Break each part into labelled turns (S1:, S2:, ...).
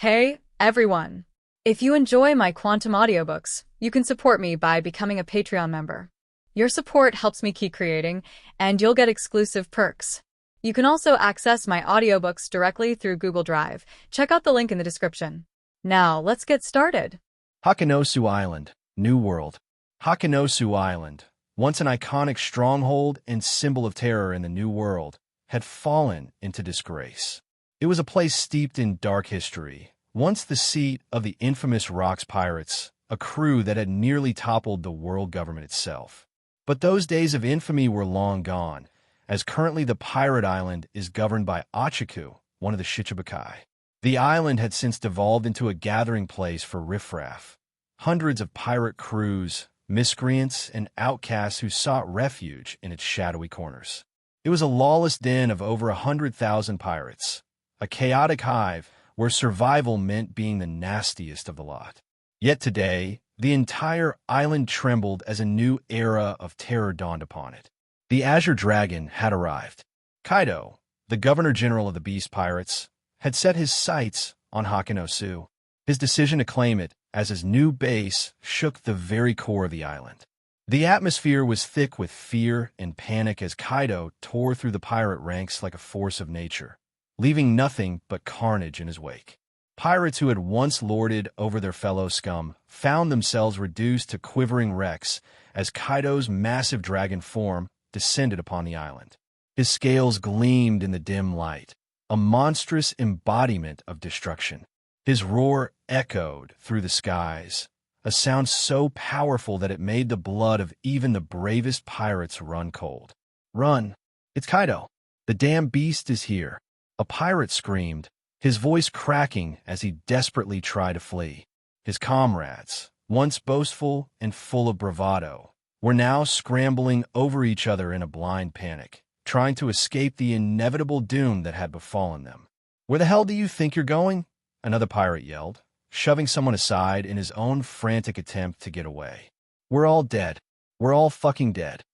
S1: Hey, everyone! If you enjoy my quantum audiobooks, you can support me by becoming a Patreon member. Your support helps me keep creating, and you'll get exclusive perks. You can also access my audiobooks directly through Google Drive. Check out the link in the description. Now, let's get started.
S2: Hakanosu Island, New World. Hakanosu Island, once an iconic stronghold and symbol of terror in the New World, had fallen into disgrace. It was a place steeped in dark history, once the seat of the infamous Rocks pirates, a crew that had nearly toppled the world government itself. But those days of infamy were long gone, as currently the pirate island is governed by Ochaku, one of the Shichibukai. The island had since devolved into a gathering place for riffraff, hundreds of pirate crews, miscreants, and outcasts who sought refuge in its shadowy corners. It was a lawless den of over 100,000 pirates, a chaotic hive where survival meant being the nastiest of the lot. Yet today, the entire island trembled as a new era of terror dawned upon it. The Azure Dragon had arrived. Kaido, the Governor-General of the Beast Pirates, had set his sights on Hakanosu. His decision to claim it as his new base shook the very core of the island. The atmosphere was thick with fear and panic as Kaido tore through the pirate ranks like a force of nature, leaving nothing but carnage in his wake. Pirates who had once lorded over their fellow scum found themselves reduced to quivering wrecks as Kaido's massive dragon form descended upon the island. His scales gleamed in the dim light, a monstrous embodiment of destruction. His roar echoed through the skies, a sound so powerful that it made the blood of even the bravest pirates run cold. "Run! It's Kaido! The damn beast is here!" A pirate screamed, his voice cracking as he desperately tried to flee. His comrades, once boastful and full of bravado, were now scrambling over each other in a blind panic, trying to escape the inevitable doom that had befallen them. "Where the hell do you think you're going?" another pirate yelled, shoving someone aside in his own frantic attempt to get away. "We're all dead. We're all fucking dead."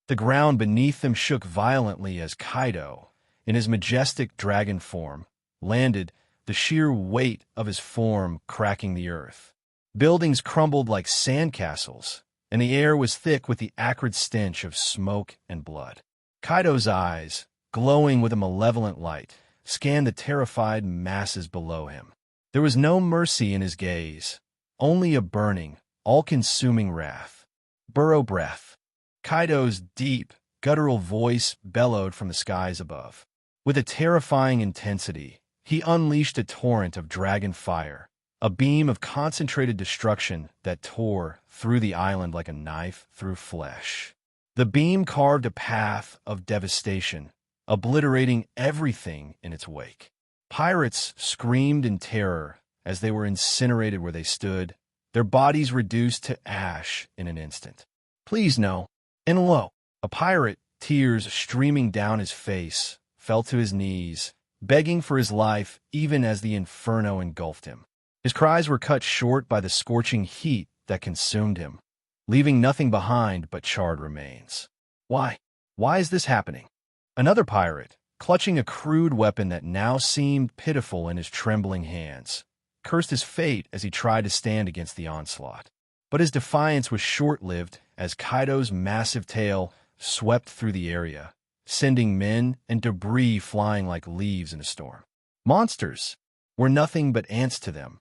S2: The ground beneath them shook violently as Kaido, in his majestic dragon form, landed, the sheer weight of his form cracking the earth. Buildings crumbled like sandcastles, and the air was thick with the acrid stench of smoke and blood. Kaido's eyes, glowing with a malevolent light, scanned the terrified masses below him. There was no mercy in his gaze, only a burning, all-consuming wrath. "Burrow breath." Kaido's deep, guttural voice bellowed from the skies above. With a terrifying intensity, he unleashed a torrent of dragon fire, a beam of concentrated destruction that tore through the island like a knife through flesh. The beam carved a path of devastation, obliterating everything in its wake. Pirates screamed in terror as they were incinerated where they stood, their bodies reduced to ash in an instant. "Please no." And lo, a pirate, tears streaming down his face, fell to his knees, begging for his life even as the inferno engulfed him. His cries were cut short by the scorching heat that consumed him, leaving nothing behind but charred remains. Why? Why is this happening? Another pirate, clutching a crude weapon that now seemed pitiful in his trembling hands, cursed his fate as he tried to stand against the onslaught. But his defiance was short-lived as Kaido's massive tail swept through the area, sending men and debris flying like leaves in a storm. Monsters were nothing but ants to them.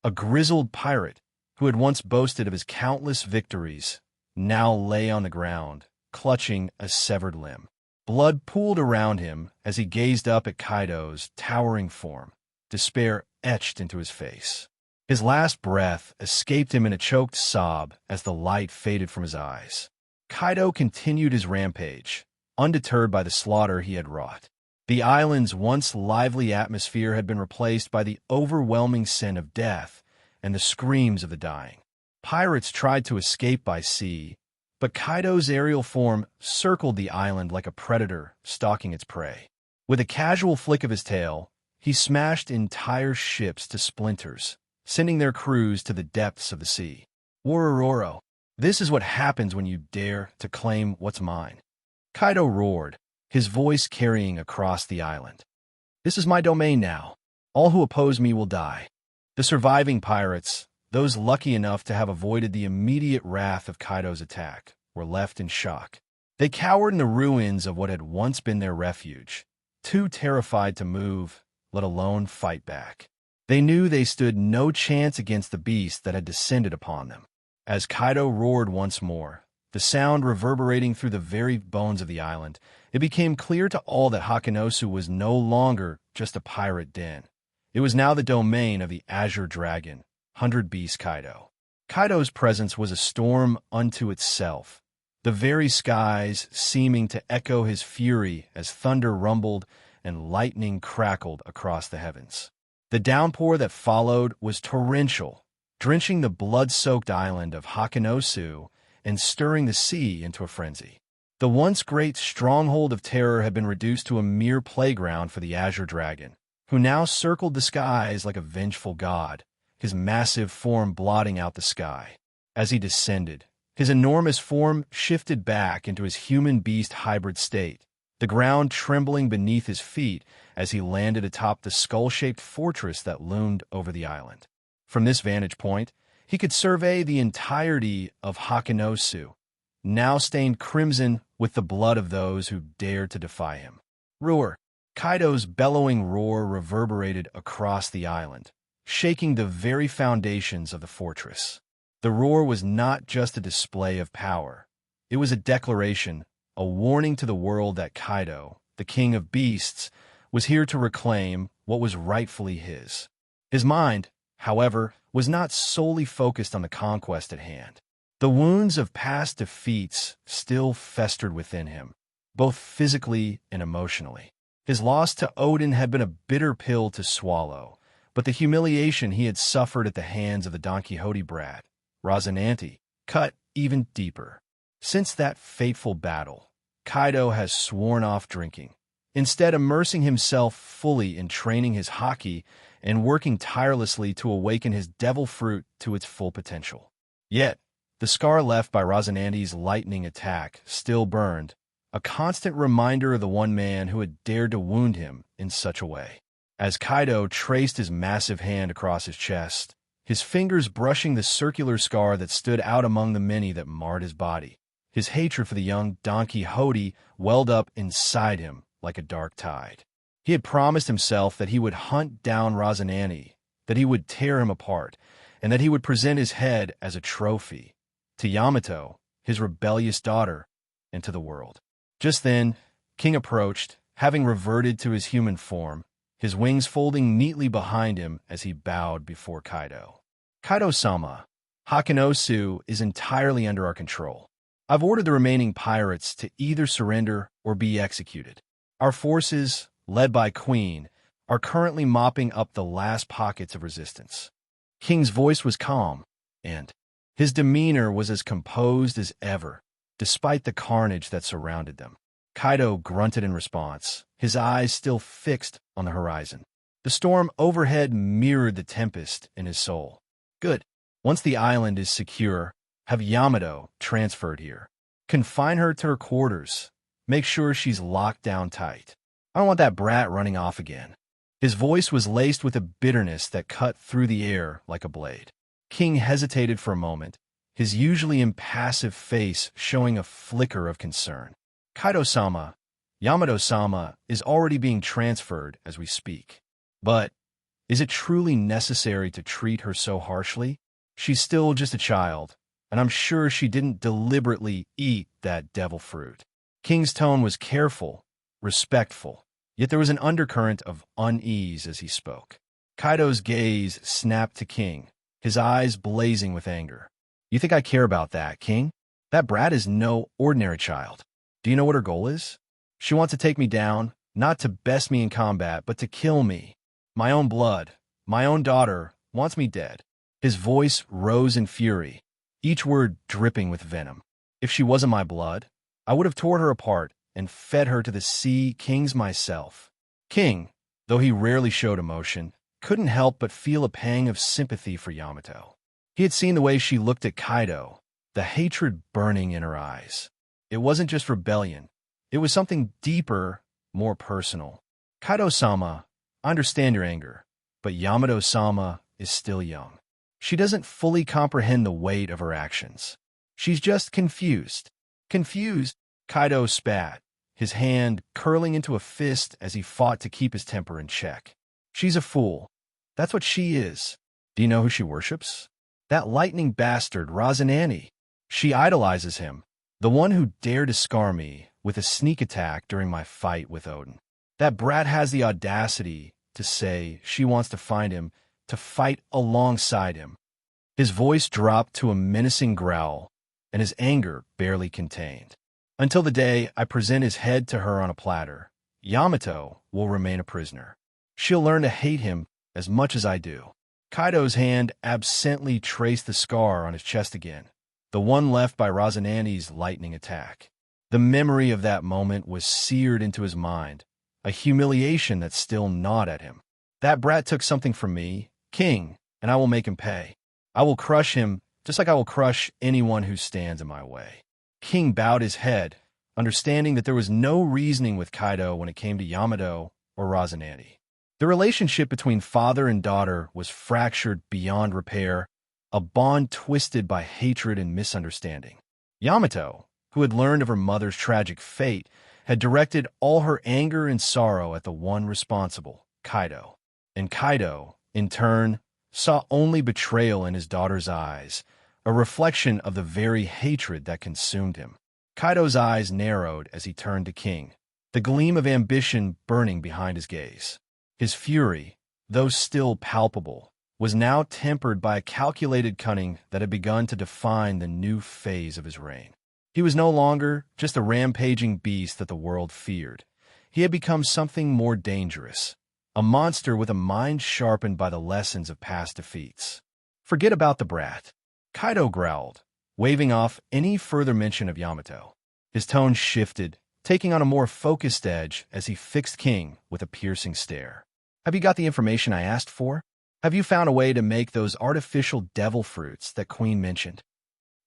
S2: A grizzled pirate, who had once boasted of his countless victories, now lay on the ground, clutching a severed limb. Blood pooled around him as he gazed up at Kaido's towering form, despair etched into his face. His last breath escaped him in a choked sob as the light faded from his eyes. Kaido continued his rampage, undeterred by the slaughter he had wrought. The island's once lively atmosphere had been replaced by the overwhelming scent of death and the screams of the dying. Pirates tried to escape by sea, but Kaido's aerial form circled the island like a predator stalking its prey. With a casual flick of his tail, he smashed entire ships to splinters, sending their crews to the depths of the sea. "Worororo, this is what happens when you dare to claim what's mine," Kaido roared, his voice carrying across the island. "This is my domain now. All who oppose me will die." The surviving pirates, those lucky enough to have avoided the immediate wrath of Kaido's attack, were left in shock. They cowered in the ruins of what had once been their refuge, too terrified to move, let alone fight back. They knew they stood no chance against the beast that had descended upon them. As Kaido roared once more, the sound reverberating through the very bones of the island, it became clear to all that Hakenosu was no longer just a pirate den. It was now the domain of the Azure Dragon, 100 Beast Kaido. Kaido's presence was a storm unto itself, the very skies seeming to echo his fury as thunder rumbled and lightning crackled across the heavens. The downpour that followed was torrential, drenching the blood-soaked island of Hakenosu and stirring the sea into a frenzy. The once great stronghold of terror had been reduced to a mere playground for the Azure Dragon, who now circled the skies like a vengeful god, his massive form blotting out the sky. As he descended, his enormous form shifted back into his human-beast hybrid state, the ground trembling beneath his feet as he landed atop the skull-shaped fortress that loomed over the island. From this vantage point, he could survey the entirety of Hakenosu, now stained crimson with the blood of those who dared to defy him. Roar! Kaido's bellowing roar reverberated across the island, shaking the very foundations of the fortress. The roar was not just a display of power. It was a declaration, a warning to the world that Kaido, the king of beasts, was here to reclaim what was rightfully his. His mind, however, was not solely focused on the conquest at hand. The wounds of past defeats still festered within him, both physically and emotionally. His loss to Odin had been a bitter pill to swallow, but the humiliation he had suffered at the hands of the Don Quixote brat, Rosinante, cut even deeper. Since that fateful battle, Kaido has sworn off drinking, instead immersing himself fully in training his haki and working tirelessly to awaken his devil fruit to its full potential. Yet, the scar left by Rosinante's lightning attack still burned, a constant reminder of the one man who had dared to wound him in such a way. As Kaido traced his massive hand across his chest, his fingers brushing the circular scar that stood out among the many that marred his body, his hatred for the young Don Quixote welled up inside him like a dark tide. He had promised himself that he would hunt down Rosinante, that he would tear him apart, and that he would present his head as a trophy to Yamato, his rebellious daughter, and to the world. Just then, King approached, having reverted to his human form, his wings folding neatly behind him as he bowed before Kaido. Kaido-sama, Hakenosu is entirely under our control. I've ordered the remaining pirates to either surrender or be executed. Our forces, led by Queen, are currently mopping up the last pockets of resistance. King's voice was calm, and his demeanor was as composed as ever, despite the carnage that surrounded them. Kaido grunted in response, his eyes still fixed on the horizon. The storm overhead mirrored the tempest in his soul. Good. Once the island is secure, have Yamato transferred here. Confine her to her quarters. Make sure she's locked down tight. I don't want that brat running off again. His voice was laced with a bitterness that cut through the air like a blade. King hesitated for a moment, his usually impassive face showing a flicker of concern. Kaido-sama, Yamato-sama is already being transferred as we speak. But is it truly necessary to treat her so harshly? She's still just a child, and I'm sure she didn't deliberately eat that devil fruit. King's tone was careful, respectful, yet there was an undercurrent of unease as he spoke. Kaido's gaze snapped to King, his eyes blazing with anger. You think I care about that, King? That brat is no ordinary child. Do you know what her goal is? She wants to take me down, not to best me in combat, but to kill me. My own blood, my own daughter, wants me dead. His voice rose in fury, each word dripping with venom. If she wasn't my blood, I would have tore her apart and fed her to the sea kings myself. King, though he rarely showed emotion, couldn't help but feel a pang of sympathy for Yamato. He had seen the way she looked at Kaido, the hatred burning in her eyes. It wasn't just rebellion. It was something deeper, more personal. Kaido-sama, I understand your anger, but Yamato-sama, is still young. She doesn't fully comprehend the weight of her actions. She's just confused. Confused, Kaido spat, his hand curling into a fist as he fought to keep his temper in check. She's a fool. That's what she is. Do you know who she worships? That lightning bastard, Rosinante. She idolizes him, the one who dared to scar me with a sneak attack during my fight with Odin. That brat has the audacity to say she wants to find him to fight alongside him. His voice dropped to a menacing growl, and his anger barely contained. Until the day I present his head to her on a platter, Yamato will remain a prisoner. She'll learn to hate him as much as I do. Kaido's hand absently traced the scar on his chest again, the one left by Rosinante's lightning attack. The memory of that moment was seared into his mind, a humiliation that still gnawed at him. That brat took something from me, King, and I will make him pay. I will crush him just like I will crush anyone who stands in my way. King bowed his head, understanding that there was no reasoning with Kaido when it came to Yamato or Rosinante. The relationship between father and daughter was fractured beyond repair, a bond twisted by hatred and misunderstanding. Yamato, who had learned of her mother's tragic fate, had directed all her anger and sorrow at the one responsible, Kaido. And Kaido, in turn, saw only betrayal in his daughter's eyes, a reflection of the very hatred that consumed him. Kaido's eyes narrowed as he turned to King, the gleam of ambition burning behind his gaze. His fury, though still palpable, was now tempered by a calculated cunning that had begun to define the new phase of his reign. He was no longer just a rampaging beast that the world feared. He had become something more dangerous, a monster with a mind sharpened by the lessons of past defeats. Forget about the brat, Kaido growled, waving off any further mention of Yamato. His tone shifted, taking on a more focused edge as he fixed King with a piercing stare. Have you got the information I asked for? Have you found a way to make those artificial devil fruits that Queen mentioned?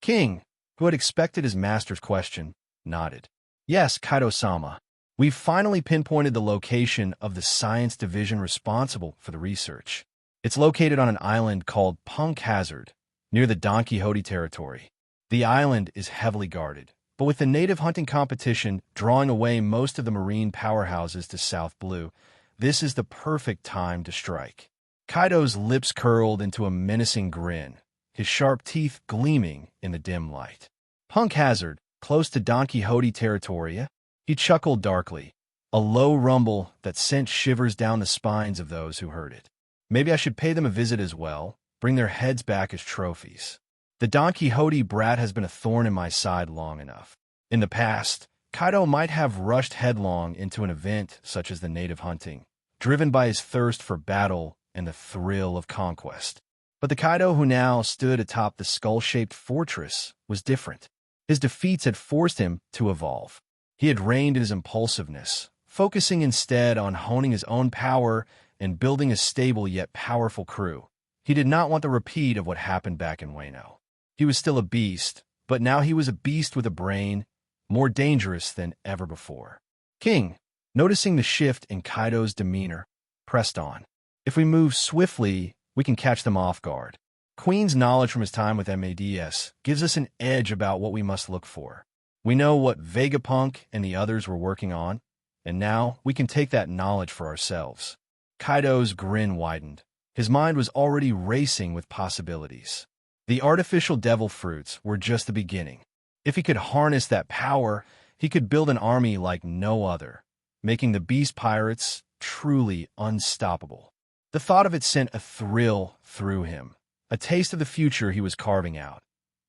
S2: King, who had expected his master's question, nodded. Yes, Kaido-sama. We've finally pinpointed the location of the science division responsible for the research. It's located on an island called Punk Hazard, near the Don Quixote territory. The island is heavily guarded, but with the native hunting competition drawing away most of the marine powerhouses to South Blue, this is the perfect time to strike. Kaido's lips curled into a menacing grin, his sharp teeth gleaming in the dim light. Punk Hazard, close to Don Quixote territory, he chuckled darkly, a low rumble that sent shivers down the spines of those who heard it. Maybe I should pay them a visit as well, bring their heads back as trophies. The Don Quixote brat has been a thorn in my side long enough. In the past, Kaido might have rushed headlong into an event such as the native hunting, driven by his thirst for battle and the thrill of conquest. But the Kaido who now stood atop the skull-shaped fortress was different. His defeats had forced him to evolve. He had reined in his impulsiveness, focusing instead on honing his own power and building a stable yet powerful crew. He did not want the repeat of what happened back in Wano. He was still a beast, but now he was a beast with a brain, more dangerous than ever before. King, noticing the shift in Kaido's demeanor, pressed on. If we move swiftly, we can catch them off guard. Queen's knowledge from his time with MADS gives us an edge about what we must look for. We know what Vegapunk and the others were working on, and now we can take that knowledge for ourselves. Kaido's grin widened. His mind was already racing with possibilities. The artificial devil fruits were just the beginning. If he could harness that power, he could build an army like no other, making the beast pirates truly unstoppable. The thought of it sent a thrill through him, a taste of the future he was carving out,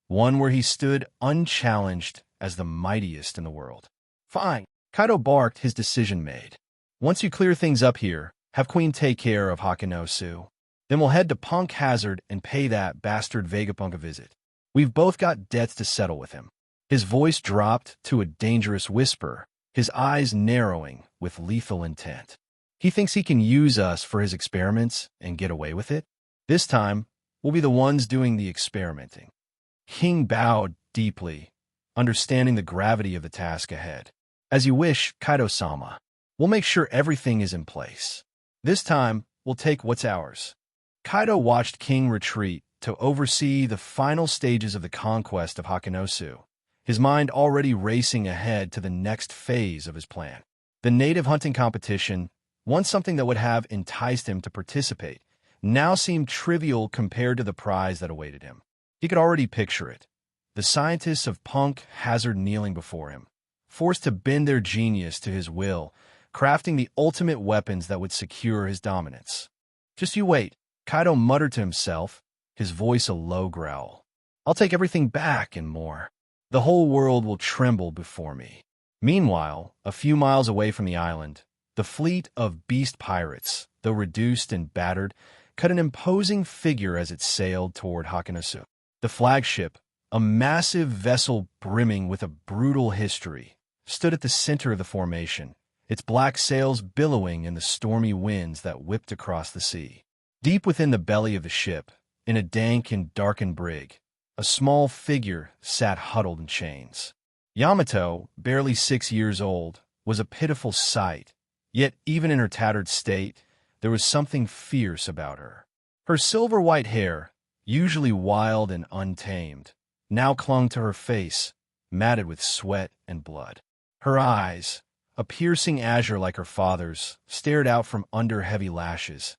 S2: one where he stood unchallenged as the mightiest in the world. Fine, Kaido barked, his decision made. Once you clear things up here, have Queen take care of Hakuno-Su. Then we'll head to Punk Hazard and pay that bastard Vegapunk a visit. We've both got debts to settle with him. His voice dropped to a dangerous whisper, his eyes narrowing with lethal intent. He thinks he can use us for his experiments and get away with it? This time, we'll be the ones doing the experimenting. King bowed deeply, understanding the gravity of the task ahead. As you wish, Kaido-sama. We'll make sure everything is in place. This time, we'll take what's ours. Kaido watched King retreat to oversee the final stages of the conquest of Hakanosu, his mind already racing ahead to the next phase of his plan. The native hunting competition, once something that would have enticed him to participate, now seemed trivial compared to the prize that awaited him. He could already picture it. The scientists of Punk Hazard kneeling before him, forced to bend their genius to his will, crafting the ultimate weapons that would secure his dominance. Just you wait, Kaido muttered to himself, his voice a low growl. I'll take everything back and more. The whole world will tremble before me. Meanwhile, a few miles away from the island, the fleet of beast pirates, though reduced and battered, cut an imposing figure as it sailed toward Hakanosu. The flagship, a massive vessel brimming with a brutal history, stood at the center of the formation, its black sails billowing in the stormy winds that whipped across the sea. Deep within the belly of the ship, in a dank and darkened brig, a small figure sat huddled in chains. Yamato, barely 6 years old, was a pitiful sight, yet even in her tattered state, there was something fierce about her. Her silver-white hair, usually wild and untamed, now clung to her face, matted with sweat and blood. Her eyes, a piercing azure like her father's, stared out from under heavy lashes,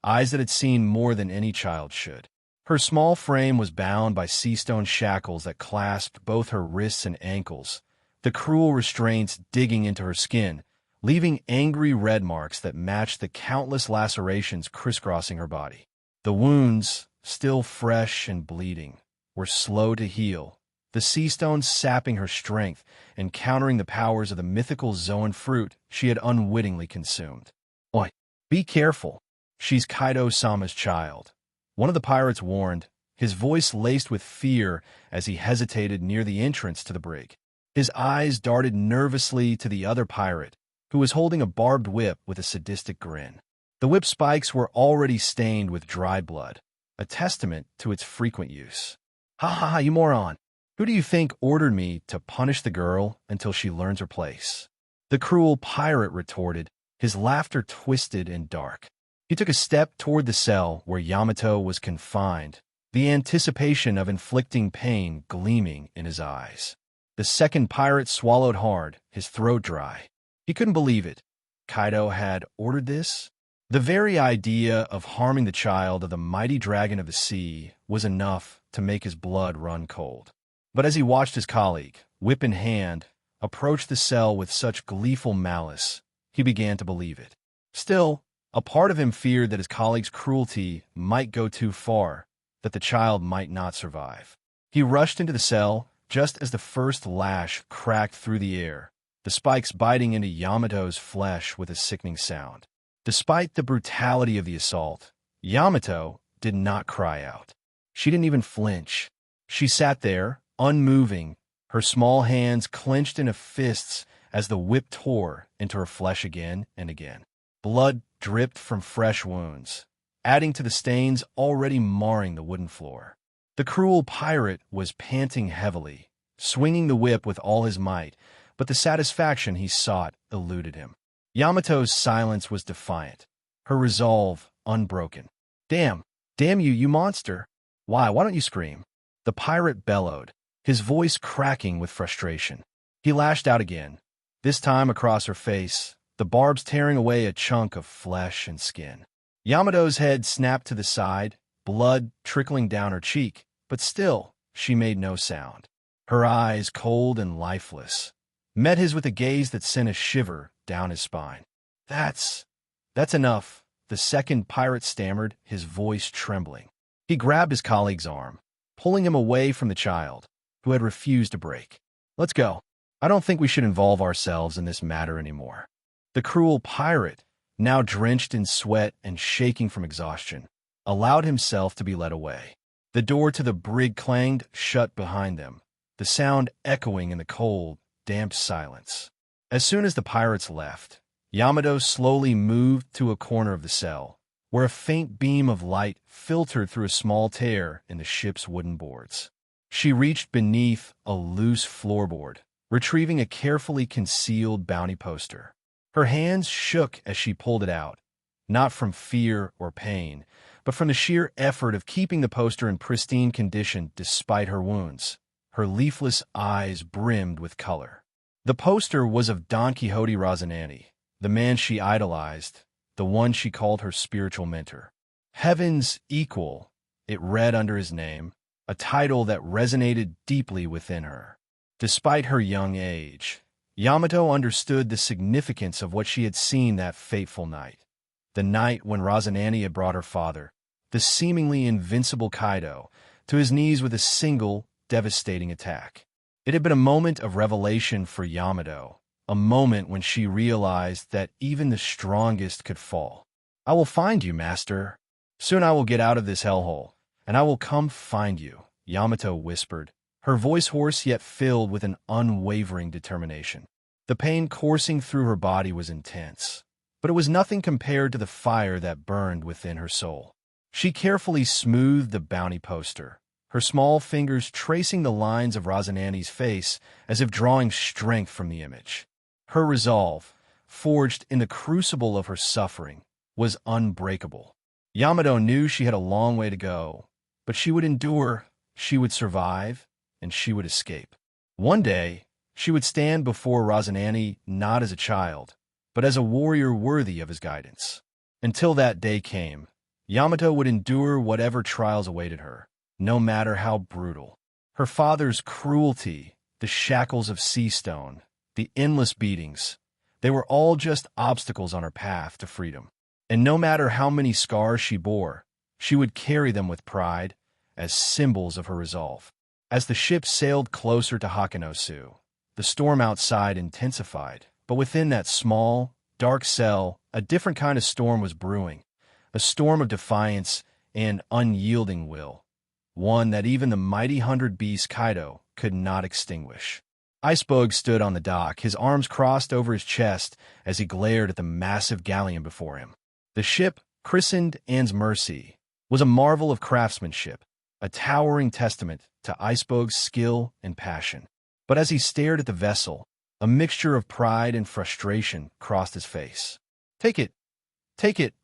S2: eyes that had seen more than any child should. Her small frame was bound by sea-stone shackles that clasped both her wrists and ankles, the cruel restraints digging into her skin, leaving angry red marks that matched the countless lacerations crisscrossing her body. The wounds, still fresh and bleeding, were slow to heal, the sea-stones sapping her strength and countering the powers of the mythical Zoan fruit she had unwittingly consumed. Oi, be careful. She's Kaido-sama's child. One of the pirates warned, his voice laced with fear as he hesitated near the entrance to the brig. His eyes darted nervously to the other pirate, who was holding a barbed whip with a sadistic grin. The whip spikes were already stained with dried blood, a testament to its frequent use. Ha ha ha, you moron! Who do you think ordered me to punish the girl until she learns her place? The cruel pirate retorted, his laughter twisted and dark. He took a step toward the cell where Yamato was confined, the anticipation of inflicting pain gleaming in his eyes. The second pirate swallowed hard, his throat dry. He couldn't believe it. Kaido had ordered this? The very idea of harming the child of the mighty dragon of the sea was enough to make his blood run cold. But as he watched his colleague, whip in hand, approach the cell with such gleeful malice, he began to believe it. Still, a part of him feared that his colleague's cruelty might go too far, that the child might not survive. He rushed into the cell just as the first lash cracked through the air, the spikes biting into Yamato's flesh with a sickening sound. Despite the brutality of the assault, Yamato did not cry out. She didn't even flinch. She sat there, unmoving, her small hands clenched into fists as the whip tore into her flesh again and again. Blood dripped from fresh wounds, adding to the stains already marring the wooden floor. The cruel pirate was panting heavily, swinging the whip with all his might, but the satisfaction he sought eluded him. Yamato's silence was defiant, her resolve unbroken. Damn you, you monster! Why don't you scream? The pirate bellowed, his voice cracking with frustration. He lashed out again, this time across her face, the barbs tearing away a chunk of flesh and skin. Yamato's head snapped to the side, blood trickling down her cheek, but still, she made no sound. Her eyes, cold and lifeless, met his with a gaze that sent a shiver down his spine. That's enough, the second pirate stammered, his voice trembling. He grabbed his colleague's arm, pulling him away from the child, who had refused to break. Let's go. I don't think we should involve ourselves in this matter anymore. The cruel pirate, now drenched in sweat and shaking from exhaustion, allowed himself to be led away. The door to the brig clanged shut behind them, the sound echoing in the cold, damp silence. As soon as the pirates left, Yamato slowly moved to a corner of the cell, where a faint beam of light filtered through a small tear in the ship's wooden boards. She reached beneath a loose floorboard, retrieving a carefully concealed bounty poster. Her hands shook as she pulled it out, not from fear or pain, but from the sheer effort of keeping the poster in pristine condition despite her wounds. Her leafless eyes brimmed with color. The poster was of Don Quixote Rosinante, the man she idolized, the one she called her spiritual mentor. Heaven's Equal, it read under his name, a title that resonated deeply within her. Despite her young age, Yamato understood the significance of what she had seen that fateful night. The night when Rosinante had brought her father, the seemingly invincible Kaido, to his knees with a single, devastating attack. It had been a moment of revelation for Yamato, a moment when she realized that even the strongest could fall. "I will find you, master. Soon I will get out of this hellhole, and I will come find you," Yamato whispered, her voice hoarse yet filled with an unwavering determination. The pain coursing through her body was intense, but it was nothing compared to the fire that burned within her soul. She carefully smoothed the bounty poster, her small fingers tracing the lines of Rosinante's face as if drawing strength from the image. Her resolve, forged in the crucible of her suffering, was unbreakable. Yamato knew she had a long way to go, but she would endure, she would survive, and she would escape. One day, she would stand before Rosinante not as a child, but as a warrior worthy of his guidance. Until that day came, Yamato would endure whatever trials awaited her, no matter how brutal. Her father's cruelty, the shackles of sea stone, the endless beatings, they were all just obstacles on her path to freedom. And no matter how many scars she bore, she would carry them with pride as symbols of her resolve. As the ship sailed closer to Hakanosu, the storm outside intensified, but within that small, dark cell, a different kind of storm was brewing, a storm of defiance and unyielding will, one that even the mighty 100-beast Kaido could not extinguish. Iceberg stood on the dock, his arms crossed over his chest as he glared at the massive galleon before him. The ship, christened Anne's Mercy, was a marvel of craftsmanship, a towering testament to Iceberg's skill and passion. But as he stared at the vessel, a mixture of pride and frustration crossed his face. Take it,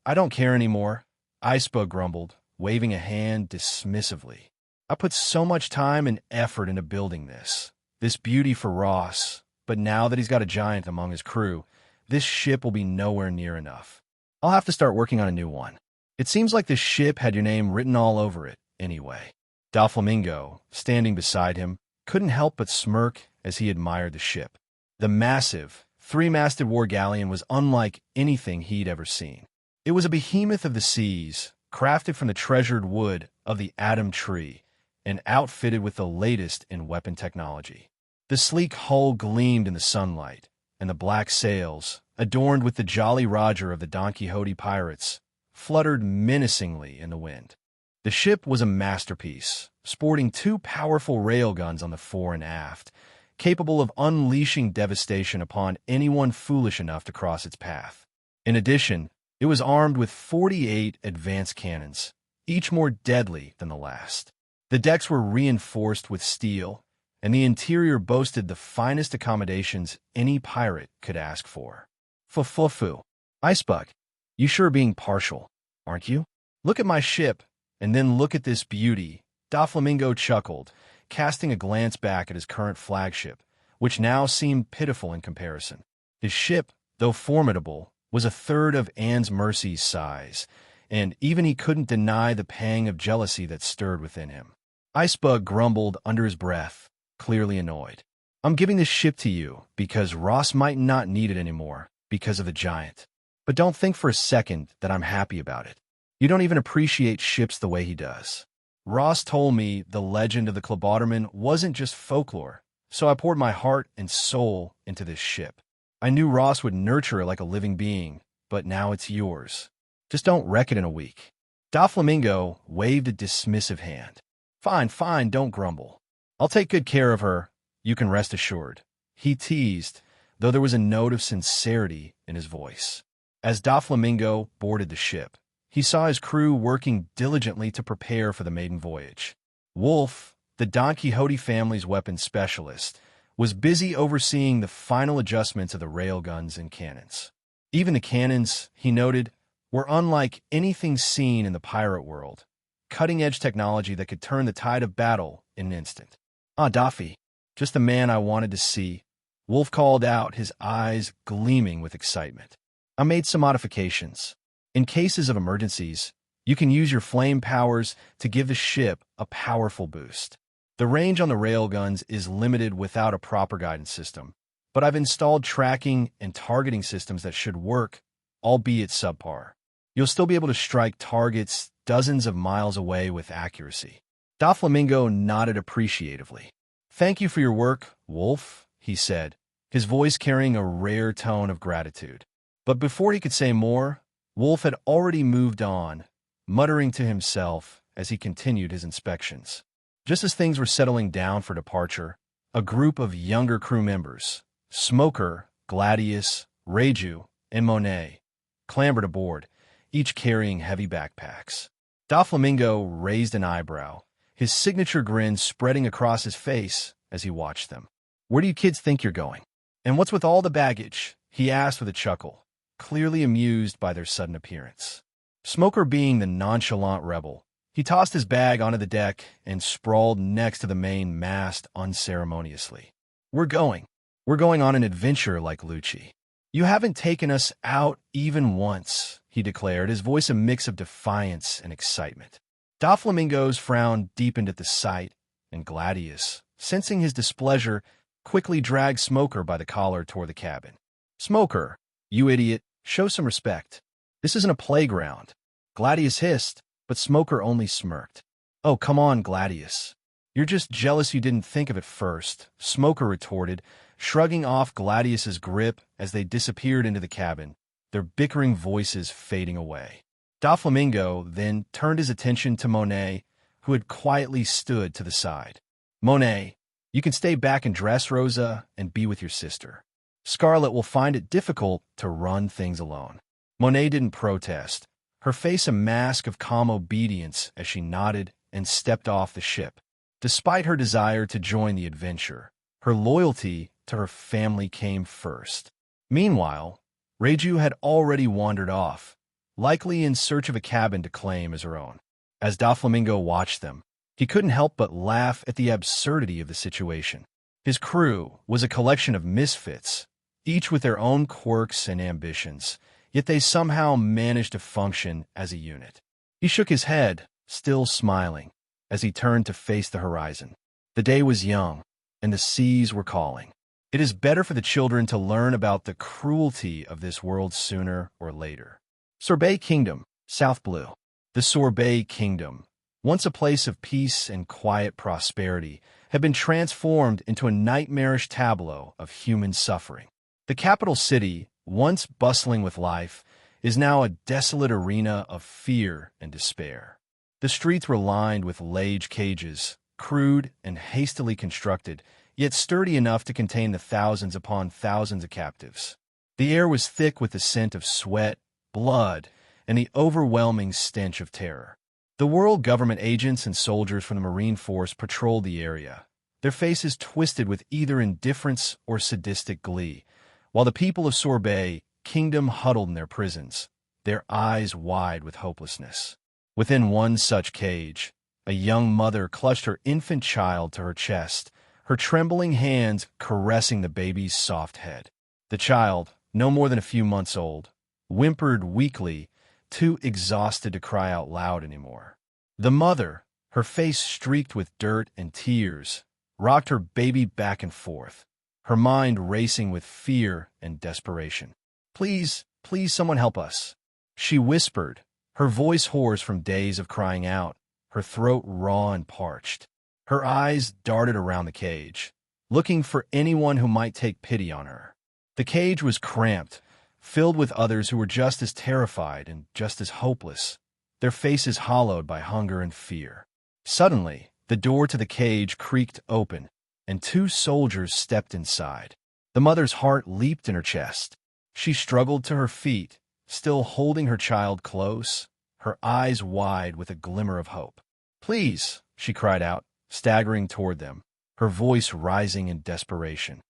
S2: I don't care anymore," Iceberg grumbled, waving a hand dismissively. "I put so much time and effort into building this beauty for Ross, but now that he's got a giant among his crew, this ship will be nowhere near enough. I'll have to start working on a new one. It seems like this ship had your name written all over it, anyway." Doflamingo, standing beside him, couldn't help but smirk as he admired the ship. The massive, three-masted war galleon was unlike anything he'd ever seen. It was a behemoth of the seas, crafted from the treasured wood of the Atom Tree, and outfitted with the latest in weapon technology. The sleek hull gleamed in the sunlight, and the black sails, adorned with the Jolly Roger of the Don Quixote pirates, fluttered menacingly in the wind. The ship was a masterpiece, sporting two powerful railguns on the fore and aft, capable of unleashing devastation upon anyone foolish enough to cross its path. In addition, it was armed with 48 advanced cannons, each more deadly than the last. The decks were reinforced with steel, and the interior boasted the finest accommodations any pirate could ask for. Fu. Icebug, you sure being partial, aren't you? Look at my ship, and then look at this beauty. Doflamingo chuckled, casting a glance back at his current flagship, which now seemed pitiful in comparison. His ship, though formidable, was a third of Anne's Mercy's size, and even he couldn't deny the pang of jealousy that stirred within him. Icebug grumbled under his breath, clearly annoyed. I'm giving this ship to you because Ross might not need it anymore because of the giant. But don't think for a second that I'm happy about it. You don't even appreciate ships the way he does. Ross told me the legend of the Klabauterman wasn't just folklore, so I poured my heart and soul into this ship. I knew Ross would nurture it like a living being, but now it's yours. Just don't wreck it in a week. Doflamingo waved a dismissive hand. Fine, don't grumble. I'll take good care of her, you can rest assured. He teased, though there was a note of sincerity in his voice. As Doflamingo boarded the ship, he saw his crew working diligently to prepare for the maiden voyage. Wolf, the Don Quixote family's weapons specialist, was busy overseeing the final adjustments of the railguns and cannons. Even the cannons, he noted, were unlike anything seen in the pirate world, cutting-edge technology that could turn the tide of battle in an instant. "Ah, Daffy, just the man I wanted to see," Wolf called out, his eyes gleaming with excitement. "I made some modifications. In cases of emergencies, you can use your flame powers to give the ship a powerful boost. The range on the railguns is limited without a proper guidance system, but I've installed tracking and targeting systems that should work, albeit subpar. You'll still be able to strike targets dozens of miles away with accuracy." Doflamingo nodded appreciatively. "Thank you for your work, Wolf," he said, his voice carrying a rare tone of gratitude. But before he could say more, Wolf had already moved on, muttering to himself as he continued his inspections. Just as things were settling down for departure, a group of younger crew members, Smoker, Gladius, Reju, and Monet, clambered aboard, each carrying heavy backpacks. Doflamingo raised an eyebrow, his signature grin spreading across his face as he watched them. "Where do you kids think you're going? And what's with all the baggage?" he asked with a chuckle, clearly amused by their sudden appearance. Smoker being the nonchalant rebel, he tossed his bag onto the deck and sprawled next to the main mast unceremoniously. We're going on an adventure like Lucci. You haven't taken us out even once," he declared, his voice a mix of defiance and excitement. Doflamingo's frown deepened at the sight, and Gladius, sensing his displeasure, quickly dragged Smoker by the collar toward the cabin. "Smoker, you idiot, show some respect. This isn't a playground," Gladius hissed, but Smoker only smirked. "Oh, come on, Gladius. You're just jealous you didn't think of it first," Smoker retorted, shrugging off Gladius's grip as they disappeared into the cabin, their bickering voices fading away. Doflamingo then turned his attention to Monet, who had quietly stood to the side. "Monet, you can stay back and dress Rosa and be with your sister. Scarlet will find it difficult to run things alone." Monet didn't protest, her face a mask of calm obedience as she nodded and stepped off the ship. Despite her desire to join the adventure, her loyalty to her family came first. Meanwhile, Reju had already wandered off, likely in search of a cabin to claim as her own. As Doflamingo watched them, he couldn't help but laugh at the absurdity of the situation. His crew was a collection of misfits, each with their own quirks and ambitions, yet they somehow managed to function as a unit. He shook his head, still smiling, as he turned to face the horizon. The day was young, and the seas were calling. It is better for the children to learn about the cruelty of this world sooner or later. Sorbet Kingdom, South Blue. The Sorbet Kingdom, once a place of peace and quiet prosperity, had been transformed into a nightmarish tableau of human suffering. The capital city, once bustling with life, is now a desolate arena of fear and despair. The streets were lined with lage cages, crude and hastily constructed, yet sturdy enough to contain the thousands upon thousands of captives. The air was thick with the scent of sweat, blood, and the overwhelming stench of terror. The world government agents and soldiers from the Marine Force patrolled the area, their faces twisted with either indifference or sadistic glee, while the people of Sorbet Kingdom huddled in their prisons, their eyes wide with hopelessness. Within one such cage, a young mother clutched her infant child to her chest, her trembling hands caressing the baby's soft head. The child, no more than a few months old, whimpered weakly, too exhausted to cry out loud anymore. The mother, her face streaked with dirt and tears, rocked her baby back and forth, her mind racing with fear and desperation. "Please, please, someone help us," she whispered, her voice hoarse from days of crying out, her throat raw and parched. Her eyes darted around the cage, looking for anyone who might take pity on her. The cage was cramped, filled with others who were just as terrified and just as hopeless, their faces hollowed by hunger and fear. Suddenly, the door to the cage creaked open, and two soldiers stepped inside. The mother's heart leaped in her chest. She struggled to her feet, still holding her child close, her eyes wide with a glimmer of hope. "Please," she cried out, staggering toward them, her voice rising in desperation.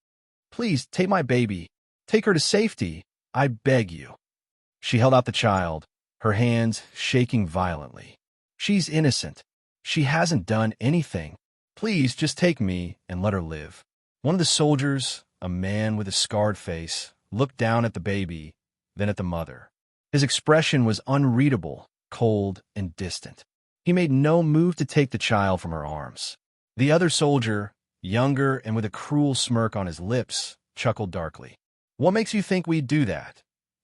S2: "Please, take my baby. Take her to safety. I beg you." She held out the child, her hands shaking violently. She's innocent. She hasn't done anything. Please just take me and let her live. One of the soldiers, a man with a scarred face, looked down at the baby, then at the mother. His expression was unreadable, cold, and distant. He made no move to take the child from her arms. The other soldier, younger and with a cruel smirk on his lips, chuckled darkly. "What makes you think we'd do that?"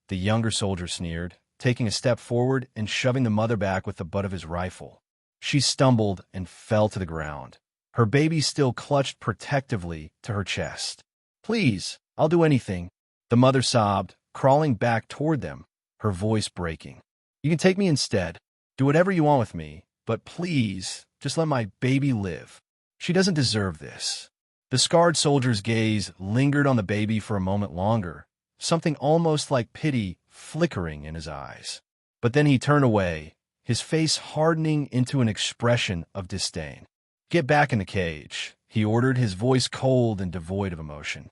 S2: The younger soldier sneered, taking a step forward and shoving the mother back with the butt of his rifle. She stumbled and fell to the ground. Her baby still clutched protectively to her chest. "Please, I'll do anything," the mother sobbed, crawling back toward them, her voice breaking. "You can take me instead. Do whatever you want with me, but please, just let my baby live. She doesn't deserve this." The scarred soldier's gaze lingered on the baby for a moment longer, something almost like pity flickering in his eyes. But then he turned away, his face hardening into an expression of disdain. "Get back in the cage," he ordered, his voice cold and devoid of emotion.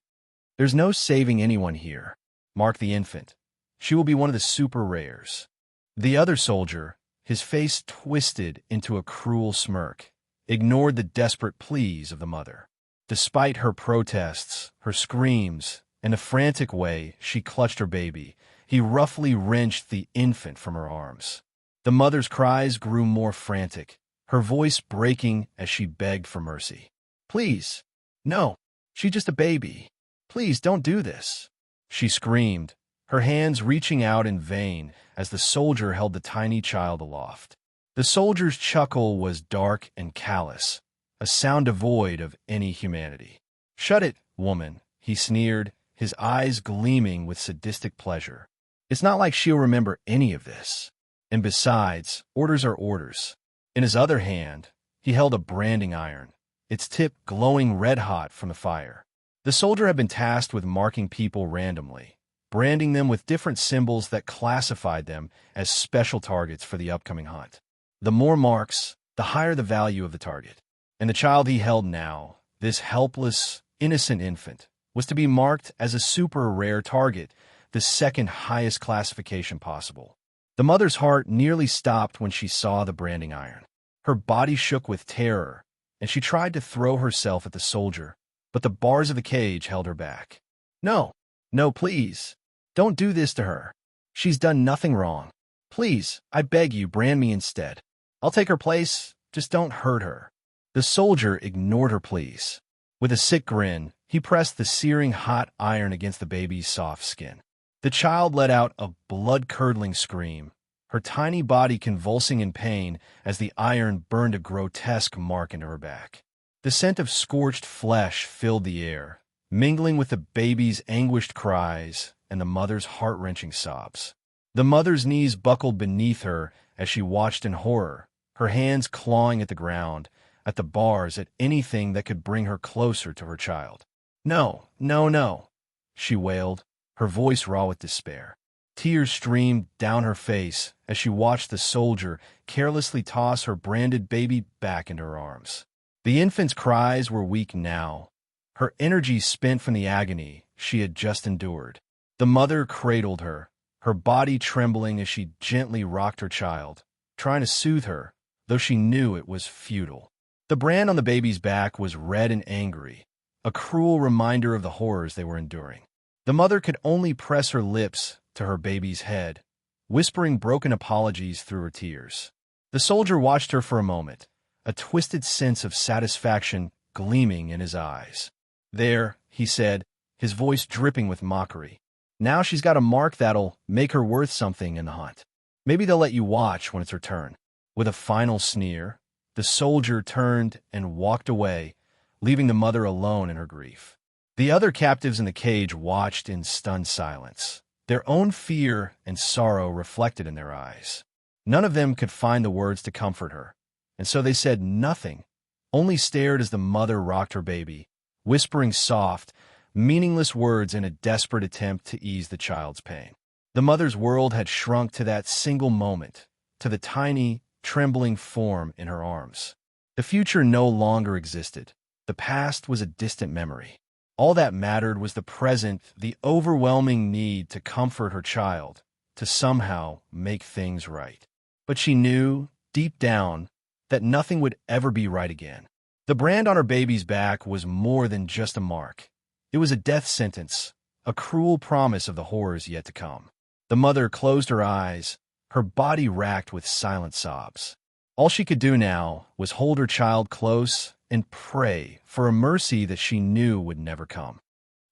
S2: "There's no saving anyone here. Mark the infant. She will be one of the super rares." The other soldier, his face twisted into a cruel smirk, ignored the desperate pleas of the mother. Despite her protests, her screams, and the frantic way she clutched her baby, he roughly wrenched the infant from her arms. The mother's cries grew more frantic, her voice breaking as she begged for mercy. "Please, no, she's just a baby. Please don't do this," she screamed, her hands reaching out in vain as the soldier held the tiny child aloft. The soldier's chuckle was dark and callous, a sound devoid of any humanity. "Shut it, woman," he sneered, his eyes gleaming with sadistic pleasure. "It's not like she'll remember any of this. And besides, orders are orders." In his other hand, he held a branding iron, its tip glowing red-hot from the fire. The soldier had been tasked with marking people randomly, branding them with different symbols that classified them as special targets for the upcoming hunt. The more marks, the higher the value of the target. And the child he held now, this helpless, innocent infant, was to be marked as a super rare target, the second highest classification possible. The mother's heart nearly stopped when she saw the branding iron. Her body shook with terror, and she tried to throw herself at the soldier, but the bars of the cage held her back. "No, no, please. Don't do this to her. She's done nothing wrong. Please, I beg you, brand me instead. I'll take her place, just don't hurt her." The soldier ignored her pleas. With a sick grin, he pressed the searing hot iron against the baby's soft skin. The child let out a blood-curdling scream, her tiny body convulsing in pain as the iron burned a grotesque mark into her back. The scent of scorched flesh filled the air, mingling with the baby's anguished cries and the mother's heart-wrenching sobs. The mother's knees buckled beneath her as she watched in horror, her hands clawing at the ground, at the bars, at anything that could bring her closer to her child. "No, no, no," she wailed, her voice raw with despair. Tears streamed down her face as she watched the soldier carelessly toss her branded baby back into her arms. The infant's cries were weak now, her energy spent from the agony she had just endured. The mother cradled her, her body trembling as she gently rocked her child, trying to soothe her, though she knew it was futile. The brand on the baby's back was red and angry, a cruel reminder of the horrors they were enduring. The mother could only press her lips to her baby's head, whispering broken apologies through her tears. The soldier watched her for a moment, a twisted sense of satisfaction gleaming in his eyes. "There," he said, his voice dripping with mockery. "Now she's got a mark that'll make her worth something in the hunt. Maybe they'll let you watch when it's her turn." With a final sneer, the soldier turned and walked away, leaving the mother alone in her grief. The other captives in the cage watched in stunned silence, their own fear and sorrow reflected in their eyes. None of them could find the words to comfort her, and so they said nothing, only stared as the mother rocked her baby, whispering soft, meaningless words in a desperate attempt to ease the child's pain. The mother's world had shrunk to that single moment, to the tiny, trembling form in her arms. The future no longer existed. The past was a distant memory. All that mattered was the present, the overwhelming need to comfort her child, to somehow make things right. But she knew, deep down, that nothing would ever be right again. The brand on her baby's back was more than just a mark. It was a death sentence, a cruel promise of the horrors yet to come. The mother closed her eyes, her body racked with silent sobs. All she could do now was hold her child close and pray for a mercy that she knew would never come.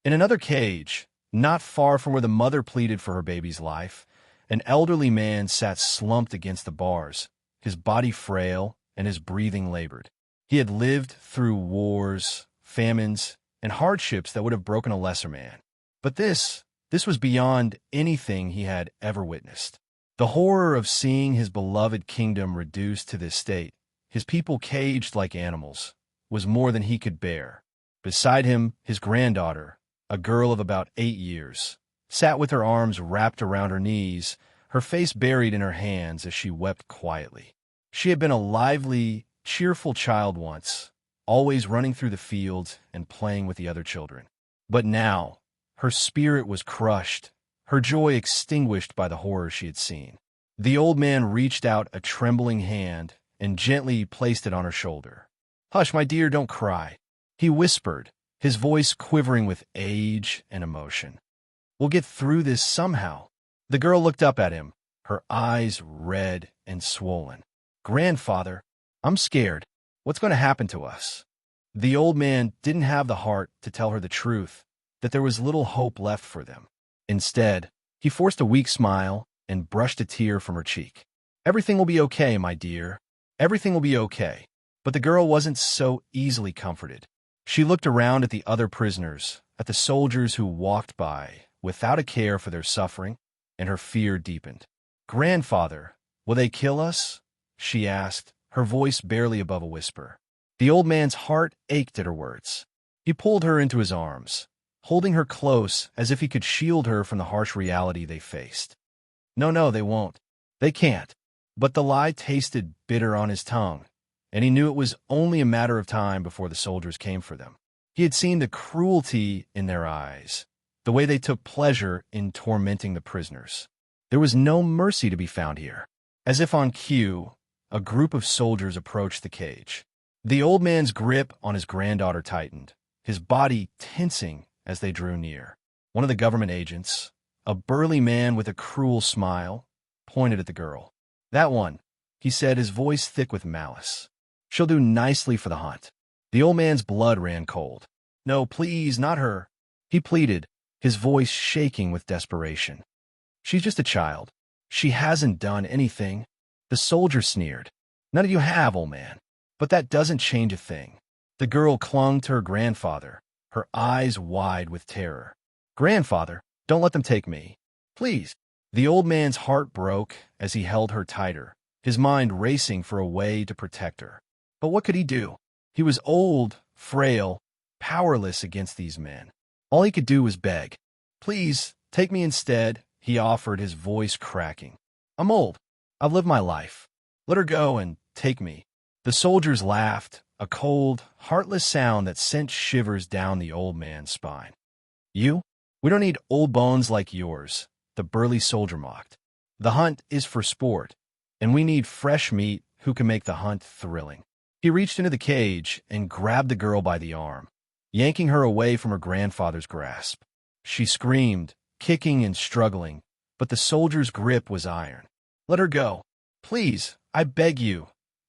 S2: In another cage, not far from where the mother pleaded for her baby's life, an elderly man sat slumped against the bars, his body frail and his breathing labored. He had lived through wars, famines, and hardships that would have broken a lesser man. But this was beyond anything he had ever witnessed. The horror of seeing his beloved kingdom reduced to this state, his people caged like animals, was more than he could bear. Beside him, his granddaughter, a girl of about 8 years, sat with her arms wrapped around her knees, her face buried in her hands as she wept quietly. She had been a lively, cheerful child once, always running through the fields and playing with the other children. But now, her spirit was crushed, her joy extinguished by the horror she had seen. The old man reached out a trembling hand and gently placed it on her shoulder. "Hush, my dear, don't cry," he whispered, his voice quivering with age and emotion. "We'll get through this somehow." The girl looked up at him, her eyes red and swollen. "Grandfather, I'm scared. What's going to happen to us?" The old man didn't have the heart to tell her the truth, that there was little hope left for them. Instead, he forced a weak smile and brushed a tear from her cheek. "Everything will be okay, my dear. Everything will be okay." But the girl wasn't so easily comforted. She looked around at the other prisoners, at the soldiers who walked by, without a care for their suffering, and her fear deepened. "Grandfather, will they kill us?" she asked, her voice barely above a whisper. The old man's heart ached at her words. He pulled her into his arms, holding her close as if he could shield her from the harsh reality they faced. No, they won't. They can't." But the lie tasted bitter on his tongue, and he knew it was only a matter of time before the soldiers came for them. He had seen the cruelty in their eyes, the way they took pleasure in tormenting the prisoners. There was no mercy to be found here. As if on cue, a group of soldiers approached the cage. The old man's grip on his granddaughter tightened, his body tensing as they drew near. One of the government agents, a burly man with a cruel smile, pointed at the girl. "That one," he said, his voice thick with malice. "She'll do nicely for the hunt." The old man's blood ran cold. "No, please, not her," he pleaded, his voice shaking with desperation. "She's just a child. She hasn't done anything." The soldier sneered. "None of you have, old man. But that doesn't change a thing." The girl clung to her grandfather, her eyes wide with terror. "Grandfather, don't let them take me. Please." The old man's heart broke as he held her tighter, his mind racing for a way to protect her. But what could he do? He was old, frail, powerless against these men. All he could do was beg. "Please, take me instead," he offered, his voice cracking. "I'm old. I've lived my life. Let her go and take me." The soldiers laughed, a cold, heartless sound that sent shivers down the old man's spine. "You? We don't need old bones like yours," the burly soldier mocked. "The hunt is for sport, and we need fresh meat who can make the hunt thrilling." He reached into the cage and grabbed the girl by the arm, yanking her away from her grandfather's grasp. She screamed, kicking and struggling, but the soldier's grip was iron. "Let her go. Please, I beg you,"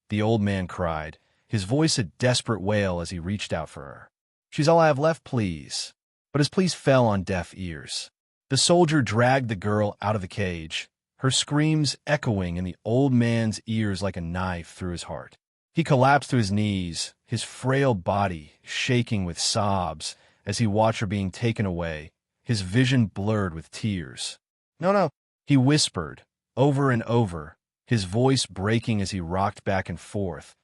S2: the old man cried, his voice a desperate wail as he reached out for her. "She's all I have left, please." But his pleas fell on deaf ears. The soldier dragged the girl out of the cage, her screams echoing in the old man's ears like a knife through his heart. He collapsed to his knees, his frail body shaking with sobs as he watched her being taken away, his vision blurred with tears. No, he whispered, over and over, his voice breaking as he rocked back and forth,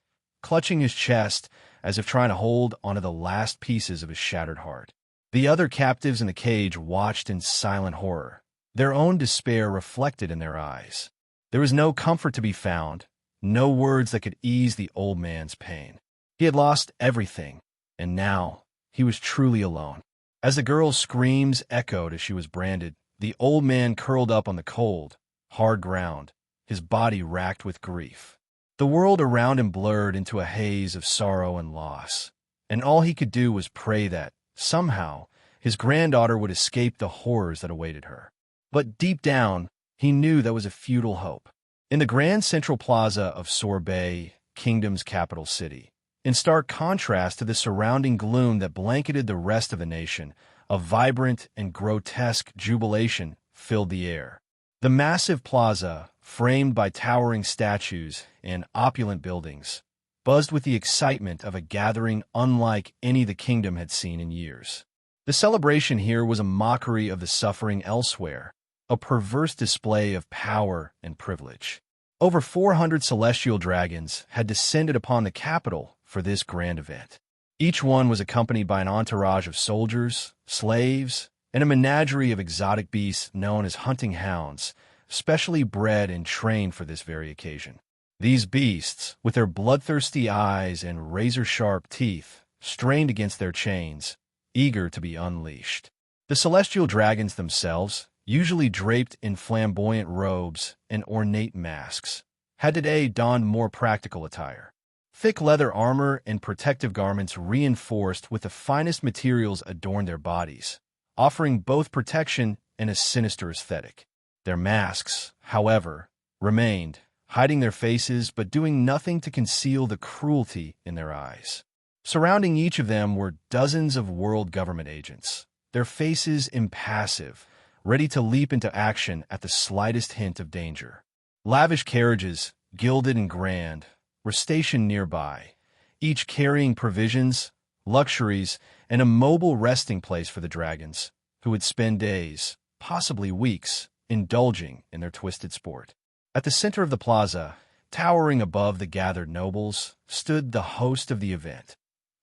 S2: clutching his chest as if trying to hold onto the last pieces of his shattered heart. The other captives in the cage watched in silent horror, their own despair reflected in their eyes. There was no comfort to be found, no words that could ease the old man's pain. He had lost everything, and now he was truly alone. As the girl's screams echoed as she was branded, the old man curled up on the cold, hard ground, his body racked with grief. The world around him blurred into a haze of sorrow and loss, and all he could do was pray that, somehow, his granddaughter would escape the horrors that awaited her. But deep down, he knew that was a futile hope. In the grand central plaza of Sorbet, Kingdom's capital city, in stark contrast to the surrounding gloom that blanketed the rest of the nation, a vibrant and grotesque jubilation filled the air. The massive plaza, framed by towering statues and opulent buildings, buzzed with the excitement of a gathering unlike any the kingdom had seen in years. The celebration here was a mockery of the suffering elsewhere, a perverse display of power and privilege. Over 400 celestial dragons had descended upon the capital for this grand event. Each one was accompanied by an entourage of soldiers, slaves, and a menagerie of exotic beasts known as hunting hounds, specially bred and trained for this very occasion. These beasts, with their bloodthirsty eyes and razor-sharp teeth, strained against their chains, eager to be unleashed. The celestial dragons themselves, usually draped in flamboyant robes and ornate masks, had today donned more practical attire. Thick leather armor and protective garments reinforced with the finest materials adorned their bodies, offering both protection and a sinister aesthetic. Their masks, however, remained, hiding their faces but doing nothing to conceal the cruelty in their eyes. Surrounding each of them were dozens of world government agents, their faces impassive, ready to leap into action at the slightest hint of danger. Lavish carriages, gilded and grand, were stationed nearby, each carrying provisions, luxuries, and a mobile resting place for the dragons, who would spend days, possibly weeks, indulging in their twisted sport. At the center of the plaza, towering above the gathered nobles, stood the host of the event,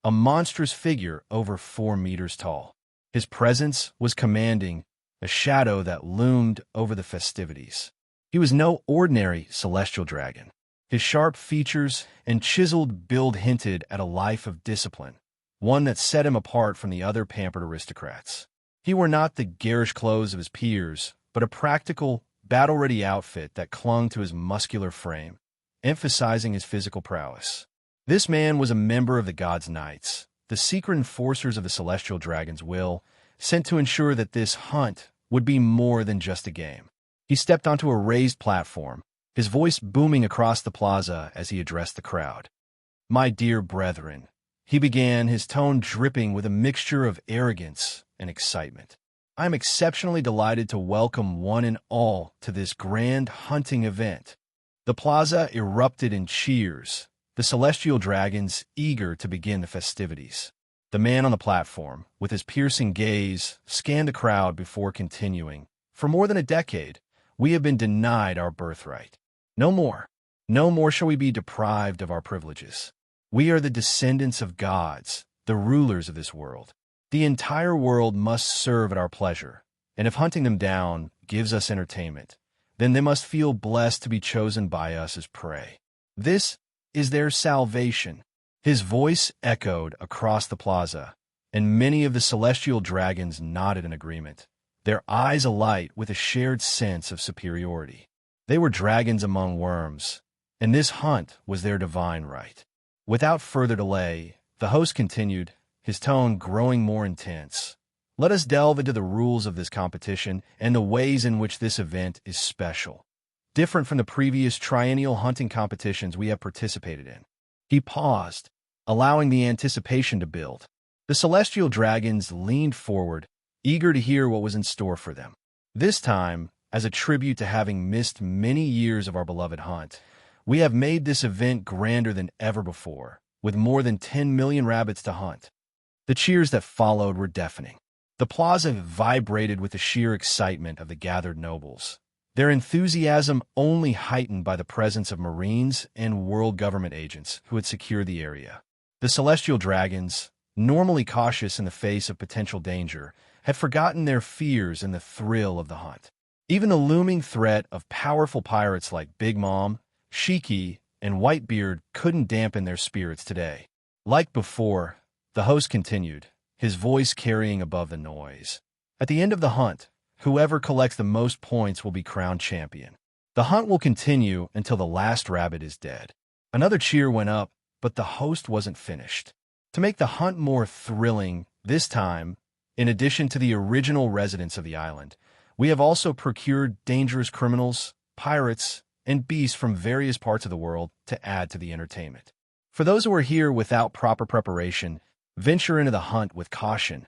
S2: a monstrous figure over 4 meters tall. His presence was commanding, a shadow that loomed over the festivities. He was no ordinary celestial dragon. His sharp features and chiseled build hinted at a life of discipline, one that set him apart from the other pampered aristocrats. He wore not the garish clothes of his peers, but a practical, battle-ready outfit that clung to his muscular frame, emphasizing his physical prowess. This man was a member of the God's Knights, the secret enforcers of the celestial dragon's will, sent to ensure that this hunt would be more than just a game. He stepped onto a raised platform, his voice booming across the plaza as he addressed the crowd. "My dear brethren," he began, his tone dripping with a mixture of arrogance and excitement. "I am exceptionally delighted to welcome one and all to this grand hunting event." The plaza erupted in cheers, the celestial dragons eager to begin the festivities. The man on the platform, with his piercing gaze, scanned the crowd before continuing. "For more than a decade, we have been denied our birthright. No more. No more shall we be deprived of our privileges. We are the descendants of gods, the rulers of this world. The entire world must serve at our pleasure, and if hunting them down gives us entertainment, then they must feel blessed to be chosen by us as prey. This is their salvation." His voice echoed across the plaza, and many of the celestial dragons nodded in agreement, their eyes alight with a shared sense of superiority. They were dragons among worms, and this hunt was their divine right. Without further delay, the host continued, his tone growing more intense. "Let us delve into the rules of this competition and the ways in which this event is special, different from the previous triennial hunting competitions we have participated in." He paused, allowing the anticipation to build. The celestial dragons leaned forward, eager to hear what was in store for them. This time, as a tribute to having missed many years of our beloved hunt, we have made this event grander than ever before, with more than 10 million rabbits to hunt. The cheers that followed were deafening. The plaza vibrated with the sheer excitement of the gathered nobles, their enthusiasm only heightened by the presence of Marines and world government agents who had secured the area. The celestial dragons, normally cautious in the face of potential danger, had forgotten their fears in the thrill of the hunt. Even the looming threat of powerful pirates like Big Mom, Shiki, and Whitebeard couldn't dampen their spirits today. Like before, the host continued, his voice carrying above the noise. "At the end of the hunt, whoever collects the most points will be crowned champion. The hunt will continue until the last rabbit is dead. Another cheer went up, but the host wasn't finished. To make the hunt more thrilling, this time, in addition to the original residents of the island, we have also procured dangerous criminals, pirates, and beasts from various parts of the world to add to the entertainment. For those who are here without proper preparation, venture into the hunt with caution.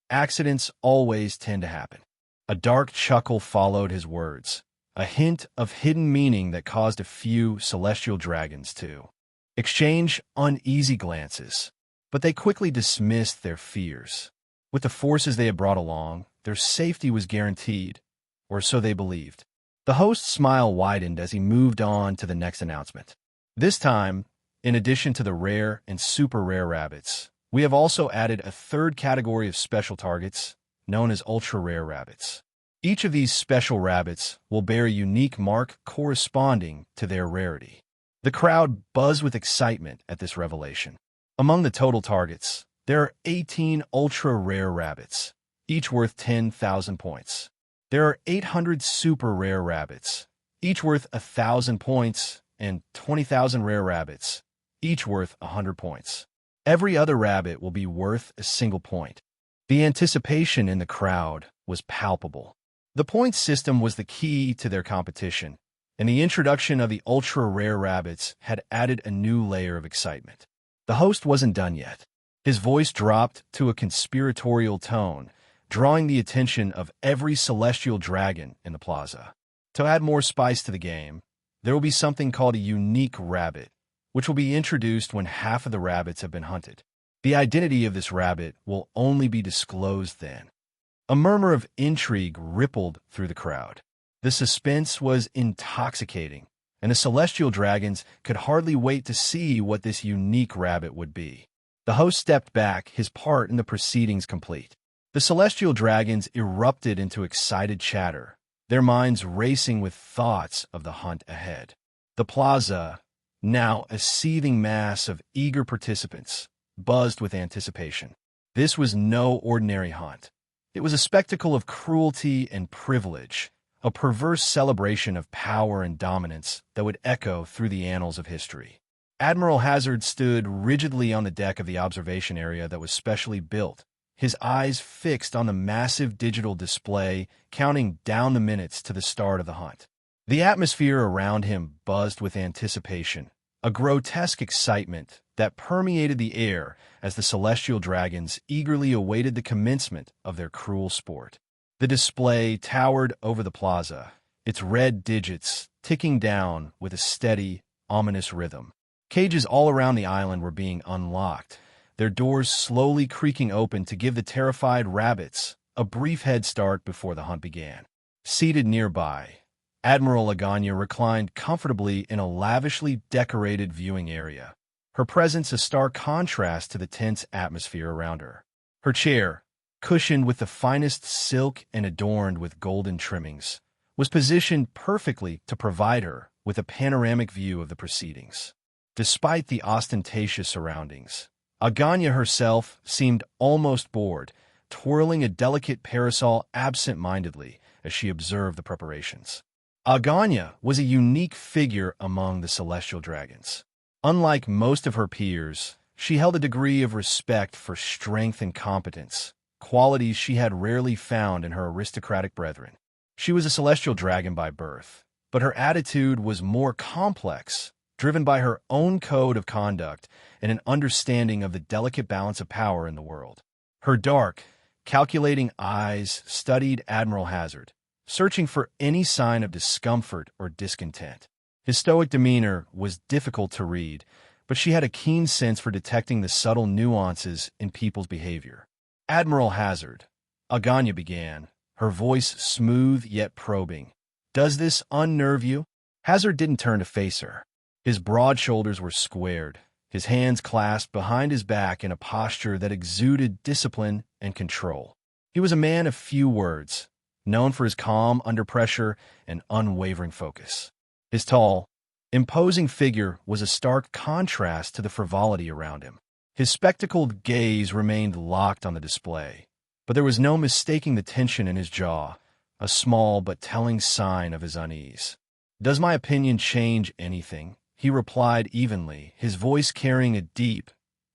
S2: Accidents always tend to happen. A dark chuckle followed his words, a hint of hidden meaning that caused a few celestial dragons to exchange uneasy glances, but they quickly dismissed their fears. With the forces they had brought along, their safety was guaranteed, or so they believed. The host's smile widened as he moved on to the next announcement. This time, in addition to the rare and super rare rabbits, we have also added a third category of special targets, known as ultra-rare rabbits. Each of these special rabbits will bear a unique mark corresponding to their rarity. The crowd buzzed with excitement at this revelation. Among the total targets, there are 18 ultra-rare rabbits, each worth 10,000 points. There are 800 super-rare rabbits, each worth 1,000 points, and 20,000 rare rabbits, each worth 100 points. Every other rabbit will be worth a single point. The anticipation in the crowd was palpable. The point system was the key to their competition, and the introduction of the ultra-rare rabbits had added a new layer of excitement. The host wasn't done yet. His voice dropped to a conspiratorial tone, drawing the attention of every celestial dragon in the plaza. To add more spice to the game, there will be something called a unique rabbit, which will be introduced when half of the rabbits have been hunted. The identity of this rabbit will only be disclosed then. A murmur of intrigue rippled through the crowd. The suspense was intoxicating, and the celestial dragons could hardly wait to see what this unique rabbit would be. The host stepped back, his part in the proceedings complete. The celestial dragons erupted into excited chatter, their minds racing with thoughts of the hunt ahead. The plaza, now a seething mass of eager participants, buzzed with anticipation. This was no ordinary hunt. It was a spectacle of cruelty and privilege, a perverse celebration of power and dominance that would echo through the annals of history. Admiral Hazard stood rigidly on the deck of the observation area that was specially built, his eyes fixed on the massive digital display, counting down the minutes to the start of the hunt. The atmosphere around him buzzed with anticipation, a grotesque excitement that permeated the air as the celestial dragons eagerly awaited the commencement of their cruel sport. The display towered over the plaza, its red digits ticking down with a steady, ominous rhythm. Cages all around the island were being unlocked, their doors slowly creaking open to give the terrified rabbits a brief head start before the hunt began. Seated nearby, Admiral Aganya reclined comfortably in a lavishly decorated viewing area, her presence a stark contrast to the tense atmosphere around her. Her chair, cushioned with the finest silk and adorned with golden trimmings, was positioned perfectly to provide her with a panoramic view of the proceedings. Despite the ostentatious surroundings, Aganya herself seemed almost bored, twirling a delicate parasol absent-mindedly as she observed the preparations. Aganya was a unique figure among the celestial dragons. Unlike most of her peers, she held a degree of respect for strength and competence, qualities she had rarely found in her aristocratic brethren. She was a celestial dragon by birth, but her attitude was more complex, driven by her own code of conduct and an understanding of the delicate balance of power in the world. Her dark, calculating eyes studied Admiral Hazard, searching for any sign of discomfort or discontent. His stoic demeanor was difficult to read, but she had a keen sense for detecting the subtle nuances in people's behavior. Admiral Hazard, Aganya began, her voice smooth yet probing. Does this unnerve you? Hazard didn't turn to face her. His broad shoulders were squared, his hands clasped behind his back in a posture that exuded discipline and control. He was a man of few words, known for his calm under pressure and unwavering focus. His tall, imposing figure was a stark contrast to the frivolity around him. His spectacled gaze remained locked on the display, but there was no mistaking the tension in his jaw, a small but telling sign of his unease. Does my opinion change anything? He replied evenly, his voice carrying a deep,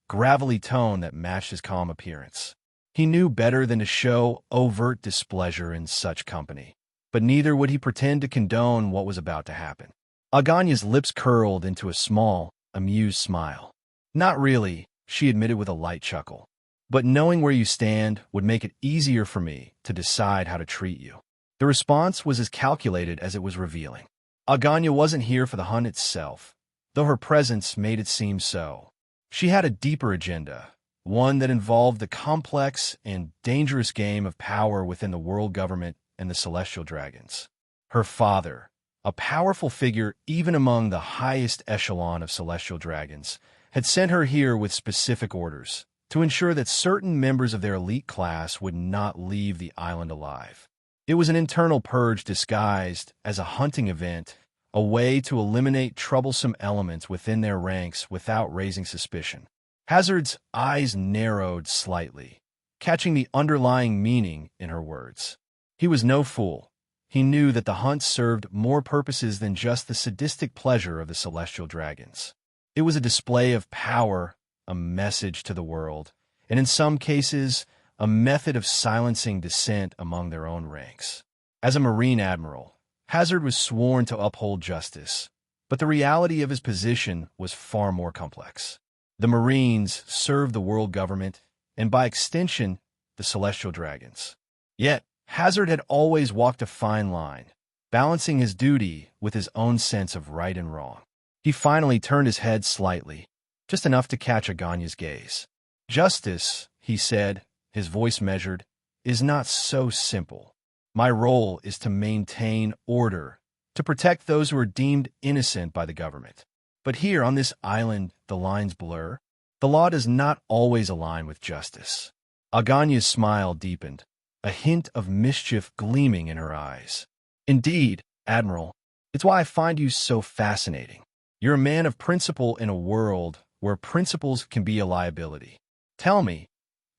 S2: gravelly tone that matched his calm appearance. He knew better than to show overt displeasure in such company, but neither would he pretend to condone what was about to happen. Aganya's lips curled into a small, amused smile. Not really, she admitted with a light chuckle. But knowing where you stand would make it easier for me to decide how to treat you. The response was as calculated as it was revealing. Aganya wasn't here for the hunt itself, though her presence made it seem so. She had a deeper agenda, one that involved the complex and dangerous game of power within the world government and the celestial dragons. Her father, a powerful figure even among the highest echelon of celestial dragons, had sent her here with specific orders to ensure that certain members of their elite class would not leave the island alive. It was an internal purge disguised as a hunting event, a way to eliminate troublesome elements within their ranks without raising suspicion. Hazard's eyes narrowed slightly, catching the underlying meaning in her words. He was no fool. He knew that the hunt served more purposes than just the sadistic pleasure of the celestial dragons. It was a display of power, a message to the world, and in some cases, a method of silencing dissent among their own ranks. As a Marine admiral, Hazard was sworn to uphold justice, but the reality of his position was far more complex. The Marines served the world government, and by extension, the celestial dragons. Yet, Hazard had always walked a fine line, balancing his duty with his own sense of right and wrong. He finally turned his head slightly, just enough to catch Aganya's gaze. Justice, he said, his voice measured, is not so simple. My role is to maintain order, to protect those who are deemed innocent by the government. But here on this island, the lines blur. The law does not always align with justice. Aganya's smile deepened, a hint of mischief gleaming in her eyes. Indeed, Admiral, it's why I find you so fascinating. You're a man of principle in a world where principles can be a liability. Tell me,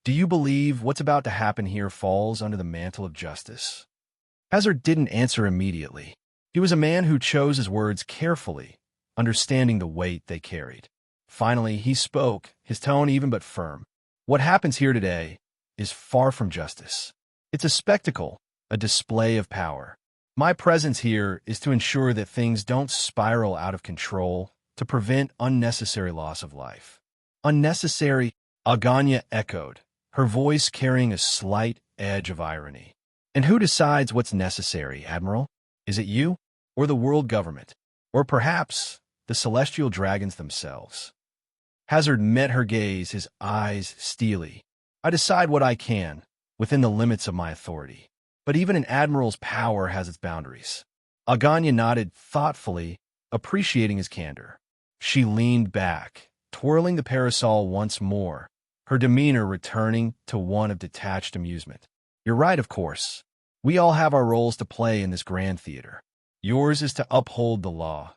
S2: do you believe what's about to happen here falls under the mantle of justice? Hazard didn't answer immediately. He was a man who chose his words carefully, understanding the weight they carried. Finally, he spoke, his tone even but firm. What happens here today is far from justice. It's a spectacle, a display of power. My presence here is to ensure that things don't spiral out of control, to prevent unnecessary loss of life. Unnecessary, Aganya echoed, her voice carrying a slight edge of irony. And who decides what's necessary, Admiral? Is it you, or the world government, or perhaps the celestial dragons themselves? Hazard met her gaze, his eyes steely. I decide what I can, within the limits of my authority. But even an admiral's power has its boundaries. Aganya nodded thoughtfully, appreciating his candor. She leaned back, twirling the parasol once more, her demeanor returning to one of detached amusement. You're right, of course. We all have our roles to play in this grand theater. Yours is to uphold the law,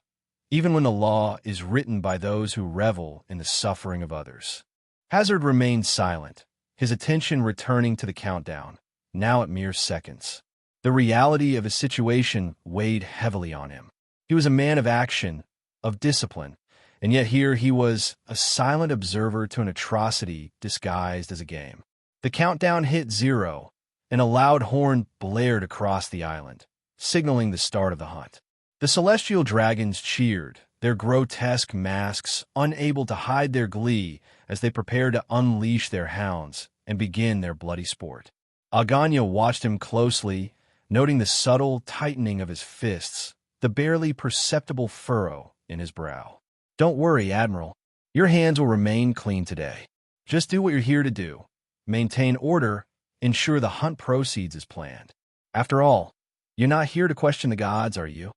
S2: even when the law is written by those who revel in the suffering of others. Hazard remained silent, his attention returning to the countdown, now at mere seconds. The reality of his situation weighed heavily on him. He was a man of action, of discipline, and yet here he was, a silent observer to an atrocity disguised as a game. The countdown hit 0, and a loud horn blared across the island, signaling the start of the hunt. The celestial dragons cheered, their grotesque masks unable to hide their glee as they prepared to unleash their hounds and begin their bloody sport. Aganya watched him closely, noting the subtle tightening of his fists, the barely perceptible furrow in his brow. Don't worry, Admiral. Your hands will remain clean today. Just do what you're here to do. Maintain order, ensure the hunt proceeds as planned. After all, you're not here to question the gods, are you?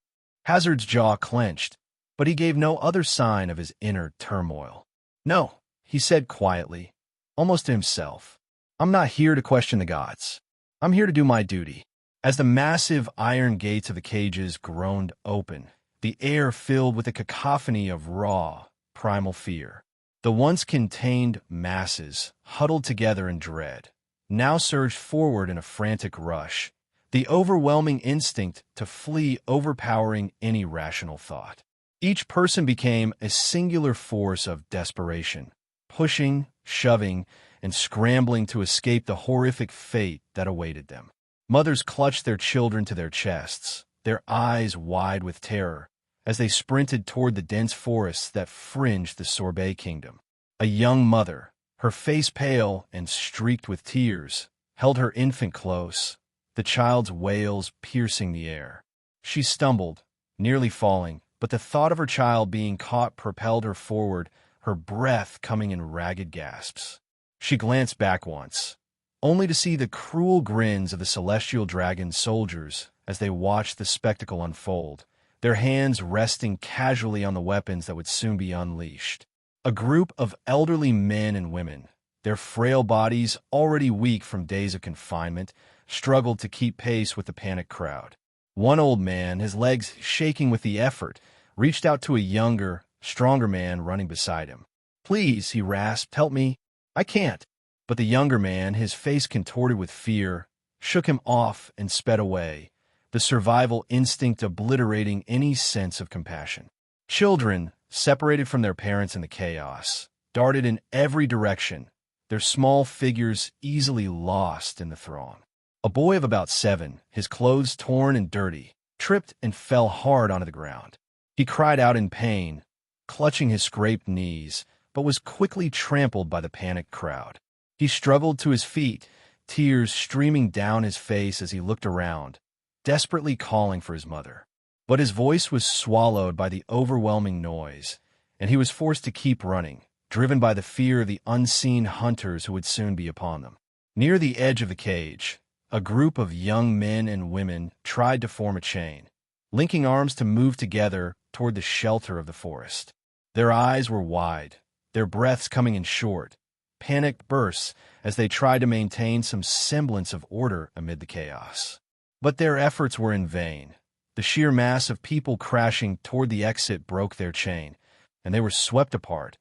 S2: Hazard's jaw clenched, but he gave no other sign of his inner turmoil. No, he said quietly, almost to himself. I'm not here to question the gods. I'm here to do my duty. As the massive iron gates of the cages groaned open, the air filled with a cacophony of raw, primal fear. The once contained masses, huddled together in dread, now surged forward in a frantic rush, the overwhelming instinct to flee overpowering any rational thought. Each person became a singular force of desperation, pushing, shoving, and scrambling to escape the horrific fate that awaited them. Mothers clutched their children to their chests, their eyes wide with terror, as they sprinted toward the dense forests that fringed the Sorbet Kingdom. A young mother, her face pale and streaked with tears, held her infant close, the child's wails piercing the air. She stumbled, nearly falling, but the thought of her child being caught propelled her forward, her breath coming in ragged gasps. She glanced back once, only to see the cruel grins of the celestial dragon soldiers as they watched the spectacle unfold, their hands resting casually on the weapons that would soon be unleashed. A group of elderly men and women, their frail bodies already weak from days of confinement, struggled to keep pace with the panicked crowd. One old man, his legs shaking with the effort, reached out to a younger, stronger man running beside him. "Please," he rasped, "help me. I can't." But the younger man, his face contorted with fear, shook him off and sped away, the survival instinct obliterating any sense of compassion. Children, separated from their parents in the chaos, darted in every direction, their small figures easily lost in the throng. A boy of about 7, his clothes torn and dirty, tripped and fell hard onto the ground. He cried out in pain, clutching his scraped knees, but was quickly trampled by the panicked crowd. He struggled to his feet, tears streaming down his face as he looked around, desperately calling for his mother. But his voice was swallowed by the overwhelming noise, and he was forced to keep running, driven by the fear of the unseen hunters who would soon be upon them. Near the edge of the cage, a group of young men and women tried to form a chain, linking arms to move together toward the shelter of the forest. Their eyes were wide, their breaths coming in short, panicked bursts as they tried to maintain some semblance of order amid the chaos. But their efforts were in vain. The sheer mass of people crashing toward the exit broke their chain, and they were swept apart,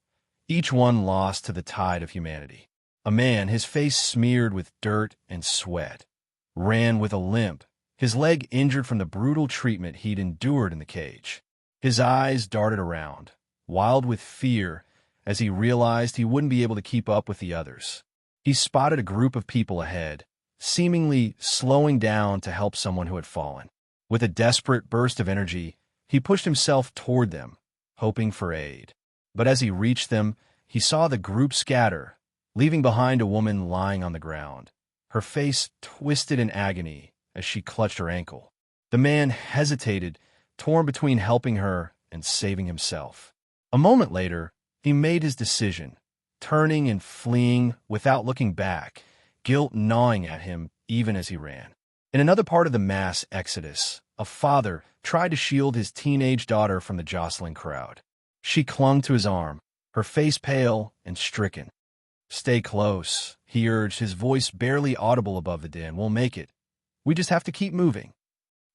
S2: each one lost to the tide of humanity. A man, his face smeared with dirt and sweat, ran with a limp, his leg injured from the brutal treatment he'd endured in the cage. His eyes darted around, wild with fear, as he realized he wouldn't be able to keep up with the others. He spotted a group of people ahead, seemingly slowing down to help someone who had fallen. With a desperate burst of energy, he pushed himself toward them, hoping for aid. But as he reached them, he saw the group scatter, leaving behind a woman lying on the ground, her face twisted in agony as she clutched her ankle. The man hesitated, torn between helping her and saving himself. A moment later, he made his decision, turning and fleeing without looking back, guilt gnawing at him even as he ran. In another part of the mass exodus, a father tried to shield his teenage daughter from the jostling crowd. She clung to his arm, her face pale and stricken. "Stay close," he urged, his voice barely audible above the din. "We'll make it. We just have to keep moving."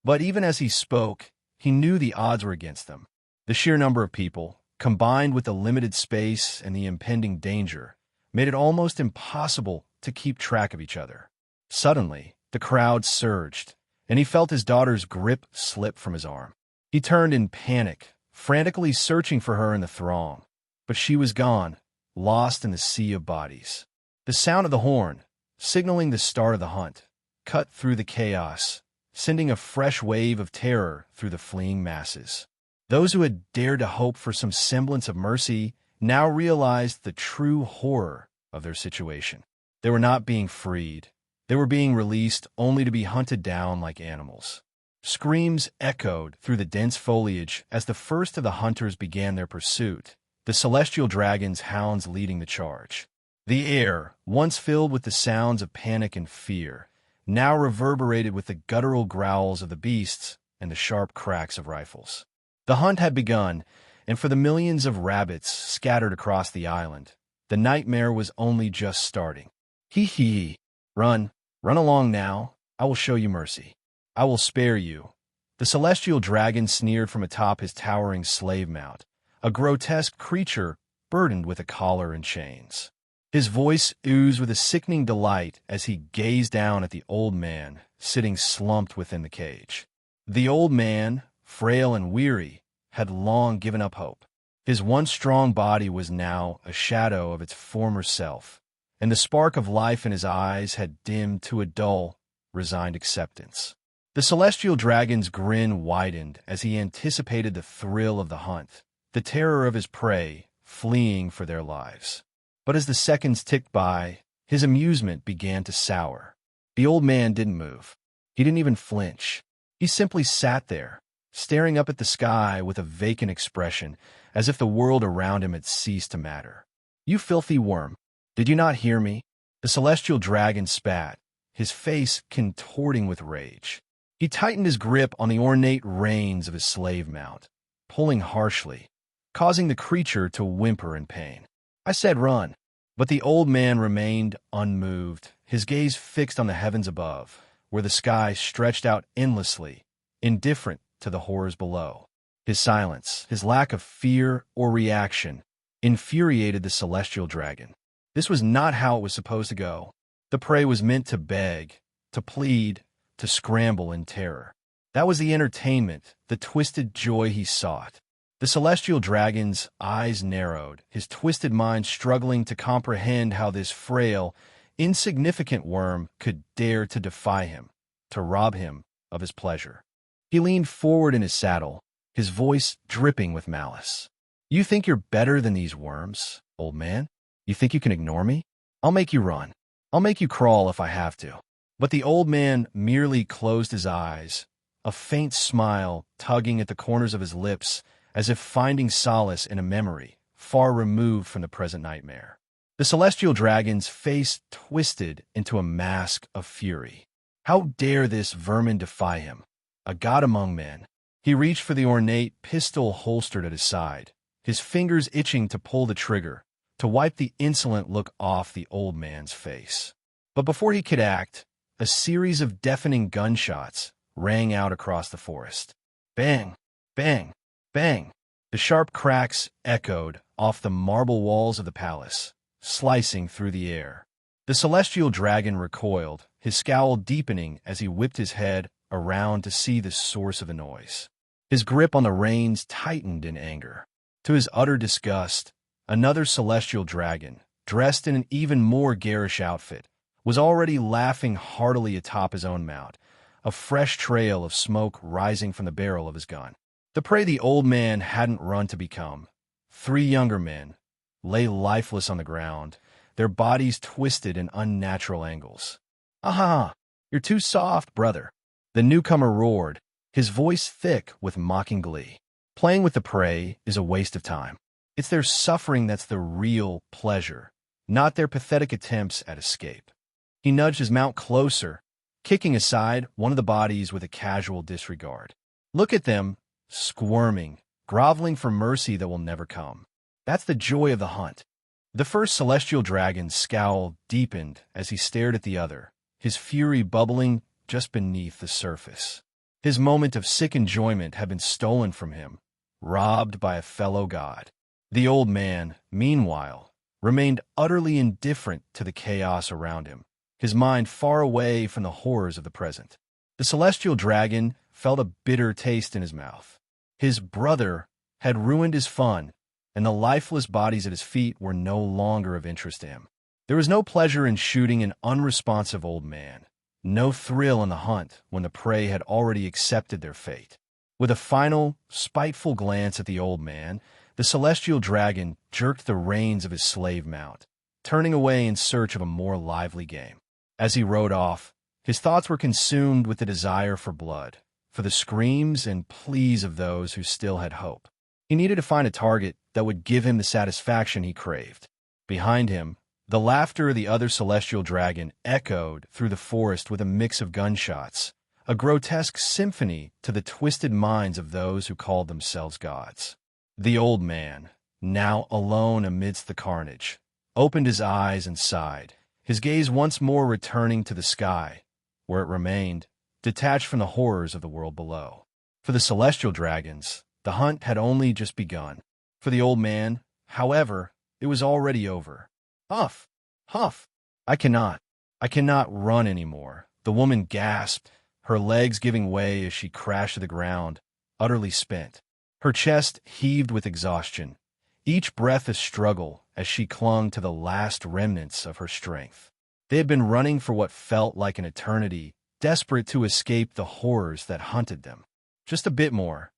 S2: But even as he spoke, he knew the odds were against them. The sheer number of people, combined with the limited space and the impending danger, made it almost impossible to keep track of each other. Suddenly, the crowd surged, and he felt his daughter's grip slip from his arm. He turned in panic, frantically searching for her in the throng, but she was gone, lost in the sea of bodies. The sound of the horn, signaling the start of the hunt, cut through the chaos, sending a fresh wave of terror through the fleeing masses. Those who had dared to hope for some semblance of mercy now realized the true horror of their situation. They were not being freed. They were being released only to be hunted down like animals. Screams echoed through the dense foliage as the first of the hunters began their pursuit, the celestial dragon's hounds leading the charge. The air, once filled with the sounds of panic and fear, now reverberated with the guttural growls of the beasts and the sharp cracks of rifles. The hunt had begun, and for the millions of rabbits scattered across the island, the nightmare was only just starting. Hee hee. Run along now. I will show you mercy. I will spare you. The celestial dragon sneered from atop his towering slave mount, a grotesque creature burdened with a collar and chains. His voice oozed with a sickening delight as he gazed down at the old man sitting slumped within the cage. The old man, frail and weary, had long given up hope. His once strong body was now a shadow of its former self, and the spark of life in his eyes had dimmed to a dull, resigned acceptance. The celestial dragon's grin widened as he anticipated the thrill of the hunt, the terror of his prey fleeing for their lives. But as the seconds ticked by, his amusement began to sour. The old man didn't move. He didn't even flinch. He simply sat there, staring up at the sky with a vacant expression, as if the world around him had ceased to matter. "You filthy worm, did you not hear me?" The celestial dragon spat, his face contorting with rage. He tightened his grip on the ornate reins of his slave mount, pulling harshly, causing the creature to whimper in pain. "I said run." But the old man remained unmoved, his gaze fixed on the heavens above, where the sky stretched out endlessly, indifferent to the horrors below. His silence, his lack of fear or reaction, infuriated the celestial dragon. This was not how it was supposed to go. The prey was meant to beg, to plead, to scramble in terror. That was the entertainment, the twisted joy he sought. The celestial dragon's eyes narrowed, his twisted mind struggling to comprehend how this frail, insignificant worm could dare to defy him, to rob him of his pleasure. He leaned forward in his saddle, his voice dripping with malice. "You think you're better than these worms, old man? You think you can ignore me? I'll make you run. I'll make you crawl if I have to." But the old man merely closed his eyes, a faint smile tugging at the corners of his lips, as if finding solace in a memory far removed from the present nightmare. The celestial dragon's face twisted into a mask of fury. How dare this vermin defy him, a god among men? He reached for the ornate pistol holstered at his side, his fingers itching to pull the trigger, to wipe the insolent look off the old man's face. But before he could act, a series of deafening gunshots rang out across the forest. Bang! Bang! Bang! The sharp cracks echoed off the marble walls of the palace, slicing through the air. The celestial dragon recoiled, his scowl deepening as he whipped his head around to see the source of the noise. His grip on the reins tightened in anger. To his utter disgust, another celestial dragon, dressed in an even more garish outfit, was already laughing heartily atop his own mount, a fresh trail of smoke rising from the barrel of his gun. The prey the old man hadn't run to become, three younger men, lay lifeless on the ground, their bodies twisted in unnatural angles. "Aha! You're too soft, brother," the newcomer roared, his voice thick with mocking glee. Playing with the prey is a waste of time. It's their suffering that's the real pleasure, not their pathetic attempts at escape. He nudged his mount closer, kicking aside one of the bodies with a casual disregard. "Look at them, squirming, groveling for mercy that will never come. That's the joy of the hunt." The first celestial dragon's scowl deepened as he stared at the other, his fury bubbling just beneath the surface. His moment of sick enjoyment had been stolen from him, robbed by a fellow god. The old man, meanwhile, remained utterly indifferent to the chaos around him, his mind far away from the horrors of the present. The celestial dragon felt a bitter taste in his mouth. His brother had ruined his fun, and the lifeless bodies at his feet were no longer of interest to him. There was no pleasure in shooting an unresponsive old man, no thrill in the hunt when the prey had already accepted their fate. With a final, spiteful glance at the old man, the celestial dragon jerked the reins of his slave mount, turning away in search of a more lively game. As he rode off, his thoughts were consumed with the desire for blood, for the screams and pleas of those who still had hope. He needed to find a target that would give him the satisfaction he craved. Behind him, the laughter of the other celestial dragon echoed through the forest with a mix of gunshots, a grotesque symphony to the twisted minds of those who called themselves gods. The old man, now alone amidst the carnage, opened his eyes and sighed, his gaze once more returning to the sky, where it remained, detached from the horrors of the world below. For the celestial dragons, the hunt had only just begun. For the old man, however, it was already over. "Huff! Huff! I cannot. I cannot run anymore. The woman gasped, her legs giving way as she crashed to the ground, utterly spent. Her chest heaved with exhaustion, each breath a struggle as she clung to the last remnants of her strength. They had been running for what felt like an eternity, desperate to escape the horrors that hunted them. Just a bit more,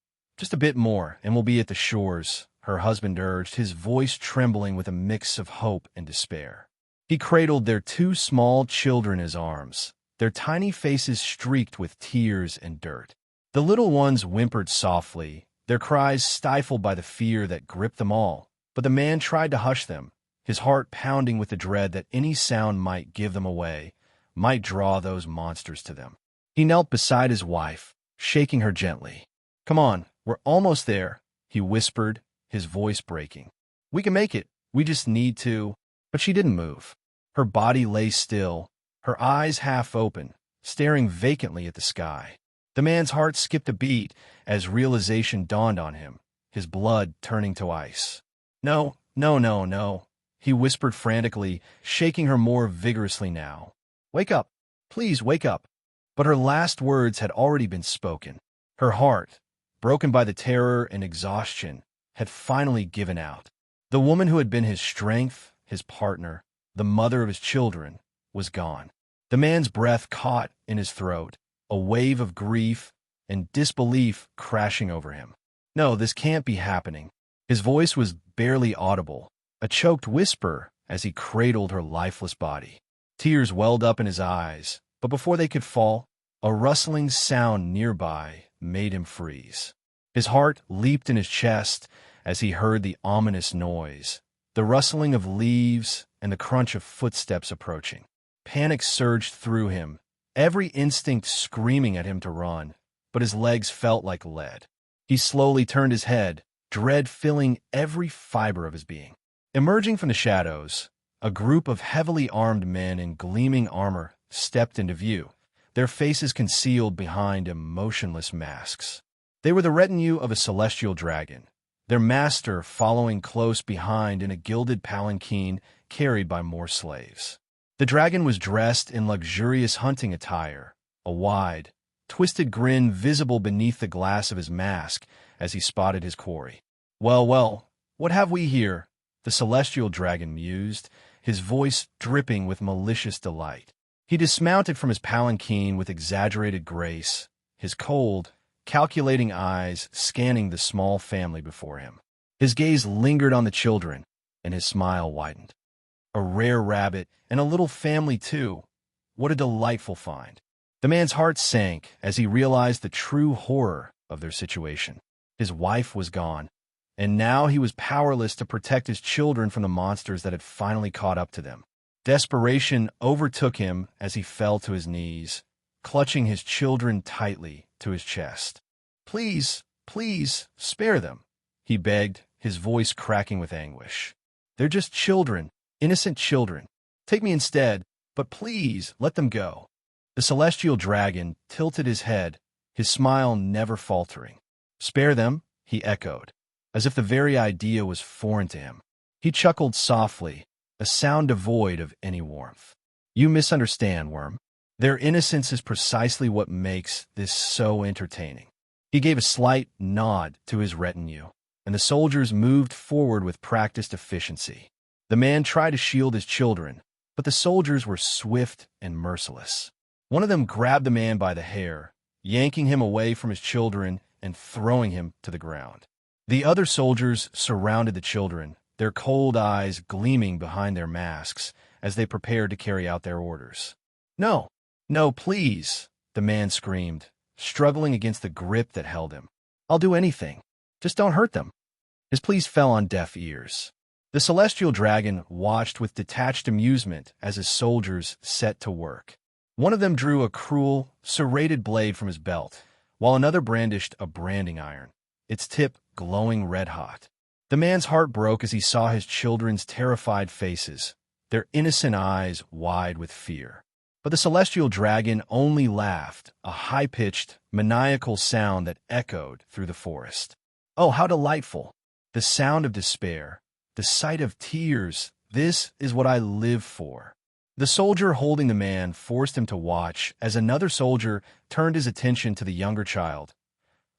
S2: and we'll be at the shores, her husband urged, his voice trembling with a mix of hope and despair. He cradled their two small children in his arms, their tiny faces streaked with tears and dirt. The little ones whimpered softly, their cries stifled by the fear that gripped them all, but the man tried to hush them, his heart pounding with the dread that any sound might give them away, might draw those monsters to them. He knelt beside his wife, shaking her gently. "Come on, we're almost there," he whispered, his voice breaking. "We can make it. We just need to—" But she didn't move. Her body lay still, her eyes half open, staring vacantly at the sky. The man's heart skipped a beat as realization dawned on him, his blood turning to ice. "No, no, no, no," he whispered frantically, shaking her more vigorously now. "Wake up. Please wake up." But her last words had already been spoken. Her heart, broken by the terror and exhaustion, had finally given out. The woman who had been his strength, his partner, the mother of his children, was gone. The man's breath caught in his throat, a wave of grief and disbelief crashing over him. No, this can't be happening. His voice was barely audible, a choked whisper as he cradled her lifeless body. Tears welled up in his eyes, but before they could fall, a rustling sound nearby made him freeze. His heart leaped in his chest as he heard the ominous noise, the rustling of leaves and the crunch of footsteps approaching. Panic surged through him, every instinct screaming at him to run, but his legs felt like lead. He slowly turned his head, dread filling every fiber of his being. Emerging from the shadows, a group of heavily armed men in gleaming armor stepped into view, their faces concealed behind emotionless masks. They were the retinue of a celestial dragon, their master following close behind in a gilded palanquin carried by more slaves. The dragon was dressed in luxurious hunting attire, a wide, twisted grin visible beneath the glass of his mask as he spotted his quarry. "Well, well, what have we here?" the celestial dragon mused, his voice dripping with malicious delight. He dismounted from his palanquin with exaggerated grace, his cold, calculating eyes scanning the small family before him. His gaze lingered on the children, and his smile widened. A rare rabbit, and a little family too. What a delightful find. The man's heart sank as he realized the true horror of their situation. His wife was gone, and now he was powerless to protect his children from the monsters that had finally caught up to them. Desperation overtook him as he fell to his knees, clutching his children tightly to his chest. "Please, please, spare them," he begged, his voice cracking with anguish. "They're just children, innocent children. Take me instead, but please let them go." The celestial dragon tilted his head, his smile never faltering. "Spare them?" he echoed, as if the very idea was foreign to him. He chuckled softly, a sound devoid of any warmth. "You misunderstand, Worm. Their innocence is precisely what makes this so entertaining." He gave a slight nod to his retinue, and the soldiers moved forward with practiced efficiency. The man tried to shield his children, but the soldiers were swift and merciless. One of them grabbed the man by the hair, yanking him away from his children and throwing him to the ground. The other soldiers surrounded the children, their cold eyes gleaming behind their masks as they prepared to carry out their orders. "No, no, please," the man screamed, struggling against the grip that held him. "I'll do anything. Just don't hurt them." His pleas fell on deaf ears. The celestial dragon watched with detached amusement as his soldiers set to work. One of them drew a cruel, serrated blade from his belt, while another brandished a branding iron, its tip glowing red-hot. The man's heart broke as he saw his children's terrified faces, their innocent eyes wide with fear. But the celestial dragon only laughed, a high-pitched, maniacal sound that echoed through the forest. Oh, how delightful! The sound of despair, the sight of tears This is what I live for. The soldier holding the man forced him to watch as another soldier turned his attention to the younger child,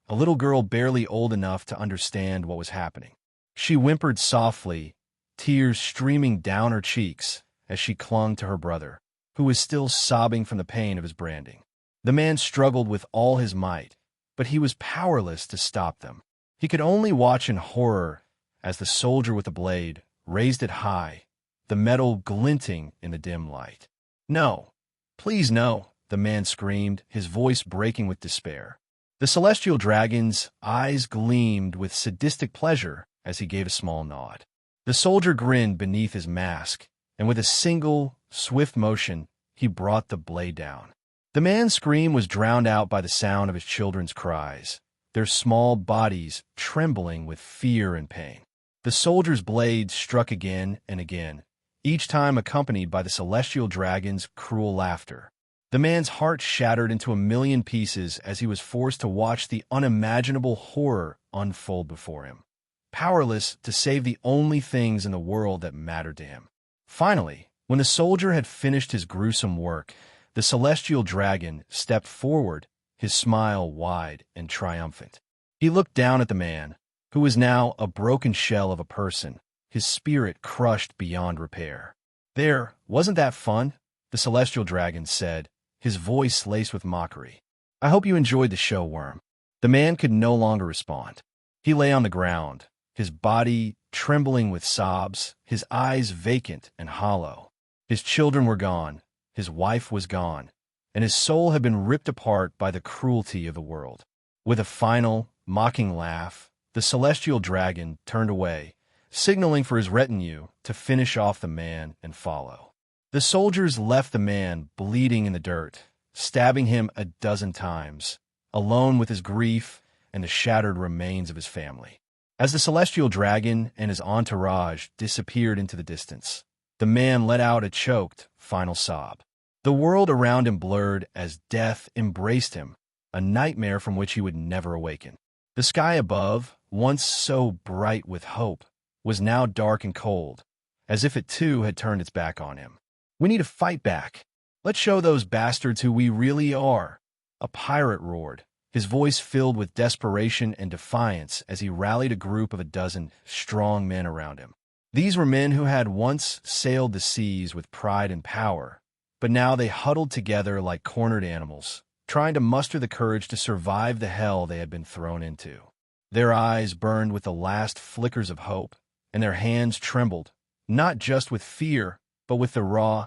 S2: a little girl barely old enough to understand what was happening. She whimpered softly, tears streaming down her cheeks as she clung to her brother, who was still sobbing from the pain of his branding. The man struggled with all his might, but he was powerless to stop them. He could only watch in horror as the soldier with the blade raised it high, the metal glinting in the dim light. "No, please no," the man screamed, his voice breaking with despair. The celestial dragon's eyes gleamed with sadistic pleasure as he gave a small nod. The soldier grinned beneath his mask, and with a single, swift motion, he brought the blade down. The man's scream was drowned out by the sound of his children's cries, their small bodies trembling with fear and pain. The soldier's blade struck again and again, each time accompanied by the celestial dragon's cruel laughter. The man's heart shattered into a million pieces as he was forced to watch the unimaginable horror unfold before him, powerless to save the only things in the world that mattered to him. Finally, when the soldier had finished his gruesome work, the celestial dragon stepped forward, his smile wide and triumphant. He looked down at the man, who was now a broken shell of a person, his spirit crushed beyond repair. "There, wasn't that fun?" the celestial dragon said, his voice laced with mockery. "I hope you enjoyed the show, worm." The man could no longer respond. He lay on the ground, his body trembling with sobs, his eyes vacant and hollow. His children were gone, his wife was gone, and his soul had been ripped apart by the cruelty of the world. With a final, mocking laugh, the celestial dragon turned away, signaling for his retinue to finish off the man and follow. The soldiers left the man bleeding in the dirt, stabbing him a dozen times, alone with his grief and the shattered remains of his family. As the celestial dragon and his entourage disappeared into the distance, the man let out a choked, final sob. The world around him blurred as death embraced him, a nightmare from which he would never awaken. The sky above, once so bright with hope, was now dark and cold, as if it too had turned its back on him. "We need to fight back. Let's show those bastards who we really are," a pirate roared, his voice filled with desperation and defiance as he rallied a group of a dozen strong men around him. These were men who had once sailed the seas with pride and power, but now they huddled together like cornered animals, trying to muster the courage to survive the hell they had been thrown into. Their eyes burned with the last flickers of hope, and their hands trembled, not just with fear, but with the raw,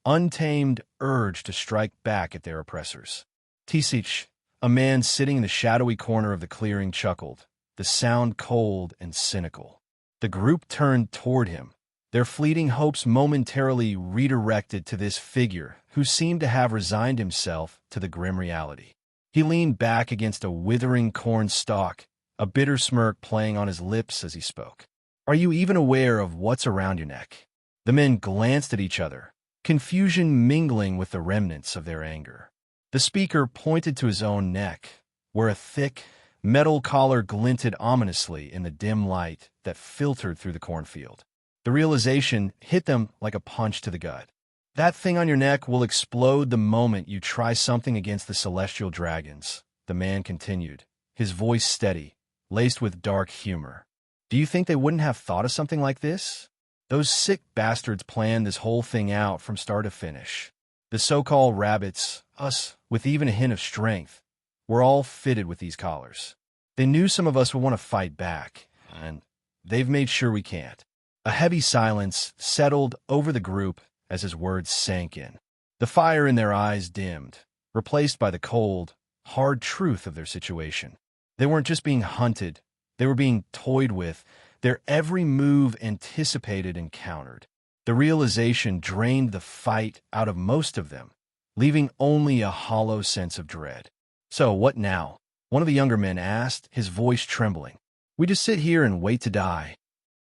S2: untamed urge to strike back at their oppressors. Tisich, a man sitting in the shadowy corner of the clearing, chuckled, the sound cold and cynical. The group turned toward him, their fleeting hopes momentarily redirected to this figure who seemed to have resigned himself to the grim reality. He leaned back against a withering corn stalk, a bitter smirk playing on his lips as he spoke. "Are you even aware of what's around your neck?" The men glanced at each other, confusion mingling with the remnants of their anger. The speaker pointed to his own neck, where a thick, metal collar glinted ominously in the dim light that filtered through the cornfield. The realization hit them like a punch to the gut. "That thing on your neck will explode the moment you try something against the celestial dragons," the man continued, his voice steady, laced with dark humor. "Do you think they wouldn't have thought of something like this? Those sick bastards planned this whole thing out from start to finish. The so-called rabbits, us with even a hint of strength, were all fitted with these collars. They knew some of us would want to fight back, and they've made sure we can't." A heavy silence settled over the group as his words sank in. The fire in their eyes dimmed, replaced by the cold, hard truth of their situation. They weren't just being hunted, they were being toyed with, their every move anticipated and countered. The realization drained the fight out of most of them, leaving only a hollow sense of dread. "So, what now?" one of the younger men asked, his voice trembling. "We just sit here and wait to die."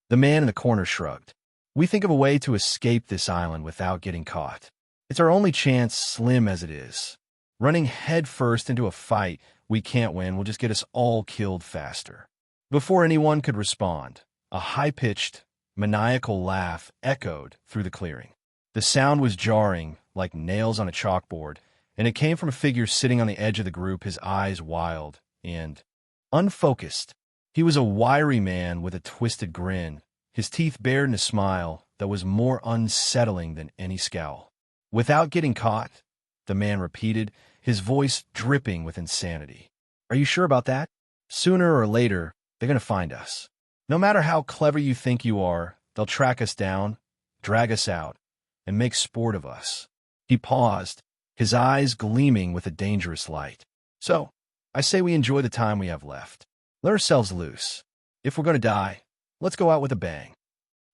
S2: The man in the corner shrugged. "We think of a way to escape this island without getting caught. It's our only chance, slim as it is. Running headfirst into a fight we can't win will just get us all killed faster." Before anyone could respond, a high-pitched, maniacal laugh echoed through the clearing. The sound was jarring, like nails on a chalkboard, and it came from a figure sitting on the edge of the group, his eyes wild and unfocused. He was a wiry man with a twisted grin, his teeth bared in a smile that was more unsettling than any scowl. "Without getting caught," the man repeated, his voice dripping with insanity. "Are you sure about that? Sooner or later, they're going to find us. No matter how clever you think you are, they'll track us down, drag us out, and make sport of us." He paused, his eyes gleaming with a dangerous light. "So, I say we enjoy the time we have left. Let ourselves loose. If we're going to die, let's go out with a bang."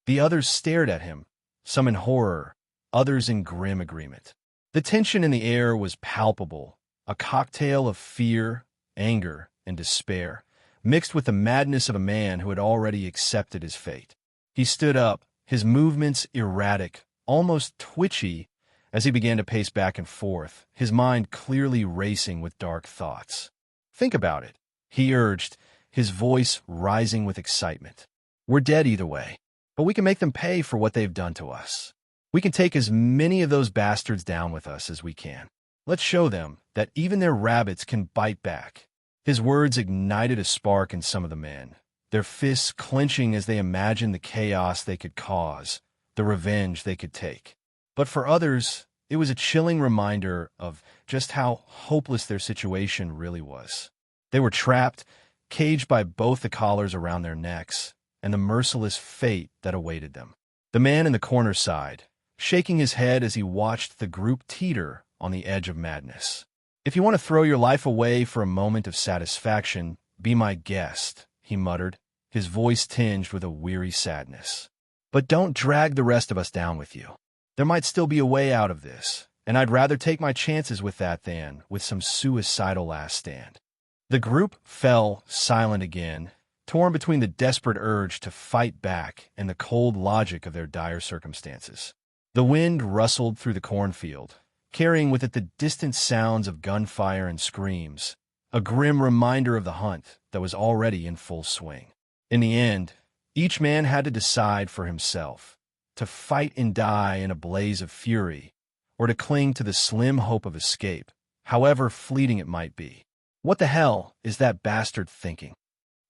S2: The others stared at him, some in horror, others in grim agreement. The tension in the air was palpable, a cocktail of fear, anger, and despair, mixed with the madness of a man who had already accepted his fate. He stood up, his movements erratic, almost twitchy, as he began to pace back and forth, his mind clearly racing with dark thoughts. "Think about it," he urged, his voice rising with excitement. "We're dead either way, but we can make them pay for what they've done to us. We can take as many of those bastards down with us as we can. Let's show them that even their rabbits can bite back." His words ignited a spark in some of the men, their fists clenching as they imagined the chaos they could cause, the revenge they could take. But for others, it was a chilling reminder of just how hopeless their situation really was. They were trapped, caged by both the collars around their necks and the merciless fate that awaited them. The man in the corner sighed, shaking his head as he watched the group teeter on the edge of madness. "If you want to throw your life away for a moment of satisfaction, be my guest," he muttered, his voice tinged with a weary sadness. "But don't drag the rest of us down with you. There might still be a way out of this, and I'd rather take my chances with that than with some suicidal last stand." The group fell silent again, torn between the desperate urge to fight back and the cold logic of their dire circumstances. The wind rustled through the cornfield, carrying with it the distant sounds of gunfire and screams, a grim reminder of the hunt that was already in full swing. In the end, each man had to decide for himself, to fight and die in a blaze of fury, or to cling to the slim hope of escape, however fleeting it might be. "What the hell is that bastard thinking?"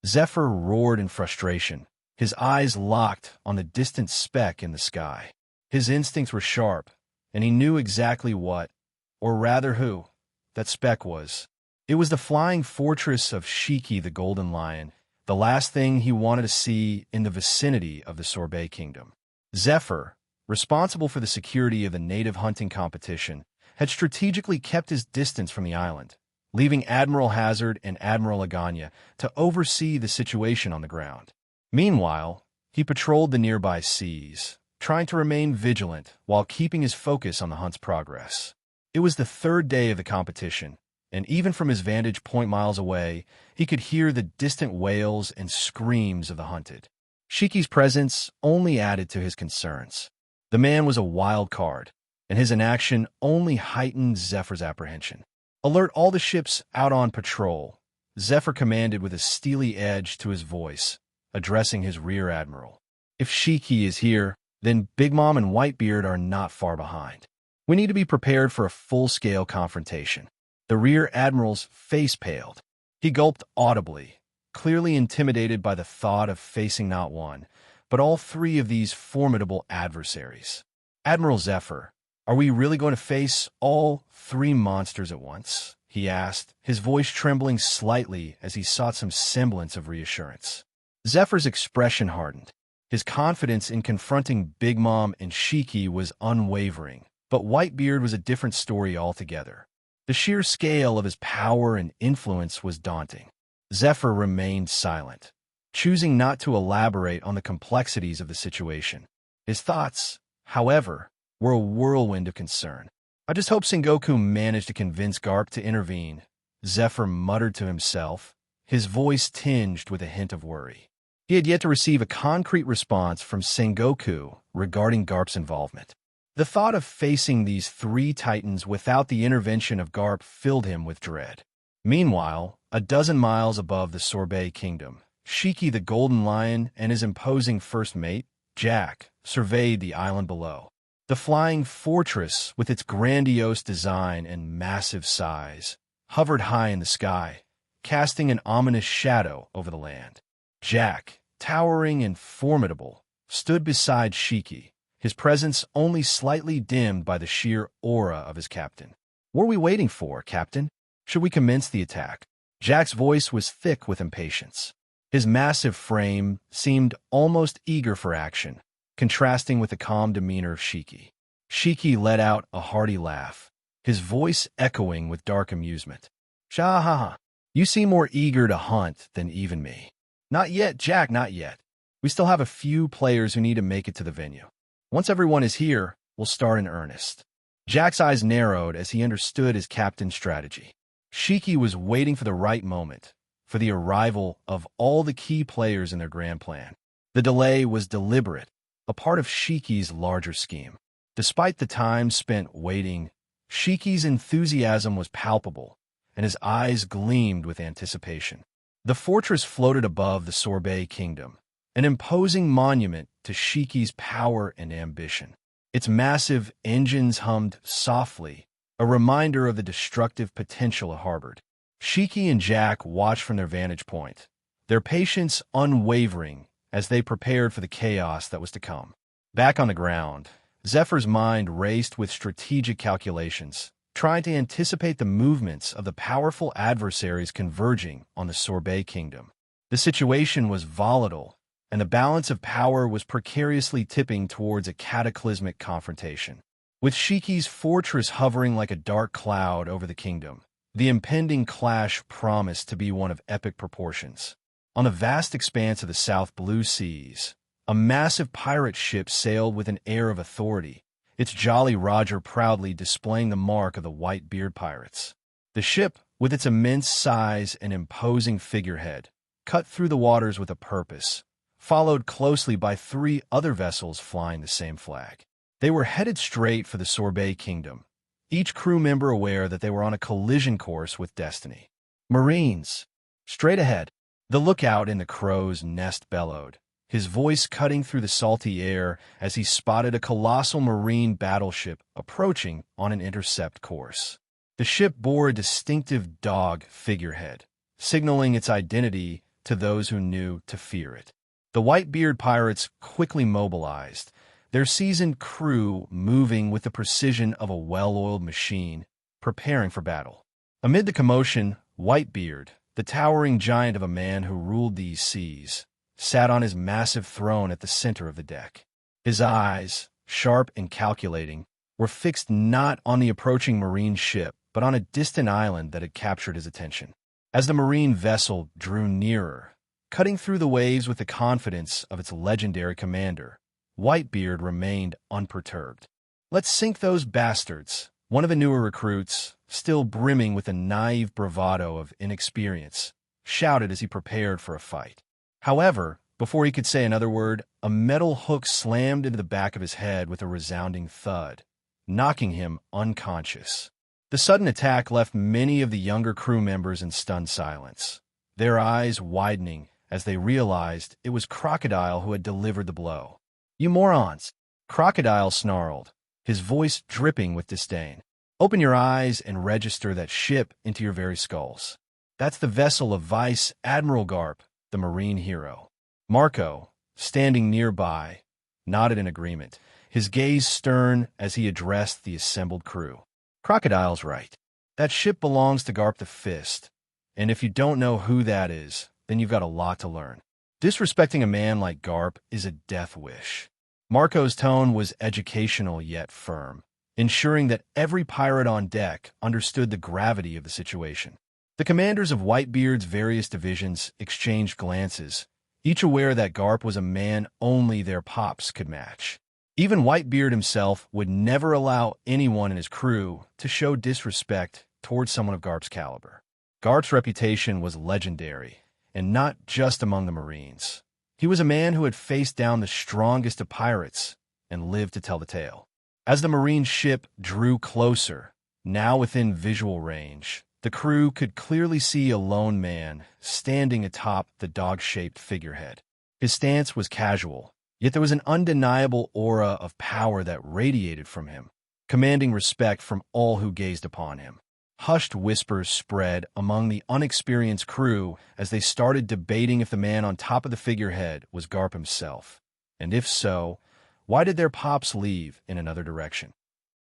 S2: Zephyr roared in frustration, his eyes locked on the distant speck in the sky. His instincts were sharp, and he knew exactly what, or rather who, that speck was. It was the flying fortress of Shiki the Golden Lion, the last thing he wanted to see in the vicinity of the Sorbet Kingdom. Zephyr, responsible for the security of the native hunting competition, had strategically kept his distance from the island, leaving Admiral Hazard and Admiral Aganya to oversee the situation on the ground. Meanwhile, he patrolled the nearby seas, trying to remain vigilant while keeping his focus on the hunt's progress. It was the third day of the competition, and even from his vantage point miles away, he could hear the distant wails and screams of the hunted. Shiki's presence only added to his concerns. The man was a wild card, and his inaction only heightened Zephyr's apprehension. "Alert all the ships out on patrol," Zephyr commanded with a steely edge to his voice, addressing his rear admiral. "If Shiki is here, then Big Mom and Whitebeard are not far behind. We need to be prepared for a full-scale confrontation." The rear admiral's face paled. He gulped audibly, clearly intimidated by the thought of facing not one, but all three of these formidable adversaries. "Admiral Zephyr, are we really going to face all three monsters at once?" he asked, his voice trembling slightly as he sought some semblance of reassurance. Zephyr's expression hardened. His confidence in confronting Big Mom and Shiki was unwavering, but Whitebeard was a different story altogether. The sheer scale of his power and influence was daunting. Zephyr remained silent, choosing not to elaborate on the complexities of the situation. His thoughts, however, were a whirlwind of concern. "I just hope Sengoku managed to convince Garp to intervene," Zephyr muttered to himself, his voice tinged with a hint of worry. He had yet to receive a concrete response from Sengoku regarding Garp's involvement. The thought of facing these three titans without the intervention of Garp filled him with dread. Meanwhile, a dozen miles above the Sorbet Kingdom, Shiki the Golden Lion and his imposing first mate, Jack surveyed the island below. The flying fortress, with its grandiose design and massive size, hovered high in the sky, casting an ominous shadow over the land. Jack, towering and formidable, stood beside Shiki, his presence only slightly dimmed by the sheer aura of his captain. "What are we waiting for, Captain? Should we commence the attack?" Jack's voice was thick with impatience. His massive frame seemed almost eager for action, contrasting with the calm demeanor of Shiki. Shiki let out a hearty laugh, his voice echoing with dark amusement. "Shahaha, you seem more eager to hunt than even me." "Not yet, Jack, not yet. We still have a few players who need to make it to the venue. Once everyone is here, we'll start in earnest." Jack's eyes narrowed as he understood his captain's strategy. Shiki was waiting for the right moment, for the arrival of all the key players in their grand plan. The delay was deliberate, a part of Shiki's larger scheme. Despite the time spent waiting, Shiki's enthusiasm was palpable, and his eyes gleamed with anticipation. The fortress floated above the Sorbet kingdom, an imposing monument to Shiki's power and ambition. Its massive engines hummed softly, a reminder of the destructive potential it harbored. Shiki and Jack watched from their vantage point, their patience unwavering as they prepared for the chaos that was to come. Back on the ground, Zephyr's mind raced with strategic calculations, trying to anticipate the movements of the powerful adversaries converging on the Sorbet kingdom. The situation was volatile, and the balance of power was precariously tipping towards a cataclysmic confrontation. With Shiki's fortress hovering like a dark cloud over the kingdom, the impending clash promised to be one of epic proportions. On the vast expanse of the South Blue Seas, a massive pirate ship sailed with an air of authority, its Jolly Roger proudly displaying the mark of the White-Beard pirates. The ship, with its immense size and imposing figurehead, cut through the waters with a purpose, followed closely by 3 other vessels flying the same flag. They were headed straight for the Sorbet kingdom, each crew member aware that they were on a collision course with destiny. "Marines! Straight ahead!" The lookout in the crow's nest bellowed, his voice cutting through the salty air as he spotted a colossal marine battleship approaching on an intercept course. The ship bore a distinctive dog figurehead, signaling its identity to those who knew to fear it. The White-Beard pirates quickly mobilized, their seasoned crew moving with the precision of a well-oiled machine, preparing for battle. Amid the commotion, White-Beard, the towering giant of a man who ruled these seas, sat on his massive throne at the center of the deck. His eyes, sharp and calculating, were fixed not on the approaching marine ship, but on a distant island that had captured his attention. As the marine vessel drew nearer, cutting through the waves with the confidence of its legendary commander, Whitebeard remained unperturbed. "Let's sink those bastards," one of the newer recruits, still brimming with the naive bravado of inexperience, shouted as he prepared for a fight. However, before he could say another word, a metal hook slammed into the back of his head with a resounding thud, knocking him unconscious. The sudden attack left many of the younger crew members in stunned silence, their eyes widening as they realized it was Crocodile who had delivered the blow. "You morons!" Crocodile snarled, his voice dripping with disdain. "Open your eyes and register that ship into your very skulls. That's the vessel of Vice Admiral Garp, the marine hero." Marco, standing nearby, nodded in agreement, his gaze stern as he addressed the assembled crew. "Crocodile's right. That ship belongs to Garp the Fist, and if you don't know who that is, then you've got a lot to learn. Disrespecting a man like Garp is a death wish." Marco's tone was educational yet firm, ensuring that every pirate on deck understood the gravity of the situation. The commanders of Whitebeard's various divisions exchanged glances, each aware that Garp was a man only their pops could match. Even Whitebeard himself would never allow anyone in his crew to show disrespect towards someone of Garp's caliber. Garp's reputation was legendary, and not just among the Marines. He was a man who had faced down the strongest of pirates and lived to tell the tale. As the Marine ship drew closer, now within visual range, the crew could clearly see a lone man standing atop the dog-shaped figurehead. His stance was casual, Yet there was an undeniable aura of power that radiated from him, commanding respect from all who gazed upon him. Hushed whispers spread among the unexperienced crew as they started debating if the man on top of the figurehead was Garp himself. And if so, why did their pops leave in another direction?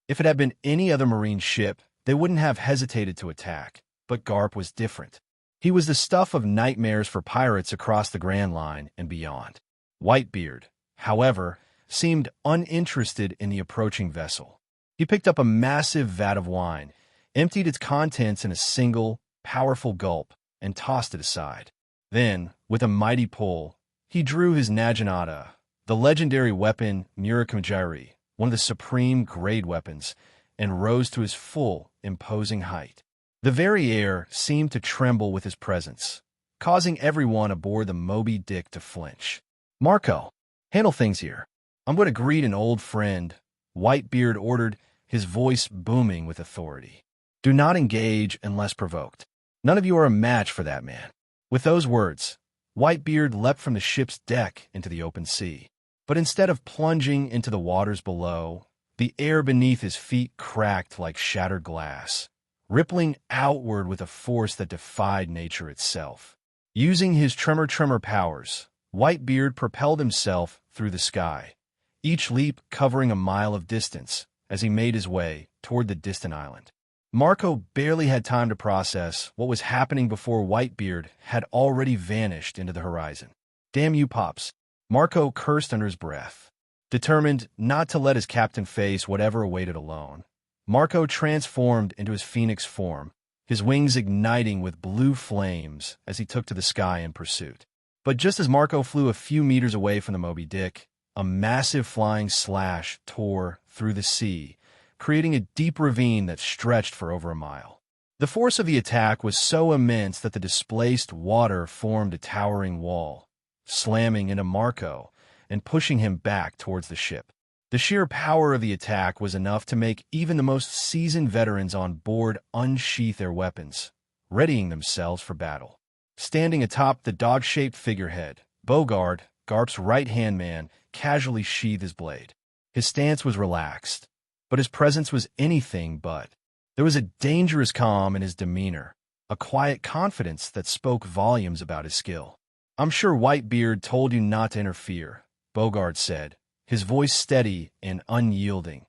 S2: If it had been any other Marine ship, they wouldn't have hesitated to attack, but Garp was different. He was the stuff of nightmares for pirates across the Grand Line and beyond. Whitebeard, however, seemed uninterested in the approaching vessel. He picked up a massive vat of wine, emptied its contents in a single, powerful gulp, and tossed it aside. Then, with a mighty pull, he drew his Naginata, the legendary weapon Murakimajiri, one of the supreme grade weapons, and rose to his full, imposing height. The very air seemed to tremble with his presence, causing everyone aboard the Moby Dick to flinch. "Marco, handle things here. I'm going to greet an old friend," Whitebeard ordered, his voice booming with authority. "Do not engage unless provoked. None of you are a match for that man." With those words, Whitebeard leapt from the ship's deck into the open sea. But instead of plunging into the waters below, the air beneath his feet cracked like shattered glass, rippling outward with a force that defied nature itself. Using his tremor powers, Whitebeard propelled himself through the sky, each leap covering a mile of distance as he made his way toward the distant island. Marco barely had time to process what was happening before Whitebeard had already vanished into the horizon. "Damn you, Pops," Marco cursed under his breath. Determined not to let his captain face whatever awaited alone, Marco transformed into his phoenix form, his wings igniting with blue flames as he took to the sky in pursuit. But just as Marco flew a few meters away from the Moby Dick, a massive flying slash tore through the sea, creating a deep ravine that stretched for over a mile. The force of the attack was so immense that the displaced water formed a towering wall, slamming into Marco and pushing him back towards the ship. The sheer power of the attack was enough to make even the most seasoned veterans on board unsheath their weapons, readying themselves for battle. Standing atop the dog-shaped figurehead, Bogard, Garp's right-hand man, casually sheathed his blade. His stance was relaxed, but his presence was anything but. There was a dangerous calm in his demeanor, a quiet confidence that spoke volumes about his skill. "I'm sure Whitebeard told you not to interfere," Bogard said, his voice steady and unyielding,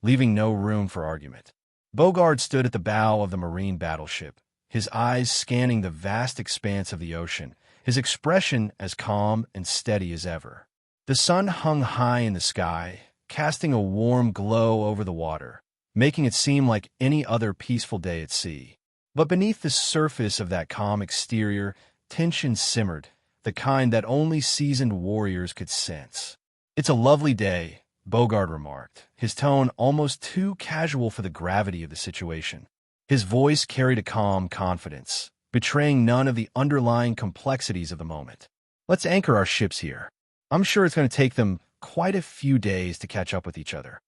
S2: leaving no room for argument. Bogard stood at the bow of the Marine battleship, his eyes scanning the vast expanse of the ocean, his expression as calm and steady as ever. The sun hung high in the sky, casting a warm glow over the water, making it seem like any other peaceful day at sea. But beneath the surface of that calm exterior, tension simmered, the kind that only seasoned warriors could sense. "It's a lovely day," Bogard remarked, his tone almost too casual for the gravity of the situation. His voice carried a calm confidence, betraying none of the underlying complexities of the moment. "Let's anchor our ships here. I'm sure it's going to take them quite a few days to catch up with each other."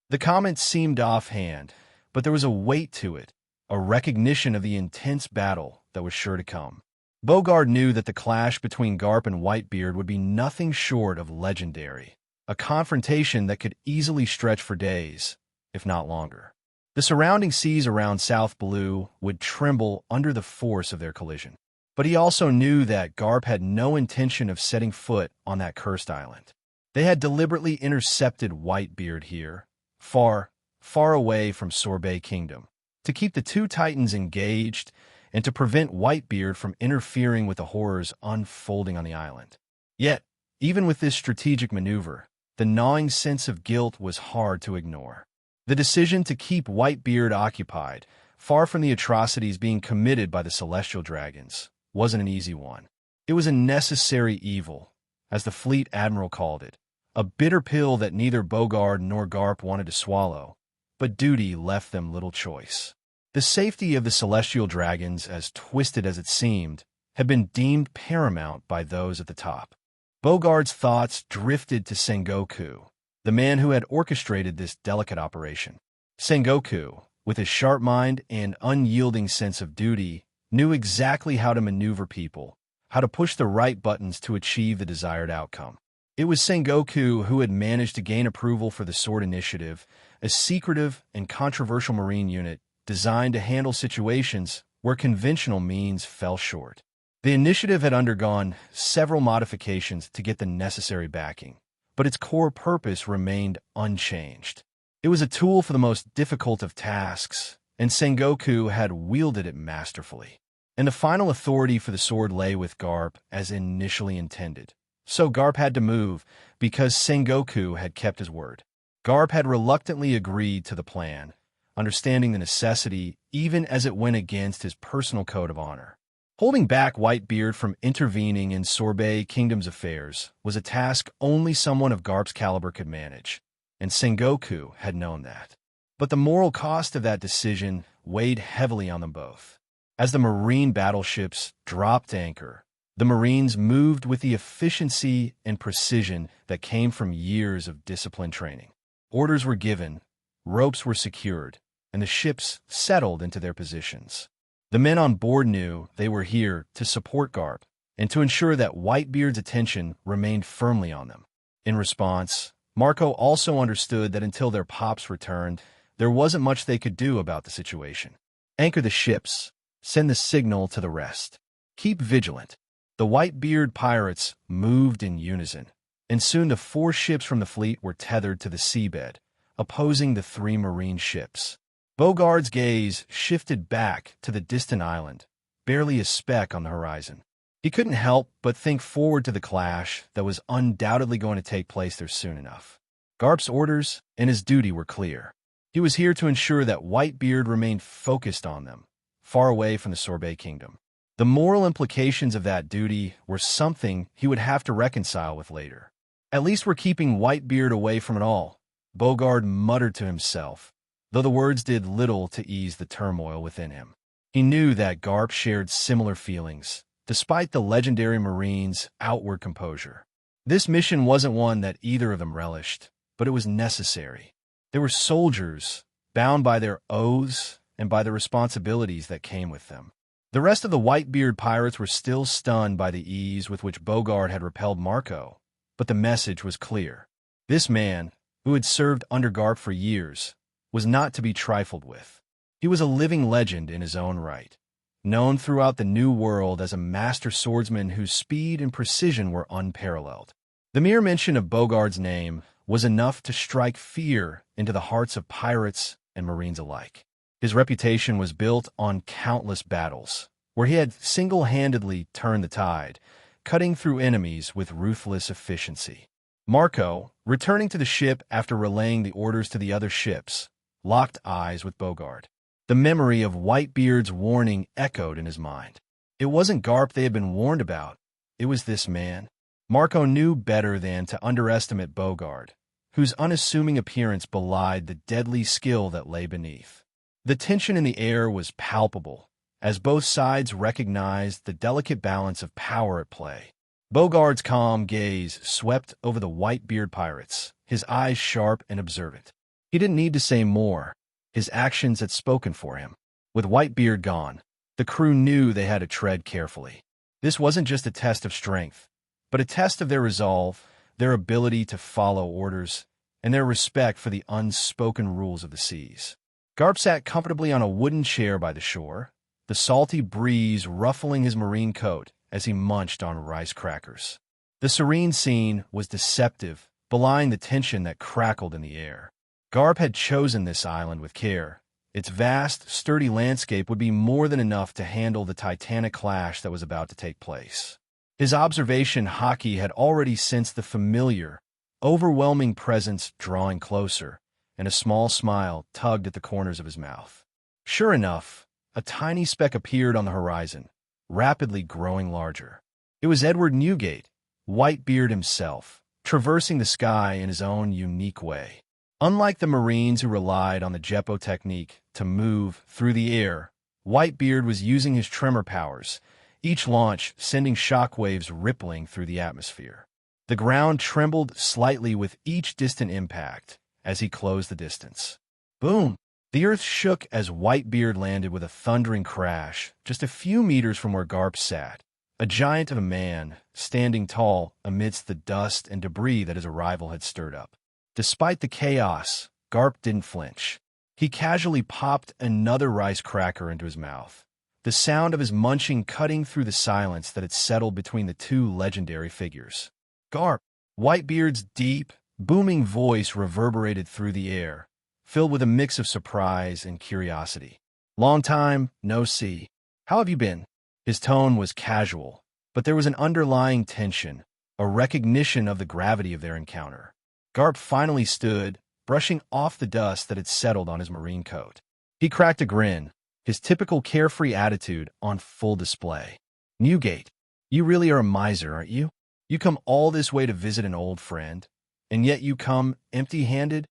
S2: The comment seemed offhand, but there was a weight to it, a recognition of the intense battle that was sure to come. Bogard knew that the clash between Garp and Whitebeard would be nothing short of legendary, a confrontation that could easily stretch for days, if not longer. The surrounding seas around South Blue would tremble under the force of their collision. But he also knew that Garp had no intention of setting foot on that cursed island. They had deliberately intercepted Whitebeard here, far, far away from Sorbet Kingdom, to keep the two titans engaged and to prevent Whitebeard from interfering with the horrors unfolding on the island. Yet, even with this strategic maneuver, the gnawing sense of guilt was hard to ignore. The decision to keep Whitebeard occupied, far from the atrocities being committed by the celestial dragons, wasn't an easy one. It was a necessary evil, as the fleet admiral called it, a bitter pill that neither Bogard nor Garp wanted to swallow, but duty left them little choice. The safety of the celestial dragons, as twisted as it seemed, had been deemed paramount by those at the top. Bogard's thoughts drifted to Sengoku, the man who had orchestrated this delicate operation. Sengoku, with his sharp mind and unyielding sense of duty, knew exactly how to maneuver people, how to push the right buttons to achieve the desired outcome. It was Sengoku who had managed to gain approval for the Sword Initiative, a secretive and controversial Marine unit designed to handle situations where conventional means fell short. The initiative had undergone several modifications to get the necessary backing, but its core purpose remained unchanged. It was a tool for the most difficult of tasks, and Sengoku had wielded it masterfully. And the final authority for the sword lay with Garp as initially intended. So Garp had to move, because Sengoku had kept his word. Garp had reluctantly agreed to the plan, understanding the necessity even as it went against his personal code of honor. Holding back Whitebeard from intervening in Sorbet Kingdom's affairs was a task only someone of Garp's caliber could manage, and Sengoku had known that. But the moral cost of that decision weighed heavily on them both. As the Marine battleships dropped anchor, the Marines moved with the efficiency and precision that came from years of disciplined training. Orders were given, ropes were secured, and the ships settled into their positions. The men on board knew they were here to support Garp and to ensure that Whitebeard's attention remained firmly on them. In response, Marco also understood that until their pops returned, there wasn't much they could do about the situation. Anchor the ships, send the signal to the rest. Keep vigilant. The Whitebeard pirates moved in unison, and soon the 4 ships from the fleet were tethered to the seabed, opposing the 3 Marine ships. Beauregard's gaze shifted back to the distant island, barely a speck on the horizon. He couldn't help but think forward to the clash that was undoubtedly going to take place there soon enough. Garp's orders and his duty were clear. He was here to ensure that Whitebeard remained focused on them, far away from the Sorbet Kingdom. The moral implications of that duty were something he would have to reconcile with later. At least we're keeping Whitebeard away from it all, Beauregard muttered to himself, though the words did little to ease the turmoil within him. He knew that Garp shared similar feelings, despite the legendary Marine's outward composure. This mission wasn't one that either of them relished, but it was necessary. They were soldiers, bound by their oaths and by the responsibilities that came with them. The rest of the Whitebeard pirates were still stunned by the ease with which Beauregard had repelled Marco, but the message was clear. This man, who had served under Garp for years, was not to be trifled with. He was a living legend in his own right, known throughout the New World as a master swordsman whose speed and precision were unparalleled. The mere mention of Beauregard's name was enough to strike fear into the hearts of pirates and Marines alike. His reputation was built on countless battles, where he had single-handedly turned the tide, cutting through enemies with ruthless efficiency. Marco, returning to the ship after relaying the orders to the other ships, locked eyes with Beauregard. The memory of Whitebeard's warning echoed in his mind. It wasn't Garp they had been warned about. It was this man. Marco knew better than to underestimate Beauregard, whose unassuming appearance belied the deadly skill that lay beneath. The tension in the air was palpable, as both sides recognized the delicate balance of power at play. Beauregard's calm gaze swept over the Whitebeard pirates, his eyes sharp and observant. He didn't need to say more. His actions had spoken for him. With Whitebeard gone, the crew knew they had to tread carefully. This wasn't just a test of strength, but a test of their resolve, their ability to follow orders, and their respect for the unspoken rules of the seas. Garp sat comfortably on a wooden chair by the shore, the salty breeze ruffling his marine coat as he munched on rice crackers. The serene scene was deceptive, belying the tension that crackled in the air. Garp had chosen this island with care. Its vast, sturdy landscape would be more than enough to handle the titanic clash that was about to take place. His observation hockey had already sensed the familiar, overwhelming presence drawing closer, and a small smile tugged at the corners of his mouth. Sure enough, a tiny speck appeared on the horizon, rapidly growing larger. It was Edward Newgate, Whitebeard himself, traversing the sky in his own unique way. Unlike the Marines who relied on the Jeppo technique to move through the air, Whitebeard was using his tremor powers, each launch sending shockwaves rippling through the atmosphere. The ground trembled slightly with each distant impact as he closed the distance. Boom! The earth shook as Whitebeard landed with a thundering crash just a few meters from where Garp sat, a giant of a man, standing tall amidst the dust and debris that his arrival had stirred up. Despite the chaos, Garp didn't flinch. He casually popped another rice cracker into his mouth, the sound of his munching cutting through the silence that had settled between the two legendary figures. Garp! Whitebeard's deep, booming voice reverberated through the air, filled with a mix of surprise and curiosity. Long time, no see. How have you been? His tone was casual, but there was an underlying tension, a recognition of the gravity of their encounter. Garp finally stood, brushing off the dust that had settled on his marine coat. He cracked a grin, his typical carefree attitude on full display. Newgate, you really are a miser, aren't you? You come all this way to visit an old friend, and yet you come empty-handed?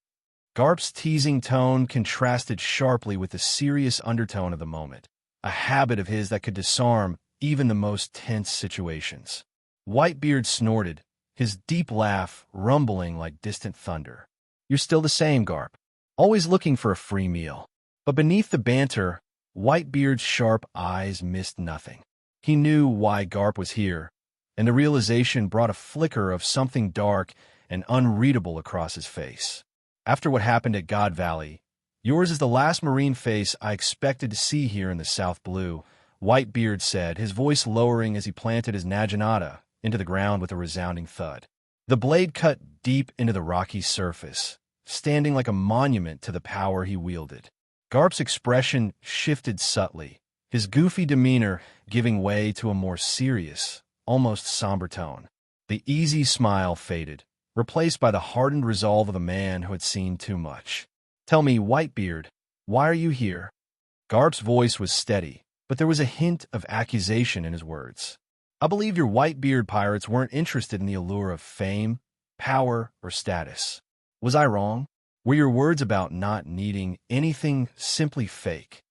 S2: Garp's teasing tone contrasted sharply with the serious undertone of the moment, a habit of his that could disarm even the most tense situations. Whitebeard snorted, his deep laugh rumbling like distant thunder. You're still the same, Garp, always looking for a free meal. But beneath the banter, Whitebeard's sharp eyes missed nothing. He knew why Garp was here, and the realization brought a flicker of something dark and unreadable across his face. After what happened at God Valley, yours is the last marine face I expected to see here in the South Blue, Whitebeard said, his voice lowering as he planted his naginata into the ground with a resounding thud. The blade cut deep into the rocky surface, standing like a monument to the power he wielded. Garp's expression shifted subtly, his goofy demeanor giving way to a more serious, almost somber tone. The easy smile faded, replaced by the hardened resolve of a man who had seen too much. Tell me, Whitebeard, why are you here? Garp's voice was steady, but there was a hint of accusation in his words. I believe your Whitebeard pirates weren't interested in the allure of fame, power, or status. Was I wrong? Were your words about not needing anything simply fake?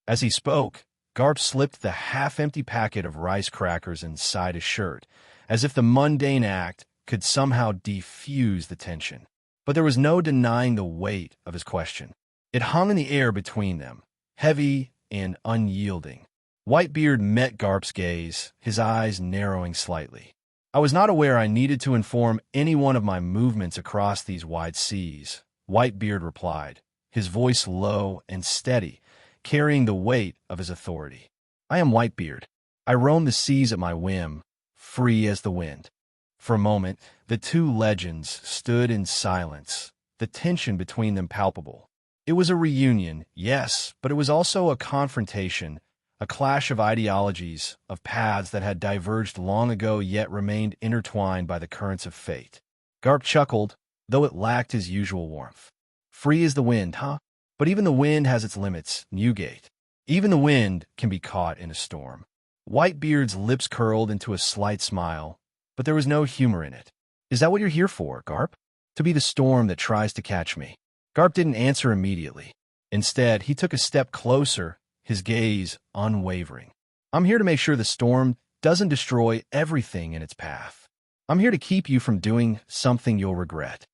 S2: As he spoke, Garp slipped the half-empty packet of rice crackers inside his shirt, as if the mundane act could somehow defuse the tension. But there was no denying the weight of his question. It hung in the air between them, heavy and unyielding. Whitebeard met Garp's gaze, his eyes narrowing slightly. I was not aware I needed to inform anyone of my movements across these wide seas, Whitebeard replied, his voice low and steady, carrying the weight of his authority. I am Whitebeard. I roam the seas at my whim, free as the wind. For a moment, the two legends stood in silence, the tension between them palpable. It was a reunion, yes, but it was also a confrontation, a clash of ideologies, of paths that had diverged long ago yet remained intertwined by the currents of fate. Garp chuckled, though it lacked his usual warmth. Free as the wind, huh? But even the wind has its limits, Newgate. Even the wind can be caught in a storm. Whitebeard's lips curled into a slight smile, but there was no humor in it. Is that what you're here for, Garp? To be the storm that tries to catch me? Garp didn't answer immediately. Instead, he took a step closer, his gaze unwavering. I'm here to make sure the storm doesn't destroy everything in its path. I'm here to keep you from doing something you'll regret.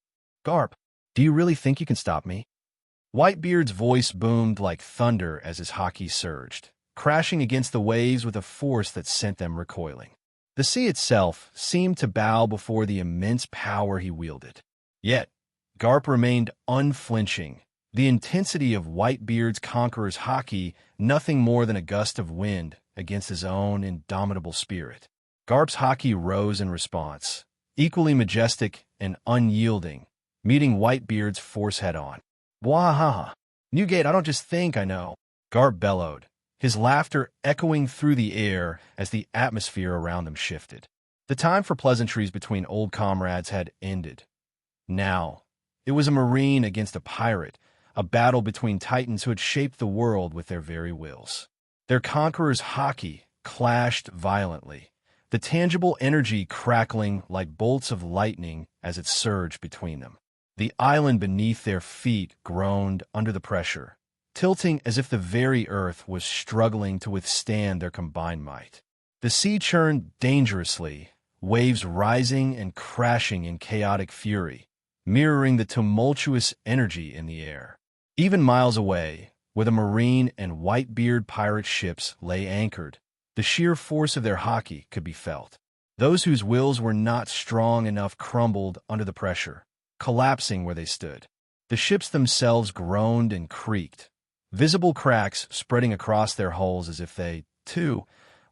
S2: Garp, do you really think you can stop me? Whitebeard's voice boomed like thunder as his haki surged, crashing against the waves with a force that sent them recoiling. The sea itself seemed to bow before the immense power he wielded. Yet, Garp remained unflinching, the intensity of Whitebeard's conqueror's haki nothing more than a gust of wind against his own indomitable spirit. Garp's haki rose in response, equally majestic and unyielding, meeting Whitebeard's force head-on. Wahaha! Newgate, I don't just think I know, Garp bellowed, his laughter echoing through the air as the atmosphere around them shifted. The time for pleasantries between old comrades had ended. Now, it was a marine against a pirate, a battle between titans who had shaped the world with their very wills. Their conqueror's haki clashed violently, the tangible energy crackling like bolts of lightning as it surged between them. The island beneath their feet groaned under the pressure, tilting as if the very earth was struggling to withstand their combined might. The sea churned dangerously, waves rising and crashing in chaotic fury, mirroring the tumultuous energy in the air. Even miles away, where the marine and Whitebeard pirate ships lay anchored, The sheer force of their hockey could be felt. Those whose wills were not strong enough crumbled under the pressure, collapsing where they stood. The ships themselves groaned and creaked, visible cracks spreading across their hulls as if they, too,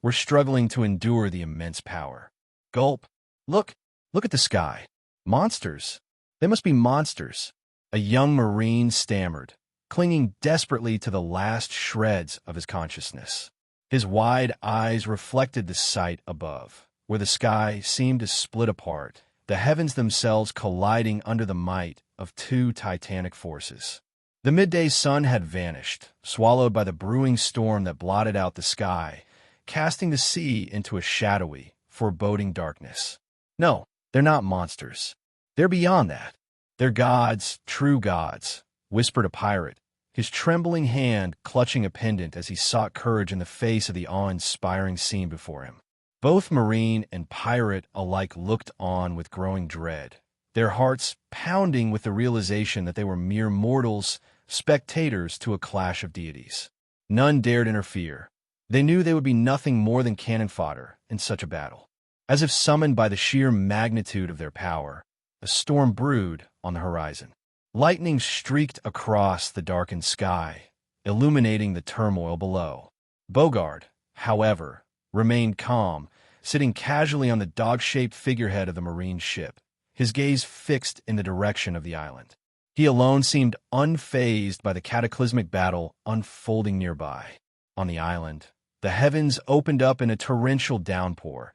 S2: were struggling to endure the immense power. Gulp. Look at the sky. Monsters. They must be monsters. A young Marine stammered, clinging desperately to the last shreds of his consciousness. His wide eyes reflected the sight above, where the sky seemed to split apart, the heavens themselves colliding under the might of two titanic forces. The midday sun had vanished, swallowed by the brewing storm that blotted out the sky, casting the sea into a shadowy, foreboding darkness. No, they're not monsters. They're beyond that. They're gods, true gods, whispered a pirate, his trembling hand clutching a pendant as he sought courage in the face of the awe-inspiring scene before him. Both Marine and pirate alike looked on with growing dread, their hearts pounding with the realization that they were mere mortals, spectators to a clash of deities. None dared interfere. They knew they would be nothing more than cannon fodder in such a battle. As if summoned by the sheer magnitude of their power, a storm brewed on the horizon. Lightning streaked across the darkened sky, illuminating the turmoil below. Bogard, however, remained calm, sitting casually on the dog-shaped figurehead of the Marine ship, his gaze fixed in the direction of the island. He alone seemed unfazed by the cataclysmic battle unfolding nearby. On the island, the heavens opened up in a torrential downpour,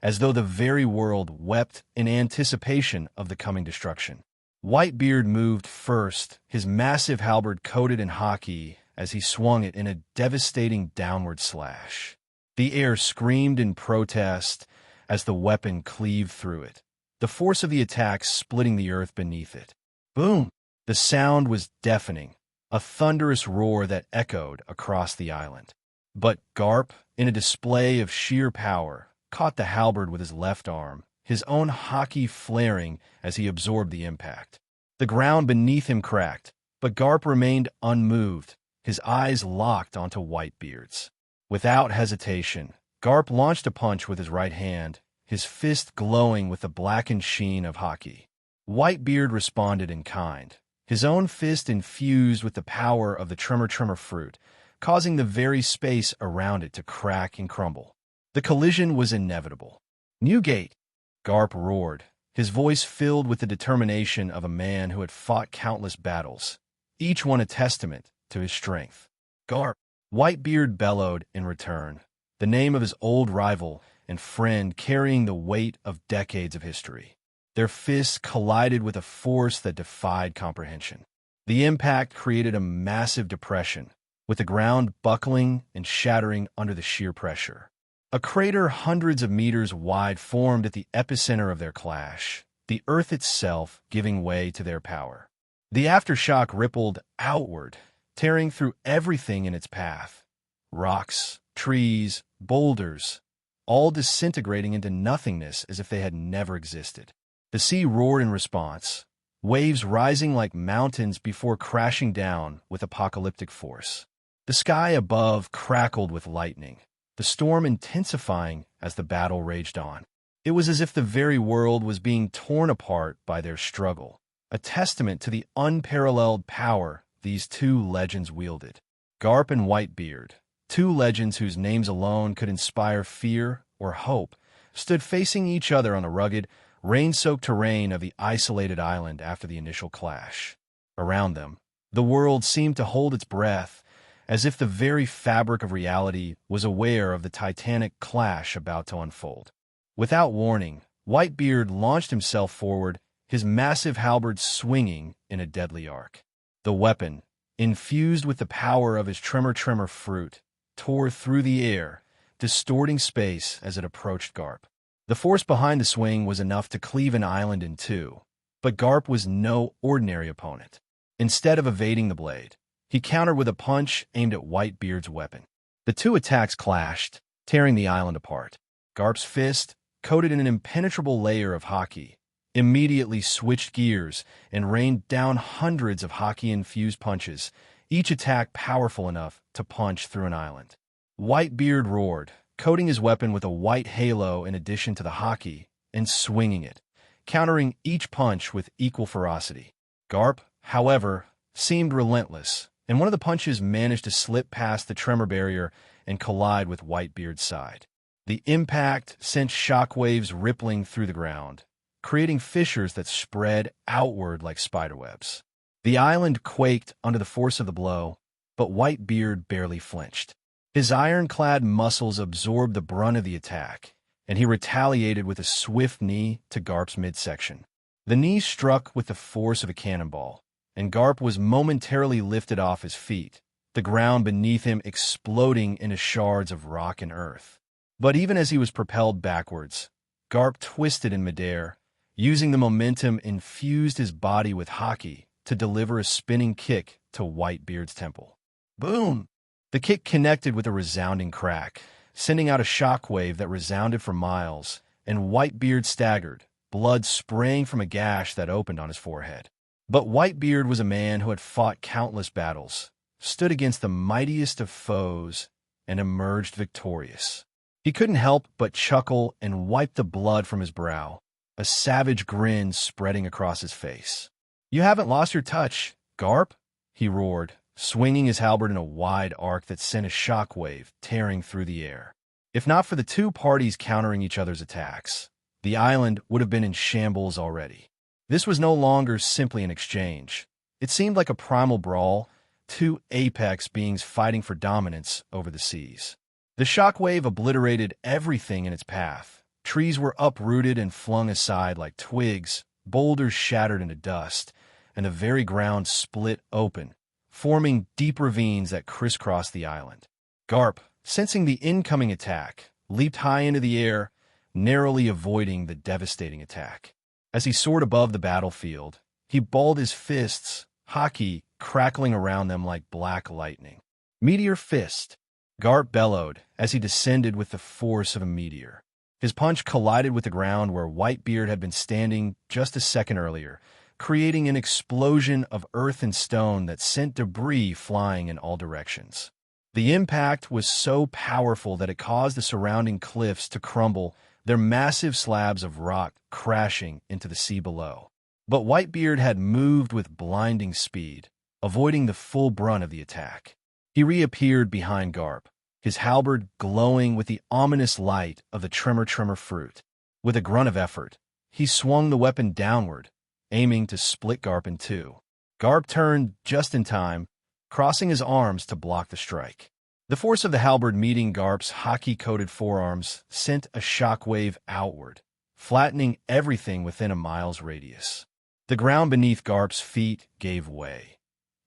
S2: as though the very world wept in anticipation of the coming destruction. Whitebeard moved first, his massive halberd coated in hockey as he swung it in a devastating downward slash. The air screamed in protest as the weapon cleaved through it, the force of the attack splitting the earth beneath it. Boom! The sound was deafening, a thunderous roar that echoed across the island. But Garp, in a display of sheer power, caught the halberd with his left arm, his own hockey flaring as he absorbed the impact. The ground beneath him cracked, but Garp remained unmoved, his eyes locked onto Whitebeard's. Without hesitation, Garp launched a punch with his right hand, his fist glowing with the blackened sheen of hockey. Whitebeard responded in kind, his own fist infused with the power of the tremor fruit, causing the very space around it to crack and crumble. The collision was inevitable. Newgate! Garp roared, his voice filled with the determination of a man who had fought countless battles, each one a testament to his strength. Garp! Whitebeard bellowed in return, the name of his old rival and friend carrying the weight of decades of history. Their fists collided with a force that defied comprehension. The impact created a massive depression, with the ground buckling and shattering under the sheer pressure. A crater hundreds of meters wide formed at the epicenter of their clash, the earth itself giving way to their power. The aftershock rippled outward, tearing through everything in its path. Rocks, trees, boulders, all disintegrating into nothingness as if they had never existed. The sea roared in response, waves rising like mountains before crashing down with apocalyptic force. The sky above crackled with lightning, the storm intensifying as the battle raged on. It was as if the very world was being torn apart by their struggle, a testament to the unparalleled power these two legends wielded. Garp and Whitebeard, two legends whose names alone could inspire fear or hope, stood facing each other on the rugged, rain-soaked terrain of the isolated island after the initial clash. Around them, the world seemed to hold its breath, as if the very fabric of reality was aware of the titanic clash about to unfold. Without warning, Whitebeard launched himself forward, his massive halberd swinging in a deadly arc. The weapon, infused with the power of his tremor fruit, tore through the air, distorting space as it approached Garp. The force behind the swing was enough to cleave an island in two, but Garp was no ordinary opponent. Instead of evading the blade, he countered with a punch aimed at Whitebeard's weapon. The two attacks clashed, tearing the island apart. Garp's fist, coated in an impenetrable layer of hockey, immediately switched gears and rained down hundreds of hockey-infused punches, each attack powerful enough to punch through an island. Whitebeard roared, coating his weapon with a white halo in addition to the hockey, and swinging it, countering each punch with equal ferocity. Garp, however, seemed relentless, and one of the punches managed to slip past the tremor barrier and collide with Whitebeard's side. The impact sent shockwaves rippling through the ground, creating fissures that spread outward like spiderwebs. The island quaked under the force of the blow, but Whitebeard barely flinched. His ironclad muscles absorbed the brunt of the attack, and he retaliated with a swift knee to Garp's midsection. The knee struck with the force of a cannonball, and Garp was momentarily lifted off his feet, the ground beneath him exploding into shards of rock and earth. But even as he was propelled backwards, Garp twisted in midair, using the momentum infused his body with hockey to deliver a spinning kick to Whitebeard's temple. Boom! The kick connected with a resounding crack, sending out a shockwave that resounded for miles, and Whitebeard staggered, blood spraying from a gash that opened on his forehead. But Whitebeard was a man who had fought countless battles, stood against the mightiest of foes, and emerged victorious. He couldn't help but chuckle and wipe the blood from his brow, a savage grin spreading across his face. "You haven't lost your touch, Garp," he roared, swinging his halberd in a wide arc that sent a shockwave tearing through the air. If not for the two parties countering each other's attacks, the island would have been in shambles already. This was no longer simply an exchange. It seemed like a primal brawl, two apex beings fighting for dominance over the seas. The shockwave obliterated everything in its path. Trees were uprooted and flung aside like twigs, boulders shattered into dust, and the very ground split open, forming deep ravines that crisscrossed the island. Garp, sensing the incoming attack, leaped high into the air, narrowly avoiding the devastating attack. As he soared above the battlefield, he balled his fists, hockey crackling around them like black lightning. "Meteor fist!" Garp bellowed as he descended with the force of a meteor. His punch collided with the ground where Whitebeard had been standing just a second earlier, creating an explosion of earth and stone that sent debris flying in all directions. The impact was so powerful that it caused the surrounding cliffs to crumble, their massive slabs of rock crashing into the sea below. But Whitebeard had moved with blinding speed, avoiding the full brunt of the attack. He reappeared behind Garp, his halberd glowing with the ominous light of the tremor fruit. With a grunt of effort, he swung the weapon downward, aiming to split Garp in two. Garp turned just in time, crossing his arms to block the strike. The force of the halberd meeting Garp's hockey-coated forearms sent a shockwave outward, flattening everything within a mile's radius. The ground beneath Garp's feet gave way,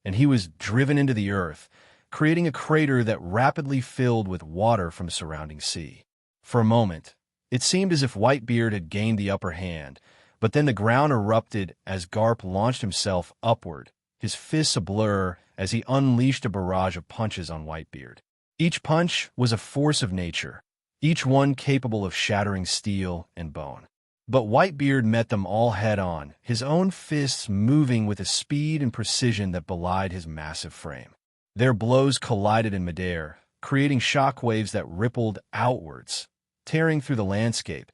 S2: and he was driven into the earth, creating a crater that rapidly filled with water from the surrounding sea. For a moment, it seemed as if Whitebeard had gained the upper hand, but then the ground erupted as Garp launched himself upward, his fists a blur as he unleashed a barrage of punches on Whitebeard. Each punch was a force of nature, each one capable of shattering steel and bone. But Whitebeard met them all head-on, his own fists moving with a speed and precision that belied his massive frame. Their blows collided in midair, creating shockwaves that rippled outwards, tearing through the landscape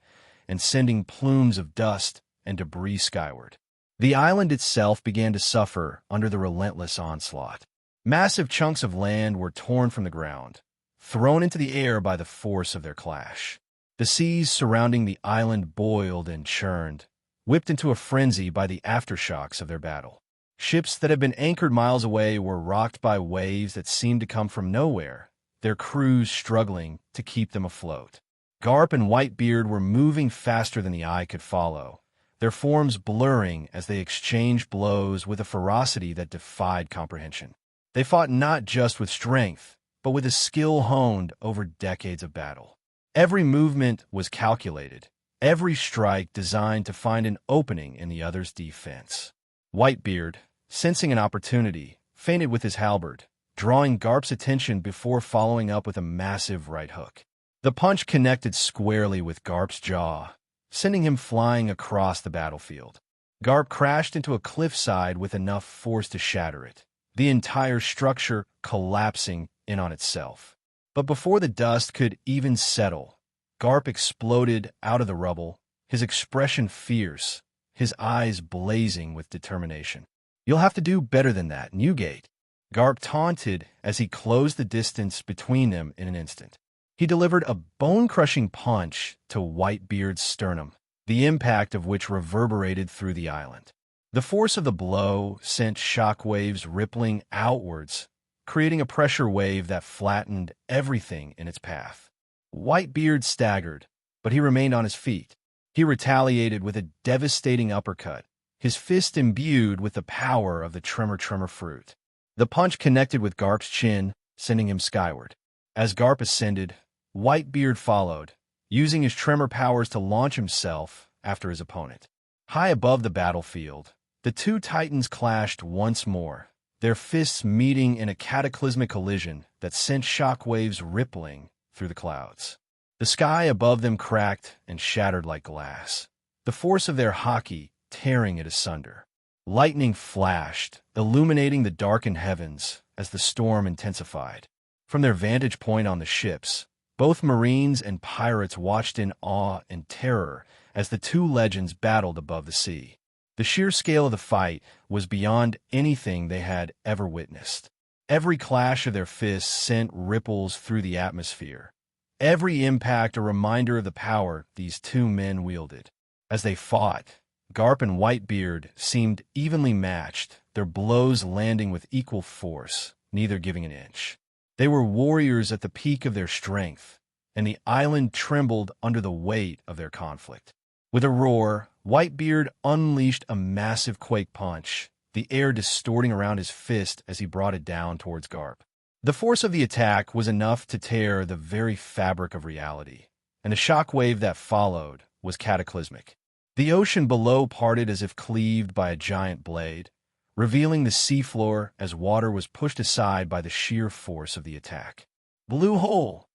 S2: and sending plumes of dust and debris skyward. The island itself began to suffer under the relentless onslaught. Massive chunks of land were torn from the ground, thrown into the air by the force of their clash. The seas surrounding the island boiled and churned, whipped into a frenzy by the aftershocks of their battle. Ships that had been anchored miles away were rocked by waves that seemed to come from nowhere, their crews struggling to keep them afloat. Garp and Whitebeard were moving faster than the eye could follow, their forms blurring as they exchanged blows with a ferocity that defied comprehension. They fought not just with strength, but with a skill honed over decades of battle. Every movement was calculated, every strike designed to find an opening in the other's defense. Whitebeard, sensing an opportunity, feinted with his halberd, drawing Garp's attention before following up with a massive right hook. The punch connected squarely with Garp's jaw, sending him flying across the battlefield. Garp crashed into a cliffside with enough force to shatter it, the entire structure collapsing in on itself. But before the dust could even settle, Garp exploded out of the rubble, his expression fierce, his eyes blazing with determination. "You'll have to do better than that, Newgate," Garp taunted as he closed the distance between them in an instant. He delivered a bone-crushing punch to Whitebeard's sternum, the impact of which reverberated through the island. The force of the blow sent shockwaves rippling outwards, creating a pressure wave that flattened everything in its path. Whitebeard staggered, but he remained on his feet. He retaliated with a devastating uppercut, his fist imbued with the power of the tremor fruit. The punch connected with Garp's chin, sending him skyward. As Garp ascended, Whitebeard followed, using his tremor powers to launch himself after his opponent. High above the battlefield, the two titans clashed once more, their fists meeting in a cataclysmic collision that sent shockwaves rippling through the clouds. The sky above them cracked and shattered like glass, the force of their hockey tearing it asunder. Lightning flashed, illuminating the darkened heavens as the storm intensified. From their vantage point on the ships, both Marines and pirates watched in awe and terror as the two legends battled above the sea. The sheer scale of the fight was beyond anything they had ever witnessed. Every clash of their fists sent ripples through the atmosphere, every impact a reminder of the power these two men wielded. As they fought, Garp and Whitebeard seemed evenly matched, their blows landing with equal force, neither giving an inch. They were warriors at the peak of their strength, and the island trembled under the weight of their conflict. With a roar, Whitebeard unleashed a massive quake punch, the air distorting around his fist as he brought it down towards Garp. The force of the attack was enough to tear the very fabric of reality, and the shockwave that followed was cataclysmic. The ocean below parted as if cleaved by a giant blade, revealing the seafloor as water was pushed aside by the sheer force of the attack. Blue hole!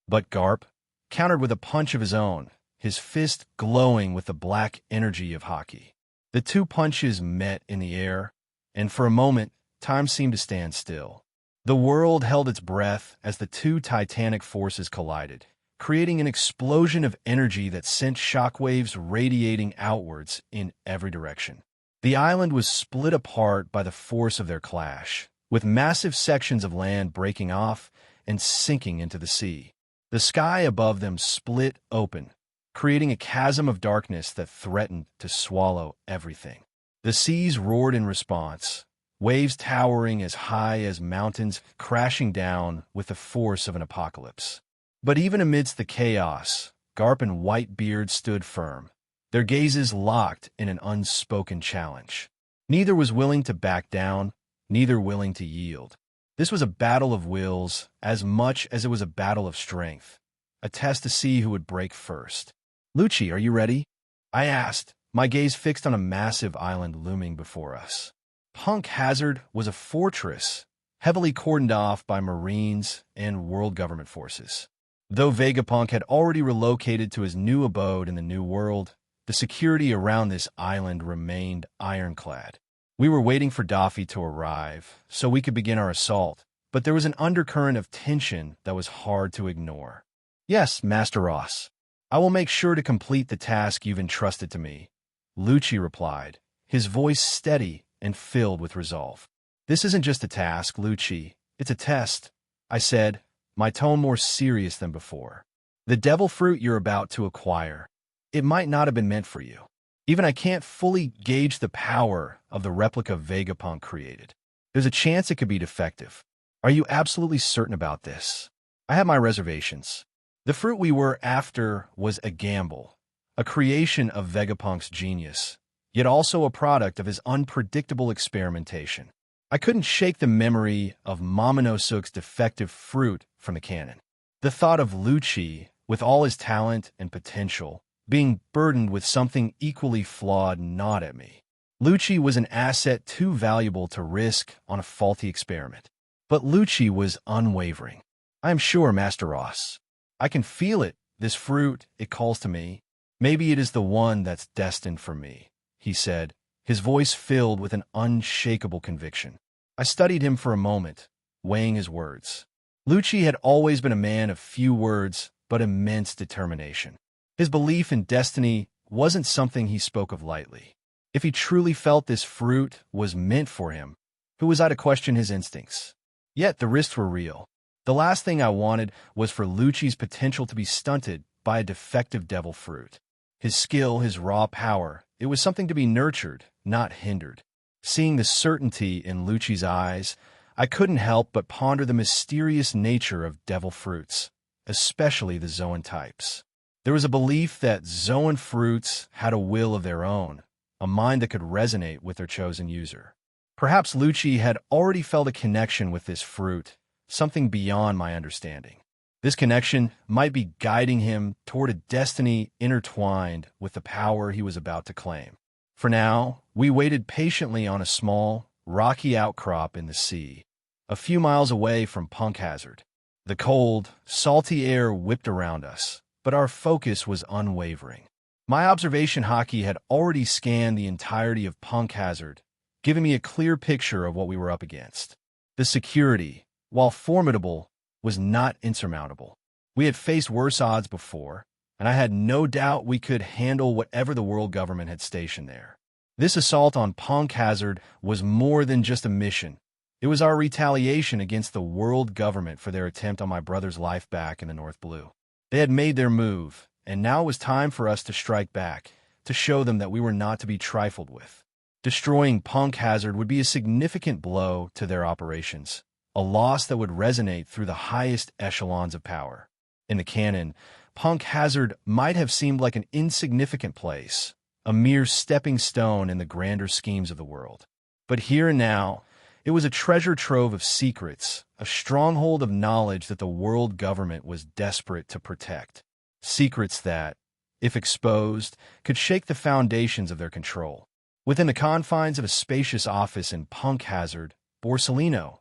S2: But Garp countered with a punch of his own, his fist glowing with the black energy of hockey. The two punches met in the air, and for a moment, time seemed to stand still. The world held its breath as the two titanic forces collided, creating an explosion of energy that sent shockwaves radiating outwards in every direction. The island was split apart by the force of their clash, with massive sections of land breaking off and sinking into the sea. The sky above them split open, creating a chasm of darkness that threatened to swallow everything. The seas roared in response, waves towering as high as mountains, crashing down with the force of an apocalypse. But even amidst the chaos, Garp and Whitebeard stood firm, their gazes locked in an unspoken challenge. Neither was willing to back down, neither willing to yield. This was a battle of wills as much as it was a battle of strength, a test to see who would break first. "Lucci, are you ready?" I asked, my gaze fixed on a massive island looming before us. Punk Hazard was a fortress, heavily cordoned off by Marines and world government forces. Though Vegapunk had already relocated to his new abode in the New World, the security around this island remained ironclad. We were waiting for Daffy to arrive so we could begin our assault, but there was an undercurrent of tension that was hard to ignore. "Yes, Master Ross. I will make sure to complete the task you've entrusted to me," Lucci replied, his voice steady and filled with resolve. "This isn't just a task, Lucci. It's a test," I said, my tone more serious than before. "The devil fruit you're about to acquire, it might not have been meant for you. Even I can't fully gauge the power of the replica Vegapunk created. There's a chance it could be defective. Are you absolutely certain about this?" I have my reservations. The fruit we were after was a gamble, a creation of Vegapunk's genius, yet also a product of his unpredictable experimentation. I couldn't shake the memory of Momonosuke's defective fruit from the canon. The thought of Lucci, with all his talent and potential, being burdened with something equally flawed gnawed at me. Lucci was an asset too valuable to risk on a faulty experiment. But Lucci was unwavering. "I am sure, Master Ross. I can feel it, this fruit, it calls to me. Maybe it is the one that's destined for me," he said, his voice filled with an unshakable conviction. I studied him for a moment, weighing his words. Lucci had always been a man of few words, but immense determination. His belief in destiny wasn't something he spoke of lightly. If he truly felt this fruit was meant for him, who was I to question his instincts? Yet the risks were real. The last thing I wanted was for Lucci's potential to be stunted by a defective devil fruit. His skill, his raw power, it was something to be nurtured, not hindered. Seeing the certainty in Lucci's eyes, I couldn't help but ponder the mysterious nature of devil fruits, especially the Zoan types. There was a belief that Zoan fruits had a will of their own, a mind that could resonate with their chosen user. Perhaps Lucci had already felt a connection with this fruit, something beyond my understanding. This connection might be guiding him toward a destiny intertwined with the power he was about to claim. For now, we waited patiently on a small, rocky outcrop in the sea, a few miles away from Punk Hazard. The cold, salty air whipped around us, but our focus was unwavering. My observation hockey had already scanned the entirety of Punk Hazard, giving me a clear picture of what we were up against. The security, while formidable, was not insurmountable. We had faced worse odds before, and I had no doubt we could handle whatever the world government had stationed there. This assault on Punk Hazard was more than just a mission. It was our retaliation against the world government for their attempt on my brother's life back in the North Blue. They had made their move, and now it was time for us to strike back, to show them that we were not to be trifled with. Destroying Punk Hazard would be a significant blow to their operations, a loss that would resonate through the highest echelons of power. In the canon, Punk Hazard might have seemed like an insignificant place, a mere stepping stone in the grander schemes of the world. But here and now, it was a treasure trove of secrets, a stronghold of knowledge that the world government was desperate to protect. Secrets that, if exposed, could shake the foundations of their control. Within the confines of a spacious office in Punk Hazard, Borsellino,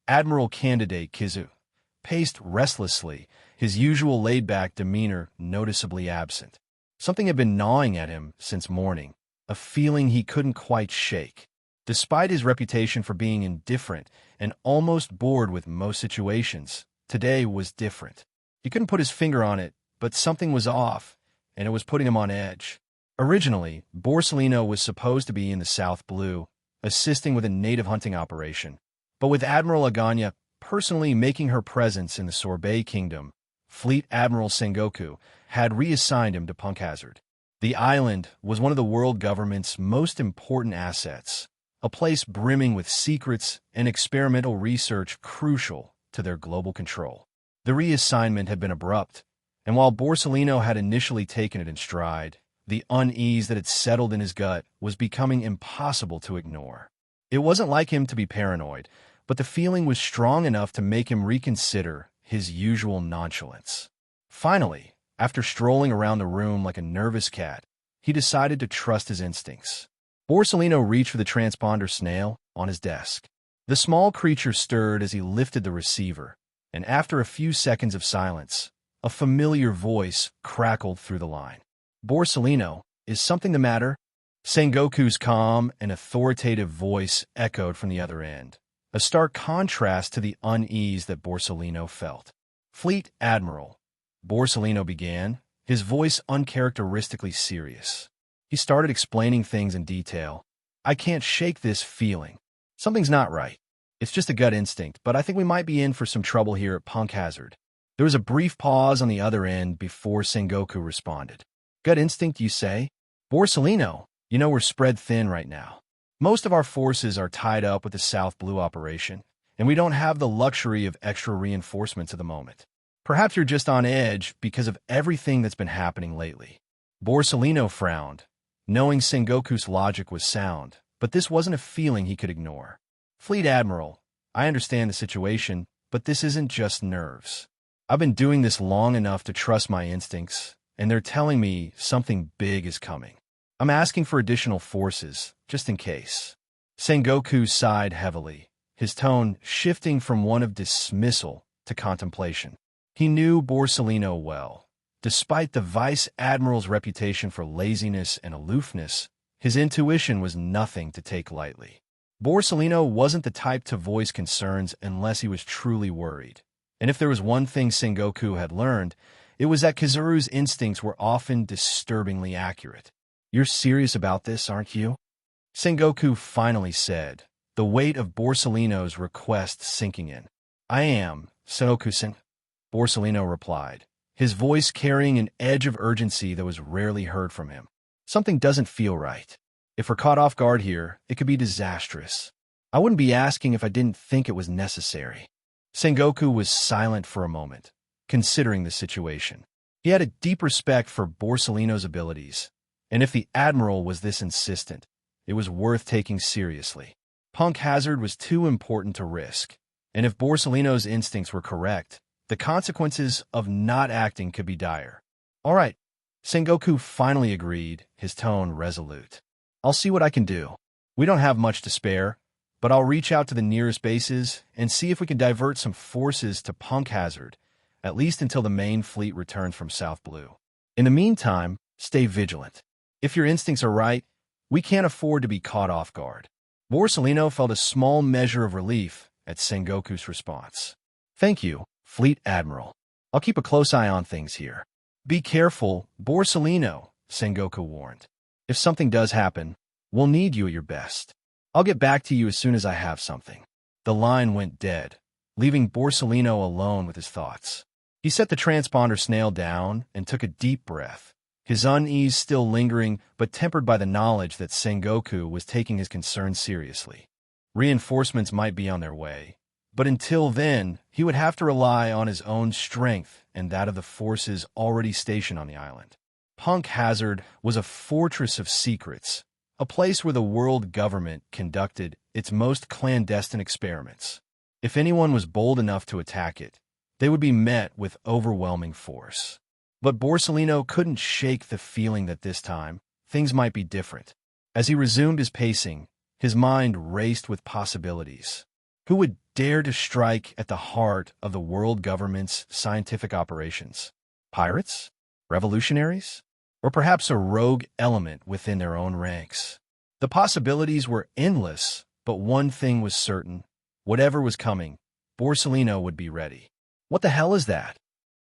S2: Admiral Candidate Kizu, paced restlessly, his usual laid-back demeanor noticeably absent. Something had been gnawing at him since morning, a feeling he couldn't quite shake. Despite his reputation for being indifferent and almost bored with most situations, today was different. He couldn't put his finger on it, but something was off, and it was putting him on edge. Originally, Borsellino was supposed to be in the South Blue, assisting with a native hunting operation. But with Admiral Aganya personally making her presence in the Sorbet Kingdom, Fleet Admiral Sengoku had reassigned him to Punk Hazard. The island was one of the world government's most important assets, a place brimming with secrets and experimental research crucial to their global control. The reassignment had been abrupt, and while Borsellino had initially taken it in stride, the unease that had settled in his gut was becoming impossible to ignore. It wasn't like him to be paranoid, but the feeling was strong enough to make him reconsider his usual nonchalance. Finally, after strolling around the room like a nervous cat, he decided to trust his instincts. Borsellino reached for the transponder snail on his desk. The small creature stirred as he lifted the receiver, and after a few seconds of silence, a familiar voice crackled through the line. "Borsellino, is something the matter?" Sengoku's calm and authoritative voice echoed from the other end, a stark contrast to the unease that Borsellino felt. "Fleet Admiral," Borsellino began, his voice uncharacteristically serious. He started explaining things in detail. "I can't shake this feeling. Something's not right. It's just a gut instinct, but I think we might be in for some trouble here at Punk Hazard." There was a brief pause on the other end before Sengoku responded. "Gut instinct, you say? Borsellino, you know we're spread thin right now. Most of our forces are tied up with the South Blue operation, and we don't have the luxury of extra reinforcements at the moment. Perhaps you're just on edge because of everything that's been happening lately." Borsellino frowned, knowing Sengoku's logic was sound, but this wasn't a feeling he could ignore. "Fleet Admiral, I understand the situation, but this isn't just nerves. I've been doing this long enough to trust my instincts, and they're telling me something big is coming. I'm asking for additional forces, just in case." Sengoku sighed heavily, his tone shifting from one of dismissal to contemplation. He knew Borsellino well. Despite the Vice Admiral's reputation for laziness and aloofness, his intuition was nothing to take lightly. Borsellino wasn't the type to voice concerns unless he was truly worried. And if there was one thing Sengoku had learned, it was that Kizaru's instincts were often disturbingly accurate. "You're serious about this, aren't you?" Sengoku finally said, the weight of Borsellino's request sinking in. "I am, Sengoku-san," Borsellino replied, his voice carrying an edge of urgency that was rarely heard from him. "Something doesn't feel right. If we're caught off guard here, it could be disastrous. I wouldn't be asking if I didn't think it was necessary." Sengoku was silent for a moment, considering the situation. He had a deep respect for Borsellino's abilities, and if the Admiral was this insistent, it was worth taking seriously. Punk hazard was too important to risk, and if Borsellino's instincts were correct, the consequences of not acting could be dire. "All right," Sengoku finally agreed, his tone resolute. "I'll see what I can do. We don't have much to spare, but I'll reach out to the nearest bases and see if we can divert some forces to Punk Hazard, at least until the main fleet returns from South Blue. In the meantime, stay vigilant. If your instincts are right, we can't afford to be caught off guard." Borsellino felt a small measure of relief at Sengoku's response. "Thank you, Fleet Admiral. I'll keep a close eye on things here." "Be careful, Borsellino," Sengoku warned. "If something does happen, we'll need you at your best. I'll get back to you as soon as I have something." The line went dead, leaving Borsellino alone with his thoughts. He set the transponder snail down and took a deep breath, his unease still lingering but tempered by the knowledge that Sengoku was taking his concerns seriously. Reinforcements might be on their way, but until then, he would have to rely on his own strength and that of the forces already stationed on the island. Punk Hazard was a fortress of secrets, a place where the world government conducted its most clandestine experiments. If anyone was bold enough to attack it, they would be met with overwhelming force. But Borsellino couldn't shake the feeling that this time, things might be different. As he resumed his pacing, his mind raced with possibilities. Who would dare to strike at the heart of the world government's scientific operations? Pirates? Revolutionaries? Or perhaps a rogue element within their own ranks? The possibilities were endless, but one thing was certain. Whatever was coming, Borsellino would be ready. "What the hell is that?"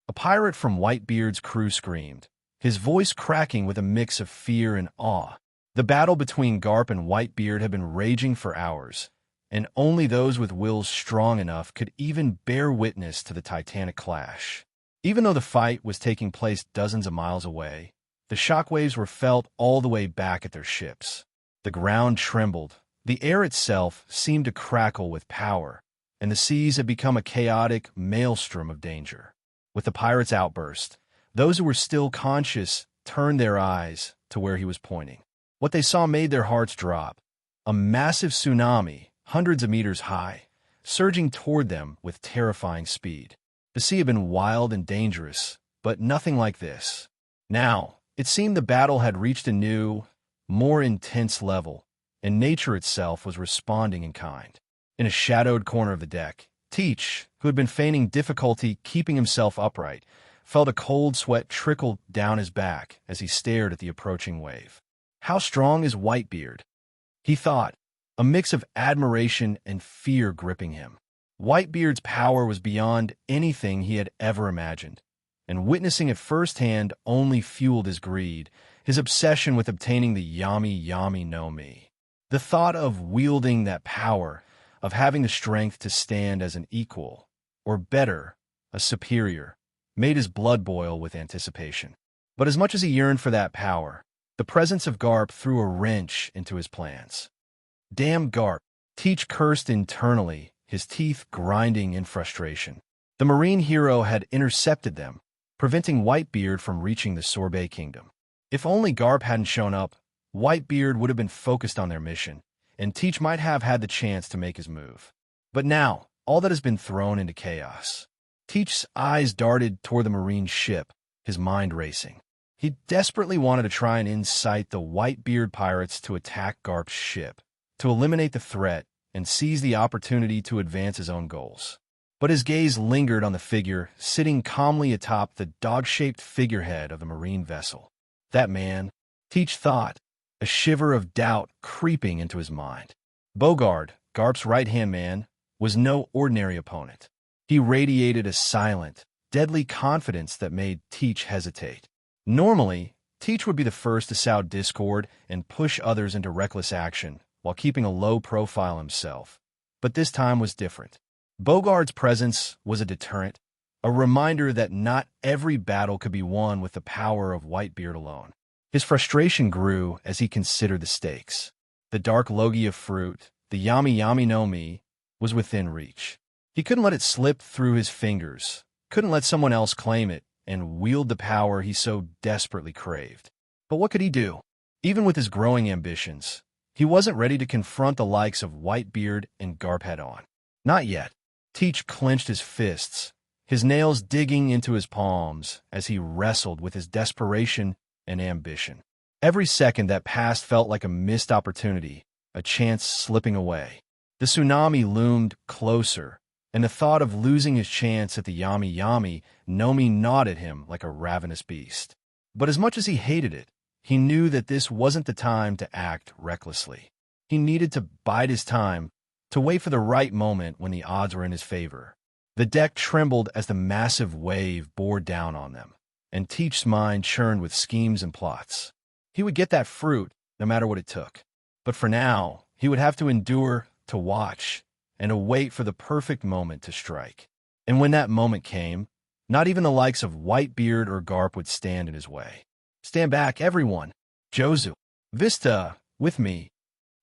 S2: A pirate from Whitebeard's crew screamed, his voice cracking with a mix of fear and awe. The battle between Garp and Whitebeard had been raging for hours, and only those with wills strong enough could even bear witness to the titanic clash. Even though the fight was taking place dozens of miles away, the shockwaves were felt all the way back at their ships. The ground trembled, the air itself seemed to crackle with power, and the seas had become a chaotic maelstrom of danger. With the pirate's outburst, those who were still conscious turned their eyes to where he was pointing. What they saw made their hearts drop. A massive tsunami, hundreds of meters high, surging toward them with terrifying speed. The sea had been wild and dangerous, but nothing like this. Now, it seemed the battle had reached a new, more intense level, and nature itself was responding in kind. In a shadowed corner of the deck, Teach, who had been feigning difficulty keeping himself upright, felt a cold sweat trickle down his back as he stared at the approaching wave. How strong is Whitebeard? He thought, a mix of admiration and fear gripping him. Whitebeard's power was beyond anything he had ever imagined, and witnessing it firsthand only fueled his greed, his obsession with obtaining the Yami Yami no Mi. The thought of wielding that power, of having the strength to stand as an equal, or better, a superior, made his blood boil with anticipation. But as much as he yearned for that power, the presence of Garp threw a wrench into his plans. Damn Garp! Teach cursed internally, his teeth grinding in frustration. The marine hero had intercepted them, preventing Whitebeard from reaching the Sorbet Kingdom. If only Garp hadn't shown up, Whitebeard would have been focused on their mission, and Teach might have had the chance to make his move. But now, all that has been thrown into chaos. Teach's eyes darted toward the marine ship, his mind racing. He desperately wanted to try and incite the Whitebeard pirates to attack Garp's ship, to eliminate the threat and seize the opportunity to advance his own goals. But his gaze lingered on the figure sitting calmly atop the dog-shaped figurehead of the marine vessel. That man, Teach thought, a shiver of doubt creeping into his mind. Bogard, Garp's right-hand man, was no ordinary opponent. He radiated a silent, deadly confidence that made Teach hesitate. Normally, Teach would be the first to sow discord and push others into reckless action while keeping a low profile himself. But this time was different. Bogard's presence was a deterrent, a reminder that not every battle could be won with the power of Whitebeard alone. His frustration grew as he considered the stakes. The dark Logia fruit, the Yami Yami no Mi, was within reach. He couldn't let it slip through his fingers, couldn't let someone else claim it and wield the power he so desperately craved. But what could he do? Even with his growing ambitions, he wasn't ready to confront the likes of Whitebeard and Garp head-on. Not yet. Teach clenched his fists, his nails digging into his palms as he wrestled with his desperation and ambition. Every second that passed felt like a missed opportunity, a chance slipping away. The tsunami loomed closer, and the thought of losing his chance at the Yami Yami no Mi gnawed at him like a ravenous beast. But as much as he hated it, he knew that this wasn't the time to act recklessly. He needed to bide his time, to wait for the right moment when the odds were in his favor. The deck trembled as the massive wave bore down on them, and Teach's mind churned with schemes and plots. He would get that fruit, no matter what it took. But for now, he would have to endure, to watch, and to wait for the perfect moment to strike. And when that moment came, not even the likes of Whitebeard or Garp would stand in his way. "Stand back, everyone! Jozu! Vista, with me!"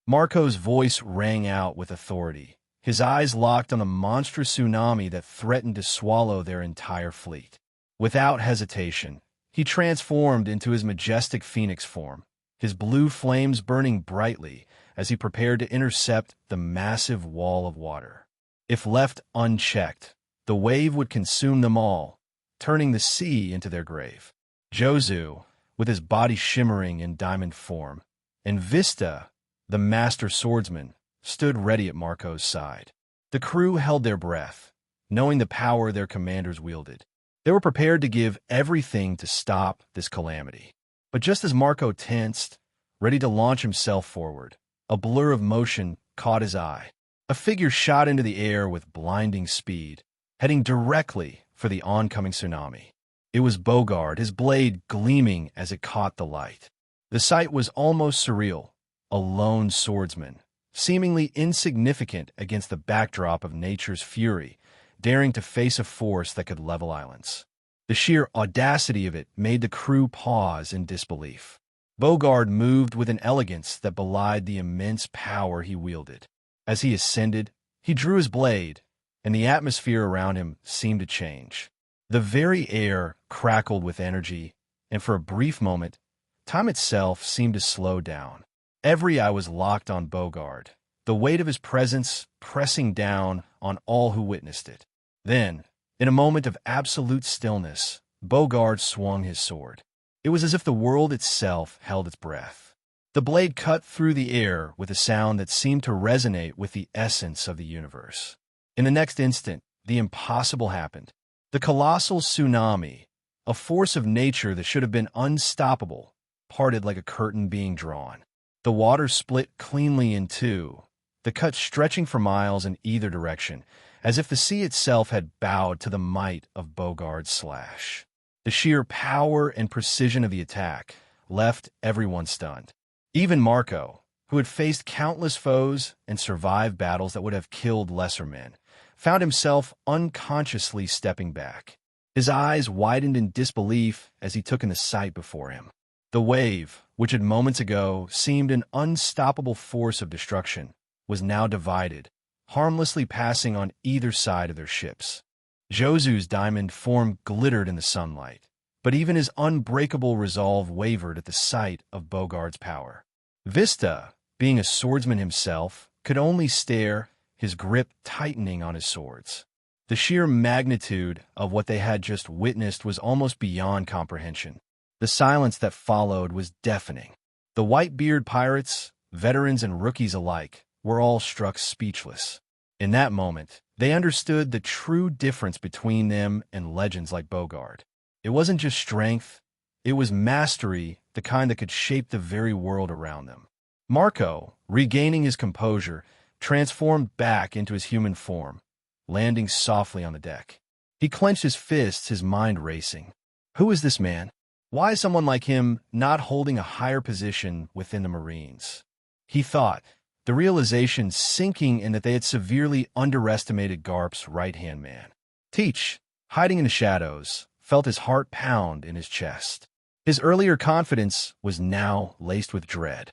S2: Marco's voice rang out with authority, his eyes locked on the monstrous tsunami that threatened to swallow their entire fleet. Without hesitation, he transformed into his majestic phoenix form, his blue flames burning brightly as he prepared to intercept the massive wall of water. If left unchecked, the wave would consume them all, turning the sea into their grave. Jozu, with his body shimmering in diamond form, and Vista, the master swordsman, stood ready at Marco's side. The crew held their breath, knowing the power their commanders wielded. They were prepared to give everything to stop this calamity. But just as Marco tensed, ready to launch himself forward, a blur of motion caught his eye. A figure shot into the air with blinding speed, heading directly for the oncoming tsunami. It was Bogard, his blade gleaming as it caught the light. The sight was almost surreal, a lone swordsman, seemingly insignificant against the backdrop of nature's fury, daring to face a force that could level islands. The sheer audacity of it made the crew pause in disbelief. Bogard moved with an elegance that belied the immense power he wielded. As he ascended, he drew his blade, and the atmosphere around him seemed to change. The very air crackled with energy, and for a brief moment, time itself seemed to slow down. Every eye was locked on Bogard, the weight of his presence pressing down on all who witnessed it. Then, in a moment of absolute stillness, Bogard swung his sword. It was as if the world itself held its breath. The blade cut through the air with a sound that seemed to resonate with the essence of the universe. In the next instant, the impossible happened. The colossal tsunami, a force of nature that should have been unstoppable, parted like a curtain being drawn. The water split cleanly in two, the cut stretching for miles in either direction, as if the sea itself had bowed to the might of Bogard's slash. The sheer power and precision of the attack left everyone stunned. Even Marco, who had faced countless foes and survived battles that would have killed lesser men, found himself unconsciously stepping back. His eyes widened in disbelief as he took in the sight before him. The wave, which had moments ago seemed an unstoppable force of destruction, was now divided, harmlessly passing on either side of their ships. Jozu's diamond form glittered in the sunlight, but even his unbreakable resolve wavered at the sight of Bogard's power. Vista, being a swordsman himself, could only stare, his grip tightening on his swords. The sheer magnitude of what they had just witnessed was almost beyond comprehension. The silence that followed was deafening. The Whitebeard pirates, veterans and rookies alike, were all struck speechless. In that moment, they understood the true difference between them and legends like Bogard. It wasn't just strength, it was mastery, the kind that could shape the very world around them. Marco, regaining his composure, transformed back into his human form, landing softly on the deck. He clenched his fists, his mind racing. Who is this man? Why is someone like him not holding a higher position within the Marines? He thought, the realization sinking in that they had severely underestimated Garp's right-hand man. Teach, hiding in the shadows, felt his heart pound in his chest. His earlier confidence was now laced with dread.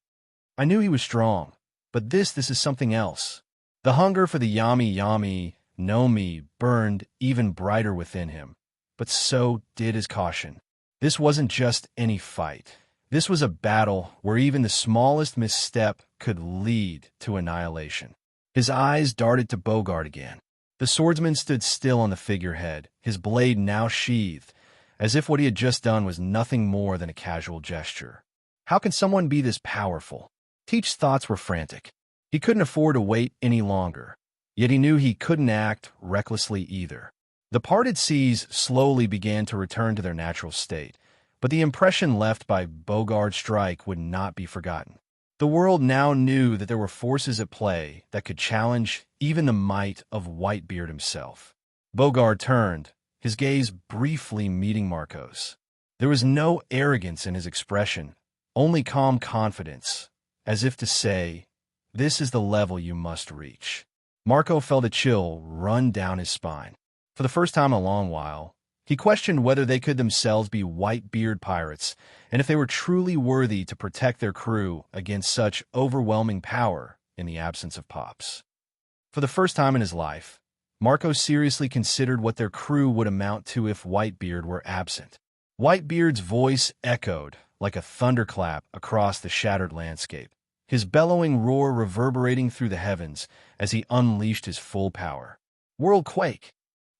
S2: I knew he was strong, but this is something else. The hunger for the yummy, know me, burned even brighter within him, but so did his caution. This wasn't just any fight. This was a battle where even the smallest misstep could lead to annihilation. His eyes darted to Bogart again. The swordsman stood still on the figurehead, his blade now sheathed, as if what he had just done was nothing more than a casual gesture. How can someone be this powerful? Teach's thoughts were frantic. He couldn't afford to wait any longer, yet he knew he couldn't act recklessly either. The parted seas slowly began to return to their natural state, but the impression left by Bogart's strike would not be forgotten. The world now knew that there were forces at play that could challenge even the might of Whitebeard himself. Bogart turned, his gaze briefly meeting Marco's. There was no arrogance in his expression, only calm confidence, as if to say, this is the level you must reach. Marco felt a chill run down his spine. For the first time in a long while, he questioned whether they could themselves be Whitebeard pirates, and if they were truly worthy to protect their crew against such overwhelming power in the absence of Pops. For the first time in his life, Marco seriously considered what their crew would amount to if Whitebeard were absent. Whitebeard's voice echoed like a thunderclap across the shattered landscape, his bellowing roar reverberating through the heavens as he unleashed his full power. World quake!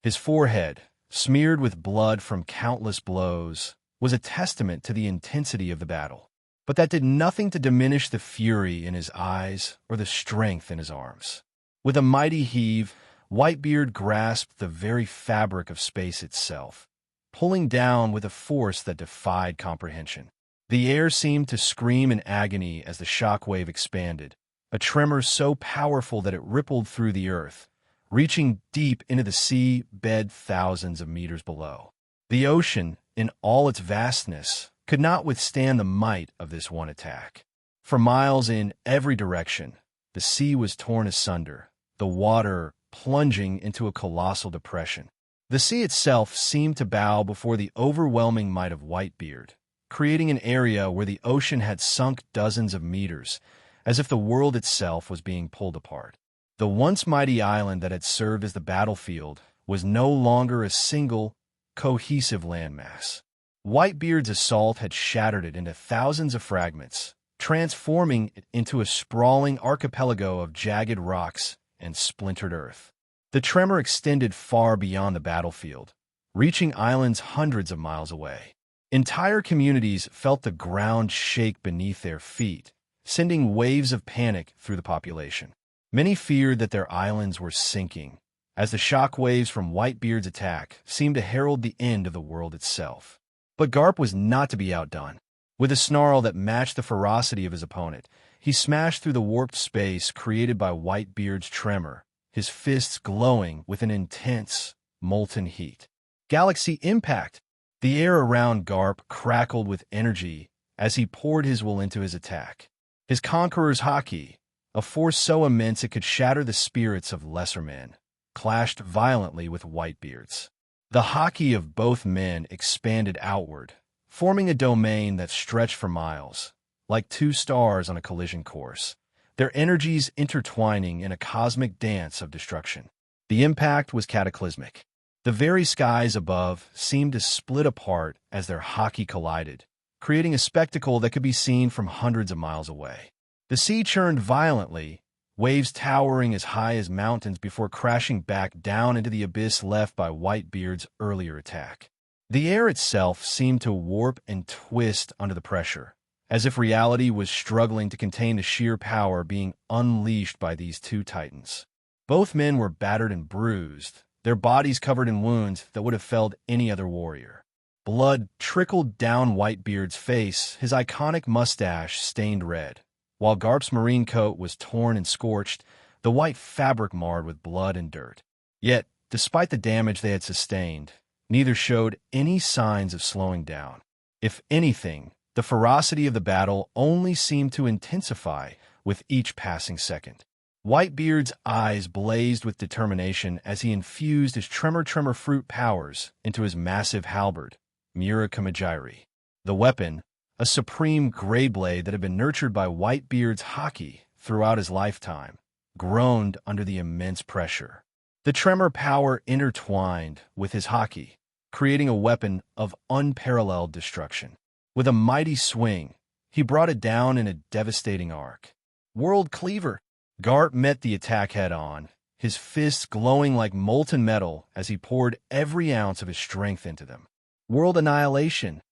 S2: His forehead, smeared with blood from countless blows, was a testament to the intensity of the battle. But that did nothing to diminish the fury in his eyes or the strength in his arms. With a mighty heave, Whitebeard grasped the very fabric of space itself, pulling down with a force that defied comprehension. The air seemed to scream in agony as the shockwave expanded, a tremor so powerful that it rippled through the earth, reaching deep into the sea bed thousands of meters below. The ocean, in all its vastness, could not withstand the might of this one attack. For miles in every direction, the sea was torn asunder, the water plunging into a colossal depression. The sea itself seemed to bow before the overwhelming might of Whitebeard, creating an area where the ocean had sunk dozens of meters, as if the world itself was being pulled apart. The once mighty island that had served as the battlefield was no longer a single, cohesive landmass. Whitebeard's assault had shattered it into thousands of fragments, transforming it into a sprawling archipelago of jagged rocks and splintered earth. The tremor extended far beyond the battlefield, reaching islands hundreds of miles away. Entire communities felt the ground shake beneath their feet, sending waves of panic through the population. Many feared that their islands were sinking, as the shock waves from Whitebeard's attack seemed to herald the end of the world itself. But Garp was not to be outdone. With a snarl that matched the ferocity of his opponent, he smashed through the warped space created by Whitebeard's tremor, his fists glowing with an intense, molten heat. Galaxy impact! The air around Garp crackled with energy as he poured his will into his attack. His conqueror's haki, a force so immense it could shatter the spirits of lesser men, clashed violently with Whitebeard's. The haki of both men expanded outward, forming a domain that stretched for miles, like two stars on a collision course, their energies intertwining in a cosmic dance of destruction. The impact was cataclysmic. The very skies above seemed to split apart as their haki collided, creating a spectacle that could be seen from hundreds of miles away. The sea churned violently, waves towering as high as mountains before crashing back down into the abyss left by Whitebeard's earlier attack. The air itself seemed to warp and twist under the pressure, as if reality was struggling to contain the sheer power being unleashed by these two titans. Both men were battered and bruised, their bodies covered in wounds that would have felled any other warrior. Blood trickled down Whitebeard's face, his iconic mustache stained red. While Garp's marine coat was torn and scorched, the white fabric marred with blood and dirt. Yet, despite the damage they had sustained, neither showed any signs of slowing down. If anything, the ferocity of the battle only seemed to intensify with each passing second. Whitebeard's eyes blazed with determination as he infused his tremor fruit powers into his massive halberd, Murakamajiri. The weapon, a supreme gray blade that had been nurtured by Whitebeard's haki throughout his lifetime, groaned under the immense pressure. The tremor power intertwined with his haki, creating a weapon of unparalleled destruction. With a mighty swing, he brought it down in a devastating arc. World Cleaver! Garp met the attack head-on, his fists glowing like molten metal as he poured every ounce of his strength into them. World Annihilation!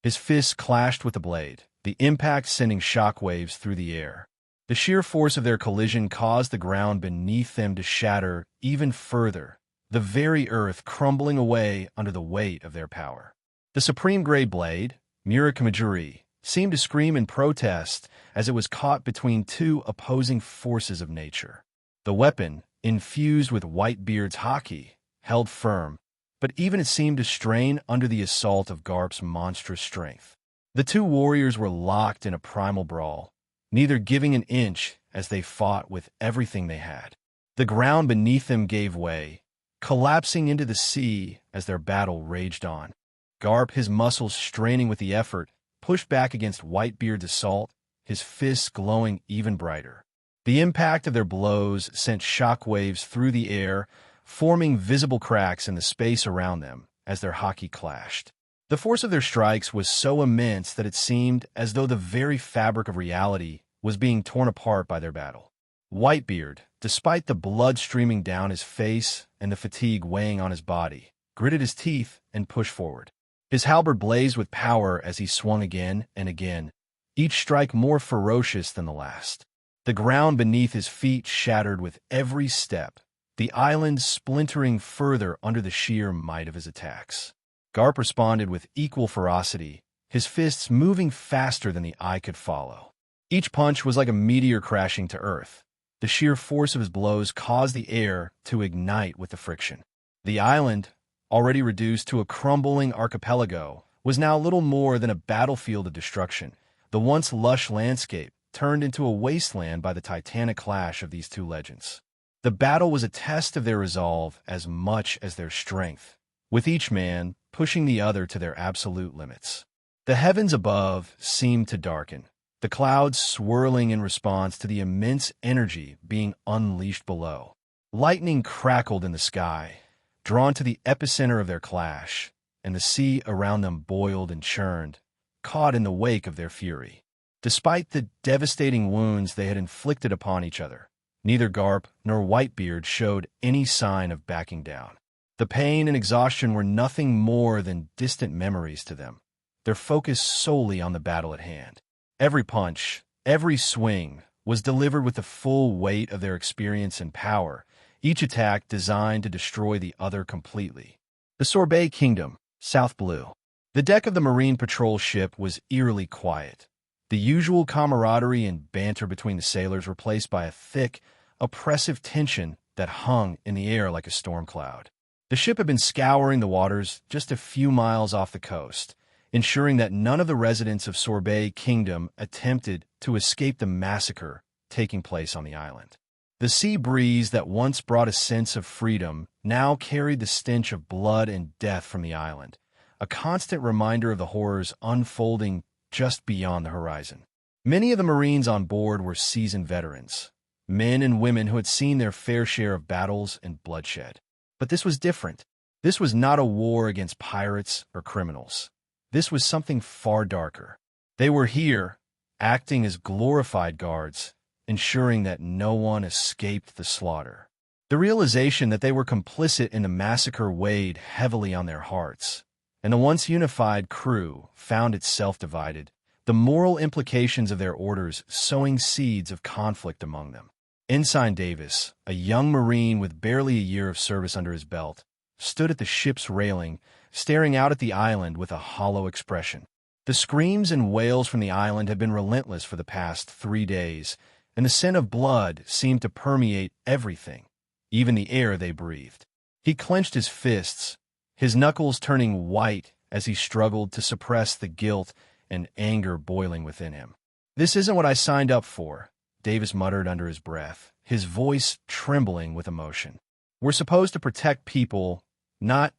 S2: His fists clashed with the blade, the impact sending shockwaves through the air. The sheer force of their collision caused the ground beneath them to shatter even further, the very earth crumbling away under the weight of their power. The Supreme Gray Blade, Murakamajiri, seemed to scream in protest as it was caught between two opposing forces of nature. The weapon, infused with Whitebeard's haki, held firm, but even it seemed to strain under the assault of Garp's monstrous strength. The two warriors were locked in a primal brawl, neither giving an inch as they fought with everything they had. The ground beneath them gave way, collapsing into the sea as their battle raged on. Garp, his muscles straining with the effort, pushed back against Whitebeard's assault, his fists glowing even brighter. The impact of their blows sent shockwaves through the air, forming visible cracks in the space around them as their haki clashed. The force of their strikes was so immense that it seemed as though the very fabric of reality was being torn apart by their battle. Whitebeard, despite the blood streaming down his face and the fatigue weighing on his body, gritted his teeth and pushed forward. His halberd blazed with power as he swung again and again, each strike more ferocious than the last. The ground beneath his feet shattered with every step, the island splintering further under the sheer might of his attacks. Garp responded with equal ferocity, his fists moving faster than the eye could follow. Each punch was like a meteor crashing to earth. The sheer force of his blows caused the air to ignite with the friction. The island, already reduced to a crumbling archipelago, was now little more than a battlefield of destruction. The once lush landscape turned into a wasteland by the titanic clash of these two legends. The battle was a test of their resolve as much as their strength, with each man pushing the other to their absolute limits. The heavens above seemed to darken, the clouds swirling in response to the immense energy being unleashed below. Lightning crackled in the sky, drawn to the epicenter of their clash, and the sea around them boiled and churned, caught in the wake of their fury. Despite the devastating wounds they had inflicted upon each other, neither Garp nor Whitebeard showed any sign of backing down. The pain and exhaustion were nothing more than distant memories to them, their focus solely on the battle at hand. Every punch, every swing, was delivered with the full weight of their experience and power, each attack designed to destroy the other completely. The Sorbet Kingdom, South Blue. The deck of the Marine Patrol ship was eerily quiet. The usual camaraderie and banter between the sailors replaced by a thick, oppressive tension that hung in the air like a storm cloud. The ship had been scouring the waters just a few miles off the coast, ensuring that none of the residents of Sorbet Kingdom attempted to escape the massacre taking place on the island. The sea breeze that once brought a sense of freedom now carried the stench of blood and death from the island, a constant reminder of the horrors unfolding just beyond the horizon. Many of the Marines on board were seasoned veterans, men and women who had seen their fair share of battles and bloodshed. But this was different. This was not a war against pirates or criminals. This was something far darker. They were here, acting as glorified guards, ensuring that no one escaped the slaughter. The realization that they were complicit in the massacre weighed heavily on their hearts, and the once unified crew found itself divided, the moral implications of their orders sowing seeds of conflict among them. Ensign Davis, a young Marine with barely a year of service under his belt, stood at the ship's railing, staring out at the island with a hollow expression. The screams and wails from the island had been relentless for the past 3 days, and the scent of blood seemed to permeate everything, even the air they breathed. He clenched his fists, his knuckles turning white as he struggled to suppress the guilt and anger boiling within him. "This isn't what I signed up for," Davis muttered under his breath, his voice trembling with emotion. "We're supposed to protect people, not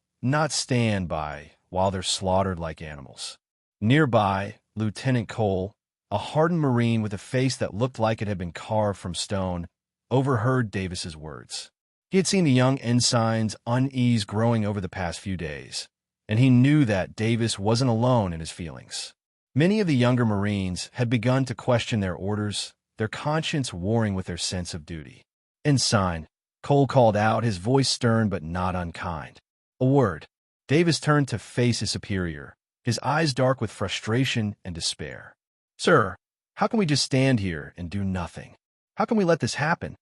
S2: stand by while they're slaughtered like animals." Nearby, Lieutenant Cole, a hardened Marine with a face that looked like it had been carved from stone, overheard Davis's words. He had seen the young ensign's unease growing over the past few days, and he knew that Davis wasn't alone in his feelings. Many of the younger Marines had begun to question their orders, their conscience warring with their sense of duty. "Ensign," Cole called out, his voice stern but not unkind. "A word." Davis turned to face his superior, his eyes dark with frustration and despair. "Sir, how can we just stand here and do nothing? How can we let this happen?"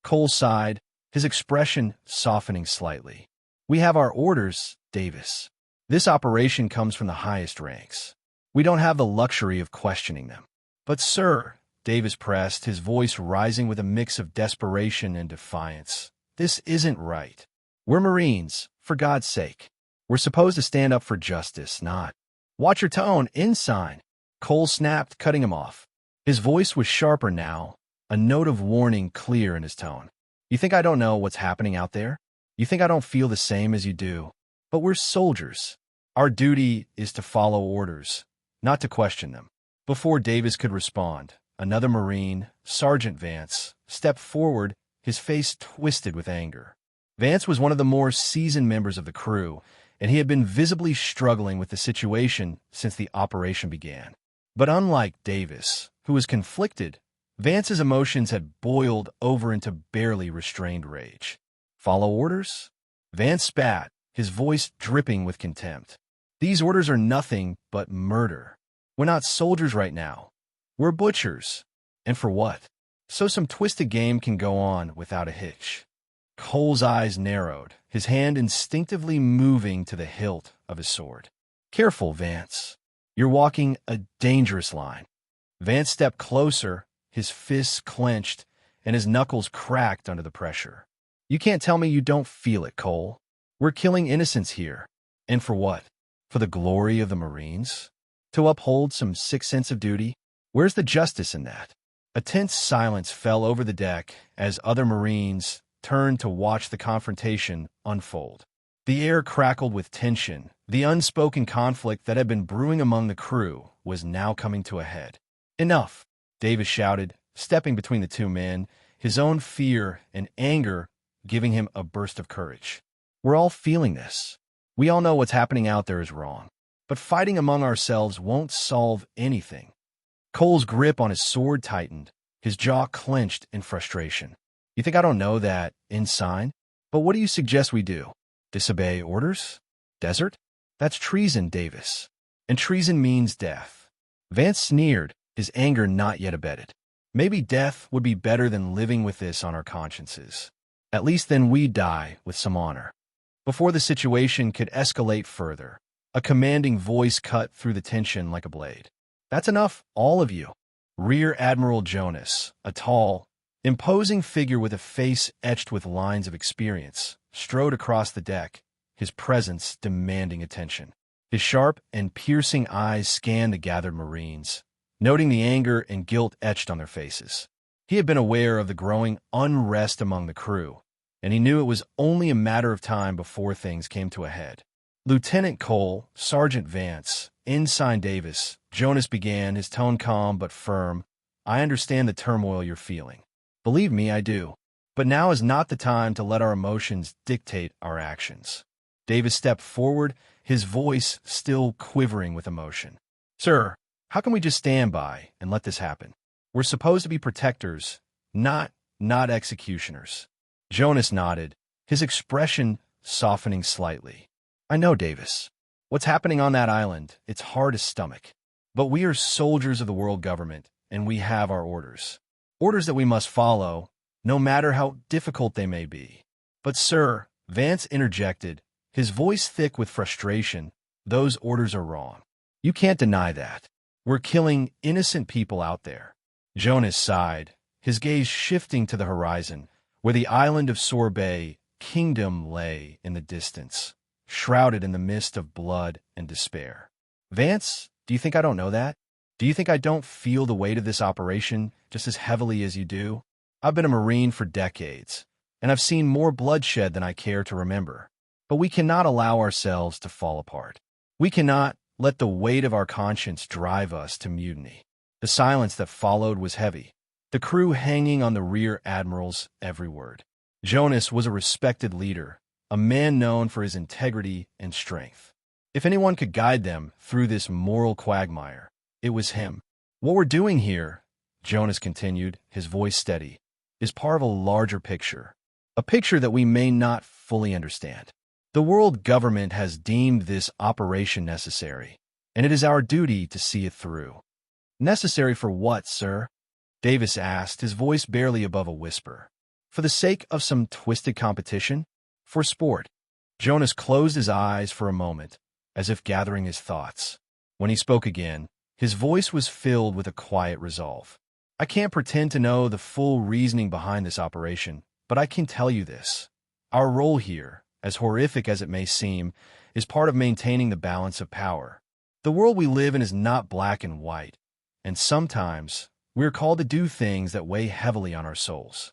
S2: Cole sighed, his expression softening slightly. "We have our orders, Davis. This operation comes from the highest ranks. We don't have the luxury of questioning them." "But, sir," Davis pressed, his voice rising with a mix of desperation and defiance, "this isn't right. We're Marines, for God's sake. We're supposed to stand up for justice, not—" "Watch your tone, ensign," Cole snapped, cutting him off. His voice was sharper now, a note of warning clear in his tone. "You think I don't know what's happening out there? You think I don't feel the same as you do? But we're soldiers. Our duty is to follow orders, not to question them." Before Davis could respond, another Marine, Sergeant Vance, stepped forward, his face twisted with anger. Vance was one of the more seasoned members of the crew, and he had been visibly struggling with the situation since the operation began. But unlike Davis, who was conflicted, Vance's emotions had boiled over into barely restrained rage. "Follow orders?" Vance spat, his voice dripping with contempt. "These orders are nothing but murder. We're not soldiers right now. We're butchers. And for what? So some twisted game can go on without a hitch." Cole's eyes narrowed, his hand instinctively moving to the hilt of his sword. "Careful, Vance. You're walking a dangerous line." Vance stepped closer, his fists clenched, and his knuckles cracked under the pressure. "You can't tell me you don't feel it, Cole. We're killing innocents here. And for what? For the glory of the Marines? To uphold some sick sense of duty? Where's the justice in that?" A tense silence fell over the deck as other Marines turned to watch the confrontation unfold. The air crackled with tension. The unspoken conflict that had been brewing among the crew was now coming to a head. "Enough," Davis shouted, stepping between the two men, his own fear and anger giving him a burst of courage. "We're all feeling this. We all know what's happening out there is wrong. But fighting among ourselves won't solve anything." Cole's grip on his sword tightened, his jaw clenched in frustration. "You think I don't know that, ensign? But what do you suggest we do? Disobey orders? Desert? That's treason, Davis. And treason means death." Vance sneered, his anger not yet abated. "Maybe death would be better than living with this on our consciences. At least then we die with some honor." Before the situation could escalate further, a commanding voice cut through the tension like a blade. "That's enough, all of you." Rear Admiral Jonas, a tall, imposing figure with a face etched with lines of experience, strode across the deck, his presence demanding attention. His sharp and piercing eyes scanned the gathered Marines, noting the anger and guilt etched on their faces. He had been aware of the growing unrest among the crew, and he knew it was only a matter of time before things came to a head. "Lieutenant Cole, Sergeant Vance, Ensign Davis," Jonas began, his tone calm but firm. "I understand the turmoil you're feeling. Believe me, I do. But now is not the time to let our emotions dictate our actions." Davis stepped forward, his voice still quivering with emotion. "Sir, how can we just stand by and let this happen? We're supposed to be protectors, not executioners." Jonas nodded, his expression softening slightly. "I know, Davis. What's happening on that island, it's hard to stomach. But we are soldiers of the world government, and we have our orders. Orders that we must follow, no matter how difficult they may be." "But, sir," Vance interjected, his voice thick with frustration, "those orders are wrong. You can't deny that. We're killing innocent people out there." Jonas sighed, his gaze shifting to the horizon, where the island of Sorbet kingdom lay in the distance, shrouded in the mist of blood and despair. Vance, do you think I don't know that? Do you think I don't feel the weight of this operation just as heavily as you do? I've been a Marine for decades, and I've seen more bloodshed than I care to remember. But we cannot allow ourselves to fall apart. We cannot let the weight of our conscience drive us to mutiny. The silence that followed was heavy, the crew hanging on the rear admiral's every word. Jonas was a respected leader, a man known for his integrity and strength. If anyone could guide them through this moral quagmire, it was him. What we're doing here, Jonas continued, his voice steady, is part of a larger picture, a picture that we may not fully understand. The world government has deemed this operation necessary, and it is our duty to see it through. Necessary for what, sir? Davis asked, his voice barely above a whisper. For the sake of some twisted competition? For sport? Jonas closed his eyes for a moment, as if gathering his thoughts. When he spoke again, his voice was filled with a quiet resolve. I can't pretend to know the full reasoning behind this operation, but I can tell you this. Our role here, as horrific as it may seem, is part of maintaining the balance of power. The world we live in is not black and white, and sometimes we are called to do things that weigh heavily on our souls.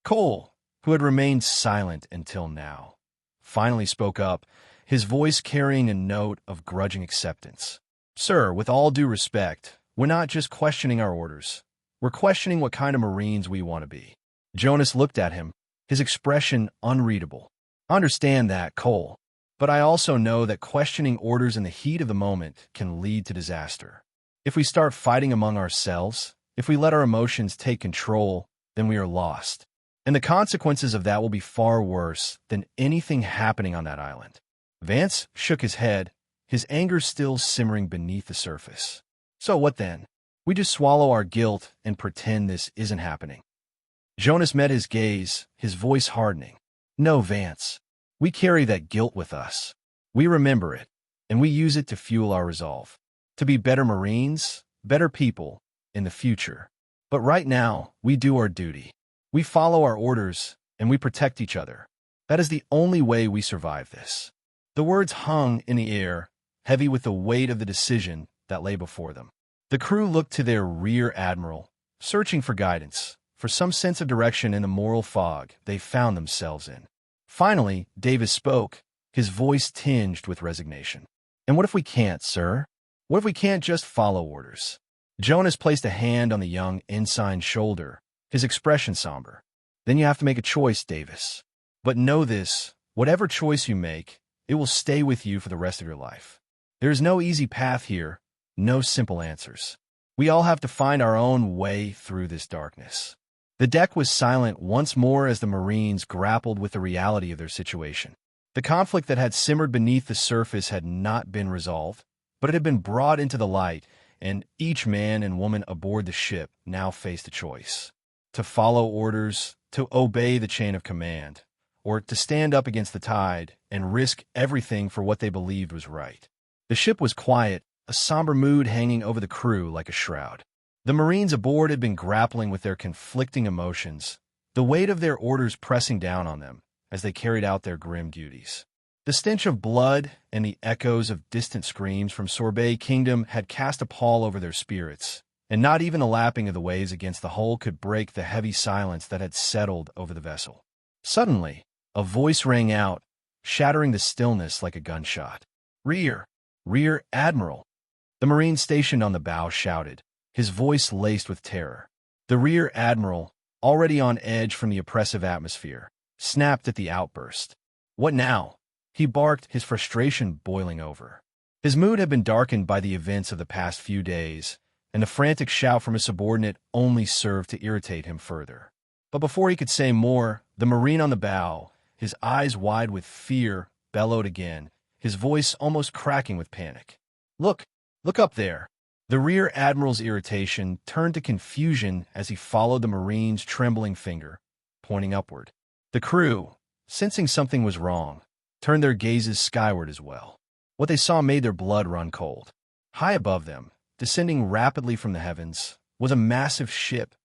S2: Cole, who had remained silent until now, finally spoke up, his voice carrying a note of grudging acceptance. Sir, with all due respect, we're not just questioning our orders. We're questioning what kind of Marines we want to be. Jonas looked at him, his expression unreadable. Understand that, Cole. But I also know that questioning orders in the heat of the moment can lead to disaster. If we start fighting among ourselves, if we let our emotions take control, then we are lost. And the consequences of that will be far worse than anything happening on that island. Vance shook his head, his anger still simmering beneath the surface. So what then? We just swallow our guilt and pretend this isn't happening. Jonas met his gaze, his voice hardening. No, Vance. We carry that guilt with us. We remember it, and we use it to fuel our resolve. To be better Marines, better people, in the future. But right now, we do our duty. We follow our orders, and we protect each other. That is the only way we survive this. The words hung in the air, heavy with the weight of the decision that lay before them. The crew looked to their rear admiral, searching for guidance, for some sense of direction in the moral fog they found themselves in. Finally, Davis spoke, his voice tinged with resignation. And what if we can't, sir? What if we can't just follow orders? Jonas placed a hand on the young ensign's shoulder, his expression somber. Then you have to make a choice, Davis. But know this, whatever choice you make, it will stay with you for the rest of your life. There is no easy path here, no simple answers. We all have to find our own way through this darkness. The deck was silent once more as the Marines grappled with the reality of their situation. The conflict that had simmered beneath the surface had not been resolved, but it had been brought into the light, and each man and woman aboard the ship now faced a choice. To follow orders, to obey the chain of command, or to stand up against the tide and risk everything for what they believed was right. The ship was quiet, a somber mood hanging over the crew like a shroud. The Marines aboard had been grappling with their conflicting emotions, the weight of their orders pressing down on them as they carried out their grim duties. The stench of blood and the echoes of distant screams from Sorbet Kingdom had cast a pall over their spirits, and not even the lapping of the waves against the hull could break the heavy silence that had settled over the vessel. Suddenly, a voice rang out, shattering the stillness like a gunshot. Rear Admiral! The Marine stationed on the bow shouted, his voice laced with terror. The rear admiral, already on edge from the oppressive atmosphere, snapped at the outburst. What now? He barked, his frustration boiling over. His mood had been darkened by the events of the past few days, and the frantic shout from his subordinate only served to irritate him further. But before he could say more, the Marine on the bow, his eyes wide with fear, bellowed again, his voice almost cracking with panic. Look up there. The rear admiral's irritation turned to confusion as he followed the Marine's trembling finger, pointing upward. The crew, sensing something was wrong, turned their gazes skyward as well. What they saw made their blood run cold. High above them, descending rapidly from the heavens, was a massive ship.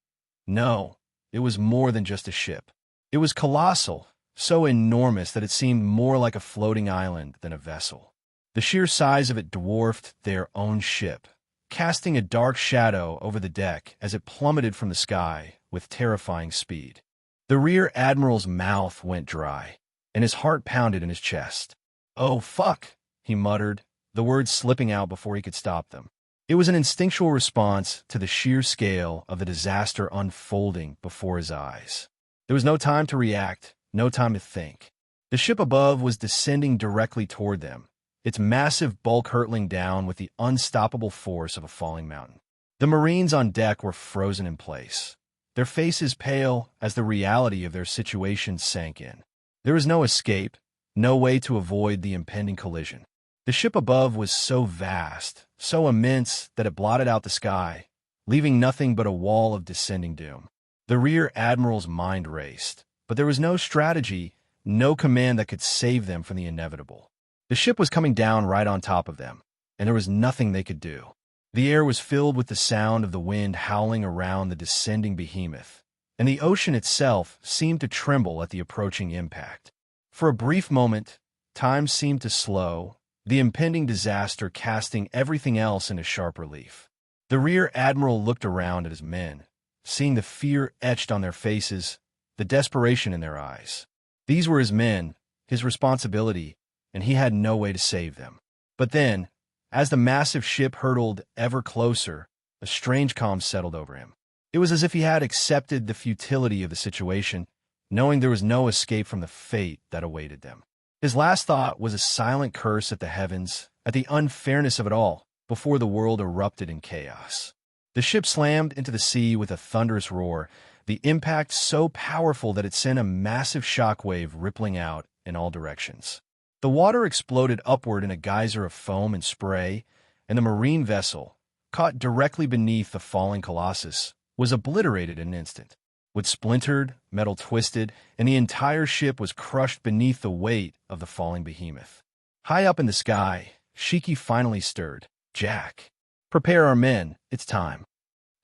S2: No, it was more than just a ship. It was colossal, so enormous that it seemed more like a floating island than a vessel. The sheer size of it dwarfed their own ship, casting a dark shadow over the deck as it plummeted from the sky with terrifying speed. The rear admiral's mouth went dry, and his heart pounded in his chest. "Oh, fuck," he muttered, the words slipping out before he could stop them. It was an instinctual response to the sheer scale of the disaster unfolding before his eyes. There was no time to react, no time to think. The ship above was descending directly toward them, its massive bulk hurtling down with the unstoppable force of a falling mountain. The Marines on deck were frozen in place, their faces pale as the reality of their situation sank in. There was no escape, no way to avoid the impending collision. The ship above was so vast, so immense that it blotted out the sky, leaving nothing but a wall of descending doom. The rear admiral's mind raced, but there was no strategy, no command that could save them from the inevitable. The ship was coming down right on top of them, and there was nothing they could do. The air was filled with the sound of the wind howling around the descending behemoth, and the ocean itself seemed to tremble at the approaching impact. For a brief moment, time seemed to slow, the impending disaster casting everything else into sharp relief. The rear admiral looked around at his men, seeing the fear etched on their faces, the desperation in their eyes. These were his men, his responsibility, and he had no way to save them. But then, as the massive ship hurtled ever closer, a strange calm settled over him. It was as if he had accepted the futility of the situation, knowing there was no escape from the fate that awaited them. His last thought was a silent curse at the heavens, at the unfairness of it all, before the world erupted in chaos. The ship slammed into the sea with a thunderous roar, the impact so powerful that it sent a massive shockwave rippling out in all directions. The water exploded upward in a geyser of foam and spray, and the marine vessel, caught directly beneath the falling colossus, was obliterated in an instant. With splintered, metal twisted, and the entire ship was crushed beneath the weight of the falling behemoth. High up in the sky, Shiki finally stirred. "Jack, prepare our men, it's time."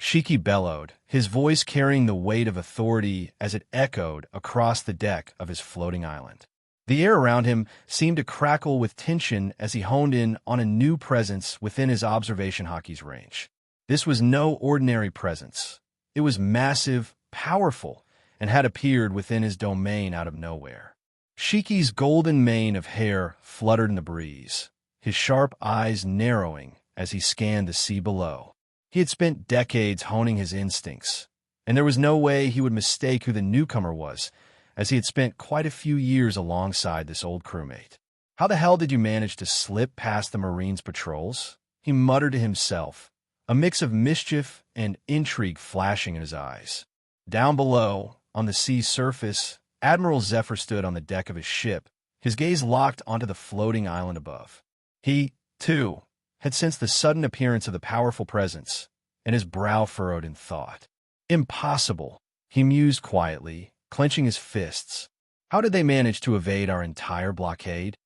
S2: Shiki bellowed, his voice carrying the weight of authority as it echoed across the deck of his floating island. The air around him seemed to crackle with tension as he honed in on a new presence within his observation hockey's range. This was no ordinary presence. It was massive, powerful, and had appeared within his domain out of nowhere. Shiki's golden mane of hair fluttered in the breeze, his sharp eyes narrowing as he scanned the sea below. He had spent decades honing his instincts, and there was no way he would mistake who the newcomer was, as he had spent quite a few years alongside this old crewmate. "How the hell did you manage to slip past the Marines' patrols?" he muttered to himself, a mix of mischief and intrigue flashing in his eyes. Down below, on the sea's surface, Admiral Zephyr stood on the deck of his ship, his gaze locked onto the floating island above. He, too, had sensed the sudden appearance of the powerful presence, and his brow furrowed in thought. "Impossible," he mused quietly, clenching his fists. "How did they manage to evade our entire blockade?"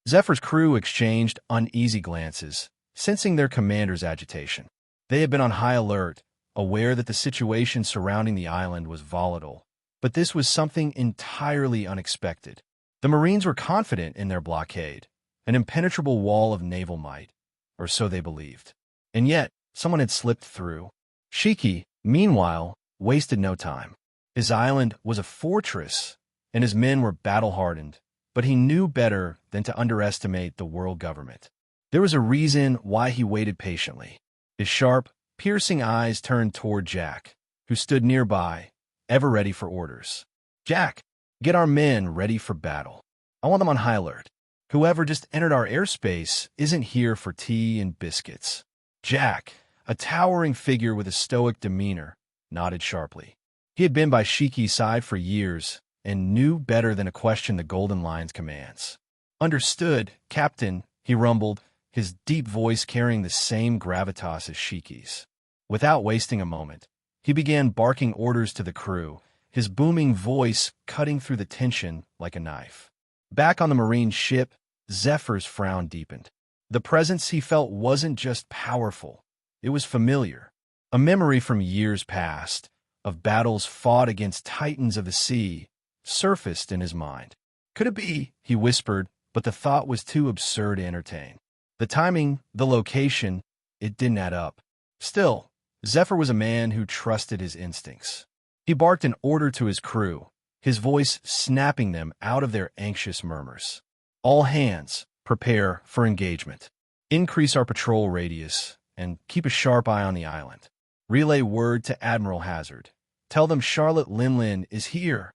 S2: Zephyr's crew exchanged uneasy glances, sensing their commander's agitation. They had been on high alert, aware that the situation surrounding the island was volatile, but this was something entirely unexpected. The Marines were confident in their blockade, an impenetrable wall of naval might, or so they believed. And yet, someone had slipped through. Shiki, meanwhile, wasted no time. His island was a fortress, and his men were battle-hardened, but he knew better than to underestimate the world government. There was a reason why he waited patiently. His sharp, piercing eyes turned toward Jack, who stood nearby, ever ready for orders. "Jack, get our men ready for battle. I want them on high alert. Whoever just entered our airspace isn't here for tea and biscuits." Jack, a towering figure with a stoic demeanor, nodded sharply. He had been by Shiki's side for years and knew better than to question the Golden Lion's commands. "Understood, Captain," he rumbled, his deep voice carrying the same gravitas as Shiki's. Without wasting a moment, he began barking orders to the crew, his booming voice cutting through the tension like a knife. Back on the Marine ship, Zephyr's frown deepened. The presence he felt wasn't just powerful, it was familiar. A memory from years past, of battles fought against titans of the sea, surfaced in his mind. Could it be? He whispered, but the thought was too absurd to entertain. The timing, the location, it didn't add up. Still, Zephyr was a man who trusted his instincts. He barked an order to his crew, his voice snapping them out of their anxious murmurs. All hands, prepare for engagement. Increase our patrol radius, and keep a sharp eye on the island. Relay word to Admiral Hazard. Tell them Charlotte Linlin is here.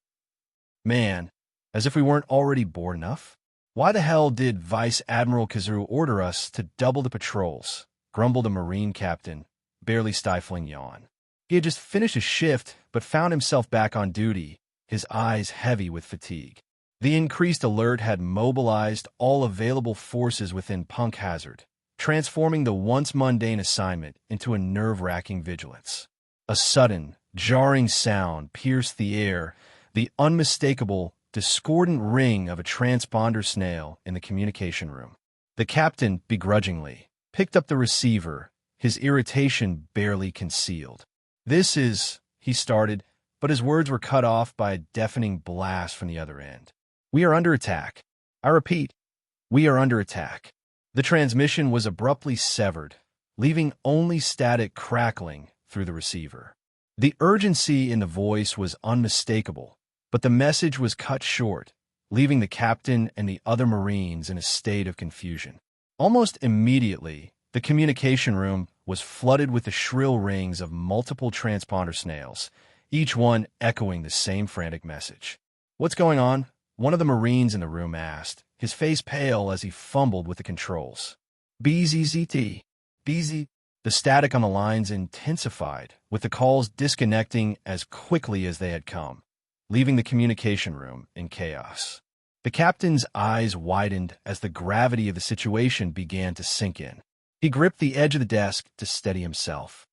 S2: Man, as if we weren't already bored enough. Why the hell did Vice Admiral Kazoru order us to double the patrols? Grumbled a Marine captain, barely stifling yawn. He had just finished his shift, but found himself back on duty, his eyes heavy with fatigue. The increased alert had mobilized all available forces within Punk Hazard, transforming the once mundane assignment into a nerve-wracking vigilance. A sudden, jarring sound pierced the air, the unmistakable, discordant ring of a transponder snail in the communication room. The captain, begrudgingly, picked up the receiver, his irritation barely concealed. "This is," he started, but his words were cut off by a deafening blast from the other end. "We are under attack. I repeat, we are under attack." The transmission was abruptly severed, leaving only static crackling through the receiver. The urgency in the voice was unmistakable, but the message was cut short, leaving the captain and the other Marines in a state of confusion. Almost immediately, the communication room was flooded with the shrill rings of multiple transponder snails, each one echoing the same frantic message. "What's going on?" one of the Marines in the room asked, his face pale as he fumbled with the controls. "BZZT. BZ." The static on the lines intensified, with the calls disconnecting as quickly as they had come, leaving the communication room in chaos. The captain's eyes widened as the gravity of the situation began to sink in. He gripped the edge of the desk to steady himself.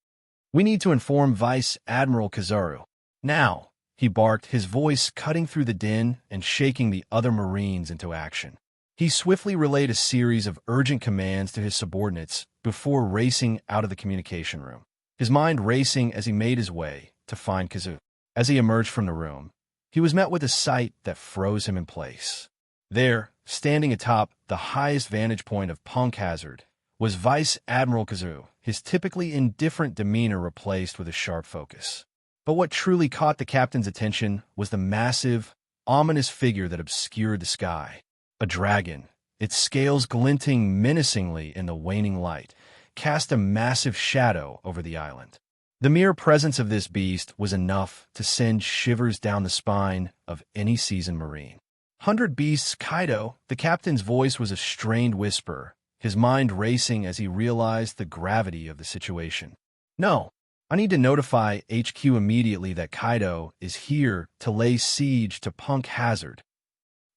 S2: "We need to inform Vice Admiral Kazoru. Now," he barked, his voice cutting through the din and shaking the other Marines into action. He swiftly relayed a series of urgent commands to his subordinates before racing out of the communication room, his mind racing as he made his way to find Kazoru. As he emerged from the room, he was met with a sight that froze him in place. There, standing atop the highest vantage point of Punk Hazard, was Vice Admiral Kazoru, his typically indifferent demeanor replaced with a sharp focus. But what truly caught the captain's attention was the massive, ominous figure that obscured the sky. A dragon, its scales glinting menacingly in the waning light, cast a massive shadow over the island. The mere presence of this beast was enough to send shivers down the spine of any seasoned Marine. "100 beasts, Kaido," the captain's voice was a strained whisper, his mind racing as he realized the gravity of the situation. "No, I need to notify HQ immediately that Kaido is here to lay siege to Punk Hazard."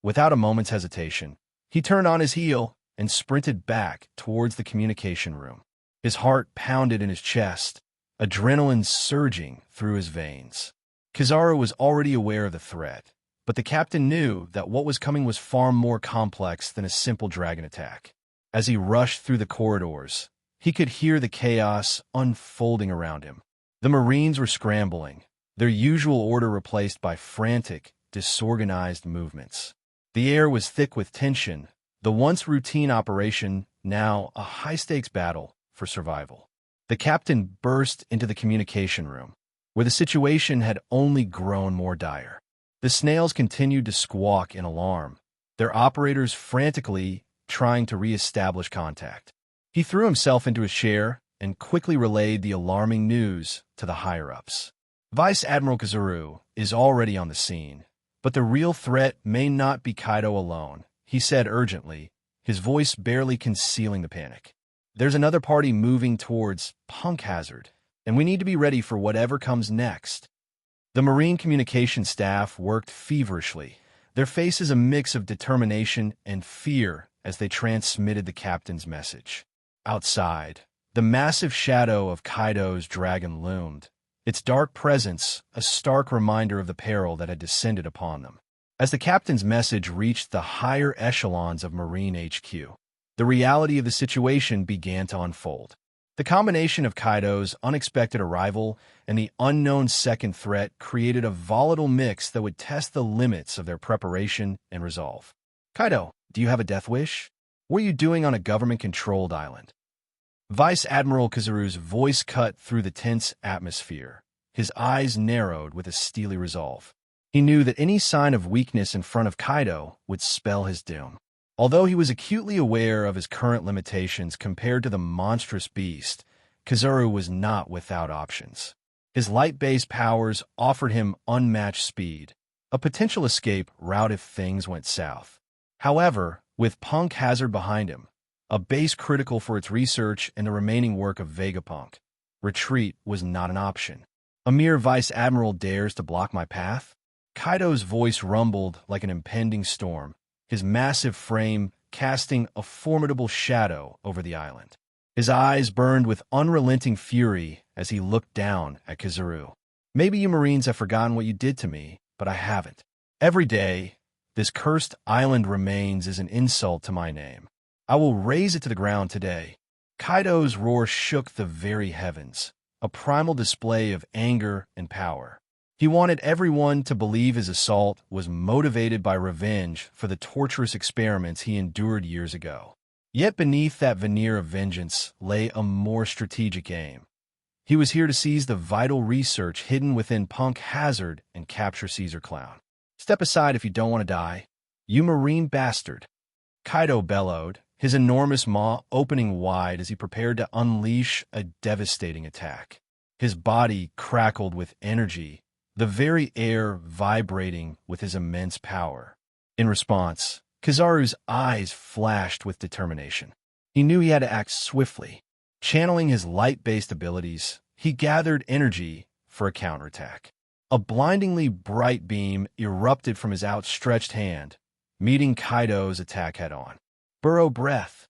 S2: Without a moment's hesitation, he turned on his heel and sprinted back towards the communication room. His heart pounded in his chest, adrenaline surging through his veins. Kizaru was already aware of the threat, but the captain knew that what was coming was far more complex than a simple dragon attack. As he rushed through the corridors, he could hear the chaos unfolding around him. The Marines were scrambling, their usual order replaced by frantic, disorganized movements. The air was thick with tension, the once routine operation now a high-stakes battle for survival. The captain burst into the communication room, where the situation had only grown more dire. The snails continued to squawk in alarm, their operators frantically trying to re-establish contact. He threw himself into his chair and quickly relayed the alarming news to the higher-ups. "Vice Admiral Kazoru is already on the scene, but the real threat may not be Kaido alone," he said urgently, his voice barely concealing the panic. "There's another party moving towards Punk Hazard, and we need to be ready for whatever comes next." The Marine communication staff worked feverishly, their faces a mix of determination and fear as they transmitted the captain's message. Outside, the massive shadow of Kaido's dragon loomed, its dark presence a stark reminder of the peril that had descended upon them. As the captain's message reached the higher echelons of Marine HQ, the reality of the situation began to unfold. The combination of Kaido's unexpected arrival and the unknown second threat created a volatile mix that would test the limits of their preparation and resolve. Kaido, do you have a death wish? What are you doing on a government-controlled island? Vice Admiral Kizaru's voice cut through the tense atmosphere. His eyes narrowed with a steely resolve. He knew that any sign of weakness in front of Kaido would spell his doom. Although he was acutely aware of his current limitations compared to the monstrous beast, Kizaru was not without options. His light-based powers offered him unmatched speed, a potential escape route if things went south. However, with Punk Hazard behind him, a base critical for its research and the remaining work of Vegapunk, retreat was not an option. A mere Vice Admiral dares to block my path? Kaido's voice rumbled like an impending storm, his massive frame casting a formidable shadow over the island. His eyes burned with unrelenting fury as he looked down at Kizaru. Maybe you Marines have forgotten what you did to me, but I haven't. Every day, this cursed island remains as an insult to my name. I will raze it to the ground today. Kaido's roar shook the very heavens, a primal display of anger and power. He wanted everyone to believe his assault was motivated by revenge for the torturous experiments he endured years ago. Yet beneath that veneer of vengeance lay a more strategic aim. He was here to seize the vital research hidden within Punk Hazard and capture Caesar Clown. Step aside if you don't want to die. You Marine bastard. Kaido bellowed, his enormous maw opening wide as he prepared to unleash a devastating attack. His body crackled with energy, the very air vibrating with his immense power. In response, Kizaru's eyes flashed with determination. He knew he had to act swiftly. Channeling his light-based abilities, he gathered energy for a counterattack. A blindingly bright beam erupted from his outstretched hand, meeting Kaido's attack head-on. Burrow breath.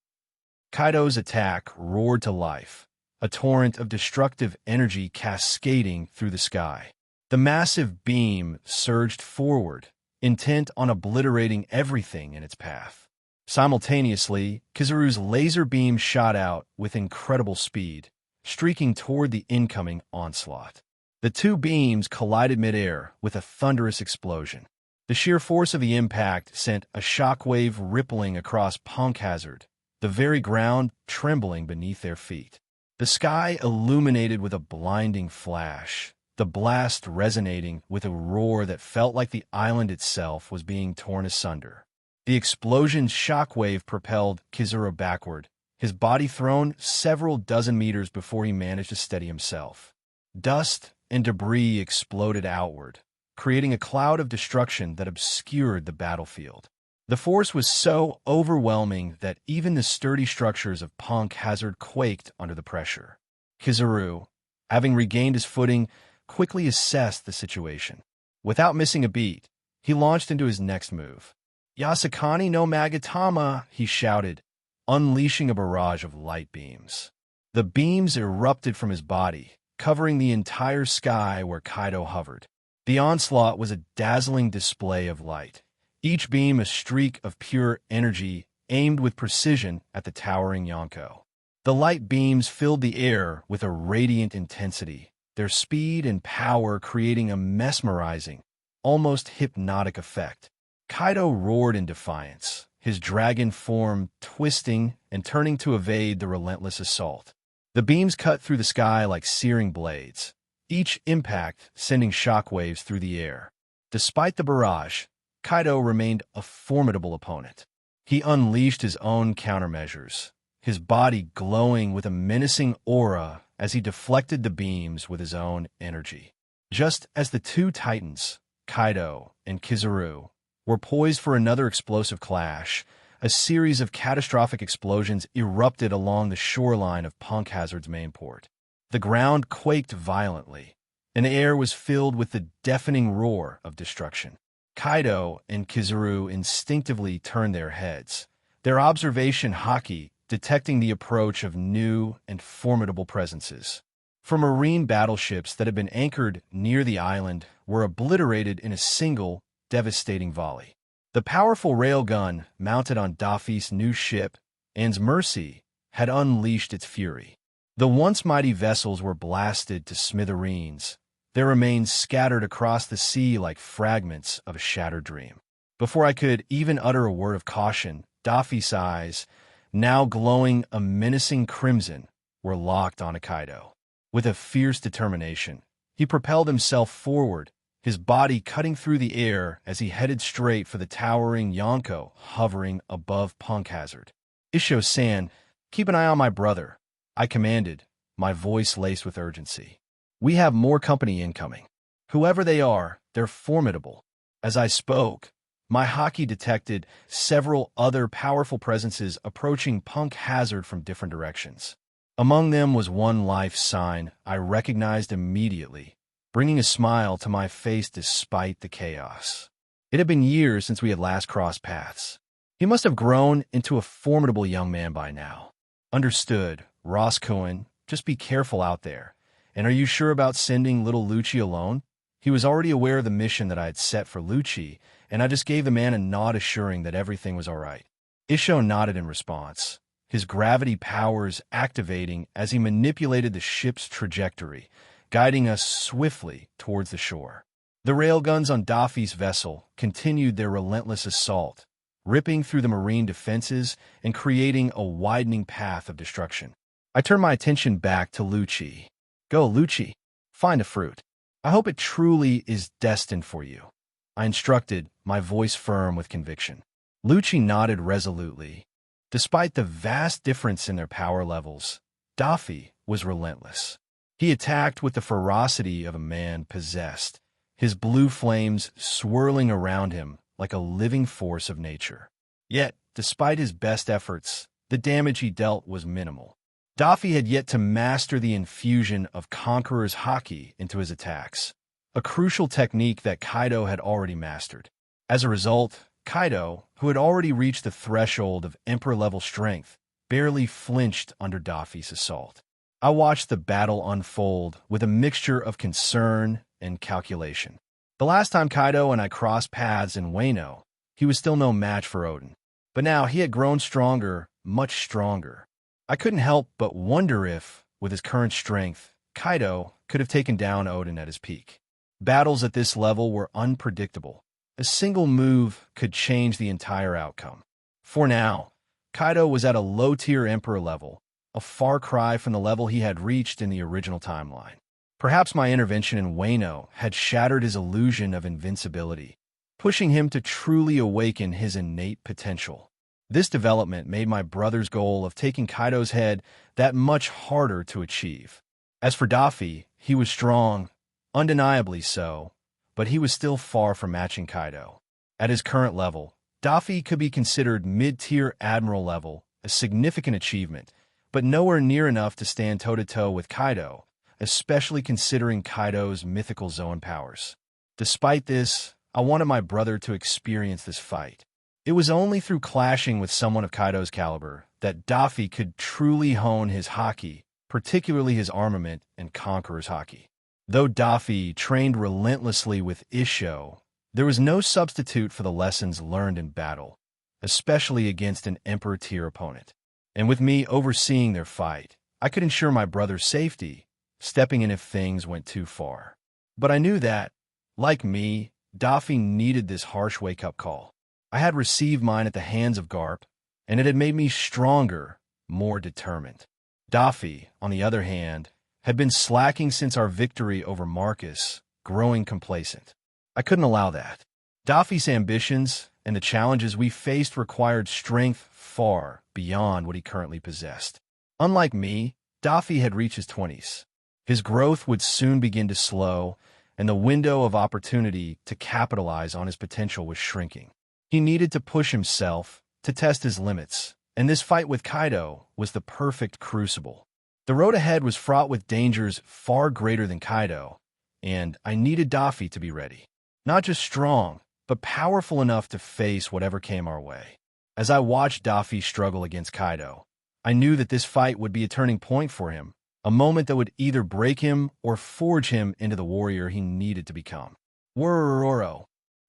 S2: Kaido's attack roared to life, a torrent of destructive energy cascading through the sky. The massive beam surged forward, intent on obliterating everything in its path. Simultaneously, Kizaru's laser beam shot out with incredible speed, streaking toward the incoming onslaught. The two beams collided midair with a thunderous explosion. The sheer force of the impact sent a shockwave rippling across Punk Hazard, the very ground trembling beneath their feet. The sky illuminated with a blinding flash, the blast resonating with a roar that felt like the island itself was being torn asunder. The explosion's shockwave propelled Kizaru backward, his body thrown several dozen meters before he managed to steady himself. Dust and debris exploded outward, creating a cloud of destruction that obscured the battlefield. The force was so overwhelming that even the sturdy structures of Punk Hazard quaked under the pressure. Kizaru, having regained his footing, quickly assessed the situation. Without missing a beat, he launched into his next move. "Yasakani no Magatama," he shouted, unleashing a barrage of light beams. The beams erupted from his body, covering the entire sky where Kaido hovered. The onslaught was a dazzling display of light, each beam a streak of pure energy aimed with precision at the towering Yonko. The light beams filled the air with a radiant intensity, their speed and power creating a mesmerizing, almost hypnotic effect. Kaido roared in defiance, his dragon form twisting and turning to evade the relentless assault. The beams cut through the sky like searing blades, each impact sending shockwaves through the air. Despite the barrage, Kaido remained a formidable opponent. He unleashed his own countermeasures, his body glowing with a menacing aura as he deflected the beams with his own energy. Just as the two titans, Kaido and Kizaru, were poised for another explosive clash, a series of catastrophic explosions erupted along the shoreline of Punk Hazard's main port. The ground quaked violently, and the air was filled with the deafening roar of destruction. Kaido and Kizaru instinctively turned their heads, their observation haki detecting the approach of new and formidable presences. For marine battleships that had been anchored near the island were obliterated in a single, devastating volley. The powerful railgun mounted on Daffy's new ship, Anne's Mercy, had unleashed its fury. The once mighty vessels were blasted to smithereens, their remains scattered across the sea like fragments of a shattered dream. Before I could even utter a word of caution, Dafi's eyes, now glowing a menacing crimson, were locked on Kaido. With a fierce determination, he propelled himself forward, his body cutting through the air as he headed straight for the towering Yonko hovering above Punk Hazard. "Isho-san, keep an eye on my brother," I commanded, my voice laced with urgency. "We have more company incoming. Whoever they are, they're formidable." As I spoke, my haki detected several other powerful presences approaching Punk Hazard from different directions. Among them was one life sign I recognized immediately, bringing a smile to my face despite the chaos. It had been years since we had last crossed paths. He must have grown into a formidable young man by now. "Understood, Ross Cohen, just be careful out there. And are you sure about sending little Lucci alone?" He was already aware of the mission that I had set for Lucci, and I just gave the man a nod assuring that everything was all right. Isho nodded in response, his gravity powers activating as he manipulated the ship's trajectory, guiding us swiftly towards the shore. The railguns on Dafi's vessel continued their relentless assault, ripping through the marine defenses and creating a widening path of destruction. I turned my attention back to Lucci. "Go, Lucci. Find a fruit. I hope it truly is destined for you," I instructed, my voice firm with conviction. Lucci nodded resolutely. Despite the vast difference in their power levels, Dafi was relentless. He attacked with the ferocity of a man possessed, his blue flames swirling around him like a living force of nature. Yet, despite his best efforts, the damage he dealt was minimal. Dafi had yet to master the infusion of Conqueror's haki into his attacks, a crucial technique that Kaido had already mastered. As a result, Kaido, who had already reached the threshold of Emperor-level strength, barely flinched under Dafi's assault. I watched the battle unfold with a mixture of concern and calculation. The last time Kaido and I crossed paths in Wano, he was still no match for Oden. But now he had grown stronger, much stronger. I couldn't help but wonder if, with his current strength, Kaido could have taken down Oden at his peak. Battles at this level were unpredictable. A single move could change the entire outcome. For now, Kaido was at a low-tier Emperor level, a far cry from the level he had reached in the original timeline. Perhaps my intervention in Wano had shattered his illusion of invincibility, pushing him to truly awaken his innate potential. This development made my brother's goal of taking Kaido's head that much harder to achieve. As for Dafi, he was strong, undeniably so, but he was still far from matching Kaido. At his current level, Dafi could be considered mid-tier admiral level, a significant achievement, but nowhere near enough to stand toe-to-toe with Kaido, especially considering Kaido's mythical Zoan powers. Despite this, I wanted my brother to experience this fight. It was only through clashing with someone of Kaido's caliber that Dafi could truly hone his haki, particularly his armament and Conqueror's haki. Though Dafi trained relentlessly with Isho, there was no substitute for the lessons learned in battle, especially against an Emperor-tier opponent. And with me overseeing their fight, I could ensure my brother's safety, stepping in if things went too far. But I knew that, like me, Dafi needed this harsh wake-up call. I had received mine at the hands of Garp, and it had made me stronger, more determined. Dafi, on the other hand, had been slacking since our victory over Marcus, growing complacent. I couldn't allow that. Dafi's ambitions and the challenges we faced required strength far beyond what he currently possessed. Unlike me, Dafi had reached his 20s. His growth would soon begin to slow, and the window of opportunity to capitalize on his potential was shrinking. He needed to push himself, to test his limits, and this fight with Kaido was the perfect crucible. The road ahead was fraught with dangers far greater than Kaido, and I needed Dafi to be ready. Not just strong, but powerful enough to face whatever came our way. As I watched Dafi struggle against Kaido, I knew that this fight would be a turning point for him, a moment that would either break him or forge him into the warrior he needed to become. Worororo.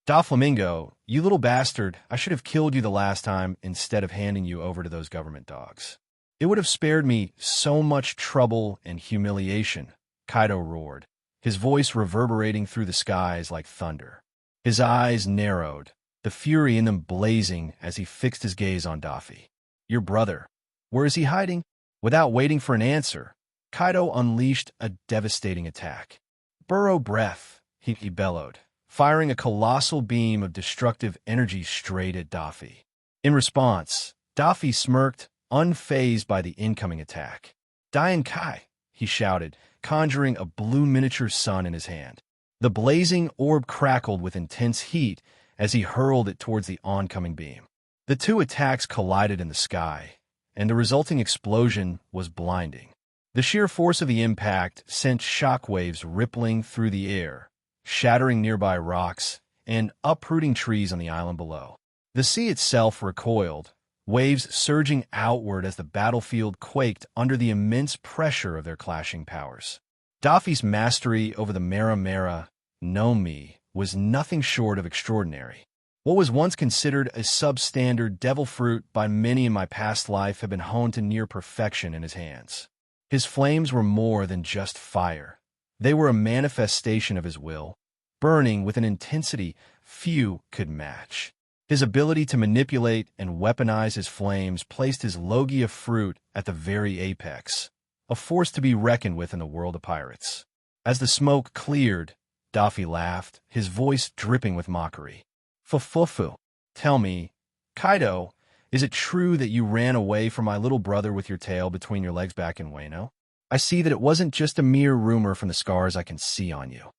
S2: Doflamingo, you little bastard, I should have killed you the last time instead of handing you over to those government dogs. It would have spared me so much trouble and humiliation, Kaido roared, his voice reverberating through the skies like thunder. His eyes narrowed, the fury in them blazing as he fixed his gaze on Daffy. Your brother. Where is he hiding? Without waiting for an answer, Kaido unleashed a devastating attack. Burrow breath, he bellowed, firing a colossal beam of destructive energy straight at Daffy. In response, Daffy smirked, unfazed by the incoming attack. Dian Kai, he shouted, conjuring a blue miniature sun in his hand. The blazing orb crackled with intense heat as he hurled it towards the oncoming beam. The two attacks collided in the sky, and the resulting explosion was blinding. The sheer force of the impact sent shockwaves rippling through the air, shattering nearby rocks and uprooting trees on the island below. The sea itself recoiled, waves surging outward as the battlefield quaked under the immense pressure of their clashing powers. Daffy's mastery over the Mera Mera no Mi was nothing short of extraordinary. What was once considered a substandard devil fruit by many in my past life had been honed to near perfection in his hands. His flames were more than just fire. They were a manifestation of his will, burning with an intensity few could match. His ability to manipulate and weaponize his flames placed his Logia fruit at the very apex, a force to be reckoned with in the world of pirates. As the smoke cleared, Daffy laughed, his voice dripping with mockery. Fufufu. Tell me, Kaido, is it true that you ran away from my little brother with your tail between your legs back in Wano? I see that it wasn't just a mere rumor from the scars I can see on you.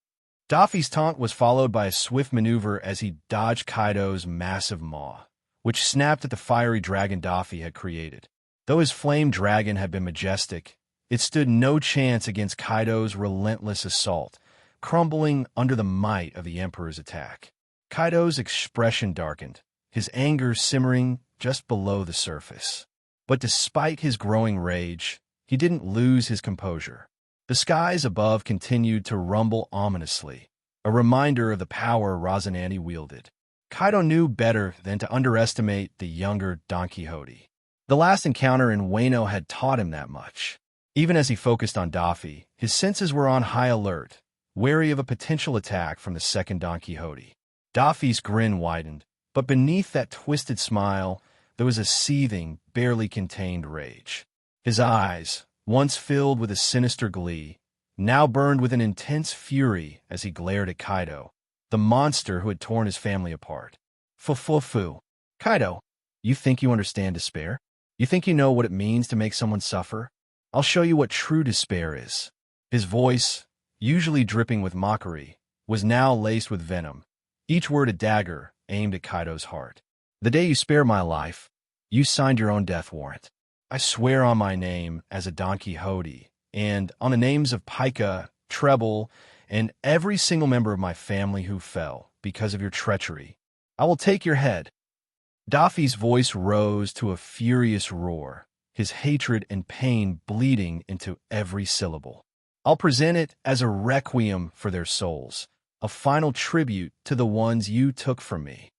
S2: Daffy's taunt was followed by a swift maneuver as he dodged Kaido's massive maw, which snapped at the fiery dragon Daffy had created. Though his flame dragon had been majestic, it stood no chance against Kaido's relentless assault, crumbling under the might of the Emperor's attack. Kaido's expression darkened, his anger simmering just below the surface. But despite his growing rage, he didn't lose his composure. The skies above continued to rumble ominously, a reminder of the power Rosinante wielded. Kaido knew better than to underestimate the younger Don Quixote. The last encounter in Wano had taught him that much. Even as he focused on Daffy, his senses were on high alert, wary of a potential attack from the second Don Quixote. Daffy's grin widened, but beneath that twisted smile, there was a seething, barely contained rage. His eyes, once filled with a sinister glee, now burned with an intense fury as he glared at Kaido, the monster who had torn his family apart. Fufufu. Kaido, you think you understand despair? You think you know what it means to make someone suffer? I'll show you what true despair is. His voice, usually dripping with mockery, was now laced with venom, each word a dagger aimed at Kaido's heart. The day you spared my life, you signed your own death warrant. I swear on my name as a Don Quixote, and on the names of Pika, Treble, and every single member of my family who fell because of your treachery, I will take your head. Daffy's voice rose to a furious roar, his hatred and pain bleeding into every syllable. I'll present it as a requiem for their souls, a final tribute to the ones you took from me.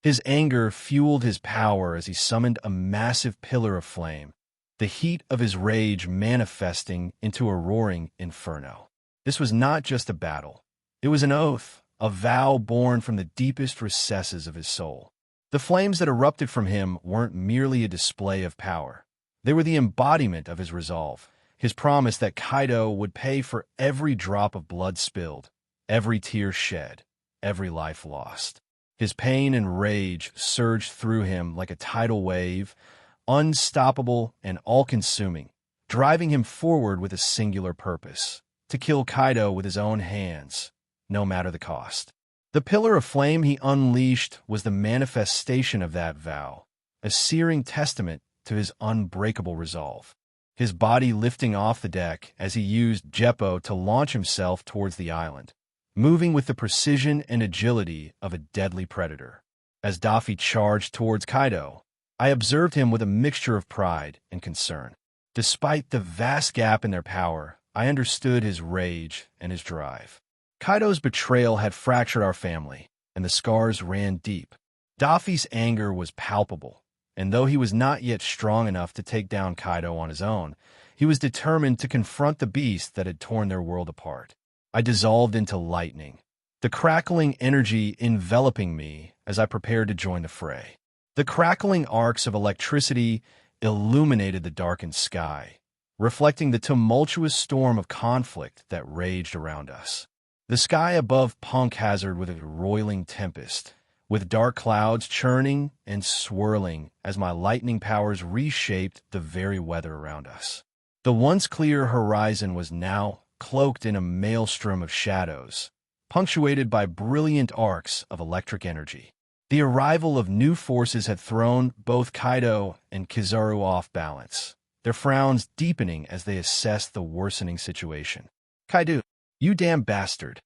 S2: His anger fueled his power as he summoned a massive pillar of flame, the heat of his rage manifesting into a roaring inferno. This was not just a battle. It was an oath, a vow born from the deepest recesses of his soul. The flames that erupted from him weren't merely a display of power. They were the embodiment of his resolve, his promise that Kaido would pay for every drop of blood spilled, every tear shed, every life lost. His pain and rage surged through him like a tidal wave, unstoppable and all-consuming, driving him forward with a singular purpose: to kill Kaido with his own hands, no matter the cost. The pillar of flame he unleashed was the manifestation of that vow, a searing testament to his unbreakable resolve. His body lifting off the deck as he used Jeppo to launch himself towards the island, moving with the precision and agility of a deadly predator. As Daffy charged towards Kaido, I observed him with a mixture of pride and concern. Despite the vast gap in their power, I understood his rage and his drive. Kaido's betrayal had fractured our family, and the scars ran deep. Daffy's anger was palpable, and though he was not yet strong enough to take down Kaido on his own, he was determined to confront the beast that had torn their world apart. I dissolved into lightning, the crackling energy enveloping me as I prepared to join the fray. The crackling arcs of electricity illuminated the darkened sky, reflecting the tumultuous storm of conflict that raged around us. The sky above Punk Hazard was a roiling tempest, with dark clouds churning and swirling as my lightning powers reshaped the very weather around us. The once clear horizon was now cloaked in a maelstrom of shadows, punctuated by brilliant arcs of electric energy. The arrival of new forces had thrown both Kaido and Kizaru off balance, their frowns deepening as they assessed the worsening situation. "Kaido, you damn bastard!"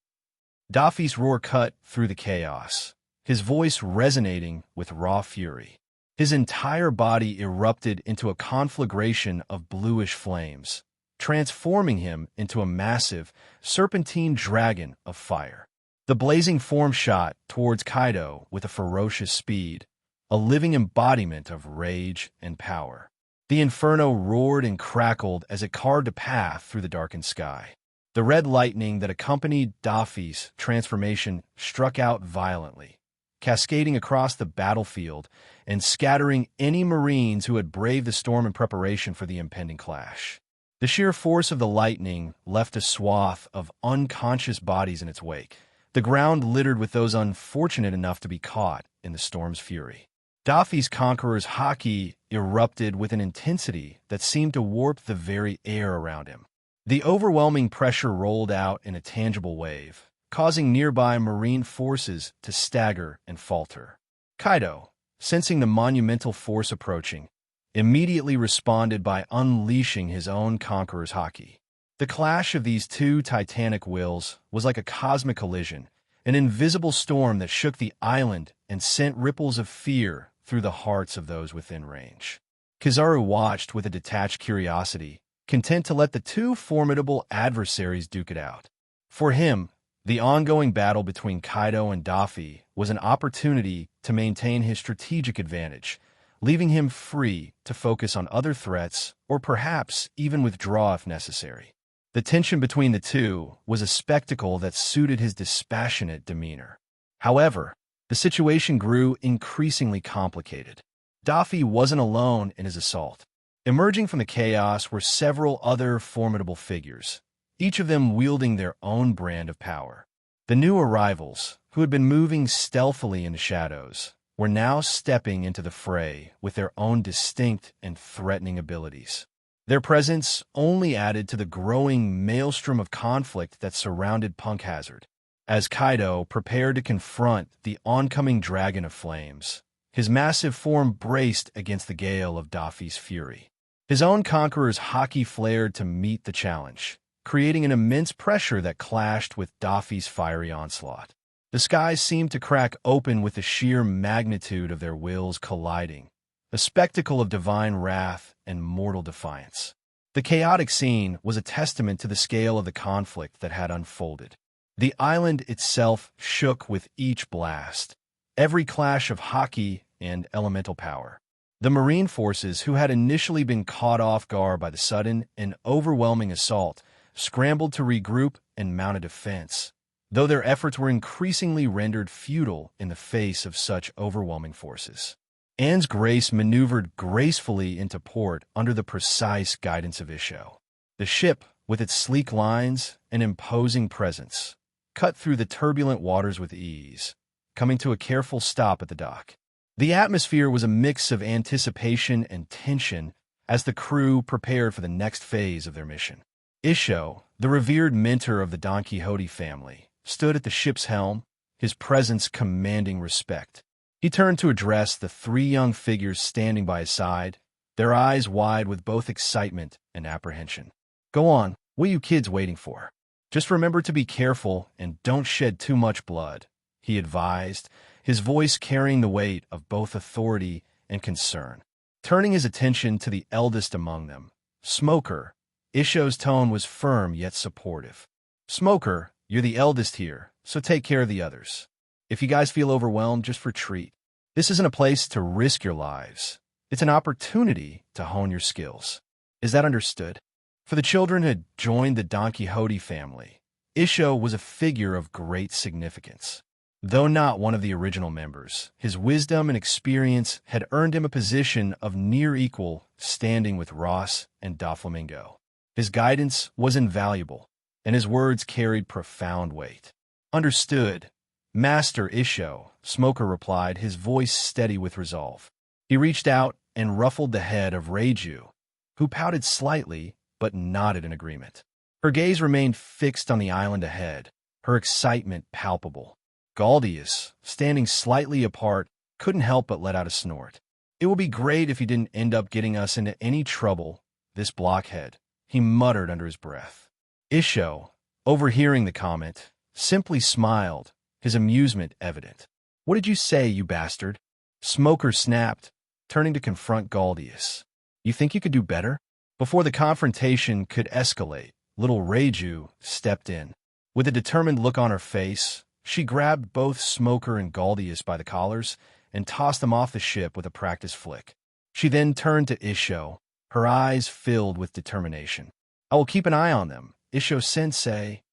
S2: Daffy's roar cut through the chaos, his voice resonating with raw fury. His entire body erupted into a conflagration of bluish flames, transforming him into a massive, serpentine dragon of fire. The blazing form shot towards Kaido with a ferocious speed, a living embodiment of rage and power. The inferno roared and crackled as it carved a path through the darkened sky. The red lightning that accompanied Daffy's transformation struck out violently, cascading across the battlefield and scattering any Marines who had braved the storm in preparation for the impending clash. The sheer force of the lightning left a swath of unconscious bodies in its wake, the ground littered with those unfortunate enough to be caught in the storm's fury. Daffy's conqueror's haki erupted with an intensity that seemed to warp the very air around him. The overwhelming pressure rolled out in a tangible wave, causing nearby Marine forces to stagger and falter. Kaido, sensing the monumental force approaching, immediately responded by unleashing his own conqueror's haki. The clash of these two titanic wills was like a cosmic collision, an invisible storm that shook the island and sent ripples of fear through the hearts of those within range. Kizaru watched with a detached curiosity, content to let the two formidable adversaries duke it out. For him, the ongoing battle between Kaido and Daffy was an opportunity to maintain his strategic advantage, leaving him free to focus on other threats or perhaps even withdraw if necessary. The tension between the two was a spectacle that suited his dispassionate demeanor. However, the situation grew increasingly complicated. Daffy wasn't alone in his assault. Emerging from the chaos were several other formidable figures, each of them wielding their own brand of power. The new arrivals, who had been moving stealthily in the shadows, were now stepping into the fray with their own distinct and threatening abilities. Their presence only added to the growing maelstrom of conflict that surrounded Punk Hazard. As Kaido prepared to confront the oncoming dragon of flames, his massive form braced against the gale of Daffy's fury. His own conqueror's haki flared to meet the challenge, creating an immense pressure that clashed with Daffy's fiery onslaught. The skies seemed to crack open with the sheer magnitude of their wills colliding, a spectacle of divine wrath and mortal defiance. The chaotic scene was a testament to the scale of the conflict that had unfolded. The island itself shook with each blast, every clash of haki and elemental power. The Marine forces, who had initially been caught off guard by the sudden and overwhelming assault, scrambled to regroup and mount a defense, though their efforts were increasingly rendered futile in the face of such overwhelming forces. Anne's Grace maneuvered gracefully into port under the precise guidance of Isho. The ship, with its sleek lines and imposing presence, cut through the turbulent waters with ease, coming to a careful stop at the dock. The atmosphere was a mix of anticipation and tension as the crew prepared for the next phase of their mission. Isho, the revered mentor of the Don Quixote family, stood at the ship's helm, his presence commanding respect. He turned to address the three young figures standing by his side, their eyes wide with both excitement and apprehension. "Go on, what are you kids waiting for? Just remember to be careful and don't shed too much blood," he advised, his voice carrying the weight of both authority and concern. Turning his attention to the eldest among them, Smoker, Isho's tone was firm yet supportive. "Smoker, you're the eldest here, so take care of the others. If you guys feel overwhelmed, just retreat. This isn't a place to risk your lives. It's an opportunity to hone your skills. Is that understood? For the children who had joined the Don Quixote family, Isho was a figure of great significance. Though not one of the original members, his wisdom and experience had earned him a position of near equal standing with Ross and Doflamingo. His guidance was invaluable, and his words carried profound weight. Understood, Master Isho, Smoker replied, his voice steady with resolve. He reached out and ruffled the head of Reiju, who pouted slightly but nodded in agreement. Her gaze remained fixed on the island ahead, her excitement palpable. Galdius, standing slightly apart, couldn't help but let out a snort. It would be great if he didn't end up getting us into any trouble, this blockhead, he muttered under his breath. Isho, overhearing the comment, simply smiled, his amusement evident. What did you say, you bastard? Smoker snapped, turning to confront Galdius. You think you could do better? Before the confrontation could escalate, little Reiju stepped in. With a determined look on her face, she grabbed both Smoker and Galdius by the collars and tossed them off the ship with a practiced flick. She then turned to Isho, her eyes filled with determination. I will keep an eye on them, Isho-sensei.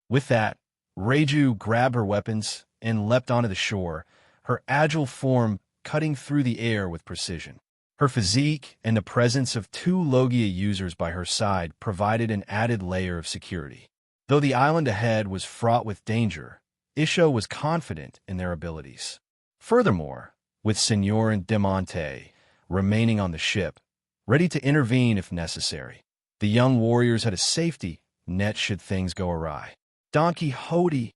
S2: With that, Reiju grabbed her weapons and leapt onto the shore, her agile form cutting through the air with precision. Her physique and the presence of two Logia users by her side provided an added layer of security. Though the island ahead was fraught with danger, Isho was confident in their abilities. Furthermore, with Senor and Demonte remaining on the ship, ready to intervene if necessary, the young warriors had a safety net should things go awry. Don Quixote!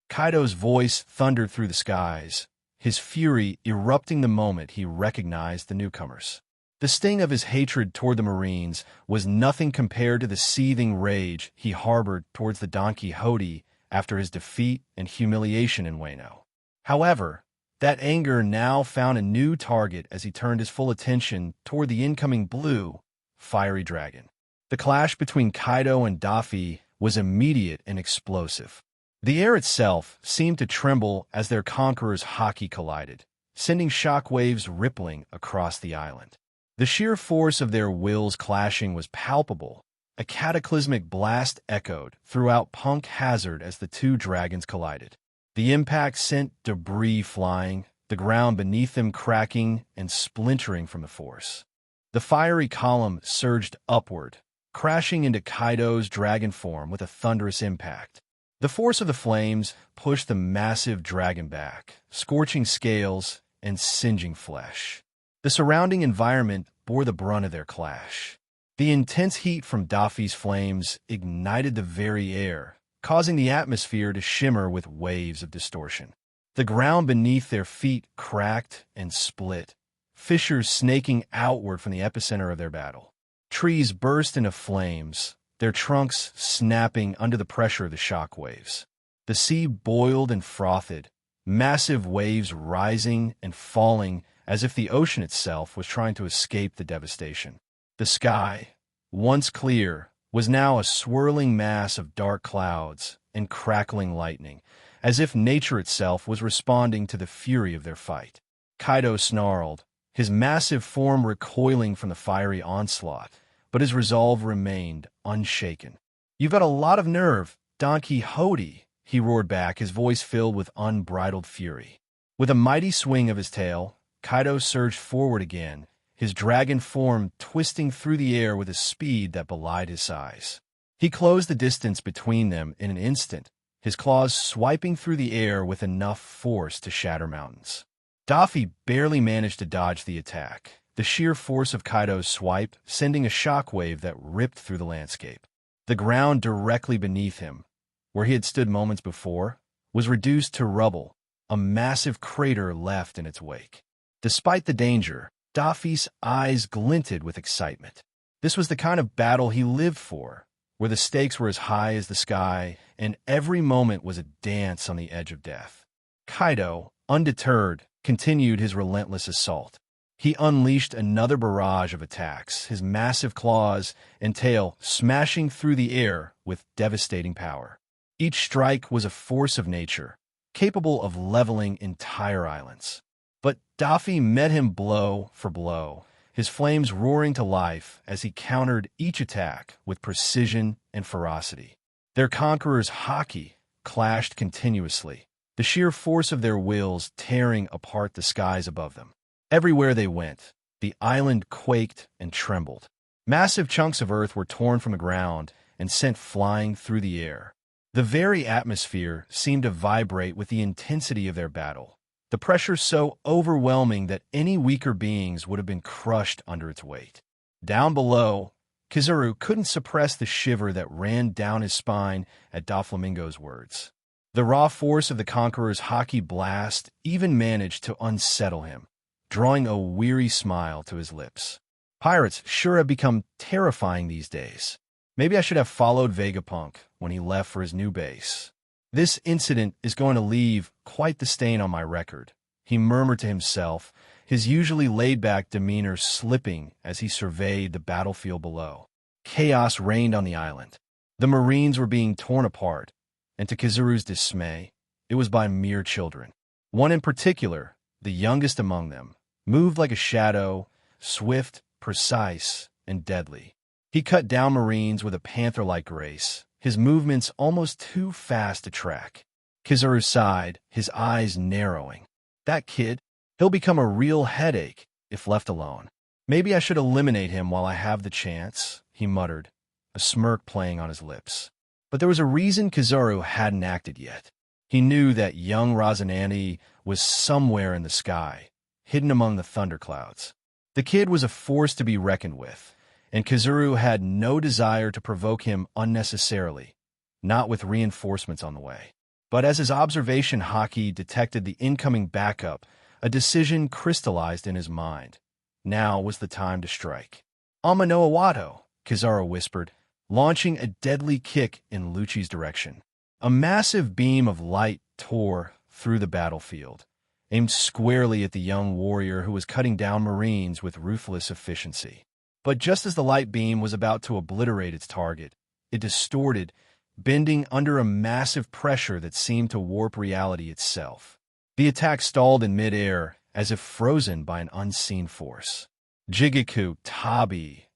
S2: Kaido's voice thundered through the skies, his fury erupting the moment he recognized the newcomers. The sting of his hatred toward the Marines was nothing compared to the seething rage he harbored towards the Don Quixote after his defeat and humiliation in Wano. However, that anger now found a new target as he turned his full attention toward the incoming blue, fiery dragon. The clash between Kaido and Daffy was immediate and explosive. The air itself seemed to tremble as their conquerors' haki collided, sending shockwaves rippling across the island. The sheer force of their wills clashing was palpable. A cataclysmic blast echoed throughout Punk Hazard as the two dragons collided. The impact sent debris flying, the ground beneath them cracking and splintering from the force. The fiery column surged upward, crashing into Kaido's dragon form with a thunderous impact. The force of the flames pushed the massive dragon back, scorching scales and singeing flesh. The surrounding environment bore the brunt of their clash. The intense heat from Daffy's flames ignited the very air, causing the atmosphere to shimmer with waves of distortion. The ground beneath their feet cracked and split, fissures snaking outward from the epicenter of their battle. Trees burst into flames, their trunks snapping under the pressure of the shock waves. The sea boiled and frothed, massive waves rising and falling as if the ocean itself was trying to escape the devastation. The sky, once clear, was now a swirling mass of dark clouds and crackling lightning, as if nature itself was responding to the fury of their fight. Kaido snarled, his massive form recoiling from the fiery onslaught, but his resolve remained unshaken. You've got a lot of nerve, Don Quixote, he roared back, his voice filled with unbridled fury. With a mighty swing of his tail, Kaido surged forward again, his dragon form twisting through the air with a speed that belied his size. He closed the distance between them in an instant, his claws swiping through the air with enough force to shatter mountains. Daffy barely managed to dodge the attack, the sheer force of Kaido's swipe sending a shockwave that ripped through the landscape. The ground directly beneath him, where he had stood moments before, was reduced to rubble, a massive crater left in its wake. Despite the danger, Daffy's eyes glinted with excitement. This was the kind of battle he lived for, where the stakes were as high as the sky, and every moment was a dance on the edge of death. Kaido, undeterred, continued his relentless assault. He unleashed another barrage of attacks, his massive claws and tail smashing through the air with devastating power. Each strike was a force of nature, capable of leveling entire islands. But Daffy met him blow for blow, his flames roaring to life as he countered each attack with precision and ferocity. Their conqueror's haki clashed continuously, the sheer force of their wills tearing apart the skies above them. Everywhere they went, the island quaked and trembled. Massive chunks of earth were torn from the ground and sent flying through the air. The very atmosphere seemed to vibrate with the intensity of their battle, the pressure so overwhelming that any weaker beings would have been crushed under its weight. Down below, Kizaru couldn't suppress the shiver that ran down his spine at Doflamingo's words. The raw force of the Conqueror's haki blast even managed to unsettle him, drawing a weary smile to his lips. Pirates sure have become terrifying these days. Maybe I should have followed Vegapunk when he left for his new base. This incident is going to leave quite the stain on my record, he murmured to himself, his usually laid-back demeanor slipping as he surveyed the battlefield below. Chaos reigned on the island. The Marines were being torn apart, and to Kizaru's dismay, it was by mere children. One in particular, the youngest among them, moved like a shadow, swift, precise, and deadly. He cut down Marines with a panther-like grace, his movements almost too fast to track. Kizaru sighed, his eyes narrowing. That kid, he'll become a real headache if left alone. Maybe I should eliminate him while I have the chance, he muttered, a smirk playing on his lips. But there was a reason Kizaru hadn't acted yet. He knew that young Rosinante was somewhere in the sky, hidden among the thunderclouds. The kid was a force to be reckoned with, and Kizaru had no desire to provoke him unnecessarily, not with reinforcements on the way. But as his observation haki detected the incoming backup, a decision crystallized in his mind. Now was the time to strike. "Ama no Awato," Kizaru whispered, launching a deadly kick in Lucci's direction. A massive beam of light tore through the battlefield, aimed squarely at the young warrior who was cutting down Marines with ruthless efficiency. But just as the light beam was about to obliterate its target, it distorted, bending under a massive pressure that seemed to warp reality itself. The attack stalled in midair, as if frozen by an unseen force. "Jigaku Tabi,"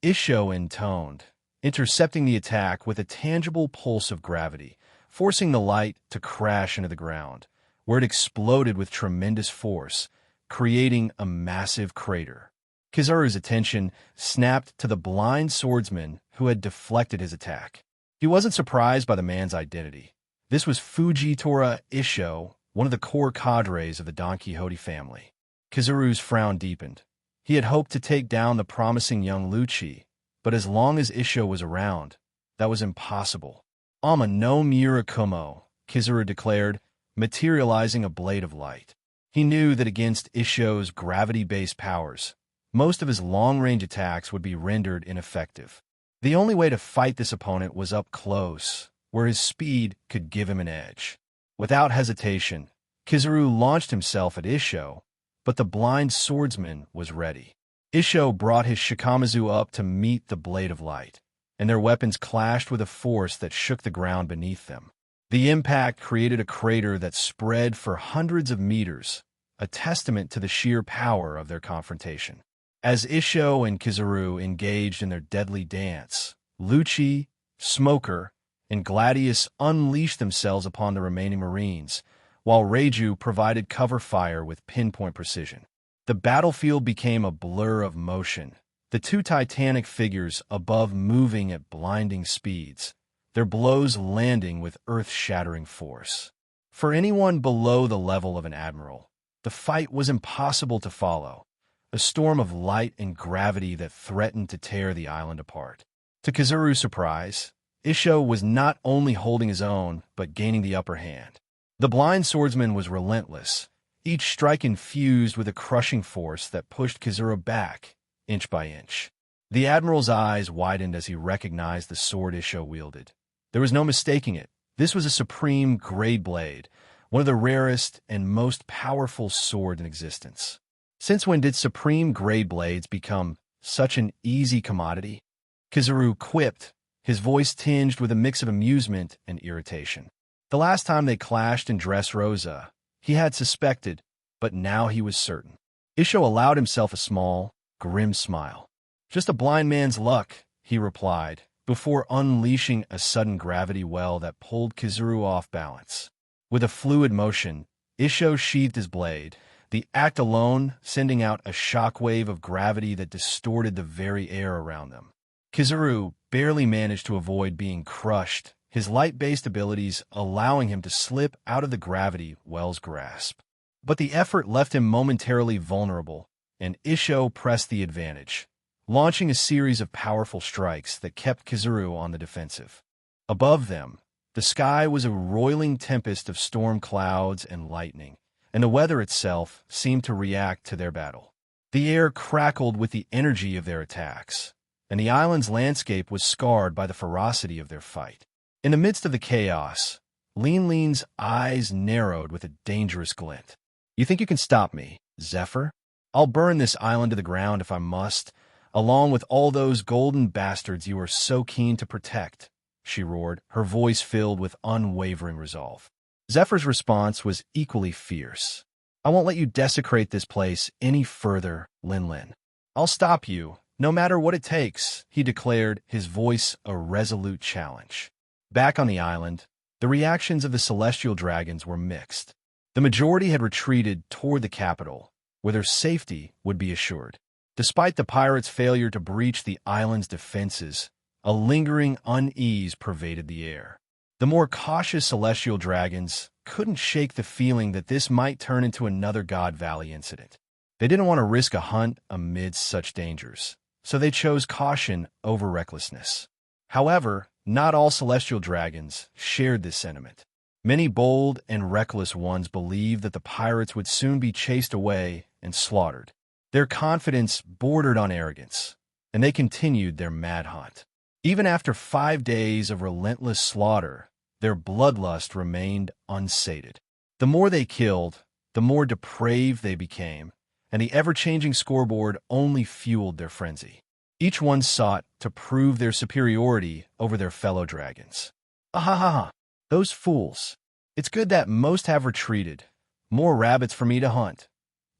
S2: Isho intoned, intercepting the attack with a tangible pulse of gravity, forcing the light to crash into the ground, where it exploded with tremendous force, creating a massive crater. Kizaru's attention snapped to the blind swordsman who had deflected his attack. He wasn't surprised by the man's identity. This was Fujitora Isho, one of the core cadres of the Don Quixote family. Kizaru's frown deepened. He had hoped to take down the promising young Lucci, but as long as Isho was around, that was impossible. "Ama no Murakumo," Kizaru declared, materializing a blade of light. He knew that against Isho's gravity-based powers, most of his long-range attacks would be rendered ineffective. The only way to fight this opponent was up close, where his speed could give him an edge. Without hesitation, Kizaru launched himself at Isho, but the blind swordsman was ready. Isho brought his shikamazu up to meet the blade of light, and their weapons clashed with a force that shook the ground beneath them. The impact created a crater that spread for hundreds of meters, a testament to the sheer power of their confrontation. As Isho and Kizaru engaged in their deadly dance, Lucci, Smoker, and Gladius unleashed themselves upon the remaining Marines, while Reiju provided cover fire with pinpoint precision. The battlefield became a blur of motion, the two titanic figures above moving at blinding speeds, their blows landing with earth-shattering force. For anyone below the level of an admiral, the fight was impossible to follow, a storm of light and gravity that threatened to tear the island apart. To Kizaru's surprise, Isho was not only holding his own, but gaining the upper hand. The blind swordsman was relentless, each strike infused with a crushing force that pushed Kizaru back, inch by inch. The admiral's eyes widened as he recognized the sword Isho wielded. There was no mistaking it. This was a supreme grade blade, one of the rarest and most powerful swords in existence. Since when did supreme grade blades become such an easy commodity? Kizaru quipped, his voice tinged with a mix of amusement and irritation. The last time they clashed in Dressrosa, he had suspected, but now he was certain. Isho allowed himself a small, grim smile. "Just a blind man's luck," he replied, before unleashing a sudden gravity well that pulled Kizuru off balance. With a fluid motion, Isho sheathed his blade, the act alone sending out a shockwave of gravity that distorted the very air around them. Kizuru barely managed to avoid being crushed, his light-based abilities allowing him to slip out of the gravity well's grasp. But the effort left him momentarily vulnerable, and Isho pressed the advantage, launching a series of powerful strikes that kept Kizuru on the defensive. Above them, the sky was a roiling tempest of storm clouds and lightning, and the weather itself seemed to react to their battle. The air crackled with the energy of their attacks, and the island's landscape was scarred by the ferocity of their fight. In the midst of the chaos, Lean's eyes narrowed with a dangerous glint. "You think you can stop me, Zephyr? I'll burn this island to the ground if I must, along with all those golden bastards you are so keen to protect," she roared, her voice filled with unwavering resolve. Zephyr's response was equally fierce. "I won't let you desecrate this place any further, Lin. I'll stop you, no matter what it takes," he declared, his voice a resolute challenge. Back on the island, the reactions of the celestial dragons were mixed. The majority had retreated toward the capital, where their safety would be assured. Despite the pirates' failure to breach the island's defenses, a lingering unease pervaded the air. The more cautious celestial dragons couldn't shake the feeling that this might turn into another God Valley incident. They didn't want to risk a hunt amidst such dangers, so they chose caution over recklessness. However, not all celestial dragons shared this sentiment. Many bold and reckless ones believed that the pirates would soon be chased away and slaughtered. Their confidence bordered on arrogance, and they continued their mad hunt. Even after 5 days of relentless slaughter, their bloodlust remained unsated. The more they killed, the more depraved they became, and the ever-changing scoreboard only fueled their frenzy. Each one sought to prove their superiority over their fellow dragons. "Ahaha! Those fools! It's good that most have retreated. More rabbits for me to hunt,"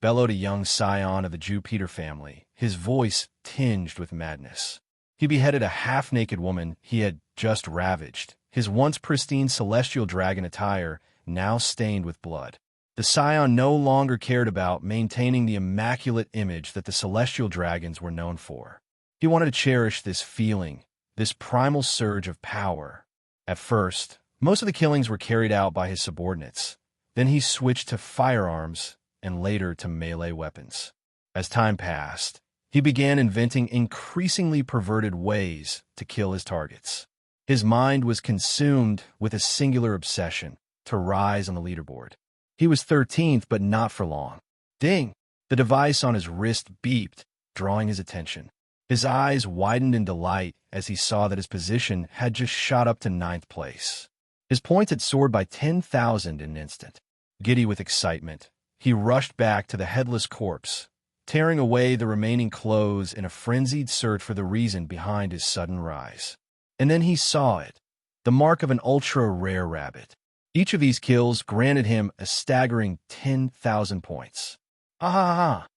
S2: bellowed a young scion of the Jupiter family, his voice tinged with madness. He beheaded a half-naked woman he had just ravaged, his once pristine celestial dragon attire now stained with blood. The scion no longer cared about maintaining the immaculate image that the celestial dragons were known for. He wanted to cherish this feeling, this primal surge of power. At first, most of the killings were carried out by his subordinates. Then he switched to firearms and later to melee weapons. As time passed, he began inventing increasingly perverted ways to kill his targets. His mind was consumed with a singular obsession: to rise on the leaderboard. He was 13th, but not for long. Ding! The device on his wrist beeped, drawing his attention. His eyes widened in delight as he saw that his position had just shot up to 9th place. His points had soared by 10,000 in an instant. Giddy with excitement, he rushed back to the headless corpse, tearing away the remaining clothes in a frenzied search for the reason behind his sudden rise. And then he saw it, the mark of an ultra-rare rabbit. Each of these kills granted him a staggering 10,000 points. "Ah!"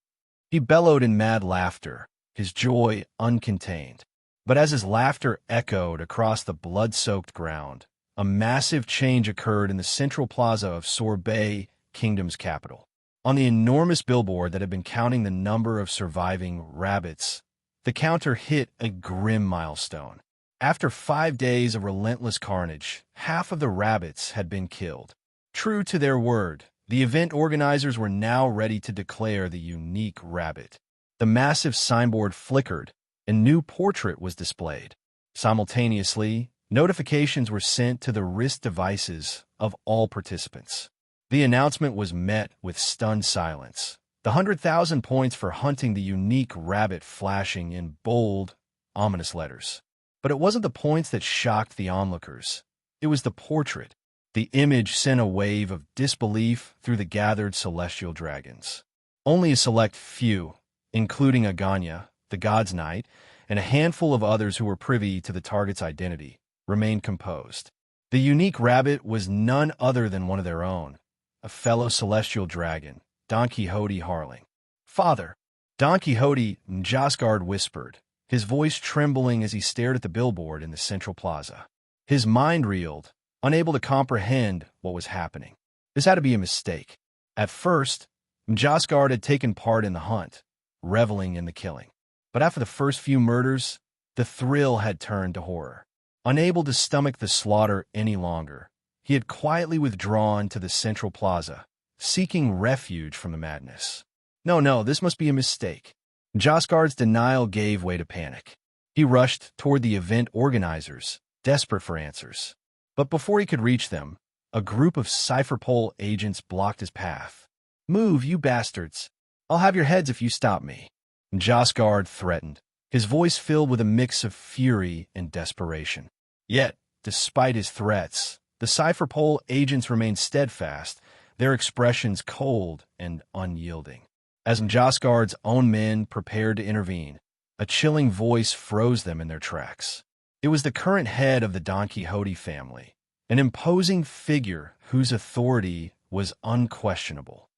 S2: He bellowed in mad laughter, his joy uncontained. But as his laughter echoed across the blood-soaked ground, a massive change occurred in the central plaza of Sorbet, Kingdom's capital. On the enormous billboard that had been counting the number of surviving rabbits, the counter hit a grim milestone. After 5 days of relentless carnage, half of the rabbits had been killed. True to their word, the event organizers were now ready to declare the unique rabbit. The massive signboard flickered, a new portrait was displayed. Simultaneously, notifications were sent to the wrist devices of all participants. The announcement was met with stunned silence, the 100,000 points for hunting the unique rabbit flashing in bold, ominous letters. But it wasn't the points that shocked the onlookers. It was the portrait. The image sent a wave of disbelief through the gathered celestial dragons. Only a select few, including Aganya, the God's Knight, and a handful of others who were privy to the target's identity, remained composed. The unique rabbit was none other than one of their own, a fellow celestial dragon, Don Quixote Harling. "Father, Don Quixote Njosgard whispered, his voice trembling as he stared at the billboard in the central plaza. His mind reeled, unable to comprehend what was happening. This had to be a mistake. At first, Njosgard had taken part in the hunt, reveling in the killing. But after the first few murders, the thrill had turned to horror. Unable to stomach the slaughter any longer, he had quietly withdrawn to the central plaza, seeking refuge from the madness. No, this must be a mistake. Njosgard's denial gave way to panic. He rushed toward the event organizers, desperate for answers. But before he could reach them, a group of Cypherpole agents blocked his path. "Move, you bastards! I'll have your heads if you stop me," Njosgard threatened, his voice filled with a mix of fury and desperation. Yet, despite his threats, the Cypherpole agents remained steadfast, their expressions cold and unyielding. As Njosgard's own men prepared to intervene, a chilling voice froze them in their tracks. It was the current head of the Don Quixote family, an imposing figure whose authority was unquestionable.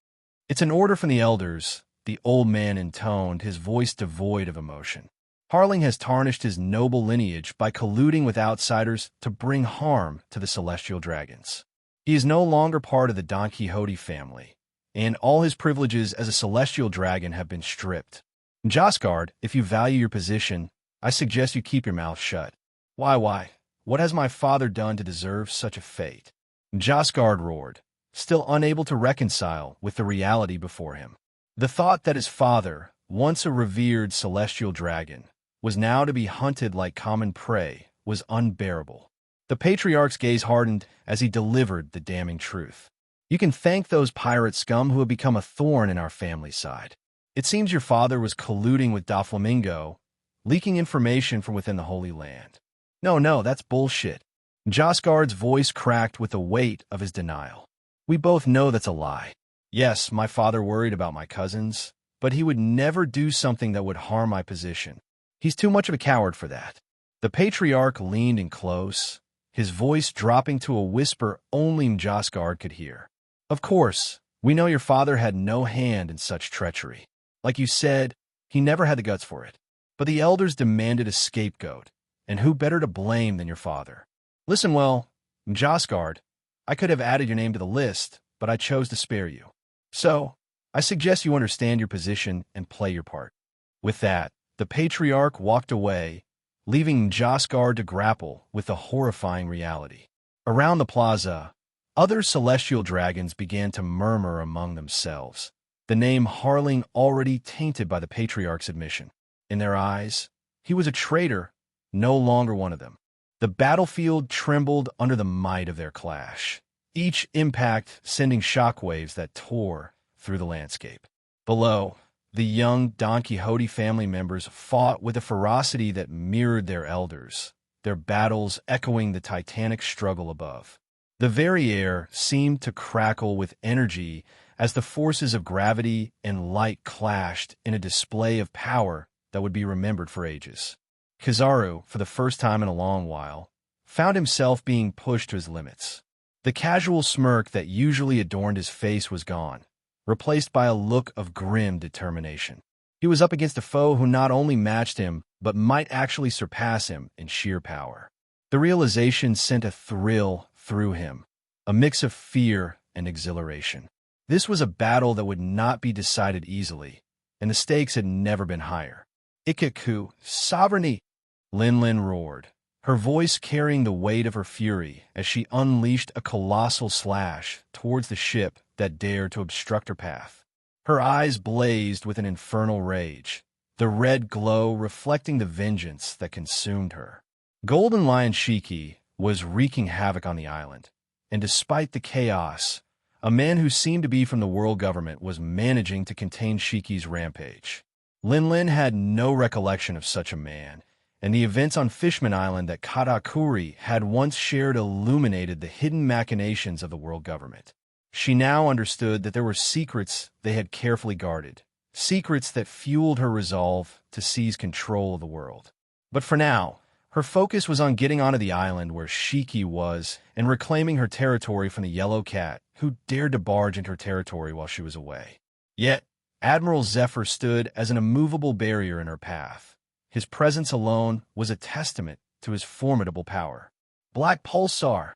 S2: "It's an order from the elders," the old man intoned, his voice devoid of emotion. "Harling has tarnished his noble lineage by colluding with outsiders to bring harm to the celestial dragons. He is no longer part of the Don Quixote family, and all his privileges as a celestial dragon have been stripped. Njosgard, if you value your position, I suggest you keep your mouth shut." Why? What has my father done to deserve such a fate?" Njosgard roared, still unable to reconcile with the reality before him. The thought that his father, once a revered celestial dragon, was now to be hunted like common prey was unbearable. The patriarch's gaze hardened as he delivered the damning truth. "You can thank those pirate scum who have become a thorn in our family's side. It seems your father was colluding with Doflamingo, leaking information from within the Holy Land." No, that's bullshit. Njosgard's voice cracked with the weight of his denial. "We both know that's a lie. Yes, my father worried about my cousins, but he would never do something that would harm my position. He's too much of a coward for that." The patriarch leaned in close, his voice dropping to a whisper only Njosgard could hear. "Of course, we know your father had no hand in such treachery. Like you said, he never had the guts for it. But the elders demanded a scapegoat, and who better to blame than your father? Listen well, Njosgard, I could have added your name to the list, but I chose to spare you. So, I suggest you understand your position and play your part." With that, the patriarch walked away, leaving Njosgard to grapple with the horrifying reality. Around the plaza, other celestial dragons began to murmur among themselves, the name Harling already tainted by the patriarch's admission. In their eyes, he was a traitor, no longer one of them. The battlefield trembled under the might of their clash, each impact sending shockwaves that tore through the landscape. Below, the young Don Quixote family members fought with a ferocity that mirrored their elders, their battles echoing the titanic struggle above. The very air seemed to crackle with energy as the forces of gravity and light clashed in a display of power that would be remembered for ages. Kizaru, for the first time in a long while, found himself being pushed to his limits. The casual smirk that usually adorned his face was gone, replaced by a look of grim determination. He was up against a foe who not only matched him, but might actually surpass him in sheer power. The realization sent a thrill through him, a mix of fear and exhilaration. This was a battle that would not be decided easily, and the stakes had never been higher. "Ikaku, sovereignty!" Lin roared, her voice carrying the weight of her fury as she unleashed a colossal slash towards the ship that dared to obstruct her path. Her eyes blazed with an infernal rage, the red glow reflecting the vengeance that consumed her. Golden Lion Shiki was wreaking havoc on the island, and despite the chaos, a man who seemed to be from the world government was managing to contain Shiki's rampage. Lin had no recollection of such a man, and the events on Fishman Island that Katakuri had once shared illuminated the hidden machinations of the world government. She now understood that there were secrets they had carefully guarded, secrets that fueled her resolve to seize control of the world. But for now, her focus was on getting onto the island where Shiki was and reclaiming her territory from the yellow cat who dared to barge into her territory while she was away. Yet, Admiral Zephyr stood as an immovable barrier in her path. His presence alone was a testament to his formidable power. "Black Pulsar,"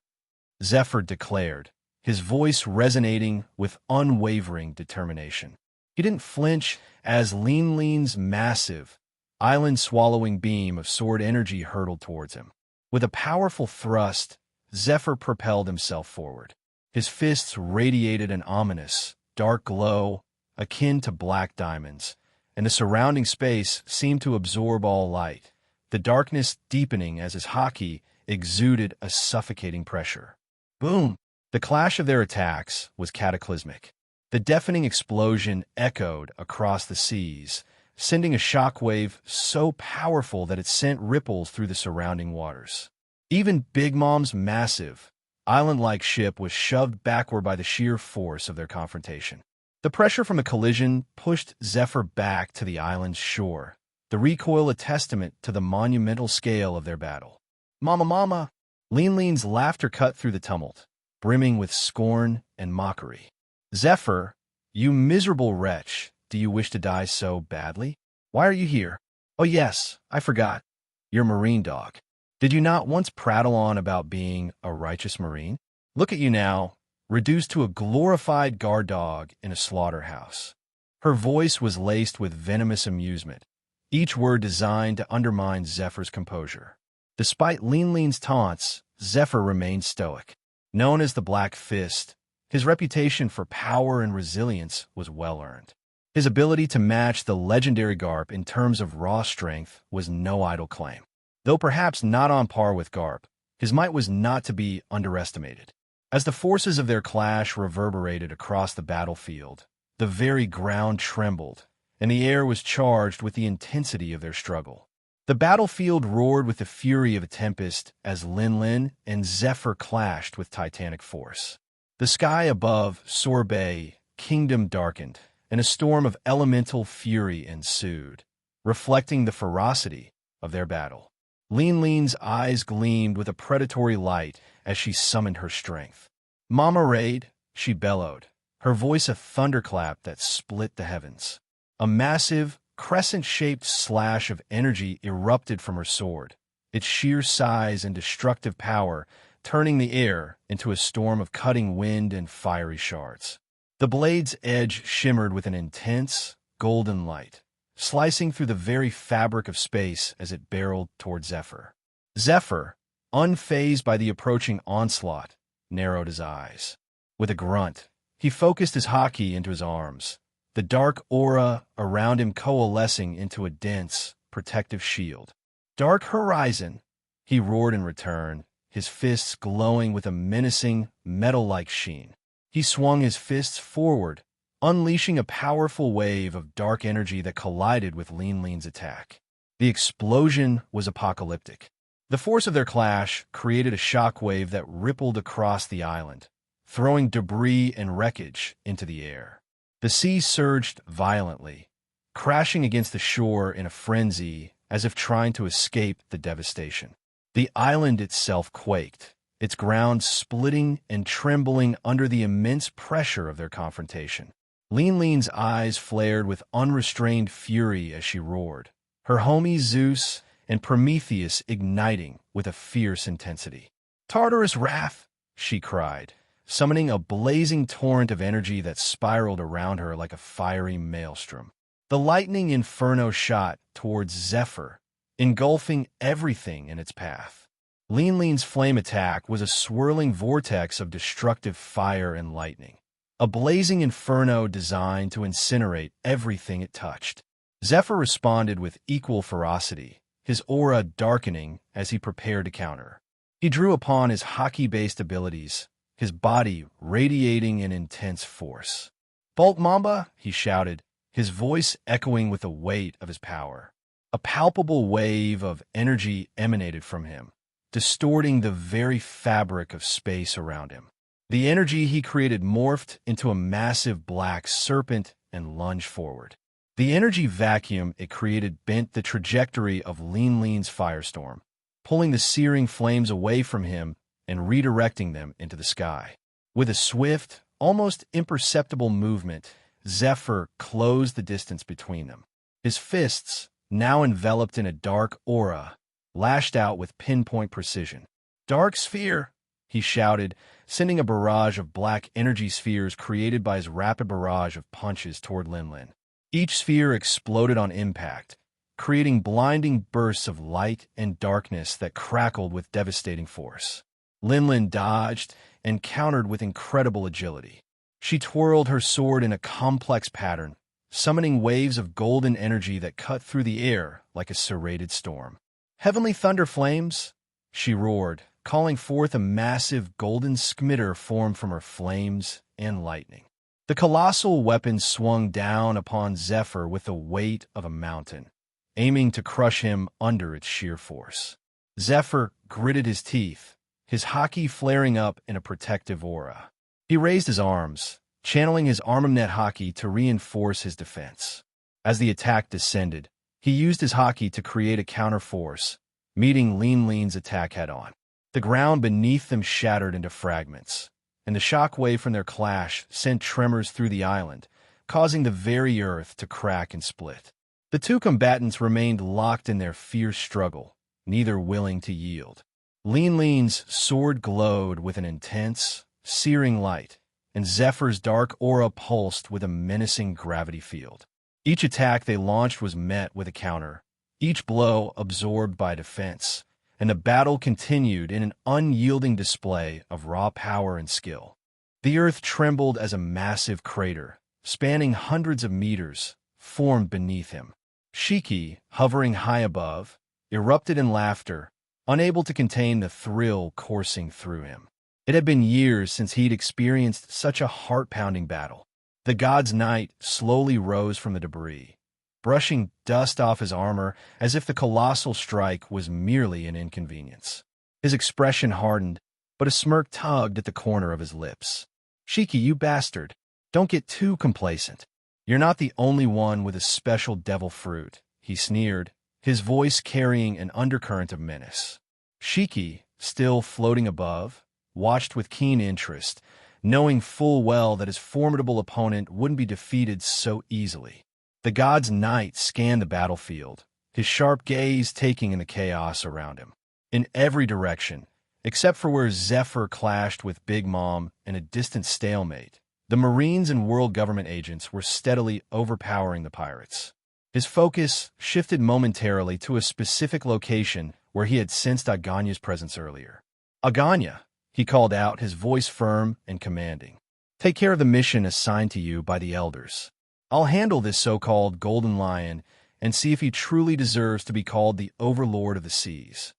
S2: Zephyr declared, his voice resonating with unwavering determination. He didn't flinch as Lin's massive, island-swallowing beam of sword energy hurtled towards him. With a powerful thrust, Zephyr propelled himself forward. His fists radiated an ominous, dark glow akin to black diamonds, and the surrounding space seemed to absorb all light, the darkness deepening as his haki exuded a suffocating pressure. Boom! The clash of their attacks was cataclysmic. The deafening explosion echoed across the seas, sending a shockwave so powerful that it sent ripples through the surrounding waters. Even Big Mom's massive, island-like ship was shoved backward by the sheer force of their confrontation. The pressure from the collision pushed Zephyr back to the island's shore, the recoil a testament to the monumental scale of their battle. "Mama, mama!" Lin's laughter cut through the tumult, brimming with scorn and mockery. "Zephyr, you miserable wretch, do you wish to die so badly? Why are you here? Oh yes, I forgot. You're Marine dog. Did you not once prattle on about being a righteous Marine? Look at you now, reduced to a glorified guard dog in a slaughterhouse." Her voice was laced with venomous amusement, each word designed to undermine Zephyr's composure. Despite Lin's taunts, Zephyr remained stoic. Known as the Black Fist, his reputation for power and resilience was well-earned. His ability to match the legendary Garp in terms of raw strength was no idle claim. Though perhaps not on par with Garp, his might was not to be underestimated. As the forces of their clash reverberated across the battlefield, the very ground trembled, and the air was charged with the intensity of their struggle. The battlefield roared with the fury of a tempest as Lin and Zephyr clashed with titanic force. The sky above Sorbet Kingdom darkened, and a storm of elemental fury ensued, reflecting the ferocity of their battle. Lin's eyes gleamed with a predatory light as she summoned her strength. "Mama Raid," she bellowed, her voice a thunderclap that split the heavens. A massive, crescent-shaped slash of energy erupted from her sword, its sheer size and destructive power turning the air into a storm of cutting wind and fiery shards. The blade's edge shimmered with an intense, golden light, slicing through the very fabric of space as it barreled toward Zephyr. Zephyr, unfazed by the approaching onslaught, narrowed his eyes. With a grunt, he focused his haki into his arms, the dark aura around him coalescing into a dense, protective shield. "Dark Horizon," he roared in return, his fists glowing with a menacing, metal-like sheen. He swung his fists forward, unleashing a powerful wave of dark energy that collided with Lin's attack. The explosion was apocalyptic. The force of their clash created a shockwave that rippled across the island, throwing debris and wreckage into the air. The sea surged violently, crashing against the shore in a frenzy as if trying to escape the devastation. The island itself quaked, its ground splitting and trembling under the immense pressure of their confrontation. Lin's eyes flared with unrestrained fury as she roared, her homies Zeus and Prometheus igniting with a fierce intensity. "Tartarus Wrath!" she cried, summoning a blazing torrent of energy that spiraled around her like a fiery maelstrom. The lightning inferno shot towards Zephyr, engulfing everything in its path. Lin's flame attack was a swirling vortex of destructive fire and lightning, a blazing inferno designed to incinerate everything it touched. Zephyr responded with equal ferocity, his aura darkening as he prepared to counter. He drew upon his haki-based abilities, his body radiating an intense force. "Bolt Mamba!" he shouted, his voice echoing with the weight of his power. A palpable wave of energy emanated from him, distorting the very fabric of space around him. The energy he created morphed into a massive black serpent and lunged forward. The energy vacuum it created bent the trajectory of Lin's firestorm, pulling the searing flames away from him and redirecting them into the sky. With a swift, almost imperceptible movement, Zephyr closed the distance between them. His fists, now enveloped in a dark aura, lashed out with pinpoint precision. "Dark sphere!" he shouted, sending a barrage of black energy spheres created by his rapid barrage of punches toward Linlin. Each sphere exploded on impact, creating blinding bursts of light and darkness that crackled with devastating force. Linlin dodged and countered with incredible agility. She twirled her sword in a complex pattern, summoning waves of golden energy that cut through the air like a serrated storm. "Heavenly thunder flames!" she roared, calling forth a massive golden smitter formed from her flames and lightning. The colossal weapon swung down upon Zephyr with the weight of a mountain, aiming to crush him under its sheer force. Zephyr gritted his teeth, his haki flaring up in a protective aura. He raised his arms, channeling his Armamnet haki to reinforce his defense. As the attack descended, he used his haki to create a counterforce, meeting Lin's attack head-on. The ground beneath them shattered into fragments, and the shockwave from their clash sent tremors through the island, causing the very earth to crack and split. The two combatants remained locked in their fierce struggle, neither willing to yield. Lin's sword glowed with an intense, searing light, and Zephyr's dark aura pulsed with a menacing gravity field. Each attack they launched was met with a counter, each blow absorbed by defense, and the battle continued in an unyielding display of raw power and skill. The earth trembled as a massive crater, spanning hundreds of meters, formed beneath him. Shiki, hovering high above, erupted in laughter, unable to contain the thrill coursing through him. It had been years since he'd experienced such a heart-pounding battle. The god's knight slowly rose from the debris, brushing dust off his armor as if the colossal strike was merely an inconvenience. His expression hardened, but a smirk tugged at the corner of his lips. "Shiki, you bastard. Don't get too complacent. You're not the only one with a special devil fruit," he sneered, his voice carrying an undercurrent of menace. Shiki, still floating above, watched with keen interest, knowing full well that his formidable opponent wouldn't be defeated so easily. The god's knight scanned the battlefield, his sharp gaze taking in the chaos around him. In every direction, except for where Zephyr clashed with Big Mom in a distant stalemate, the Marines and world government agents were steadily overpowering the pirates. His focus shifted momentarily to a specific location where he had sensed Aganya's presence earlier. "Aganya," he called out, his voice firm and commanding. "Take care of the mission assigned to you by the elders. I'll handle this so-called Golden Lion and see if he truly deserves to be called the Overlord of the Seas."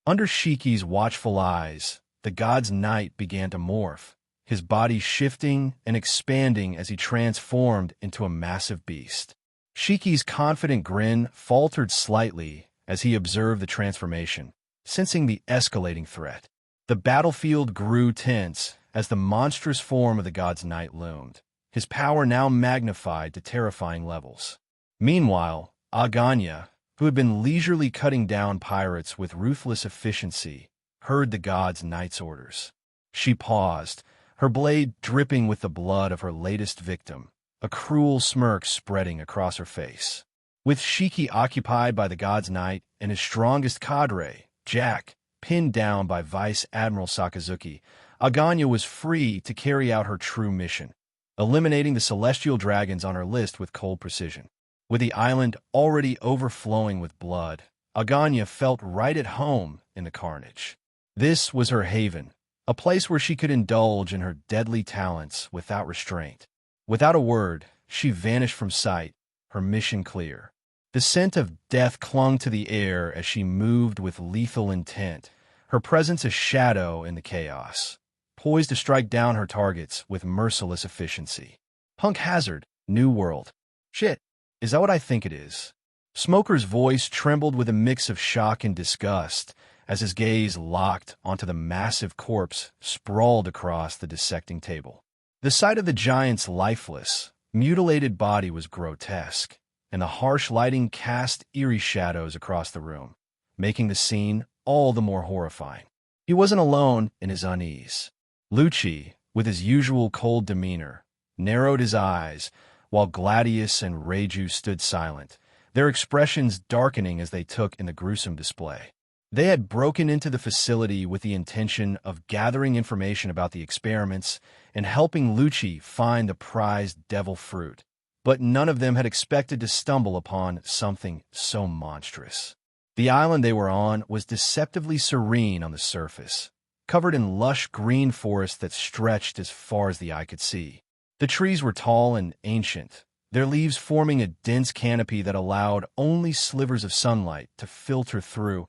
S2: Under Shiki's watchful eyes, the god's knight began to morph, his body shifting and expanding as he transformed into a massive beast. Shiki's confident grin faltered slightly as he observed the transformation, sensing the escalating threat. The battlefield grew tense as the monstrous form of the god's knight loomed, his power now magnified to terrifying levels. Meanwhile, Aganya, who had been leisurely cutting down pirates with ruthless efficiency, heard the god's knight's orders. She paused, her blade dripping with the blood of her latest victim, a cruel smirk spreading across her face. With Shiki occupied by the god's knight and his strongest cadre, Jack, pinned down by Vice Admiral Sakazuki, Aganya was free to carry out her true mission, eliminating the celestial dragons on her list with cold precision. With the island already overflowing with blood, Aganya felt right at home in the carnage. This was her haven, a place where she could indulge in her deadly talents without restraint. Without a word, she vanished from sight, her mission clear. The scent of death clung to the air as she moved with lethal intent, her presence a shadow in the chaos, poised to strike down her targets with merciless efficiency. "Punk Hazard, New World. Shit, is that what I think it is?" Smoker's voice trembled with a mix of shock and disgust as his gaze locked onto the massive corpse sprawled across the dissecting table. The sight of the giant's lifeless, mutilated body was grotesque, and the harsh lighting cast eerie shadows across the room, making the scene all the more horrifying. He wasn't alone in his unease. Lucci, with his usual cold demeanor, narrowed his eyes, while Gladius and Reju stood silent, their expressions darkening as they took in the gruesome display. They had broken into the facility with the intention of gathering information about the experiments and helping Lucci find the prized devil fruit, but none of them had expected to stumble upon something so monstrous. The island they were on was deceptively serene on the surface, covered in lush green forest that stretched as far as the eye could see. The trees were tall and ancient, their leaves forming a dense canopy that allowed only slivers of sunlight to filter through,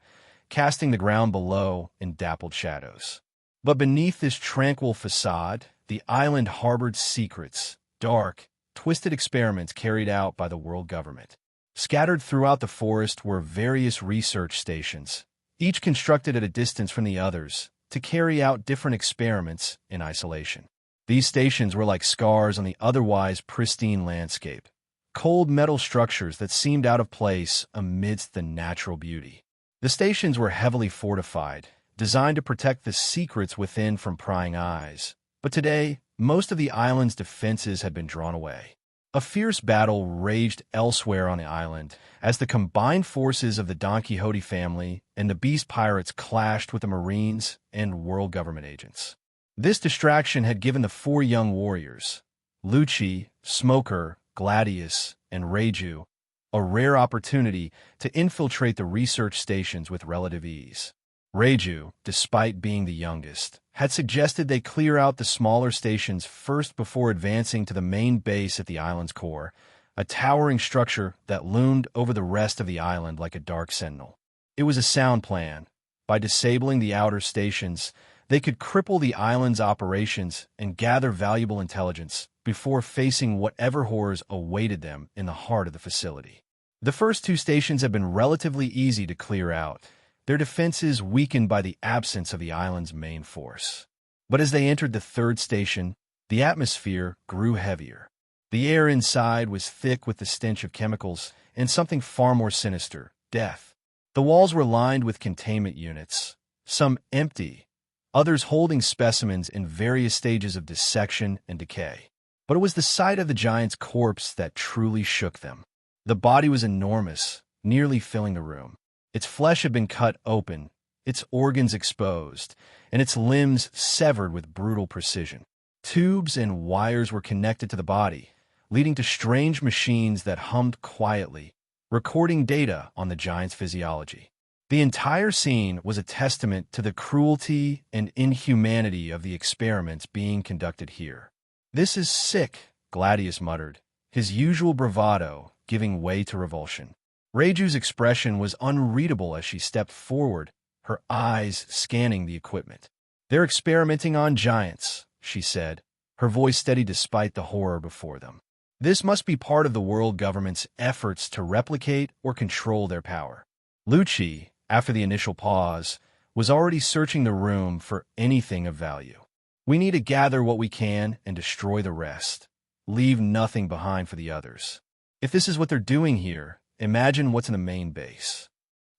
S2: casting the ground below in dappled shadows. But beneath this tranquil facade, the island harbored secrets, dark, twisted experiments carried out by the world government. Scattered throughout the forest were various research stations, each constructed at a distance from the others, to carry out different experiments in isolation. These stations were like scars on the otherwise pristine landscape, cold metal structures that seemed out of place amidst the natural beauty. The stations were heavily fortified, designed to protect the secrets within from prying eyes. But today, most of the island's defenses had been drawn away. A fierce battle raged elsewhere on the island as the combined forces of the Don Quixote family and the Beast Pirates clashed with the Marines and world government agents. This distraction had given the four young warriors, Lucci, Smoker, Gladius, and Reju, a rare opportunity to infiltrate the research stations with relative ease. Reju, despite being the youngest, had suggested they clear out the smaller stations first before advancing to the main base at the island's core, a towering structure that loomed over the rest of the island like a dark sentinel. It was a sound plan. By disabling the outer stations, they could cripple the island's operations and gather valuable intelligence before facing whatever horrors awaited them in the heart of the facility. The first two stations had been relatively easy to clear out, their defenses weakened by the absence of the island's main force. But as they entered the third station, the atmosphere grew heavier. The air inside was thick with the stench of chemicals and something far more sinister, death. The walls were lined with containment units, some empty, others holding specimens in various stages of dissection and decay. But it was the sight of the giant's corpse that truly shook them. The body was enormous, nearly filling the room. Its flesh had been cut open, its organs exposed, and its limbs severed with brutal precision. Tubes and wires were connected to the body, leading to strange machines that hummed quietly, recording data on the giant's physiology. The entire scene was a testament to the cruelty and inhumanity of the experiments being conducted here. "This is sick," Gladius muttered, his usual bravado giving way to revulsion. Reju's expression was unreadable as she stepped forward, her eyes scanning the equipment. "They're experimenting on giants," she said, her voice steady despite the horror before them. "This must be part of the world government's efforts to replicate or control their power." Lucci, after the initial pause, was already searching the room for anything of value. "We need to gather what we can and destroy the rest. Leave nothing behind for the others. If this is what they're doing here, imagine what's in the main base."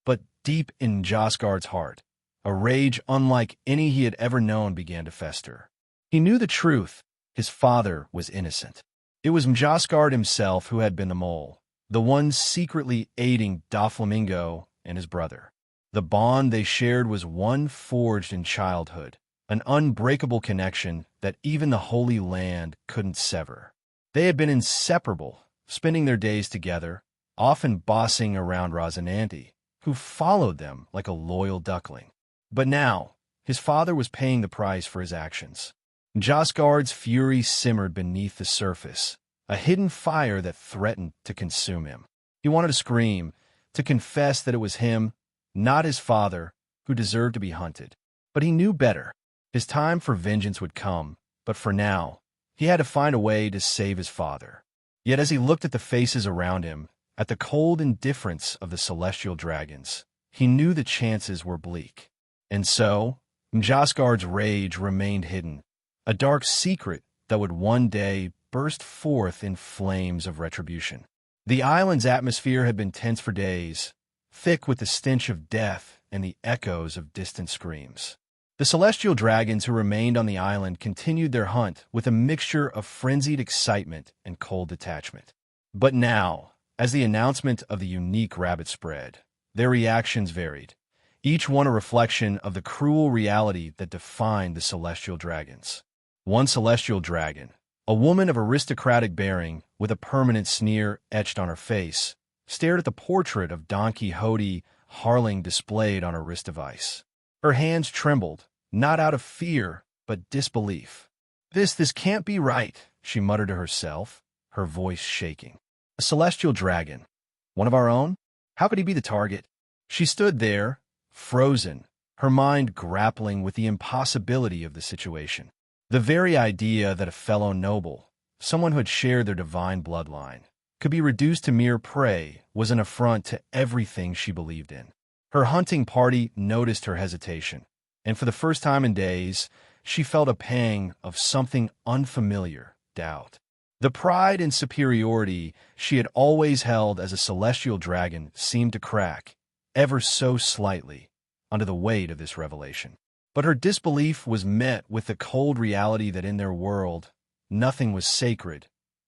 S2: But deep in Josgard's heart, a rage unlike any he had ever known began to fester. He knew the truth. His father was innocent. It was Josgard himself who had been the mole, the one secretly aiding Doflamingo and his brother. The bond they shared was one forged in childhood, an unbreakable connection that even the Holy Land couldn't sever. They had been inseparable, spending their days together, often bossing around Rosinante, who followed them like a loyal duckling. But now, his father was paying the price for his actions. Josgard's fury simmered beneath the surface, a hidden fire that threatened to consume him. He wanted to scream, to confess that it was him, not his father, who deserved to be hunted. But he knew better. His time for vengeance would come, but for now, he had to find a way to save his father. Yet as he looked at the faces around him, at the cold indifference of the celestial dragons, he knew the chances were bleak. And so, Josgard's rage remained hidden, a dark secret that would one day burst forth in flames of retribution. The island's atmosphere had been tense for days, thick with the stench of death and the echoes of distant screams. The celestial dragons who remained on the island continued their hunt with a mixture of frenzied excitement and cold detachment. But now, as the announcement of the unique rabbit spread, their reactions varied, each one a reflection of the cruel reality that defined the celestial dragons. One celestial dragon, a woman of aristocratic bearing with a permanent sneer etched on her face, stared at the portrait of Don Quixote Harling displayed on her wrist device. Her hands trembled, not out of fear, but disbelief. This can't be right," she muttered to herself, her voice shaking. "A celestial dragon? One of our own? How could he be the target?" She stood there, frozen, her mind grappling with the impossibility of the situation. The very idea that a fellow noble, someone who had shared their divine bloodline, could be reduced to mere prey was an affront to everything she believed in. Her hunting party noticed her hesitation, and for the first time in days, she felt a pang of something unfamiliar, doubt. The pride and superiority she had always held as a celestial dragon seemed to crack, ever so slightly, under the weight of this revelation. But her disbelief was met with the cold reality that in their world, nothing was sacred,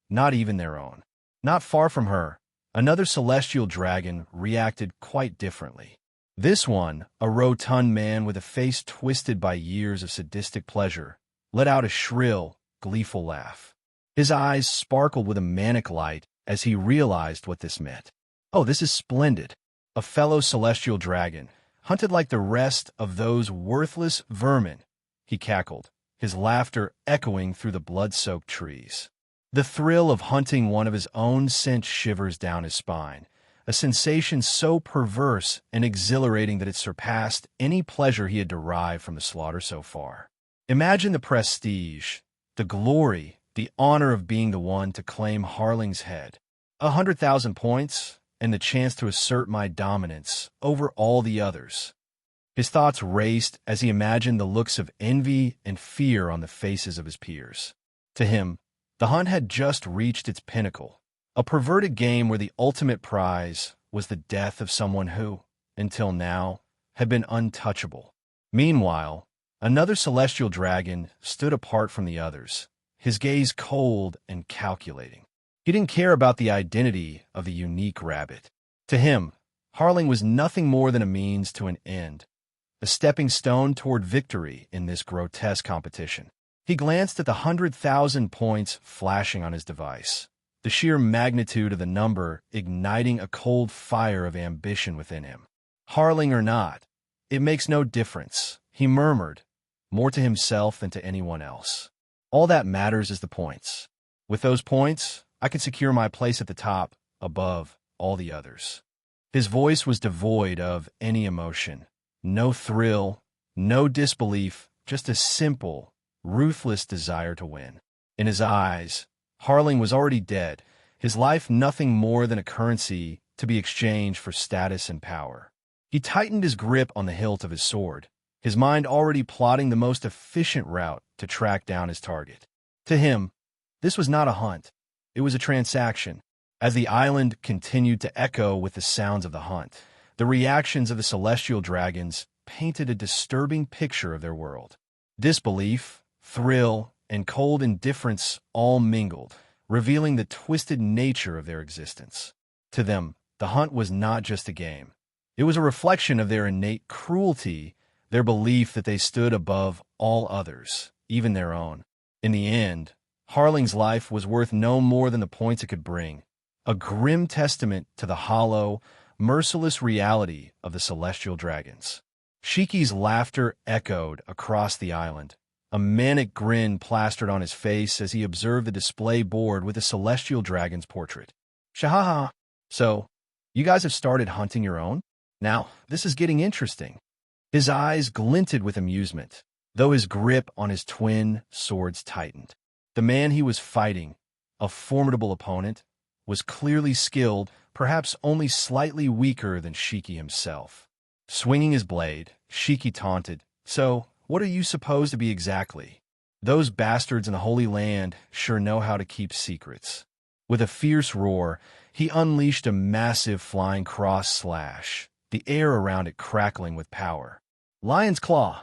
S2: not even their own. Not far from her, another celestial dragon reacted quite differently. This one, a rotund man with a face twisted by years of sadistic pleasure, let out a shrill, gleeful laugh. His eyes sparkled with a manic light as he realized what this meant. "Oh, this is splendid. A fellow celestial dragon, hunted like the rest of those worthless vermin," he cackled, his laughter echoing through the blood-soaked trees. The thrill of hunting one of his own sent shivers down his spine, a sensation so perverse and exhilarating that it surpassed any pleasure he had derived from the slaughter so far. Imagine the prestige, the glory, the honor of being the one to claim Harling's head. 100,000 points, and the chance to assert my dominance over all the others. His thoughts raced as he imagined the looks of envy and fear on the faces of his peers. To him, the hunt had just reached its pinnacle, a perverted game where the ultimate prize was the death of someone who, until now, had been untouchable. Meanwhile, another celestial dragon stood apart from the others, his gaze cold and calculating. He didn't care about the identity of the unique rabbit. To him, Harling was nothing more than a means to an end, a stepping stone toward victory in this grotesque competition. He glanced at the 100,000 points flashing on his device, the sheer magnitude of the number igniting a cold fire of ambition within him. "Harling or not, it makes no difference," he murmured, more to himself than to anyone else. "All that matters is the points. With those points, I can secure my place at the top, above all the others." His voice was devoid of any emotion, no thrill, no disbelief, just a simple, ruthless desire to win. In his eyes, Harling was already dead, his life nothing more than a currency to be exchanged for status and power. He tightened his grip on the hilt of his sword, his mind already plotting the most efficient route to track down his target. To him, this was not a hunt. It was a transaction. As the island continued to echo with the sounds of the hunt, the reactions of the celestial dragons painted a disturbing picture of their world. Disbelief, thrill, and cold indifference all mingled, revealing the twisted nature of their existence. To them, the hunt was not just a game. It was a reflection of their innate cruelty, their belief that they stood above all others, even their own. In the end, Harling's life was worth no more than the points it could bring, a grim testament to the hollow, merciless reality of the celestial dragons. Shiki's laughter echoed across the island, a manic grin plastered on his face as he observed the display board with the celestial dragon's portrait. "Shahaha, so, you guys have started hunting your own? Now, this is getting interesting." His eyes glinted with amusement, though his grip on his twin swords tightened. The man he was fighting, a formidable opponent, was clearly skilled, perhaps only slightly weaker than Shiki himself. Swinging his blade, Shiki taunted, "So, what are you supposed to be exactly? Those bastards in the Holy Land sure know how to keep secrets." With a fierce roar, he unleashed a massive flying cross slash, the air around it crackling with power. "Lion's Claw!"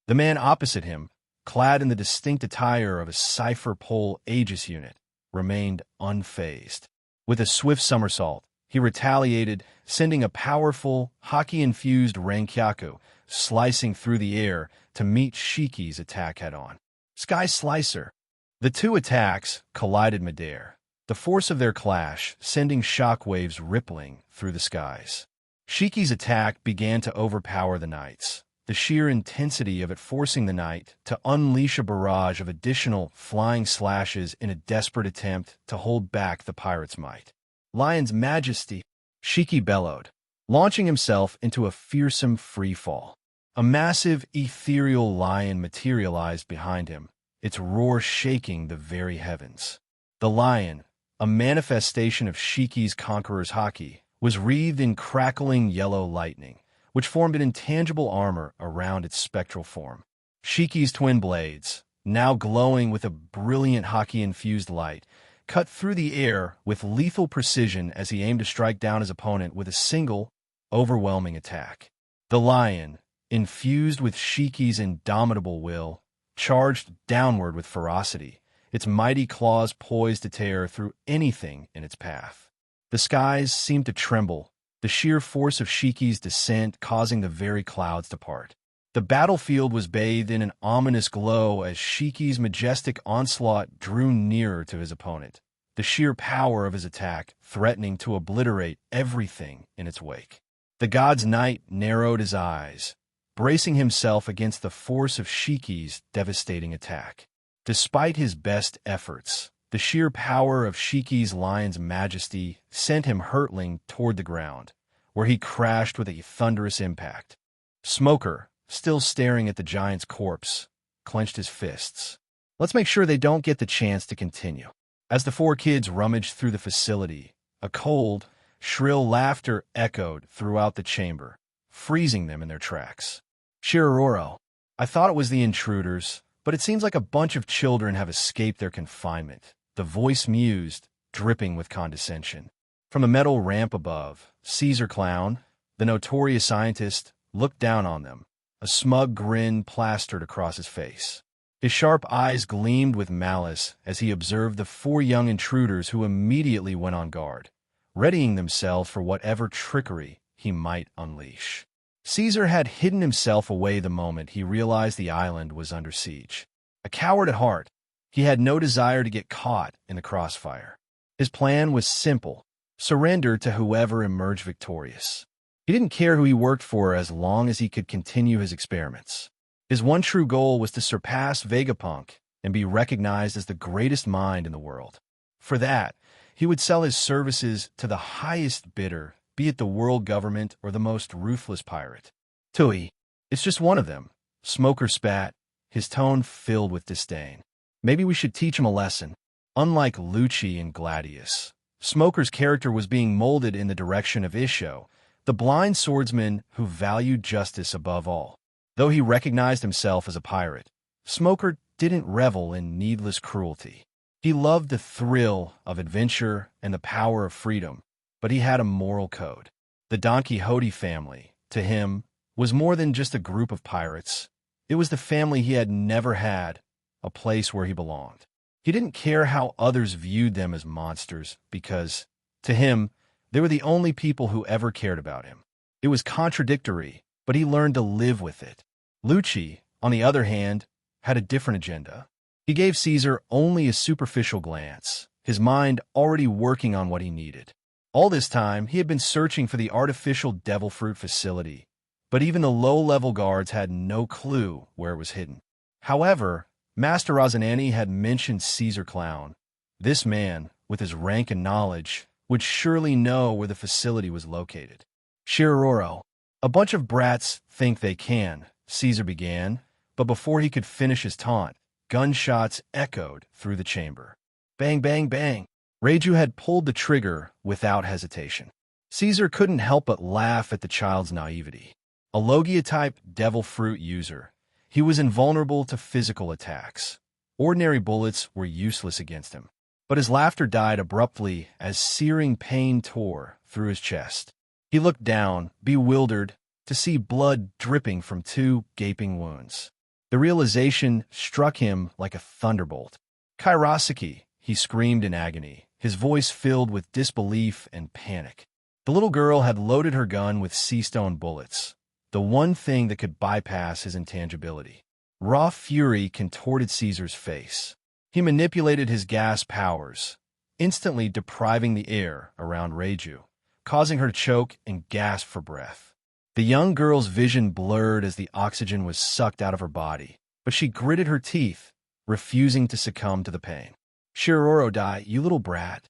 S2: The man opposite him, clad in the distinct attire of a cipher pole Aegis unit, remained unfazed. With a swift somersault, he retaliated, sending a powerful, hockey-infused Renkyaku slicing through the air to meet Shiki's attack head-on. Sky Slicer. The two attacks collided midair, the force of their clash sending shockwaves rippling through the skies. Shiki's attack began to overpower the knights, the sheer intensity of it forcing the knight to unleash a barrage of additional flying slashes in a desperate attempt to hold back the pirate's might. Lion's Majesty, Shiki bellowed, launching himself into a fearsome free-fall. A massive, ethereal lion materialized behind him, its roar shaking the very heavens. The lion, a manifestation of Shiki's conqueror's haki, was wreathed in crackling yellow lightning, which formed an intangible armor around its spectral form. Shiki's twin blades, now glowing with a brilliant haki-infused light, cut through the air with lethal precision as he aimed to strike down his opponent with a single, overwhelming attack. The lion, infused with Shiki's indomitable will, charged downward with ferocity, its mighty claws poised to tear through anything in its path. The skies seemed to tremble, the sheer force of Shiki's descent causing the very clouds to part. The battlefield was bathed in an ominous glow as Shiki's majestic onslaught drew nearer to his opponent, the sheer power of his attack threatening to obliterate everything in its wake. The god's knight narrowed his eyes, bracing himself against the force of Shiki's devastating attack. Despite his best efforts, the sheer power of Shiki's lion's majesty sent him hurtling toward the ground, where he crashed with a thunderous impact. Smoker, still staring at the giant's corpse, clenched his fists. Let's make sure they don't get the chance to continue. As the four kids rummaged through the facility, a cold, shrill laughter echoed throughout the chamber, freezing them in their tracks. Shirororo, I thought it was the intruders, but it seems like a bunch of children have escaped their confinement, the voice mused, dripping with condescension. From the metal ramp above, Caesar Clown, the notorious scientist, looked down on them, a smug grin plastered across his face. His sharp eyes gleamed with malice as he observed the four young intruders who immediately went on guard, readying themselves for whatever trickery he might unleash. Caesar had hidden himself away the moment he realized the island was under siege. A coward at heart, he had no desire to get caught in the crossfire. His plan was simple: surrender to whoever emerged victorious. He didn't care who he worked for as long as he could continue his experiments. His one true goal was to surpass Vegapunk and be recognized as the greatest mind in the world. For that, he would sell his services to the highest bidder, be it the world government or the most ruthless pirate. Tui, it's just one of them. Smoker spat, his tone filled with disdain. Maybe we should teach him a lesson. Unlike Lucci and Gladius, Smoker's character was being molded in the direction of Isho, the blind swordsman who valued justice above all. Though he recognized himself as a pirate, Smoker didn't revel in needless cruelty. He loved the thrill of adventure and the power of freedom, but he had a moral code. The Don Quixote family, to him, was more than just a group of pirates. It was the family he had never had, a place where he belonged. He didn't care how others viewed them as monsters because, to him, they were the only people who ever cared about him. It was contradictory, but he learned to live with it. Lucci, on the other hand, had a different agenda. He gave Caesar only a superficial glance, his mind already working on what he needed. All this time, he had been searching for the artificial devil fruit facility, but even the low-level guards had no clue where it was hidden. However, Master Rosinante had mentioned Caesar Clown. This man, with his rank and knowledge, would surely know where the facility was located. Shirororo, a bunch of brats think they can, Caesar began, but before he could finish his taunt, gunshots echoed through the chamber. Bang, bang, bang. Reiju had pulled the trigger without hesitation. Caesar couldn't help but laugh at the child's naivety. A Logia-type devil fruit user, he was invulnerable to physical attacks. Ordinary bullets were useless against him. But his laughter died abruptly as searing pain tore through his chest. He looked down, bewildered, to see blood dripping from two gaping wounds. The realization struck him like a thunderbolt. Kairosaki, he screamed in agony, his voice filled with disbelief and panic. The little girl had loaded her gun with sea-stone bullets, the one thing that could bypass his intangibility. Raw fury contorted Caesar's face. He manipulated his gas powers, instantly depriving the air around Reiju, causing her to choke and gasp for breath. The young girl's vision blurred as the oxygen was sucked out of her body, but she gritted her teeth, refusing to succumb to the pain. "Shiroro die, you little brat."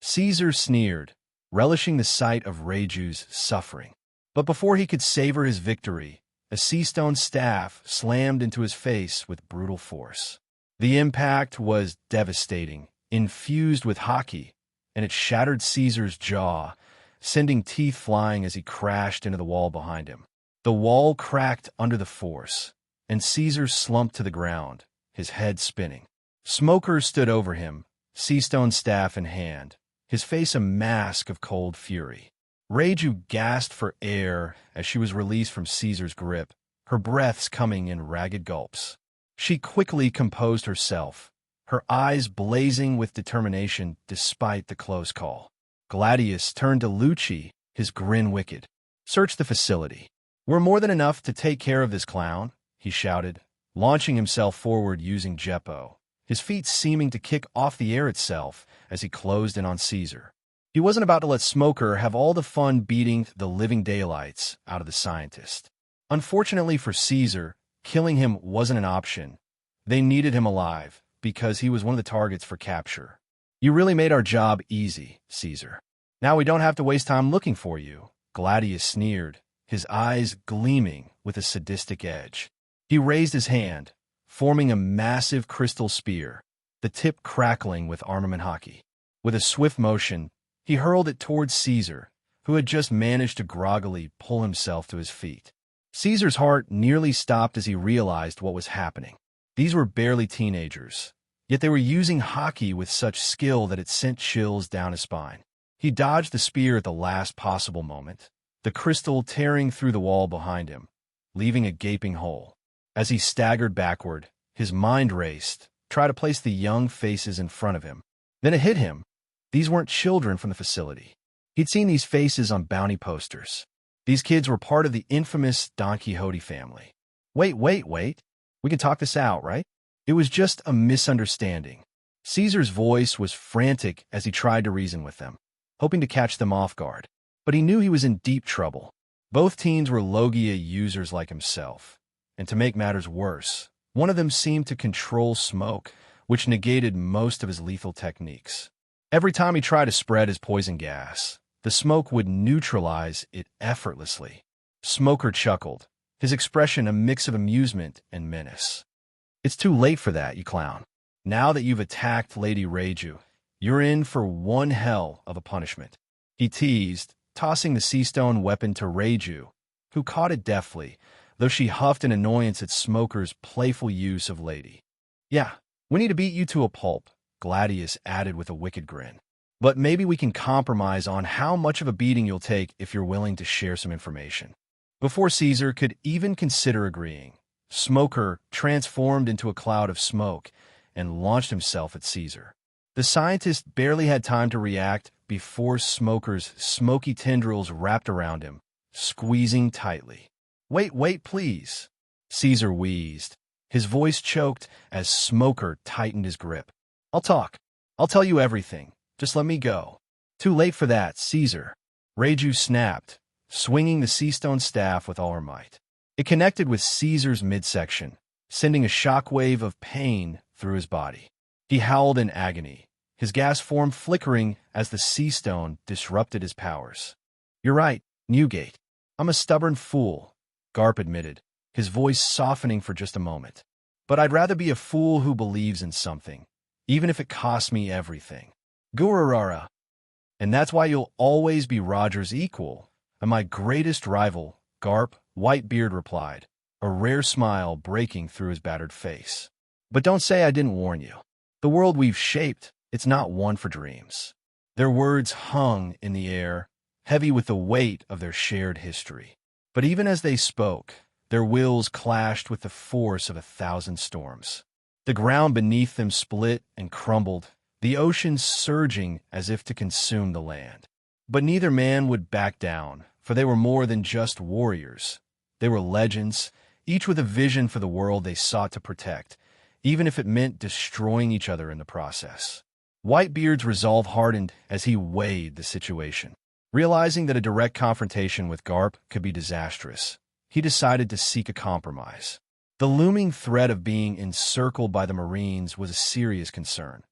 S2: Caesar sneered, relishing the sight of Reiju's suffering. But before he could savor his victory, a sea-stone staff slammed into his face with brutal force. The impact was devastating, infused with haki, and it shattered Caesar's jaw, sending teeth flying as he crashed into the wall behind him. The wall cracked under the force, and Caesar slumped to the ground, his head spinning. Smoker stood over him, sea-stone staff in hand, his face a mask of cold fury. Reiju gasped for air as she was released from Caesar's grip, her breaths coming in ragged gulps. She quickly composed herself, her eyes blazing with determination despite the close call. Gladius turned to Lucci, his grin wicked. "Search the facility. We're more than enough to take care of this clown," he shouted, launching himself forward using Jeppo, his feet seeming to kick off the air itself as he closed in on Caesar. He wasn't about to let Smoker have all the fun beating the living daylights out of the scientist. Unfortunately for Caesar, killing him wasn't an option. They needed him alive, because he was one of the targets for capture. "You really made our job easy, Caesar. Now we don't have to waste time looking for you," Gladius sneered, his eyes gleaming with a sadistic edge. He raised his hand, forming a massive crystal spear, the tip crackling with armament haki. With a swift motion, he hurled it towards Caesar, who had just managed to groggily pull himself to his feet. Caesar's heart nearly stopped as he realized what was happening. These were barely teenagers, yet they were using haki with such skill that it sent chills down his spine. He dodged the spear at the last possible moment, the crystal tearing through the wall behind him, leaving a gaping hole. As he staggered backward, his mind raced, trying to place the young faces in front of him. Then it hit him. These weren't children from the facility. He'd seen these faces on bounty posters. These kids were part of the infamous Don Quixote family. Wait. We can talk this out, right? It was just a misunderstanding. Caesar's voice was frantic as he tried to reason with them, hoping to catch them off guard. But he knew he was in deep trouble. Both teens were Logia users like himself. And to make matters worse, one of them seemed to control smoke, which negated most of his lethal techniques. Every time he tried to spread his poison gas, the smoke would neutralize it effortlessly. Smoker chuckled, his expression a mix of amusement and menace. "It's too late for that, you clown. Now that you've attacked Lady Reiju, you're in for one hell of a punishment," he teased, tossing the sea-stone weapon to Reiju, who caught it deftly, though she huffed in annoyance at Smoker's playful use of Lady. "Yeah, we need to beat you to a pulp," Gladius added with a wicked grin. "But maybe we can compromise on how much of a beating you'll take if you're willing to share some information." Before Caesar could even consider agreeing, Smoker transformed into a cloud of smoke and launched himself at Caesar. The scientist barely had time to react before Smoker's smoky tendrils wrapped around him, squeezing tightly. Wait, please," Caesar wheezed, his voice choked as Smoker tightened his grip. I'll talk. I'll tell you everything. Just let me go." "Too late for that, Caesar." Reiju snapped, swinging the sea-stone staff with all her might. It connected with Caesar's midsection, sending a shockwave of pain through his body. He howled in agony, his gas form flickering as the sea-stone disrupted his powers. "You're right, Newgate. I'm a stubborn fool," Garp admitted, his voice softening for just a moment. "But I'd rather be a fool who believes in something, even if it costs me everything. Gururara. And that's why you'll always be Roger's equal, and my greatest rival," Garp, Whitebeard replied, a rare smile breaking through his battered face. "But don't say I didn't warn you. The world we've shaped, it's not one for dreams." Their words hung in the air, heavy with the weight of their shared history. But even as they spoke, Their wills clashed with the force of 1,000 storms. The ground beneath them split and crumbled, the ocean surging as if to consume the land. But neither man would back down, for they were more than just warriors. They were legends, each with a vision for the world they sought to protect, even if it meant destroying each other in the process. Whitebeard's resolve hardened as he weighed the situation. Realizing that a direct confrontation with Garp could be disastrous, he decided to seek a compromise. The looming threat of being encircled by the Marines was a serious concern.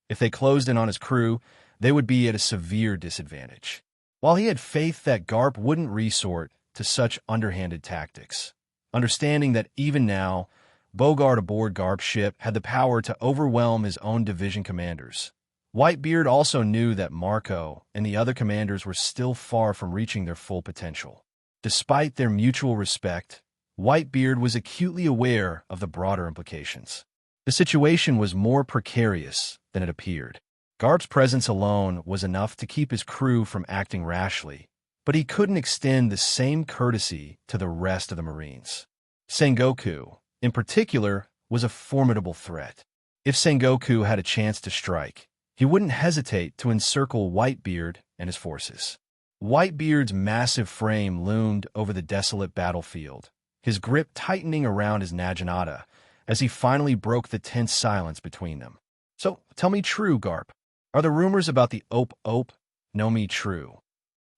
S2: If they closed in on his crew, they would be at a severe disadvantage. While he had faith that Garp wouldn't resort to such underhanded tactics, understanding that even now, Bogart aboard Garp's ship had the power to overwhelm his own division commanders, Whitebeard also knew that Marco and the other commanders were still far from reaching their full potential. Despite their mutual respect, Whitebeard was acutely aware of the broader implications. The situation was more precarious than it appeared. Garp's presence alone was enough to keep his crew from acting rashly, but he couldn't extend the same courtesy to the rest of the Marines. Sengoku, in particular, was a formidable threat. If Sengoku had a chance to strike, he wouldn't hesitate to encircle Whitebeard and his forces. Whitebeard's massive frame loomed over the desolate battlefield, his grip tightening around his naginata as he finally broke the tense silence between them. "So, tell me true, Garp. Are the rumors about the Ope no me true?"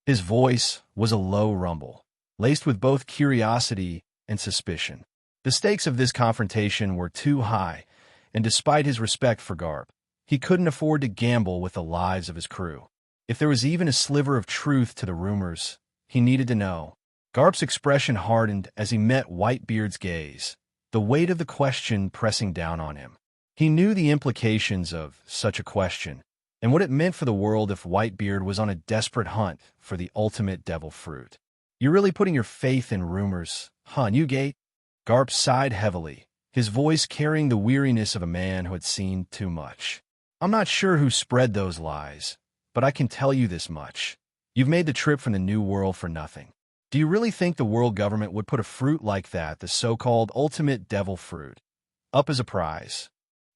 S2: His voice was a low rumble, laced with both curiosity and suspicion. The stakes of this confrontation were too high, and despite his respect for Garp, he couldn't afford to gamble with the lives of his crew. If there was even a sliver of truth to the rumors, he needed to know. Garp's expression hardened as he met Whitebeard's gaze, the weight of the question pressing down on him. He knew the implications of such a question, and what it meant for the world if Whitebeard was on a desperate hunt for the ultimate devil fruit. "You're really putting your faith in rumors, huh, Newgate?" Garp sighed heavily, his voice carrying the weariness of a man who had seen too much. "I'm not sure who spread those lies, but I can tell you this much. You've made the trip from the New World for nothing. Do you really think the world government would put a fruit like that, the so-called ultimate devil fruit, up as a prize?"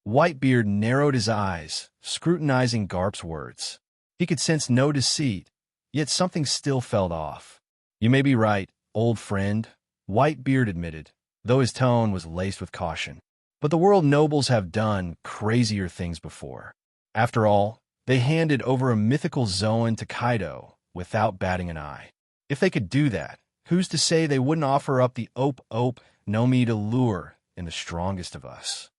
S2: Whitebeard narrowed his eyes, scrutinizing Garp's words. He could sense no deceit, yet something still felt off. "You may be right, old friend," Whitebeard admitted, though his tone was laced with caution. "But the world nobles have done crazier things before. After all, they handed over a mythical Zoan to Kaido without batting an eye. If they could do that, who's to say they wouldn't offer up the Ope no me to lure in the strongest of us?"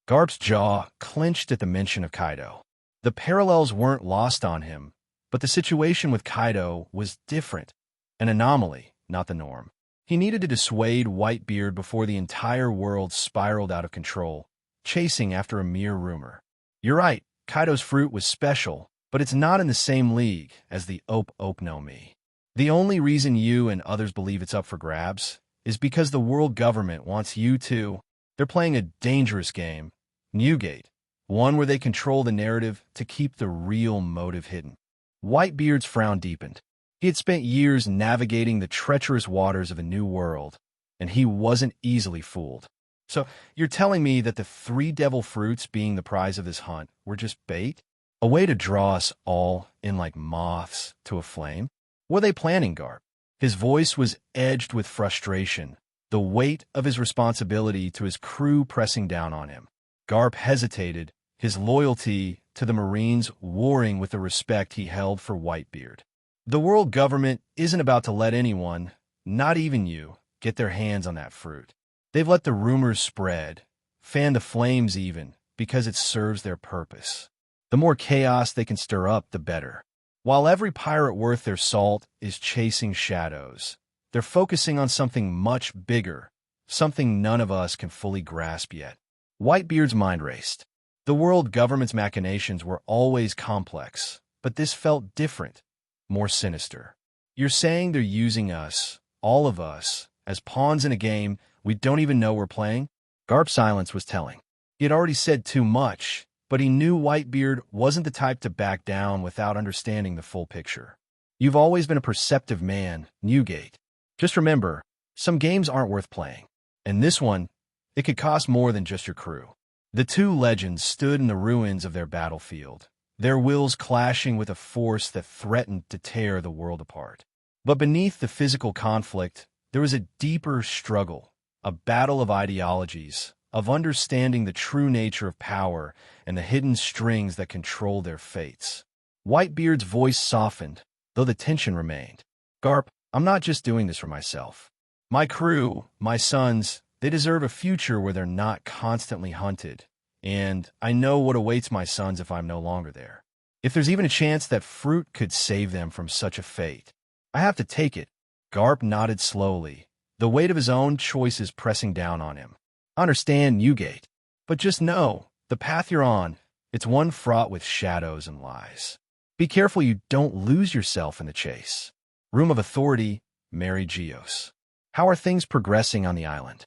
S2: Garp's jaw clenched at the mention of Kaido. The parallels weren't lost on him, but the situation with Kaido was different, an anomaly, not the norm. He needed to dissuade Whitebeard before the entire world spiraled out of control, chasing after a mere rumor. "You're right, Kaido's fruit was special, but it's not in the same league as the Ope no me. The only reason you and others believe it's up for grabs is because the world government wants you to. They're playing a dangerous game, Newgate, one where they control the narrative to keep the real motive hidden." Whitebeard's frown deepened. He had spent years navigating the treacherous waters of a new world, and he wasn't easily fooled. "So, you're telling me that the 3 devil fruits being the prize of this hunt were just bait? A way to draw us all in like moths to a flame? What are they planning, Garp?" His voice was edged with frustration, the weight of his responsibility to his crew pressing down on him. Garp hesitated, his loyalty to the Marines warring with the respect he held for Whitebeard. "The world government isn't about to let anyone, not even you, get their hands on that fruit. They've let the rumors spread, fan the flames even, because it serves their purpose. The more chaos they can stir up, the better. While every pirate worth their salt is chasing shadows, they're focusing on something much bigger, something none of us can fully grasp yet." Whitebeard's mind raced. The world government's machinations were always complex, but this felt different, more sinister. "You're saying they're using us, all of us, as pawns in a game we don't even know we're playing?" Garp's silence was telling. He had already said too much, but he knew Whitebeard wasn't the type to back down without understanding the full picture. "You've always been a perceptive man, Newgate. Just remember, Some games aren't worth playing. And this one, it could cost more than just your crew. The two legends stood in the ruins of their battlefield, their wills clashing with a force that threatened to tear the world apart. But beneath the physical conflict, there was a deeper struggle, a battle of ideologies, of understanding the true nature of power and the hidden strings that control their fates. Whitebeard's voice softened, though the tension remained. Garp, I'm not just doing this for myself. My crew, my sons, they deserve a future where they're not constantly hunted, and I know what awaits my sons if I'm no longer there. If there's even a chance that fruit could save them from such a fate, I have to take it. Garp nodded slowly, the weight of his own choices pressing down on him. I understand, Newgate, but just know, the path you're on, it's one fraught with shadows and lies. Be careful you don't lose yourself in the chase. Room of Authority, Mary Geos. How are things progressing on the island?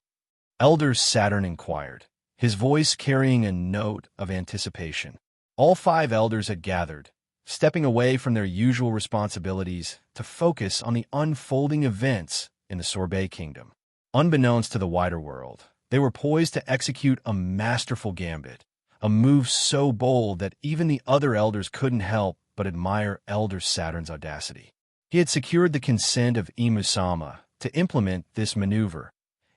S2: Elder Saturn inquired, his voice carrying a note of anticipation. All 5 elders had gathered, stepping away from their usual responsibilities to focus on the unfolding events in the Sorbet Kingdom. Unbeknownst to the wider world, they were poised to execute a masterful gambit, a move so bold that even the other elders couldn't help but admire Elder Saturn's audacity. He had secured the consent of Imusama to implement this maneuver,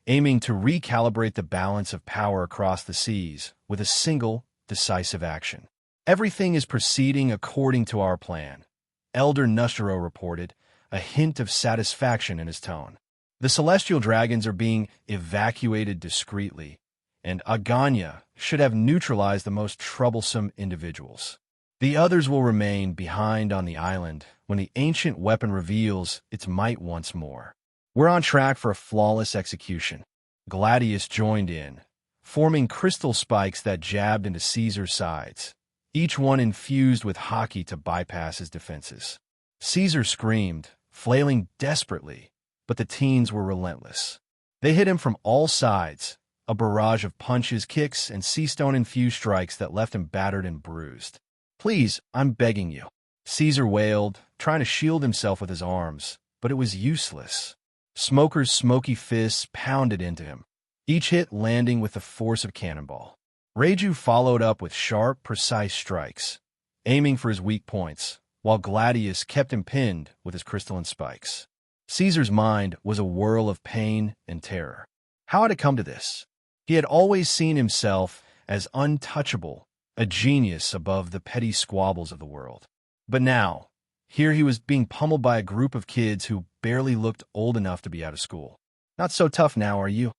S2: aiming to recalibrate the balance of power across the seas with a single, decisive action. Everything is proceeding according to our plan, Elder Nustero reported, a hint of satisfaction in his tone. The celestial dragons are being evacuated discreetly, and Aganya should have neutralized the most troublesome individuals. The others will remain behind on the island when the ancient weapon reveals its might once more. We're on track for a flawless execution. Gladius joined in, forming crystal spikes that jabbed into Caesar's sides, each one infused with hockey to bypass his defenses. Caesar screamed, flailing desperately, but the teens were relentless. They hit him from all sides, a barrage of punches, kicks, and sea stone-infused strikes that left him battered and bruised. Please, I'm begging you. Caesar wailed, trying to shield himself with his arms, but it was useless. Smoker's smoky fists pounded into him, each hit landing with the force of cannonball. Reiju followed up with sharp, precise strikes, aiming for his weak points, while Gladius kept him pinned with his crystalline spikes. Caesar's mind was a whirl of pain and terror. How had it come to this? He had always seen himself as untouchable, a genius above the petty squabbles of the world. But now, here he was being pummeled by a group of kids who barely looked old enough to be out of school. Not so tough now, are you?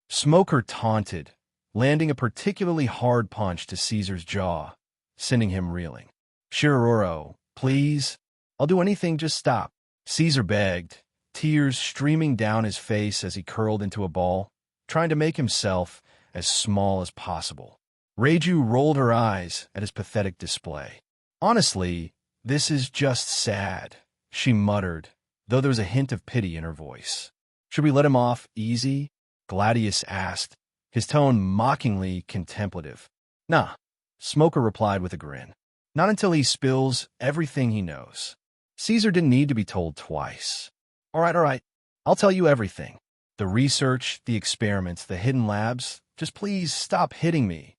S2: Smoker taunted, landing a particularly hard punch to Caesar's jaw, sending him reeling. Shiroro, please? I'll do anything, just stop. Caesar begged, tears streaming down his face as he curled into a ball, trying to make himself as small as possible. Reiju rolled her eyes at his pathetic display. Honestly, this is just sad, she muttered, though there was a hint of pity in her voice. Should we let him off easy? Gladius asked, his tone mockingly contemplative. Nah, Smoker replied with a grin. Not until he spills everything he knows. Caesar didn't need to be told twice. All right, I'll tell you everything. The research, the experiments, the hidden labs, just please stop hitting me.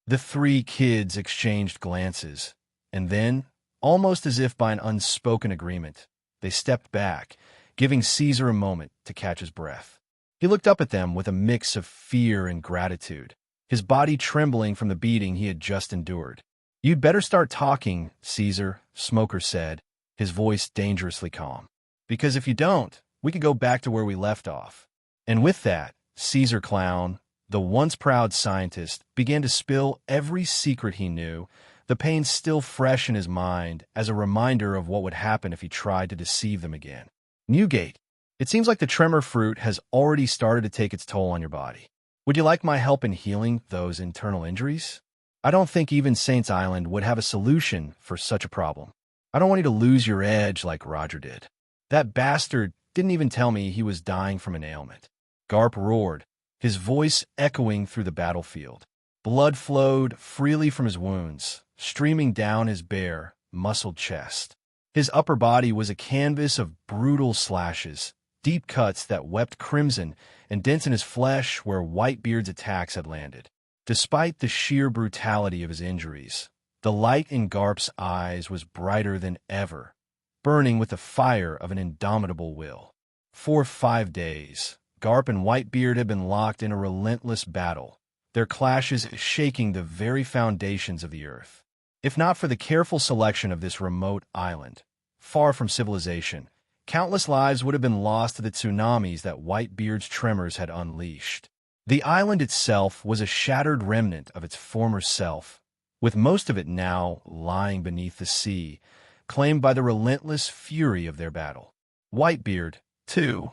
S2: The 3 kids exchanged glances, and then, almost as if by an unspoken agreement, they stepped back, giving Caesar a moment to catch his breath. He looked up at them with a mix of fear and gratitude, his body trembling from the beating he had just endured. You'd better start talking, Caesar, Smoker said, his voice dangerously calm. Because if you don't, we could go back to where we left off. And with that, Caesar Clown, the once proud scientist, began to spill every secret he knew, the pain still fresh in his mind as a reminder of what would happen if he tried to deceive them again. Newgate, it seems like the tremor fruit has already started to take its toll on your body. Would you like my help in healing those internal injuries? I don't think even Saints Island would have a solution for such a problem. I don't want you to lose your edge like Roger did. That bastard didn't even tell me he was dying from an ailment. Garp roared, his voice echoing through the battlefield. Blood flowed freely from his wounds, streaming down his bare, muscled chest. His upper body was a canvas of brutal slashes, deep cuts that wept crimson, and dents in his flesh where Whitebeard's attacks had landed. Despite the sheer brutality of his injuries, the light in Garp's eyes was brighter than ever, burning with the fire of an indomitable will. For 5 days, Garp and Whitebeard had been locked in a relentless battle, their clashes shaking the very foundations of the earth. If not for the careful selection of this remote island, far from civilization, countless lives would have been lost to the tsunamis that Whitebeard's tremors had unleashed. The island itself was a shattered remnant of its former self, with most of it now lying beneath the sea, claimed by the relentless fury of their battle. Whitebeard, too,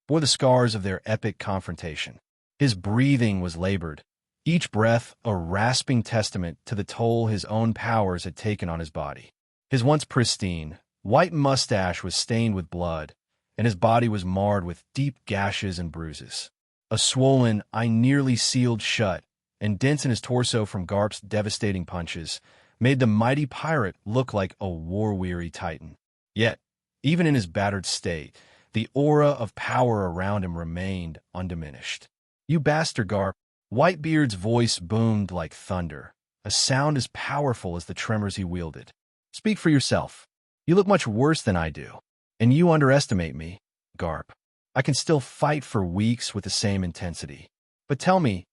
S2: bore the scars of their epic confrontation. His breathing was labored, each breath a rasping testament to the toll his own powers had taken on his body. His once pristine, white mustache was stained with blood, and his body was marred with deep gashes and bruises. A swollen eye nearly sealed shut, and dents in his torso from Garp's devastating punches made the mighty pirate look like a war-weary titan. Yet, even in his battered state, the aura of power around him remained undiminished. "You bastard, Garp!" Whitebeard's voice boomed like thunder, a sound as powerful as the tremors he wielded. "Speak for yourself. You look much worse than I do, and you underestimate me, Garp. I can still fight for weeks with the same intensity. But tell me,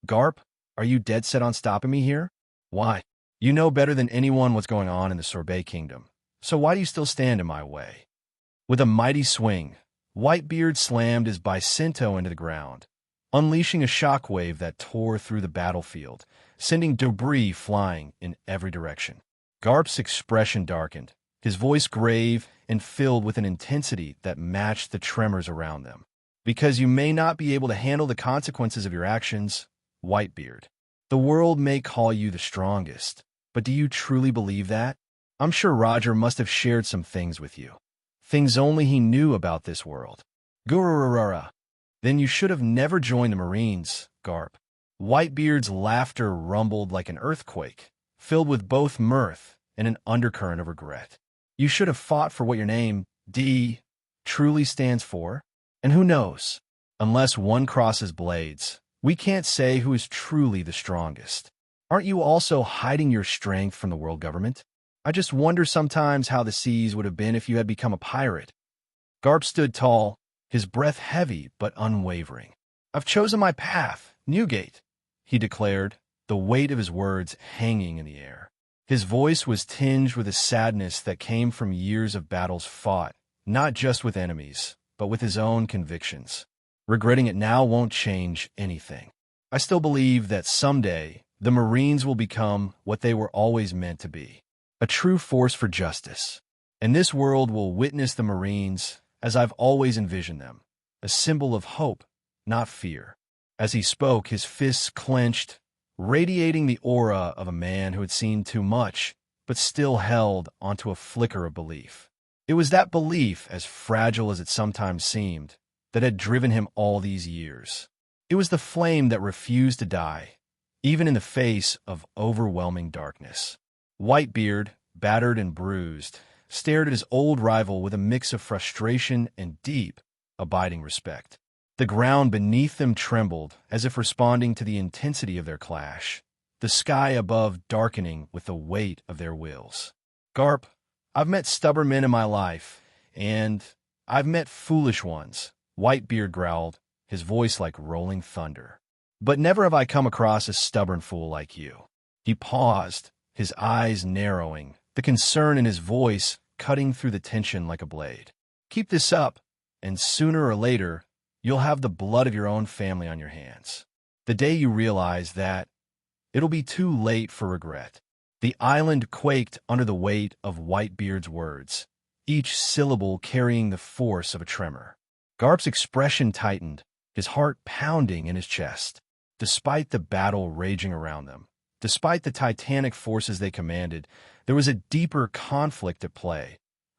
S2: Garp, are you dead set on stopping me here? Why? You know better than anyone what's going on in the Sorbet Kingdom, so why do you still stand in my way?" With a mighty swing, Whitebeard slammed his bicinto into the ground, unleashing a shockwave that tore through the battlefield, sending debris flying in every direction. Garp's expression darkened, his voice grave and filled with an intensity that matched the tremors around them. "Because you may not be able to handle the consequences of your actions, Whitebeard. The world may call you the strongest, but do you truly believe that? I'm sure Roger must have shared some things with you. Things only he knew about this world. Gurururara. Then you should have never joined the Marines, Garp." Whitebeard's laughter rumbled like an earthquake, filled with both mirth and an undercurrent of regret. "You should have fought for what your name, D, truly stands for. And who knows? Unless one crosses blades, we can't say who is truly the strongest. Aren't you also hiding your strength from the world government? I just wonder sometimes how the seas would have been if you had become a pirate." Garp stood tall, his breath heavy but unwavering. "I've chosen my path, Newgate," he declared, the weight of his words hanging in the air. His voice was tinged with a sadness that came from years of battles fought, not just with enemies, but with his own convictions. "Regretting it now won't change anything. I still believe that someday the Marines will become what they were always meant to be, a true force for justice. And this world will witness the Marines as I've always envisioned them, a symbol of hope, not fear." As he spoke, his fists clenched, radiating the aura of a man who had seen too much, but still held onto a flicker of belief. It was that belief, as fragile as it sometimes seemed, that had driven him all these years. It was the flame that refused to die, even in the face of overwhelming darkness. Whitebeard, battered and bruised, stared at his old rival with a mix of frustration and deep, abiding respect. The ground beneath them trembled as if responding to the intensity of their clash, the sky above darkening with the weight of their wills. "Garp, I've met stubborn men in my life, and I've met foolish ones," Whitebeard growled, his voice like rolling thunder. "But never have I come across a stubborn fool like you." He paused, his eyes narrowing, the concern in his voice cutting through the tension like a blade. "Keep this up, and sooner or later, you'll have the blood of your own family on your hands. The day you realize that, it'll be too late for regret." The island quaked under the weight of Whitebeard's words, each syllable carrying the force of a tremor. Garp's expression tightened, his heart pounding in his chest. Despite the battle raging around them, despite the titanic forces they commanded, there was a deeper conflict at play,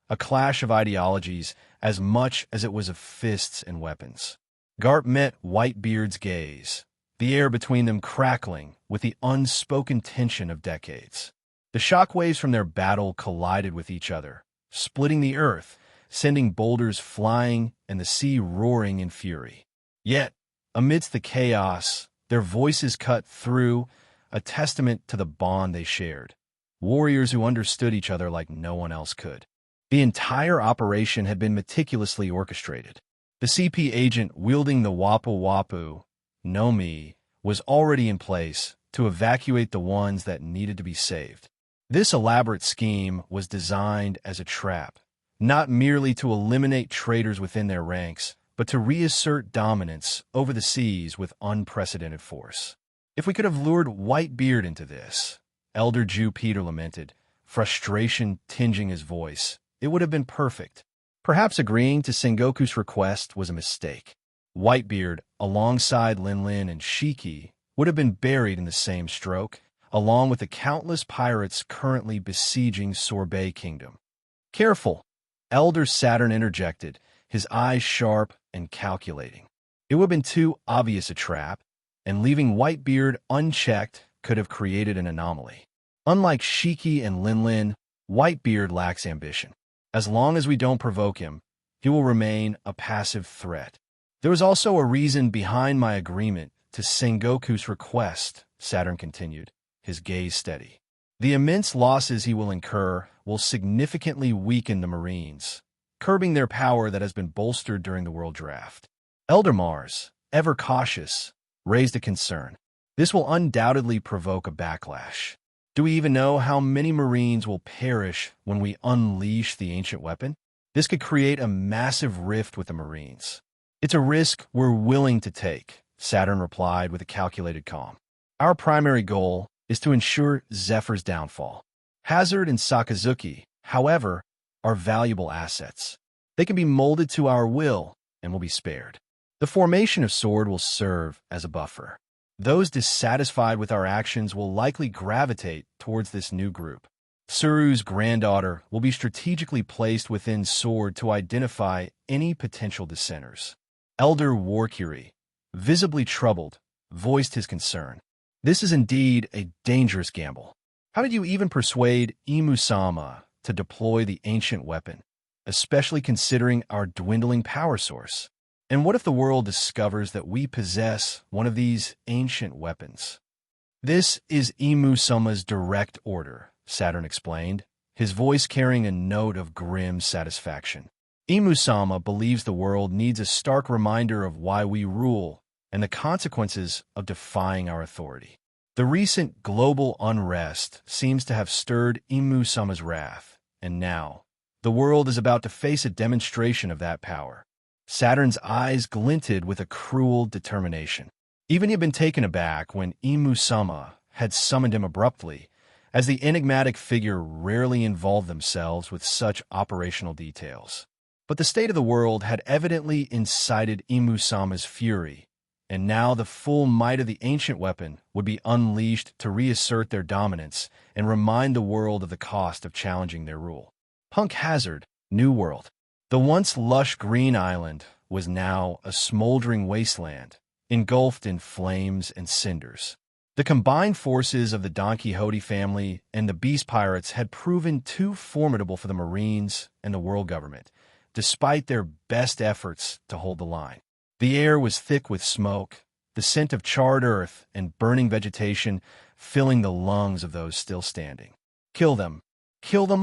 S2: a clash of ideologies as much as it was of fists and weapons. Garp met Whitebeard's gaze, the air between them crackling with the unspoken tension of decades. The shockwaves from their battle collided with each other, splitting the earth, sending boulders flying and the sea roaring in fury. Yet, amidst the chaos, their voices cut through, a testament to the bond they shared. Warriors who understood each other like no one else could. The entire operation had been meticulously orchestrated. The CP agent wielding the Wapu Wapu, no Mi, was already in place to evacuate the ones that needed to be saved. This elaborate scheme was designed as a trap, not merely to eliminate traitors within their ranks, but to reassert dominance over the seas with unprecedented force. If we could have lured Whitebeard into this, Elder Jew Peter lamented, frustration tinging his voice, it would have been perfect. Perhaps agreeing to Sengoku's request was a mistake. Whitebeard, alongside Lin and Shiki, would have been buried in the same stroke, along with the countless pirates currently besieging Sorbet Kingdom. Careful, Elder Saturn interjected, his eyes sharp and calculating. It would have been too obvious a trap, and leaving Whitebeard unchecked could have created an anomaly. Unlike Shiki and Lin, Whitebeard lacks ambition. As long as we don't provoke him, he will remain a passive threat. There was also a reason behind my agreement to Sengoku's request, Saturn continued, his gaze steady. The immense losses he will incur will significantly weaken the Marines, curbing their power that has been bolstered during the World Draft. Elder Mars, ever cautious, raised a concern. This will undoubtedly provoke a backlash. Do we even know how many Marines will perish when we unleash the ancient weapon? This could create a massive rift with the Marines. It's a risk we're willing to take, Saturn replied with a calculated calm. Our primary goal is to ensure Zephyr's downfall. Hazard and Sakazuki, however, are valuable assets. They can be molded to our will and will be spared. The formation of Sword will serve as a buffer. Those dissatisfied with our actions will likely gravitate towards this new group. Suru's granddaughter will be strategically placed within Sword to identify any potential dissenters. Elder Warkiri, visibly troubled, voiced his concern. This is indeed a dangerous gamble. How did you even persuade Imusama to deploy the ancient weapon, especially considering our dwindling power source? And what if the world discovers that we possess one of these ancient weapons? This is Imusama's direct order, Saturn explained, his voice carrying a note of grim satisfaction. Imusama believes the world needs a stark reminder of why we rule and the consequences of defying our authority. The recent global unrest seems to have stirred Imusama's wrath, and now, the world is about to face a demonstration of that power. Saturn's eyes glinted with a cruel determination. Even he had been taken aback when Imusama had summoned him abruptly, as the enigmatic figure rarely involved themselves with such operational details. But the state of the world had evidently incited Imusama's fury, and now the full might of the ancient weapon would be unleashed to reassert their dominance and remind the world of the cost of challenging their rule. Punk Hazard, New World. The once lush green island was now a smoldering wasteland, engulfed in flames and cinders. The combined forces of the Don Quixote family and the Beast Pirates had proven too formidable for the Marines and the world government, despite their best efforts to hold the line. The air was thick with smoke, the scent of charred earth and burning vegetation filling the lungs of those still standing. Kill them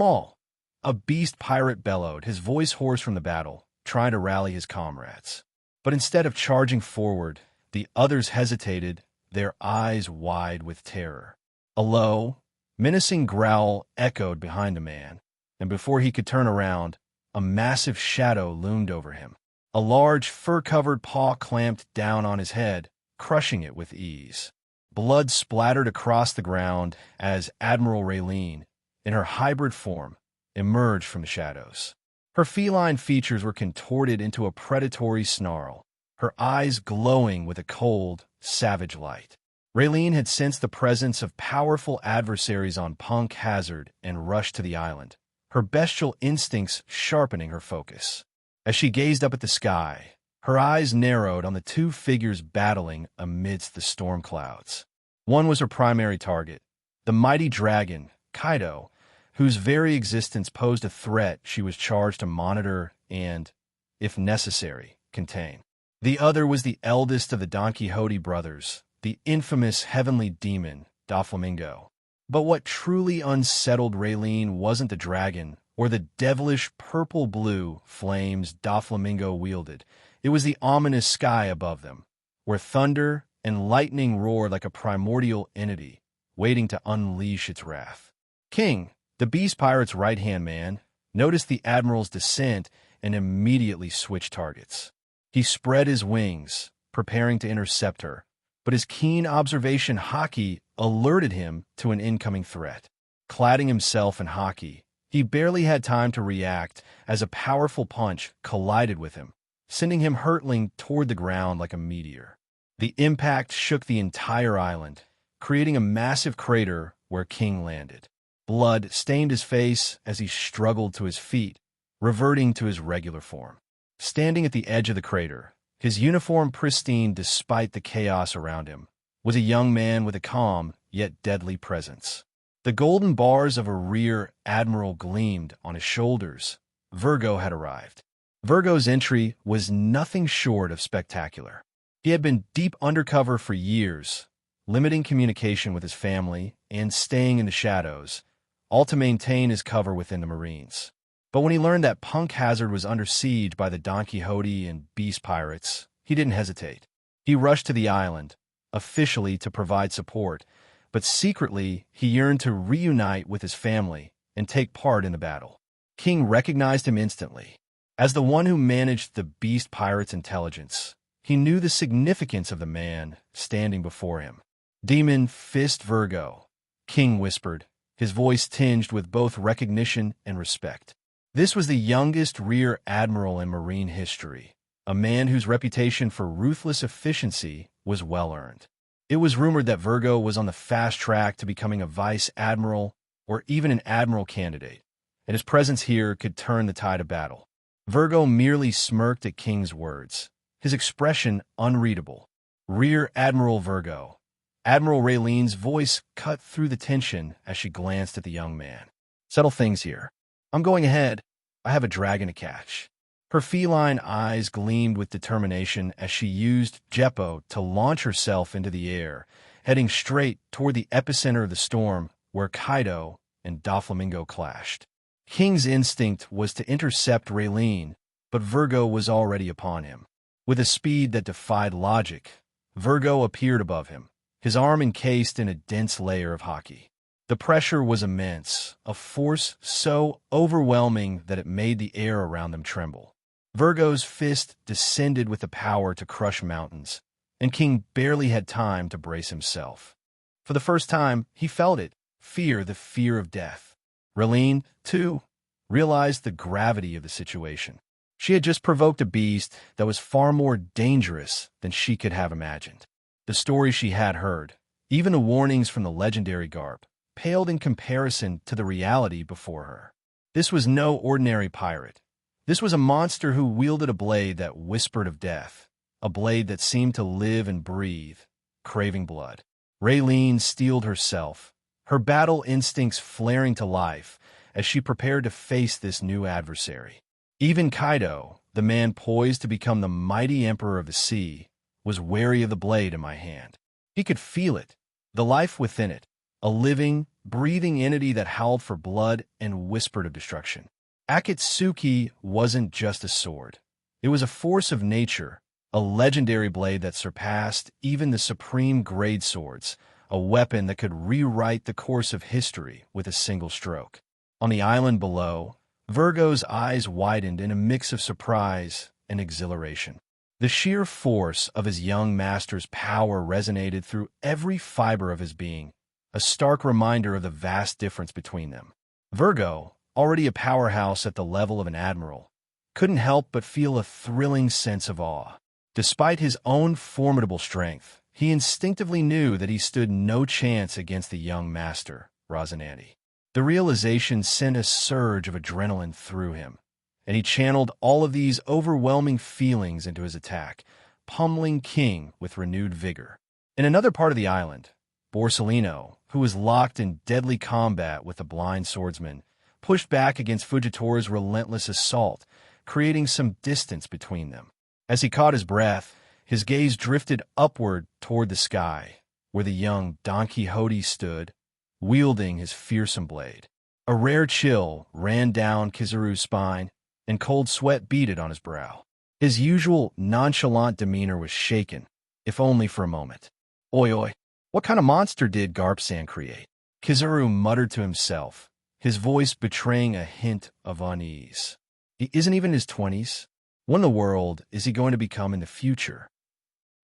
S2: all. A beast pirate bellowed, his voice hoarse from the battle, trying to rally his comrades. But instead of charging forward, the others hesitated, their eyes wide with terror. A low, menacing growl echoed behind the man, and before he could turn around, a massive shadow loomed over him. A large, fur-covered paw clamped down on his head, crushing it with ease. Blood splattered across the ground as Admiral Raylene, in her hybrid form, emerged from the shadows. Her feline features were contorted into a predatory snarl, her eyes glowing with a cold, savage light. Raylene had sensed the presence of powerful adversaries on Punk Hazard and rushed to the island, her bestial instincts sharpening her focus. As she gazed up at the sky, her eyes narrowed on the two figures battling amidst the storm clouds. One was her primary target, the mighty dragon, Kaido, whose very existence posed a threat she was charged to monitor and, if necessary, contain. The other was the eldest of the Don Quixote brothers, the infamous heavenly demon, Doflamingo. But what truly unsettled Raylene wasn't the dragon or the devilish purple-blue flames Doflamingo wielded. It was the ominous sky above them, where thunder and lightning roared like a primordial entity, waiting to unleash its wrath. King, the beast pirate's right-hand man, noticed the admiral's descent and immediately switched targets. He spread his wings, preparing to intercept her, but his keen observation haki alerted him to an incoming threat. Cladding himself in haki, he barely had time to react as a powerful punch collided with him, sending him hurtling toward the ground like a meteor. The impact shook the entire island, creating a massive crater where King landed. Blood stained his face as he struggled to his feet, reverting to his regular form. Standing at the edge of the crater, his uniform pristine despite the chaos around him, was a young man with a calm yet deadly presence. The golden bars of a rear admiral gleamed on his shoulders. Virgo had arrived. Virgo's entry was nothing short of spectacular. He had been deep undercover for years, limiting communication with his family and staying in the shadows, all to maintain his cover within the Marines. But when he learned that Punk Hazard was under siege by the Don Quixote and Beast Pirates, he didn't hesitate. He rushed to the island, officially to provide support, but secretly he yearned to reunite with his family and take part in the battle. King recognized him instantly. As the one who managed the Beast Pirates' intelligence, he knew the significance of the man standing before him. "Demon Fist Virgo," King whispered, his voice tinged with both recognition and respect. This was the youngest rear admiral in Marine history, a man whose reputation for ruthless efficiency was well-earned. It was rumored that Virgo was on the fast track to becoming a vice admiral or even an admiral candidate, and his presence here could turn the tide of battle. Virgo merely smirked at King's words, his expression unreadable. "Rear Admiral Virgo." Admiral Raylene's voice cut through the tension as she glanced at the young man. "Settle things here. I'm going ahead. I have a dragon to catch." Her feline eyes gleamed with determination as she used Jeppo to launch herself into the air, heading straight toward the epicenter of the storm where Kaido and Doflamingo clashed. King's instinct was to intercept Raylene, but Virgo was already upon him. With a speed that defied logic, Virgo appeared above him, his arm encased in a dense layer of haki. The pressure was immense, a force so overwhelming that it made the air around them tremble. Virgo's fist descended with the power to crush mountains, and King barely had time to brace himself. For the first time, he felt it, the fear of death. Raylene, too, realized the gravity of the situation. She had just provoked a beast that was far more dangerous than she could have imagined. The stories she had heard, even the warnings from the legendary Garp, paled in comparison to the reality before her. This was no ordinary pirate. This was a monster who wielded a blade that whispered of death, a blade that seemed to live and breathe, craving blood. Raylene steeled herself, her battle instincts flaring to life as she prepared to face this new adversary. Even Kaido, the man poised to become the mighty emperor of the sea, was wary of the blade in my hand. He could feel it, the life within it, a living, breathing entity that howled for blood and whispered of destruction. Akatsuki wasn't just a sword. It was a force of nature, a legendary blade that surpassed even the supreme grade swords, a weapon that could rewrite the course of history with a single stroke. On the island below, Virgo's eyes widened in a mix of surprise and exhilaration. The sheer force of his young master's power resonated through every fiber of his being, a stark reminder of the vast difference between them. Virgo, already a powerhouse at the level of an admiral, couldn't help but feel a thrilling sense of awe. Despite his own formidable strength, he instinctively knew that he stood no chance against the young master, Rosinante. The realization sent a surge of adrenaline through him, and he channeled all of these overwhelming feelings into his attack, pummeling King with renewed vigor. In another part of the island, Borsellino, who was locked in deadly combat with the blind swordsman, pushed back against Fujitora's relentless assault, creating some distance between them. As he caught his breath, his gaze drifted upward toward the sky, where the young Don Quixote stood, wielding his fearsome blade. A rare chill ran down Kizaru's spine, and cold sweat beaded on his brow. His usual nonchalant demeanor was shaken, if only for a moment. Oi, oi, what kind of monster did Garp-san create? Kizaru muttered to himself, his voice betraying a hint of unease. He isn't even in his 20s. What in the world is he going to become in the future?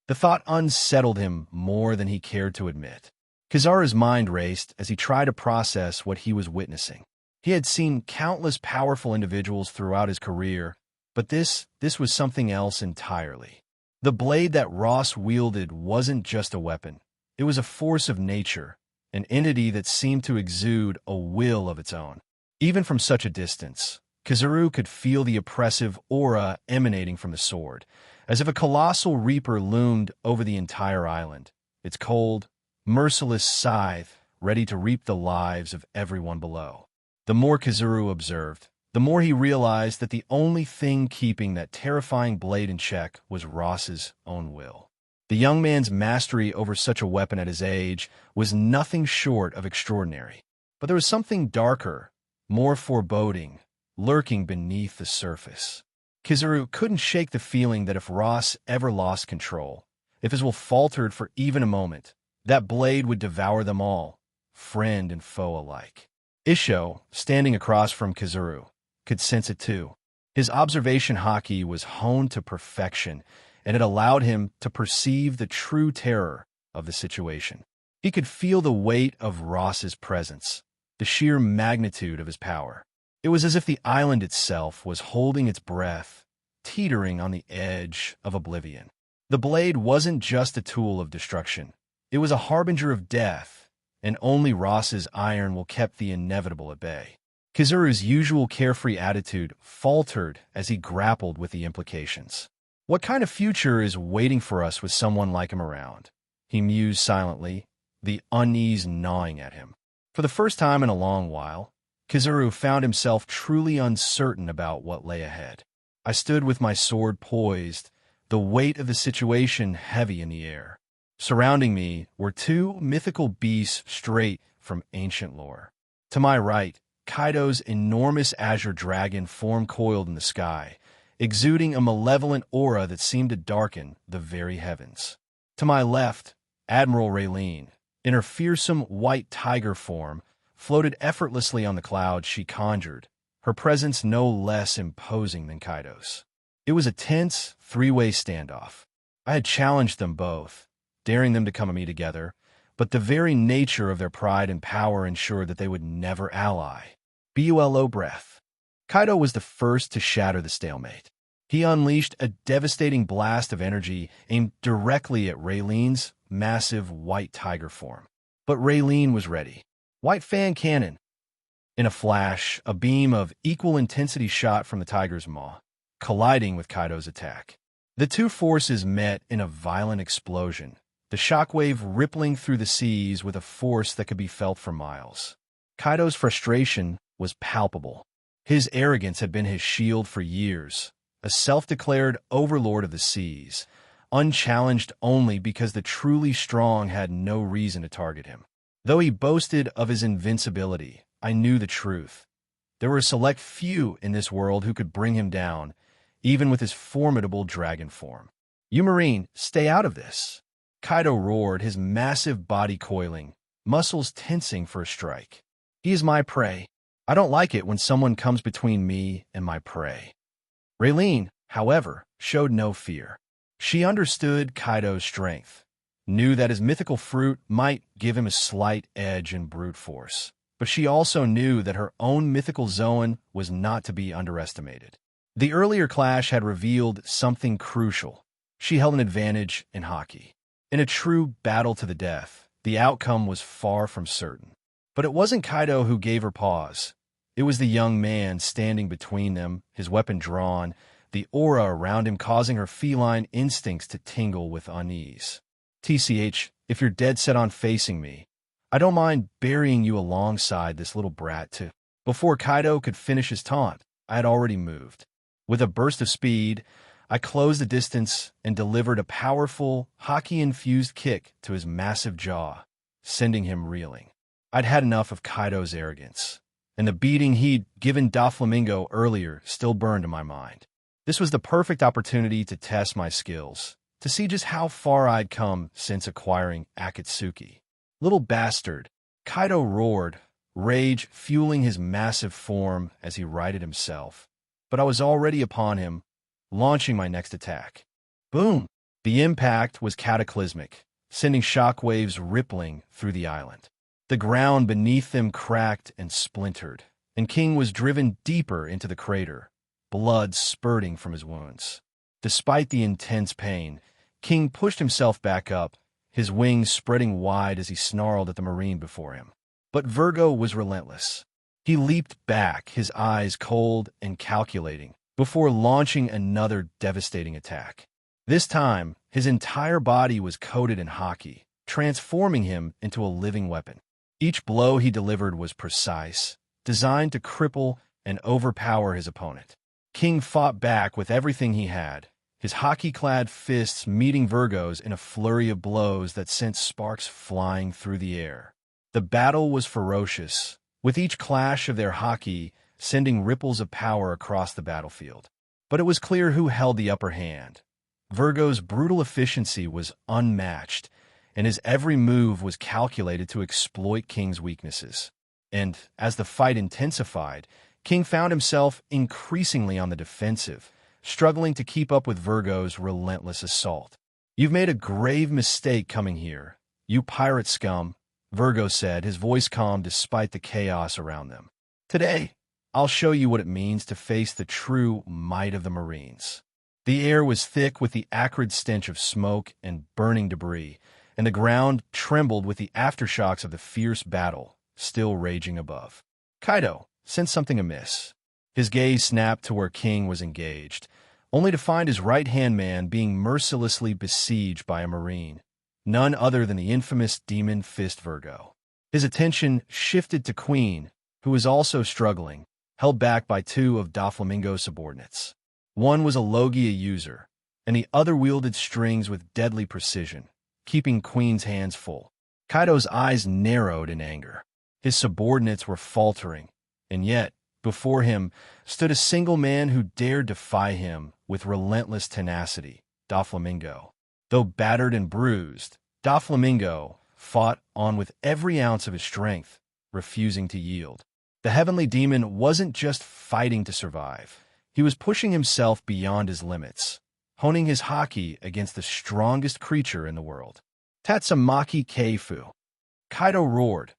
S2: The thought unsettled him more than he cared to admit. Kizaru's mind raced as he tried to process what he was witnessing. He had seen countless powerful individuals throughout his career, but this was something else entirely. The blade that Ross wielded wasn't just a weapon. It was a force of nature, an entity that seemed to exude a will of its own. Even from such a distance, Kizaru could feel the oppressive aura emanating from the sword, as if a colossal reaper loomed over the entire island, its cold, merciless scythe ready to reap the lives of everyone below. The more Kizaru observed, the more he realized that the only thing keeping that terrifying blade in check was Ross's own will. The young man's mastery over such a weapon at his age was nothing short of extraordinary. But there was something darker, more foreboding, lurking beneath the surface. Kizaru couldn't shake the feeling that if Ross ever lost control, if his will faltered for even a moment, that blade would devour them all, friend and foe alike. Isho, standing across from Kizaru, could sense it too. His observation haki was honed to perfection, and it allowed him to perceive the true terror of the situation. He could feel the weight of Ross's presence, the sheer magnitude of his power. It was as if the island itself was holding its breath, teetering on the edge of oblivion. The blade wasn't just a tool of destruction. It was a harbinger of death, and only Ross's iron will keep the inevitable at bay. Kizaru's usual carefree attitude faltered as he grappled with the implications. What kind of future is waiting for us with someone like him around? He mused silently, the unease gnawing at him. For the first time in a long while, Kizaru found himself truly uncertain about what lay ahead. I stood with my sword poised, the weight of the situation heavy in the air. Surrounding me were two mythical beasts straight from ancient lore. To my right, Kaido's enormous azure dragon form coiled in the sky, exuding a malevolent aura that seemed to darken the very heavens. To my left, Admiral Raylene, in her fearsome white tiger form, floated effortlessly on the clouds she conjured, her presence no less imposing than Kaido's. It was a tense, three-way standoff. I had challenged them both, daring them to come at me together, but the very nature of their pride and power ensured that they would never ally. Bulo breath. Kaido was the first to shatter the stalemate. He unleashed a devastating blast of energy aimed directly at Raylene's massive white tiger form. But Raylene was ready. White fan cannon. In a flash, a beam of equal intensity shot from the tiger's maw, colliding with Kaido's attack. The two forces met in a violent explosion, the shockwave rippling through the seas with a force that could be felt for miles. Kaido's frustration was palpable. His arrogance had been his shield for years, a self-declared overlord of the seas, unchallenged only because the truly strong had no reason to target him. Though he boasted of his invincibility, I knew the truth. There were a select few in this world who could bring him down, even with his formidable dragon form. You Marine, stay out of this. Kaido roared, his massive body coiling, muscles tensing for a strike. He is my prey. I don't like it when someone comes between me and my prey. Raylene, however, showed no fear. She understood Kaido's strength, knew that his mythical fruit might give him a slight edge in brute force. But she also knew that her own mythical Zoan was not to be underestimated. The earlier clash had revealed something crucial. She held an advantage in haki. In a true battle to the death, the outcome was far from certain. But it wasn't Kaido who gave her pause. It was the young man standing between them, his weapon drawn, the aura around him causing her feline instincts to tingle with unease. TCH, if you're dead set on facing me, I don't mind burying you alongside this little brat too. Before Kaido could finish his taunt, I had already moved. With a burst of speed, I closed the distance and delivered a powerful, hockey-infused kick to his massive jaw, sending him reeling. I'd had enough of Kaido's arrogance, and the beating he'd given Doflamingo earlier still burned in my mind. This was the perfect opportunity to test my skills, to see just how far I'd come since acquiring Akatsuki. Little bastard, Kaido roared, rage fueling his massive form as he righted himself. But I was already upon him, launching my next attack. Boom! The impact was cataclysmic, sending shockwaves rippling through the island. The ground beneath them cracked and splintered, and King was driven deeper into the crater, blood spurting from his wounds. Despite the intense pain, King pushed himself back up, his wings spreading wide as he snarled at the marine before him. But Virgo was relentless. He leaped back, his eyes cold and calculating, before launching another devastating attack. This time, his entire body was coated in haki, transforming him into a living weapon. Each blow he delivered was precise, designed to cripple and overpower his opponent. King fought back with everything he had, his haki-clad fists meeting Virgo's in a flurry of blows that sent sparks flying through the air. The battle was ferocious, with each clash of their haki sending ripples of power across the battlefield. But it was clear who held the upper hand. Virgo's brutal efficiency was unmatched, and his every move was calculated to exploit King's weaknesses. And as the fight intensified, King found himself increasingly on the defensive, struggling to keep up with Virgo's relentless assault. "You've made a grave mistake coming here, you pirate scum," Virgo said, his voice calm despite the chaos around them. "Today, I'll show you what it means to face the true might of the Marines." The air was thick with the acrid stench of smoke and burning debris, and the ground trembled with the aftershocks of the fierce battle still raging above. Kaido sensed something amiss. His gaze snapped to where King was engaged, only to find his right-hand man being mercilessly besieged by a Marine, none other than the infamous Demon Fist Virgo. His attention shifted to Queen, who was also struggling, held back by two of Doflamingo's subordinates. One was a Logia user, and the other wielded strings with deadly precision, keeping Queen's hands full. Kaido's eyes narrowed in anger. His subordinates were faltering, and yet, before him, stood a single man who dared defy him with relentless tenacity, Doflamingo. Though battered and bruised, Doflamingo fought on with every ounce of his strength, refusing to yield. The heavenly demon wasn't just fighting to survive. He was pushing himself beyond his limits, honing his haki against the strongest creature in the world. Tatsumaki Keifu. Kaido roared,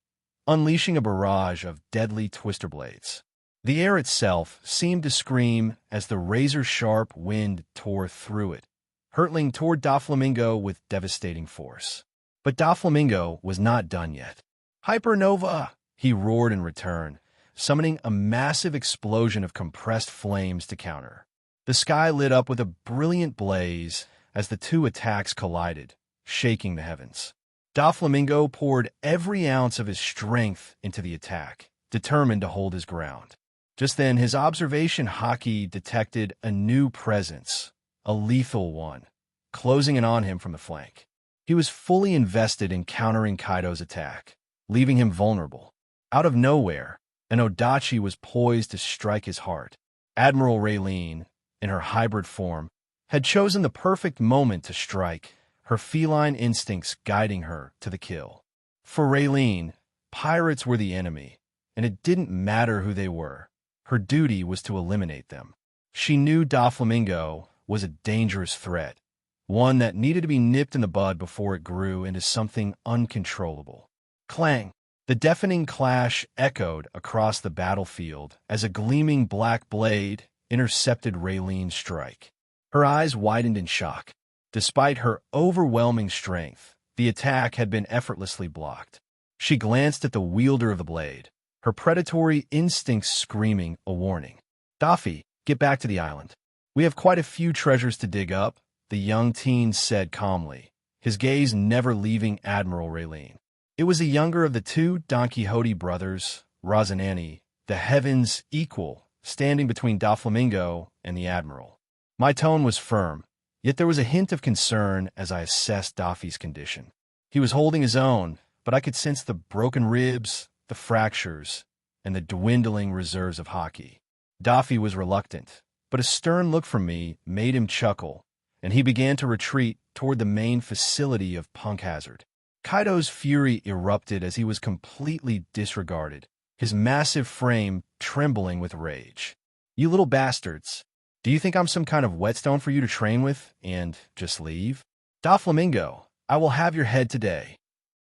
S2: unleashing a barrage of deadly twister blades. The air itself seemed to scream as the razor-sharp wind tore through it, hurtling toward Doflamingo with devastating force. But Doflamingo was not done yet. "Hypernova!" he roared in return, summoning a massive explosion of compressed flames to counter. The sky lit up with a brilliant blaze as the two attacks collided, shaking the heavens. Doflamingo poured every ounce of his strength into the attack, determined to hold his ground. Just then, his observation haki detected a new presence, a lethal one, closing in on him from the flank. He was fully invested in countering Kaido's attack, leaving him vulnerable. Out of nowhere, an Odachi was poised to strike his heart. Admiral Raylene, in her hybrid form, had chosen the perfect moment to strike, her feline instincts guiding her to the kill. For Raylene, pirates were the enemy, and it didn't matter who they were. Her duty was to eliminate them. She knew Doflamingo was a dangerous threat, one that needed to be nipped in the bud before it grew into something uncontrollable. Clang! The deafening clash echoed across the battlefield as a gleaming black blade intercepted Raylene's strike. Her eyes widened in shock. Despite her overwhelming strength, the attack had been effortlessly blocked. She glanced at the wielder of the blade, her predatory instincts screaming a warning. "Daffy, get back to the island. We have quite a few treasures to dig up," the young teen said calmly, his gaze never leaving Admiral Raylene. It was the younger of the two Don Quixote brothers, Rosinante, the heaven's equal standing between Doflamingo and the Admiral. My tone was firm, yet there was a hint of concern as I assessed Daffy's condition. He was holding his own, but I could sense the broken ribs, the fractures, and the dwindling reserves of hockey. Daffy was reluctant, but a stern look from me made him chuckle, and he began to retreat toward the main facility of Punk Hazard. Kaido's fury erupted as he was completely disregarded, his massive frame trembling with rage. "You little bastards! Do you think I'm some kind of whetstone for you to train with and just leave? Doflamingo, I will have your head today!"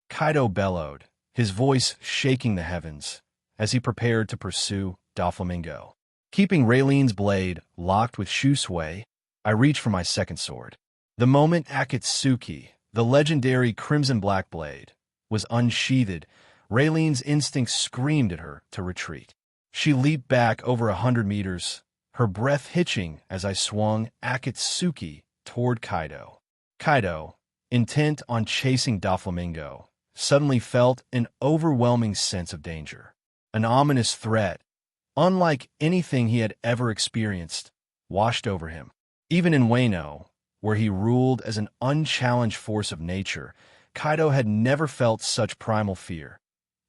S2: Kaido bellowed, his voice shaking the heavens, as he prepared to pursue Doflamingo. Keeping Raylene's blade locked with Shusui, I reached for my second sword. The moment Akatsuki, the legendary crimson-black blade, was unsheathed, Raylene's instincts screamed at her to retreat. She leaped back over 100 meters, her breath hitching as I swung Akatsuki toward Kaido. Kaido, intent on chasing Doflamingo, suddenly felt an overwhelming sense of danger. An ominous threat, unlike anything he had ever experienced, washed over him. Even in Wano, where he ruled as an unchallenged force of nature, Kaido had never felt such primal fear.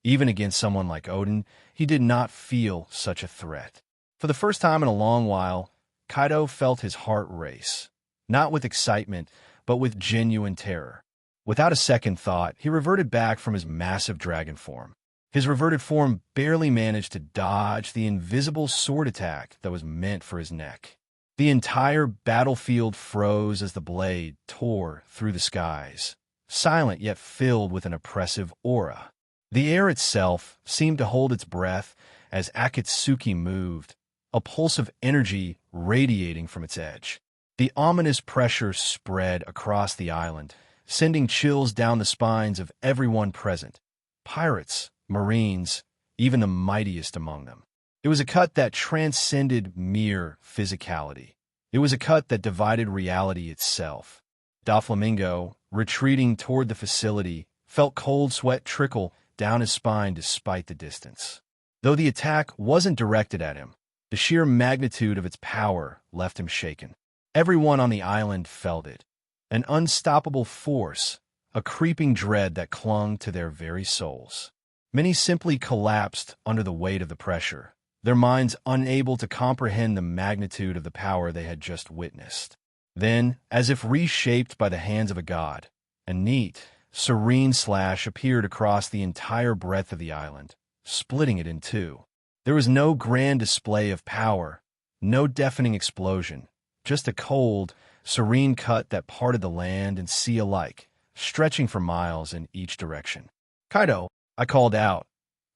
S2: Even against someone like Odin, he did not feel such a threat. For the first time in a long while, Kaido felt his heart race, not with excitement, but with genuine terror. Without a second thought, he reverted back from his massive dragon form. His reverted form barely managed to dodge the invisible sword attack that was meant for his neck. The entire battlefield froze as the blade tore through the skies, silent yet filled with an oppressive aura. The air itself seemed to hold its breath as Akatsuki moved, a pulse of energy radiating from its edge. The ominous pressure spread across the island, sending chills down the spines of everyone present. Pirates, Marines, even the mightiest among them. It was a cut that transcended mere physicality. It was a cut that divided reality itself. Doflamingo, retreating toward the facility, felt cold sweat trickle down his spine despite the distance. Though the attack wasn't directed at him, the sheer magnitude of its power left him shaken. Everyone on the island felt it. An unstoppable force, a creeping dread that clung to their very souls. Many simply collapsed under the weight of the pressure, their minds unable to comprehend the magnitude of the power they had just witnessed. Then, as if reshaped by the hands of a god, a neat, serene slash appeared across the entire breadth of the island, splitting it in two. There was no grand display of power, no deafening explosion, just a cold, serene cut that parted the land and sea alike, stretching for miles in each direction. "Kaido," I called out,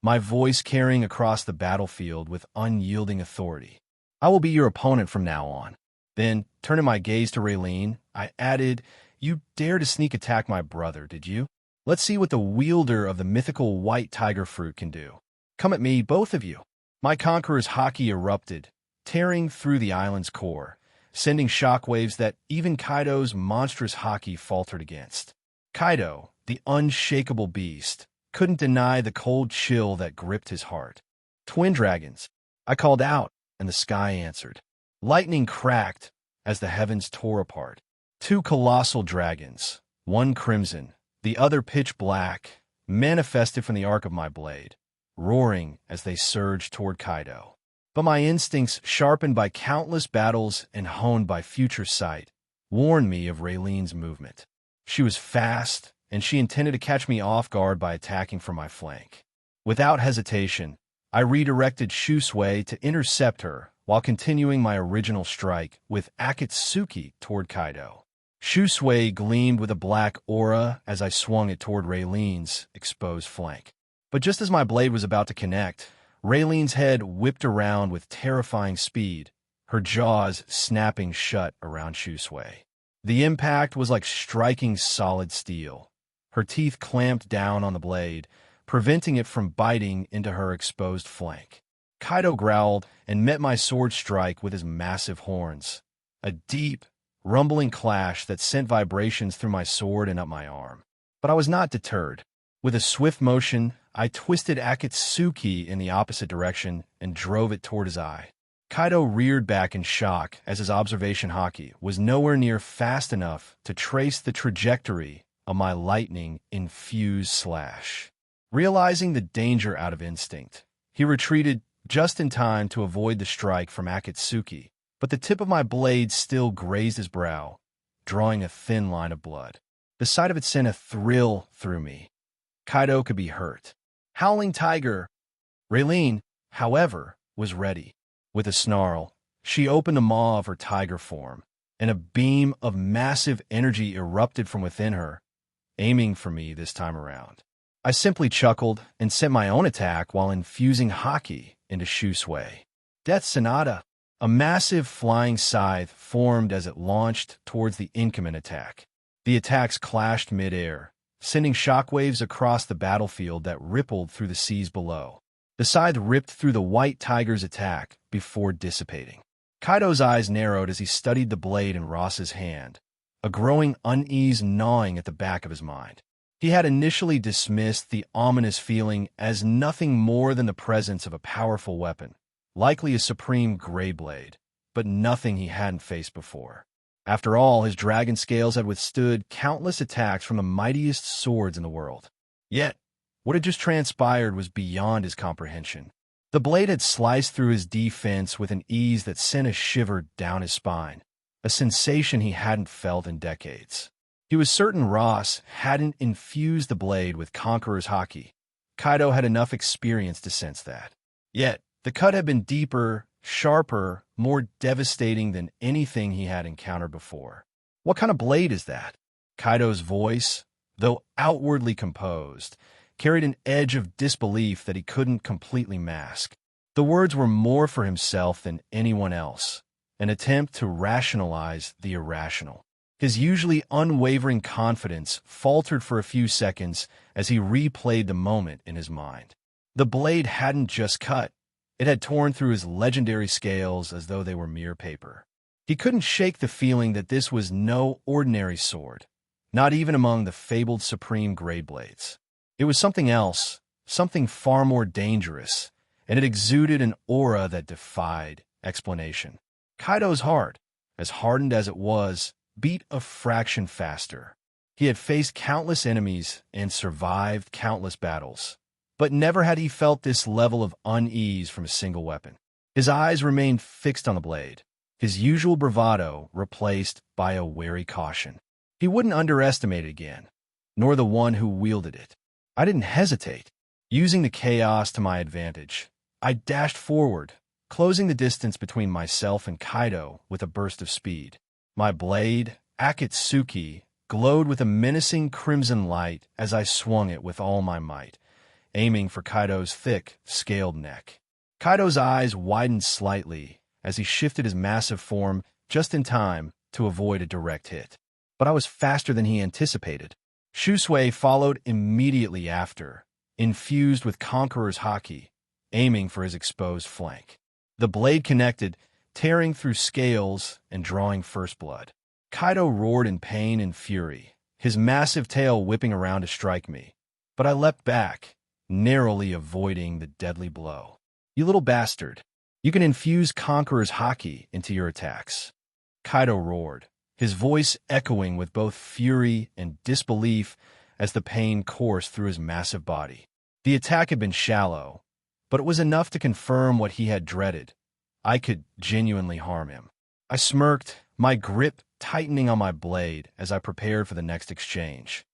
S2: my voice carrying across the battlefield with unyielding authority. "I will be your opponent from now on." Then, turning my gaze to Raylene, I added, "You dare to sneak attack my brother, did you? Let's see what the wielder of the mythical white tiger fruit can do. Come at me, both of you." My conqueror's haki erupted, tearing through the island's core, sending shockwaves that even Kaido's monstrous haki faltered against. Kaido, the unshakable beast, couldn't deny the cold chill that gripped his heart. "Twin dragons," I called out, and the sky answered. Lightning cracked as the heavens tore apart. Two colossal dragons, one crimson, the other pitch black, manifested from the arc of my blade, roaring as they surged toward Kaido. But my instincts, sharpened by countless battles and honed by future sight, warned me of Raylene's movement. She was fast, and she intended to catch me off guard by attacking from my flank. Without hesitation, I redirected Shusui to intercept her while continuing my original strike with Akatsuki toward Kaido. Shusui gleamed with a black aura as I swung it toward Raylene's exposed flank. But just as my blade was about to connect, Raylene's head whipped around with terrifying speed, her jaws snapping shut around Shusui. The impact was like striking solid steel. Her teeth clamped down on the blade, preventing it from biting into her exposed flank. Kaido growled and met my sword strike with his massive horns, a deep, rumbling clash that sent vibrations through my sword and up my arm. But I was not deterred. With a swift motion, I twisted Akatsuki in the opposite direction and drove it toward his eye. Kaido reared back in shock as his observation haki was nowhere near fast enough to trace the trajectory of my lightning-infused slash. Realizing the danger out of instinct, he retreated just in time to avoid the strike from Akatsuki, but the tip of my blade still grazed his brow, drawing a thin line of blood. The sight of it sent a thrill through me. Kaido could be hurt. Howling Tiger. Raylene, however, was ready. With a snarl, she opened the maw of her tiger form, and a beam of massive energy erupted from within her, aiming for me this time around. I simply chuckled and sent my own attack while infusing haki into Shusui. Death Sonata. A massive flying scythe formed as it launched towards the incoming attack. The attacks clashed mid-air, sending shockwaves across the battlefield that rippled through the seas below. The scythe ripped through the white tiger's attack before dissipating. Kaido's eyes narrowed as he studied the blade in Ross's hand, a growing unease gnawing at the back of his mind. He had initially dismissed the ominous feeling as nothing more than the presence of a powerful weapon, likely a supreme gray blade, but nothing he hadn't faced before. After all, his dragon scales had withstood countless attacks from the mightiest swords in the world. Yet, what had just transpired was beyond his comprehension. The blade had sliced through his defense with an ease that sent a shiver down his spine, a sensation he hadn't felt in decades. He was certain Ross hadn't infused the blade with Conqueror's haki. Kaido had enough experience to sense that. Yet, the cut had been deeper, sharper, more devastating than anything he had encountered before. What kind of blade is that? Kaido's voice, though outwardly composed, carried an edge of disbelief that he couldn't completely mask. The words were more for himself than anyone else, an attempt to rationalize the irrational. His usually unwavering confidence faltered for a few seconds as he replayed the moment in his mind. The blade hadn't just cut. It had torn through his legendary scales as though they were mere paper. He couldn't shake the feeling that this was no ordinary sword, not even among the fabled supreme grade blades. It was something else, something far more dangerous, and it exuded an aura that defied explanation. Kaido's heart, as hardened as it was, beat a fraction faster. He had faced countless enemies and survived countless battles, but never had he felt this level of unease from a single weapon. His eyes remained fixed on the blade, his usual bravado replaced by a wary caution. He wouldn't underestimate it again, nor the one who wielded it. I didn't hesitate. Using the chaos to my advantage, I dashed forward, closing the distance between myself and Kaido with a burst of speed. My blade, Akatsuki, glowed with a menacing crimson light as I swung it with all my might, aiming for Kaido's thick, scaled neck. Kaido's eyes widened slightly as he shifted his massive form just in time to avoid a direct hit. But I was faster than he anticipated. Shusui followed immediately after, infused with Conqueror's haki, aiming for his exposed flank. The blade connected, tearing through scales and drawing first blood. Kaido roared in pain and fury, his massive tail whipping around to strike me, but I leapt back, narrowly avoiding the deadly blow. "You little bastard, you can infuse Conqueror's haki into your attacks," Kaido roared, his voice echoing with both fury and disbelief as the pain coursed through his massive body. The attack had been shallow, but it was enough to confirm what he had dreaded. I could genuinely harm him. I smirked, my grip tightening on my blade as I prepared for the next exchange.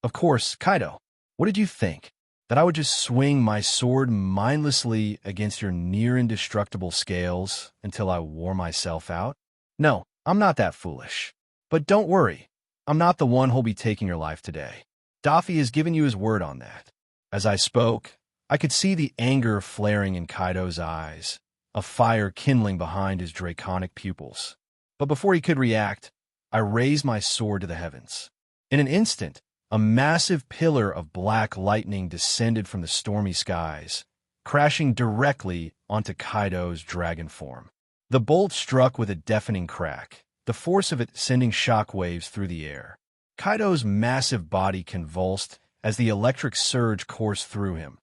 S2: "Of course, Kaido, what did you think? That I would just swing my sword mindlessly against your near-indestructible scales until I wore myself out? No, I'm not that foolish. But don't worry, I'm not the one who'll be taking your life today. Daffy has given you his word on that." As I spoke, I could see the anger flaring in Kaido's eyes, a fire kindling behind his draconic pupils. But before he could react, I raised my sword to the heavens. In an instant, a massive pillar of black lightning descended from the stormy skies, crashing directly onto Kaido's dragon form. The bolt struck with a deafening crack, the force of it sending shockwaves through the air. Kaido's massive body convulsed as the electric surge coursed through him,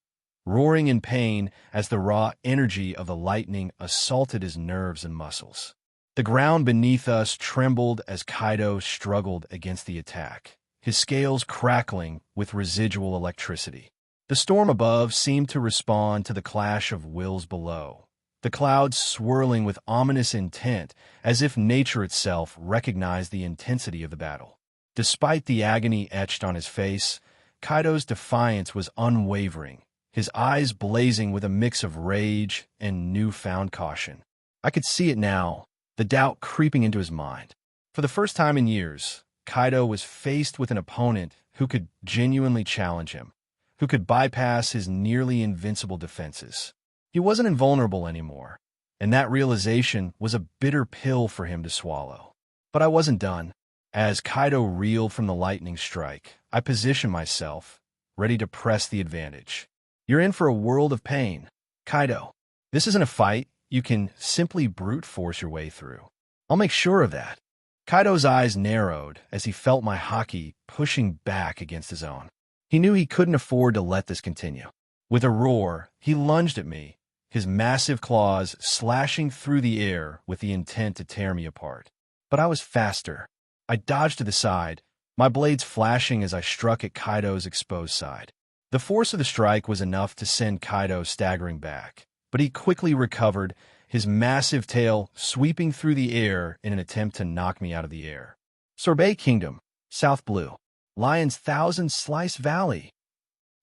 S2: roaring in pain as the raw energy of the lightning assaulted his nerves and muscles. The ground beneath us trembled as Kaido struggled against the attack, his scales crackling with residual electricity. The storm above seemed to respond to the clash of wills below, the clouds swirling with ominous intent as if nature itself recognized the intensity of the battle. Despite the agony etched on his face, Kaido's defiance was unwavering, his eyes blazing with a mix of rage and newfound caution. I could see it now, the doubt creeping into his mind. For the first time in years, Kaido was faced with an opponent who could genuinely challenge him, who could bypass his nearly invincible defenses. He wasn't invulnerable anymore, and that realization was a bitter pill for him to swallow. But I wasn't done. As Kaido reeled from the lightning strike, I positioned myself, ready to press the advantage. You're in for a world of pain, Kaido. This isn't a fight you can simply brute force your way through. I'll make sure of that. Kaido's eyes narrowed as he felt my haki pushing back against his own. He knew he couldn't afford to let this continue. With a roar, he lunged at me, his massive claws slashing through the air with the intent to tear me apart. But I was faster. I dodged to the side, my blades flashing as I struck at Kaido's exposed side. The force of the strike was enough to send Kaido staggering back, but he quickly recovered, his massive tail sweeping through the air in an attempt to knock me out of the air. Sorbet Kingdom, South Blue, Lion's Thousand Slice Valley.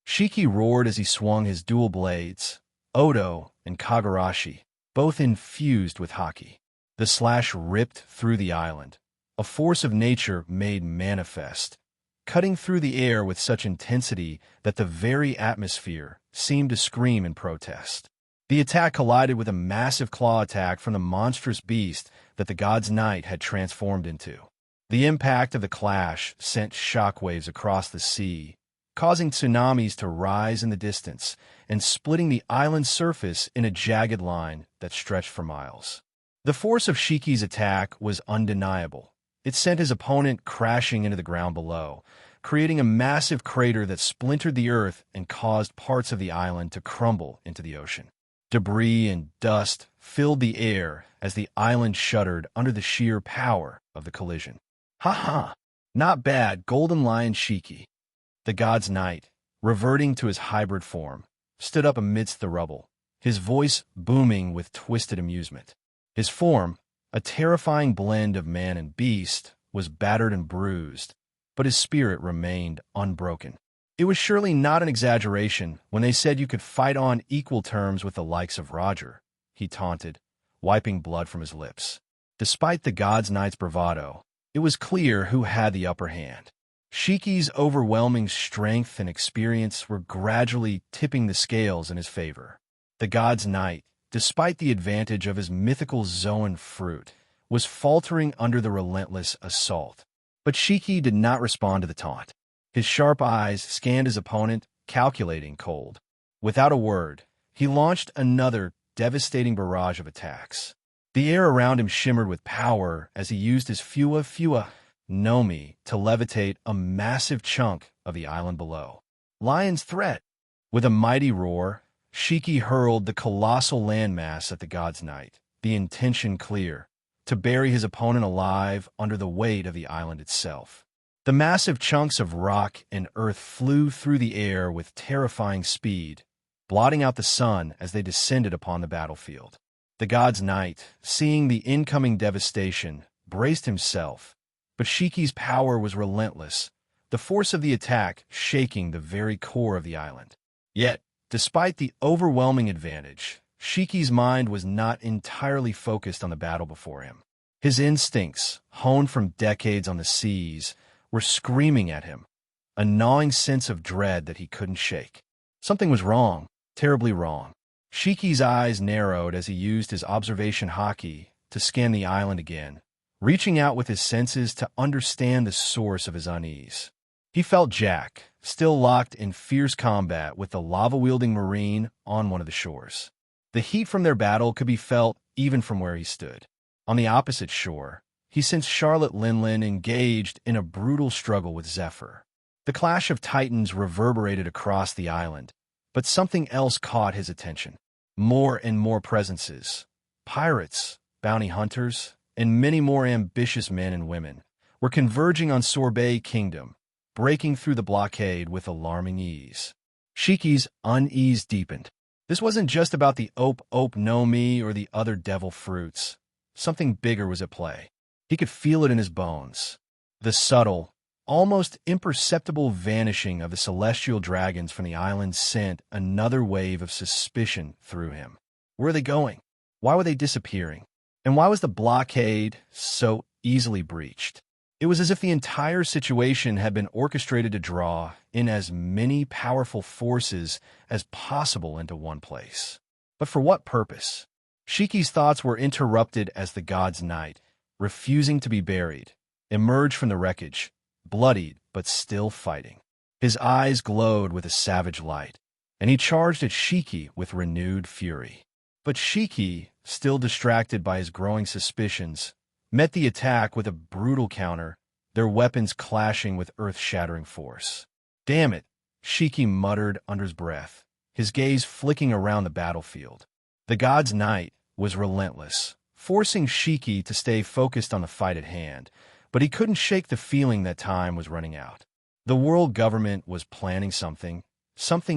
S2: Shiki roared as he swung his dual blades, Odo and Kagurashi, both infused with haki. The slash ripped through the island, a force of nature made manifest, cutting through the air with such intensity that the very atmosphere seemed to scream in protest. The attack collided with a massive claw attack from the monstrous beast that the god's knight had transformed into. The impact of the clash sent shockwaves across the sea, causing tsunamis to rise in the distance and splitting the island's surface in a jagged line that stretched for miles. The force of Shiki's attack was undeniable. It sent his opponent crashing into the ground below, creating a massive crater that splintered the earth and caused parts of the island to crumble into the ocean. Debris and dust filled the air as the island shuddered under the sheer power of the collision. Ha ha! Not bad, Golden Lion Shiki. The god's knight, reverting to his hybrid form, stood up amidst the rubble, his voice booming with twisted amusement. His form, a terrifying blend of man and beast, was battered and bruised, but his spirit remained unbroken. It was surely not an exaggeration when they said you could fight on equal terms with the likes of Roger, he taunted, wiping blood from his lips. Despite the god's knight's bravado, it was clear who had the upper hand. Shiki's overwhelming strength and experience were gradually tipping the scales in his favor. The god's knight, despite the advantage of his mythical Zoan fruit, was faltering under the relentless assault. But Shiki did not respond to the taunt. His sharp eyes scanned his opponent, calculating cold. Without a word, he launched another devastating barrage of attacks. The air around him shimmered with power as he used his Fua Nomi to levitate a massive chunk of the island below. Lion's threat! With a mighty roar, Shiki hurled the colossal landmass at the god's knight, the intention clear, to bury his opponent alive under the weight of the island itself. The massive chunks of rock and earth flew through the air with terrifying speed, blotting out the sun as they descended upon the battlefield. The god's knight, seeing the incoming devastation, braced himself, but Shiki's power was relentless, the force of the attack shaking the very core of the island. Yet, despite the overwhelming advantage, Shiki's mind was not entirely focused on the battle before him. His instincts, honed from decades on the seas, were screaming at him, a gnawing sense of dread that he couldn't shake. Something was wrong, terribly wrong. Shiki's eyes narrowed as he used his observation haki to scan the island again, reaching out with his senses to understand the source of his unease. He felt Jack, still locked in fierce combat with the lava-wielding Marine on one of the shores. The heat from their battle could be felt even from where he stood. On the opposite shore, he sensed Charlotte Linlin engaged in a brutal struggle with Zephyr. The clash of titans reverberated across the island, But something else caught his attention. More and more presences. Pirates, bounty hunters, and many more ambitious men and women were converging on Sorbet Kingdom, breaking through the blockade with alarming ease. Shiki's unease deepened. This wasn't just about the Ope no Mi or the other devil fruits. Something bigger was at play. He could feel it in his bones. The subtle, almost imperceptible vanishing of the celestial dragons from the island sent another wave of suspicion through him. Where were they going? Why were they disappearing? And why was the blockade so easily breached? It was as if the entire situation had been orchestrated to draw in as many powerful forces as possible into one place. But for what purpose? Shiki's thoughts were interrupted as the god's knight, refusing to be buried, emerged from the wreckage, bloodied but still fighting. His eyes glowed with a savage light, and he charged at Shiki with renewed fury. But Shiki, still distracted by his growing suspicions, met the attack with a brutal counter, their weapons clashing with earth-shattering force. "Damn it," Shiki muttered under his breath, his gaze flicking around the battlefield. The god's knight was relentless, forcing Shiki to stay focused on the fight at hand, but he couldn't shake the feeling that time was running out. The world government was planning something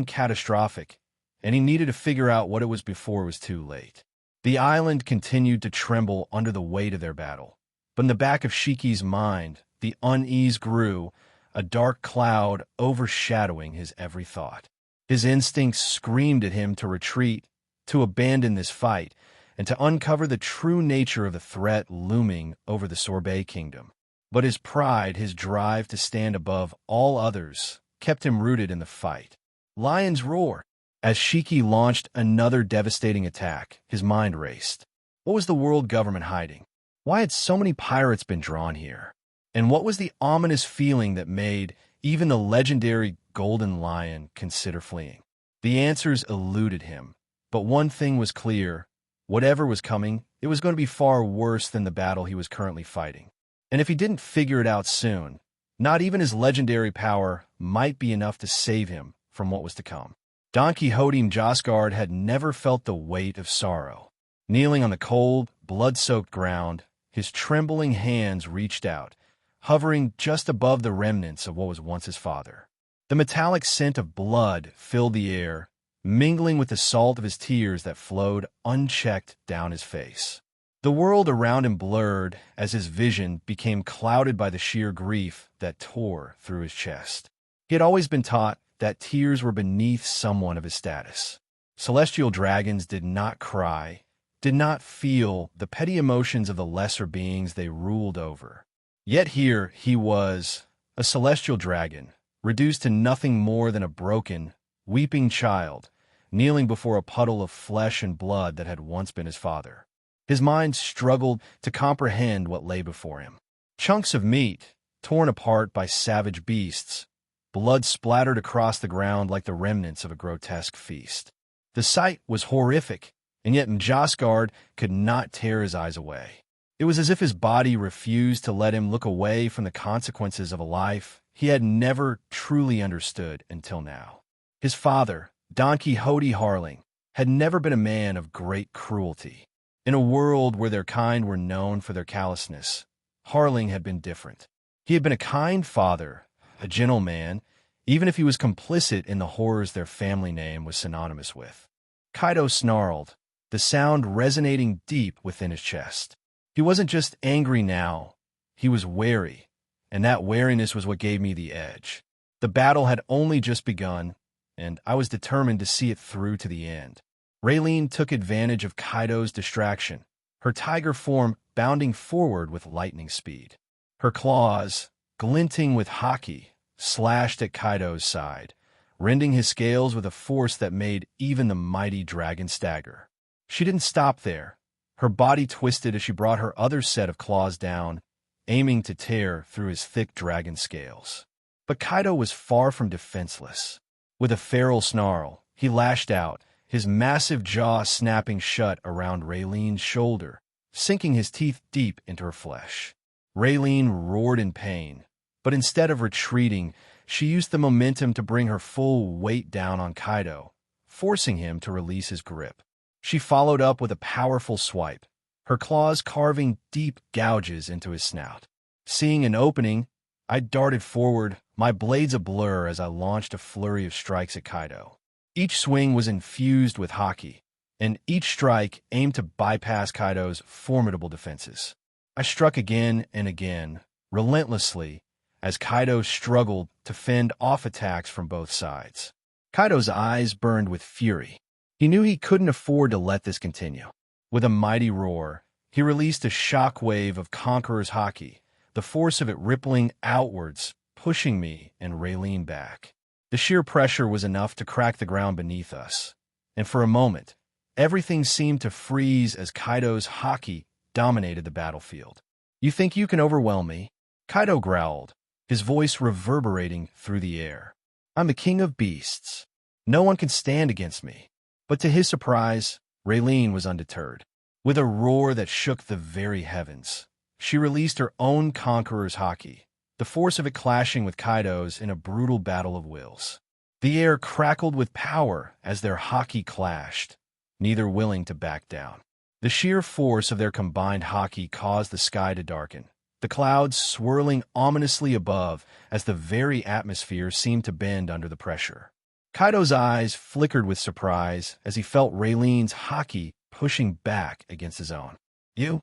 S2: catastrophic, and he needed to figure out what it was before it was too late. The island continued to tremble under the weight of their battle, but in the back of Shiki's mind, the unease grew, a dark cloud overshadowing his every thought. His instincts screamed at him to retreat, to abandon this fight, and to uncover the true nature of the threat looming over the Sorbet Kingdom. But his pride, his drive to stand above all others, kept him rooted in the fight. Lion's roar! As Shiki launched another devastating attack, his mind raced. What was the world government hiding? Why had so many pirates been drawn here? And what was the ominous feeling that made even the legendary Golden Lion consider fleeing? The answers eluded him, but one thing was clear. Whatever was coming, it was going to be far worse than the battle he was currently fighting. And if he didn't figure it out soon, not even his legendary power might be enough to save him from what was to come. Don Quixote Josgard had never felt the weight of sorrow. Kneeling on the cold, blood-soaked ground, his trembling hands reached out, hovering just above the remnants of what was once his father. The metallic scent of blood filled the air, mingling with the salt of his tears that flowed unchecked down his face. The world around him blurred as his vision became clouded by the sheer grief that tore through his chest. He had always been taught that tears were beneath someone of his status. Celestial dragons did not cry, did not feel the petty emotions of the lesser beings they ruled over. Yet here he was, a celestial dragon, reduced to nothing more than a broken, weeping child, kneeling before a puddle of flesh and blood that had once been his father. His mind struggled to comprehend what lay before him. Chunks of meat, torn apart by savage beasts, blood splattered across the ground like the remnants of a grotesque feast. The sight was horrific, and yet Josgard could not tear his eyes away. It was as if his body refused to let him look away from the consequences of a life he had never truly understood until now. His father, Don Quixote Harling, had never been a man of great cruelty. In a world where their kind were known for their callousness, Harling had been different. He had been a kind father, a gentle man, even if he was complicit in the horrors their family name was synonymous with. Kaido snarled, the sound resonating deep within his chest. He wasn't just angry now, he was wary, and that wariness was what gave me the edge. The battle had only just begun, and I was determined to see it through to the end. Raylene took advantage of Kaido's distraction, her tiger form bounding forward with lightning speed. Her claws, glinting with haki, slashed at Kaido's side, rending his scales with a force that made even the mighty dragon stagger. She didn't stop there. Her body twisted as she brought her other set of claws down, aiming to tear through his thick dragon scales. But Kaido was far from defenseless. With a feral snarl, he lashed out, his massive jaw snapping shut around Raylene's shoulder, sinking his teeth deep into her flesh. Raylene roared in pain, but instead of retreating, she used the momentum to bring her full weight down on Kaido, forcing him to release his grip. She followed up with a powerful swipe, her claws carving deep gouges into his snout. Seeing an opening, I darted forward, my blades a blur as I launched a flurry of strikes at Kaido. Each swing was infused with haki, and each strike aimed to bypass Kaido's formidable defenses. I struck again and again, relentlessly, as Kaido struggled to fend off attacks from both sides. Kaido's eyes burned with fury. He knew he couldn't afford to let this continue. With a mighty roar, he released a shock wave of Conqueror's haki, the force of it rippling outwards, pushing me and Raylene back. The sheer pressure was enough to crack the ground beneath us, and for a moment, everything seemed to freeze as Kaido's haki dominated the battlefield. "You think you can overwhelm me?" Kaido growled, his voice reverberating through the air. "I'm the king of beasts. No one can stand against me." But to his surprise, Raylene was undeterred. With a roar that shook the very heavens, she released her own Conqueror's haki, the force of it clashing with Kaido's in a brutal battle of wills. The air crackled with power as their haki clashed, neither willing to back down. The sheer force of their combined haki caused the sky to darken, the clouds swirling ominously above as the very atmosphere seemed to bend under the pressure. Kaido's eyes flickered with surprise as he felt Raylene's haki pushing back against his own. You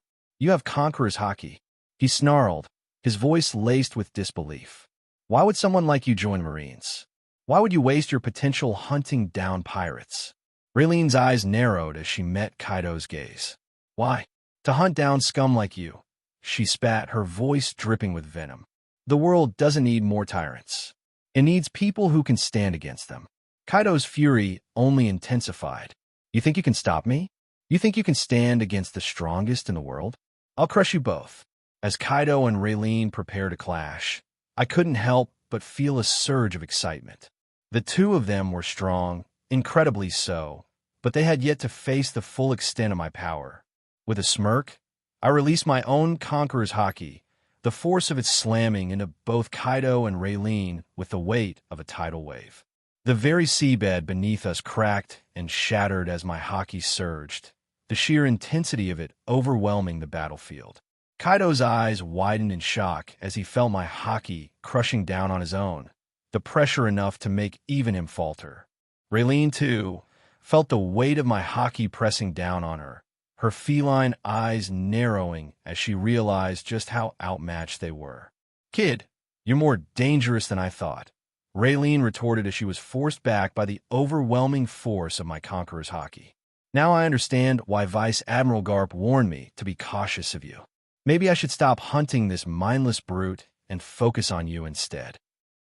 S2: have Conqueror's haki," he snarled, his voice laced with disbelief. "Why would someone like you join Marines? Why would you waste your potential hunting down pirates?" Raylene's eyes narrowed as she met Kaido's gaze. "Why? To hunt down scum like you," she spat, her voice dripping with venom. "The world doesn't need more tyrants. It needs people who can stand against them." Kaido's fury only intensified. "You think you can stop me? You think you can stand against the strongest in the world? I'll crush you both." As Kaido and Raylene prepared to clash, I couldn't help but feel a surge of excitement. The two of them were strong, incredibly so, but they had yet to face the full extent of my power. With a smirk, I released my own Conqueror's haki, the force of it slamming into both Kaido and Raylene with the weight of a tidal wave. The very seabed beneath us cracked and shattered as my haki surged, the sheer intensity of it overwhelming the battlefield. Kaido's eyes widened in shock as he felt my haki crushing down on his own, the pressure enough to make even him falter. Raylene, too, felt the weight of my haki pressing down on her, her feline eyes narrowing as she realized just how outmatched they were. "Kid, you're more dangerous than I thought," Raylene retorted as she was forced back by the overwhelming force of my Conqueror's haki. "Now I understand why Vice Admiral Garp warned me to be cautious of you. Maybe I should stop hunting this mindless brute and focus on you instead."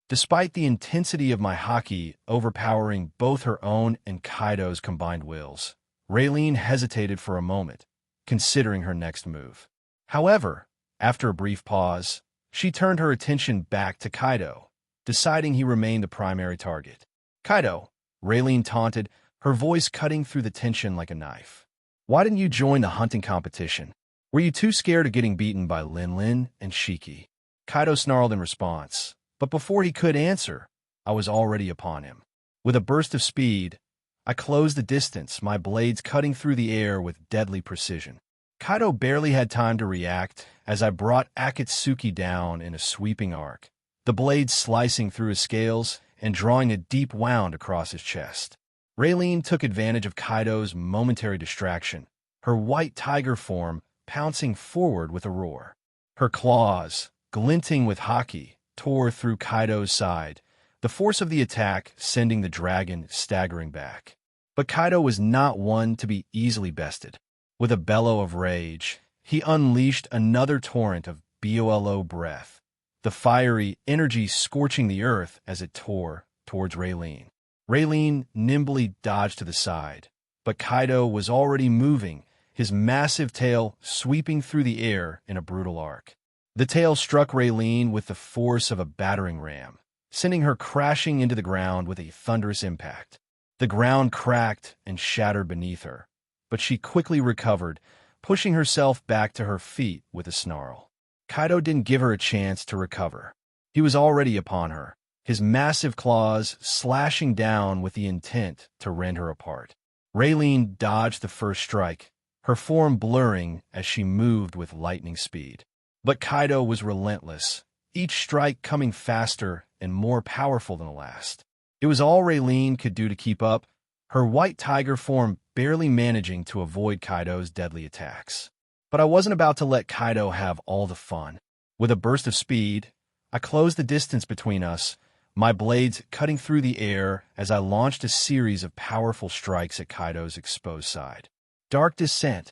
S2: Despite the intensity of my haki overpowering both her own and Kaido's combined wills, Raylene hesitated for a moment, considering her next move. However, after a brief pause, she turned her attention back to Kaido, deciding he remained the primary target. "Kaido," Raylene taunted, her voice cutting through the tension like a knife. "Why didn't you join the hunting competition? Were you too scared of getting beaten by Lin and Shiki?" Kaido snarled in response, but before he could answer, I was already upon him. With a burst of speed, I closed the distance, my blades cutting through the air with deadly precision. Kaido barely had time to react as I brought Akatsuki down in a sweeping arc, the blade slicing through his scales and drawing a deep wound across his chest. Raylene took advantage of Kaido's momentary distraction, her white tiger form pouncing forward with a roar. Her claws, glinting with haki, tore through Kaido's side, the force of the attack sending the dragon staggering back. But Kaido was not one to be easily bested. With a bellow of rage, he unleashed another torrent of BOLO breath, the fiery energy scorching the earth as it tore towards Raylene. Raylene nimbly dodged to the side, but Kaido was already moving, his massive tail sweeping through the air in a brutal arc. The tail struck Raylene with the force of a battering ram, sending her crashing into the ground with a thunderous impact. The ground cracked and shattered beneath her, but she quickly recovered, pushing herself back to her feet with a snarl. Kaido didn't give her a chance to recover. He was already upon her, his massive claws slashing down with the intent to rend her apart. Raylene dodged the first strike, her form blurring as she moved with lightning speed. But Kaido was relentless, each strike coming faster and more powerful than the last. It was all Raylene could do to keep up, her white tiger form barely managing to avoid Kaido's deadly attacks. But I wasn't about to let Kaido have all the fun. With a burst of speed, I closed the distance between us, my blades cutting through the air as I launched a series of powerful strikes at Kaido's exposed side. Dark descent.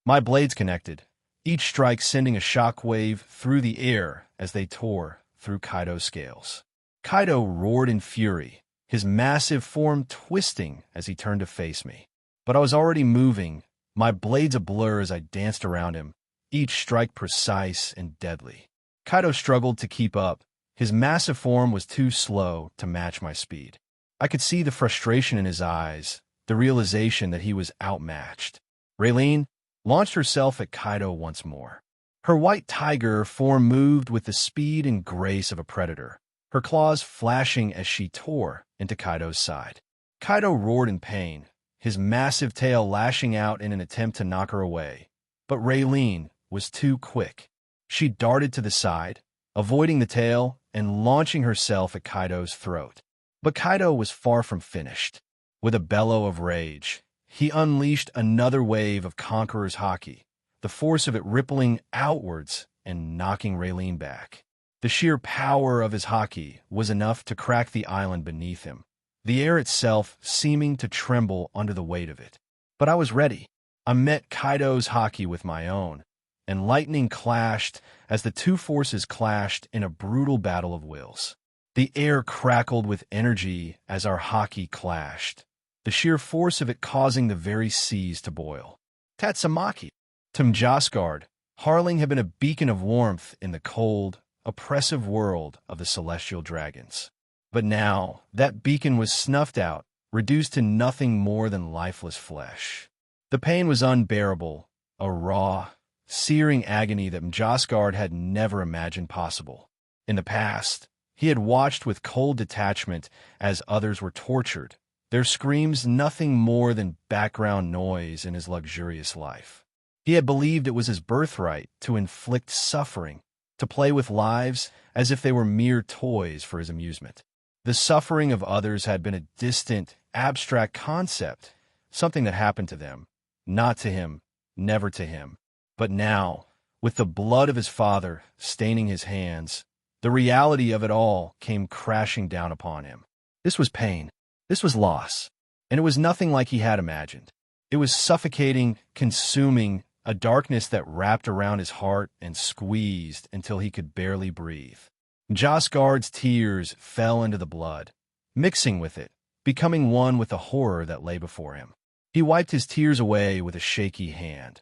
S2: My blades connected, each strike sending a shockwave through the air as they tore through Kaido's scales. Kaido roared in fury, his massive form twisting as he turned to face me. But I was already moving, my blades a blur as I danced around him, each strike precise and deadly. Kaido struggled to keep up. His massive form was too slow to match my speed. I could see the frustration in his eyes, the realization that he was outmatched. Raylene launched herself at Kaido once more. Her white tiger form moved with the speed and grace of a predator, her claws flashing as she tore into Kaido's side. Kaido roared in pain, his massive tail lashing out in an attempt to knock her away. But Raylene was too quick. She darted to the side, avoiding the tail and launching herself at Kaido's throat. But Kaido was far from finished. With a bellow of rage, he unleashed another wave of Conqueror's haki, the force of it rippling outwards and knocking Raylene back. The sheer power of his haki was enough to crack the island beneath him, the air itself seeming to tremble under the weight of it. But I was ready. I met Kaido's haki with my own, and lightning clashed as the two forces clashed in a brutal battle of wills. The air crackled with energy as our haki clashed, the sheer force of it causing the very seas to boil. Tatsumaki. To Mjasgard, Harling had been a beacon of warmth in the cold, oppressive world of the celestial dragons. But now, that beacon was snuffed out, reduced to nothing more than lifeless flesh. The pain was unbearable, a raw, searing agony that Mjasgard had never imagined possible. In the past, he had watched with cold detachment as others were tortured, their screams nothing more than background noise in his luxurious life. He had believed it was his birthright to inflict suffering, to play with lives as if they were mere toys for his amusement. The suffering of others had been a distant, abstract concept, something that happened to them, not to him, never to him. But now, with the blood of his father staining his hands, the reality of it all came crashing down upon him. This was pain. This was loss. And it was nothing like he had imagined. It was suffocating, consuming, a darkness that wrapped around his heart and squeezed until he could barely breathe. Mjasgard's tears fell into the blood, mixing with it, becoming one with the horror that lay before him. He wiped his tears away with a shaky hand,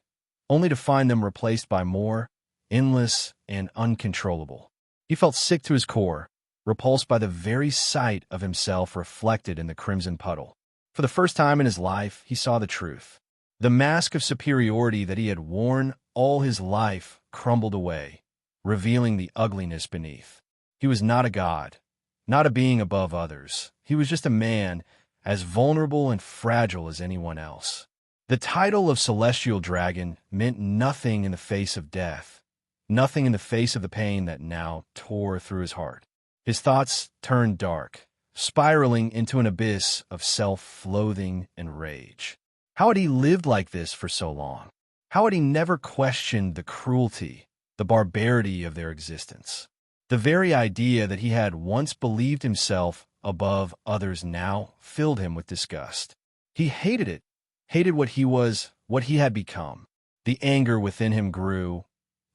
S2: only to find them replaced by more, endless and uncontrollable. He felt sick to his core, repulsed by the very sight of himself reflected in the crimson puddle. For the first time in his life, he saw the truth. The mask of superiority that he had worn all his life crumbled away, revealing the ugliness beneath. He was not a god, not a being above others. He was just a man, as vulnerable and fragile as anyone else. The title of Celestial Dragon meant nothing in the face of death, nothing in the face of the pain that now tore through his heart. His thoughts turned dark, spiraling into an abyss of self-loathing and rage. How had he lived like this for so long? How had he never questioned the cruelty, the barbarity of their existence? The very idea that he had once believed himself above others now filled him with disgust. He hated it, hated what he was, what he had become. The anger within him grew,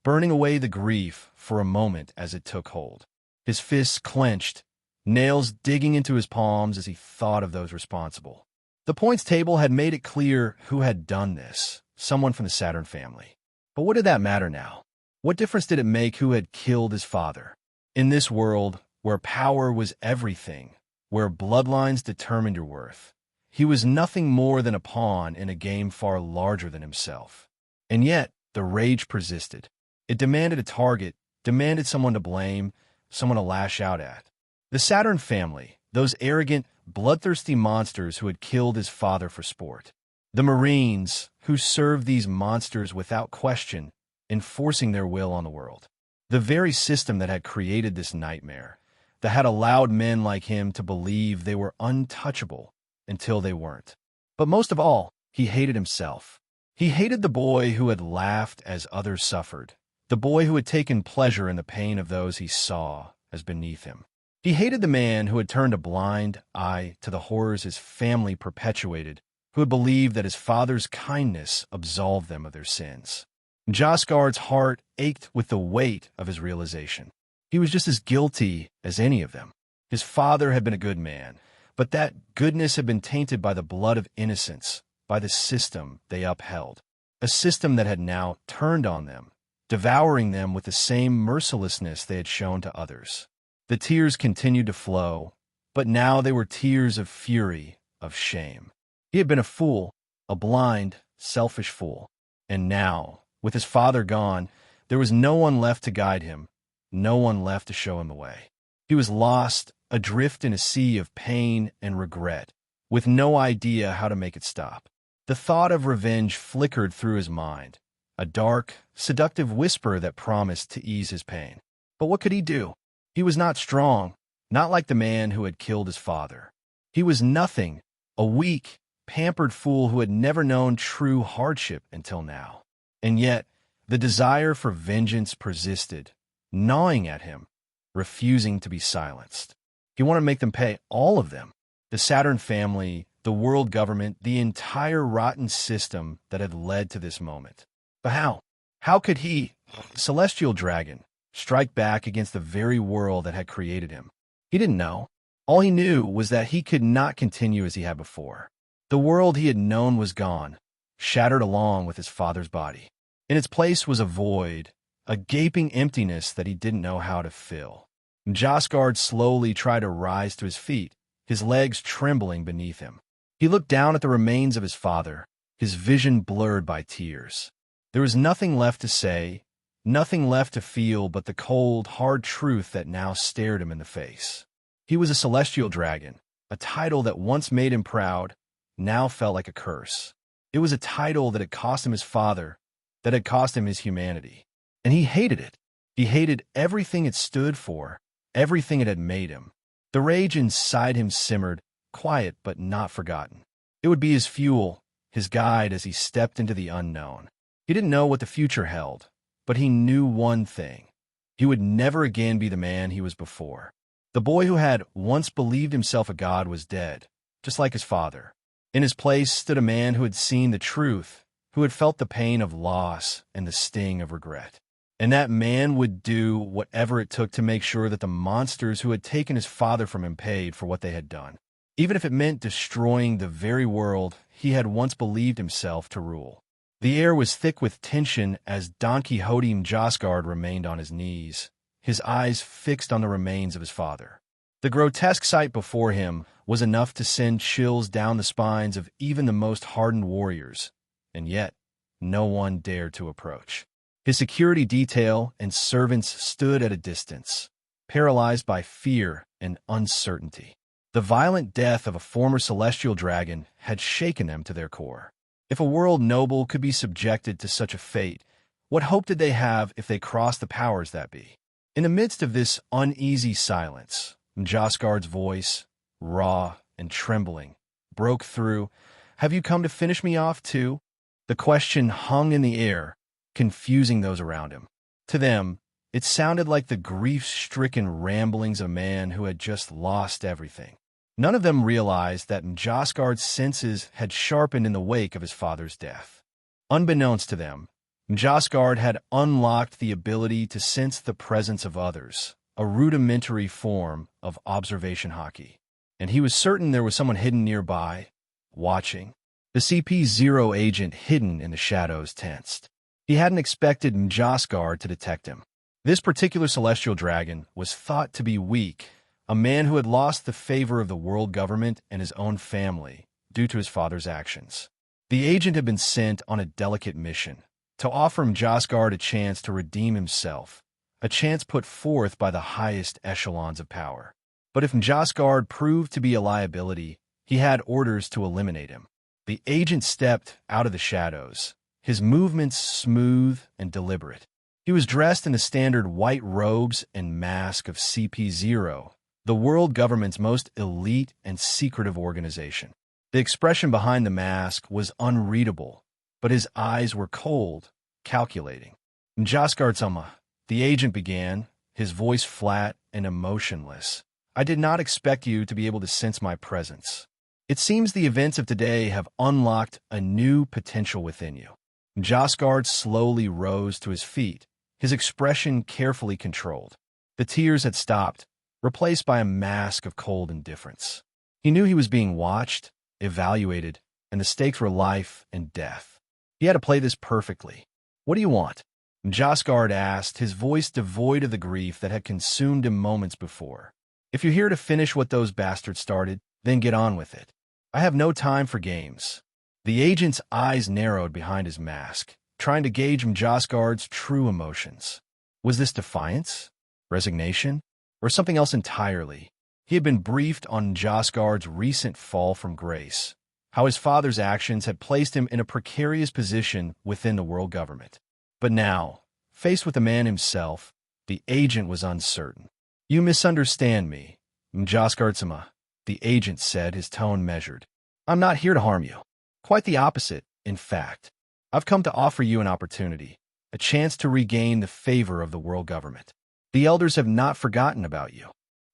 S2: burning away the grief for a moment as it took hold. His fists clenched, nails digging into his palms as he thought of those responsible. The points table had made it clear who had done this, someone from the Saturn family. But what did that matter now? What difference did it make who had killed his father? In this world, where power was everything, where bloodlines determined your worth, he was nothing more than a pawn in a game far larger than himself. And yet, the rage persisted. It demanded a target, demanded someone to blame, someone to lash out at. The Saturn family, those arrogant, bloodthirsty monsters who had killed his father for sport. The Marines, who served these monsters without question, enforcing their will on the world. The very system that had created this nightmare, that had allowed men like him to believe they were untouchable until they weren't. But most of all, he hated himself. He hated the boy who had laughed as others suffered, the boy who had taken pleasure in the pain of those he saw as beneath him. He hated the man who had turned a blind eye to the horrors his family perpetuated, who had believed that his father's kindness absolved them of their sins. Jaskard's heart ached with the weight of his realization. He was just as guilty as any of them. His father had been a good man, but that goodness had been tainted by the blood of innocence, by the system they upheld, a system that had now turned on them, devouring them with the same mercilessness they had shown to others. The tears continued to flow, but now they were tears of fury, of shame. He had been a fool, a blind, selfish fool. And now, with his father gone, there was no one left to guide him, no one left to show him the way. He was lost, adrift in a sea of pain and regret, with no idea how to make it stop. The thought of revenge flickered through his mind, a dark, seductive whisper that promised to ease his pain. But what could he do? He was not strong, not like the man who had killed his father. He was nothing, a weak, pampered fool who had never known true hardship until now. And yet, the desire for vengeance persisted, gnawing at him, refusing to be silenced. He wanted to make them pay, all of them. The Saturn family, the world government, the entire rotten system that had led to this moment. But how? How could he, celestial dragon, strike back against the very world that had created him? He didn't know. All he knew was that he could not continue as he had before. The world he had known was gone, shattered along with his father's body. In its place was a void, a gaping emptiness that he didn't know how to fill. Jaskard slowly tried to rise to his feet, his legs trembling beneath him. He looked down at the remains of his father, his vision blurred by tears. There was nothing left to say, nothing left to feel but the cold, hard truth that now stared him in the face. He was a celestial dragon, a title that once made him proud, now felt like a curse. It was a title that had cost him his father, that had cost him his humanity. And he hated it. He hated everything it stood for, everything it had made him. The rage inside him simmered, quiet but not forgotten. It would be his fuel, his guide as he stepped into the unknown. He didn't know what the future held, but he knew one thing. He would never again be the man he was before. The boy who had once believed himself a god was dead, just like his father. In his place stood a man who had seen the truth, who had felt the pain of loss and the sting of regret. And that man would do whatever it took to make sure that the monsters who had taken his father from him paid for what they had done, even if it meant destroying the very world he had once believed himself to rule. The air was thick with tension as Don Quixote Jaskard remained on his knees, his eyes fixed on the remains of his father. The grotesque sight before him was enough to send chills down the spines of even the most hardened warriors, and yet no one dared to approach. His security detail and servants stood at a distance, paralyzed by fear and uncertainty. The violent death of a former celestial dragon had shaken them to their core. If a world noble could be subjected to such a fate, what hope did they have if they crossed the powers that be? In the midst of this uneasy silence, Jaskard's voice, raw and trembling, broke through. "Have you come to finish me off, too?" The question hung in the air, confusing those around him. To them, it sounded like the grief-stricken ramblings of a man who had just lost everything. None of them realized that Jaskard's senses had sharpened in the wake of his father's death. Unbeknownst to them, Jaskard had unlocked the ability to sense the presence of others, a rudimentary form of observation hockey. And he was certain there was someone hidden nearby, watching. The CP0 agent hidden in the shadows tensed. He hadn't expected Jaskard to detect him. This particular celestial dragon was thought to be weak, a man who had lost the favor of the world government and his own family due to his father's actions. The agent had been sent on a delicate mission to offer Jaskard a chance to redeem himself, a chance put forth by the highest echelons of power. But if Njasgard proved to be a liability, he had orders to eliminate him. The agent stepped out of the shadows, his movements smooth and deliberate. He was dressed in the standard white robes and mask of CP0, the world government's most elite and secretive organization. The expression behind the mask was unreadable, but his eyes were cold, calculating. Njasgard-sama, the agent began, his voice flat and emotionless. I did not expect you to be able to sense my presence. It seems the events of today have unlocked a new potential within you. Njasgard slowly rose to his feet, his expression carefully controlled. The tears had stopped, replaced by a mask of cold indifference. He knew he was being watched, evaluated, and the stakes were life and death. He had to play this perfectly. What do you want? Njasgard asked, his voice devoid of the grief that had consumed him moments before. If you're here to finish what those bastards started, then get on with it. I have no time for games. The agent's eyes narrowed behind his mask, trying to gauge Njasgard's true emotions. Was this defiance, resignation, or something else entirely? He had been briefed on Njasgard's recent fall from grace, how his father's actions had placed him in a precarious position within the world government. But now, faced with the man himself, the agent was uncertain. You misunderstand me, Njasgard-sama, the agent said, his tone measured. I'm not here to harm you. Quite the opposite, in fact. I've come to offer you an opportunity, a chance to regain the favor of the world government. The elders have not forgotten about you.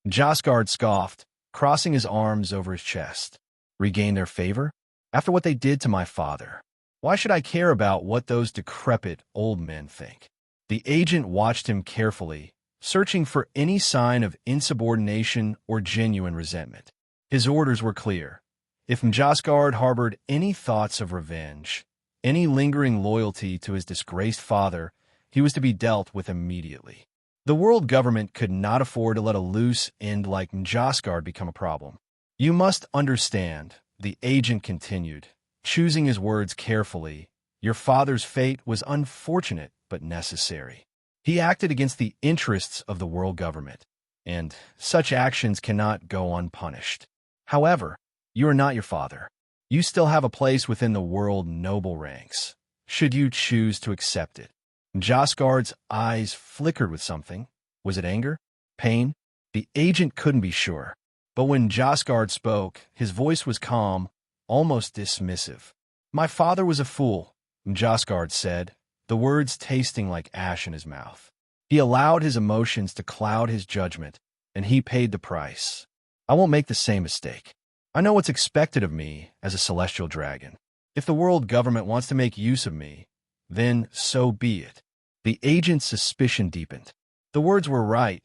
S2: Njasgard scoffed, crossing his arms over his chest. Regain their favor? After what they did to my father. Why should I care about what those decrepit old men think? The agent watched him carefully, searching for any sign of insubordination or genuine resentment. His orders were clear. If Njasgard harbored any thoughts of revenge, any lingering loyalty to his disgraced father, he was to be dealt with immediately. The world government could not afford to let a loose end like Njasgard become a problem. You must understand, the agent continued, choosing his words carefully. Your father's fate was unfortunate but necessary. He acted against the interests of the world government, and such actions cannot go unpunished. However, you are not your father. You still have a place within the world noble ranks, should you choose to accept it. Njasgard's eyes flickered with something. Was it anger? Pain? The agent couldn't be sure. But when Njasgard spoke, his voice was calm, almost dismissive. My father was a fool, Njasgard said, the words tasting like ash in his mouth. He allowed his emotions to cloud his judgment, and he paid the price. I won't make the same mistake. I know what's expected of me as a celestial dragon. If the world government wants to make use of me, then so be it. The agent's suspicion deepened. The words were right,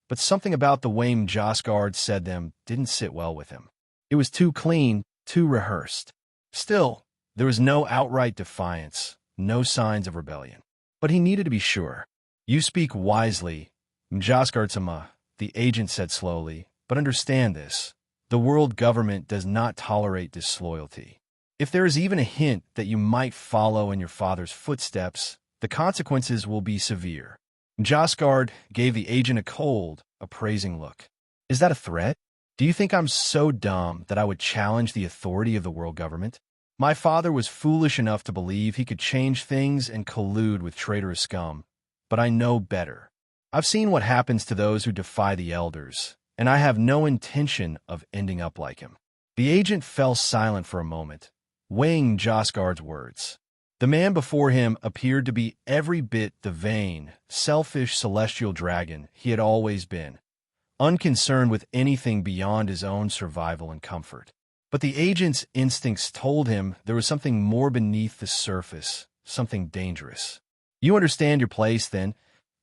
S2: but something about the way Njasgard said them didn't sit well with him. It was too clean, too rehearsed. Still, there was no outright defiance, no signs of rebellion. But he needed to be sure. You speak wisely, Njasgard-sama, the agent said slowly, but understand this. The world government does not tolerate disloyalty. If there is even a hint that you might follow in your father's footsteps, the consequences will be severe. Njasgard gave the agent a cold, appraising look. Is that a threat? Do you think I'm so dumb that I would challenge the authority of the world government? My father was foolish enough to believe he could change things and collude with traitorous scum, but I know better. I've seen what happens to those who defy the elders, and I have no intention of ending up like him. The agent fell silent for a moment, weighing Njasgard's words. The man before him appeared to be every bit the vain, selfish celestial dragon he had always been, unconcerned with anything beyond his own survival and comfort. But the agent's instincts told him there was something more beneath the surface, something dangerous. You understand your place, then?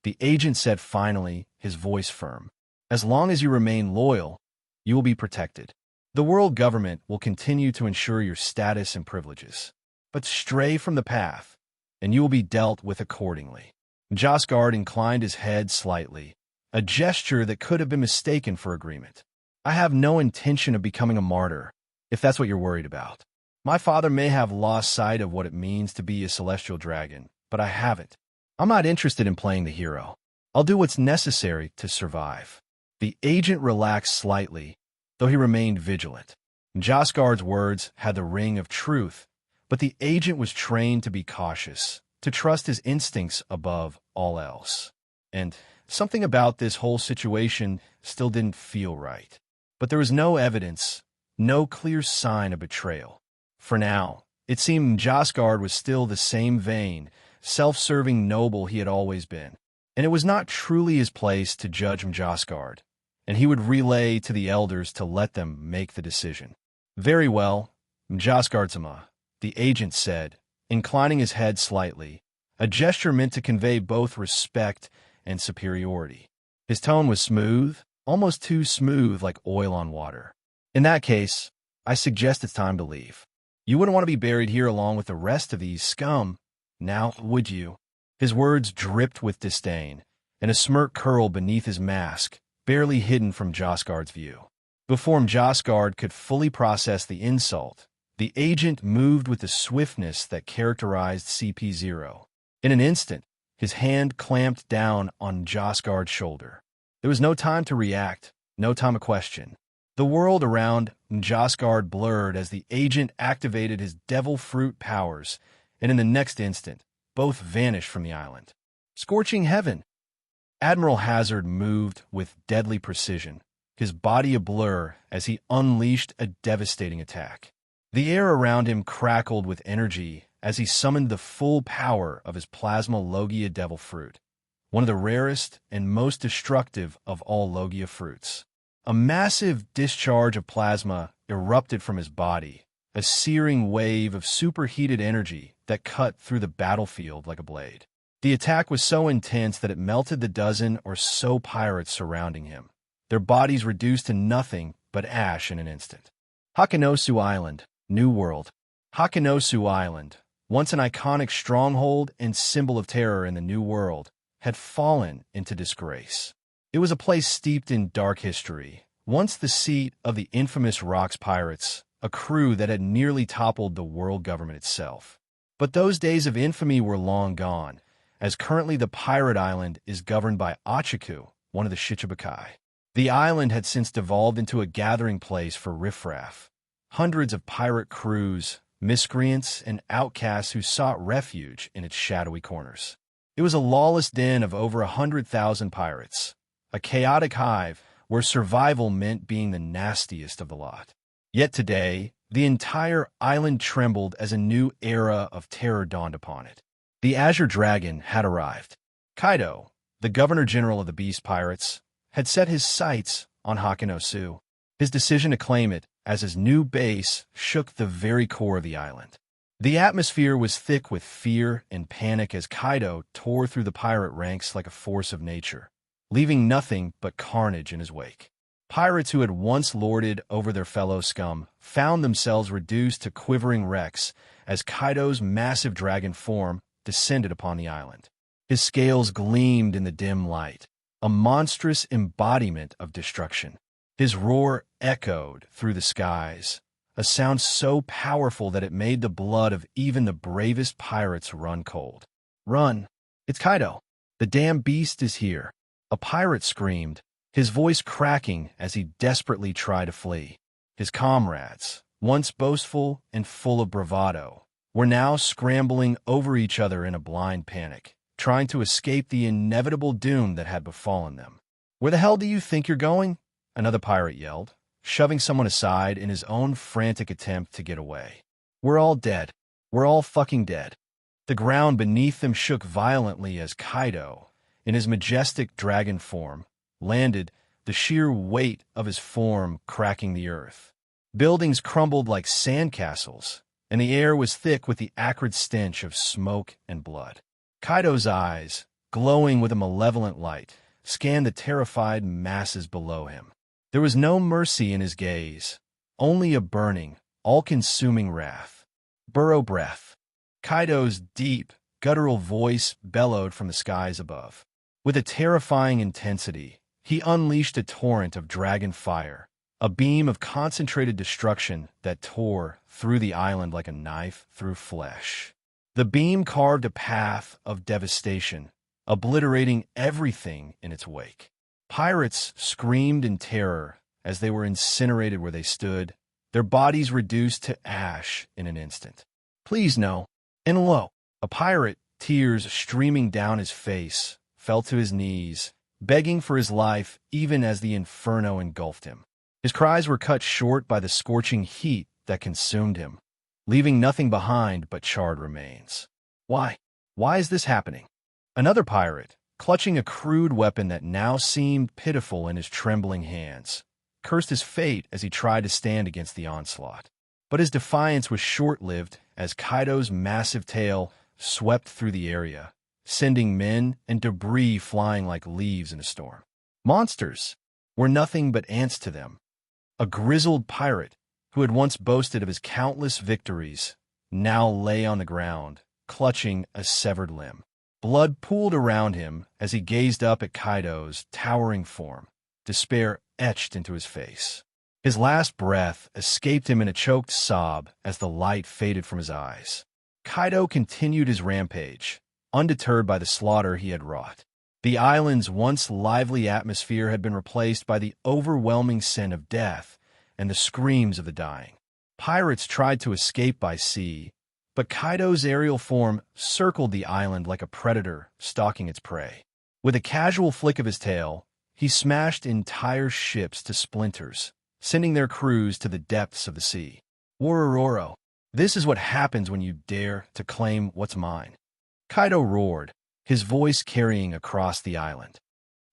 S2: The agent said finally, his voice firm. As long as you remain loyal, you will be protected. The world government will continue to ensure your status and privileges. But stray from the path, and you will be dealt with accordingly. Njasgard inclined his head slightly, a gesture that could have been mistaken for agreement. I have no intention of becoming a martyr, if that's what you're worried about. My father may have lost sight of what it means to be a celestial dragon, but I haven't. I'm not interested in playing the hero. I'll do what's necessary to survive. The agent relaxed slightly, though he remained vigilant. Jaskard's words had the ring of truth, but the agent was trained to be cautious, to trust his instincts above all else. And something about this whole situation still didn't feel right. But there was no evidence, no clear sign of betrayal. For now, it seemed Jaskard was still the same vain, self-serving noble he had always been. And it was not truly his place to judge Jaskard, and he would relay to the elders to let them make the decision. Very well, Jaskard-sama, the agent said, inclining his head slightly, a gesture meant to convey both respect and superiority. His tone was smooth, almost too smooth like oil on water. In that case, I suggest it's time to leave. You wouldn't want to be buried here along with the rest of these scum, now, would you? His words dripped with disdain, and a smirk curled beneath his mask, barely hidden from Jaskard's view. Before Jaskard could fully process the insult, the agent moved with the swiftness that characterized CP0. In an instant, his hand clamped down on Jaskard's shoulder. There was no time to react, no time to question. The world around Jaskard blurred as the agent activated his devil fruit powers, and in the next instant, both vanished from the island. Scorching heaven! Admiral Hazard moved with deadly precision, his body a blur as he unleashed a devastating attack. The air around him crackled with energy as he summoned the full power of his plasma Logia devil fruit, one of the rarest and most destructive of all Logia fruits. A massive discharge of plasma erupted from his body, a searing wave of superheated energy that cut through the battlefield like a blade. The attack was so intense that it melted the dozen or so pirates surrounding him, their bodies reduced to nothing but ash in an instant. Hakanosu Island, New World. Hakanosu Island, once an iconic stronghold and symbol of terror in the New World, had fallen into disgrace. It was a place steeped in dark history, once the seat of the infamous Rocks pirates, a crew that had nearly toppled the world government itself. But those days of infamy were long gone, as currently the pirate island is governed by Achiku, one of the Shichibukai. The island had since devolved into a gathering place for riffraff, hundreds of pirate crews, miscreants, and outcasts who sought refuge in its shadowy corners. It was a lawless den of over 100,000 pirates, a chaotic hive where survival meant being the nastiest of the lot. Yet today, the entire island trembled as a new era of terror dawned upon it. The Azure Dragon had arrived. Kaido, the Governor-General of the Beast Pirates, had set his sights on Hakanosu. His decision to claim it as his new base shook the very core of the island. The atmosphere was thick with fear and panic as Kaido tore through the pirate ranks like a force of nature, leaving nothing but carnage in his wake. Pirates who had once lorded over their fellow scum found themselves reduced to quivering wrecks as Kaido's massive dragon form descended upon the island. His scales gleamed in the dim light, a monstrous embodiment of destruction. His roar echoed through the skies, a sound so powerful that it made the blood of even the bravest pirates run cold. "Run! It's Kaido! The damn beast is here!" A pirate screamed, his voice cracking as he desperately tried to flee. His comrades, once boastful and full of bravado, were now scrambling over each other in a blind panic, trying to escape the inevitable doom that had befallen them. "Where the hell do you think you're going?" another pirate yelled, shoving someone aside in his own frantic attempt to get away. "We're all dead. We're all fucking dead." The ground beneath them shook violently as Kaido, in his majestic dragon form, landed, the sheer weight of his form cracking the earth. Buildings crumbled like sandcastles, and the air was thick with the acrid stench of smoke and blood. Kaido's eyes, glowing with a malevolent light, scanned the terrified masses below him. There was no mercy in his gaze, only a burning, all-consuming wrath. "Burrow breath." Kaido's deep, guttural voice bellowed from the skies above. With a terrifying intensity, he unleashed a torrent of dragon fire, a beam of concentrated destruction that tore through the island like a knife through flesh. The beam carved a path of devastation, obliterating everything in its wake. Pirates screamed in terror as they were incinerated where they stood, their bodies reduced to ash in an instant. "Please, no." And lo, a pirate, tears streaming down his face, fell to his knees, begging for his life even as the inferno engulfed him. His cries were cut short by the scorching heat that consumed him, leaving nothing behind but charred remains. Why? Why is this happening? Another pirate, clutching a crude weapon that now seemed pitiful in his trembling hands, cursed his fate as he tried to stand against the onslaught. But his defiance was short-lived as Kaido's massive tail swept through the area, sending men and debris flying like leaves in a storm. Monsters were nothing but ants to them. A grizzled pirate, who had once boasted of his countless victories, now lay on the ground, clutching a severed limb. Blood pooled around him as he gazed up at Kaido's towering form, despair etched into his face. His last breath escaped him in a choked sob as the light faded from his eyes. Kaido continued his rampage, undeterred by the slaughter he had wrought. The island's once lively atmosphere had been replaced by the overwhelming scent of death and the screams of the dying. Pirates tried to escape by sea, but Kaido's aerial form circled the island like a predator stalking its prey. With a casual flick of his tail, he smashed entire ships to splinters, sending their crews to the depths of the sea. "Worororo, this is what happens when you dare to claim what's mine," Kaido roared, his voice carrying across the island.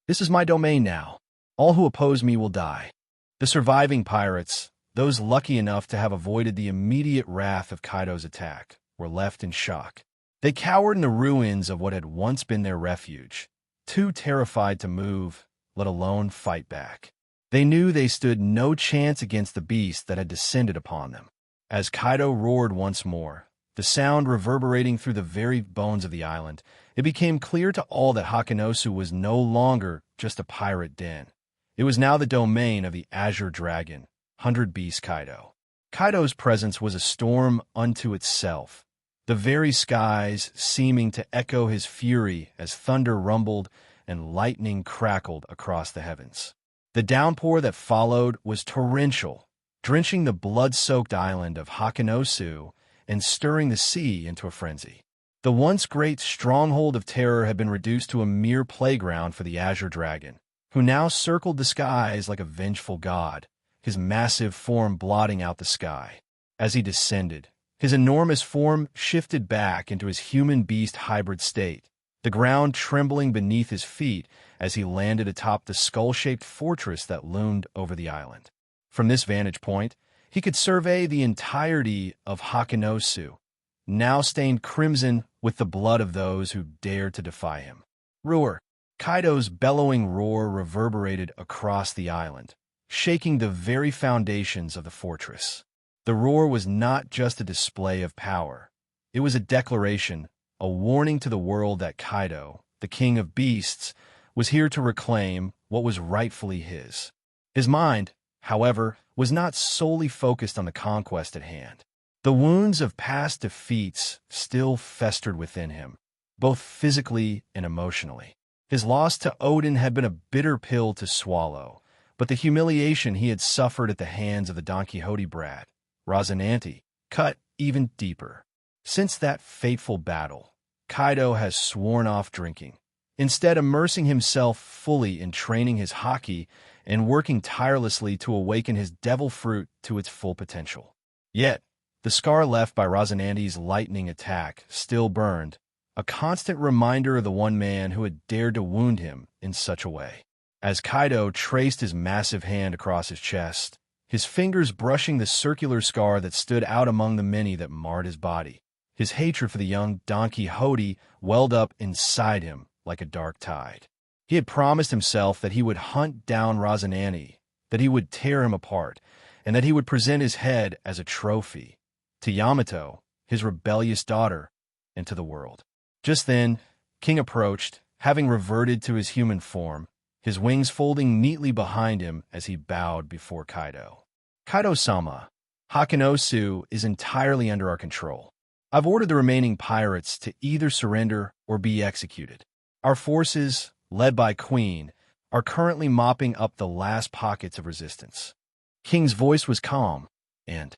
S2: "This is my domain now. All who oppose me will die." The surviving pirates, those lucky enough to have avoided the immediate wrath of Kaido's attack, were left in shock. They cowered in the ruins of what had once been their refuge, too terrified to move, let alone fight back. They knew they stood no chance against the beast that had descended upon them. As Kaido roared once more, the sound reverberating through the very bones of the island, it became clear to all that Hakanosu was no longer just a pirate den. It was now the domain of the Azure Dragon, 100 Beast Kaido. Kaido's presence was a storm unto itself, the very skies seeming to echo his fury as thunder rumbled and lightning crackled across the heavens. The downpour that followed was torrential, drenching the blood-soaked island of Hakanosu and stirring the sea into a frenzy. The once great stronghold of terror had been reduced to a mere playground for the Azure Dragon, who now circled the skies like a vengeful god, his massive form blotting out the sky. As he descended, his enormous form shifted back into his human-beast hybrid state, the ground trembling beneath his feet as he landed atop the skull-shaped fortress that loomed over the island. From this vantage point, he could survey the entirety of Hakanosu, now stained crimson with the blood of those who dared to defy him. Roar! Kaido's bellowing roar reverberated across the island, shaking the very foundations of the fortress. The roar was not just a display of power. It was a declaration, a warning to the world that Kaido, the king of beasts, was here to reclaim what was rightfully his. His mind, however, was not solely focused on the conquest at hand. The wounds of past defeats still festered within him, both physically and emotionally. His loss to Odin had been a bitter pill to swallow, but the humiliation he had suffered at the hands of the Don Quixote brat, Rosinante, cut even deeper. Since that fateful battle, Kaido has sworn off drinking, instead immersing himself fully in training his haki and working tirelessly to awaken his devil fruit to its full potential. Yet, the scar left by Rosinante's lightning attack still burned, a constant reminder of the one man who had dared to wound him in such a way. As Kaido traced his massive hand across his chest, his fingers brushing the circular scar that stood out among the many that marred his body, his hatred for the young Don Quixote welled up inside him like a dark tide. He had promised himself that he would hunt down Rosinante, that he would tear him apart, and that he would present his head as a trophy to Yamato, his rebellious daughter, and to the world. Just then, King approached, having reverted to his human form, his wings folding neatly behind him as he bowed before Kaido. "Kaido-sama, Hakanosu is entirely under our control. I've ordered the remaining pirates to either surrender or be executed. Our forces, led by Queen, are currently mopping up the last pockets of resistance. King's voice was calm, and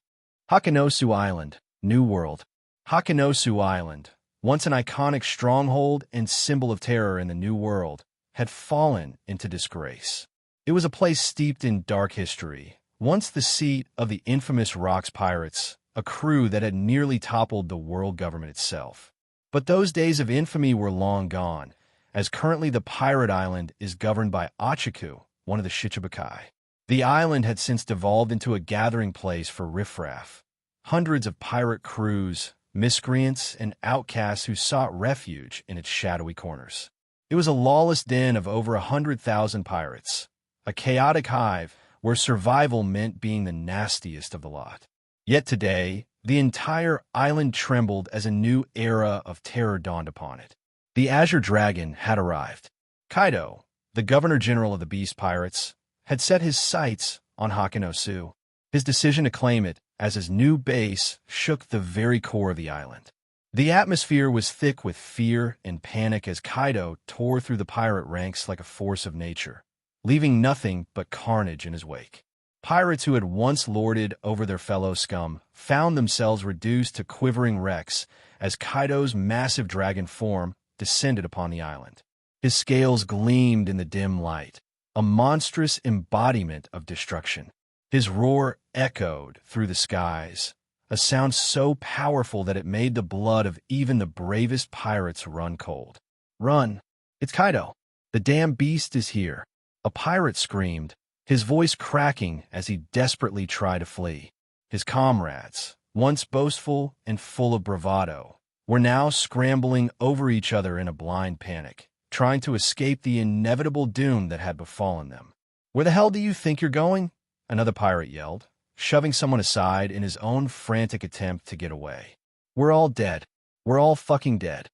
S2: Hakanosu Island, New World. Hakanosu Island, once an iconic stronghold and symbol of terror in the New World, had fallen into disgrace. It was a place steeped in dark history, once the seat of the infamous Rocks Pirates, a crew that had nearly toppled the world government itself. But those days of infamy were long gone, as currently the pirate island is governed by Achiku, one of the Shichibukai. The island had since devolved into a gathering place for riffraff, hundreds of pirate crews, miscreants, and outcasts who sought refuge in its shadowy corners. It was a lawless den of over 100,000 pirates, a chaotic hive where survival meant being the nastiest of the lot. Yet today, the entire island trembled as a new era of terror dawned upon it. The Azure Dragon had arrived. Kaido, the Governor-General of the Beast Pirates, had set his sights on Hakanosu. His decision to claim it as his new base shook the very core of the island. The atmosphere was thick with fear and panic as Kaido tore through the pirate ranks like a force of nature, leaving nothing but carnage in his wake. Pirates who had once lorded over their fellow scum found themselves reduced to quivering wrecks as Kaido's massive dragon form descended upon the island. His scales gleamed in the dim light, a monstrous embodiment of destruction. His roar echoed through the skies, a sound so powerful that it made the blood of even the bravest pirates run cold. "Run! It's Kaido! The damn beast is here!" A pirate screamed, his voice cracking as he desperately tried to flee. His comrades, once boastful and full of bravado, were now scrambling over each other in a blind panic, trying to escape the inevitable doom that had befallen them. "Where the hell do you think you're going?" another pirate yelled, shoving someone aside in his own frantic attempt to get away. "We're all dead. We're all fucking dead."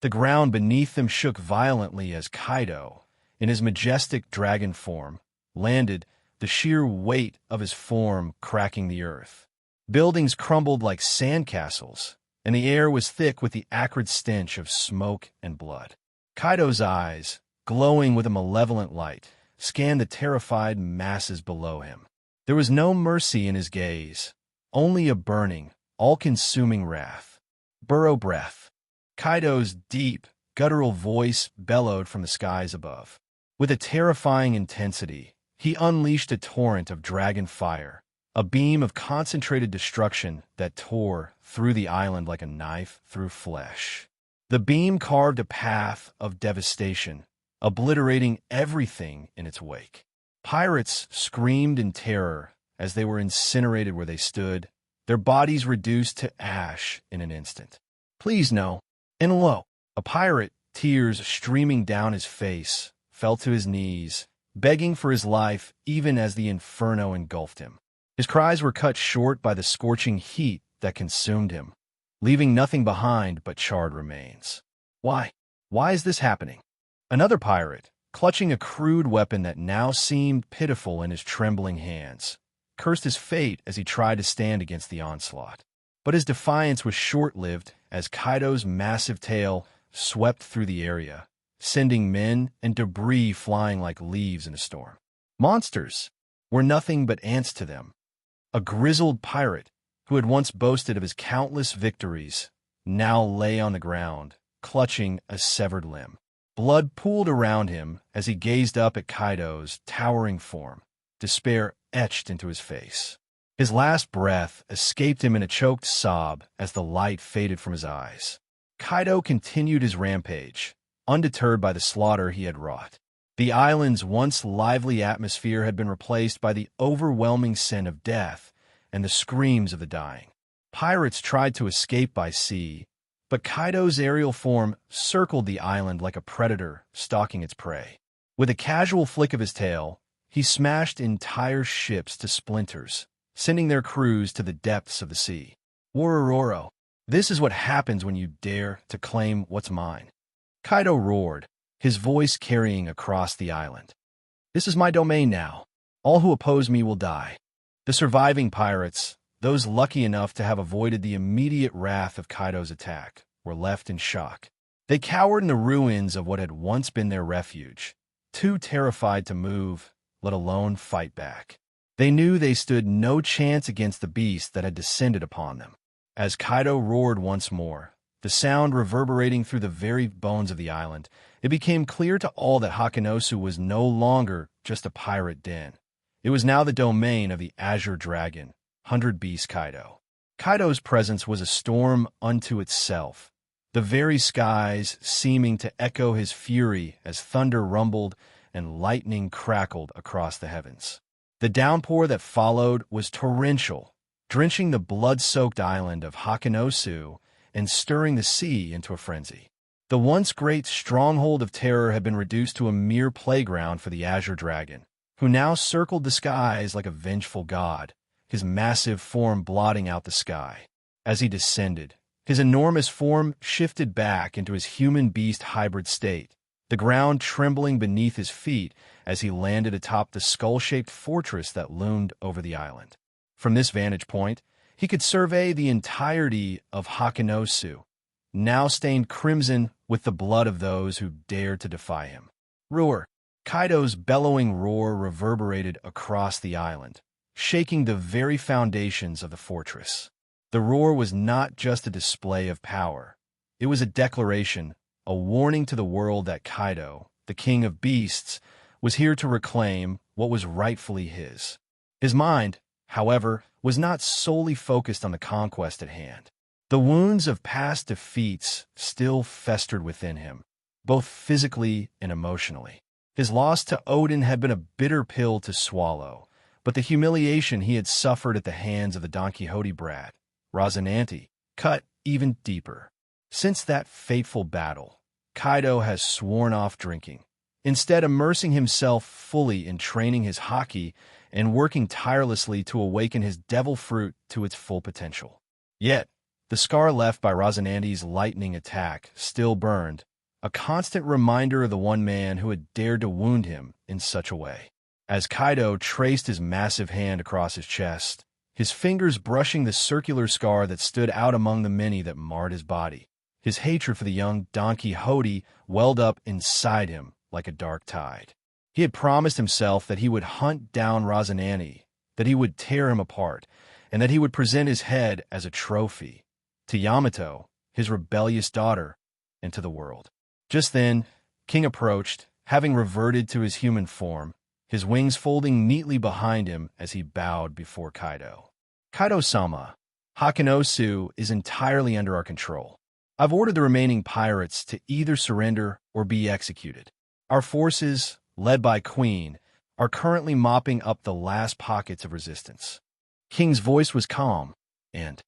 S2: The ground beneath them shook violently as Kaido, in his majestic dragon form, landed, the sheer weight of his form cracking the earth. Buildings crumbled like sandcastles, and the air was thick with the acrid stench of smoke and blood. Kaido's eyes, glowing with a malevolent light, scanned the terrified masses below him. There was no mercy in his gaze, only a burning, all-consuming wrath. "Burrow breath." Kaido's deep, guttural voice bellowed from the skies above. With a terrifying intensity, he unleashed a torrent of dragon fire, a beam of concentrated destruction that tore through the island like a knife through flesh. The beam carved a path of devastation, obliterating everything in its wake. Pirates screamed in terror as they were incinerated where they stood, their bodies reduced to ash in an instant. "Please no." And lo, a pirate, tears streaming down his face, fell to his knees, begging for his life even as the inferno engulfed him. His cries were cut short by the scorching heat that consumed him, leaving nothing behind but charred remains. Why? Why is this happening? Another pirate, clutching a crude weapon that now seemed pitiful in his trembling hands, cursed his fate as he tried to stand against the onslaught. But his defiance was short-lived as Kaido's massive tail swept through the area, sending men and debris flying like leaves in a storm. Monsters were nothing but ants to them. A grizzled pirate, who had once boasted of his countless victories, now lay on the ground, clutching a severed limb. Blood pooled around him as he gazed up at Kaido's towering form, despair etched into his face. His last breath escaped him in a choked sob as the light faded from his eyes. Kaido continued his rampage, undeterred by the slaughter he had wrought. The island's once lively atmosphere had been replaced by the overwhelming scent of death and the screams of the dying. Pirates tried to escape by sea, but Kaido's aerial form circled the island like a predator stalking its prey. With a casual flick of his tail, he smashed entire ships to splinters, sending their crews to the depths of the sea. "Worororo, this is what happens when you dare to claim what's mine." Kaido roared, his voice carrying across the island. "This is my domain now. All who oppose me will die." The surviving pirates, those lucky enough to have avoided the immediate wrath of Kaido's attack, were left in shock. They cowered in the ruins of what had once been their refuge, too terrified to move, let alone fight back. They knew they stood no chance against the beast that had descended upon them. As Kaido roared once more, the sound reverberating through the very bones of the island, it became clear to all that Hakanosu was no longer just a pirate den. It was now the domain of the Azure Dragon, 100 Beast Kaido. Kaido's presence was a storm unto itself, the very skies seeming to echo his fury as thunder rumbled and lightning crackled across the heavens. The downpour that followed was torrential, drenching the blood-soaked island of Hakanosu and stirring the sea into a frenzy. The once great stronghold of terror had been reduced to a mere playground for the Azure Dragon, who now circled the skies like a vengeful god, his massive form blotting out the sky. As he descended, his enormous form shifted back into his human-beast hybrid state, the ground trembling beneath his feet as he landed atop the skull-shaped fortress that loomed over the island. From this vantage point, he could survey the entirety of Hakanosu, now stained crimson with the blood of those who dared to defy him. Roar! Kaido's bellowing roar reverberated across the island, shaking the very foundations of the fortress. The roar was not just a display of power. It was a declaration, a warning to the world that Kaido, the king of beasts, was here to reclaim what was rightfully his. His mind, however, was not solely focused on the conquest at hand. The wounds of past defeats still festered within him, both physically and emotionally. His loss to Odin had been a bitter pill to swallow, but the humiliation he had suffered at the hands of the Don Quixote brat, Rosinante, cut even deeper. Since that fateful battle, Kaido has sworn off drinking, instead immersing himself fully in training his haki and working tirelessly to awaken his devil fruit to its full potential. Yet, the scar left by Rosinante's lightning attack still burned, a constant reminder of the one man who had dared to wound him in such a way. As Kaido traced his massive hand across his chest, his fingers brushing the circular scar that stood out among the many that marred his body, his hatred for the young Don Quixote welled up inside him like a dark tide. He had promised himself that he would hunt down Rosinante, that he would tear him apart, and that he would present his head as a trophy to Yamato, his rebellious daughter, and to the world. Just then, King approached, having reverted to his human form, his wings folding neatly behind him as he bowed before Kaido. Kaido-sama, Hakanosu is entirely under our control. I've ordered the remaining pirates to either surrender or be executed. Our forces, led by Queen, are currently mopping up the last pockets of resistance. King's voice was calm, and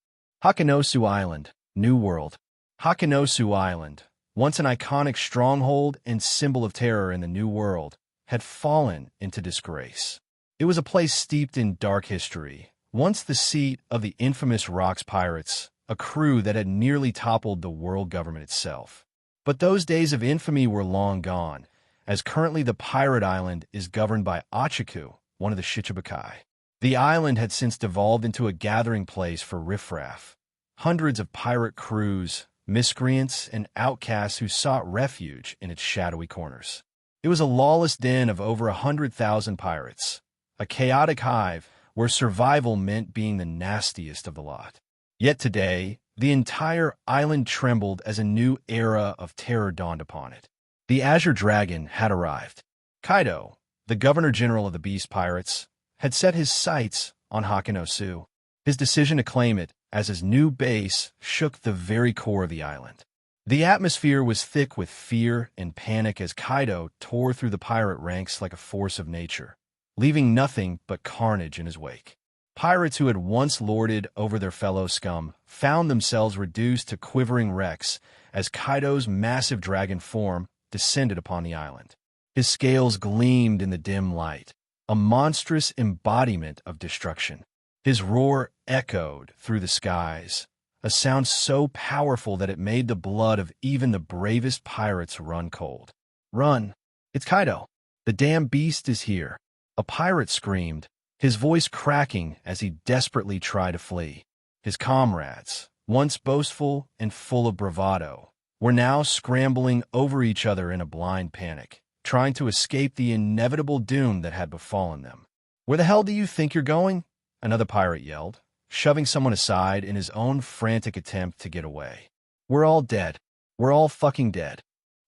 S2: Hakanosu Island, New World. Hakanosu Island, once an iconic stronghold and symbol of terror in the New World, had fallen into disgrace. It was a place steeped in dark history, once the seat of the infamous Rocks Pirates, a crew that had nearly toppled the world government itself. But those days of infamy were long gone, as currently the pirate island is governed by Ochaku, one of the Shichibukai. The island had since devolved into a gathering place for riffraff, hundreds of pirate crews, miscreants, and outcasts who sought refuge in its shadowy corners. It was a lawless den of over 100,000 pirates, a chaotic hive where survival meant being the nastiest of the lot. Yet today, the entire island trembled as a new era of terror dawned upon it. The Azure Dragon had arrived. Kaido, the Governor-General of the Beast Pirates, had set his sights on Hakanosu. His decision to claim it as his new base shook the very core of the island. The atmosphere was thick with fear and panic as Kaido tore through the pirate ranks like a force of nature, leaving nothing but carnage in his wake. Pirates who had once lorded over their fellow scum found themselves reduced to quivering wrecks as Kaido's massive dragon form descended upon the island. His scales gleamed in the dim light, a monstrous embodiment of destruction. His roar echoed through the skies, a sound so powerful that it made the blood of even the bravest pirates run cold. "Run! It's Kaido! The damn beast is here!" A pirate screamed, his voice cracking as he desperately tried to flee. His comrades, once boastful and full of bravado, were now scrambling over each other in a blind panic, trying to escape the inevitable doom that had befallen them. "Where the hell do you think you're going?" another pirate yelled, shoving someone aside in his own frantic attempt to get away. "We're all dead. We're all fucking dead."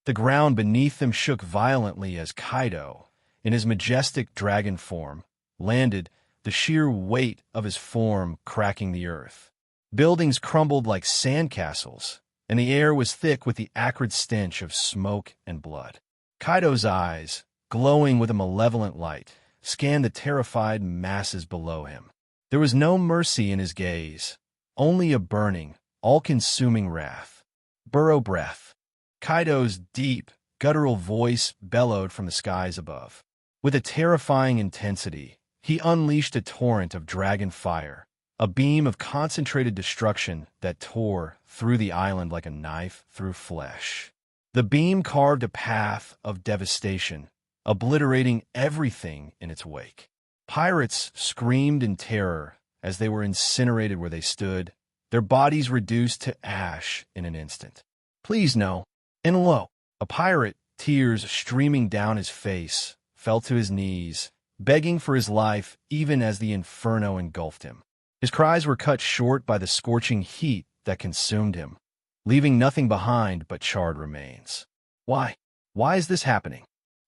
S2: The ground beneath them shook violently as Kaido, in his majestic dragon form, landed, the sheer weight of his form cracking the earth. Buildings crumbled like sandcastles, and the air was thick with the acrid stench of smoke and blood. Kaido's eyes, glowing with a malevolent light, scanned the terrified masses below him. There was no mercy in his gaze, only a burning, all-consuming wrath. "Burrow breath." Kaido's deep, guttural voice bellowed from the skies above. With a terrifying intensity, he unleashed a torrent of dragon fire, a beam of concentrated destruction that tore through the island like a knife through flesh. The beam carved a path of devastation, obliterating everything in its wake. Pirates screamed in terror as they were incinerated where they stood, their bodies reduced to ash in an instant. "Please no." And lo, a pirate, tears streaming down his face, fell to his knees, begging for his life even as the inferno engulfed him. His cries were cut short by the scorching heat that consumed him, leaving nothing behind but charred remains. Why? Why is this happening?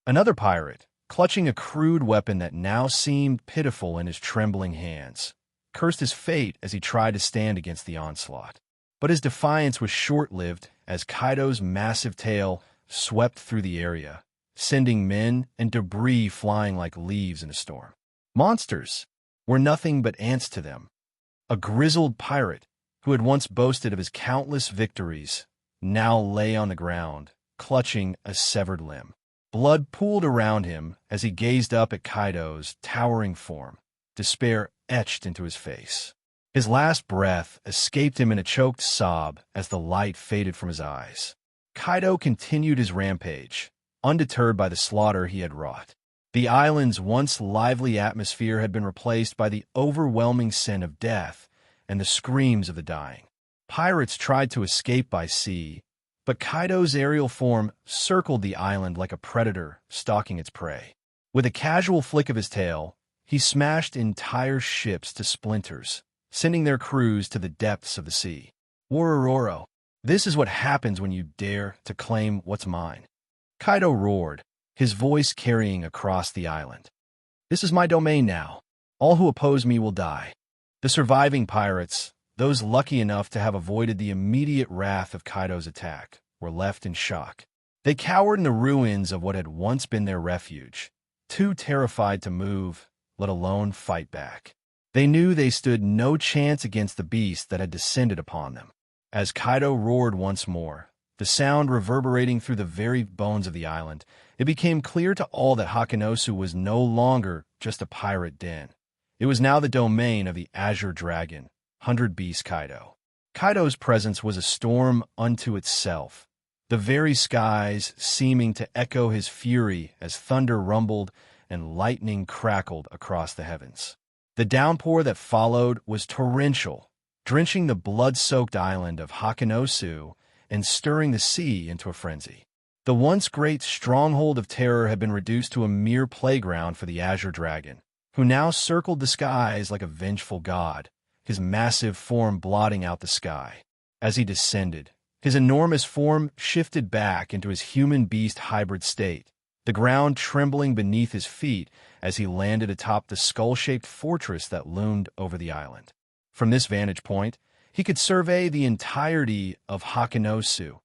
S2: Another pirate, clutching a crude weapon that now seemed pitiful in his trembling hands, cursed his fate as he tried to stand against the onslaught. But his defiance was short-lived as Kaido's massive tail swept through the area, sending men and debris flying like leaves in a storm. Monsters were nothing but ants to them. A grizzled pirate, who had once boasted of his countless victories, now lay on the ground, clutching a severed limb. Blood pooled around him as he gazed up at Kaido's towering form, despair etched into his face. His last breath escaped him in a choked sob as the light faded from his eyes. Kaido continued his rampage, undeterred by the slaughter he had wrought. The island's once lively atmosphere had been replaced by the overwhelming scent of death and the screams of the dying. Pirates tried to escape by sea, but Kaido's aerial form circled the island like a predator stalking its prey. With a casual flick of his tail, he smashed entire ships to splinters, sending their crews to the depths of the sea. "Worororo, this is what happens when you dare to claim what's mine." Kaido roared, his voice carrying across the island. "This is my domain now. All who oppose me will die." The surviving pirates, those lucky enough to have avoided the immediate wrath of Kaido's attack, were left in shock. They cowered in the ruins of what had once been their refuge, too terrified to move, let alone fight back. They knew they stood no chance against the beast that had descended upon them. As Kaido roared once more, the sound reverberating through the very bones of the island, it became clear to all that Hakanosu was no longer just a pirate den. It was now the domain of the Azure Dragon, 100 Beast Kaido. Kaido's presence was a storm unto itself, the very skies seeming to echo his fury as thunder rumbled and lightning crackled across the heavens. The downpour that followed was torrential, drenching the blood-soaked island of Hakanosu and stirring the sea into a frenzy. The once great stronghold of terror had been reduced to a mere playground for the Azure Dragon, who now circled the skies like a vengeful god, his massive form blotting out the sky. As he descended, his enormous form shifted back into his human-beast hybrid state, the ground trembling beneath his feet as he landed atop the skull-shaped fortress that loomed over the island. From this vantage point, he could survey the entirety of Hakanosu,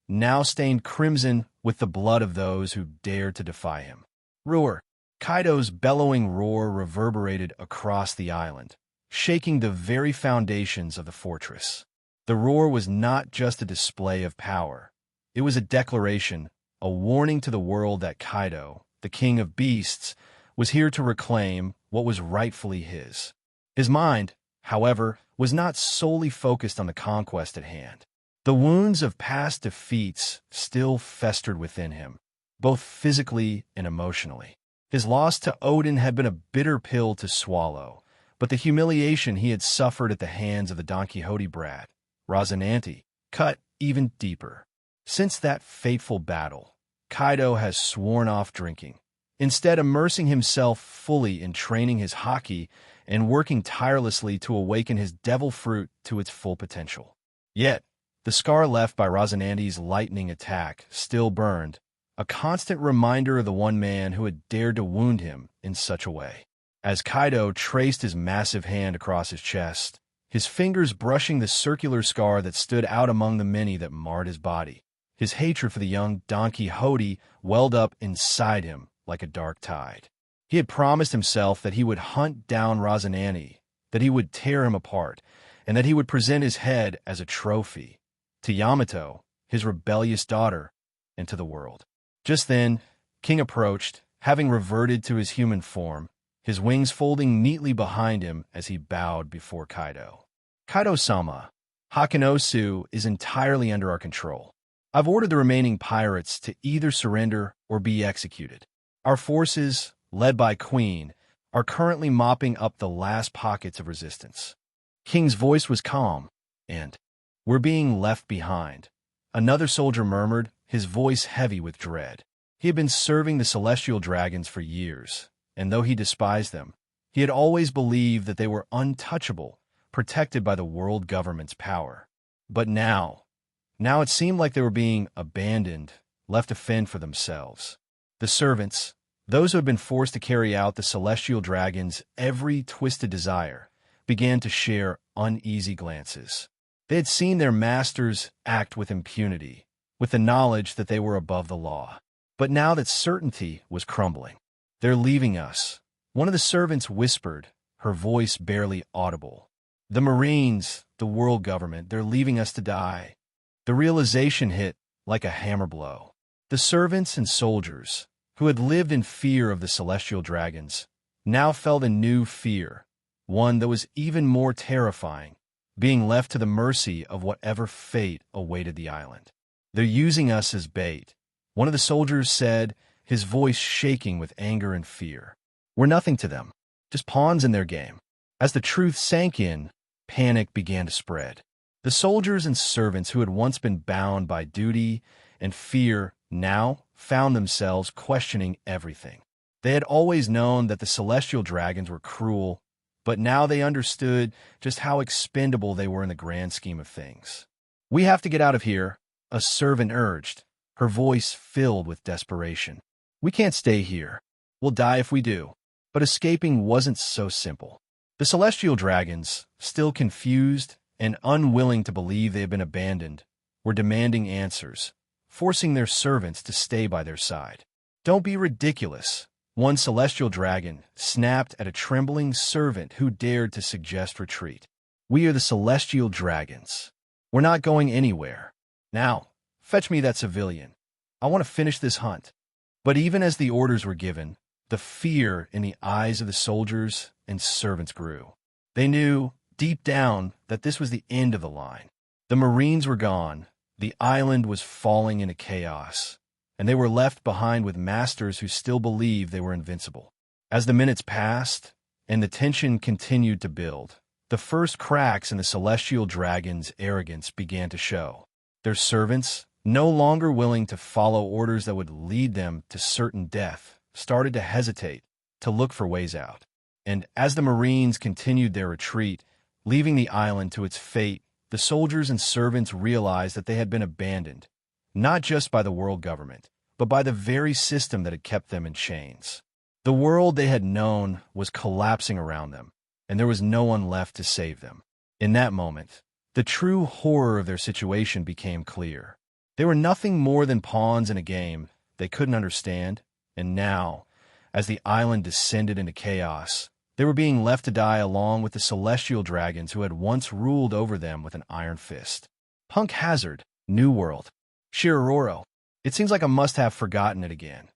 S2: now stained crimson with the blood of those who dared to defy him. Roar! Kaido's bellowing roar reverberated across the island, shaking the very foundations of the fortress. The roar was not just a display of power. It was a declaration, a warning to the world that Kaido, the king of beasts, was here to reclaim what was rightfully his. His mind, however, was not solely focused on the conquest at hand. The wounds of past defeats still festered within him, both physically and emotionally. His loss to Odin had been a bitter pill to swallow, but the humiliation he had suffered at the hands of the Don Quixote brat, Rosinante, cut even deeper. Since that fateful battle, Kaido has sworn off drinking, instead immersing himself fully in training his haki and working tirelessly to awaken his devil fruit to its full potential. Yet, the scar left by Rosinante's lightning attack still burned, a constant reminder of the one man who had dared to wound him in such a way. As Kaido traced his massive hand across his chest, his fingers brushing the circular scar that stood out among the many that marred his body, his hatred for the young Don Quixote welled up inside him like a dark tide. He had promised himself that he would hunt down Rosinante, that he would tear him apart, and that he would present his head as a trophy to Yamato, his rebellious daughter, and to the world. Just then, King approached, having reverted to his human form, his wings folding neatly behind him as he bowed before Kaido. Kaido-sama, Hakenosu is entirely under our control. I've ordered the remaining pirates to either surrender or be executed. Our forces, led by Queen, are currently mopping up the last pockets of resistance. King's voice was calm, and, "We're being left behind," another soldier murmured, his voice heavy with dread. He had been serving the celestial dragons for years, and though he despised them, he had always believed that they were untouchable, protected by the world government's power. But now it seemed like they were being abandoned, left to fend for themselves. The servants, those who had been forced to carry out the celestial dragon's every twisted desire, began to share uneasy glances. They had seen their masters act with impunity, with the knowledge that they were above the law. But now that certainty was crumbling, "They're leaving us," one of the servants whispered, her voice barely audible. "The Marines, the world government, they're leaving us to die." The realization hit like a hammer blow. The servants and soldiers, who had lived in fear of the celestial dragons, now felt a new fear, one that was even more terrifying, being left to the mercy of whatever fate awaited the island. "They're using us as bait," one of the soldiers said, his voice shaking with anger and fear. "We're nothing to them, just pawns in their game." As the truth sank in, panic began to spread. The soldiers and servants who had once been bound by duty and fear now found themselves questioning everything. They had always known that the celestial dragons were cruel, but now they understood just how expendable they were in the grand scheme of things. "We have to get out of here," a servant urged, her voice filled with desperation. "We can't stay here. We'll die if we do." But escaping wasn't so simple. The celestial dragons, still confused and unwilling to believe they had been abandoned, were demanding answers, forcing their servants to stay by their side. "Don't be ridiculous," one celestial dragon snapped at a trembling servant who dared to suggest retreat. "We are the celestial dragons. We're not going anywhere. Now, fetch me that civilian. I want to finish this hunt." But even as the orders were given, the fear in the eyes of the soldiers and servants grew. They knew, deep down, that this was the end of the line. The Marines were gone, the island was falling into chaos, and they were left behind with masters who still believed they were invincible. As the minutes passed, and the tension continued to build, the first cracks in the celestial dragon's arrogance began to show. Their servants, no longer willing to follow orders that would lead them to certain death, started to hesitate, to look for ways out. And as the Marines continued their retreat, leaving the island to its fate, the soldiers and servants realized that they had been abandoned, not just by the world government, but by the very system that had kept them in chains. The world they had known was collapsing around them, and there was no one left to save them. In that moment, the true horror of their situation became clear. They were nothing more than pawns in a game they couldn't understand, and now, as the island descended into chaos, they were being left to die along with the celestial dragons who had once ruled over them with an iron fist. Punk Hazard, New World. Shirororo. It seems like I must have forgotten it again.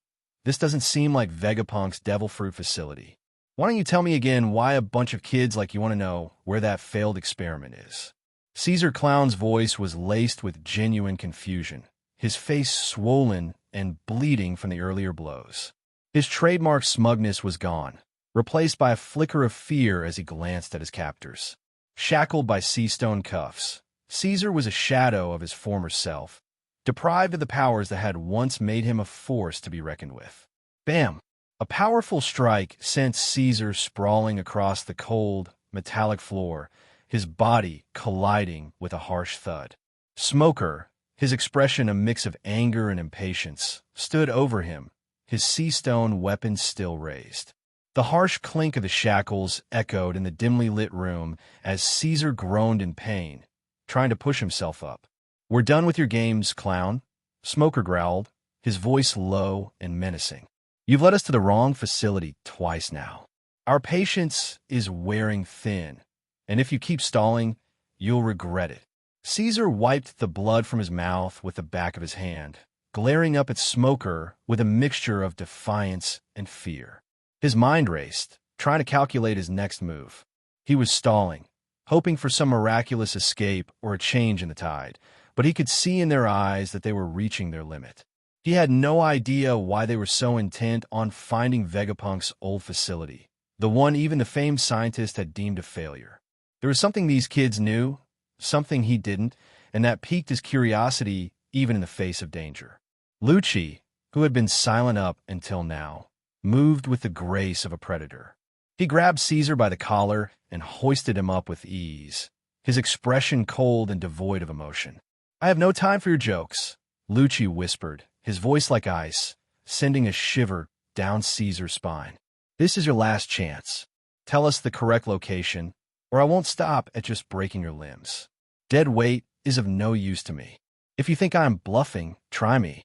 S2: This doesn't seem like Vegapunk's Devil Fruit facility. Why don't you tell me again why a bunch of kids like you want to know where that failed experiment is? Caesar Clown's voice was laced with genuine confusion, his face swollen and bleeding from the earlier blows. His trademark smugness was gone, replaced by a flicker of fear as he glanced at his captors. Shackled by sea stone cuffs, Caesar was a shadow of his former self, deprived of the powers that had once made him a force to be reckoned with. Bam! A powerful strike sent Caesar sprawling across the cold, metallic floor, his body colliding with a harsh thud. Smoker, his expression a mix of anger and impatience, stood over him, his sea-stone weapon still raised. The harsh clink of the shackles echoed in the dimly lit room as Caesar groaned in pain, trying to push himself up. "We're done with your games, clown," Smoker growled, his voice low and menacing. "You've led us to the wrong facility twice now. Our patience is wearing thin, and if you keep stalling, you'll regret it." Caesar wiped the blood from his mouth with the back of his hand, glaring up at Smoker with a mixture of defiance and fear. His mind raced, trying to calculate his next move. He was stalling, hoping for some miraculous escape or a change in the tide, but he could see in their eyes that they were reaching their limit. He had no idea why they were so intent on finding Vegapunk's old facility, the one even the famed scientist had deemed a failure. There was something these kids knew, something he didn't, and that piqued his curiosity even in the face of danger. Lucci, who had been silent up until now, moved with the grace of a predator. He grabbed Caesar by the collar and hoisted him up with ease, his expression cold and devoid of emotion. "I have no time for your jokes," Lucci whispered, his voice like ice, sending a shiver down Caesar's spine. "This is your last chance. Tell us the correct location, or I won't stop at just breaking your limbs. Dead weight is of no use to me. If you think I'm bluffing, try me."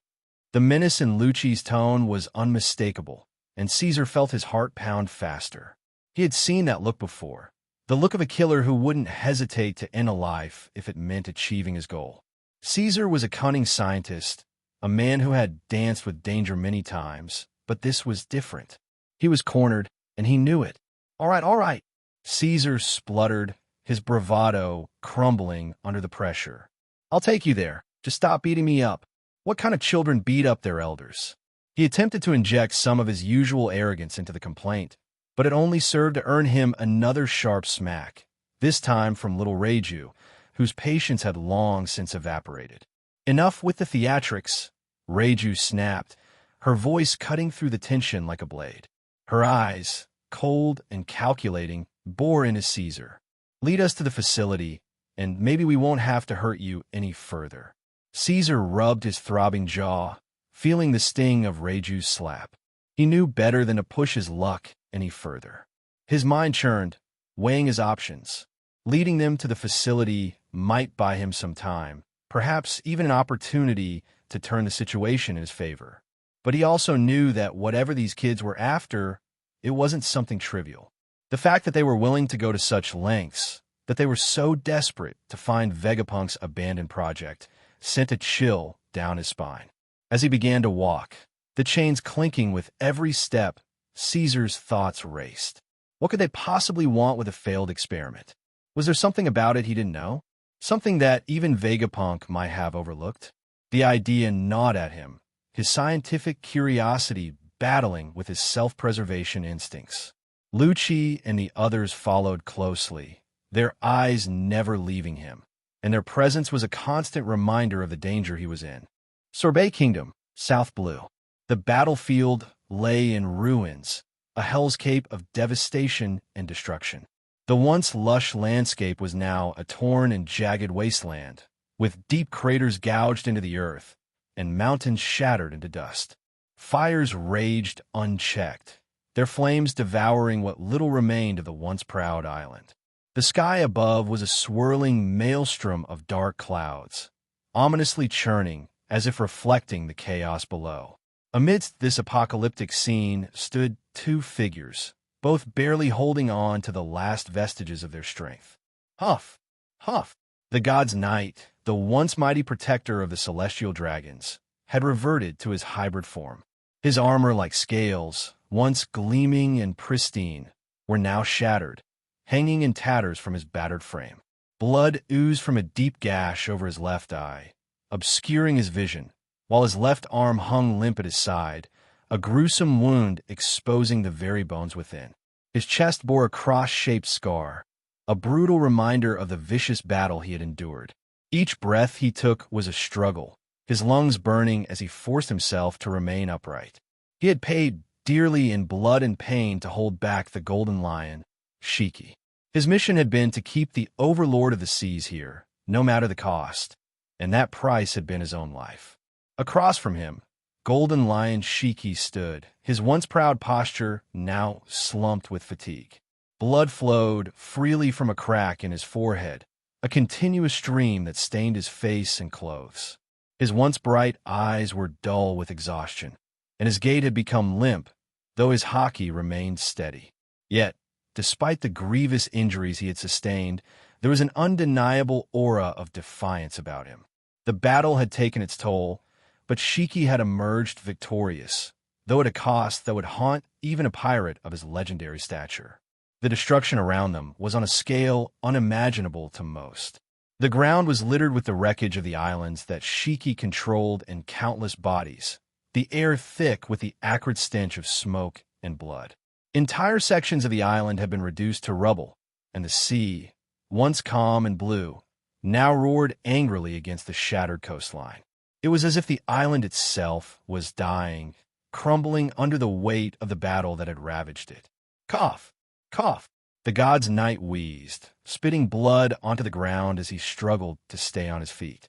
S2: The menace in Lucci's tone was unmistakable, and Caesar felt his heart pound faster. He had seen that look before, the look of a killer who wouldn't hesitate to end a life if it meant achieving his goal. Caesar was a cunning scientist, a man who had danced with danger many times, but this was different. He was cornered, and he knew it. All right, Caesar spluttered, his bravado crumbling under the pressure. "I'll take you there. Just stop beating me up. What kind of children beat up their elders?" He attempted to inject some of his usual arrogance into the complaint, but it only served to earn him another sharp smack, this time from little Reiju, whose patience had long since evaporated. "Enough with the theatrics," Reiju snapped, her voice cutting through the tension like a blade. Her eyes, cold and calculating, bore into Caesar. "Lead us to the facility, and maybe we won't have to hurt you any further." Caesar rubbed his throbbing jaw, feeling the sting of Reiju's slap. He knew better than to push his luck any further. His mind churned, weighing his options. Leading them to the facility might buy him some time, perhaps even an opportunity to turn the situation in his favor. But he also knew that whatever these kids were after, it wasn't something trivial. The fact that they were willing to go to such lengths, that they were so desperate to find Vegapunk's abandoned project, sent a chill down his spine. As he began to walk, the chains clinking with every step, Caesar's thoughts raced. What could they possibly want with a failed experiment? Was there something about it he didn't know? Something that even Vegapunk might have overlooked? The idea gnawed at him, his scientific curiosity battling with his self-preservation instincts. Lucci and the others followed closely, their eyes never leaving him, and their presence was a constant reminder of the danger he was in. Sorbet Kingdom, South Blue. The battlefield lay in ruins, a hellscape of devastation and destruction. The once lush landscape was now a torn and jagged wasteland, with deep craters gouged into the earth and mountains shattered into dust. Fires raged unchecked, their flames devouring what little remained of the once proud island. The sky above was a swirling maelstrom of dark clouds, ominously churning as if reflecting the chaos below. Amidst this apocalyptic scene stood two figures, both barely holding on to the last vestiges of their strength. Huff, Huff, the god's knight, the once mighty protector of the celestial dragons, had reverted to his hybrid form. His armor like scales, once gleaming and pristine, were now shattered, hanging in tatters from his battered frame. Blood oozed from a deep gash over his left eye, obscuring his vision, while his left arm hung limp at his side, a gruesome wound exposing the very bones within. His chest bore a cross-shaped scar, a brutal reminder of the vicious battle he had endured. Each breath he took was a struggle, his lungs burning as he forced himself to remain upright. He had paid dearly in blood and pain to hold back the golden lion, Shiki. His mission had been to keep the overlord of the seas here, no matter the cost, and that price had been his own life. Across from him, golden lion Shiki stood, his once proud posture now slumped with fatigue. Blood flowed freely from a crack in his forehead, a continuous stream that stained his face and clothes. His once bright eyes were dull with exhaustion, and his gait had become limp, though his haki remained steady. Yet, despite the grievous injuries he had sustained, there was an undeniable aura of defiance about him. The battle had taken its toll, but Shiki had emerged victorious, though at a cost that would haunt even a pirate of his legendary stature. The destruction around them was on a scale unimaginable to most. The ground was littered with the wreckage of the islands that Shiki controlled in countless bodies, the air thick with the acrid stench of smoke and blood. Entire sections of the island had been reduced to rubble, and the sea, once calm and blue, now roared angrily against the shattered coastline. It was as if the island itself was dying, crumbling under the weight of the battle that had ravaged it. Cough! Cough! The god's knight wheezed, spitting blood onto the ground as he struggled to stay on his feet.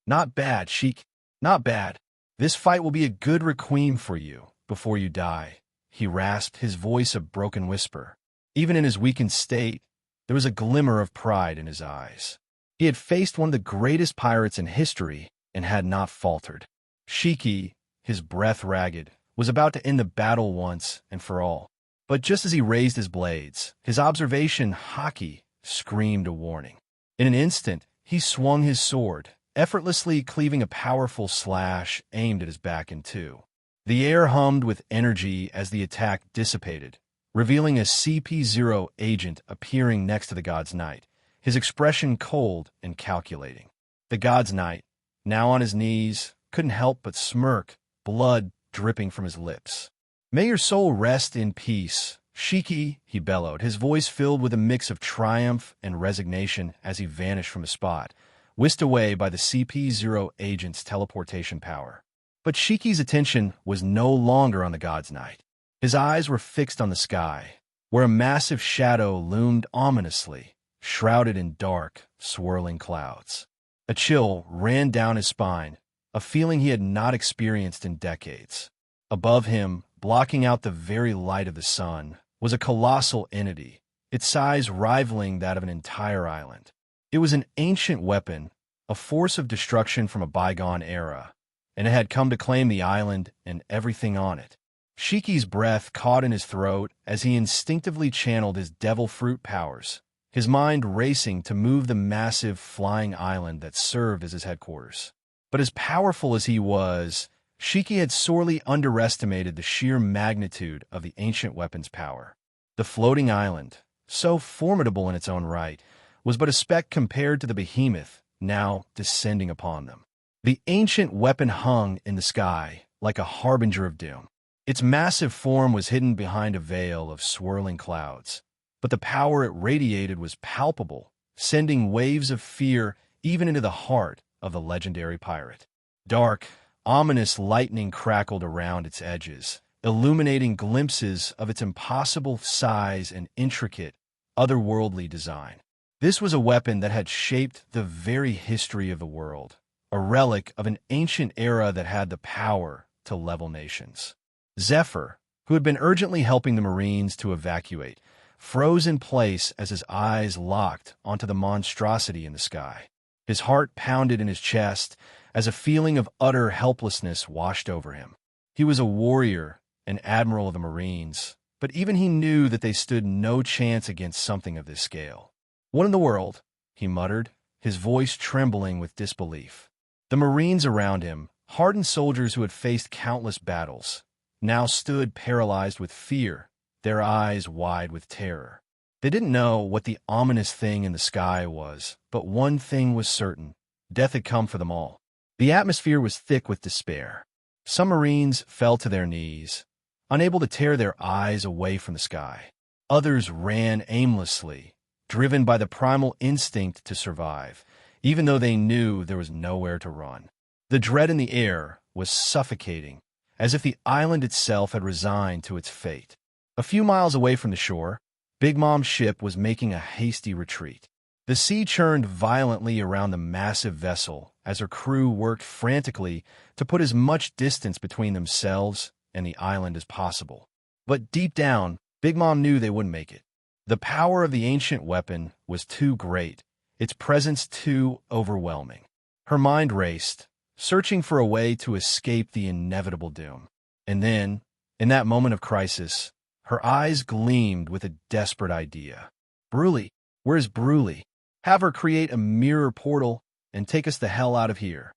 S2: Not bad, Sheik. Not bad. This fight will be a good requiem for you before you die, he rasped, his voice a broken whisper. Even in his weakened state, there was a glimmer of pride in his eyes. He had faced one of the greatest pirates in history and had not faltered. Shiki, his breath ragged, was about to end the battle once and for all. But just as he raised his blades, his observation haki screamed a warning. In an instant, he swung his sword, effortlessly cleaving a powerful slash aimed at his back in two. The air hummed with energy as the attack dissipated, revealing a CP0 agent appearing next to the god's knight, his expression cold and calculating. The god's knight, now on his knees, couldn't help but smirk, blood dripping from his lips. "May your soul rest in peace, Shiki," he bellowed, his voice filled with a mix of triumph and resignation as he vanished from the spot, whisked away by the CP0 agent's teleportation power. But Shiki's attention was no longer on the god's knight. His eyes were fixed on the sky, where a massive shadow loomed ominously, shrouded in dark, swirling clouds. A chill ran down his spine, a feeling he had not experienced in decades. Above him, blocking out the very light of the sun, was a colossal entity, its size rivaling that of an entire island. It was an ancient weapon, a force of destruction from a bygone era, and it had come to claim the island and everything on it. Shiki's breath caught in his throat as he instinctively channeled his devil fruit powers, his mind racing to move the massive flying island that served as his headquarters. But as powerful as he was, Shiki had sorely underestimated the sheer magnitude of the ancient weapon's power. The floating island, so formidable in its own right, was but a speck compared to the behemoth now descending upon them. The ancient weapon hung in the sky like a harbinger of doom. Its massive form was hidden behind a veil of swirling clouds, but the power it radiated was palpable, sending waves of fear even into the heart of the legendary pirate. Dark, ominous lightning crackled around its edges, illuminating glimpses of its impossible size and intricate, otherworldly design. This was a weapon that had shaped the very history of the world, a relic of an ancient era that had the power to level nations. Zephyr, who had been urgently helping the Marines to evacuate, froze in place as his eyes locked onto the monstrosity in the sky. His heart pounded in his chest as a feeling of utter helplessness washed over him. He was a warrior, an admiral of the Marines, but even he knew that they stood no chance against something of this scale. "What in the world?" he muttered, his voice trembling with disbelief. The Marines around him, hardened soldiers who had faced countless battles, now stood paralyzed with fear, their eyes wide with terror. They didn't know what the ominous thing in the sky was, but one thing was certain: death had come for them all. The atmosphere was thick with despair. Some Marines fell to their knees, unable to tear their eyes away from the sky. Others ran aimlessly, driven by the primal instinct to survive, even though they knew there was nowhere to run. The dread in the air was suffocating, as if the island itself had resigned to its fate. A few miles away from the shore, Big Mom's ship was making a hasty retreat. The sea churned violently around the massive vessel as her crew worked frantically to put as much distance between themselves and the island as possible. But deep down, Big Mom knew they wouldn't make it. The power of the ancient weapon was too great, its presence too overwhelming. Her mind raced, searching for a way to escape the inevitable doom. And then, in that moment of crisis, her eyes gleamed with a desperate idea. Bruley, where's Bruley? Have her create a mirror portal and take us the hell out of here.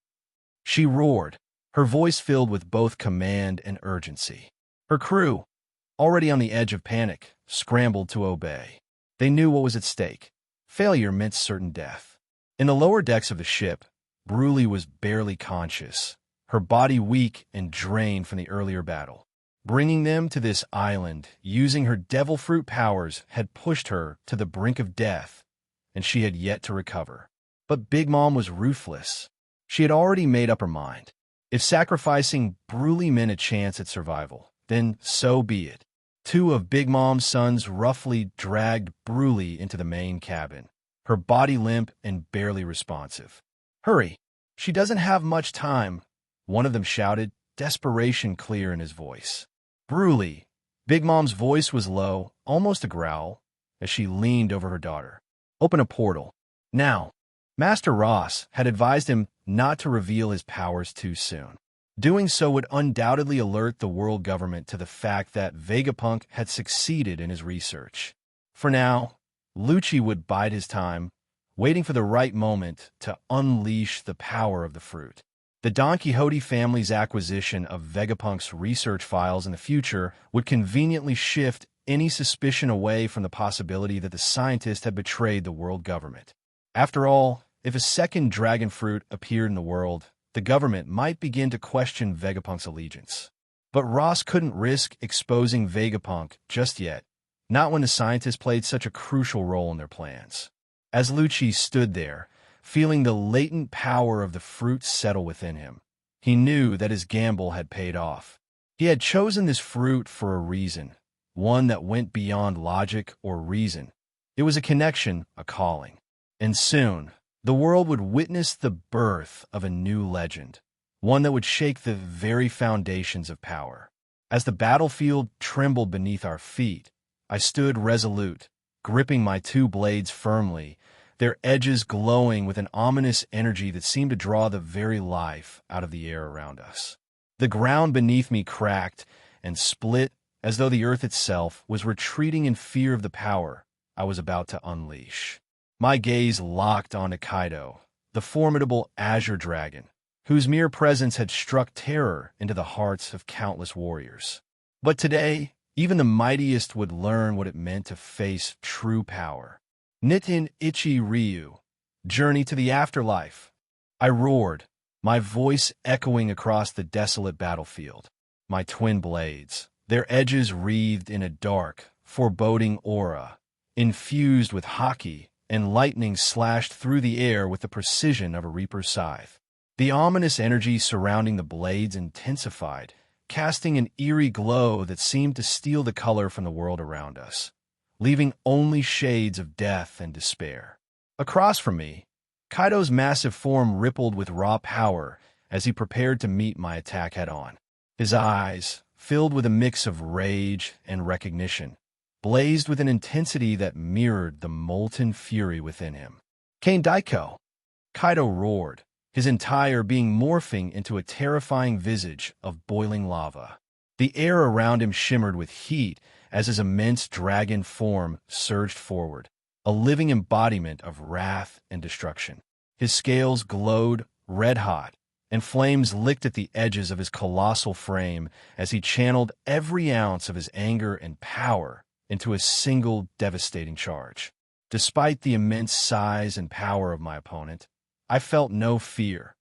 S2: She roared, her voice filled with both command and urgency. Her crew, already on the edge of panic, scrambled to obey. They knew what was at stake. Failure meant certain death. In the lower decks of the ship, Bruley was barely conscious, her body weak and drained from the earlier battle. Bringing them to this island, using her devil fruit powers, had pushed her to the brink of death, and she had yet to recover. But Big Mom was ruthless. She had already made up her mind. If sacrificing Bruley meant a chance at survival, then so be it. Two of Big Mom's sons roughly dragged Bruley into the main cabin, her body limp and barely responsive. "Hurry! She doesn't have much time," one of them shouted, desperation clear in his voice. "Bruley!" Big Mom's voice was low, almost a growl, as she leaned over her daughter. "Open a portal. Now." Master Ross had advised him not to reveal his powers too soon. Doing so would undoubtedly alert the world government to the fact that Vegapunk had succeeded in his research. For now, Lucci would bide his time, waiting for the right moment to unleash the power of the fruit. The Don Quixote family's acquisition of Vegapunk's research files in the future would conveniently shift any suspicion away from the possibility that the scientist had betrayed the world government. After all, if a second dragon fruit appeared in the world, the government might begin to question Vegapunk's allegiance. But Ross couldn't risk exposing Vegapunk just yet, not when the scientist played such a crucial role in their plans. As Lucci stood there, feeling the latent power of the fruit settle within him, he knew that his gamble had paid off. He had chosen this fruit for a reason, one that went beyond logic or reason. It was a connection, a calling. And soon, the world would witness the birth of a new legend, one that would shake the very foundations of power. As the battlefield trembled beneath our feet, I stood resolute, gripping my two blades firmly, their edges glowing with an ominous energy that seemed to draw the very life out of the air around us. The ground beneath me cracked and split as though the earth itself was retreating in fear of the power I was about to unleash. My gaze locked onto Kaido, the formidable azure dragon, whose mere presence had struck terror into the hearts of countless warriors. But today, even the mightiest would learn what it meant to face true power. Nitin Ichi Ryu, journey to the afterlife. I roared, my voice echoing across the desolate battlefield. My twin blades, their edges wreathed in a dark, foreboding aura, infused with haki, and lightning slashed through the air with the precision of a reaper's scythe. The ominous energy surrounding the blades intensified, casting an eerie glow that seemed to steal the color from the world around us, leaving only shades of death and despair. Across from me, Kaido's massive form rippled with raw power as he prepared to meet my attack head-on. His eyes, filled with a mix of rage and recognition, blazed with an intensity that mirrored the molten fury within him. "Kane Daiko!" Kaido roared, his entire being morphing into a terrifying visage of boiling lava. The air around him shimmered with heat as his immense dragon form surged forward, a living embodiment of wrath and destruction. His scales glowed red-hot, and flames licked at the edges of his colossal frame as he channeled every ounce of his anger and power into a single devastating charge. Despite the immense size and power of my opponent, I felt no fear,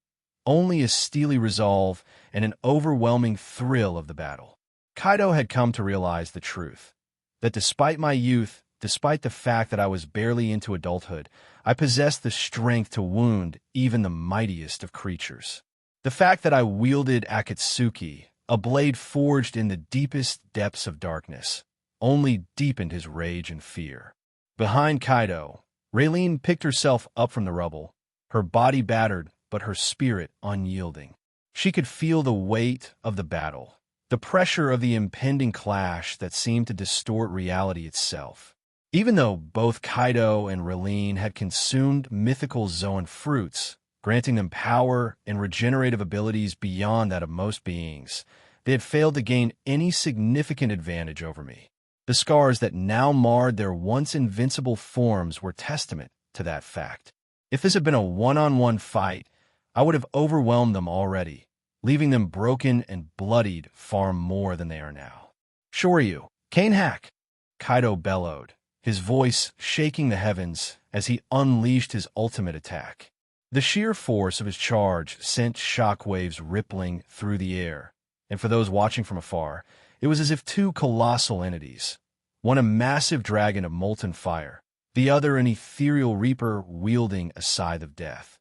S2: only a steely resolve and an overwhelming thrill of the battle. Kaido had come to realize the truth, that despite my youth, despite the fact that I was barely into adulthood, I possessed the strength to wound even the mightiest of creatures. The fact that I wielded Akatsuki, a blade forged in the deepest depths of darkness, only deepened his rage and fear. Behind Kaido, Raylene picked herself up from the rubble, her body battered but her spirit unyielding. She could feel the weight of the battle, the pressure of the impending clash that seemed to distort reality itself. Even though both Kaido and Raylene had consumed mythical Zoan fruits, granting them power and regenerative abilities beyond that of most beings, they had failed to gain any significant advantage over me. The scars that now marred their once invincible forms were testament to that fact. If this had been a one-on-one fight, I would have overwhelmed them already, leaving them broken and bloodied far more than they are now. Shoryu, Cane Hack! Kaido bellowed, his voice shaking the heavens as he unleashed his ultimate attack. The sheer force of his charge sent shockwaves rippling through the air, and for those watching from afar, it was as if two colossal entities, one a massive dragon of molten fire, the other an ethereal reaper wielding a scythe of death,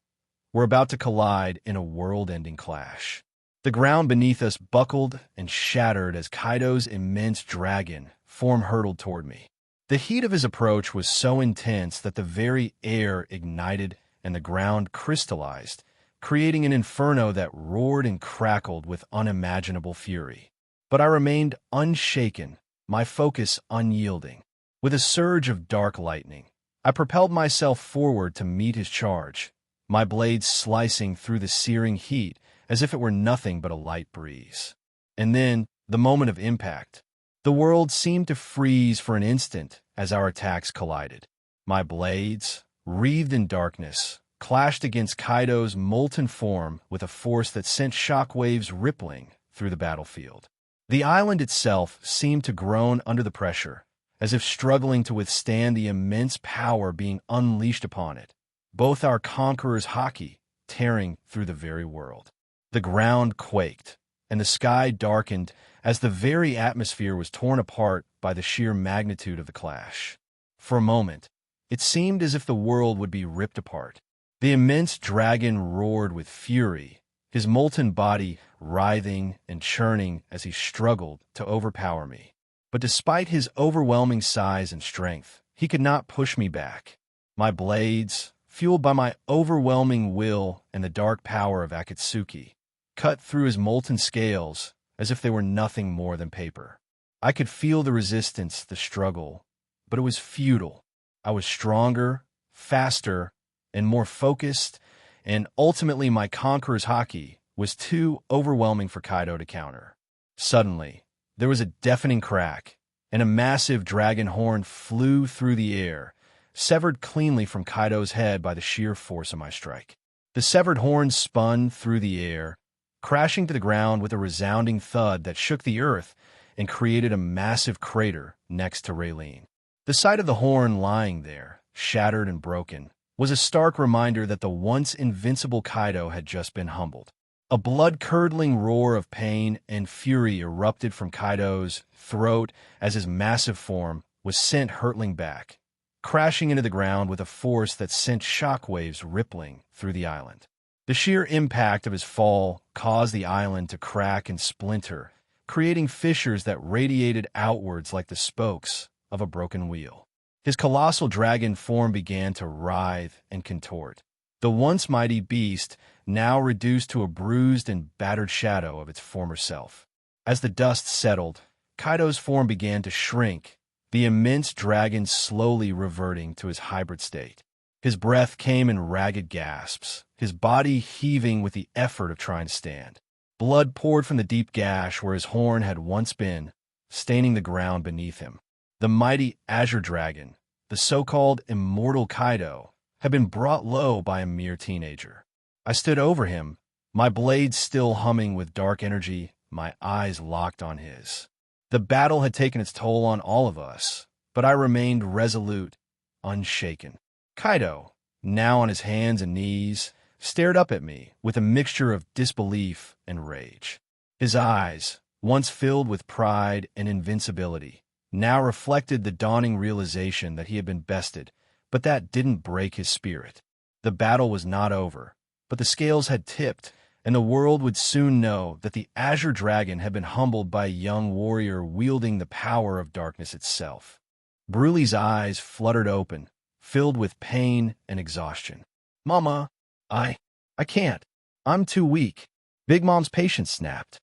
S2: were about to collide in a world-ending clash. The ground beneath us buckled and shattered as Kaido's immense dragon form hurtled toward me. The heat of his approach was so intense that the very air ignited and the ground crystallized, creating an inferno that roared and crackled with unimaginable fury. But I remained unshaken, my focus unyielding. With a surge of dark lightning, I propelled myself forward to meet his charge, my blade slicing through the searing heat as if it were nothing but a light breeze. And then, the moment of impact. The world seemed to freeze for an instant as our attacks collided. My blades, wreathed in darkness, clashed against Kaido's molten form with a force that sent shockwaves rippling through the battlefield. The island itself seemed to groan under the pressure, as if struggling to withstand the immense power being unleashed upon it, both our conqueror's haki tearing through the very world. The ground quaked, and the sky darkened as the very atmosphere was torn apart by the sheer magnitude of the clash. For a moment, it seemed as if the world would be ripped apart. The immense dragon roared with fury, his molten body writhing and churning as he struggled to overpower me. But despite his overwhelming size and strength, he could not push me back. My blades, fueled by my overwhelming will and the dark power of Akatsuki, cut through his molten scales as if they were nothing more than paper. I could feel the resistance, the struggle, but it was futile. I was stronger, faster, and more focused, and ultimately my conqueror's haki was too overwhelming for Kaido to counter. Suddenly, there was a deafening crack, and a massive dragon horn flew through the air, severed cleanly from Kaido's head by the sheer force of my strike. The severed horn spun through the air, crashing to the ground with a resounding thud that shook the earth and created a massive crater next to Raylene. The sight of the horn lying there, shattered and broken, was a stark reminder that the once invincible Kaido had just been humbled. A blood-curdling roar of pain and fury erupted from Kaido's throat as his massive form was sent hurtling back, crashing into the ground with a force that sent shockwaves rippling through the island. The sheer impact of his fall caused the island to crack and splinter, creating fissures that radiated outwards like the spokes of a broken wheel. His colossal dragon form began to writhe and contort. The once mighty beast now reduced to a bruised and battered shadow of its former self. As the dust settled, Kaido's form began to shrink, the immense dragon slowly reverting to his hybrid state. His breath came in ragged gasps, his body heaving with the effort of trying to stand. Blood poured from the deep gash where his horn had once been, staining the ground beneath him. The mighty Azure Dragon, the so-called immortal Kaido, had been brought low by a mere teenager. I stood over him, my blade still humming with dark energy, my eyes locked on his. The battle had taken its toll on all of us, but I remained resolute, unshaken. Kaido, now on his hands and knees, stared up at me with a mixture of disbelief and rage. His eyes, once filled with pride and invincibility, now reflected the dawning realization that he had been bested, but that didn't break his spirit. The battle was not over, but the scales had tipped and the world would soon know that the Azure Dragon had been humbled by a young warrior wielding the power of darkness itself. Brulee's eyes fluttered open, filled with pain and exhaustion. "Mama, I can't. I'm too weak." Big Mom's patience snapped.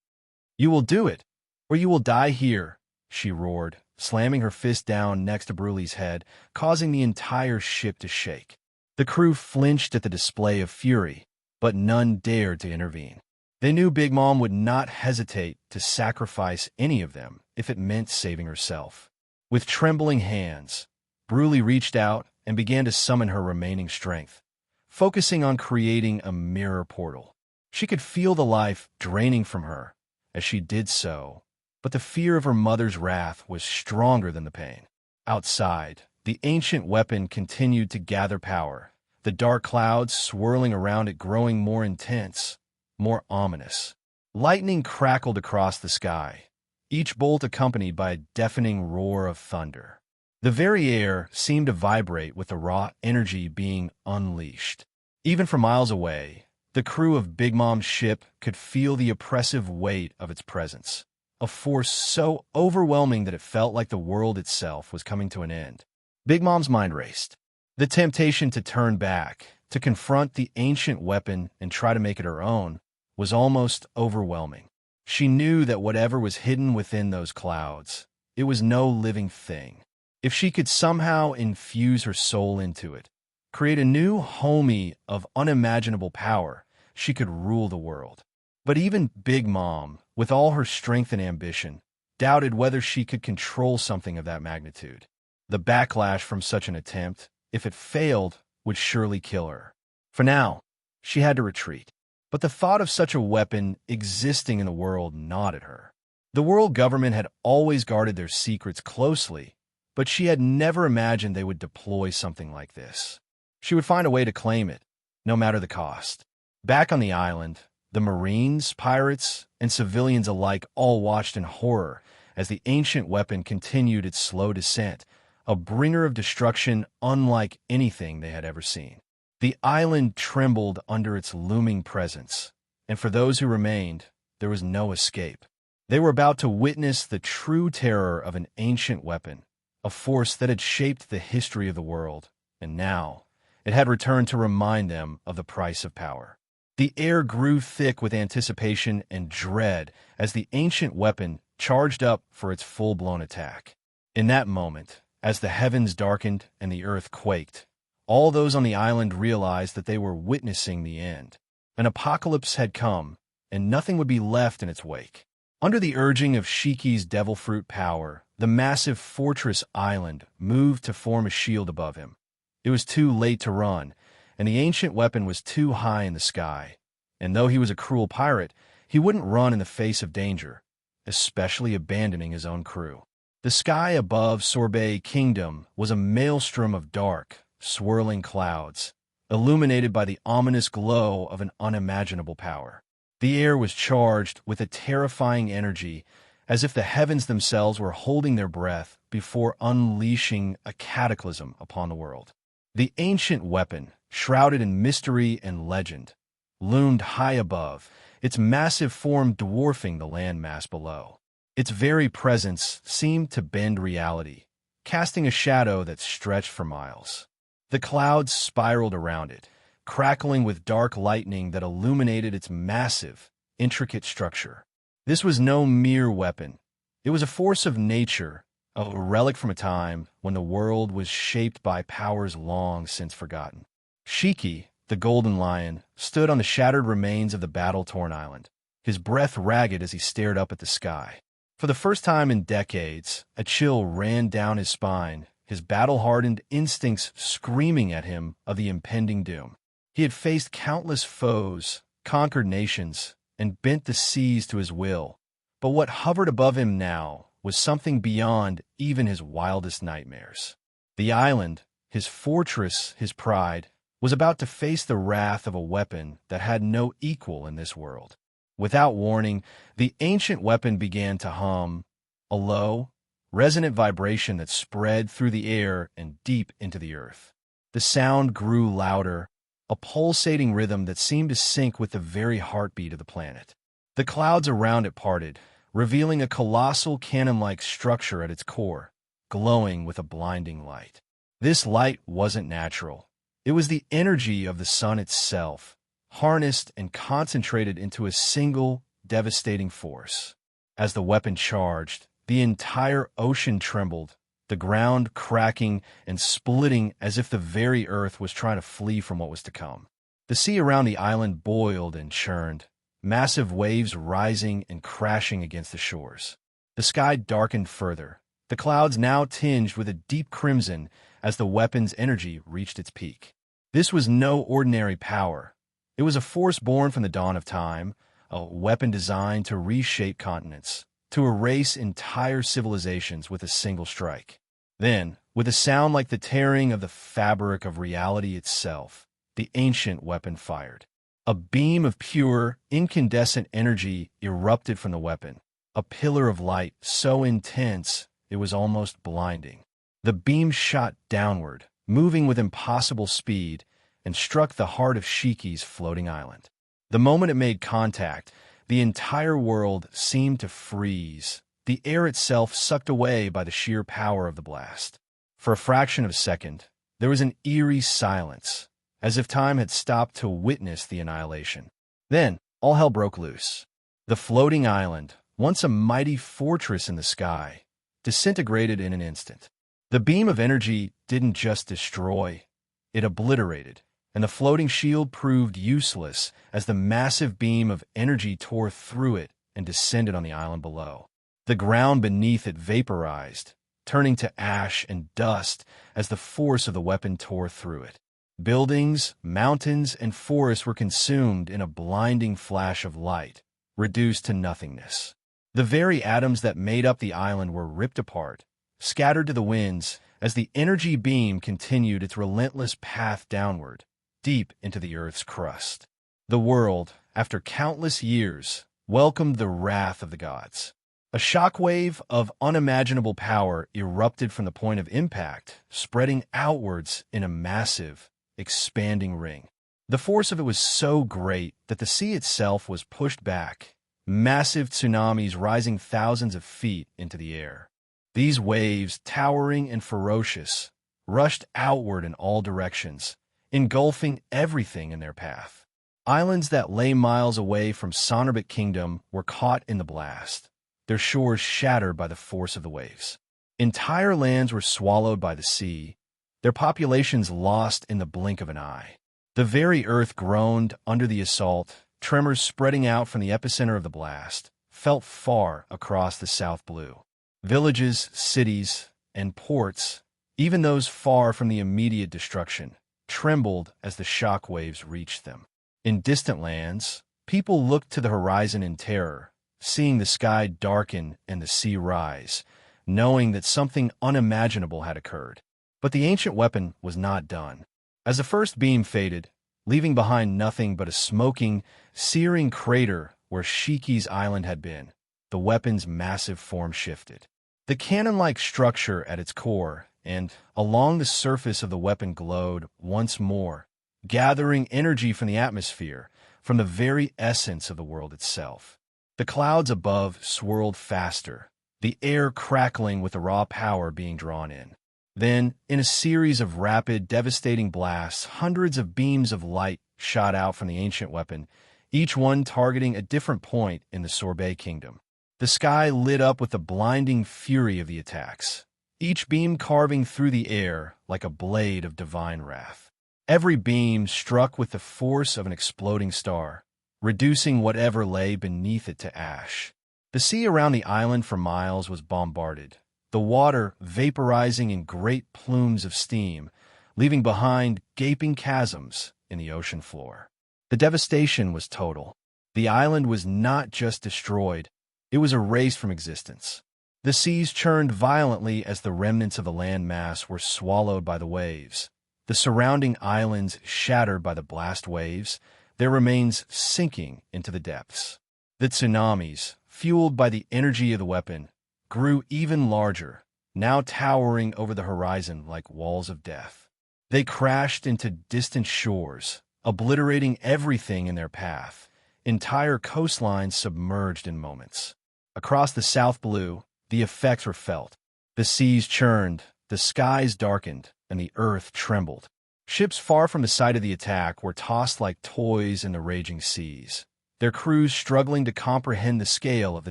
S2: "You will do it, or you will die here," she roared, slamming her fist down next to Brulee's head, causing the entire ship to shake. The crew flinched at the display of fury, but none dared to intervene. They knew Big Mom would not hesitate to sacrifice any of them if it meant saving herself. With trembling hands, Brule reached out and began to summon her remaining strength, focusing on creating a mirror portal. She could feel the life draining from her as she did so, but the fear of her mother's wrath was stronger than the pain. Outside, the ancient weapon continued to gather power, the dark clouds swirling around it growing more intense, more ominous. Lightning crackled across the sky, each bolt accompanied by a deafening roar of thunder. The very air seemed to vibrate with the raw energy being unleashed. Even from miles away, the crew of Big Mom's ship could feel the oppressive weight of its presence, a force so overwhelming that it felt like the world itself was coming to an end. Big Mom's mind raced. The temptation to turn back, to confront the ancient weapon and try to make it her own, was almost overwhelming. She knew that whatever was hidden within those clouds, it was no living thing. If she could somehow infuse her soul into it, create a new homie of unimaginable power, she could rule the world. But even Big Mom, with all her strength and ambition, doubted whether she could control something of that magnitude. The backlash from such an attempt, if it failed, would surely kill her. For now, she had to retreat. But the thought of such a weapon existing in the world gnawed at her. The world government had always guarded their secrets closely, but she had never imagined they would deploy something like this. She would find a way to claim it, no matter the cost. Back on the island, the Marines, pirates, and civilians alike all watched in horror as the ancient weapon continued its slow descent, a bringer of destruction unlike anything they had ever seen. The island trembled under its looming presence, and for those who remained, there was no escape. They were about to witness the true terror of an ancient weapon, a force that had shaped the history of the world, and now it had returned to remind them of the price of power. The air grew thick with anticipation and dread as the ancient weapon charged up for its full-blown attack. In that moment, as the heavens darkened and the earth quaked, all those on the island realized that they were witnessing the end. An apocalypse had come, and nothing would be left in its wake. Under the urging of Shiki's devil fruit power, the massive fortress island moved to form a shield above him. It was too late to run, and the ancient weapon was too high in the sky. And though he was a cruel pirate, he wouldn't run in the face of danger, especially abandoning his own crew. The sky above Sorbet Kingdom was a maelstrom of dark, swirling clouds, illuminated by the ominous glow of an unimaginable power. The air was charged with a terrifying energy, as if the heavens themselves were holding their breath before unleashing a cataclysm upon the world. The ancient weapon, shrouded in mystery and legend, loomed high above, its massive form dwarfing the landmass below. Its very presence seemed to bend reality, casting a shadow that stretched for miles. The clouds spiraled around it, crackling with dark lightning that illuminated its massive, intricate structure. This was no mere weapon. It was a force of nature, a relic from a time when the world was shaped by powers long since forgotten. Shiki, the golden lion, stood on the shattered remains of the battle-torn island, his breath ragged as he stared up at the sky. For the first time in decades, a chill ran down his spine, his battle-hardened instincts screaming at him of the impending doom. He had faced countless foes, conquered nations, and bent the seas to his will, but what hovered above him now was something beyond even his wildest nightmares. The island, his fortress, his pride, was about to face the wrath of a weapon that had no equal in this world. Without warning, the ancient weapon began to hum, a low, resonant vibration that spread through the air and deep into the earth. The sound grew louder, a pulsating rhythm that seemed to sync with the very heartbeat of the planet. The clouds around it parted, revealing a colossal cannon-like structure at its core, glowing with a blinding light. This light wasn't natural. It was the energy of the sun itself, harnessed and concentrated into a single, devastating force. As the weapon charged, the entire ocean trembled, the ground cracking and splitting as if the very earth was trying to flee from what was to come. The sea around the island boiled and churned, massive waves rising and crashing against the shores. The sky darkened further, the clouds now tinged with a deep crimson as the weapon's energy reached its peak. This was no ordinary power. It was a force born from the dawn of time, a weapon designed to reshape continents, to erase entire civilizations with a single strike. Then, with a sound like the tearing of the fabric of reality itself, the ancient weapon fired. A beam of pure, incandescent energy erupted from the weapon, a pillar of light so intense it was almost blinding. The beam shot downward, moving with impossible speed, and struck the heart of Shiki's floating island. The moment it made contact, the entire world seemed to freeze, the air itself sucked away by the sheer power of the blast. For a fraction of a second, there was an eerie silence, as if time had stopped to witness the annihilation. Then, all hell broke loose. The floating island, once a mighty fortress in the sky, disintegrated in an instant. The beam of energy didn't just destroy, it obliterated, and the floating shield proved useless as the massive beam of energy tore through it and descended on the island below. The ground beneath it vaporized, turning to ash and dust as the force of the weapon tore through it. Buildings, mountains, and forests were consumed in a blinding flash of light, reduced to nothingness. The very atoms that made up the island were ripped apart, scattered to the winds as the energy beam continued its relentless path downward, deep into the Earth's crust. The world, after countless years, welcomed the wrath of the gods. A shockwave of unimaginable power erupted from the point of impact, spreading outwards in a massive, expanding ring. The force of it was so great that the sea itself was pushed back, massive tsunamis rising thousands of feet into the air. These waves, towering and ferocious, rushed outward in all directions, engulfing everything in their path. Islands that lay miles away from Sonarbit Kingdom were caught in the blast, their shores shattered by the force of the waves. Entire lands were swallowed by the sea, their populations lost in the blink of an eye. The very earth groaned under the assault, tremors spreading out from the epicenter of the blast, felt far across the South Blue. Villages, cities, and ports, even those far from the immediate destruction, trembled as the shock waves reached them. In distant lands, people looked to the horizon in terror, seeing the sky darken and the sea rise, knowing that something unimaginable had occurred. But the ancient weapon was not done. As the first beam faded, leaving behind nothing but a smoking, searing crater where Shiki's island had been, the weapon's massive form shifted. The cannon-like structure at its core and along the surface of the weapon glowed once more, gathering energy from the atmosphere, from the very essence of the world itself. The clouds above swirled faster, the air crackling with the raw power being drawn in. Then, in a series of rapid, devastating blasts, hundreds of beams of light shot out from the ancient weapon, each one targeting a different point in the Sorbet Kingdom. The sky lit up with the blinding fury of the attacks, each beam carving through the air like a blade of divine wrath. Every beam struck with the force of an exploding star, reducing whatever lay beneath it to ash. The sea around the island for miles was bombarded, the water vaporizing in great plumes of steam, leaving behind gaping chasms in the ocean floor. The devastation was total. The island was not just destroyed, it was erased from existence. The seas churned violently as the remnants of the land mass were swallowed by the waves. The surrounding islands shattered by the blast waves, their remains sinking into the depths. The tsunamis, fueled by the energy of the weapon, grew even larger, now towering over the horizon like walls of death. They crashed into distant shores, obliterating everything in their path. Entire coastlines submerged in moments. Across the South Blue, the effects were felt. The seas churned, the skies darkened, and the earth trembled. Ships far from the site of the attack were tossed like toys in the raging seas, their crews struggling to comprehend the scale of the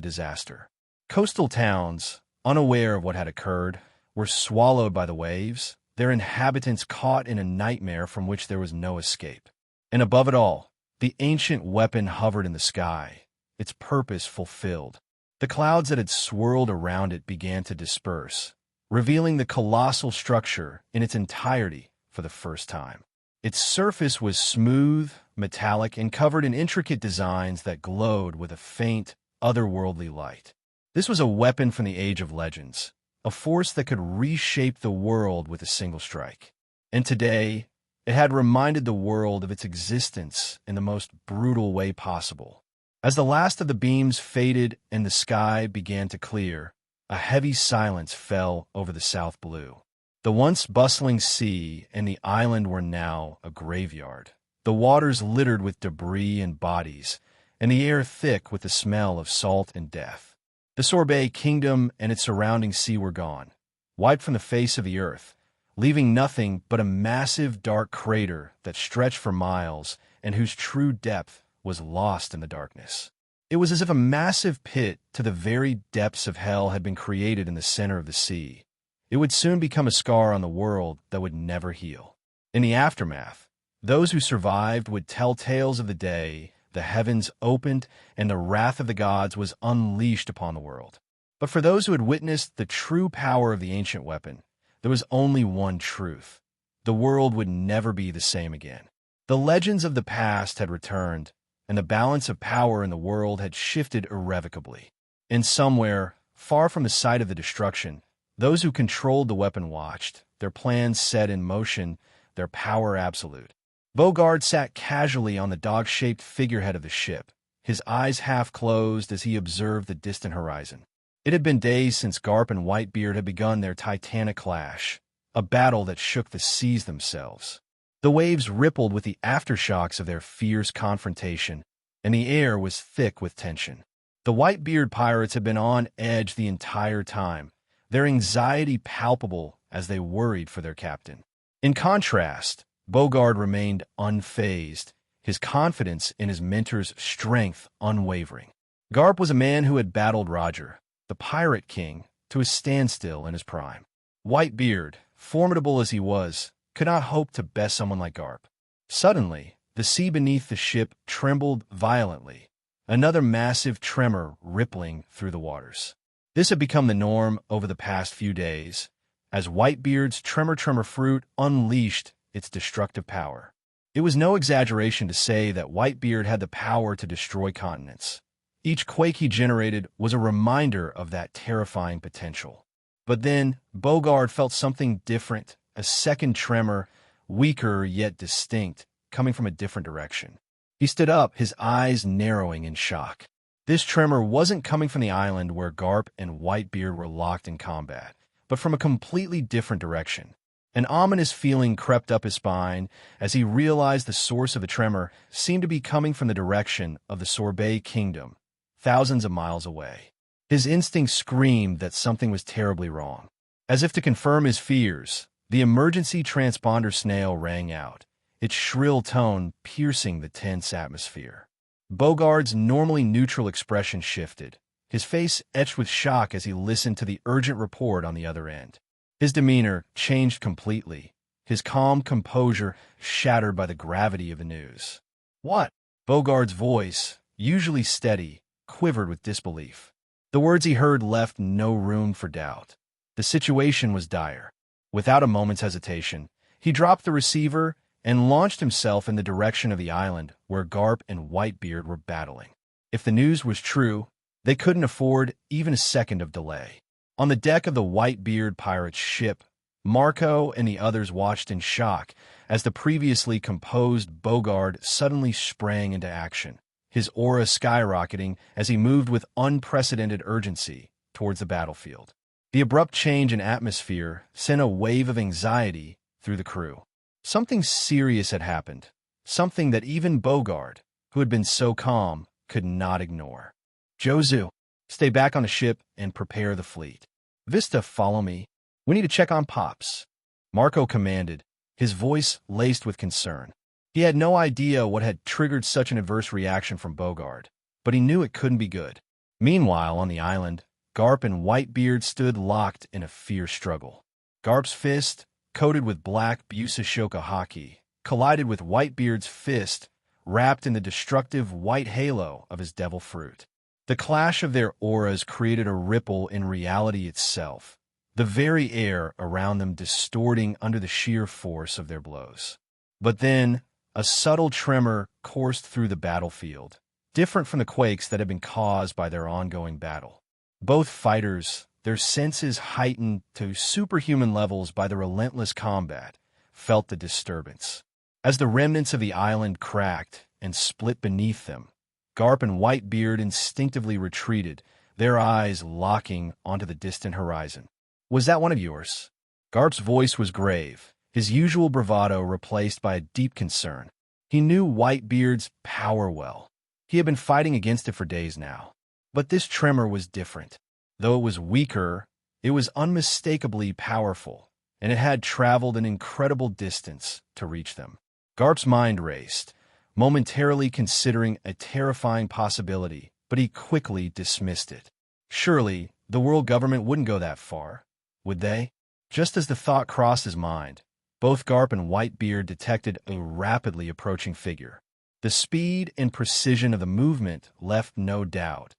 S2: disaster. Coastal towns, unaware of what had occurred, were swallowed by the waves, their inhabitants caught in a nightmare from which there was no escape. And above it all, the ancient weapon hovered in the sky, its purpose fulfilled. The clouds that had swirled around it began to disperse, revealing the colossal structure in its entirety for the first time. Its surface was smooth, metallic, and covered in intricate designs that glowed with a faint, otherworldly light. This was a weapon from the Age of Legends, a force that could reshape the world with a single strike. And today, it had reminded the world of its existence in the most brutal way possible. As the last of the beams faded and the sky began to clear, a heavy silence fell over the South Blue. The once bustling sea and the island were now a graveyard, the waters littered with debris and bodies, and the air thick with the smell of salt and death. The Sorbet kingdom and its surrounding sea were gone, wiped from the face of the earth, leaving nothing but a massive dark crater that stretched for miles and whose true depth was lost in the darkness. It was as if a massive pit to the very depths of hell had been created in the center of the sea. It would soon become a scar on the world that would never heal. In the aftermath, those who survived would tell tales of the day the heavens opened and the wrath of the gods was unleashed upon the world. But for those who had witnessed the true power of the ancient weapon, there was only one truth. The world would never be the same again. The legends of the past had returned, and the balance of power in the world had shifted irrevocably. And somewhere, far from the site of the destruction, those who controlled the weapon watched, their plans set in motion, their power absolute. Bogard sat casually on the dog-shaped figurehead of the ship, his eyes half closed as he observed the distant horizon. It had been days since Garp and Whitebeard had begun their titanic clash, a battle that shook the seas themselves. The waves rippled with the aftershocks of their fierce confrontation, and the air was thick with tension. The Whitebeard pirates had been on edge the entire time, their anxiety palpable as they worried for their captain. In contrast, Bogard remained unfazed, his confidence in his mentor's strength unwavering. Garp was a man who had battled Roger, the pirate king, to a standstill in his prime. Whitebeard, formidable as he was, could not hope to best someone like Garp. Suddenly, the sea beneath the ship trembled violently, another massive tremor rippling through the waters. This had become the norm over the past few days, as Whitebeard's tremor fruit unleashed its destructive power. It was no exaggeration to say that Whitebeard had the power to destroy continents. Each quake he generated was a reminder of that terrifying potential. But then, Bogard felt something different, a second tremor, weaker yet distinct, coming from a different direction. He stood up, his eyes narrowing in shock. This tremor wasn't coming from the island where Garp and Whitebeard were locked in combat, but from a completely different direction. An ominous feeling crept up his spine as he realized the source of the tremor seemed to be coming from the direction of the Sorbet kingdom, thousands of miles away. His instinct screamed that something was terribly wrong. As if to confirm his fears, the emergency transponder snail rang out, its shrill tone piercing the tense atmosphere. Bogard's normally neutral expression shifted, his face etched with shock as he listened to the urgent report on the other end. His demeanor changed completely, his calm composure shattered by the gravity of the news. "What?" Bogard's voice, usually steady, quivered with disbelief. The words he heard left no room for doubt. The situation was dire. Without a moment's hesitation, he dropped the receiver and launched himself in the direction of the island where Garp and Whitebeard were battling. If the news was true, they couldn't afford even a second of delay. On the deck of the Whitebeard pirate's ship, Marco and the others watched in shock as the previously composed Bogard suddenly sprang into action, his aura skyrocketing as he moved with unprecedented urgency towards the battlefield. The abrupt change in atmosphere sent a wave of anxiety through the crew. Something serious had happened, something that even Bogard, who had been so calm, could not ignore. Jozu, stay back on the ship and prepare the fleet. Vista, follow me. We need to check on Pops. Marco commanded, his voice laced with concern. He had no idea what had triggered such an adverse reaction from Bogard, but he knew it couldn't be good. Meanwhile, on the island, Garp and Whitebeard stood locked in a fierce struggle. Garp's fist, coated with black Busashoka haki, collided with Whitebeard's fist, wrapped in the destructive white halo of his devil fruit. The clash of their auras created a ripple in reality itself, the very air around them distorting under the sheer force of their blows. But then, a subtle tremor coursed through the battlefield, different from the quakes that had been caused by their ongoing battle. Both fighters, their senses heightened to superhuman levels by the relentless combat, felt the disturbance. As the remnants of the island cracked and split beneath them, Garp and Whitebeard instinctively retreated, their eyes locking onto the distant horizon. Was that one of yours? Garp's voice was grave, his usual bravado replaced by a deep concern. He knew Whitebeard's power well. He had been fighting against it for days now. But this tremor was different. Though it was weaker, it was unmistakably powerful, and it had traveled an incredible distance to reach them. Garp's mind raced, momentarily considering a terrifying possibility, but he quickly dismissed it. Surely, the world government wouldn't go that far, would they? Just as the thought crossed his mind, both Garp and Whitebeard detected a rapidly approaching figure. The speed and precision of the movement left no doubt.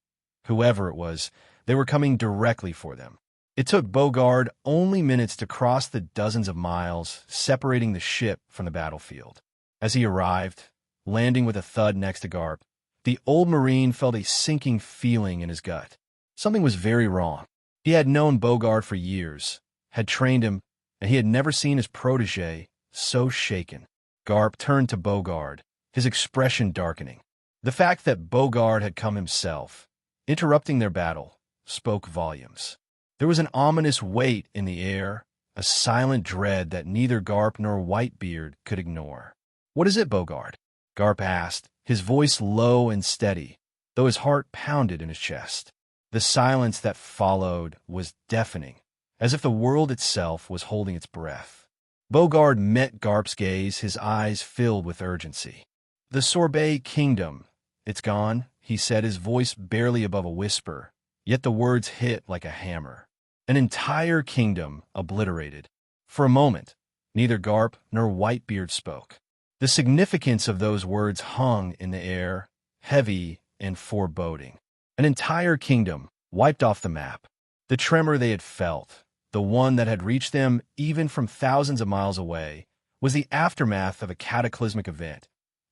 S2: Whoever it was, they were coming directly for them. It took Bogard only minutes to cross the dozens of miles separating the ship from the battlefield. As he arrived, landing with a thud next to Garp, the old Marine felt a sinking feeling in his gut. Something was very wrong. He had known Bogard for years, had trained him, and he had never seen his protege so shaken. Garp turned to Bogard, his expression darkening. The fact that Bogard had come himself, interrupting their battle, spoke volumes. There was an ominous weight in the air, a silent dread that neither Garp nor Whitebeard could ignore. "What is it, Bogard?" Garp asked, his voice low and steady, though his heart pounded in his chest. The silence that followed was deafening, as if the world itself was holding its breath. Bogard met Garp's gaze, his eyes filled with urgency. "The Sorbet Kingdom. It's gone," he said, his voice barely above a whisper, yet the words hit like a hammer. An entire kingdom obliterated. For a moment, neither Garp nor Whitebeard spoke. The significance of those words hung in the air, heavy and foreboding. An entire kingdom wiped off the map. The tremor they had felt, the one that had reached them even from thousands of miles away, was the aftermath of a cataclysmic event,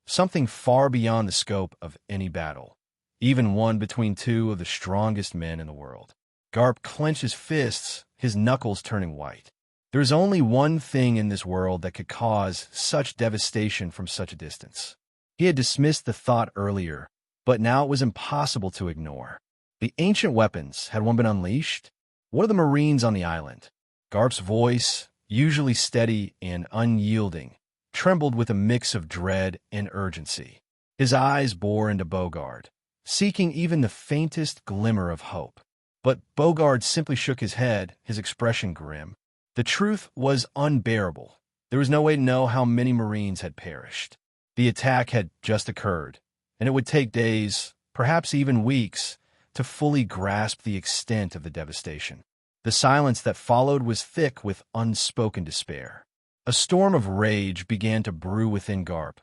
S2: something far beyond the scope of any battle, even one between two of the strongest men in the world. Garp clenched his fists, his knuckles turning white. There is only one thing in this world that could cause such devastation from such a distance. He had dismissed the thought earlier, but now it was impossible to ignore. The ancient weapons, had one been unleashed? What of the Marines on the island? Garp's voice, usually steady and unyielding, trembled with a mix of dread and urgency. His eyes bore into Bogard, seeking even the faintest glimmer of hope. But Bogard simply shook his head, his expression grim. The truth was unbearable. There was no way to know how many Marines had perished. The attack had just occurred, and it would take days, perhaps even weeks, to fully grasp the extent of the devastation. The silence that followed was thick with unspoken despair. A storm of rage began to brew within Garp,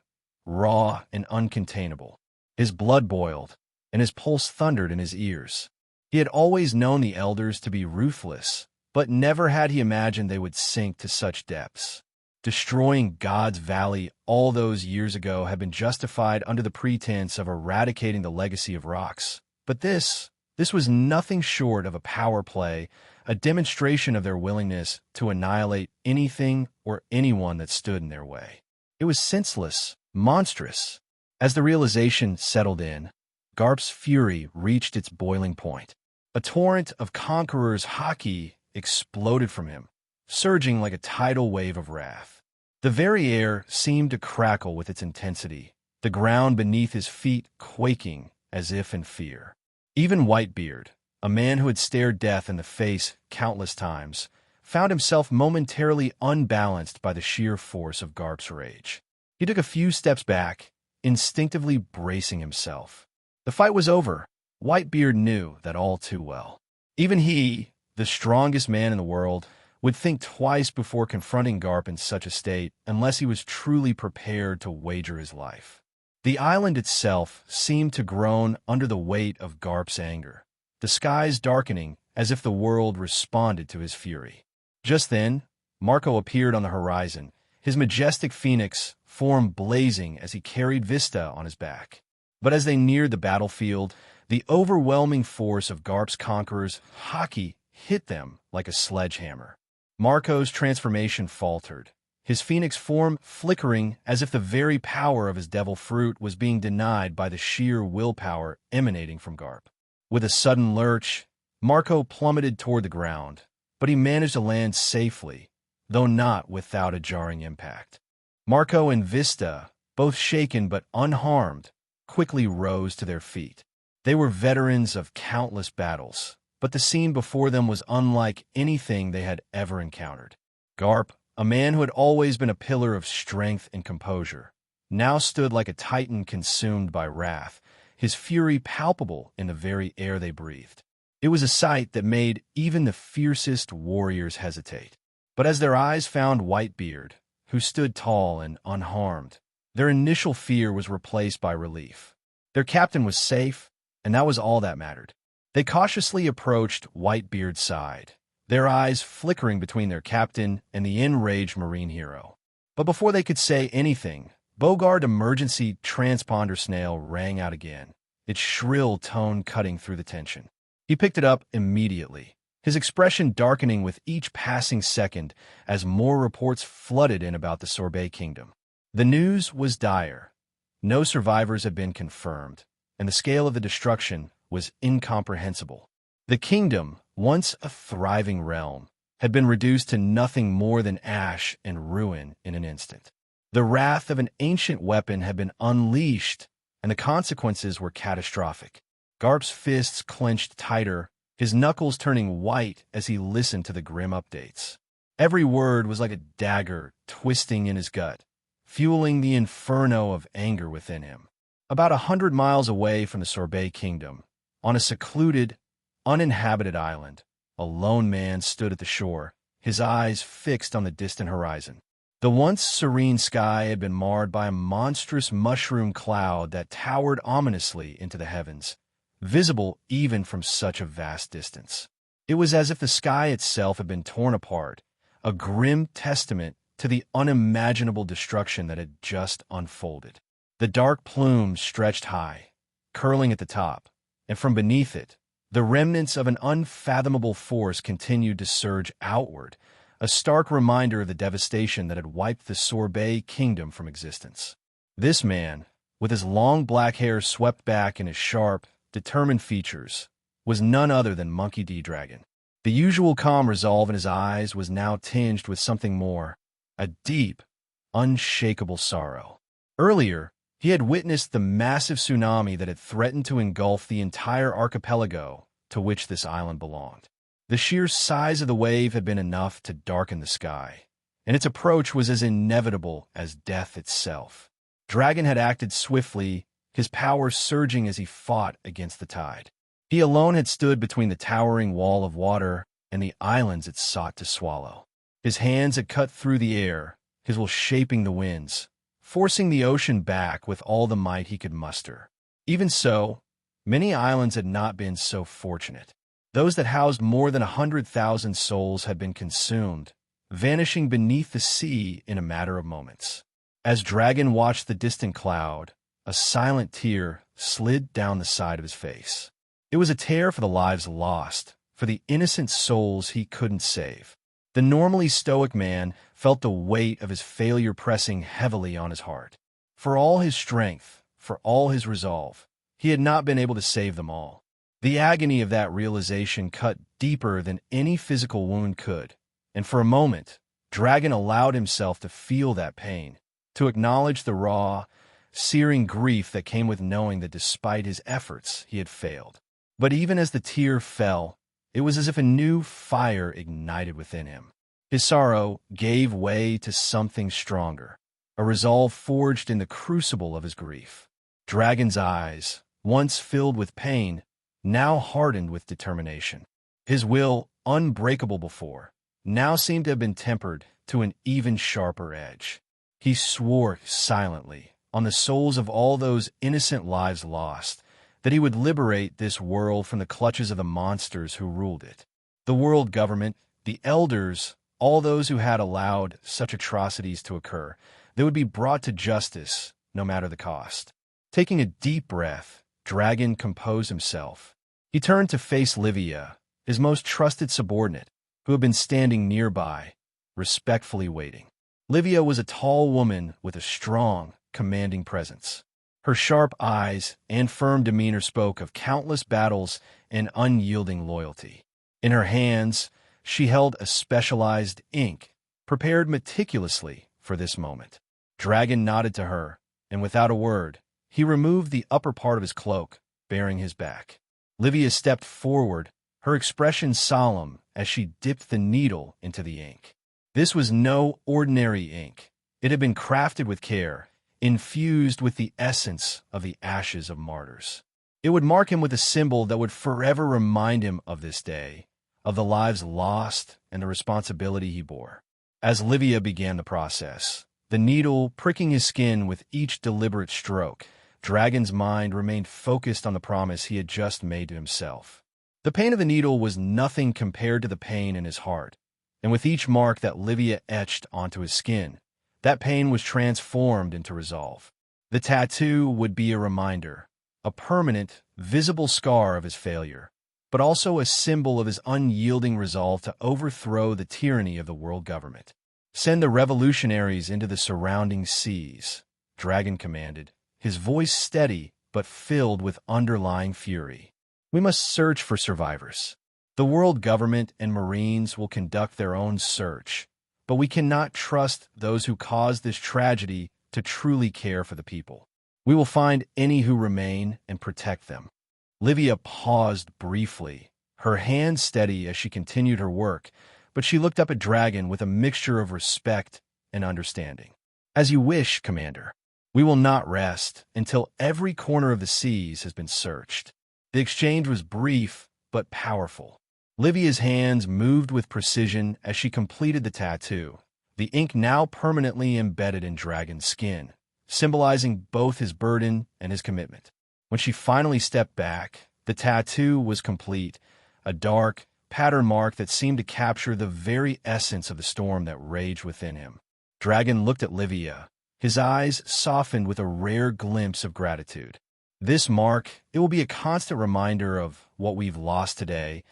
S2: raw and uncontainable. His blood boiled, and his pulse thundered in his ears. He had always known the elders to be ruthless, but never had he imagined they would sink to such depths. Destroying God's Valley all those years ago had been justified under the pretense of eradicating the legacy of rocks. But this was nothing short of a power play, a demonstration of their willingness to annihilate anything or anyone that stood in their way. It was senseless, monstrous. As the realization settled in, Garp's fury reached its boiling point. A torrent of Conqueror's haki exploded from him, surging like a tidal wave of wrath. The very air seemed to crackle with its intensity, the ground beneath his feet quaking as if in fear. Even Whitebeard, a man who had stared death in the face countless times, found himself momentarily unbalanced by the sheer force of Garp's rage. He took a few steps back, instinctively bracing himself. The fight was over. Whitebeard knew that all too well. Even he, the strongest man in the world, would think twice before confronting Garp in such a state unless he was truly prepared to wager his life. The island itself seemed to groan under the weight of Garp's anger, the skies darkening as if the world responded to his fury. Just then, Marco appeared on the horizon, his majestic phoenix form blazing as he carried Vista on his back. But as they neared the battlefield, the overwhelming force of Garp's conquerors' hockey hit them like a sledgehammer. Marco's transformation faltered, his phoenix form flickering as if the very power of his devil fruit was being denied by the sheer willpower emanating from Garp. With a sudden lurch, Marco plummeted toward the ground, but he managed to land safely, though not without a jarring impact. Marco and Vista, both shaken but unharmed, quickly rose to their feet. They were veterans of countless battles, but the scene before them was unlike anything they had ever encountered. Garp, a man who had always been a pillar of strength and composure, now stood like a titan consumed by wrath, his fury palpable in the very air they breathed. It was a sight that made even the fiercest warriors hesitate. But as their eyes found Whitebeard, who stood tall and unharmed, their initial fear was replaced by relief. Their captain was safe, and that was all that mattered. They cautiously approached Whitebeard's side, their eyes flickering between their captain and the enraged marine hero. But before they could say anything, Bogard's emergency transponder snail rang out again, its shrill tone cutting through the tension. He picked it up immediately, his expression darkening with each passing second as more reports flooded in about the Sorbet Kingdom. The news was dire. No survivors had been confirmed, and the scale of the destruction was incomprehensible. The kingdom, once a thriving realm, had been reduced to nothing more than ash and ruin in an instant. The wrath of an ancient weapon had been unleashed, and the consequences were catastrophic. Garp's fists clenched tighter, his knuckles turning white as he listened to the grim updates. Every word was like a dagger twisting in his gut, fueling the inferno of anger within him. About 100 miles away from the Sorbet Kingdom, on a secluded, uninhabited island, a lone man stood at the shore, his eyes fixed on the distant horizon. The once serene sky had been marred by a monstrous mushroom cloud that towered ominously into the heavens, visible even from such a vast distance. It was as if the sky itself had been torn apart, a grim testament to the unimaginable destruction that had just unfolded. The dark plume stretched high, curling at the top, and from beneath it, the remnants of an unfathomable force continued to surge outward, a stark reminder of the devastation that had wiped the Sorbet Kingdom from existence. This man, with his long black hair swept back and his sharp, determined features, was none other than Monkey D. Dragon. The usual calm resolve in his eyes was now tinged with something more, a deep, unshakable sorrow. Earlier, he had witnessed the massive tsunami that had threatened to engulf the entire archipelago to which this island belonged. The sheer size of the wave had been enough to darken the sky, and its approach was as inevitable as death itself. Dragon had acted swiftly, his power surging as he fought against the tide. He alone had stood between the towering wall of water and the islands it sought to swallow. His hands had cut through the air, his will shaping the winds, forcing the ocean back with all the might he could muster. Even so, many islands had not been so fortunate. Those that housed more than 100,000 souls had been consumed, vanishing beneath the sea in a matter of moments. As Dragon watched the distant cloud, a silent tear slid down the side of his face. It was a tear for the lives lost, for the innocent souls he couldn't save. The normally stoic man felt the weight of his failure pressing heavily on his heart. For all his strength, for all his resolve, he had not been able to save them all. The agony of that realization cut deeper than any physical wound could, and for a moment, Dragon allowed himself to feel that pain, to acknowledge the raw, searing grief that came with knowing that despite his efforts, he had failed. But even as the tear fell, it was as if a new fire ignited within him. His sorrow gave way to something stronger, a resolve forged in the crucible of his grief. Dragon's eyes, once filled with pain, now hardened with determination. His will, unbreakable before, now seemed to have been tempered to an even sharper edge. He swore silently, on the souls of all those innocent lives lost, that he would liberate this world from the clutches of the monsters who ruled it. The world government, the elders, all those who had allowed such atrocities to occur, they would be brought to justice, no matter the cost. Taking a deep breath, Dragon composed himself. He turned to face Livia, his most trusted subordinate, who had been standing nearby, respectfully waiting. Livia was a tall woman with a strong, commanding presence. Her sharp eyes and firm demeanor spoke of countless battles and unyielding loyalty. In her hands, she held a specialized ink, prepared meticulously for this moment. Dragon nodded to her, and without a word, he removed the upper part of his cloak, baring his back. Livia stepped forward, her expression solemn as she dipped the needle into the ink. This was no ordinary ink. It had been crafted with care, infused with the essence of the ashes of martyrs. It would mark him with a symbol that would forever remind him of this day, of the lives lost and the responsibility he bore. As Livia began the process, the needle pricking his skin with each deliberate stroke, Dragon's mind remained focused on the promise he had just made to himself. The pain of the needle was nothing compared to the pain in his heart, and with each mark that Livia etched onto his skin, that pain was transformed into resolve. The tattoo would be a reminder, a permanent, visible scar of his failure, but also a symbol of his unyielding resolve to overthrow the tyranny of the world government. "Send the revolutionaries into the surrounding seas," Dragon commanded, his voice steady but filled with underlying fury. "We must search for survivors. The world government and Marines will conduct their own search, but we cannot trust those who caused this tragedy to truly care for the people. We will find any who remain and protect them." Livia paused briefly, her hand steady as she continued her work, but she looked up at Dragon with a mixture of respect and understanding. "As you wish, Commander. We will not rest until every corner of the seas has been searched." The exchange was brief but powerful. Livia's hands moved with precision as she completed the tattoo, the ink now permanently embedded in Dragon's skin, symbolizing both his burden and his commitment. When she finally stepped back, the tattoo was complete, a dark, pattern mark that seemed to capture the very essence of the storm that raged within him. Dragon looked at Livia, his eyes softened with a rare glimpse of gratitude. "This mark, it will be a constant reminder of what we've lost today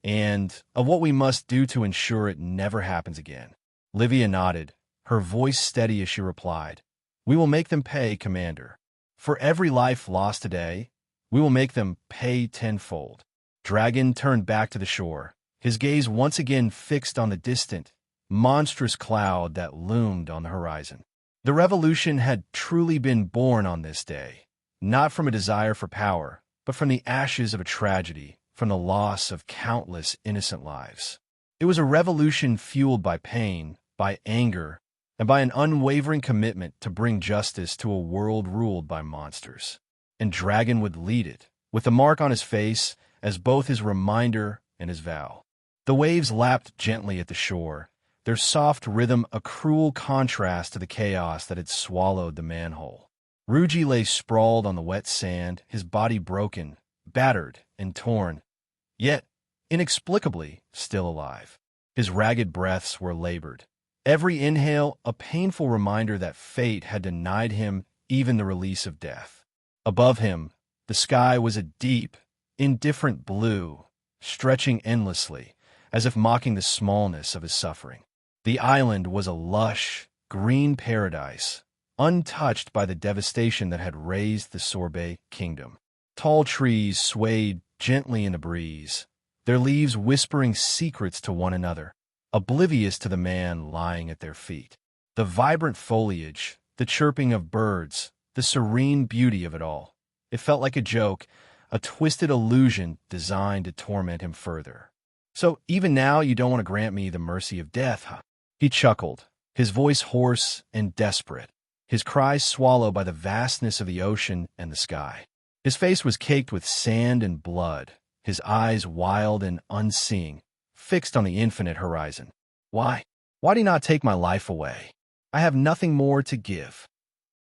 S2: and of what we must do to ensure it never happens again." Livia nodded, her voice steady as she replied, "We will make them pay, Commander. For every life lost today, we will make them pay tenfold." Dragon turned back to the shore, his gaze once again fixed on the distant, monstrous cloud that loomed on the horizon. The revolution had truly been born on this day, not from a desire for power, but from the ashes of a tragedy, from the loss of countless innocent lives. It was a revolution fueled by pain, by anger, and by an unwavering commitment to bring justice to a world ruled by monsters. And Dragon would lead it, with the mark on his face as both his reminder and his vow. The waves lapped gently at the shore, their soft rhythm a cruel contrast to the chaos that had swallowed the manhole. Ruji lay sprawled on the wet sand, his body broken, battered, and torn, yet inexplicably still alive. His ragged breaths were labored, every inhale a painful reminder that fate had denied him even the release of death. Above him, the sky was a deep, indifferent blue, stretching endlessly, as if mocking the smallness of his suffering. The island was a lush, green paradise, untouched by the devastation that had razed the Sorbet kingdom. Tall trees swayed gently in the breeze, their leaves whispering secrets to one another. oblivious to the man lying at their feet. The vibrant foliage, the chirping of birds, the serene beauty of it all. It felt like a joke, a twisted illusion designed to torment him further. "So even now you don't want to grant me the mercy of death, huh?" He chuckled, his voice hoarse and desperate, his cries swallowed by the vastness of the ocean and the sky. His face was caked with sand and blood, his eyes wild and unseeing, fixed on the infinite horizon. "Why? Why do you not take my life away? I have nothing more to give."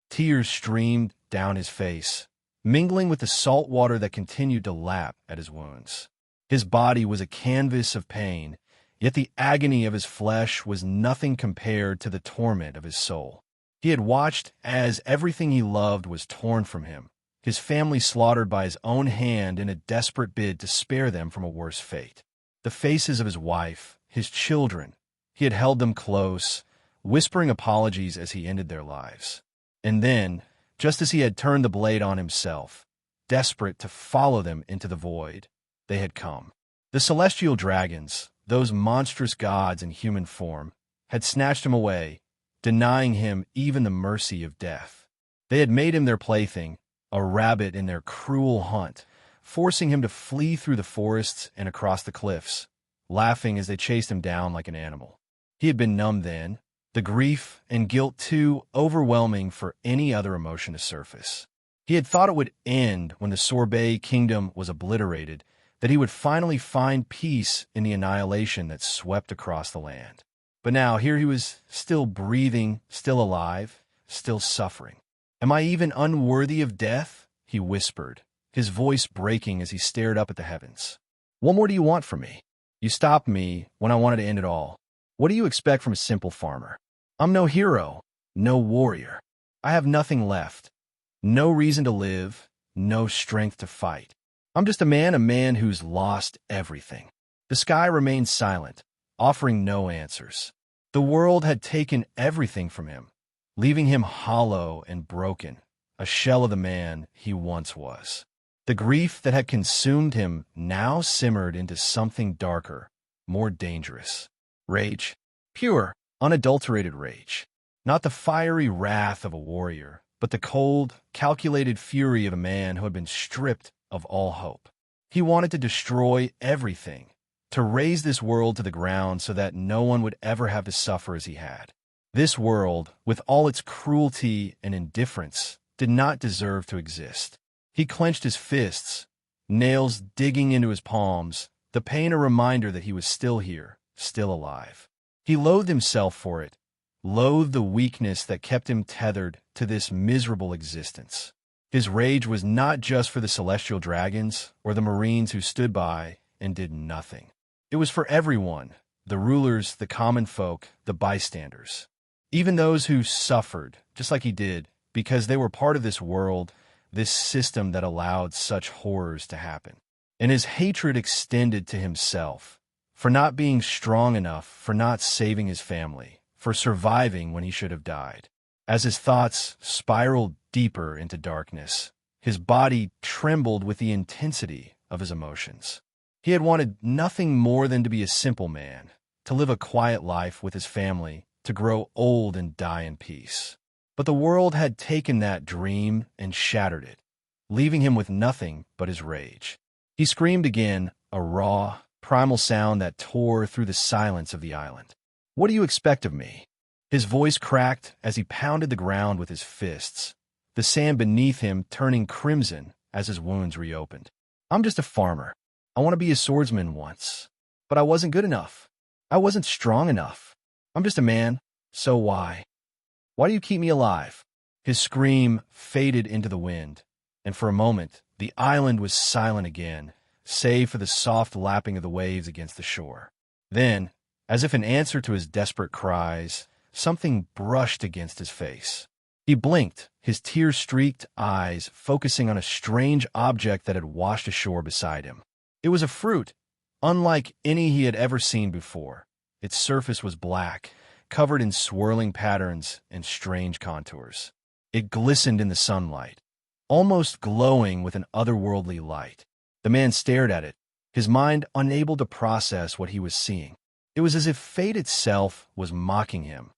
S2: Tears streamed down his face, mingling with the salt water that continued to lap at his wounds. His body was a canvas of pain, yet the agony of his flesh was nothing compared to the torment of his soul. He had watched as everything he loved was torn from him, his family slaughtered by his own hand in a desperate bid to spare them from a worse fate. The faces of his wife, his children, he had held them close, whispering apologies as he ended their lives. And then, just as he had turned the blade on himself, desperate to follow them into the void, they had come. The celestial dragons, those monstrous gods in human form, had snatched him away, denying him even the mercy of death. They had made him their plaything, a rabbit in their cruel hunt, forcing him to flee through the forests and across the cliffs, laughing as they chased him down like an animal. He had been numb then, the grief and guilt too overwhelming for any other emotion to surface. He had thought it would end when the Sorbet kingdom was obliterated, that he would finally find peace in the annihilation that swept across the land. But now here he was, still breathing, still alive, still suffering. "Am I even unworthy of death?" he whispered, his voice breaking as he stared up at the heavens. "What more do you want from me? You stopped me when I wanted to end it all. What do you expect from a simple farmer? I'm no hero, no warrior. I have nothing left, no reason to live, no strength to fight. I'm just a man who's lost everything." The sky remained silent, offering no answers. The world had taken everything from him, leaving him hollow and broken, a shell of the man he once was. The grief that had consumed him now simmered into something darker, more dangerous. Rage. Pure, unadulterated rage. Not the fiery wrath of a warrior, but the cold, calculated fury of a man who had been stripped of all hope. He wanted to destroy everything, to raze this world to the ground so that no one would ever have to suffer as he had. This world, with all its cruelty and indifference, did not deserve to exist. He clenched his fists, nails digging into his palms, the pain a reminder that he was still here, still alive. He loathed himself for it, loathed the weakness that kept him tethered to this miserable existence. His rage was not just for the celestial dragons or the marines who stood by and did nothing. It was for everyone, the rulers, the common folk, the bystanders. Even those who suffered, just like he did, because they were part of this world, this system that allowed such horrors to happen. And his hatred extended to himself, for not being strong enough, for not saving his family, for surviving when he should have died. As his thoughts spiraled deeper into darkness, his body trembled with the intensity of his emotions. He had wanted nothing more than to be a simple man, to live a quiet life with his family, to grow old and die in peace. But the world had taken that dream and shattered it, leaving him with nothing but his rage. He screamed again, a raw, primal sound that tore through the silence of the island. "What do you expect of me?" His voice cracked as he pounded the ground with his fists, the sand beneath him turning crimson as his wounds reopened. "I'm just a farmer. I want to be a swordsman once. But I wasn't good enough. I wasn't strong enough. I'm just a man, so why? Why do you keep me alive?" His scream faded into the wind, and for a moment, the island was silent again, save for the soft lapping of the waves against the shore. Then, as if in answer to his desperate cries, something brushed against his face. He blinked, his tear-streaked eyes focusing on a strange object that had washed ashore beside him. It was a fruit, unlike any he had ever seen before. Its surface was black, covered in swirling patterns and strange contours. It glistened in the sunlight, almost glowing with an otherworldly light. The man stared at it, his mind unable to process what he was seeing. It was as if fate itself was mocking him,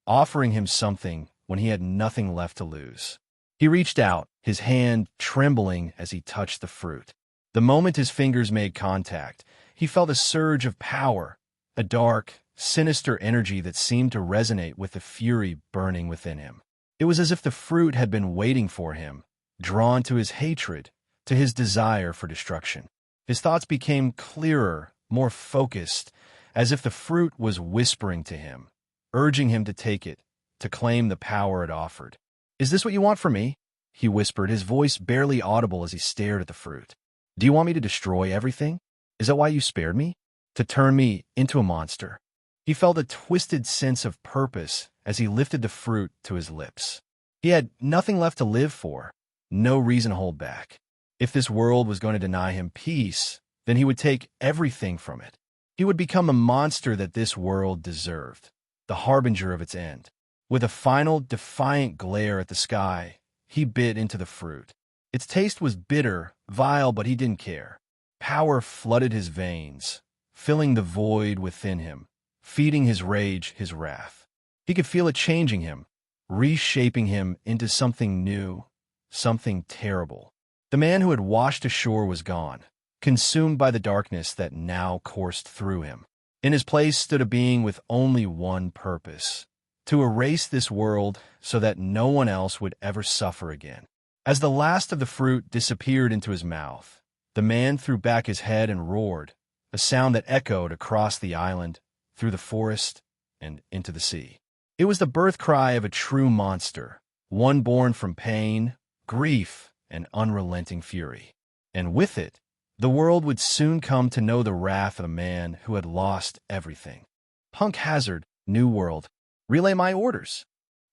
S2: offering him something when he had nothing left to lose. He reached out, his hand trembling as he touched the fruit. The moment his fingers made contact, he felt a surge of power, a dark, sinister energy that seemed to resonate with the fury burning within him. It was as if the fruit had been waiting for him, drawn to his hatred, to his desire for destruction. His thoughts became clearer, more focused, as if the fruit was whispering to him, urging him to take it, to claim the power it offered. "Is this what you want from me?" he whispered, his voice barely audible as he stared at the fruit. "Do you want me to destroy everything? Is that why you spared me? To turn me into a monster?" He felt a twisted sense of purpose as he lifted the fruit to his lips. He had nothing left to live for, no reason to hold back. If this world was going to deny him peace, then he would take everything from it. He would become a monster that this world deserved, the harbinger of its end. With a final, defiant glare at the sky, he bit into the fruit. Its taste was bitter, vile, but he didn't care. Power flooded his veins, filling the void within him, feeding his rage, his wrath. He could feel it changing him, reshaping him into something new, something terrible. The man who had washed ashore was gone, consumed by the darkness that now coursed through him. In his place stood a being with only one purpose: to erase this world so that no one else would ever suffer again. As the last of the fruit disappeared into his mouth, the man threw back his head and roared, a sound that echoed across the island, through the forest, and into the sea. It was the birth cry of a true monster, one born from pain, grief, and unrelenting fury. And with it, the world would soon come to know the wrath of a man who had lost everything. Punk Hazard, New World. Relay my orders.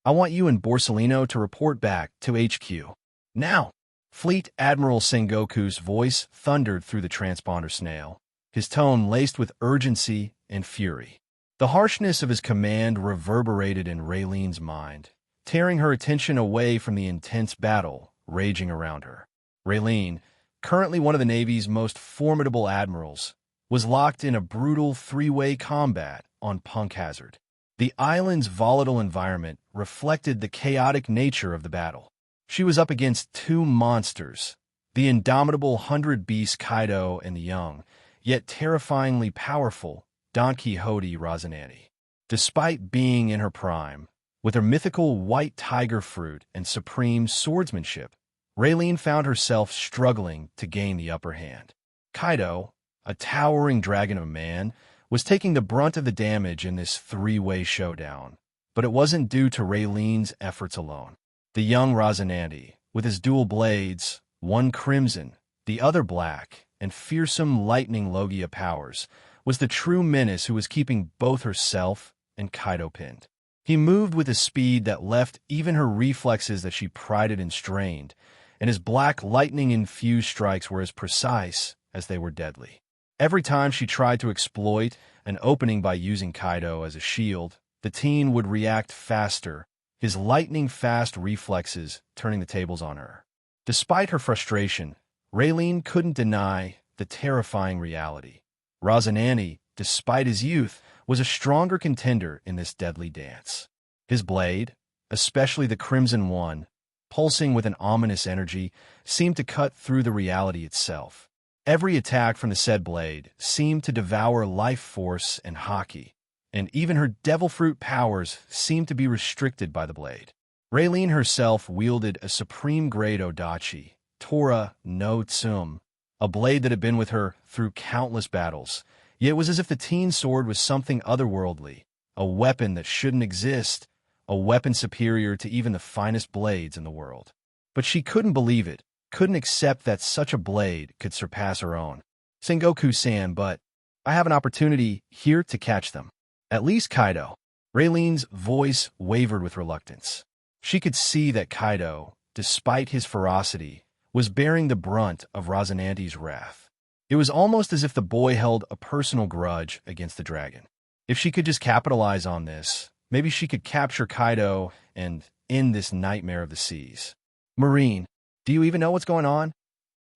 S2: I want you and Borsellino to report back to HQ. Now! Fleet Admiral Sengoku's voice thundered through the transponder snail, his tone laced with urgency and fury. The harshness of his command reverberated in Raylene's mind, tearing her attention away from the intense battle raging around her. Raylene, currently one of the Navy's most formidable admirals, was locked in a brutal three-way combat on Punk Hazard. The island's volatile environment reflected the chaotic nature of the battle. She was up against two monsters, the indomitable 100-beast Kaido and the young, yet terrifyingly powerful Don Quixote Rosinante. Despite being in her prime, with her mythical white tiger fruit and supreme swordsmanship, Raylene found herself struggling to gain the upper hand. Kaido, a towering dragon of a man, was taking the brunt of the damage in this three-way showdown, but it wasn't due to Raylene's efforts alone. The young Rosinante, with his dual blades, one crimson, the other black, and fearsome lightning Logia powers, was the true menace who was keeping both herself and Kaido pinned. He moved with a speed that left even her reflexes that she prided in strained, and his black lightning-infused strikes were as precise as they were deadly. Every time she tried to exploit an opening by using Kaido as a shield, the teen would react faster, his lightning-fast reflexes turning the tables on her. Despite her frustration, Raylene couldn't deny the terrifying reality. Rosinante, despite his youth, was a stronger contender in this deadly dance. His blade, especially the crimson one, pulsing with an ominous energy, seemed to cut through the reality itself. Every attack from the said blade seemed to devour life force and haki, and even her devil fruit powers seemed to be restricted by the blade. Raylene herself wielded a supreme-grade Odachi, Tora no Tsum, a blade that had been with her through countless battles, yet it was as if the teen's sword was something otherworldly, a weapon that shouldn't exist, a weapon superior to even the finest blades in the world. But she couldn't believe it, couldn't accept that such a blade could surpass her own. Sengoku-san, but I have an opportunity here to catch them. At least Kaido. Raylene's voice wavered with reluctance. She could see that Kaido, despite his ferocity, was bearing the brunt of Rosinante's wrath. It was almost as if the boy held a personal grudge against the dragon. If she could just capitalize on this, maybe she could capture Kaido and end this nightmare of the seas. Marine, do you even know what's going on?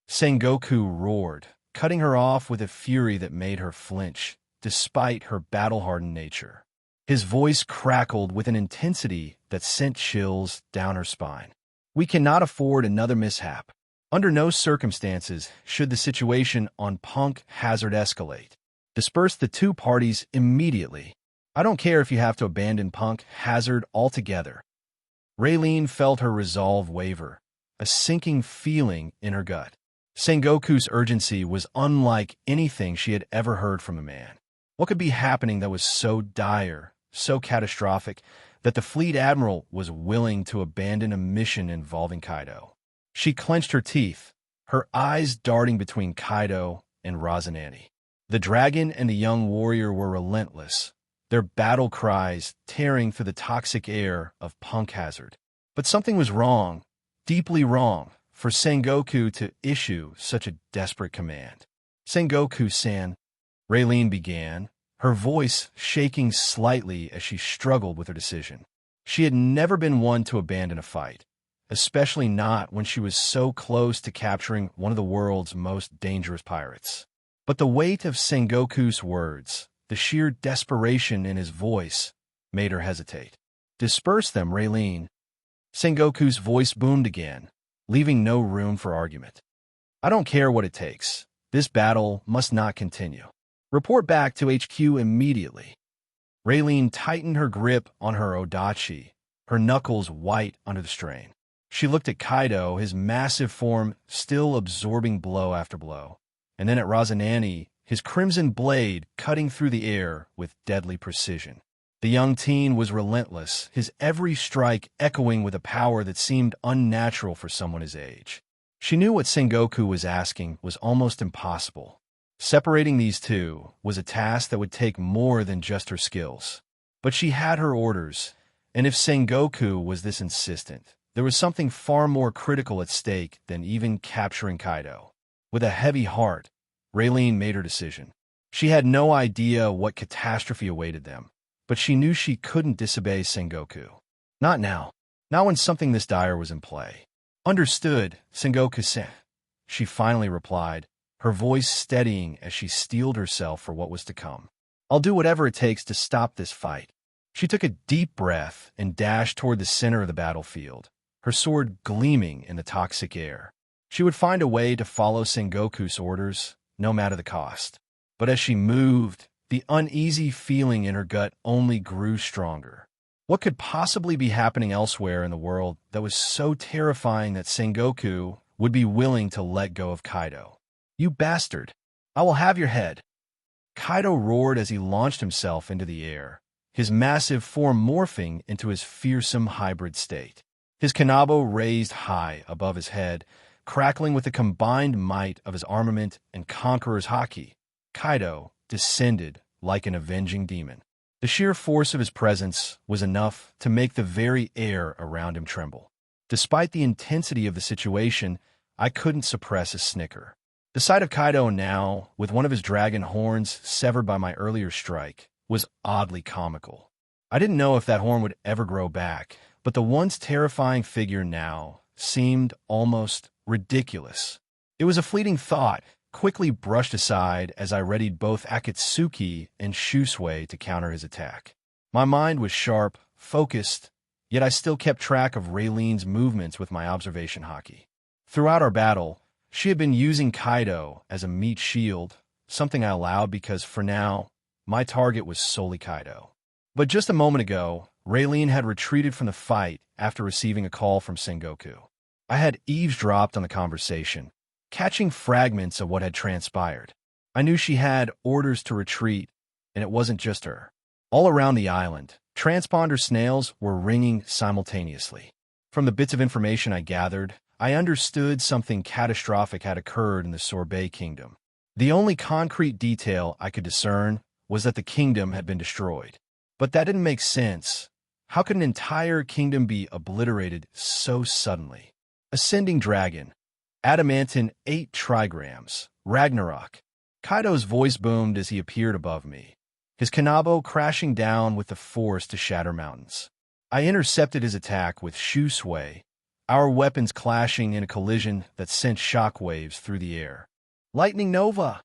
S2: Sengoku roared, cutting her off with a fury that made her flinch, despite her battle-hardened nature. His voice crackled with an intensity that sent chills down her spine. We cannot afford another mishap. Under no circumstances should the situation on Punk Hazard escalate. Disperse the two parties immediately. I don't care if you have to abandon Punk Hazard altogether. Raylene felt her resolve waver, a sinking feeling in her gut. Sengoku's urgency was unlike anything she had ever heard from a man. What could be happening that was so dire, so catastrophic, that the fleet admiral was willing to abandon a mission involving Kaido? She clenched her teeth, her eyes darting between Kaido and Rosinante. The dragon and the young warrior were relentless, their battle cries tearing through the toxic air of Punk Hazard. But something was wrong, deeply wrong, for Sengoku to issue such a desperate command. Sengoku-san, Raylene began, her voice shaking slightly as she struggled with her decision. She had never been one to abandon a fight, especially not when she was so close to capturing one of the world's most dangerous pirates. But the weight of Sengoku's words, the sheer desperation in his voice, made her hesitate. Disperse them, Raylene. Sengoku's voice boomed again, leaving no room for argument. I don't care what it takes. This battle must not continue. Report back to HQ immediately. Raylene tightened her grip on her odachi, her knuckles white under the strain. She looked at Kaido, his massive form still absorbing blow after blow, and then at Rosinante, his crimson blade cutting through the air with deadly precision. The young teen was relentless, his every strike echoing with a power that seemed unnatural for someone his age. She knew what Sengoku was asking was almost impossible. Separating these two was a task that would take more than just her skills. But she had her orders, and if Sengoku was this insistent, there was something far more critical at stake than even capturing Kaido. With a heavy heart, Raylene made her decision. She had no idea what catastrophe awaited them, but she knew she couldn't disobey Sengoku. Not now. Not when something this dire was in play. Understood, Sengoku-san, she finally replied, her voice steadying as she steeled herself for what was to come. I'll do whatever it takes to stop this fight. She took a deep breath and dashed toward the center of the battlefield, her sword gleaming in the toxic air. She would find a way to follow Sengoku's orders, no matter the cost. But as she moved, the uneasy feeling in her gut only grew stronger. What could possibly be happening elsewhere in the world that was so terrifying that Sengoku would be willing to let go of Kaido? You bastard! I will have your head! Kaido roared as he launched himself into the air, his massive form morphing into his fearsome hybrid state. His kanabo raised high above his head, crackling with the combined might of his armament and conqueror's haki. Kaido descended like an avenging demon. The sheer force of his presence was enough to make the very air around him tremble. Despite the intensity of the situation, I couldn't suppress a snicker. The sight of Kaido now, with one of his dragon horns severed by my earlier strike, was oddly comical. I didn't know if that horn would ever grow back, but the once terrifying figure now seemed almost ridiculous. It was a fleeting thought, quickly brushed aside as I readied both Akatsuki and Shusui to counter his attack. My mind was sharp, focused, yet I still kept track of Raylene's movements with my observation haki. Throughout our battle, she had been using Kaido as a meat shield, something I allowed because, for now, my target was solely Kaido. But just a moment ago, Raylene had retreated from the fight after receiving a call from Sengoku. I had eavesdropped on the conversation, catching fragments of what had transpired. I knew she had orders to retreat, and it wasn't just her. All around the island, transponder snails were ringing simultaneously. From the bits of information I gathered, I understood something catastrophic had occurred in the Sorbet Kingdom. The only concrete detail I could discern was that the kingdom had been destroyed. But that didn't make sense. How could an entire kingdom be obliterated so suddenly? Ascending Dragon, Adamantine 8 trigrams, Ragnarok. Kaido's voice boomed as he appeared above me, his kanabo crashing down with the force to shatter mountains. I intercepted his attack with Shusui, our weapons clashing in a collision that sent shockwaves through the air. Lightning Nova!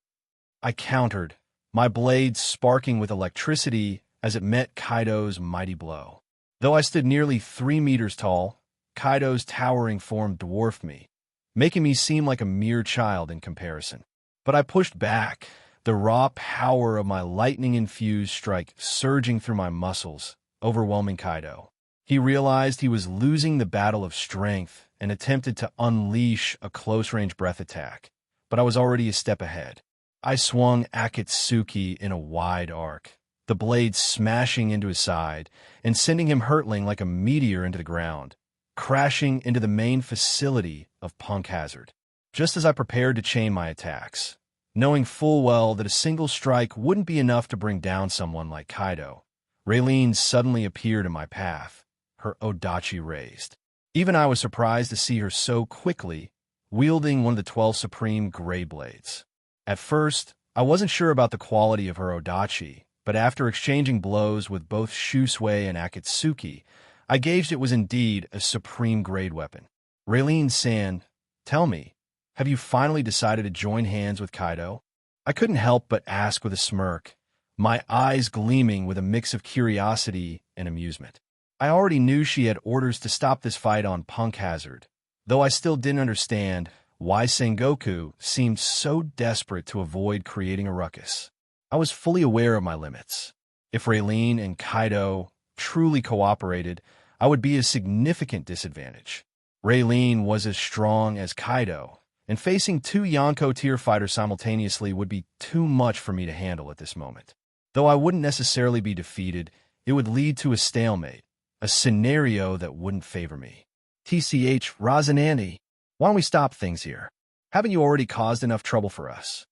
S2: I countered, my blade sparking with electricity as it met Kaido's mighty blow. Though I stood nearly 3 meters tall, Kaido's towering form dwarfed me, making me seem like a mere child in comparison. But I pushed back, the raw power of my lightning-infused strike surging through my muscles, overwhelming Kaido. He realized he was losing the battle of strength and attempted to unleash a close-range breath attack, but I was already a step ahead. I swung Akatsuki in a wide arc, the blade smashing into his side and sending him hurtling like a meteor into the ground, crashing into the main facility of Punk Hazard. Just as I prepared to chain my attacks, knowing full well that a single strike wouldn't be enough to bring down someone like Kaido, Raylene suddenly appeared in my path, her Odachi raised. Even I was surprised to see her so quickly, wielding one of the 12 supreme gray blades. At first, I wasn't sure about the quality of her Odachi, but after exchanging blows with both Shusui and Akatsuki, I gauged it was indeed a supreme grade weapon. Raylene-san, tell me, have you finally decided to join hands with Kaido? I couldn't help but ask with a smirk, my eyes gleaming with a mix of curiosity and amusement. I already knew she had orders to stop this fight on Punk Hazard, though I still didn't understand why Sengoku seemed so desperate to avoid creating a ruckus. I was fully aware of my limits. If Raylene and Kaido truly cooperated, I would be at a significant disadvantage. Raylene was as strong as Kaido, and facing 2 Yonko tier fighters simultaneously would be too much for me to handle at this moment. Though I wouldn't necessarily be defeated, it would lead to a stalemate, a scenario that wouldn't favor me. TCH, Rosinante, why don't we stop things here? Haven't you already caused enough trouble for us?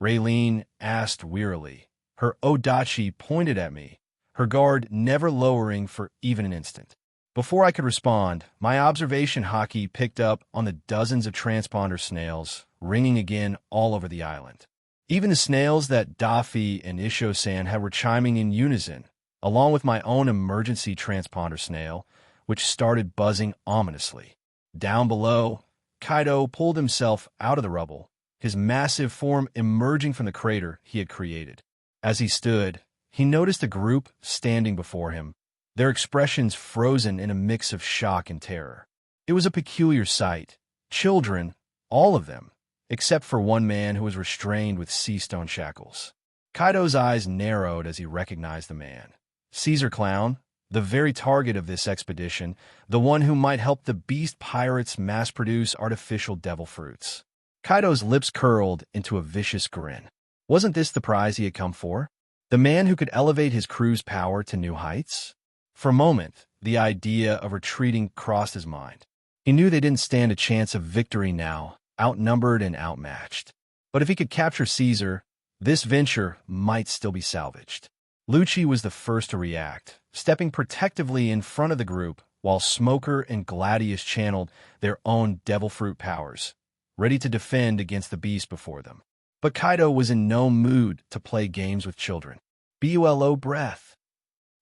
S2: Raylene asked wearily, her Odachi pointed at me, her guard never lowering for even an instant. Before I could respond, my observation hockey picked up on the dozens of transponder snails ringing again all over the island. Even the snails that Daffy and Isho-san had were chiming in unison, along with my own emergency transponder snail, which started buzzing ominously. Down below, Kaido pulled himself out of the rubble, his massive form emerging from the crater he had created. As he stood, he noticed a group standing before him, their expressions frozen in a mix of shock and terror. It was a peculiar sight. Children, all of them, except for one man who was restrained with sea stone shackles. Kaido's eyes narrowed as he recognized the man. Caesar Clown, the very target of this expedition, the one who might help the beast pirates mass-produce artificial devil fruits. Kaido's lips curled into a vicious grin. Wasn't this the prize he had come for? The man who could elevate his crew's power to new heights? For a moment, the idea of retreating crossed his mind. He knew they didn't stand a chance of victory now, outnumbered and outmatched. But if he could capture Caesar, this venture might still be salvaged. Lucci was the first to react, stepping protectively in front of the group while Smoker and Gladius channeled their own devil fruit powers, ready to defend against the beast before them. But Kaido was in no mood to play games with children. BULO breath.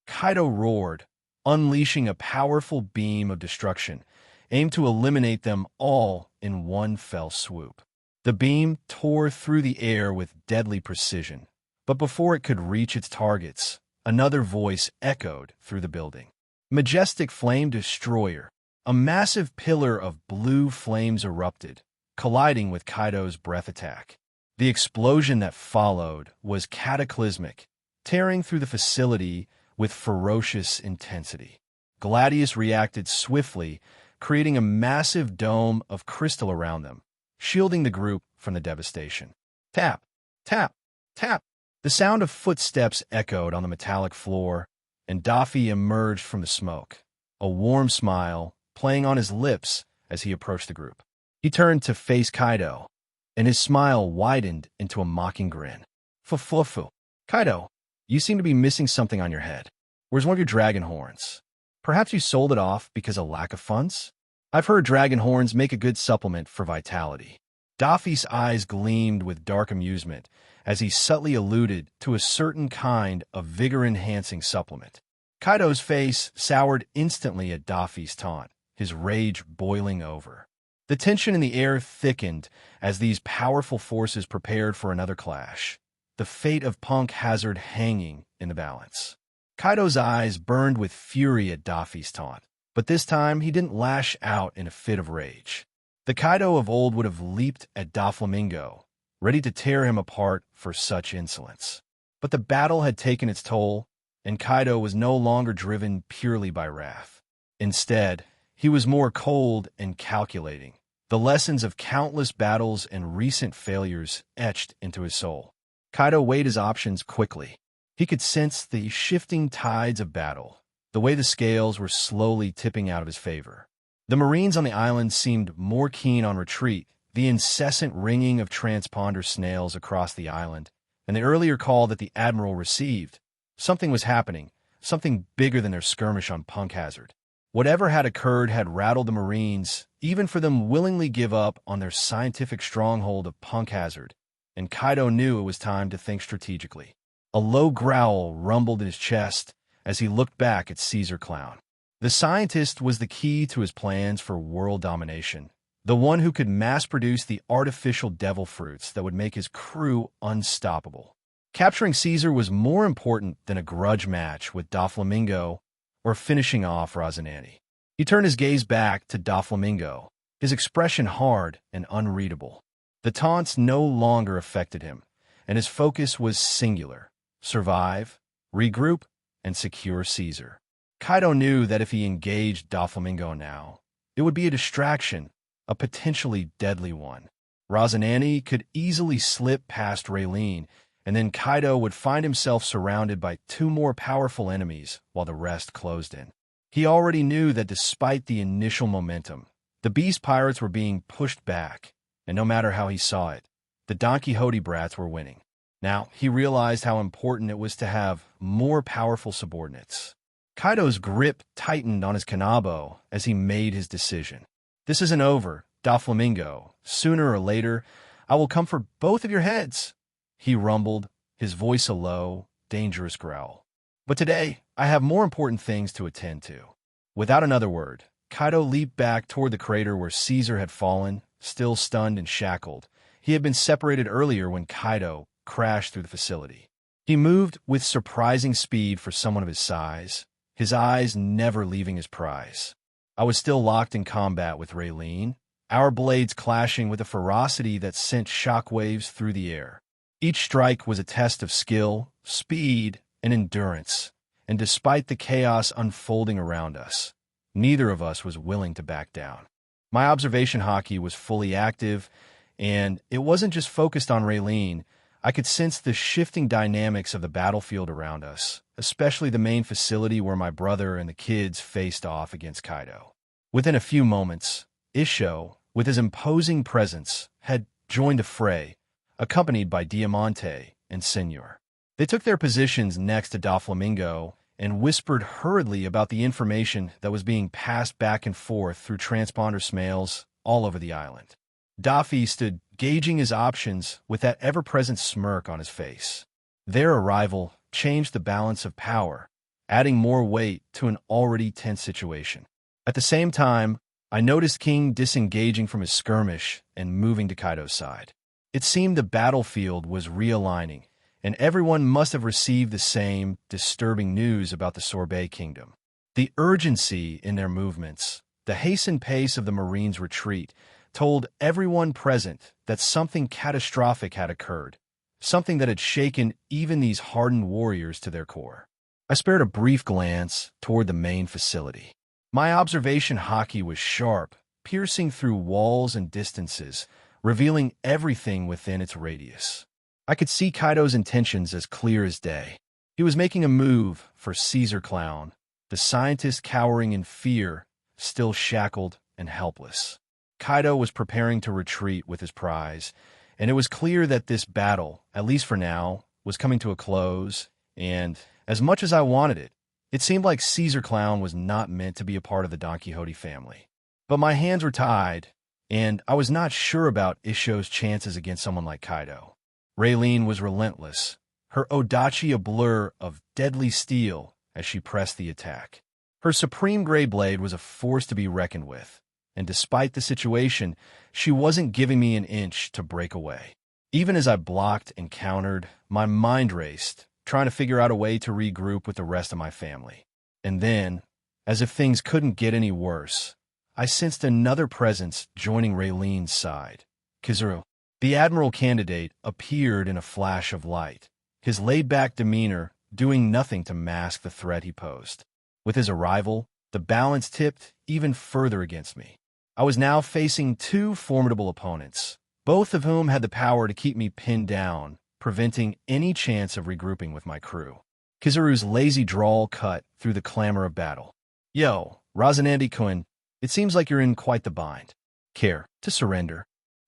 S2: Kaido roared, unleashing a powerful beam of destruction, aimed to eliminate them all in one fell swoop. The beam tore through the air with deadly precision, but before it could reach its targets, another voice echoed through the building. Majestic Flame Destroyer. A massive pillar of blue flames erupted, colliding with Kaido's breath attack. The explosion that followed was cataclysmic, tearing through the facility with ferocious intensity. Gladius reacted swiftly, creating a massive dome of crystal around them, shielding the group from the devastation. Tap, tap, tap. The sound of footsteps echoed on the metallic floor, and Daffy emerged from the smoke, a warm smile playing on his lips as he approached the group. He turned to face Kaido, and his smile widened into a mocking grin. Fufu. Kaido, you seem to be missing something on your head. Where's one of your dragon horns? Perhaps you sold it off because of lack of funds? I've heard dragon horns make a good supplement for vitality. Daffy's eyes gleamed with dark amusement as he subtly alluded to a certain kind of vigor-enhancing supplement. Kaido's face soured instantly at Daffy's taunt, his rage boiling over. The tension in the air thickened as these powerful forces prepared for another clash. the fate of Punk Hazard hanging in the balance. Kaido's eyes burned with fury at Daffy's taunt, but this time he didn't lash out in a fit of rage. The Kaido of old would have leaped at Doflamingo, ready to tear him apart for such insolence. But the battle had taken its toll, and Kaido was no longer driven purely by wrath. Instead, he was more cold and calculating, the lessons of countless battles and recent failures etched into his soul. Kaido weighed his options quickly. He could sense the shifting tides of battle, the way the scales were slowly tipping out of his favor. The Marines on the island seemed more keen on retreat, the incessant ringing of transponder snails across the island, and the earlier call that the Admiral received. Something was happening, something bigger than their skirmish on Punk Hazard. Whatever had occurred had rattled the Marines, even for them willingly give up on their scientific stronghold of Punk Hazard, and Kaido knew it was time to think strategically. A low growl rumbled in his chest as he looked back at Caesar Clown. The scientist was the key to his plans for world domination, the one who could mass-produce the artificial devil fruits that would make his crew unstoppable. Capturing Caesar was more important than a grudge match with Doflamingo or finishing off Rosinante. He turned his gaze back to Doflamingo, his expression hard and unreadable. The taunts no longer affected him, and his focus was singular: survive, regroup, and secure Caesar. Kaido knew that if he engaged Doflamingo now, it would be a distraction, a potentially deadly one. Rosinante could easily slip past Raylene, and then Kaido would find himself surrounded by two more powerful enemies while the rest closed in. He already knew that despite the initial momentum, the Beast Pirates were being pushed back, and no matter how he saw it, the Don Quixote brats were winning. Now, he realized how important it was to have more powerful subordinates. Kaido's grip tightened on his kanabo as he made his decision. This isn't over, Doflamingo. Sooner or later, I will come for both of your heads, he rumbled, his voice a low, dangerous growl. But today, I have more important things to attend to. Without another word, Kaido leaped back toward the crater where Caesar had fallen, still stunned and shackled. He had been separated earlier when Kaido crashed through the facility. He moved with surprising speed for someone of his size, his eyes never leaving his prize. I was still locked in combat with Raylene, our blades clashing with a ferocity that sent shockwaves through the air. Each strike was a test of skill, speed, and endurance, and despite the chaos unfolding around us, neither of us was willing to back down. My observation hockey was fully active, and it wasn't just focused on Raylene. I could sense the shifting dynamics of the battlefield around us, especially the main facility where my brother and the kids faced off against Kaido. Within a few moments, Isho, with his imposing presence, had joined the fray, accompanied by Diamante and Senor. They took their positions next to Doflamingo and whispered hurriedly about the information that was being passed back and forth through transponder smails all over the island. Daffy stood gauging his options with that ever-present smirk on his face. Their arrival changed the balance of power, adding more weight to an already tense situation. At the same time, I noticed King disengaging from his skirmish and moving to Kaido's side. It seemed the battlefield was realigning, and everyone must have received the same disturbing news about the Sorbet Kingdom. The urgency in their movements, the hastened pace of the Marines' retreat, told everyone present that something catastrophic had occurred, something that had shaken even these hardened warriors to their core. I spared a brief glance toward the main facility. My observation hockey was sharp, piercing through walls and distances, revealing everything within its radius. I could see Kaido's intentions as clear as day. He was making a move for Caesar Clown, the scientist cowering in fear, still shackled and helpless. Kaido was preparing to retreat with his prize, and it was clear that this battle, at least for now, was coming to a close, and as much as I wanted it, it seemed like Caesar Clown was not meant to be a part of the Don Quixote family. But my hands were tied, and I was not sure about Isho's chances against someone like Kaido. Raylene was relentless, her Odachi a blur of deadly steel as she pressed the attack. Her supreme gray blade was a force to be reckoned with, and despite the situation, she wasn't giving me an inch to break away. Even as I blocked and countered, my mind raced, trying to figure out a way to regroup with the rest of my family. And then, as if things couldn't get any worse, I sensed another presence joining Raylene's side. Kizaru, the admiral candidate, appeared in a flash of light, his laid-back demeanor doing nothing to mask the threat he posed. With his arrival, the balance tipped even further against me. I was now facing two formidable opponents, both of whom had the power to keep me pinned down, preventing any chance of regrouping with my crew. Kizaru's lazy drawl cut through the clamor of battle. "Yo, Rosinante-kun, it seems like you're in quite the bind. Care to surrender?"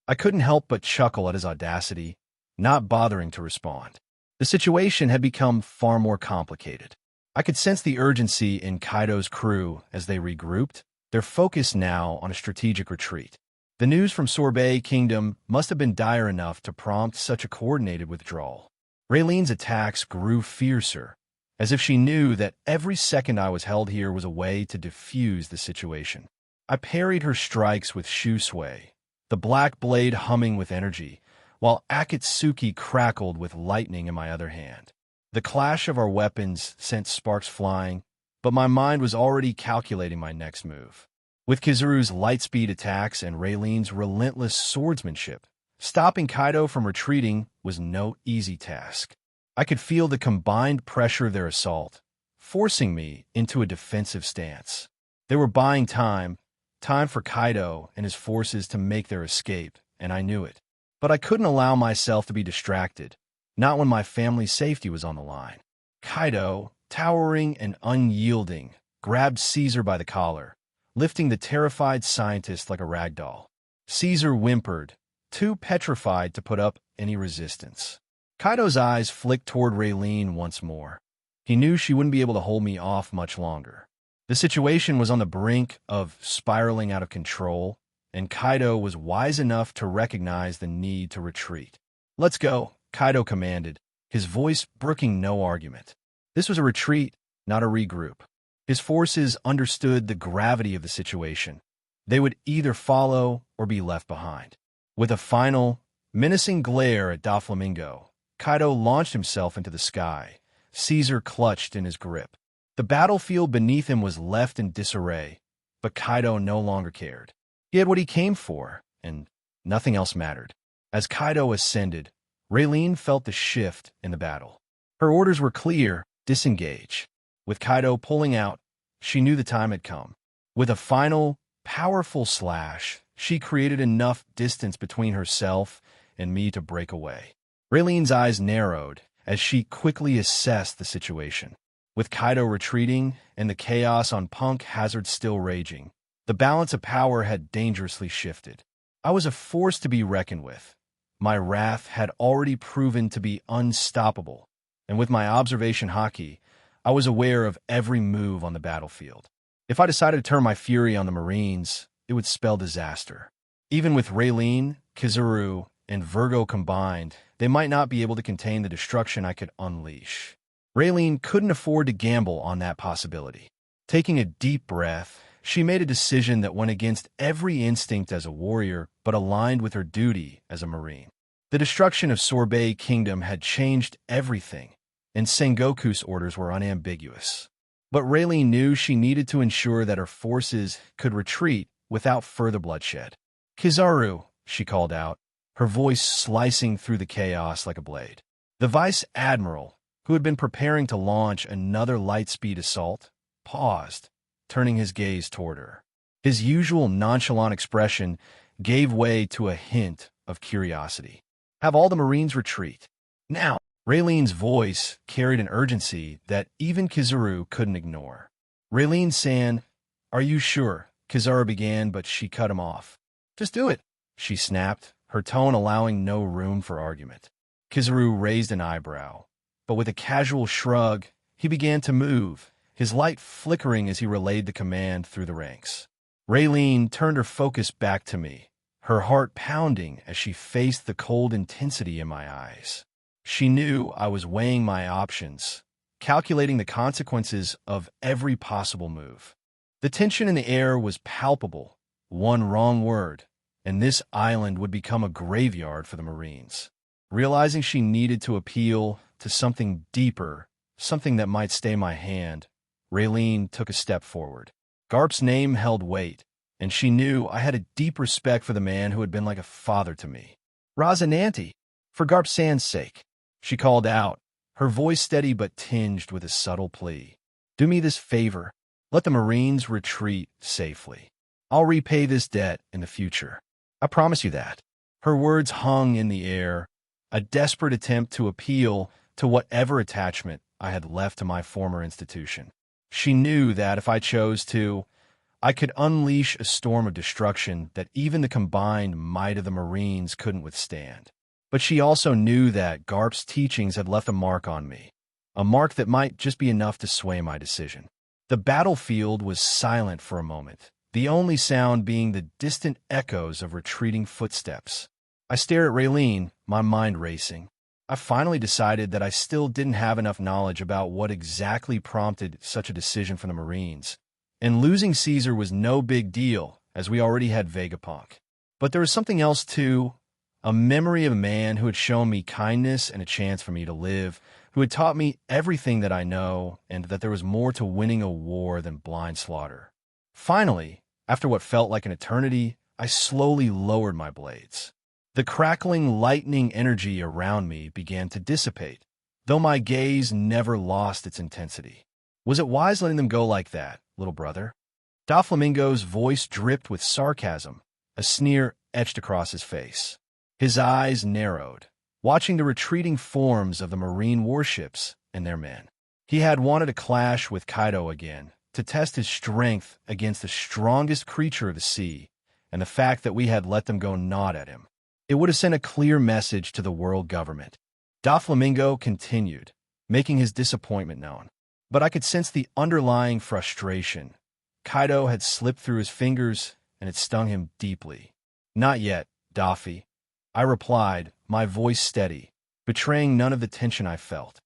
S2: I couldn't help but chuckle at his audacity, not bothering to respond. The situation had become far more complicated. I could sense the urgency in Kaido's crew as they regrouped, their focus now on a strategic retreat. The news from Sorbet Kingdom must have been dire enough to prompt such a coordinated withdrawal. Raylene's attacks grew fiercer, as if she knew that every second I was held here was a way to defuse the situation. I parried her strikes with shoe sway, the black blade humming with energy, while Akatsuki crackled with lightning in my other hand. The clash of our weapons sent sparks flying, but my mind was already calculating my next move. With Kizaru's lightspeed attacks and Raylene's relentless swordsmanship, stopping Kaido from retreating was no easy task. I could feel the combined pressure of their assault, forcing me into a defensive stance. They were buying time for Kaido and his forces to make their escape, and I knew it. But I couldn't allow myself to be distracted, not when my family's safety was on the line. Kaido, towering and unyielding, grabbed Caesar by the collar, lifting the terrified scientist like a rag doll. Caesar whimpered, too petrified to put up any resistance. Kaido's eyes flicked toward Raylene once more. He knew she wouldn't be able to hold me off much longer. The situation was on the brink of spiraling out of control, and Kaido was wise enough to recognize the need to retreat. "Let's go," Kaido commanded, his voice brooking no argument. This was a retreat, not a regroup. His forces understood the gravity of the situation. They would either follow or be left behind. With a final, menacing glare at Doflamingo, Kaido launched himself into the sky, Caesar clutched in his grip. The battlefield beneath him was left in disarray, but Kaido no longer cared. He had what he came for, and nothing else mattered. As Kaido ascended, Raylene felt the shift in the battle. Her orders were clear: disengage. With Kaido pulling out, she knew the time had come. With a final, powerful slash, she created enough distance between herself and me to break away. Raylene's eyes narrowed as she quickly assessed the situation. With Kaido retreating and the chaos on Punk Hazard still raging, the balance of power had dangerously shifted. I was a force to be reckoned with. My wrath had already proven to be unstoppable, and with my observation haki, I was aware of every move on the battlefield. If I decided to turn my fury on the Marines, it would spell disaster. Even with Raylene, Kizaru, and Virgo combined, they might not be able to contain the destruction I could unleash. Raylene couldn't afford to gamble on that possibility. Taking a deep breath, she made a decision that went against every instinct as a warrior, but aligned with her duty as a Marine. The destruction of Sorbet Kingdom had changed everything, and Sengoku's orders were unambiguous. But Raylene knew she needed to ensure that her forces could retreat without further bloodshed. "Kizaru," she called out, her voice slicing through the chaos like a blade. The vice admiral, who had been preparing to launch another lightspeed assault, paused, turning his gaze toward her. His usual nonchalant expression gave way to a hint of curiosity. "Have all the Marines retreat. Now." Raylene's voice carried an urgency that even Kizaru couldn't ignore. "Raylene-san, are you sure?" Kizaru began, but she cut him off. "Just do it," she snapped, her tone allowing no room for argument. Kizaru raised an eyebrow, but with a casual shrug, he began to move, his light flickering as he relayed the command through the ranks. Raylene turned her focus back to me, her heart pounding as she faced the cold intensity in my eyes. She knew I was weighing my options, calculating the consequences of every possible move. The tension in the air was palpable. One wrong word, and this island would become a graveyard for the Marines. Realizing she needed to appeal to something deeper, something that might stay my hand, Raylene took a step forward. Garp's name held weight, and she knew I had a deep respect for the man who had been like a father to me. Rosinante, for Garp Sand's sake, she called out, her voice steady but tinged with a subtle plea. Do me this favor. Let the Marines retreat safely. I'll repay this debt in the future. I promise you that. Her words hung in the air, a desperate attempt to appeal to whatever attachment I had left to my former institution. She knew that if I chose to, I could unleash a storm of destruction that even the combined might of the Marines couldn't withstand. But she also knew that Garp's teachings had left a mark on me, a mark that might just be enough to sway my decision. The battlefield was silent for a moment, the only sound being the distant echoes of retreating footsteps. I stared at Raylene, my mind racing. I finally decided that I still didn't have enough knowledge about what exactly prompted such a decision from the Marines. And losing Caesar was no big deal, as we already had Vegapunk. But there was something else too, a memory of a man who had shown me kindness and a chance for me to live, who had taught me everything that I know, and that there was more to winning a war than blind slaughter. Finally, after what felt like an eternity, I slowly lowered my blades. The crackling lightning energy around me began to dissipate, though my gaze never lost its intensity. Was it wise letting them go like that, little brother? Doflamingo's voice dripped with sarcasm, a sneer etched across his face. His eyes narrowed, watching the retreating forms of the Marine warships and their men. He had wanted a clash with Kaido again, to test his strength against the strongest creature of the sea, and the fact that we had let them go gnawed at him. It would have sent a clear message to the world government. Doflamingo continued, making his disappointment known. But I could sense the underlying frustration. Kaido had slipped through his fingers, and it stung him deeply. Not yet, Doffy, I replied, my voice steady, betraying none of the tension I felt.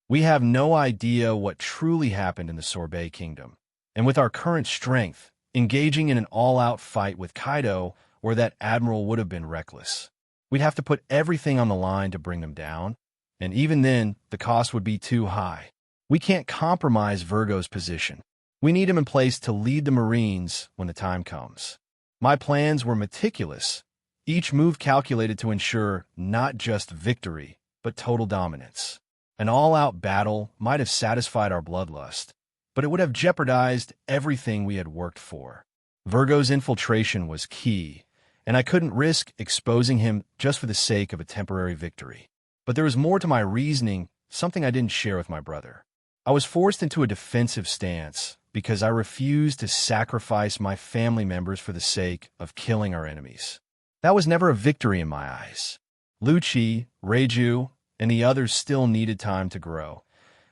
S2: We have no idea what truly happened in the Sorbet Kingdom, and with our current strength, engaging in an all-out fight with Kaido or that admiral would have been reckless. We'd have to put everything on the line to bring them down, and even then, the cost would be too high. We can't compromise Virgo's position. We need him in place to lead the Marines when the time comes. My plans were meticulous, each move calculated to ensure not just victory, but total dominance. An all-out battle might have satisfied our bloodlust, but it would have jeopardized everything we had worked for. Virgo's infiltration was key, and I couldn't risk exposing him just for the sake of a temporary victory. But there was more to my reasoning, something I didn't share with my brother. I was forced into a defensive stance because I refused to sacrifice my family members for the sake of killing our enemies. That was never a victory in my eyes. Lucci, Reiju, and the others still needed time to grow,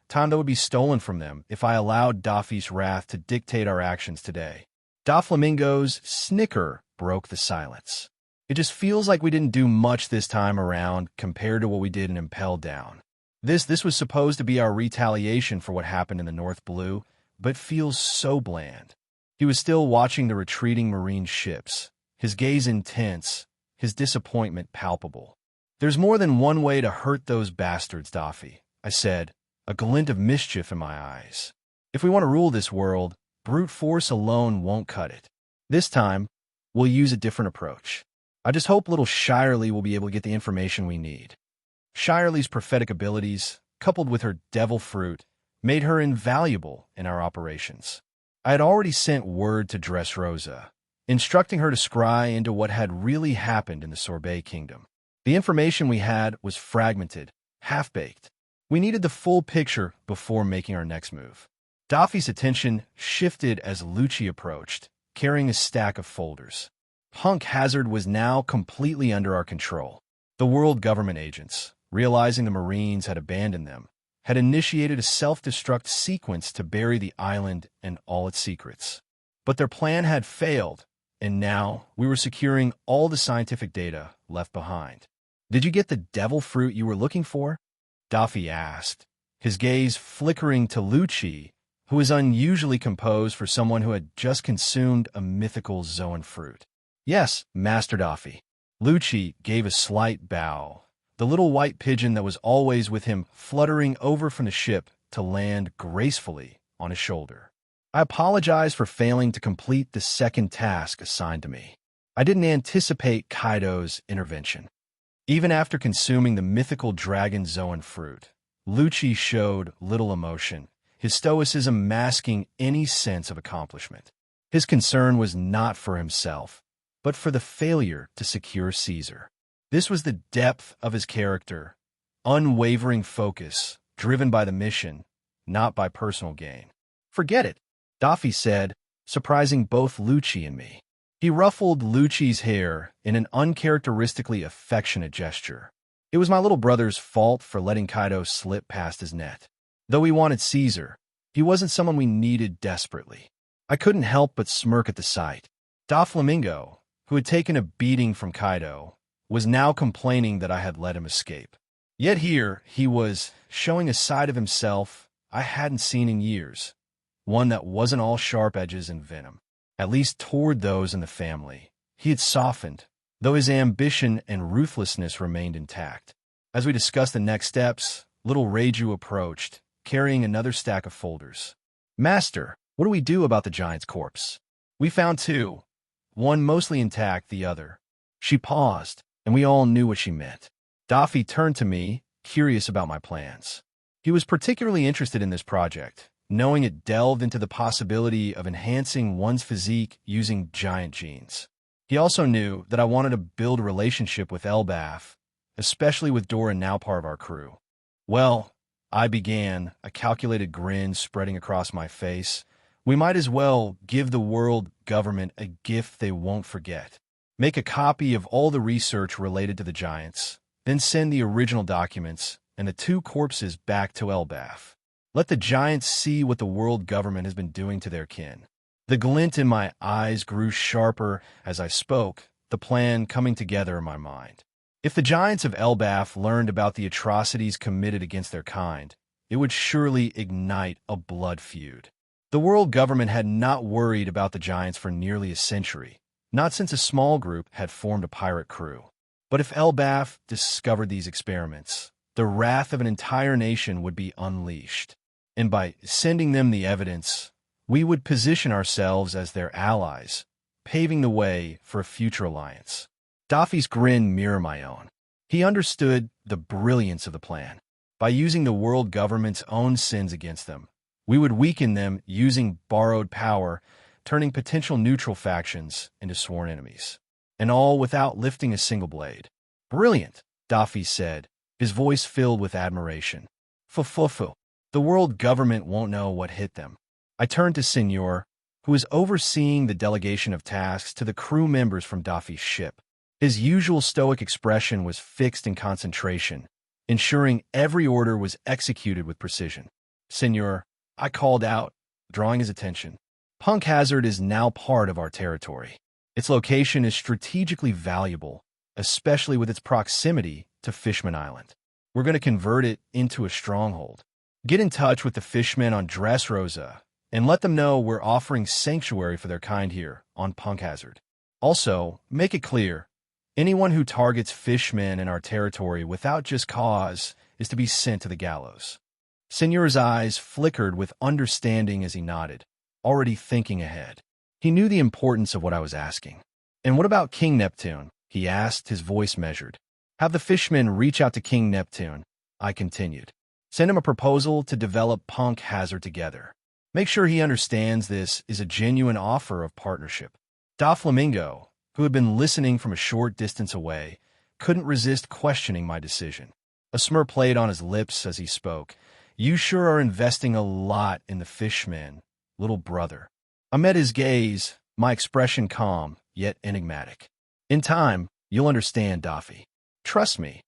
S2: time that would be stolen from them if I allowed Doffy's wrath to dictate our actions today. Doflamingo's snicker broke the silence. It just feels like we didn't do much this time around compared to what we did in Impel Down. This was supposed to be our retaliation for what happened in the North Blue, but feels so bland. He was still watching the retreating Marine ships, his gaze intense, his disappointment palpable. There's more than one way to hurt those bastards, Doffy, I said, a glint of mischief in my eyes. If we want to rule this world, brute force alone won't cut it. This time, we'll use a different approach. I just hope little Shirley will be able to get the information we need. Shirley's prophetic abilities, coupled with her devil fruit, made her invaluable in our operations. I had already sent word to Dressrosa, instructing her to scry into what had really happened in the Sorbet Kingdom. The information we had was fragmented, half-baked. We needed the full picture before making our next move. Doffy's attention shifted as Lucci approached, carrying a stack of folders. Punk Hazard was now completely under our control. The world government agents, realizing the Marines had abandoned them, had initiated a self-destruct sequence to bury the island and all its secrets. But their plan had failed, and now we were securing all the scientific data left behind. Did you get the devil fruit you were looking for? Doffy asked, his gaze flickering to Lucci, who was unusually composed for someone who had just consumed a mythical Zoan fruit. Yes, Master Doffy. Lucci gave a slight bow, the little white pigeon that was always with him fluttering over from the ship to land gracefully on his shoulder. I apologized for failing to complete the second task assigned to me. I didn't anticipate Kaido's intervention. Even after consuming the mythical dragon Zoan fruit, Lucci showed little emotion, his stoicism masking any sense of accomplishment. His concern was not for himself, but for the failure to secure Caesar. This was the depth of his character, unwavering focus, driven by the mission, not by personal gain. "Forget it," Daffy said, surprising both Lucci and me. He ruffled Lucci's hair in an uncharacteristically affectionate gesture. It was my little brother's fault for letting Kaido slip past his net. Though he wanted Caesar, he wasn't someone we needed desperately. I couldn't help but smirk at the sight. Doflamingo, who had taken a beating from Kaido, was now complaining that I had let him escape. Yet here he was, showing a side of himself I hadn't seen in years, one that wasn't all sharp edges and venom. At least toward those in the family. He had softened, though his ambition and ruthlessness remained intact. As we discussed the next steps, little Reiju approached, carrying another stack of folders. "Master, what do we do about the giant's corpse?" "We found two, one mostly intact, the other." She paused, and we all knew what she meant. Daffy turned to me, curious about my plans. He was particularly interested in this project, knowing it delved into the possibility of enhancing one's physique using giant genes. He also knew that I wanted to build a relationship with Elbaf, especially with Dora, now part of our crew. "Well," I began, a calculated grin spreading across my face, "we might as well give the world government a gift they won't forget. Make a copy of all the research related to the giants, then send the original documents and the two corpses back to Elbaf. Let the giants see what the world government has been doing to their kin." The glint in my eyes grew sharper as I spoke, the plan coming together in my mind. If the giants of Elbaf learned about the atrocities committed against their kind, it would surely ignite a blood feud. The world government had not worried about the giants for nearly a century, not since a small group had formed a pirate crew. But if Elbaf discovered these experiments, the wrath of an entire nation would be unleashed. And by sending them the evidence, we would position ourselves as their allies, paving the way for a future alliance. Daffy's grin mirrored my own. He understood the brilliance of the plan. By using the world government's own sins against them, we would weaken them using borrowed power, turning potential neutral factions into sworn enemies. And all without lifting a single blade. "Brilliant," Daffy said, his voice filled with admiration. "Fufufu. The world government won't know what hit them." I turned to Senor, who was overseeing the delegation of tasks to the crew members from Daffy's ship. His usual stoic expression was fixed in concentration, ensuring every order was executed with precision. "Senor," I called out, drawing his attention. "Punk Hazard is now part of our territory. Its location is strategically valuable, especially with its proximity to Fishman Island. We're going to convert it into a stronghold. Get in touch with the fishmen on Dressrosa and let them know we're offering sanctuary for their kind here on Punk Hazard. Also, make it clear, anyone who targets fishmen in our territory without just cause is to be sent to the gallows." Senor's eyes flickered with understanding as he nodded, already thinking ahead. He knew the importance of what I was asking. "And what about King Neptune?" he asked, his voice measured. "Have the fishmen reach out to King Neptune," I continued. "Send him a proposal to develop Punk Hazard together. Make sure he understands this is a genuine offer of partnership." Doflamingo, who had been listening from a short distance away, couldn't resist questioning my decision. A smirk played on his lips as he spoke. "You sure are investing a lot in the fishmen, little brother." I met his gaze, my expression calm, yet enigmatic. "In time, you'll understand, Daffy. Trust me,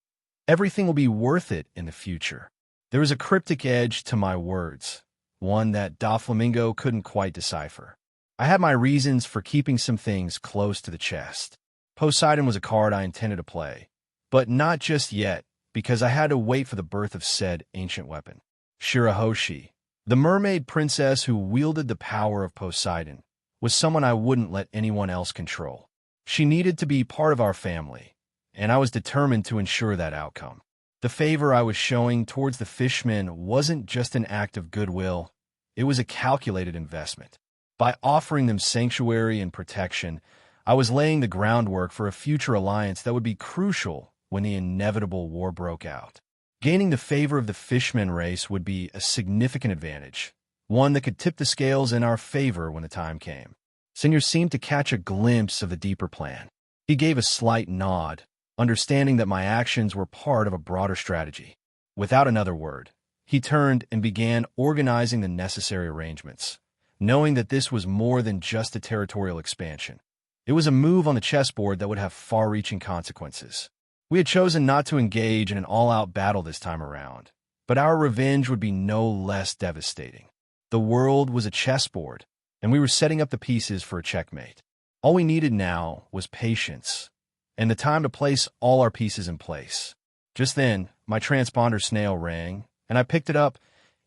S2: everything will be worth it in the future." There was a cryptic edge to my words, one that Doflamingo couldn't quite decipher. I had my reasons for keeping some things close to the chest. Poseidon was a card I intended to play, but not just yet, because I had to wait for the birth of said ancient weapon. Shirahoshi, the mermaid princess who wielded the power of Poseidon, was someone I wouldn't let anyone else control. She needed to be part of our family, and I was determined to ensure that outcome. The favor I was showing towards the fishmen wasn't just an act of goodwill, it was a calculated investment. By offering them sanctuary and protection, I was laying the groundwork for a future alliance that would be crucial when the inevitable war broke out. Gaining the favor of the fishmen race would be a significant advantage, one that could tip the scales in our favor when the time came. Senior seemed to catch a glimpse of the deeper plan. He gave a slight nod, understanding that my actions were part of a broader strategy. Without another word, he turned and began organizing the necessary arrangements, knowing that this was more than just a territorial expansion. It was a move on the chessboard that would have far-reaching consequences. We had chosen not to engage in an all-out battle this time around, but our revenge would be no less devastating. The world was a chessboard, and we were setting up the pieces for a checkmate. All we needed now was patience, and the time to place all our pieces in place. Just then, my transponder snail rang, and I picked it up,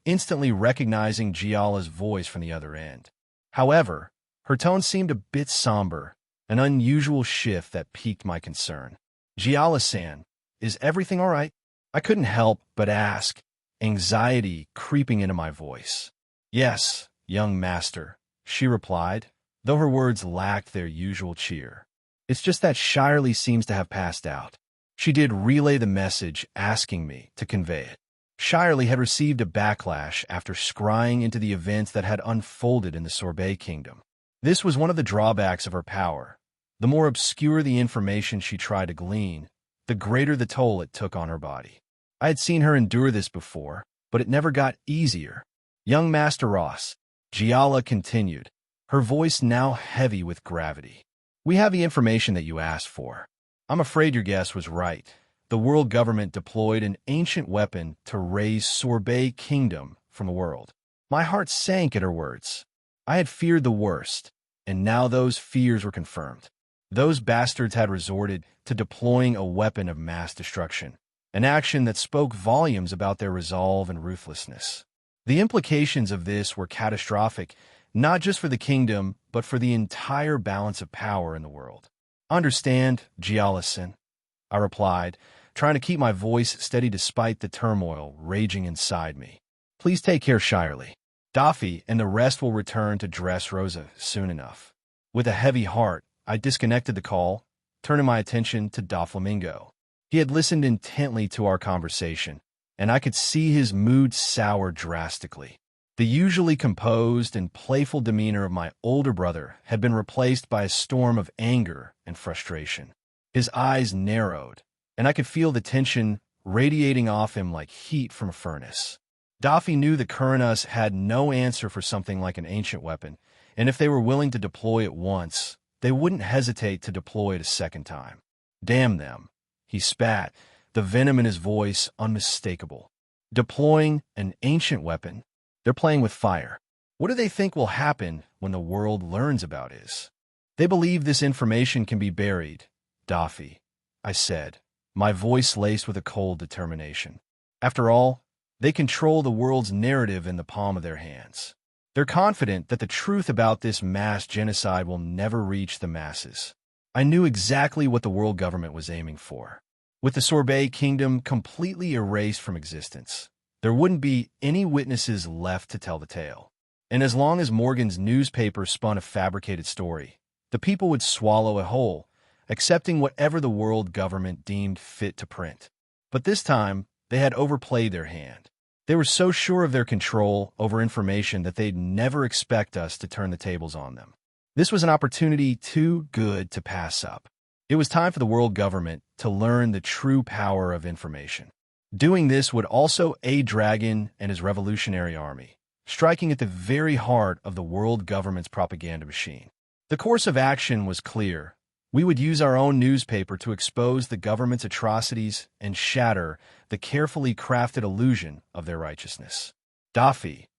S2: instantly recognizing Giala's voice from the other end. However, her tone seemed a bit somber, an unusual shift that piqued my concern. "Giala-san, is everything all right?" I couldn't help but ask, anxiety creeping into my voice. "Yes, young master," she replied, though her words lacked their usual cheer. "It's just that Shirley seems to have passed out." She did relay the message, asking me to convey it. Shirley had received a backlash after scrying into the events that had unfolded in the Sorbet Kingdom. This was one of the drawbacks of her power. The more obscure the information she tried to glean, the greater the toll it took on her body. I had seen her endure this before, but it never got easier. "Young Master Ross," Giala continued, her voice now heavy with gravity. "We have the information that you asked for. I'm afraid your guess was right. The world government deployed an ancient weapon to raise Sorbet Kingdom from the world." My heart sank at her words. I had feared the worst, and now those fears were confirmed. Those bastards had resorted to deploying a weapon of mass destruction, an action that spoke volumes about their resolve and ruthlessness. The implications of this were catastrophic, not just for the kingdom, but for the entire balance of power in the world. "Understand, Giala-san," I replied, trying to keep my voice steady despite the turmoil raging inside me. "Please take care, Shirley. Daffy and the rest will return to Dressrosa soon enough." With a heavy heart, I disconnected the call, turning my attention to Doflamingo. He had listened intently to our conversation, and I could see his mood sour drastically. The usually composed and playful demeanor of my older brother had been replaced by a storm of anger and frustration. His eyes narrowed, and I could feel the tension radiating off him like heat from a furnace. Daffy knew the Kuranas had no answer for something like an ancient weapon, and if they were willing to deploy it once, they wouldn't hesitate to deploy it a second time. "Damn them," he spat, the venom in his voice unmistakable. "Deploying an ancient weapon? They're playing with fire. What do they think will happen when the world learns about it? They believe this information can be buried, Daffy," I said, my voice laced with a cold determination. "After all, they control the world's narrative in the palm of their hands. They're confident that the truth about this mass genocide will never reach the masses." I knew exactly what the world government was aiming for. With the Sorbet Kingdom completely erased from existence, there wouldn't be any witnesses left to tell the tale. And as long as Morgan's newspaper spun a fabricated story, the people would swallow it whole, accepting whatever the world government deemed fit to print. But this time, they had overplayed their hand. They were so sure of their control over information that they'd never expect us to turn the tables on them. This was an opportunity too good to pass up. It was time for the world government to learn the true power of information. Doing this would also aid Dragon and his revolutionary army, striking at the very heart of the world government's propaganda machine. The course of action was clear. We would use our own newspaper to expose the government's atrocities and shatter the carefully crafted illusion of their righteousness. "Daffy,"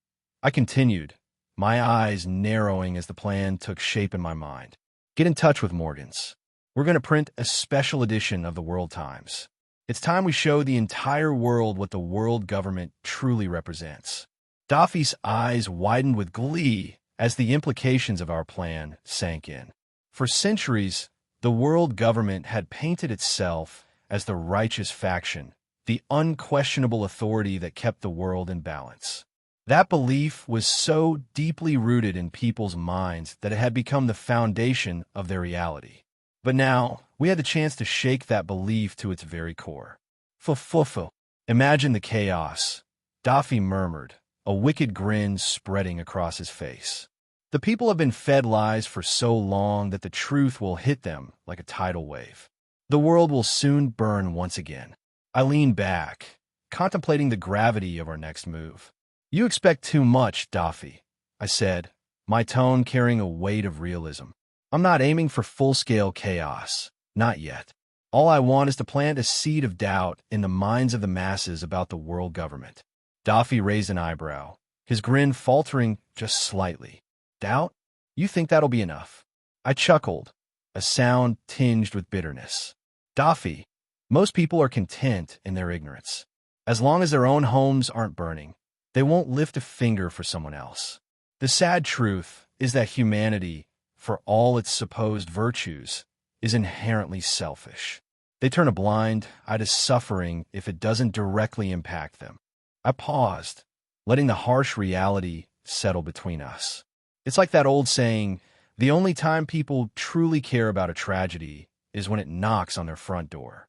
S2: I continued, my eyes narrowing as the plan took shape in my mind. "Get in touch with Morgan's. We're going to print a special edition of the World Times. It's time we show the entire world what the world government truly represents." Daffy's eyes widened with glee as the implications of our plan sank in. For centuries, the world government had painted itself as the righteous faction, the unquestionable authority that kept the world in balance. That belief was so deeply rooted in people's minds that it had become the foundation of their reality. But now, we had the chance to shake that belief to its very core. Fufufu. Imagine the chaos, Daffy murmured, a wicked grin spreading across his face. The people have been fed lies for so long that the truth will hit them like a tidal wave. The world will soon burn once again. I leaned back, contemplating the gravity of our next move. You expect too much, Daffy, I said, my tone carrying a weight of realism. I'm not aiming for full-scale chaos. Not yet. All I want is to plant a seed of doubt in the minds of the masses about the world government. Daffy raised an eyebrow, his grin faltering just slightly. Doubt? You think that'll be enough? I chuckled, a sound tinged with bitterness. Daffy, most people are content in their ignorance. As long as their own homes aren't burning, they won't lift a finger for someone else. The sad truth is that humanity, for all its supposed virtues, is inherently selfish. They turn a blind eye to suffering if it doesn't directly impact them. I paused, letting the harsh reality settle between us. It's like that old saying, the only time people truly care about a tragedy is when it knocks on their front door.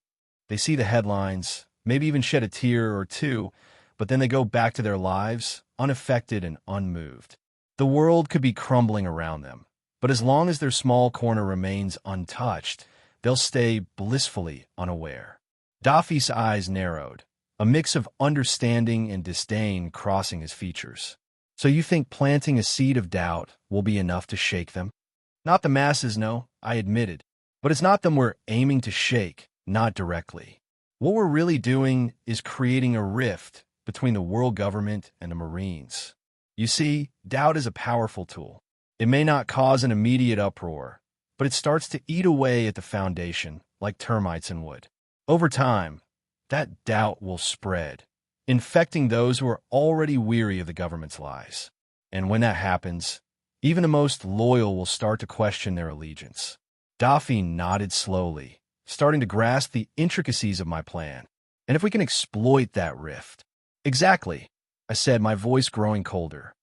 S2: They see the headlines, maybe even shed a tear or two, but then they go back to their lives, unaffected and unmoved. The world could be crumbling around them, but as long as their small corner remains untouched, they'll stay blissfully unaware. Daffy's eyes narrowed, a mix of understanding and disdain crossing his features. So you think planting a seed of doubt will be enough to shake them? Not the masses, no, I admitted. But it's not them we're aiming to shake, not directly. What we're really doing is creating a rift between the world government and the Marines. You see, doubt is a powerful tool. It may not cause an immediate uproar, but it starts to eat away at the foundation like termites in wood. Over time, that doubt will spread, infecting those who are already weary of the government's lies. And when that happens, even the most loyal will start to question their allegiance. Daffy nodded slowly, starting to grasp the intricacies of my plan. And if we can exploit that rift? Exactly, I said, my voice growing colder.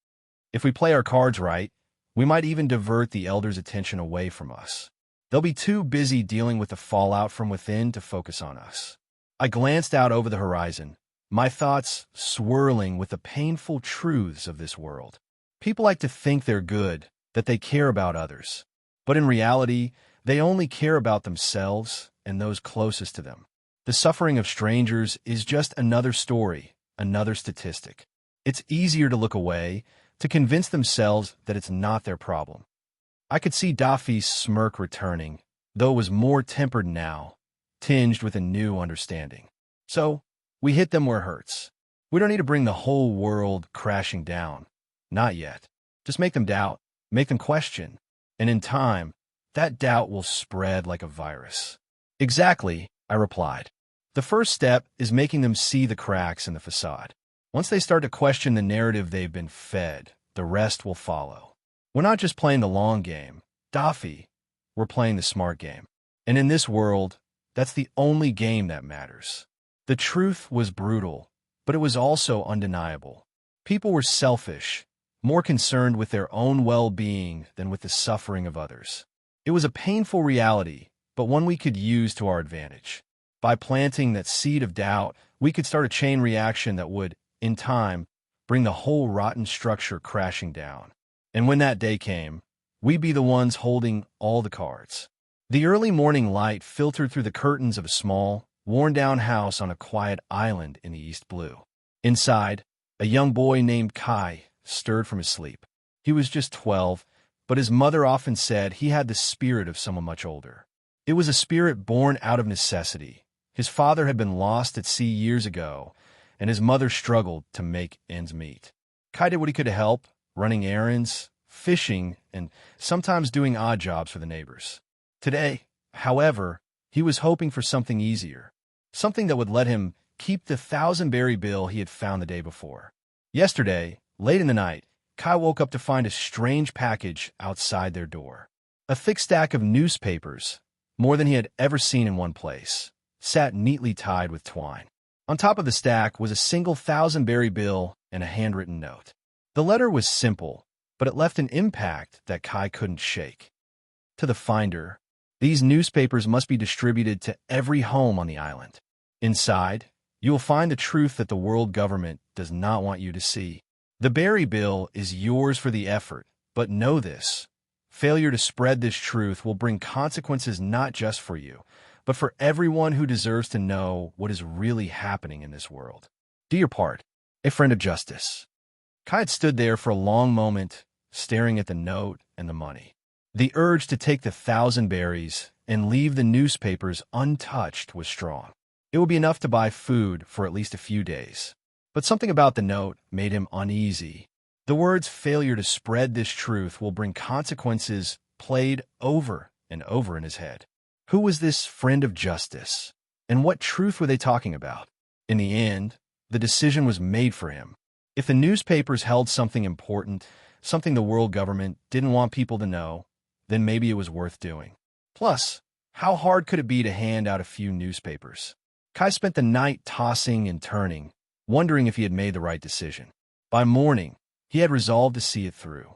S2: If we play our cards right, we might even divert the elders' attention away from us. They'll be too busy dealing with the fallout from within to focus on us. I glanced out over the horizon, my thoughts swirling with the painful truths of this world. People like to think they're good, that they care about others. But in reality, they only care about themselves and those closest to them. The suffering of strangers is just another story, another statistic. It's easier to look away, to convince themselves that it's not their problem. I could see Daffy's smirk returning, though it was more tempered now, tinged with a new understanding. So, we hit them where it hurts. We don't need to bring the whole world crashing down. Not yet. Just make them doubt, make them question. And in time, that doubt will spread like a virus. Exactly, I replied. The first step is making them see the cracks in the facade. Once they start to question the narrative they've been fed, the rest will follow. We're not just playing the long game, Daffy. We're playing the smart game. And in this world, that's the only game that matters. The truth was brutal, but it was also undeniable. People were selfish, more concerned with their own well-being than with the suffering of others. It was a painful reality, but one we could use to our advantage. By planting that seed of doubt, we could start a chain reaction that would, in time, bring the whole rotten structure crashing down. And when that day came, we'd be the ones holding all the cards. The early morning light filtered through the curtains of a small, worn-down house on a quiet island in the East Blue. Inside, a young boy named Kai stirred from his sleep. He was just 12, but his mother often said he had the spirit of someone much older. It was a spirit born out of necessity. His father had been lost at sea years ago, and his mother struggled to make ends meet. Kai did what he could to help, running errands, fishing, and sometimes doing odd jobs for the neighbors. Today, however, he was hoping for something easier, something that would let him keep the 1,000-berry bill he had found the day before. Yesterday, late in the night, Kai woke up to find a strange package outside their door. A thick stack of newspapers, more than he had ever seen in one place, sat neatly tied with twine. On top of the stack was a single 1,000-berry bill and a handwritten note. The letter was simple, but it left an impact that Kai couldn't shake. To the finder, these newspapers must be distributed to every home on the island. Inside, you will find the truth that the world government does not want you to see. The berry bill is yours for the effort, but know this. Failure to spread this truth will bring consequences not just for you, but for everyone who deserves to know what is really happening in this world. Do your part. A friend of justice. Kai had stood there for a long moment, staring at the note and the money. The urge to take the 1,000 berries and leave the newspapers untouched was strong. It would be enough to buy food for at least a few days. But something about the note made him uneasy. The words "failure to spread this truth will bring consequences" played over and over in his head. Who was this friend of justice? And what truth were they talking about? In the end, the decision was made for him. If the newspapers held something important, something the world government didn't want people to know, then maybe it was worth doing. Plus, how hard could it be to hand out a few newspapers? Kai spent the night tossing and turning, wondering if he had made the right decision. By morning, he had resolved to see it through.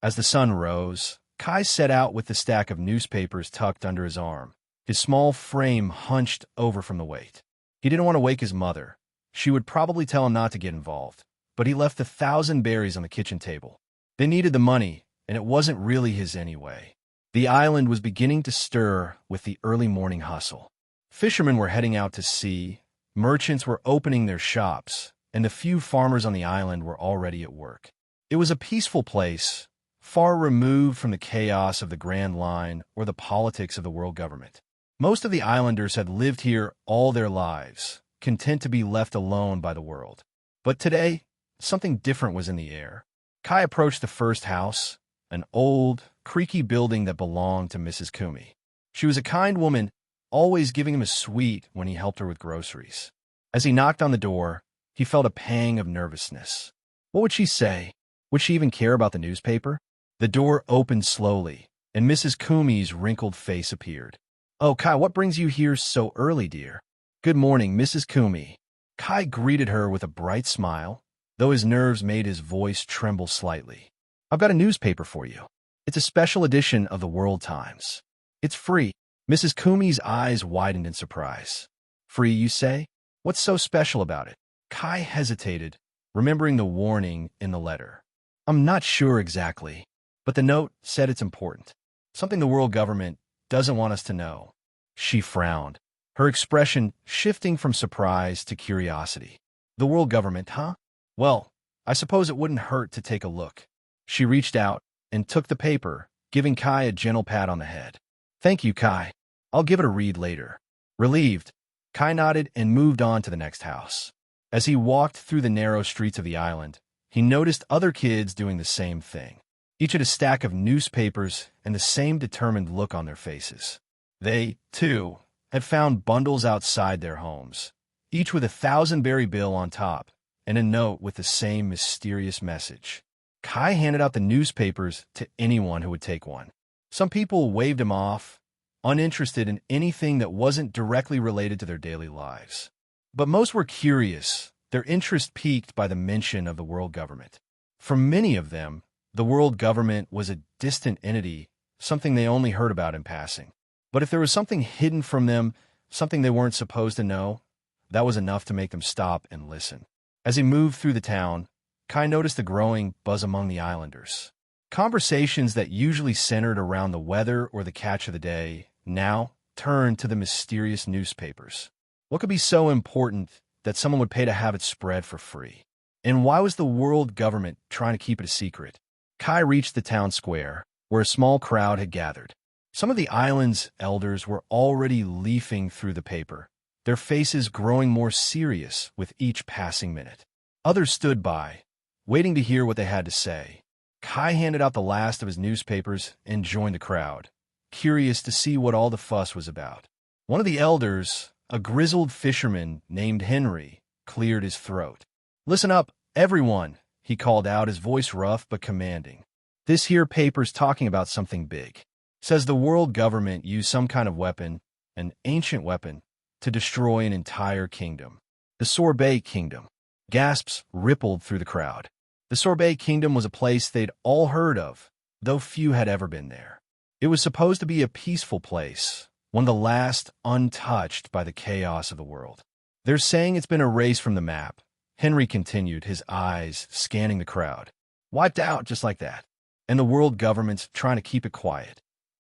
S2: As the sun rose, Kai set out with the stack of newspapers tucked under his arm, his small frame hunched over from the weight. He didn't want to wake his mother. She would probably tell him not to get involved, but he left the 1,000 berries on the kitchen table. They needed the money, and it wasn't really his anyway. The island was beginning to stir with the early morning hustle. Fishermen were heading out to sea, merchants were opening their shops, and the few farmers on the island were already at work. It was a peaceful place, far removed from the chaos of the Grand Line or the politics of the world government. Most of the islanders had lived here all their lives, content to be left alone by the world. But today, something different was in the air. Kai approached the first house, an old, creaky building that belonged to Mrs. Kumi. She was a kind woman, always giving him a sweet when he helped her with groceries. As he knocked on the door, he felt a pang of nervousness. What would she say? Would she even care about the newspaper? The door opened slowly, and Mrs. Kumi's wrinkled face appeared. "Oh, Kai, what brings you here so early, dear?" "Good morning, Mrs. Kumi." Kai greeted her with a bright smile, though his nerves made his voice tremble slightly. "I've got a newspaper for you. It's a special edition of the World Times. It's free." Mrs. Kumi's eyes widened in surprise. "Free, you say? What's so special about it?" Kai hesitated, remembering the warning in the letter. "I'm not sure exactly, but the note said it's important. Something the world government doesn't want us to know." She frowned, her expression shifting from surprise to curiosity. "The world government, huh? Well, I suppose it wouldn't hurt to take a look." She reached out and took the paper, giving Kai a gentle pat on the head. "Thank you, Kai. I'll give it a read later." Relieved, Kai nodded and moved on to the next house. As he walked through the narrow streets of the island, he noticed other kids doing the same thing. Each had a stack of newspapers and the same determined look on their faces. They, too, had found bundles outside their homes, each with a 1,000-berry bill on top and a note with the same mysterious message. Kai handed out the newspapers to anyone who would take one. Some people waved him off, uninterested in anything that wasn't directly related to their daily lives. But most were curious, their interest piqued by the mention of the world government. For many of them, the world government was a distant entity, something they only heard about in passing. But if there was something hidden from them, something they weren't supposed to know, that was enough to make them stop and listen. As he moved through the town, Kai noticed a growing buzz among the islanders. Conversations that usually centered around the weather or the catch of the day now turned to the mysterious newspapers. What could be so important that someone would pay to have it spread for free? And why was the world government trying to keep it a secret? Kai reached the town square, where a small crowd had gathered. Some of the island's elders were already leafing through the paper, their faces growing more serious with each passing minute. Others stood by, waiting to hear what they had to say. Kai handed out the last of his newspapers and joined the crowd, curious to see what all the fuss was about. One of the elders, a grizzled fisherman named Henry, cleared his throat. "Listen up, everyone," he called out, his voice rough but commanding. "This here paper's talking about something big. Says the world government used some kind of weapon, an ancient weapon, to destroy an entire kingdom. The Sorbet Kingdom. Gasps rippled through the crowd. The Sorbet Kingdom was a place they'd all heard of, though few had ever been there. It was supposed to be a peaceful place, one of the last untouched by the chaos of the world. They're saying it's been erased from the map, Henry continued, his eyes scanning the crowd. Wiped out just like that. And the world government's trying to keep it quiet.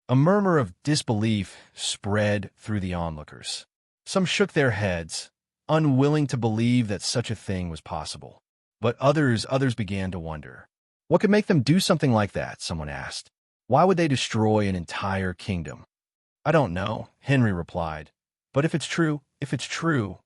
S2: A murmur of disbelief spread through the onlookers. Some shook their heads, unwilling to believe that such a thing was possible. But others began to wonder. What could make them do something like that, someone asked. Why would they destroy an entire kingdom? I don't know, Henry replied. But if it's true,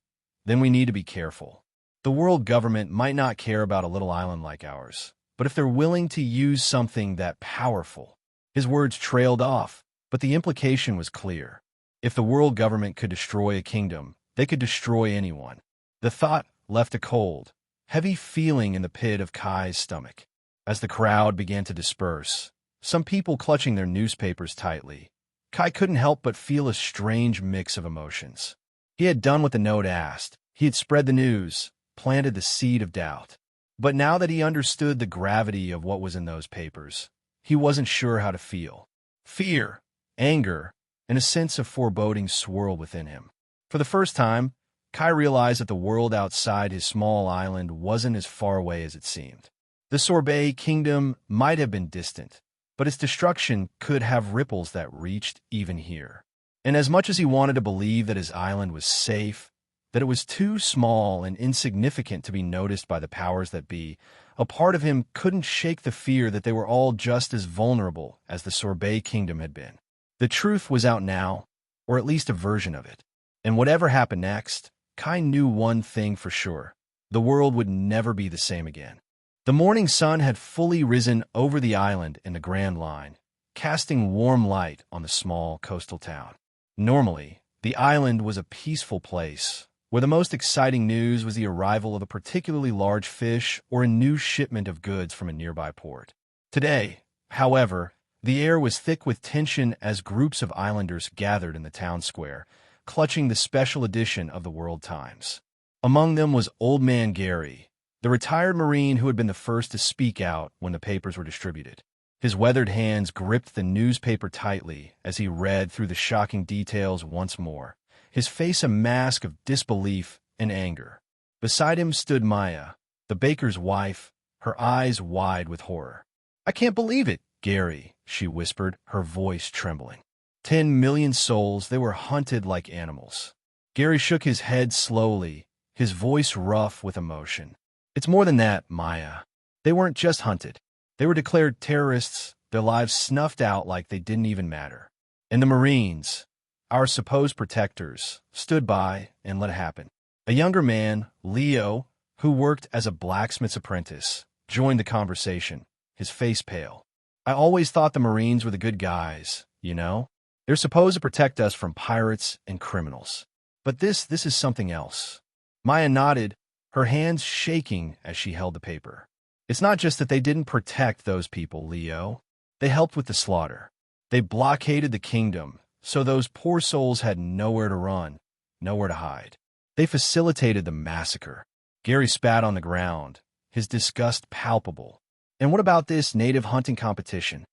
S2: then we need to be careful. The world government might not care about a little island like ours, but if they're willing to use something that powerful. His words trailed off, but the implication was clear. If the world government could destroy a kingdom, they could destroy anyone. The thought left a cold, heavy feeling in the pit of Kai's stomach. As the crowd began to disperse, some people clutching their newspapers tightly, Kai couldn't help but feel a strange mix of emotions. He had done what the note asked. He had spread the news, planted the seed of doubt. But now that he understood the gravity of what was in those papers, he wasn't sure how to feel. Fear, anger, and a sense of foreboding swirled within him. For the first time, Kai realized that the world outside his small island wasn't as far away as it seemed. The Sorbet Kingdom might have been distant, but its destruction could have ripples that reached even here. And as much as he wanted to believe that his island was safe, that it was too small and insignificant to be noticed by the powers that be, a part of him couldn't shake the fear that they were all just as vulnerable as the Sorbet Kingdom had been. The truth was out now, or at least a version of it. And whatever happened next, Kai knew one thing for sure. The world would never be the same again. The morning sun had fully risen over the island in the Grand Line, casting warm light on the small coastal town. Normally, the island was a peaceful place, where the most exciting news was the arrival of a particularly large fish or a new shipment of goods from a nearby port. Today, however, the air was thick with tension as groups of islanders gathered in the town square, clutching the special edition of the World Times. Among them was Old Man Gary, the retired Marine who had been the first to speak out when the papers were distributed. His weathered hands gripped the newspaper tightly as he read through the shocking details once more, his face a mask of disbelief and anger. Beside him stood Maya, the baker's wife, her eyes wide with horror. "I can't believe it, Gary," she whispered, her voice trembling. 10 million souls, they were hunted like animals. Gary shook his head slowly, his voice rough with emotion. "It's more than that, Maya. They weren't just hunted. They were declared terrorists, their lives snuffed out like they didn't even matter. And the Marines, our supposed protectors, stood by and let it happen." A younger man, Leo, who worked as a blacksmith's apprentice, joined the conversation, his face pale. "I always thought the Marines were the good guys, you know? They're supposed to protect us from pirates and criminals. But this is something else." Maya nodded, her hands shaking as she held the paper. "It's not just that they didn't protect those people, Leo. They helped with the slaughter. They blockaded the kingdom, so those poor souls had nowhere to run, nowhere to hide. They facilitated the massacre." Gary spat on the ground, his disgust palpable. "And what about this native hunting competition?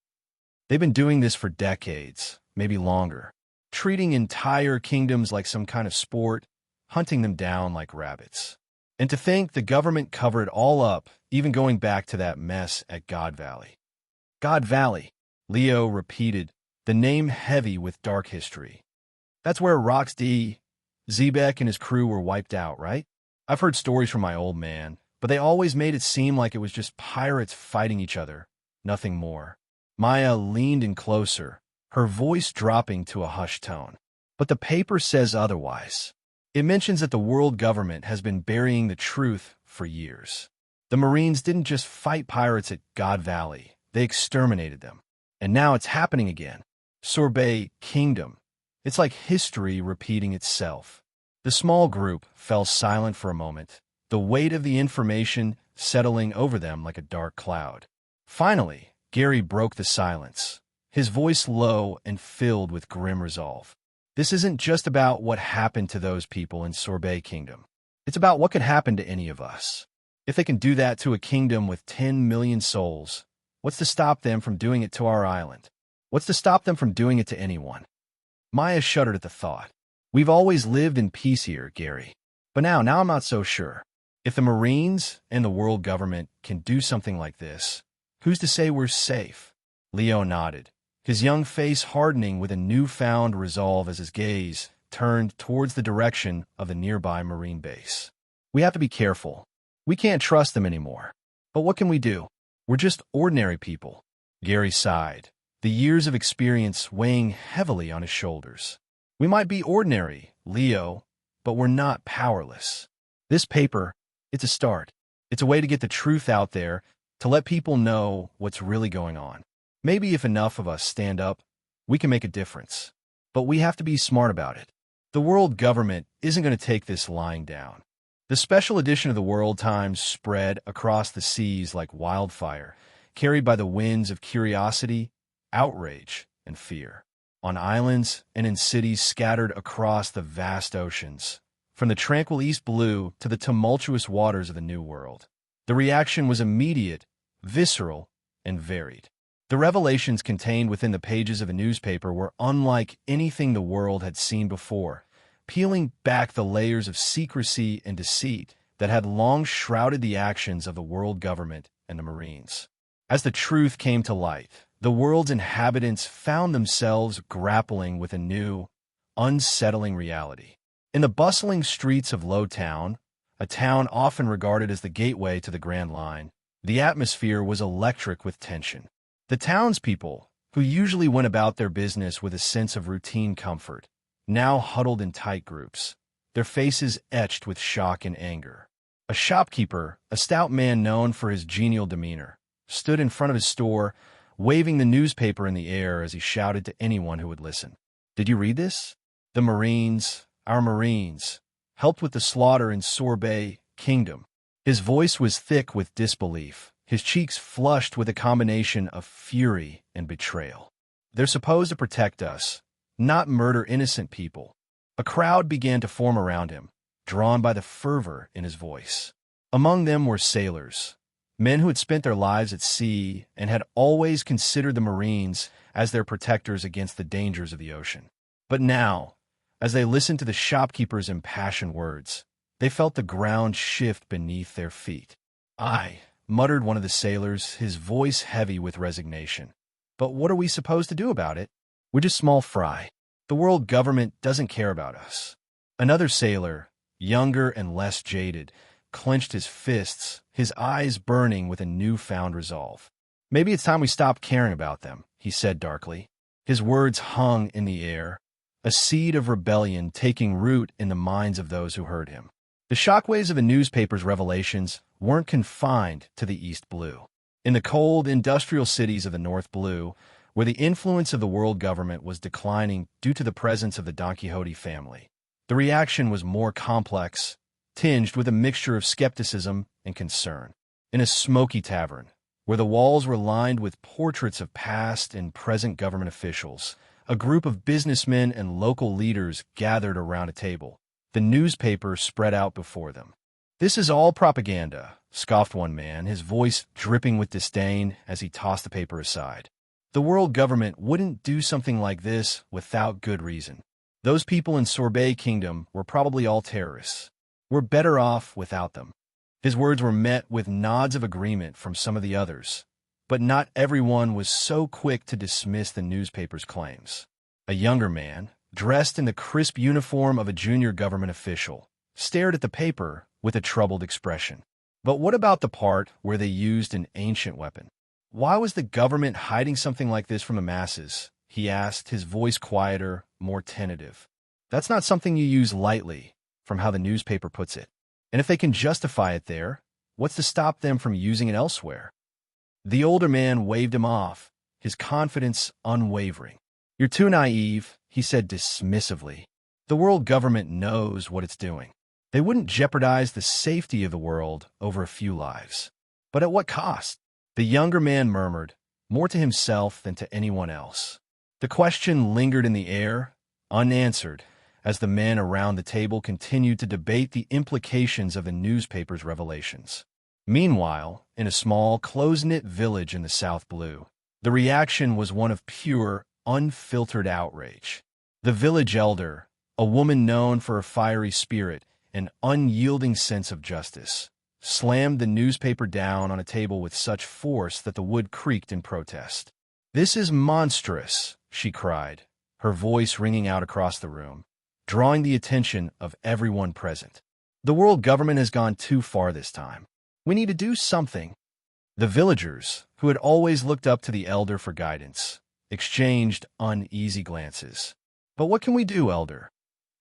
S2: They've been doing this for decades, maybe longer, treating entire kingdoms like some kind of sport, hunting them down like rabbits. And to think the government covered it all up, even going back to that mess at God Valley." "God Valley," Leo repeated, the name heavy with dark history. "That's where Roxy, Zebek and his crew were wiped out, right? I've heard stories from my old man, but they always made it seem like it was just pirates fighting each other, nothing more." Maya leaned in closer, her voice dropping to a hushed tone. "But the paper says otherwise. It mentions that the world government has been burying the truth for years. The Marines didn't just fight pirates at God Valley, they exterminated them. And now it's happening again. Sorbet Kingdom. It's like history repeating itself." The small group fell silent for a moment, the weight of the information settling over them like a dark cloud. Finally, Gary broke the silence, his voice low and filled with grim resolve. "This isn't just about what happened to those people in Sorbet Kingdom. It's about what could happen to any of us. If they can do that to a kingdom with 10 million souls, what's to stop them from doing it to our island? What's to stop them from doing it to anyone? Maya shuddered at the thought. We've always lived in peace here, Gary. But now I'm not so sure. If the Marines and the world government can do something like this, who's to say we're safe? Leo nodded, his young face hardening with a newfound resolve as his gaze turned towards the direction of the nearby Marine base. We have to be careful. We can't trust them anymore. But what can we do? We're just ordinary people. Gary sighed, the years of experience weighing heavily on his shoulders. We might be ordinary, Leo, but we're not powerless. This paper, it's a start. It's a way to get the truth out there, to let people know what's really going on. Maybe if enough of us stand up, we can make a difference. But we have to be smart about it. The world government isn't going to take this lying down. The special edition of the World Times spread across the seas like wildfire, carried by the winds of curiosity, outrage, and fear. On islands and in cities scattered across the vast oceans, from the tranquil East Blue to the tumultuous waters of the New World. The reaction was immediate, visceral, and varied. The revelations contained within the pages of a newspaper were unlike anything the world had seen before, peeling back the layers of secrecy and deceit that had long shrouded the actions of the world government and the Marines. As the truth came to light, the world's inhabitants found themselves grappling with a new, unsettling reality. In the bustling streets of Lowtown, a town often regarded as the gateway to the Grand Line, the atmosphere was electric with tension. The townspeople, who usually went about their business with a sense of routine comfort, now huddled in tight groups, their faces etched with shock and anger. A shopkeeper, a stout man known for his genial demeanor, stood in front of his store, waving the newspaper in the air as he shouted to anyone who would listen. Did you read this? The Marines, our Marines, helped with the slaughter in Sorbet Kingdom. His voice was thick with disbelief, his cheeks flushed with a combination of fury and betrayal. They're supposed to protect us, not murder innocent people. A crowd began to form around him, drawn by the fervor in his voice. Among them were sailors, men who had spent their lives at sea and had always considered the Marines as their protectors against the dangers of the ocean. But now, as they listened to the shopkeeper's impassioned words, they felt the ground shift beneath their feet. "Aye," muttered one of the sailors, his voice heavy with resignation. "But what are we supposed to do about it? We're just small fry. The world government doesn't care about us." Another sailor, younger and less jaded, clenched his fists, his eyes burning with a newfound resolve. "Maybe it's time we stopped caring about them," he said darkly. His words hung in the air, a seed of rebellion taking root in the minds of those who heard him. The shockwaves of the newspaper's revelations weren't confined to the East Blue. In the cold, industrial cities of the North Blue, where the influence of the world government was declining due to the presence of the Don Quixote family, the reaction was more complex, tinged with a mixture of skepticism and concern. In a smoky tavern, where the walls were lined with portraits of past and present government officials, a group of businessmen and local leaders gathered around a table, the newspaper spread out before them. "This is all propaganda," scoffed one man, his voice dripping with disdain as he tossed the paper aside. "The world government wouldn't do something like this without good reason. Those people in Sorbet Kingdom were probably all terrorists. We're better off without them." His words were met with nods of agreement from some of the others, but not everyone was so quick to dismiss the newspaper's claims. A younger man, dressed in the crisp uniform of a junior government official, stared at the paper with a troubled expression. "But what about the part where they used an ancient weapon? Why was the government hiding something like this from the masses?" he asked, his voice quieter, more tentative. "That's not something you use lightly, from how the newspaper puts it. And if they can justify it there, what's to stop them from using it elsewhere?" The older man waved him off, his confidence unwavering. "You're too naive," he said dismissively. "The world government knows what it's doing. They wouldn't jeopardize the safety of the world over a few lives. But at what cost?" The younger man murmured, more to himself than to anyone else. The question lingered in the air, unanswered, as the men around the table continued to debate the implications of the newspaper's revelations. Meanwhile, in a small, close-knit village in the South Blue, the reaction was one of pure, unfiltered outrage. The village elder, a woman known for her fiery spirit and unyielding sense of justice, slammed the newspaper down on a table with such force that the wood creaked in protest. "This is monstrous," she cried, her voice ringing out across the room, drawing the attention of everyone present. "The world government has gone too far this time. We need to do something." The villagers, who had always looked up to the elder for guidance, exchanged uneasy glances. "But what can we do, elder?"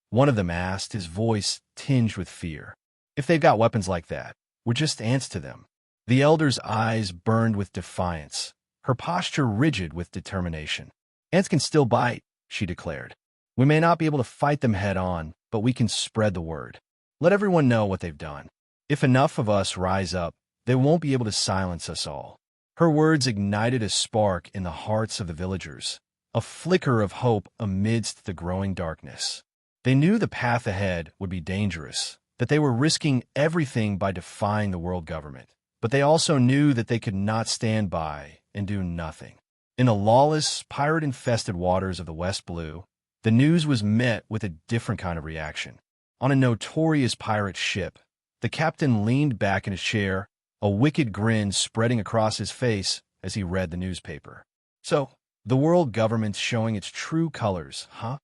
S2: One of them asked, his voice tinged with fear. "If they've got weapons like that, we're just ants to them." The elder's eyes burned with defiance, her posture rigid with determination. "Ants can still bite," she declared. "We may not be able to fight them head-on, but we can spread the word. Let everyone know what they've done. If enough of us rise up, they won't be able to silence us all." Her words ignited a spark in the hearts of the villagers, a flicker of hope amidst the growing darkness. They knew the path ahead would be dangerous, that they were risking everything by defying the world government, but they also knew that they could not stand by and do nothing. In the lawless, pirate-infested waters of the West Blue, the news was met with a different kind of reaction. On a notorious pirate ship, the captain leaned back in his chair, a wicked grin spreading across his face as he read the newspaper. "So, the world government's showing its true colors, huh?"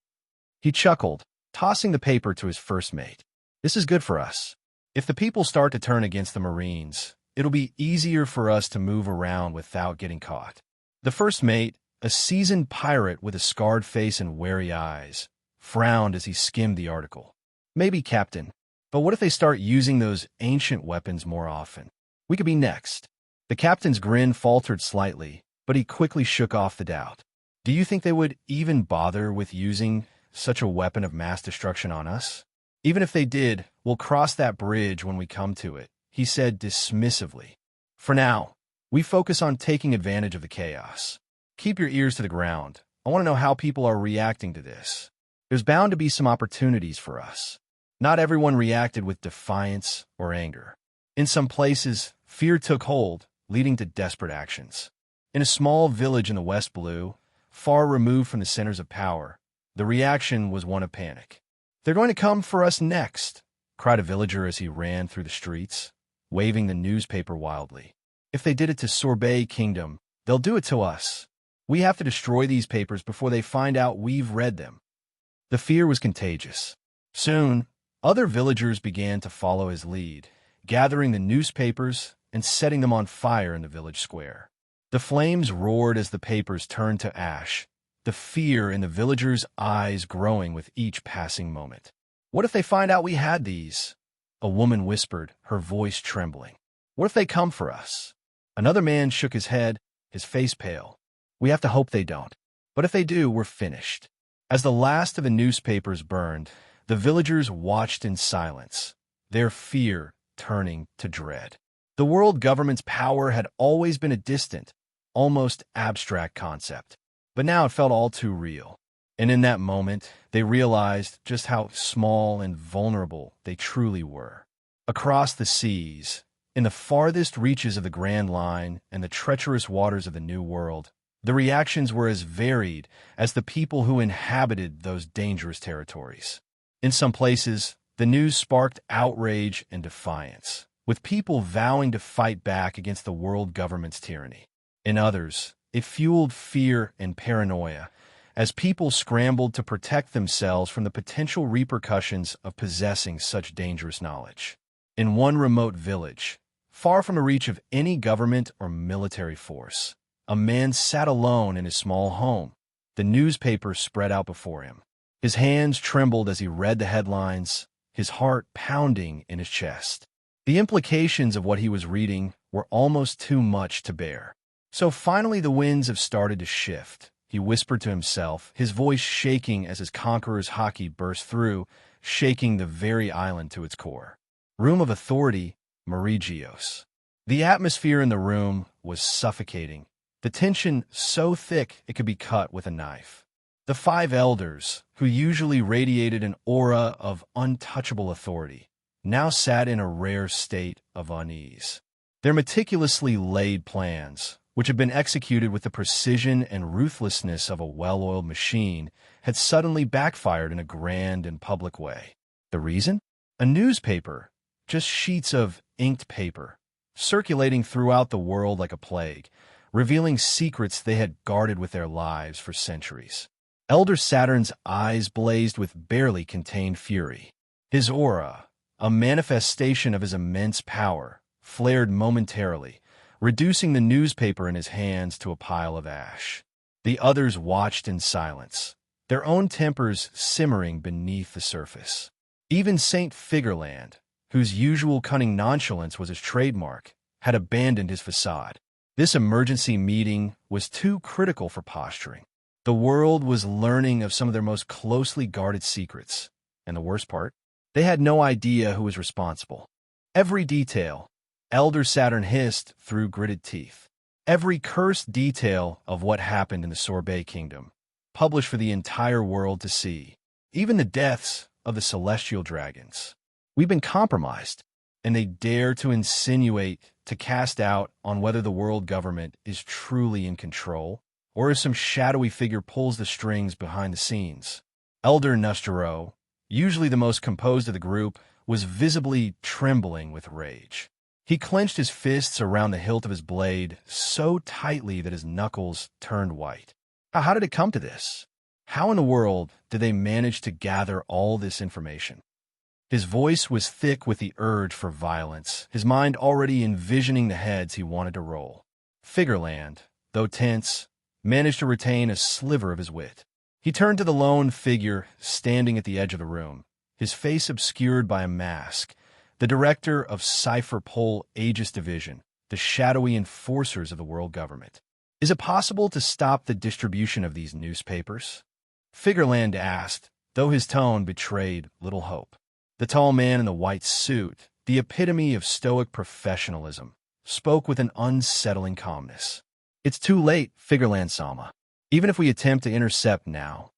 S2: He chuckled, tossing the paper to his first mate. "This is good for us. If the people start to turn against the Marines, it'll be easier for us to move around without getting caught." The first mate, a seasoned pirate with a scarred face and wary eyes, frowned as he skimmed the article. "Maybe, Captain, but what if they start using those ancient weapons more often? We could be next." The captain's grin faltered slightly, but he quickly shook off the doubt. "Do you think they would even bother with using such a weapon of mass destruction on us?" "Even if they did, we'll cross that bridge when we come to it," he said dismissively. "For now, we focus on taking advantage of the chaos. Keep your ears to the ground. I want to know how people are reacting to this. There's bound to be some opportunities for us." Not everyone reacted with defiance or anger. In some places, fear took hold, leading to desperate actions. In a small village in the West Blue, far removed from the centers of power, the reaction was one of panic. "They're going to come for us next," cried a villager as he ran through the streets, waving the newspaper wildly. "If they did it to Sorbet Kingdom, they'll do it to us. We have to destroy these papers before they find out we've read them." The fear was contagious. Soon, other villagers began to follow his lead, gathering the newspapers and setting them on fire in the village square. The flames roared as the papers turned to ash, the fear in the villagers' eyes growing with each passing moment. "What if they find out we had these?" a woman whispered, her voice trembling. "What if they come for us?" Another man shook his head, his face pale. "We have to hope they don't. But if they do, we're finished." As the last of the newspapers burned, the villagers watched in silence, their fear turning to dread. The world government's power had always been a distant, almost abstract concept, but now it felt all too real. And in that moment, they realized just how small and vulnerable they truly were. Across the seas, in the farthest reaches of the Grand Line and the treacherous waters of the New World, the reactions were as varied as the people who inhabited those dangerous territories. In some places, the news sparked outrage and defiance, with people vowing to fight back against the world government's tyranny. In others, it fueled fear and paranoia, as people scrambled to protect themselves from the potential repercussions of possessing such dangerous knowledge. In one remote village, far from the reach of any government or military force, a man sat alone in his small home, the newspaper spread out before him. His hands trembled as he read the headlines, his heart pounding in his chest. The implications of what he was reading were almost too much to bear. "So finally the winds have started to shift," he whispered to himself, his voice shaking as his conqueror's hockey burst through, shaking the very island to its core. Room of authority, Marigios. The atmosphere in the room was suffocating, the tension so thick it could be cut with a knife. The five elders, who usually radiated an aura of untouchable authority, now sat in a rare state of unease. Their meticulously laid plans, which had been executed with the precision and ruthlessness of a well-oiled machine, had suddenly backfired in a grand and public way. The reason? A newspaper, just sheets of inked paper, circulating throughout the world like a plague, revealing secrets they had guarded with their lives for centuries. Elder Saturn's eyes blazed with barely contained fury. His aura, a manifestation of his immense power, flared momentarily, reducing the newspaper in his hands to a pile of ash. The others watched in silence, their own tempers simmering beneath the surface. Even Saint Figureland, whose usual cunning nonchalance was his trademark, had abandoned his facade. This emergency meeting was too critical for posturing. The world was learning of some of their most closely guarded secrets, and the worst part, they had no idea who was responsible. Every detail, Elder Saturn hissed through gritted teeth. Every cursed detail of what happened in the Sorbet Kingdom, published for the entire world to see. Even the deaths of the celestial dragons. We've been compromised, and they dare to insinuate, to cast doubt on whether the world government is truly in control, or if some shadowy figure pulls the strings behind the scenes. Elder Nustero, usually the most composed of the group, was visibly trembling with rage. He clenched his fists around the hilt of his blade so tightly that his knuckles turned white. How did it come to this? How in the world did they manage to gather all this information? His voice was thick with the urge for violence, his mind already envisioning the heads he wanted to roll. Figureland, though tense, managed to retain a sliver of his wit. He turned to the lone figure standing at the edge of the room, his face obscured by a mask, the director of Cipher Pole Aegis Division, the shadowy enforcers of the world government. Is it possible to stop the distribution of these newspapers? Figureland asked, though his tone betrayed little hope. The tall man in the white suit, the epitome of stoic professionalism, spoke with an unsettling calmness. It's too late, Figureland-sama. Even if we attempt to intercept now,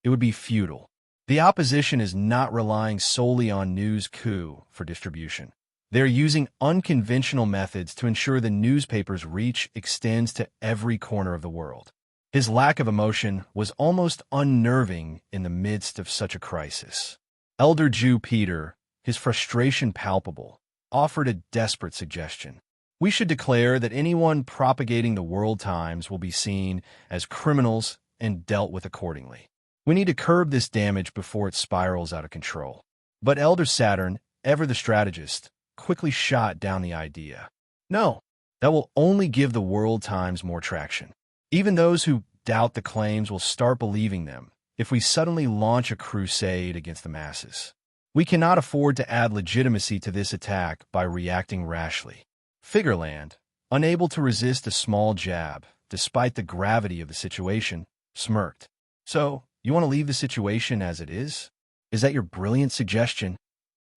S2: it would be futile. The opposition is not relying solely on news coup for distribution. They're using unconventional methods to ensure the newspaper's reach extends to every corner of the world. His lack of emotion was almost unnerving in the midst of such a crisis. Elder Jew Peter, his frustration palpable, offered a desperate suggestion. We should declare that anyone propagating the world times will be seen as criminals and dealt with accordingly. We need to curb this damage before it spirals out of control. But Elder Saturn, ever the strategist, quickly shot down the idea. No, that will only give the world times more traction. Even those who doubt the claims will start believing them if we suddenly launch a crusade against the masses. We cannot afford to add legitimacy to this attack by reacting rashly. Figureland, unable to resist a small jab, despite the gravity of the situation, smirked. So, you want to leave the situation as it is? Is that your brilliant suggestion?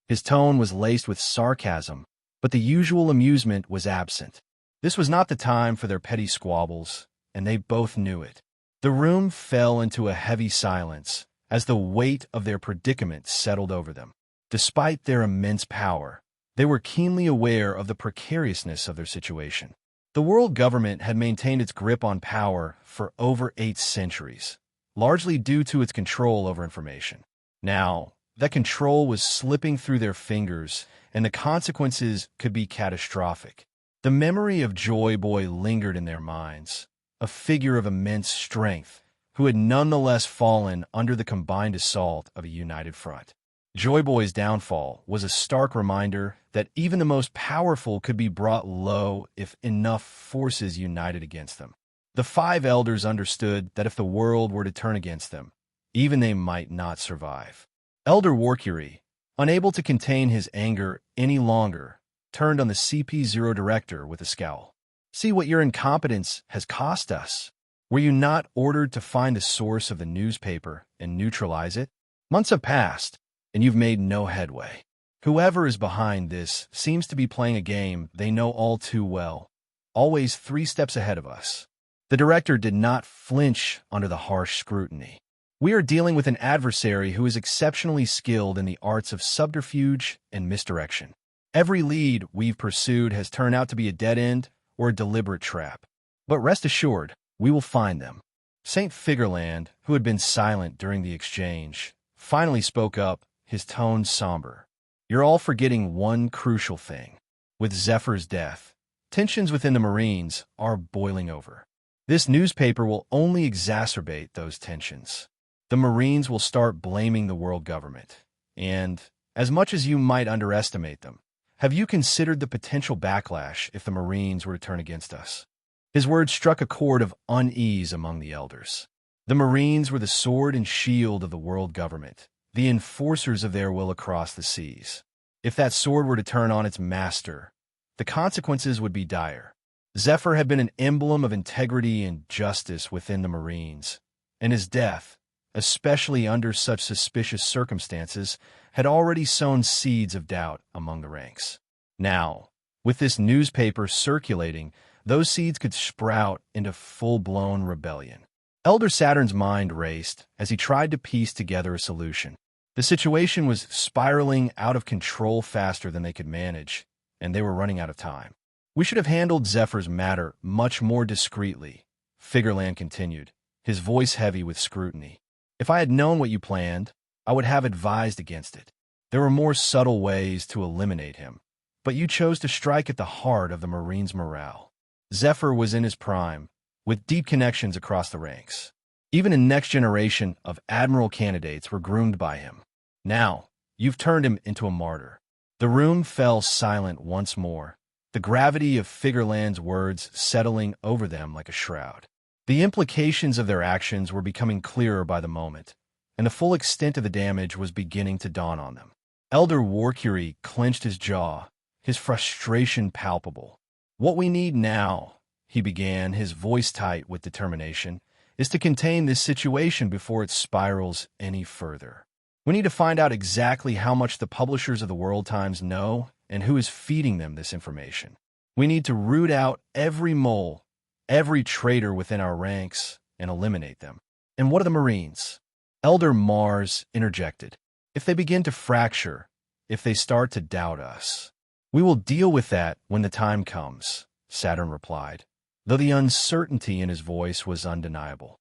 S2: His tone was laced with sarcasm, but the usual amusement was absent. This was not the time for their petty squabbles, and they both knew it. The room fell into a heavy silence as the weight of their predicament settled over them. Despite their immense power, they were keenly aware of the precariousness of their situation. The world government had maintained its grip on power for over 8 centuries, largely due to its control over information. Now, that control was slipping through their fingers, and the consequences could be catastrophic. The memory of Joy Boy lingered in their minds, a figure of immense strength, who had nonetheless fallen under the combined assault of a united front. Joy Boy's downfall was a stark reminder that even the most powerful could be brought low if enough forces united against them. The 5 elders understood that if the world were to turn against them, even they might not survive. Elder Warcury, unable to contain his anger any longer, turned on the CP0 director with a scowl. See what your incompetence has cost us. Were you not ordered to find the source of the newspaper and neutralize it? Months have passed, and you've made no headway. Whoever is behind this seems to be playing a game they know all too well, always 3 steps ahead of us. The director did not flinch under the harsh scrutiny. We are dealing with an adversary who is exceptionally skilled in the arts of subterfuge and misdirection. Every lead we've pursued has turned out to be a dead end or a deliberate trap. But rest assured, we will find them. St. Figureland, who had been silent during the exchange, finally spoke up, his tone somber. You're all forgetting one crucial thing. With Zephyr's death, tensions within the Marines are boiling over. This newspaper will only exacerbate those tensions. The Marines will start blaming the world government. And, as much as you might underestimate them, have you considered the potential backlash if the Marines were to turn against us? His words struck a chord of unease among the elders. The Marines were the sword and shield of the world government, the enforcers of their will across the seas. If that sword were to turn on its master, the consequences would be dire. Zephyr had been an emblem of integrity and justice within the Marines, and his death, especially under such suspicious circumstances, had already sown seeds of doubt among the ranks. Now, with this newspaper circulating, those seeds could sprout into full-blown rebellion. Elder Saturn's mind raced as he tried to piece together a solution. The situation was spiraling out of control faster than they could manage, and they were running out of time. We should have handled Zephyr's matter much more discreetly, Figureland continued, his voice heavy with scrutiny. If I had known what you planned, I would have advised against it. There were more subtle ways to eliminate him, but you chose to strike at the heart of the Marines' morale. Zephyr was in his prime, with deep connections across the ranks. Even a next generation of admiral candidates were groomed by him. Now, you've turned him into a martyr. The room fell silent once more, the gravity of Figureland's words settling over them like a shroud. The implications of their actions were becoming clearer by the moment, and the full extent of the damage was beginning to dawn on them. Elder Warcury clenched his jaw, his frustration palpable. What we need now, he began, his voice tight with determination, is to contain this situation before it spirals any further. We need to find out exactly how much the publishers of the World Times know and who is feeding them this information. We need to root out every mole, every traitor within our ranks, and eliminate them. And what of the Marines? Elder Mars interjected. If they begin to fracture, if they start to doubt us, we will deal with that when the time comes, Saturn replied, though the uncertainty in his voice was undeniable.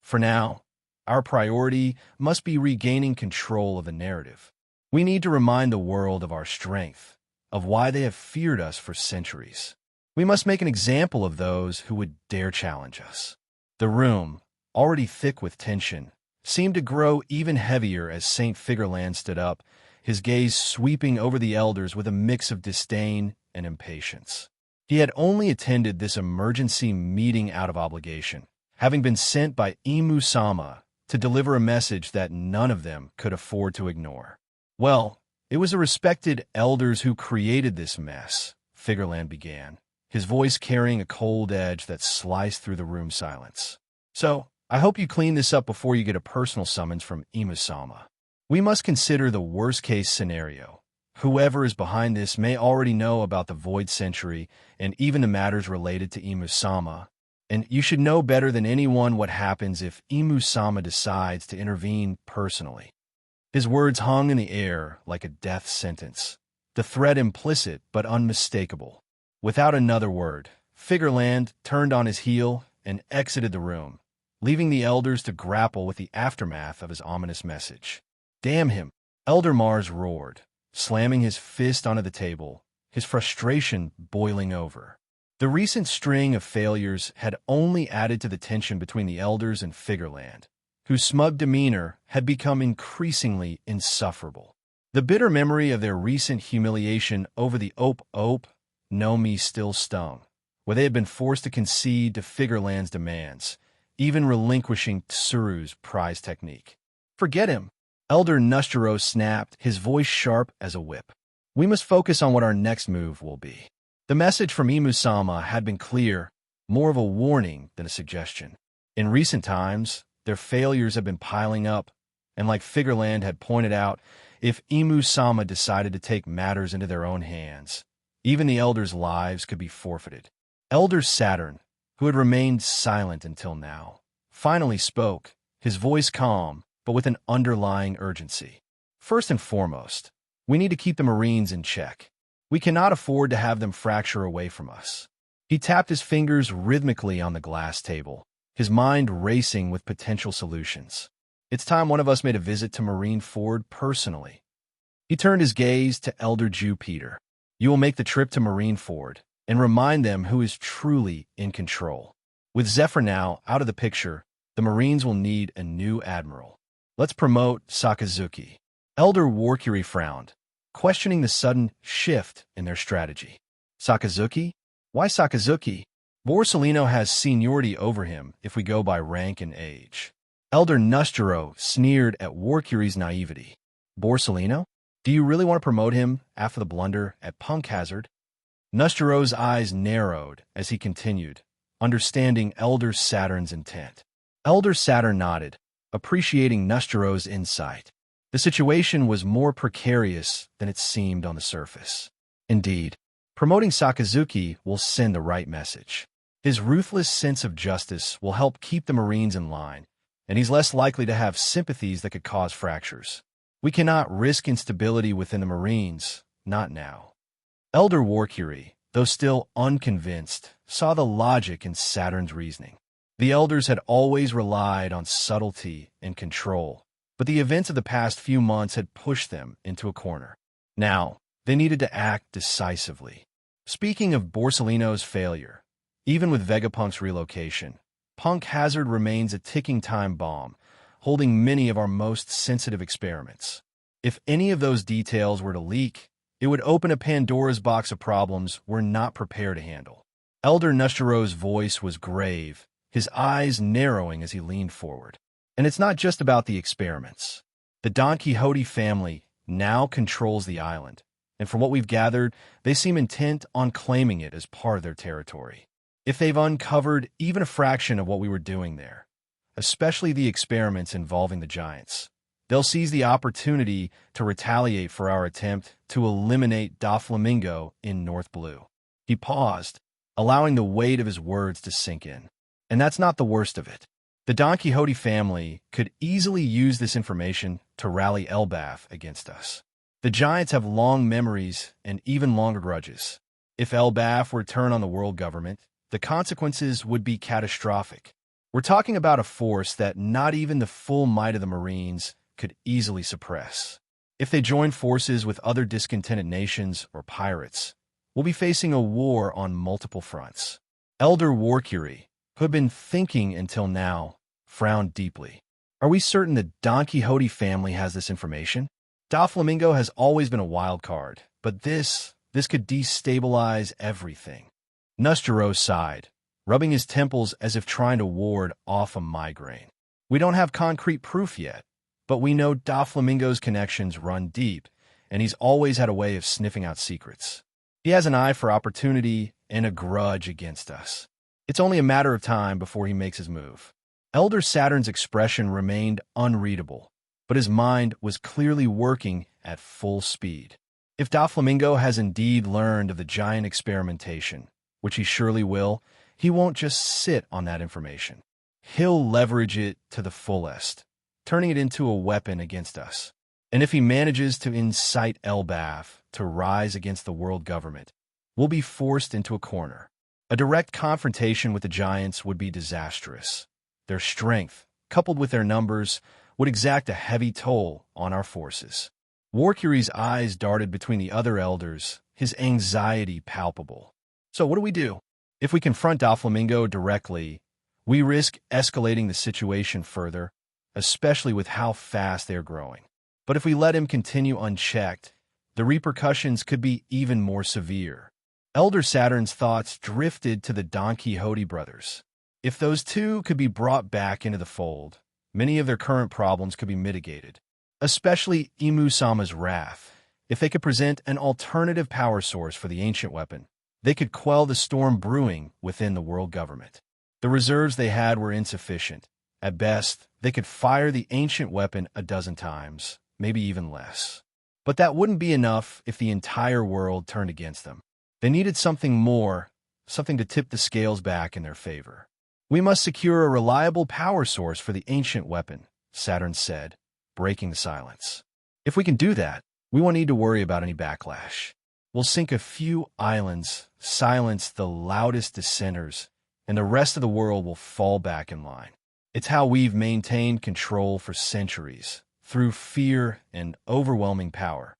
S2: For now, our priority must be regaining control of the narrative. We need to remind the world of our strength, of why they have feared us for centuries. We must make an example of those who would dare challenge us. The room, already thick with tension, seemed to grow even heavier as St. Figureland stood up, his gaze sweeping over the elders with a mix of disdain and impatience. He had only attended this emergency meeting out of obligation, having been sent by Imu-sama to deliver a message that none of them could afford to ignore. Well, it was the respected elders who created this mess, Figureland began, his voice carrying a cold edge that sliced through the room silence. So, I hope you clean this up before you get a personal summons from Imu-sama. We must consider the worst-case scenario. Whoever is behind this may already know about the Void Century and even the matters related to Imu-sama, and you should know better than anyone what happens if Imu-sama decides to intervene personally. His words hung in the air like a death sentence, the threat implicit but unmistakable. Without another word, Figureland turned on his heel and exited the room, leaving the elders to grapple with the aftermath of his ominous message. Damn him! Elder Mars roared, slamming his fist onto the table, his frustration boiling over. The recent string of failures had only added to the tension between the elders and Figureland, whose smug demeanor had become increasingly insufferable. The bitter memory of their recent humiliation over the Ope No Me still stung, where they had been forced to concede to Figureland's demands, even relinquishing Tsuru's prize technique. Forget him! Elder Nushiro snapped, his voice sharp as a whip. We must focus on what our next move will be. The message from Imu-sama had been clear, more of a warning than a suggestion. In recent times, their failures had been piling up, and like Figureland had pointed out, if Imu-sama decided to take matters into their own hands, even the elders' lives could be forfeited. Elder Saturn, who had remained silent until now, finally spoke, his voice calm, but with an underlying urgency. First and foremost, we need to keep the Marines in check. We cannot afford to have them fracture away from us. He tapped his fingers rhythmically on the glass table, his mind racing with potential solutions. It's time one of us made a visit to Marine Ford personally. He turned his gaze to Elder Jew Peter. You will make the trip to Marine Ford and remind them who is truly in control. With Zephyr now out of the picture, the Marines will need a new admiral. Let's promote Sakazuki. Elder Warcury frowned, questioning the sudden shift in their strategy. Sakazuki? Why Sakazuki? Borsellino has seniority over him if we go by rank and age. Elder Nustero sneered at Warcury's naivety. Borsellino? Do you really want to promote him after the blunder at Punk Hazard? Nustero's eyes narrowed as he continued, understanding Elder Saturn's intent. Elder Saturn nodded, appreciating Nustero's insight. The situation was more precarious than it seemed on the surface. Indeed, promoting Sakazuki will send the right message. His ruthless sense of justice will help keep the Marines in line, and he's less likely to have sympathies that could cause fractures. We cannot risk instability within the Marines, not now. Elder Warcury, though still unconvinced, saw the logic in Saturn's reasoning. The elders had always relied on subtlety and control, but the events of the past few months had pushed them into a corner. Now, they needed to act decisively. Speaking of Borsellino's failure, even with Vegapunk's relocation, Punk Hazard remains a ticking time bomb, holding many of our most sensitive experiments. If any of those details were to leak, it would open a Pandora's box of problems we're not prepared to handle. Elder Nustero's voice was grave, his eyes narrowing as he leaned forward. And it's not just about the experiments. The Don Quixote family now controls the island, and from what we've gathered, they seem intent on claiming it as part of their territory. If they've uncovered even a fraction of what we were doing there, especially the experiments involving the giants, they'll seize the opportunity to retaliate for our attempt to eliminate Doflamingo in North Blue. He paused, allowing the weight of his words to sink in. And that's not the worst of it. The Don Quixote family could easily use this information to rally Elbaf against us. The giants have long memories and even longer grudges. If Elbaf were to turn on the world government, the consequences would be catastrophic. We're talking about a force that not even the full might of the Marines could easily suppress. If they join forces with other discontented nations or pirates, we'll be facing a war on multiple fronts. Elder Warcury, who had been thinking until now, frowned deeply. Are we certain the Don Quixote family has this information? Doflamingo has always been a wild card, but this could destabilize everything. Nustero sighed, rubbing his temples as if trying to ward off a migraine. We don't have concrete proof yet, but we know Doflamingo's connections run deep, and he's always had a way of sniffing out secrets. He has an eye for opportunity and a grudge against us. It's only a matter of time before he makes his move. Elder Saturn's expression remained unreadable, but his mind was clearly working at full speed. If Doflamingo has indeed learned of the giant experimentation, which he surely will, he won't just sit on that information. He'll leverage it to the fullest, turning it into a weapon against us. And if he manages to incite Elbaf to rise against the world government, we'll be forced into a corner. A direct confrontation with the giants would be disastrous. Their strength, coupled with their numbers, would exact a heavy toll on our forces. Warcury's eyes darted between the other elders, his anxiety palpable. So what do we do? If we confront Doflamingo directly, we risk escalating the situation further, especially with how fast they're growing. But if we let him continue unchecked, the repercussions could be even more severe. Elder Saturn's thoughts drifted to the Don Quixote brothers. If those two could be brought back into the fold, many of their current problems could be mitigated, especially Imu-sama's wrath. If they could present an alternative power source for the ancient weapon, they could quell the storm brewing within the world government. The reserves they had were insufficient. At best, they could fire the ancient weapon a dozen times, maybe even less. But that wouldn't be enough if the entire world turned against them. They needed something more, something to tip the scales back in their favor. We must secure a reliable power source for the ancient weapon, Saturn said, breaking the silence. If we can do that, we won't need to worry about any backlash. We'll sink a few islands, silence the loudest dissenters, and the rest of the world will fall back in line. It's how we've maintained control for centuries, through fear and overwhelming power.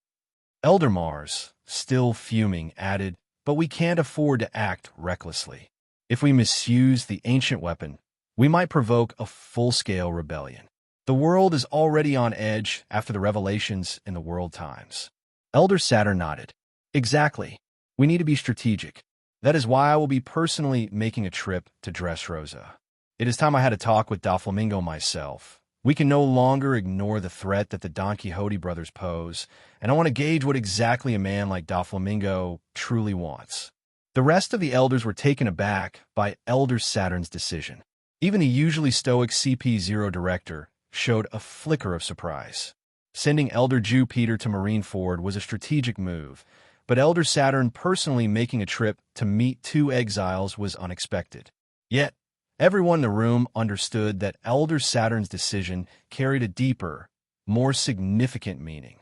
S2: Elder Mars, still fuming, added, but we can't afford to act recklessly. If we misuse the ancient weapon, we might provoke a full-scale rebellion. The world is already on edge after the revelations in the World Times. Elder Saturn nodded. Exactly. We need to be strategic. That is why I will be personally making a trip to Dressrosa. It is time I had a talk with Doflamingo myself. We can no longer ignore the threat that the Don Quixote brothers pose, and I want to gauge what exactly a man like Doflamingo truly wants. The rest of the elders were taken aback by Elder Saturn's decision. Even the usually stoic CP0 director showed a flicker of surprise. Sending Elder Jupiter to Marineford was a strategic move, but Elder Saturn personally making a trip to meet two exiles was unexpected. Yet, everyone in the room understood that Elder Saturn's decision carried a deeper, more significant meaning.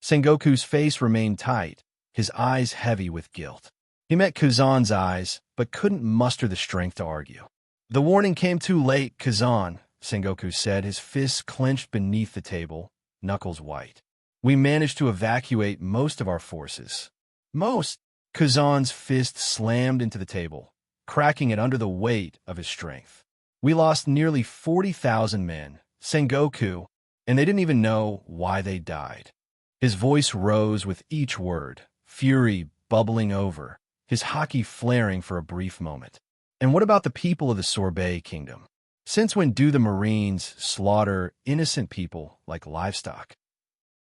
S2: Sengoku's face remained tight, his eyes heavy with guilt. He met Kazan's eyes, but couldn't muster the strength to argue. The warning came too late, Kazan, Sengoku said, his fists clenched beneath the table, knuckles white. We managed to evacuate most of our forces. Most? Kazan's fist slammed into the table, cracking it under the weight of his strength. We lost nearly 40,000 men, Sengoku, and they didn't even know why they died. His voice rose with each word, fury bubbling over, his haki flaring for a brief moment. And what about the people of the Sorbet Kingdom? Since when do the Marines slaughter innocent people like livestock?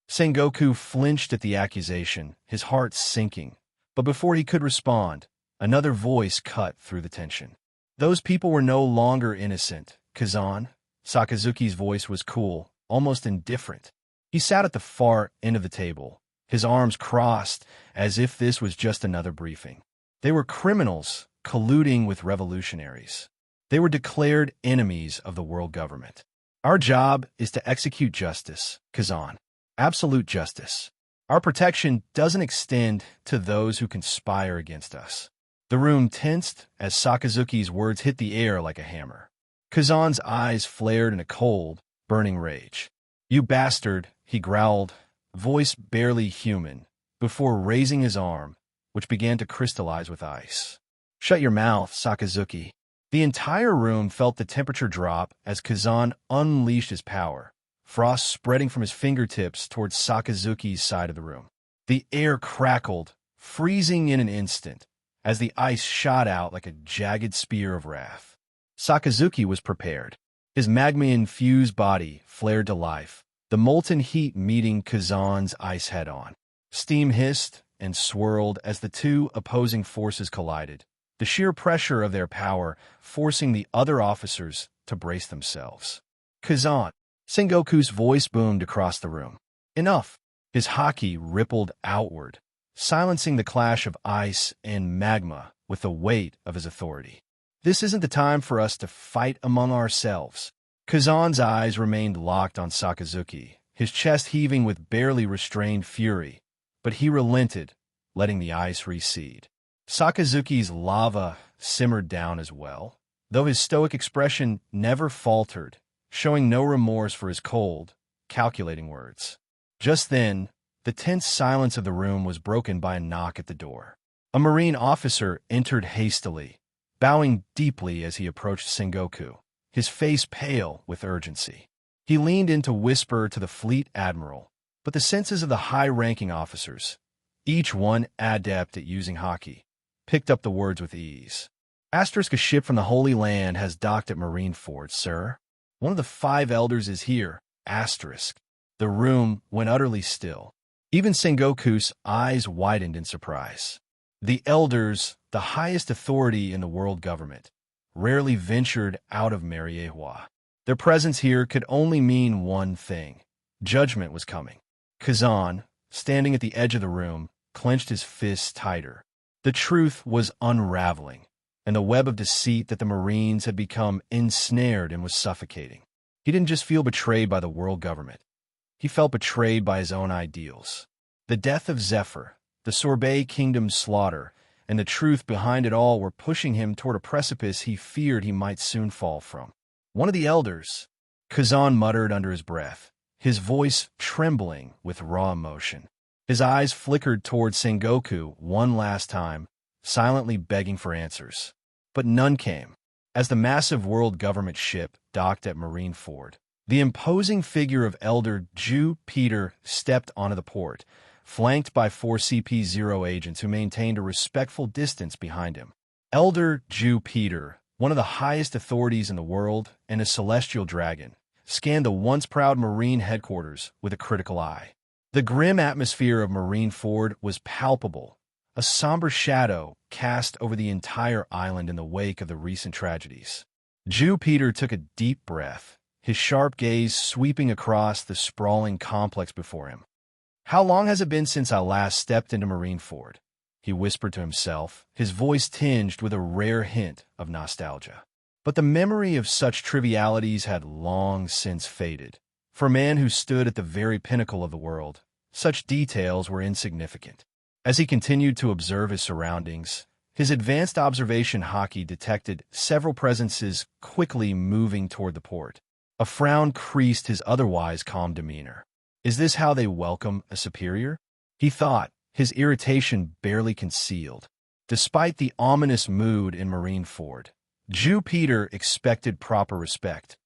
S2: Sengoku flinched at the accusation, his heart sinking. But before he could respond, another voice cut through the tension. Those people were no longer innocent, Kazan. Sakazuki's voice was cool, almost indifferent. He sat at the far end of the table, his arms crossed as if this was just another briefing. They were criminals colluding with revolutionaries. They were declared enemies of the world government. Our job is to execute justice, Kazan. Absolute justice. Our protection doesn't extend to those who conspire against us. The room tensed as Sakazuki's words hit the air like a hammer. Kazan's eyes flared in a cold, burning rage. You bastard, he growled, voice barely human, before raising his arm, which began to crystallize with ice. Shut your mouth, Sakazuki. The entire room felt the temperature drop as Kazan unleashed his power, frost spreading from his fingertips towards Sakazuki's side of the room. The air crackled, freezing in an instant, as the ice shot out like a jagged spear of wrath. Sakazuki was prepared. His magma-infused body flared to life, the molten heat meeting Kazan's ice head-on. Steam hissed and swirled as the two opposing forces collided, the sheer pressure of their power forcing the other officers to brace themselves. Kazan, Sengoku's voice boomed across the room. Enough. His haki rippled outward, silencing the clash of ice and magma with the weight of his authority. This isn't the time for us to fight among ourselves. Kazan's eyes remained locked on Sakazuki, his chest heaving with barely restrained fury, but he relented, letting the ice recede. Sakazuki's lava simmered down as well, though his stoic expression never faltered, showing no remorse for his cold, calculating words. Just then, the tense silence of the room was broken by a knock at the door. A Marine officer entered hastily, bowing deeply as he approached Sengoku, his face pale with urgency. He leaned in to whisper to the fleet admiral, but the senses of the high-ranking officers, each one adept at using haki, picked up the words with ease. Asterisk, a ship from the Holy Land has docked at Marineford, sir. One of the 5 elders is here. Asterisk. The room went utterly still. Even Sengoku's eyes widened in surprise. The elders, the highest authority in the world government, rarely ventured out of Mariehua. Their presence here could only mean one thing. Judgment was coming. Kazan, standing at the edge of the room, clenched his fists tighter. The truth was unraveling, and the web of deceit that the Marines had become ensnared in was suffocating. He didn't just feel betrayed by the world government. He felt betrayed by his own ideals. The death of Zephyr, the Sorbet Kingdom's slaughter, and the truth behind it all were pushing him toward a precipice he feared he might soon fall from. One of the elders, Kazan muttered under his breath, his voice trembling with raw emotion. His eyes flickered toward Sengoku one last time, silently begging for answers. But none came. As the massive world government ship docked at Marine Ford, the imposing figure of Elder Ju Peter stepped onto the port, flanked by 4 CP0 agents who maintained a respectful distance behind him. Elder Ju Peter, one of the highest authorities in the world and a celestial dragon, scanned the once proud Marine headquarters with a critical eye. The grim atmosphere of Marine Ford was palpable, a somber shadow cast over the entire island in the wake of the recent tragedies. Ju Peter took a deep breath, his sharp gaze sweeping across the sprawling complex before him. "How long has it been since I last stepped into Marine Ford?" he whispered to himself, his voice tinged with a rare hint of nostalgia. But the memory of such trivialities had long since faded. For a man who stood at the very pinnacle of the world, such details were insignificant. As he continued to observe his surroundings, his advanced observation hockey detected several presences quickly moving toward the port. A frown creased his otherwise calm demeanor. Is this how they welcome a superior? He thought, his irritation barely concealed. Despite the ominous mood in Marine Ford, Ju Peter expected proper respect,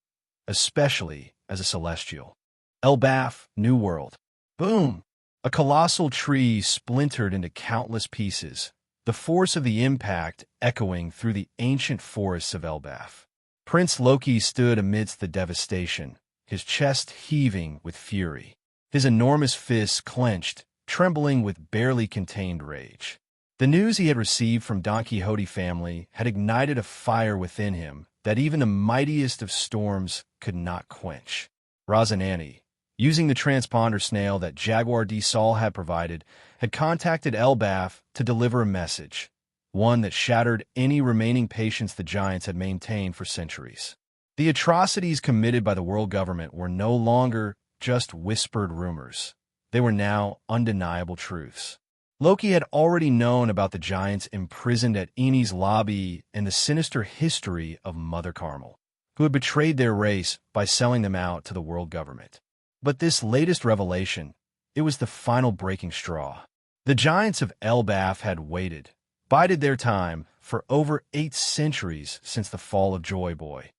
S2: especially as a celestial. Elbaf, New World. Boom! A colossal tree splintered into countless pieces, the force of the impact echoing through the ancient forests of Elbaf. Prince Loki stood amidst the devastation, his chest heaving with fury, his enormous fists clenched, trembling with barely contained rage. The news he had received from Don Quixote family had ignited a fire within him that even the mightiest of storms could not quench. Rosinante, using the transponder snail that Jaguar D. Sol had provided, had contacted Elbaf to deliver a message, one that shattered any remaining patience the Giants had maintained for centuries. The atrocities committed by the world government were no longer just whispered rumors. They were now undeniable truths. Loki had already known about the Giants imprisoned at Eni's lobby and the sinister history of Mother Carmel, who had betrayed their race by selling them out to the world government. But this latest revelation, it was the final breaking straw. The Giants of Elbaf had waited, bided their time, for over 8 centuries since the fall of Joy Boy,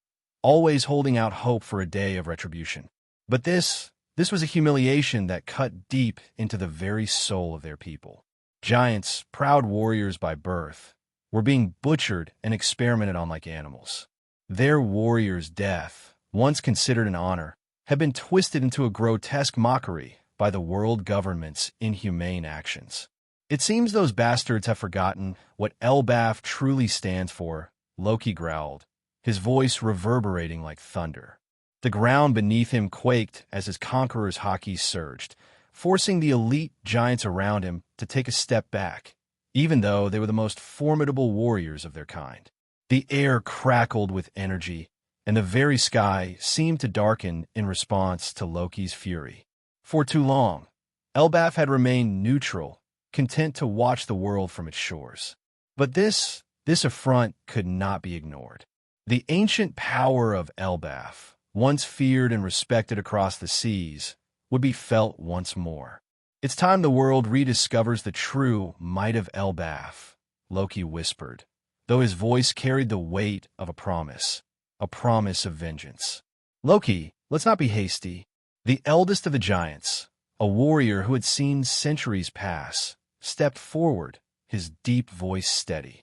S2: always holding out hope for a day of retribution. But this was a humiliation that cut deep into the very soul of their people. Giants, proud warriors by birth, were being butchered and experimented on like animals. Their warrior's death, once considered an honor, had been twisted into a grotesque mockery by the world government's inhumane actions. It seems those bastards have forgotten what Elbaf truly stands for, Loki growled, his voice reverberating like thunder. The ground beneath him quaked as his conqueror's hockey surged, forcing the elite giants around him to take a step back, even though they were the most formidable warriors of their kind. The air crackled with energy, and the very sky seemed to darken in response to Loki's fury. For too long, Elbaf had remained neutral, content to watch the world from its shores. But this affront could not be ignored. The ancient power of Elbaf, once feared and respected across the seas, would be felt once more. It's time the world rediscovers the true might of Elbaf, Loki whispered, though his voice carried the weight of a promise of vengeance. Loki, let's not be hasty. The eldest of the giants, a warrior who had seen centuries pass, stepped forward, his deep voice steady.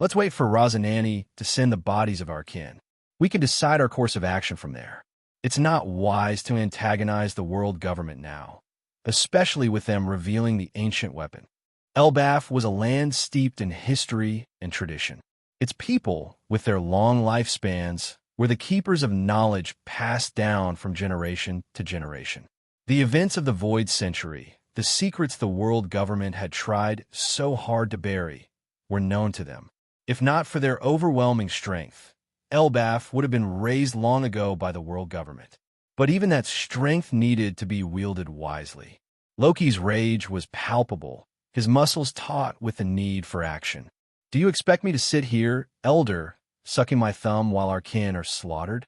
S2: Let's wait for Rosinante to send the bodies of our kin. We can decide our course of action from there. It's not wise to antagonize the world government now, especially with them revealing the ancient weapon. Elbaf was a land steeped in history and tradition. Its people, with their long lifespans, were the keepers of knowledge passed down from generation to generation. The events of the Void Century, the secrets the world government had tried so hard to bury, were known to them. If not for their overwhelming strength, Elbaf would have been razed long ago by the world government. But even that strength needed to be wielded wisely. Loki's rage was palpable, his muscles taut with the need for action. "Do you expect me to sit here, elder, sucking my thumb while our kin are slaughtered?"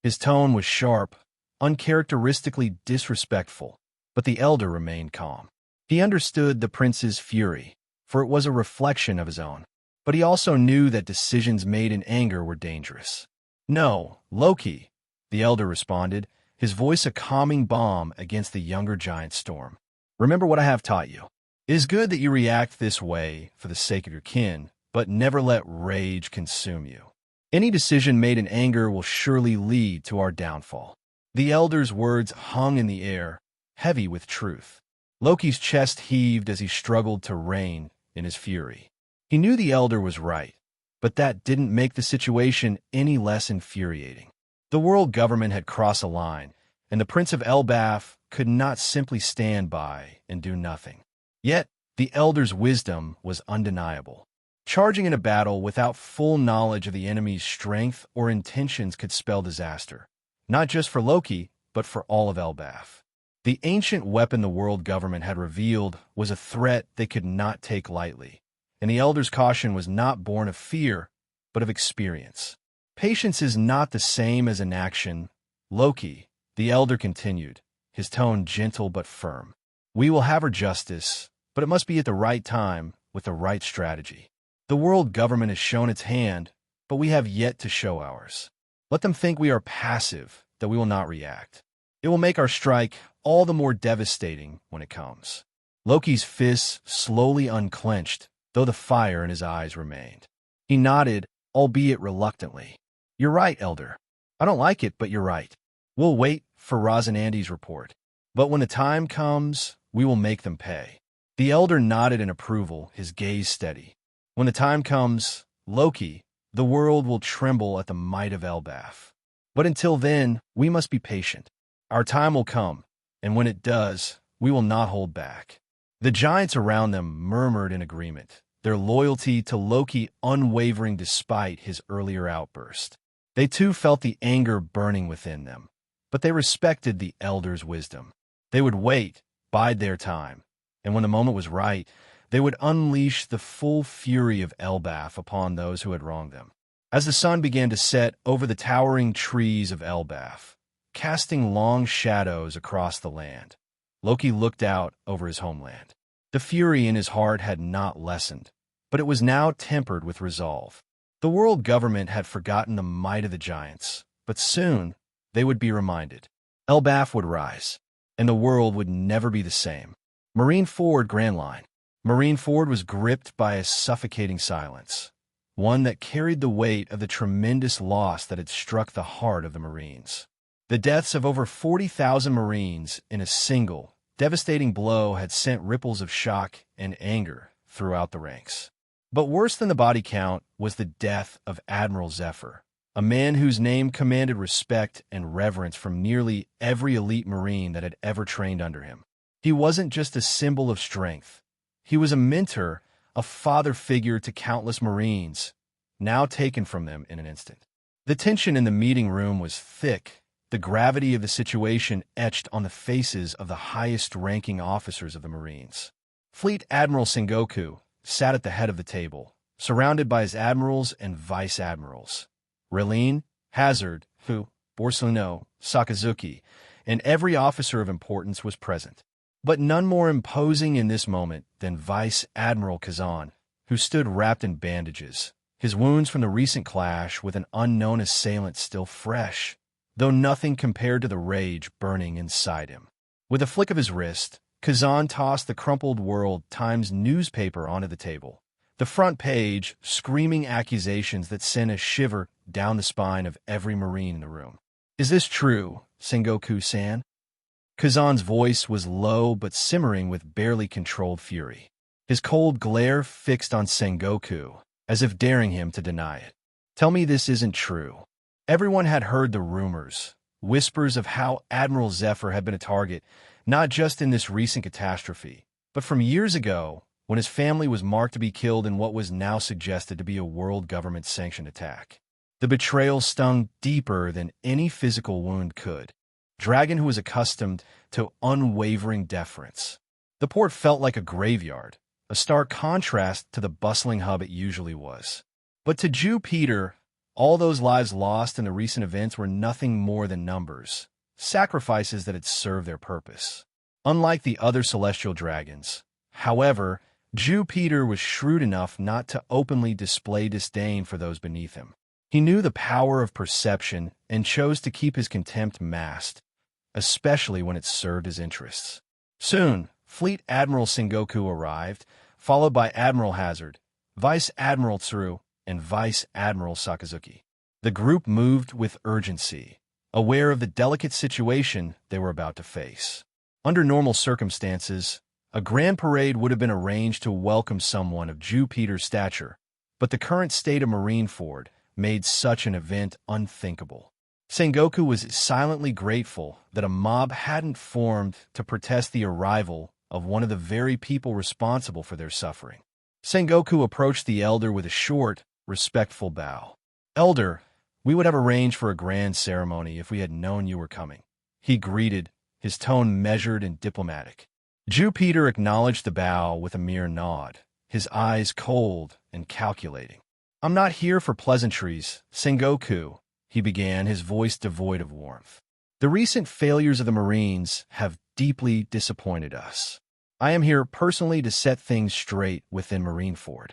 S2: His tone was sharp, uncharacteristically disrespectful, but the elder remained calm. He understood the prince's fury, for it was a reflection of his own. But he also knew that decisions made in anger were dangerous. "No, Loki," the elder responded, his voice a calming balm against the younger giant's storm. "Remember what I have taught you. It is good that you react this way for the sake of your kin, but never let rage consume you. Any decision made in anger will surely lead to our downfall." The elder's words hung in the air, heavy with truth. Loki's chest heaved as he struggled to rein in his fury. He knew the elder was right, but that didn't make the situation any less infuriating. The world government had crossed a line, and the Prince of Elbaf could not simply stand by and do nothing. Yet, the elder's wisdom was undeniable. Charging in a battle without full knowledge of the enemy's strength or intentions could spell disaster, not just for Loki, but for all of Elbaf. The ancient weapon the world government had revealed was a threat they could not take lightly. And the elder's caution was not born of fear, but of experience. "Patience is not the same as inaction, Loki," the elder continued, his tone gentle but firm. "We will have our justice, but it must be at the right time, with the right strategy. The world government has shown its hand, but we have yet to show ours. Let them think we are passive, that we will not react. It will make our strike all the more devastating when it comes." Loki's fists slowly unclenched, though the fire in his eyes remained. He nodded, albeit reluctantly. "You're right, elder. I don't like it, but you're right. We'll wait for Rosinante's report. But when the time comes, we will make them pay." The elder nodded in approval, his gaze steady. "When the time comes, Loki, the world will tremble at the might of Elbaf. But until then, we must be patient. Our time will come, and when it does, we will not hold back." The giants around them murmured in agreement, their loyalty to Loki unwavering despite his earlier outburst. They too felt the anger burning within them, but they respected the elder's wisdom. They would wait, bide their time, and when the moment was right, they would unleash the full fury of Elbaf upon those who had wronged them. As the sun began to set over the towering trees of Elbaf, casting long shadows across the land, Loki looked out over his homeland. The fury in his heart had not lessened, but it was now tempered with resolve. The world government had forgotten the might of the giants, but soon they would be reminded. Elbaf would rise, and the world would never be the same. Marine Ford Grand Line. Marine Ford was gripped by a suffocating silence, one that carried the weight of the tremendous loss that had struck the heart of the Marines. The deaths of over 40,000 Marines in a single, devastating blow had sent ripples of shock and anger throughout the ranks. But worse than the body count was the death of Admiral Zephyr, a man whose name commanded respect and reverence from nearly every elite Marine that had ever trained under him. He wasn't just a symbol of strength. He was a mentor, a father figure to countless Marines, now taken from them in an instant. The tension in the meeting room was thick, the gravity of the situation etched on the faces of the highest-ranking officers of the Marines. Fleet Admiral Sengoku sat at the head of the table, surrounded by his admirals and vice-admirals. Rilene, Hazard, Borsuno, Sakazuki, and every officer of importance was present. But none more imposing in this moment than Vice Admiral Kazan, who stood wrapped in bandages, his wounds from the recent clash with an unknown assailant still fresh, though nothing compared to the rage burning inside him. With a flick of his wrist, Kazan tossed the crumpled World Times newspaper onto the table, the front page screaming accusations that sent a shiver down the spine of every Marine in the room. "Is this true, Sengoku-san?" Kazan's voice was low but simmering with barely controlled fury, his cold glare fixed on Sengoku, as if daring him to deny it. "Tell me this isn't true." Everyone had heard the rumors, whispers of how Admiral Zephyr had been a target, not just in this recent catastrophe, but from years ago when his family was marked to be killed in what was now suggested to be a world government-sanctioned attack. The betrayal stung deeper than any physical wound could. Dragon, who was accustomed to unwavering deference. The port felt like a graveyard, a stark contrast to the bustling hub it usually was. But to Jew Peter, all those lives lost in the recent events were nothing more than numbers, sacrifices that had served their purpose. Unlike the other celestial dragons, however, Jew Peter was shrewd enough not to openly display disdain for those beneath him. He knew the power of perception and chose to keep his contempt masked, especially when it served his interests. Soon, Fleet Admiral Sengoku arrived, followed by Admiral Hazard, Vice Admiral Tsuru, and Vice Admiral Sakazuki. The group moved with urgency, aware of the delicate situation they were about to face. Under normal circumstances, a grand parade would have been arranged to welcome someone of Jew Peter's stature, but the current state of Marineford made such an event unthinkable. Sengoku was silently grateful that a mob hadn't formed to protest the arrival of one of the very people responsible for their suffering. Sengoku approached the elder with a short, respectful bow. "Elder, we would have arranged for a grand ceremony if we had known you were coming," he greeted, his tone measured and diplomatic. Jew Peter acknowledged the bow with a mere nod, his eyes cold and calculating. "I'm not here for pleasantries, Sengoku," he began, his voice devoid of warmth. "The recent failures of the Marines have deeply disappointed us. I am here personally to set things straight within Marineford."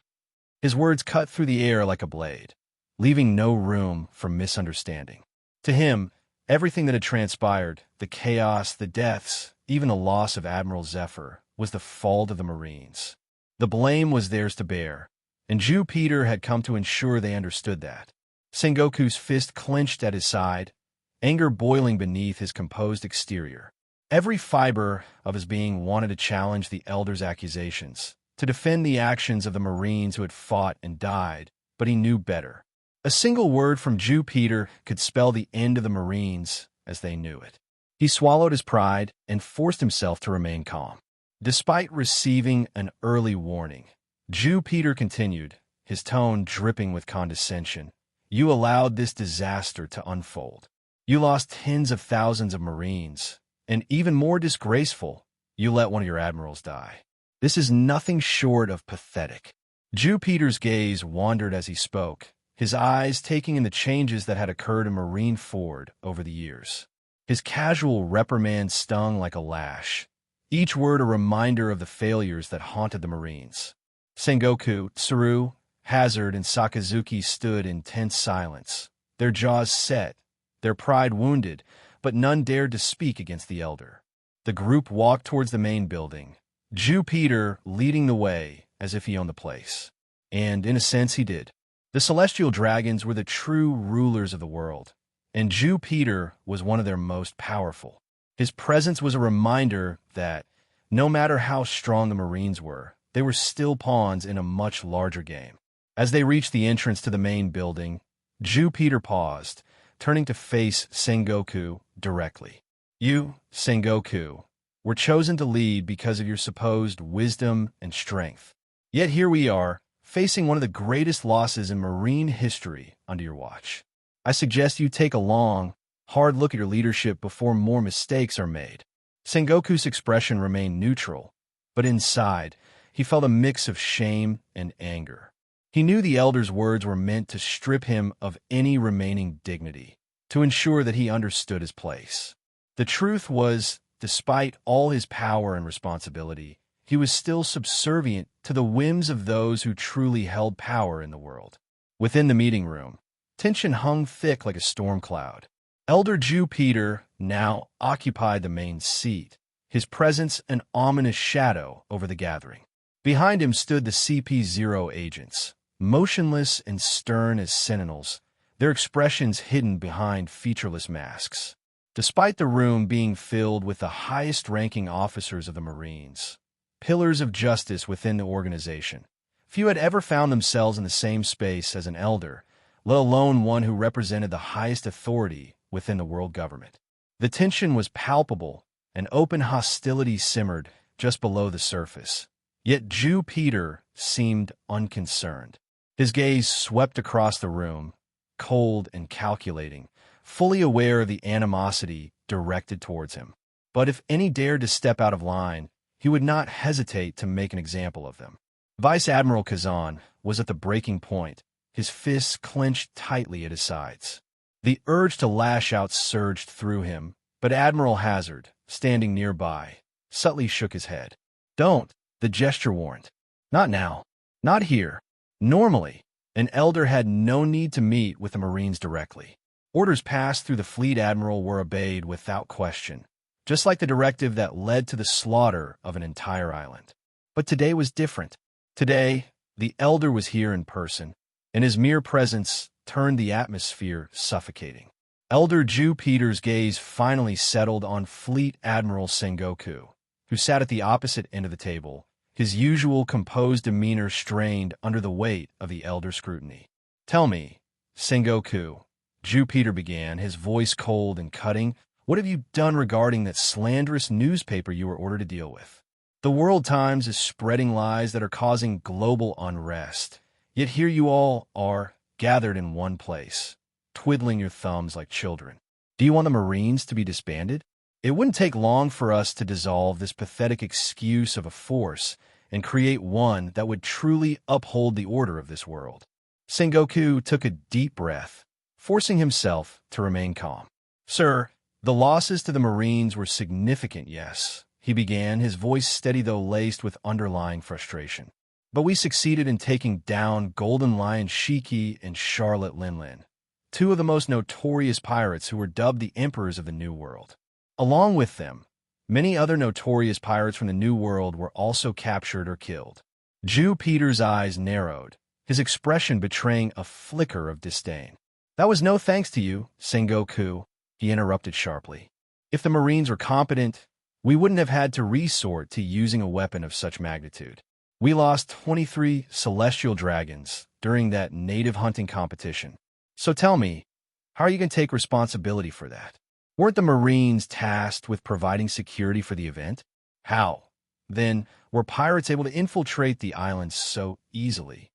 S2: His words cut through the air like a blade, leaving no room for misunderstanding. To him, everything that had transpired, the chaos, the deaths, even the loss of Admiral Zephyr, was the fault of the Marines. The blame was theirs to bear, and Jew Peter had come to ensure they understood that. Sengoku's fist clenched at his side, anger boiling beneath his composed exterior. Every fiber of his being wanted to challenge the elder's accusations, to defend the actions of the Marines who had fought and died, but he knew better. A single word from Jew Peter could spell the end of the Marines as they knew it. He swallowed his pride and forced himself to remain calm. Despite receiving an early warning, Jew Peter continued, his tone dripping with condescension. "You allowed this disaster to unfold. You lost tens of thousands of Marines, and even more disgraceful, you let one of your admirals die. This is nothing short of pathetic." Jew Peter's gaze wandered as he spoke, his eyes taking in the changes that had occurred in Marineford over the years. His casual reprimand stung like a lash, each word a reminder of the failures that haunted the Marines. Sengoku, Tsuru, Hazard, and Sakazuki stood in tense silence, their jaws set, their pride wounded, but none dared to speak against the elder. The group walked towards the main building, Jew Peter leading the way as if he owned the place. And, in a sense, he did. The celestial dragons were the true rulers of the world, and Jew Peter was one of their most powerful. His presence was a reminder that, no matter how strong the Marines were, they were still pawns in a much larger game. As they reached the entrance to the main building, Jew Peter paused, turning to face Sengoku directly. "You, Sengoku, were chosen to lead because of your supposed wisdom and strength. Yet here we are, facing one of the greatest losses in Marine history under your watch. I suggest you take a long, hard look at your leadership before more mistakes are made." Sengoku's expression remained neutral, but inside, he felt a mix of shame and anger. He knew the elder's words were meant to strip him of any remaining dignity, to ensure that he understood his place. The truth was, despite all his power and responsibility, he was still subservient to the whims of those who truly held power in the world. Within the meeting room, tension hung thick like a storm cloud. Elder Jew Peter now occupied the main seat, his presence an ominous shadow over the gathering. Behind him stood the CP0 agents, motionless and stern as sentinels, their expressions hidden behind featureless masks. Despite the room being filled with the highest-ranking officers of the Marines, pillars of justice within the organization, few had ever found themselves in the same space as an elder, let alone one who represented the highest authority within the world government. The tension was palpable, and open hostility simmered just below the surface, Yet Jew Peter seemed unconcerned. His gaze swept across the room, cold and calculating, fully aware of the animosity directed towards him. But if any dared to step out of line, he would not hesitate to make an example of them. Vice Admiral Kazan was at the breaking point, his fists clenched tightly at his sides. The urge to lash out surged through him, but Admiral Hazard, standing nearby, subtly shook his head. "Don't," the gesture warned. "Not now. Not here." Normally, an elder had no need to meet with the Marines directly. Orders passed through the fleet admiral were obeyed without question, just like the directive that led to the slaughter of an entire island. But today was different. Today, the elder was here in person, and his mere presence turned the atmosphere suffocating. Elder Jew Peter's gaze finally settled on Fleet Admiral Sengoku, who sat at the opposite end of the table, his usual composed demeanor strained under the weight of the elder's scrutiny. "Tell me, Sengoku," Jew Peter began, his voice cold and cutting, "what have you done regarding that slanderous newspaper you were ordered to deal with? The World Times is spreading lies that are causing global unrest, yet here you all are, gathered in one place, twiddling your thumbs like children. Do you want the Marines to be disbanded? It wouldn't take long for us to dissolve this pathetic excuse of a force and create one that would truly uphold the order of this world." Sengoku took a deep breath, forcing himself to remain calm. "Sir, the losses to the Marines were significant, yes," he began, his voice steady though laced with underlying frustration. "But we succeeded in taking down Golden Lion Shiki and Charlotte Linlin, two of the most notorious pirates who were dubbed the Emperors of the New World. Along with them, many other notorious pirates from the New World were also captured or killed." Jew Peter's eyes narrowed, his expression betraying a flicker of disdain. "That was no thanks to you, Sengoku," he interrupted sharply. "If the Marines were competent, we wouldn't have had to resort to using a weapon of such magnitude. We lost 23 celestial dragons during that native hunting competition. So tell me, how are you going to take responsibility for that? Weren't the Marines tasked with providing security for the event? How, then, were pirates able to infiltrate the island so easily?"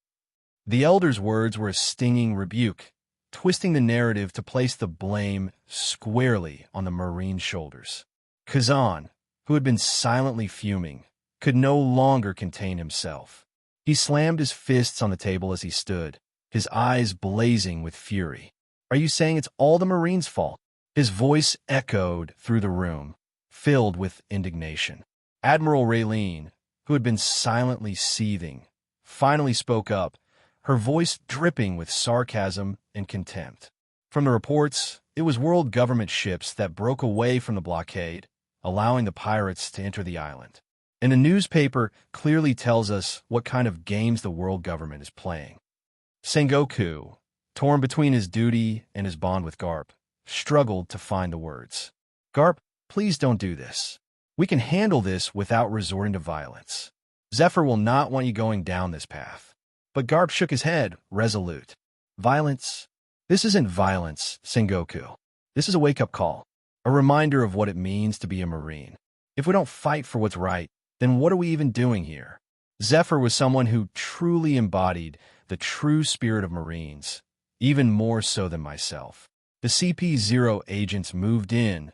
S2: The elder's words were a stinging rebuke, twisting the narrative to place the blame squarely on the Marines' shoulders. Kazan, who had been silently fuming, could no longer contain himself. He slammed his fists on the table as he stood, his eyes blazing with fury. "Are you saying it's all the Marines' fault?" His voice echoed through the room, filled with indignation. Admiral Raylene, who had been silently seething, finally spoke up, her voice dripping with sarcasm and contempt. "From the reports, it was world government ships that broke away from the blockade, allowing the pirates to enter the island. And the newspaper clearly tells us what kind of games the world government is playing." Sengoku, torn between his duty and his bond with Garp, struggled to find the words. "Garp, please don't do this. We can handle this without resorting to violence. Zephyr will not want you going down this path." But Garp shook his head, resolute. "Violence? This isn't violence, Sengoku. This is a wake-up call, a reminder of what it means to be a Marine. If we don't fight for what's right, then what are we even doing here?" Zephyr was someone who truly embodied the true spirit of Marines, even more so than myself. The CP0 agents moved in,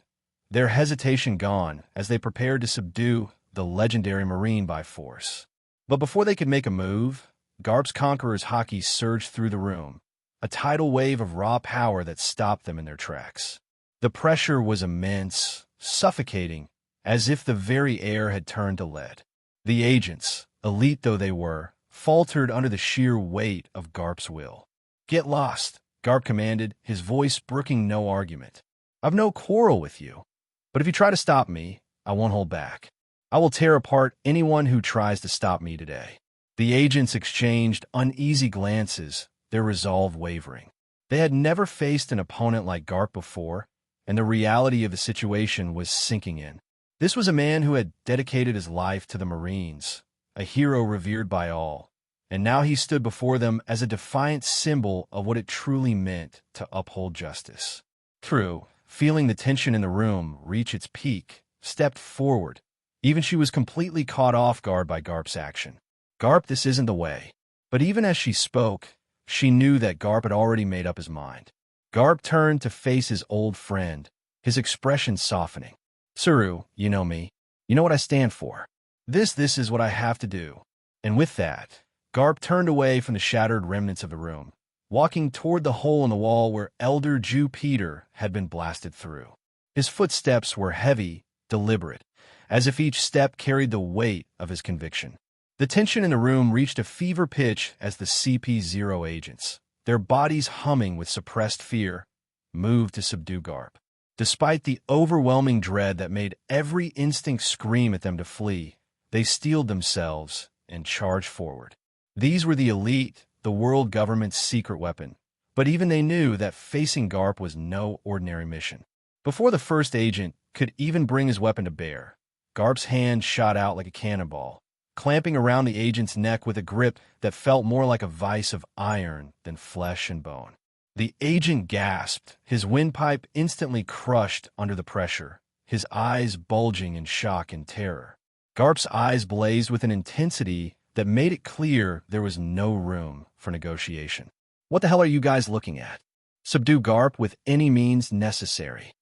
S2: their hesitation gone as they prepared to subdue the legendary Marine by force. But before they could make a move, Garp's Conqueror's hockey surged through the room, a tidal wave of raw power that stopped them in their tracks. The pressure was immense, suffocating, as if the very air had turned to lead. The agents, elite though they were, faltered under the sheer weight of Garp's will. "Get lost," Garp commanded, his voice brooking no argument. "I've no quarrel with you, but if you try to stop me, I won't hold back. I will tear apart anyone who tries to stop me today." The agents exchanged uneasy glances, their resolve wavering. They had never faced an opponent like Garp before, and the reality of the situation was sinking in. This was a man who had dedicated his life to the Marines, a hero revered by all, and now he stood before them as a defiant symbol of what it truly meant to uphold justice. True, feeling the tension in the room reach its peak, stepped forward, Even she was completely caught off guard by Garp's action. "Garp, this isn't the way." But even as she spoke, she knew that Garp had already made up his mind. Garp turned to face his old friend, his expression softening. "Suru, you know me. You know what I stand for. This is what I have to do." And with that, Garp turned away from the shattered remnants of the room, walking toward the hole in the wall where Elder Jew Peter had been blasted through. His footsteps were heavy, deliberate, as if each step carried the weight of his conviction. The tension in the room reached a fever pitch as the CP0 agents, their bodies humming with suppressed fear, moved to subdue Garp. Despite the overwhelming dread that made every instinct scream at them to flee, they steeled themselves and charged forward. These were the elite, the world government's secret weapon, but even they knew that facing Garp was no ordinary mission. Before the first agent could even bring his weapon to bear, Garp's hand shot out like a cannonball, clamping around the agent's neck with a grip that felt more like a vice of iron than flesh and bone. The agent gasped, his windpipe instantly crushed under the pressure, his eyes bulging in shock and terror. Garp's eyes blazed with an intensity that made it clear there was no room for negotiation. "What the hell are you guys looking at? Subdue Garp with any means necessary."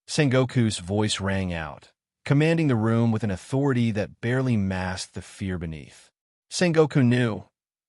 S2: Sengoku's voice rang out, commanding the room with an authority that barely masked the fear beneath. Sengoku knew,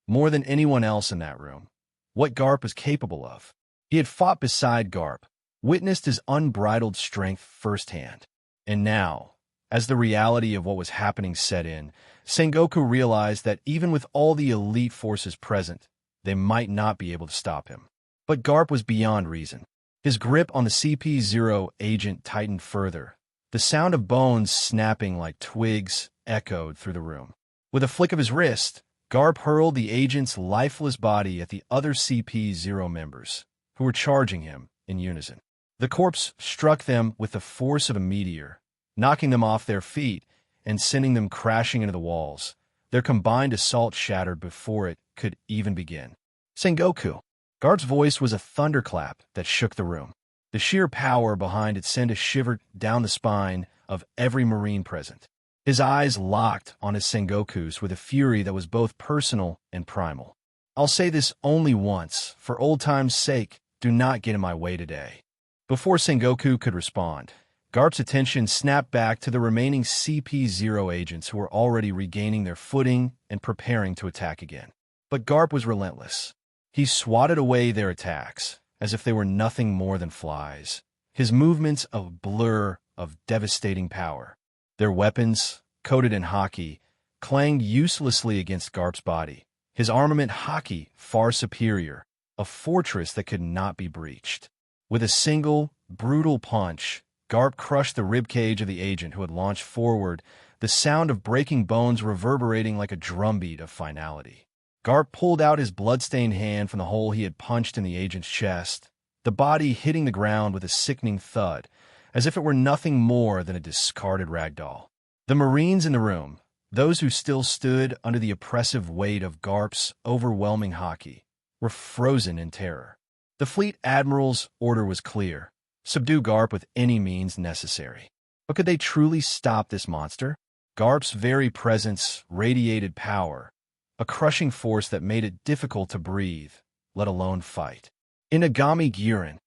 S2: more than anyone else in that room, what Garp was capable of. He had fought beside Garp, witnessed his unbridled strength firsthand. And now, as the reality of what was happening set in, Sengoku realized that even with all the elite forces present, they might not be able to stop him. But Garp was beyond reason. His grip on the CP0 agent tightened further. The sound of bones snapping like twigs echoed through the room. With a flick of his wrist, Garp hurled the agent's lifeless body at the other CP0 members, who were charging him in unison. The corpse struck them with the force of a meteor, knocking them off their feet and sending them crashing into the walls. Their combined assault shattered before it could even begin. "Sengoku!" Garp's voice was a thunderclap that shook the room. The sheer power behind it sent a shiver down the spine of every Marine present. His eyes locked on his Sengoku's with a fury that was both personal and primal. "I'll say this only once. For old time's sake, do not get in my way today." Before Sengoku could respond, Garp's attention snapped back to the remaining CP0 agents who were already regaining their footing and preparing to attack again. But Garp was relentless. He swatted away their attacks, as if they were nothing more than flies, his movements a blur of devastating power. Their weapons, coated in hockey, clanged uselessly against Garp's body, his armament hockey far superior, a fortress that could not be breached. With a single, brutal punch, Garp crushed the ribcage of the agent who had launched forward, the sound of breaking bones reverberating like a drumbeat of finality. Garp pulled out his blood-stained hand from the hole he had punched in the agent's chest, the body hitting the ground with a sickening thud, as if it were nothing more than a discarded rag doll. The Marines in the room, those who still stood under the oppressive weight of Garp's overwhelming hockey, were frozen in terror. The fleet admiral's order was clear: subdue Garp with any means necessary. But could they truly stop this monster? Garp's very presence radiated power, a crushing force that made it difficult to breathe, let alone fight. "Inagami Gyurin!"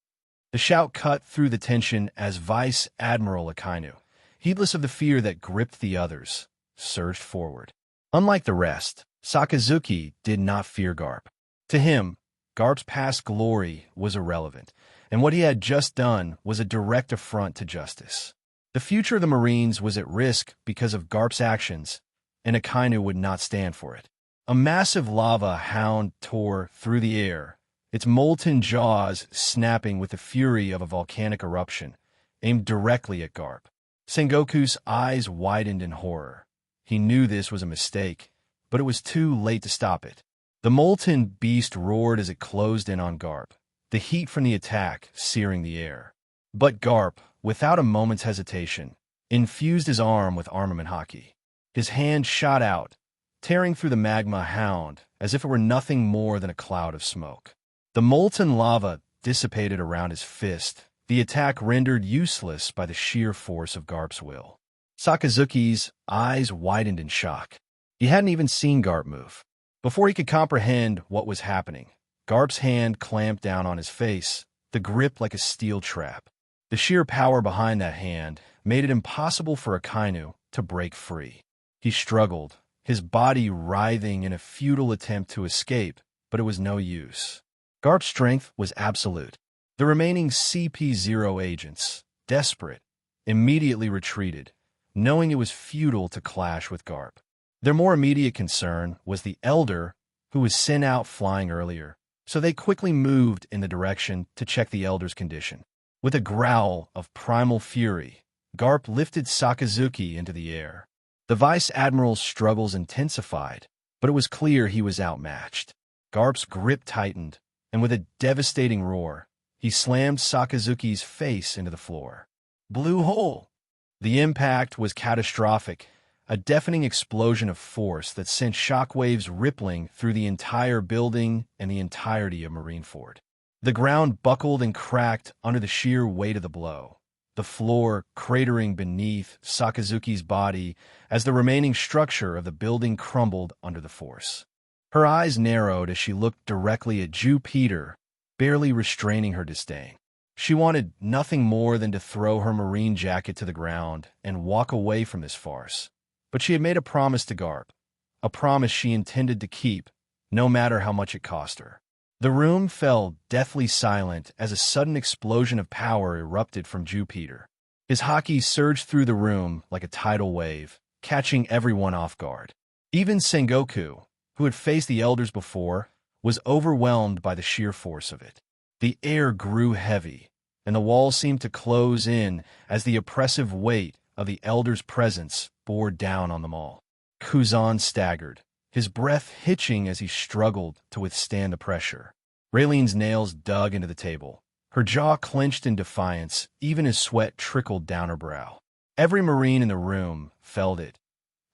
S2: The shout cut through the tension as Vice Admiral Akainu, heedless of the fear that gripped the others, surged forward. Unlike the rest, Sakazuki did not fear Garp. To him, Garp's past glory was irrelevant, and what he had just done was a direct affront to justice. The future of the Marines was at risk because of Garp's actions, and Akainu would not stand for it. A massive lava hound tore through the air, its molten jaws snapping with the fury of a volcanic eruption, aimed directly at Garp. Sengoku's eyes widened in horror. He knew this was a mistake, but it was too late to stop it. The molten beast roared as it closed in on Garp, the heat from the attack searing the air. But Garp, without a moment's hesitation, infused his arm with armament hockey. His hand shot out, tearing through the magma hound as if it were nothing more than a cloud of smoke. The molten lava dissipated around his fist, the attack rendered useless by the sheer force of Garp's will. Sakazuki's eyes widened in shock. He hadn't even seen Garp move. Before he could comprehend what was happening, Garp's hand clamped down on his face, the grip like a steel trap. The sheer power behind that hand made it impossible for Akainu to break free. He struggled, his body writhing in a futile attempt to escape, but it was no use. Garp's strength was absolute. The remaining CP0 agents, desperate, immediately retreated, knowing it was futile to clash with Garp. Their more immediate concern was the Elder, who was sent out flying earlier, so they quickly moved in the direction to check the Elder's condition. With a growl of primal fury, Garp lifted Sakazuki into the air. The Vice Admiral's struggles intensified, but it was clear he was outmatched. Garp's grip tightened, and with a devastating roar, he slammed Sakazuki's face into the floor. Blue hole! The impact was catastrophic, a deafening explosion of force that sent shockwaves rippling through the entire building and the entirety of Marineford. The ground buckled and cracked under the sheer weight of the blow, the floor cratering beneath Sakazuki's body as the remaining structure of the building crumbled under the force. Her eyes narrowed as she looked directly at Jupiter, barely restraining her disdain. She wanted nothing more than to throw her marine jacket to the ground and walk away from this farce. But she had made a promise to Garp, a promise she intended to keep, no matter how much it cost her. The room fell deathly silent as a sudden explosion of power erupted from Jupiter. His haki surged through the room like a tidal wave, catching everyone off guard. Even Sengoku, who had faced the Elders before, was overwhelmed by the sheer force of it. The air grew heavy, and the walls seemed to close in as the oppressive weight of the Elder's presence bore down on them all. Kuzan staggered, his breath hitching as he struggled to withstand the pressure. Raylene's nails dug into the table. Her jaw clenched in defiance, even as sweat trickled down her brow. Every Marine in the room felt it,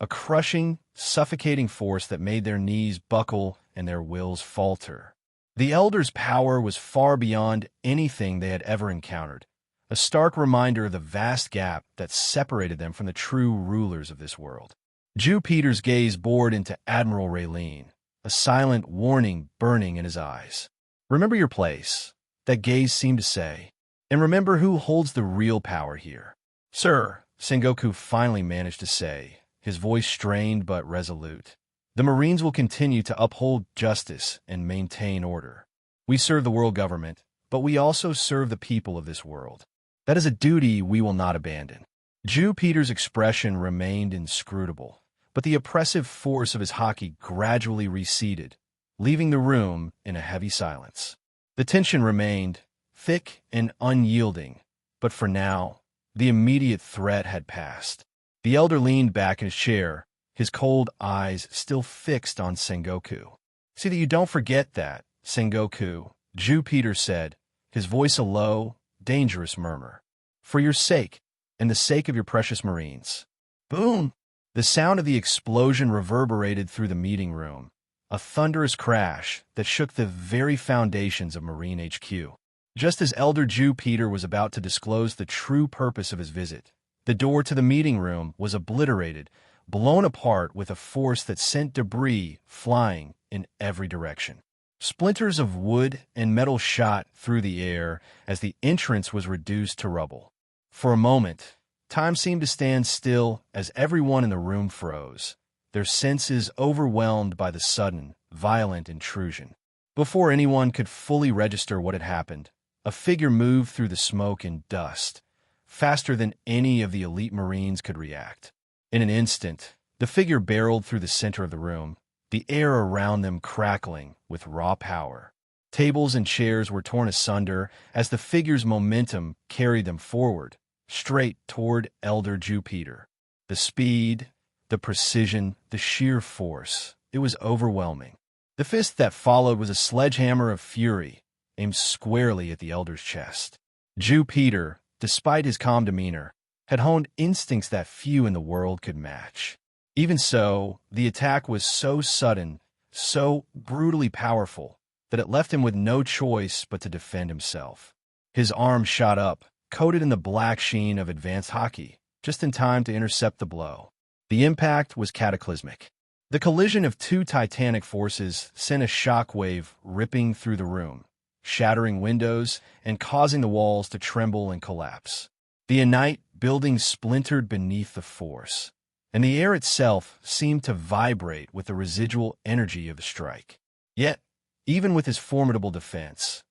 S2: a crushing, suffocating force that made their knees buckle and their wills falter. The Elder's power was far beyond anything they had ever encountered, a stark reminder of the vast gap that separated them from the true rulers of this world. Jupiter's gaze bored into Admiral Raylene, a silent warning burning in his eyes. Remember your place, that gaze seemed to say, and remember who holds the real power here. Sir, Sengoku finally managed to say, his voice strained but resolute. The Marines will continue to uphold justice and maintain order. We serve the world government, but we also serve the people of this world. That is a duty we will not abandon. Jupiter's expression remained inscrutable, but the oppressive force of his haki gradually receded, leaving the room in a heavy silence. The tension remained, thick and unyielding, but for now, the immediate threat had passed. The Elder leaned back in his chair, his cold eyes still fixed on Sengoku. See that you don't forget that, Sengoku, Jupiter said, his voice a low, dangerous murmur. For your sake, and the sake of your precious Marines. Boom! The sound of the explosion reverberated through the meeting room, a thunderous crash that shook the very foundations of Marine HQ. Just as Elder Jupiter was about to disclose the true purpose of his visit, the door to the meeting room was obliterated, blown apart with a force that sent debris flying in every direction. Splinters of wood and metal shot through the air as the entrance was reduced to rubble. For a moment, time seemed to stand still as everyone in the room froze, their senses overwhelmed by the sudden, violent intrusion. Before anyone could fully register what had happened, a figure moved through the smoke and dust, faster than any of the elite Marines could react. In an instant, the figure barreled through the center of the room, the air around them crackling with raw power. Tables and chairs were torn asunder as the figure's momentum carried them forward, straight toward Elder Jupiter. The speed, the precision, the sheer force, it was overwhelming. The fist that followed was a sledgehammer of fury, aimed squarely at the Elder's chest. Jupiter, despite his calm demeanor, had honed instincts that few in the world could match. Even so, the attack was so sudden, so brutally powerful, that it left him with no choice but to defend himself. His arm shot up, coated in the black sheen of advanced haki, just in time to intercept the blow. The impact was cataclysmic. The collision of two titanic forces sent a shockwave ripping through the room, shattering windows and causing the walls to tremble and collapse. The innate building splintered beneath the force, and the air itself seemed to vibrate with the residual energy of the strike. Yet, even with his formidable defense,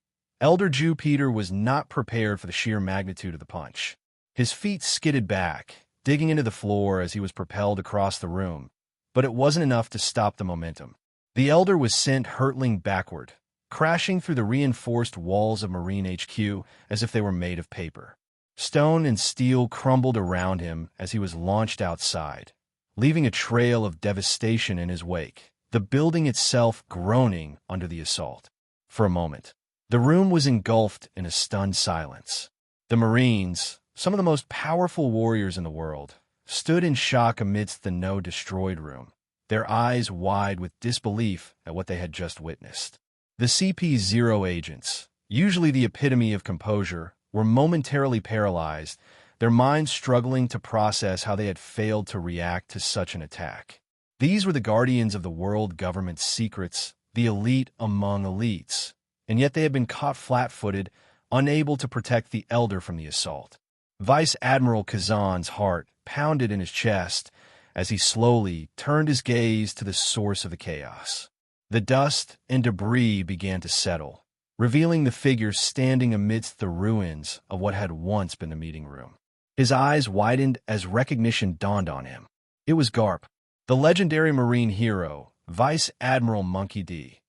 S2: Elder Jew Peter was not prepared for the sheer magnitude of the punch. His feet skidded back, digging into the floor as he was propelled across the room, but it wasn't enough to stop the momentum. The Elder was sent hurtling backward, crashing through the reinforced walls of Marine HQ as if they were made of paper. Stone and steel crumbled around him as he was launched outside, leaving a trail of devastation in his wake, the building itself groaning under the assault. For a moment, the room was engulfed in a stunned silence. The Marines, some of the most powerful warriors in the world, stood in shock amidst the no-destroyed room, their eyes wide with disbelief at what they had just witnessed. The CP0 agents, usually the epitome of composure, were momentarily paralyzed, their minds struggling to process how they had failed to react to such an attack. These were the guardians of the world government's secrets, the elite among elites, and yet they had been caught flat-footed, unable to protect the Elder from the assault. Vice Admiral Kazan's heart pounded in his chest as he slowly turned his gaze to the source of the chaos. The dust and debris began to settle, revealing the figure standing amidst the ruins of what had once been the meeting room. His eyes widened as recognition dawned on him. It was Garp, the legendary Marine hero, Vice Admiral Monkey D.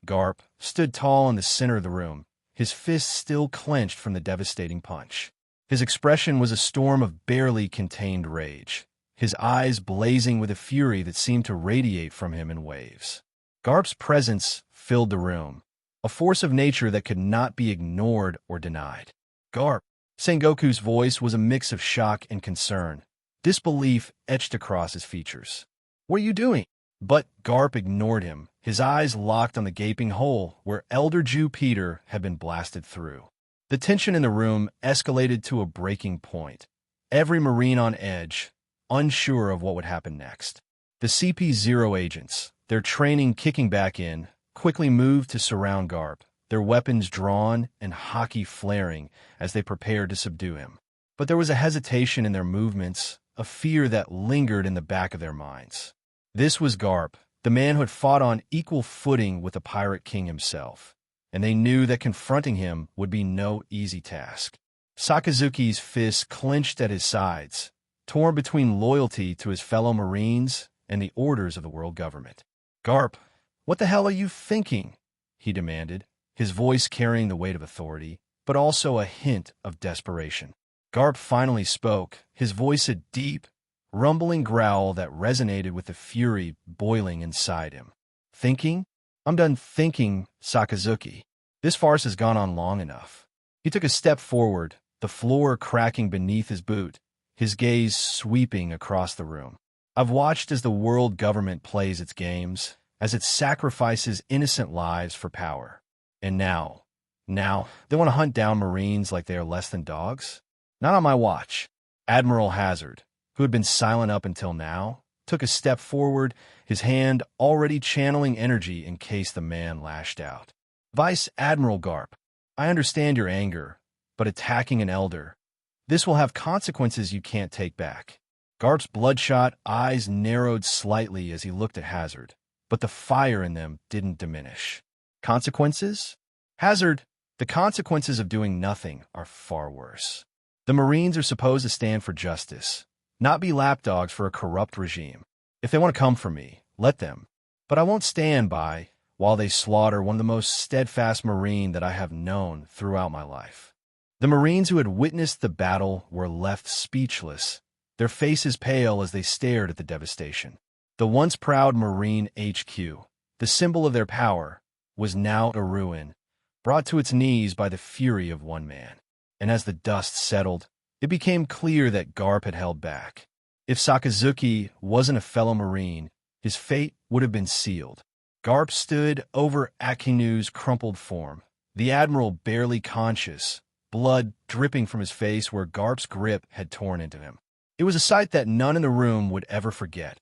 S2: Garp stood tall in the center of the room, his fists still clenched from the devastating punch. His expression was a storm of barely contained rage, his eyes blazing with a fury that seemed to radiate from him in waves. Garp's presence filled the room, a force of nature that could not be ignored or denied. Garp! Sengoku's voice was a mix of shock and concern. Disbelief etched across his features. "What are you doing?" But Garp ignored him, his eyes locked on the gaping hole where Elder Jew Peter had been blasted through. The tension in the room escalated to a breaking point, every Marine on edge, unsure of what would happen next. The CP0 agents, their training kicking back in, quickly moved to surround Garp, their weapons drawn and hockey flaring as they prepared to subdue him. But there was a hesitation in their movements, a fear that lingered in the back of their minds. This was Garp, the man who had fought on equal footing with the Pirate King himself, and they knew that confronting him would be no easy task. Sakazuki's fists clenched at his sides, torn between loyalty to his fellow Marines and the orders of the world government. "Garp, what the hell are you thinking?" he demanded, his voice carrying the weight of authority, but also a hint of desperation. Garp finally spoke, his voice a deep, rumbling growl that resonated with the fury boiling inside him. "Thinking? I'm done thinking, Sakazuki. This farce has gone on long enough." He took a step forward, the floor cracking beneath his boot, his gaze sweeping across the room. "I've watched as the world government plays its games, as it sacrifices innocent lives for power. And now they want to hunt down Marines like they are less than dogs? Not on my watch." Admiral Hazard, who had been silent up until now, took a step forward, his hand already channeling energy in case the man lashed out. "Vice Admiral Garp, I understand your anger, but attacking an elder, this will have consequences you can't take back." Garp's bloodshot eyes narrowed slightly as he looked at Hazard, but the fire in them didn't diminish. "Consequences? Hazard, the consequences of doing nothing are far worse. The Marines are supposed to stand for justice, not be lapdogs for a corrupt regime. If they want to come for me, let them. But I won't stand by while they slaughter one of the most steadfast Marine that I have known throughout my life." The Marines who had witnessed the battle were left speechless, their faces pale as they stared at the devastation. The once proud Marine HQ, the symbol of their power, was now a ruin, brought to its knees by the fury of one man. And as the dust settled, it became clear that Garp had held back. If Sakazuki wasn't a fellow Marine, his fate would have been sealed. Garp stood over Akinu's crumpled form, the Admiral barely conscious, blood dripping from his face where Garp's grip had torn into him. It was a sight that none in the room would ever forget,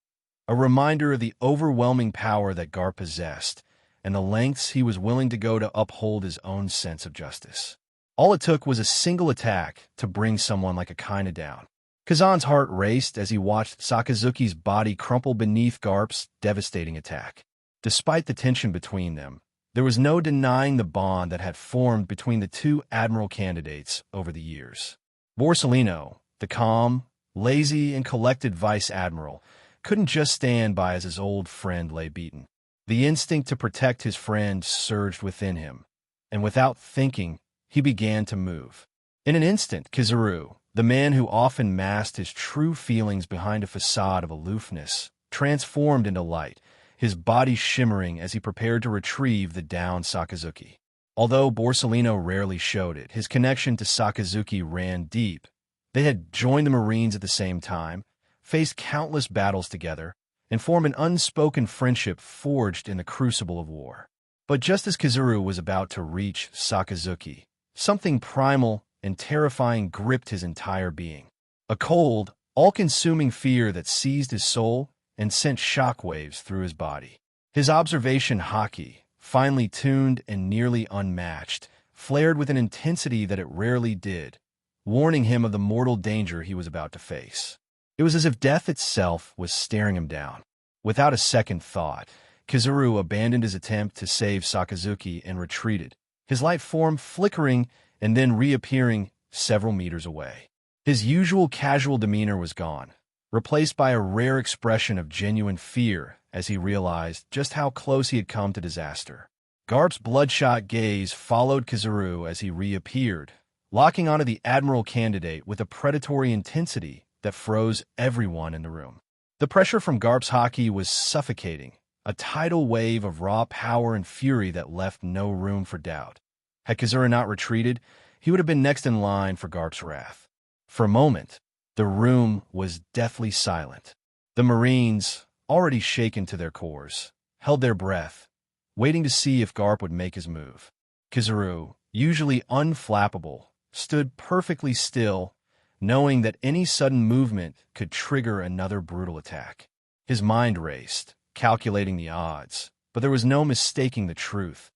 S2: a reminder of the overwhelming power that Garp possessed and the lengths he was willing to go to uphold his own sense of justice. All it took was a single attack to bring someone like Akaina down. Kazan's heart raced as he watched Sakazuki's body crumple beneath Garp's devastating attack. Despite the tension between them, there was no denying the bond that had formed between the two admiral candidates over the years. Borsellino, the calm, lazy, and collected vice admiral, couldn't just stand by as his old friend lay beaten. The instinct to protect his friend surged within him, and without thinking, he began to move. In an instant, Kizaru, the man who often masked his true feelings behind a facade of aloofness, transformed into light, his body shimmering as he prepared to retrieve the downed Sakazuki. Although Borsellino rarely showed it, his connection to Sakazuki ran deep. They had joined the Marines at the same time, faced countless battles together, and formed an unspoken friendship forged in the crucible of war. But just as Kizaru was about to reach Sakazuki, something primal and terrifying gripped his entire being. A cold, all-consuming fear that seized his soul and sent shockwaves through his body. His observation haki, finely tuned and nearly unmatched, flared with an intensity that it rarely did, warning him of the mortal danger he was about to face. It was as if death itself was staring him down. Without a second thought, Kizaru abandoned his attempt to save Sakazuki and retreated, his light form flickering and then reappearing several meters away. His usual casual demeanor was gone, replaced by a rare expression of genuine fear as he realized just how close he had come to disaster. Garp's bloodshot gaze followed Kizaru as he reappeared, locking onto the admiral candidate with a predatory intensity that froze everyone in the room. The pressure from Garp's haki was suffocating, a tidal wave of raw power and fury that left no room for doubt. Had Kizaru not retreated, he would have been next in line for Garp's wrath. For a moment, the room was deathly silent. The Marines, already shaken to their cores, held their breath, waiting to see if Garp would make his move. Kizaru, usually unflappable, stood perfectly still, knowing that any sudden movement could trigger another brutal attack. His mind raced, calculating the odds, but there was no mistaking the truth.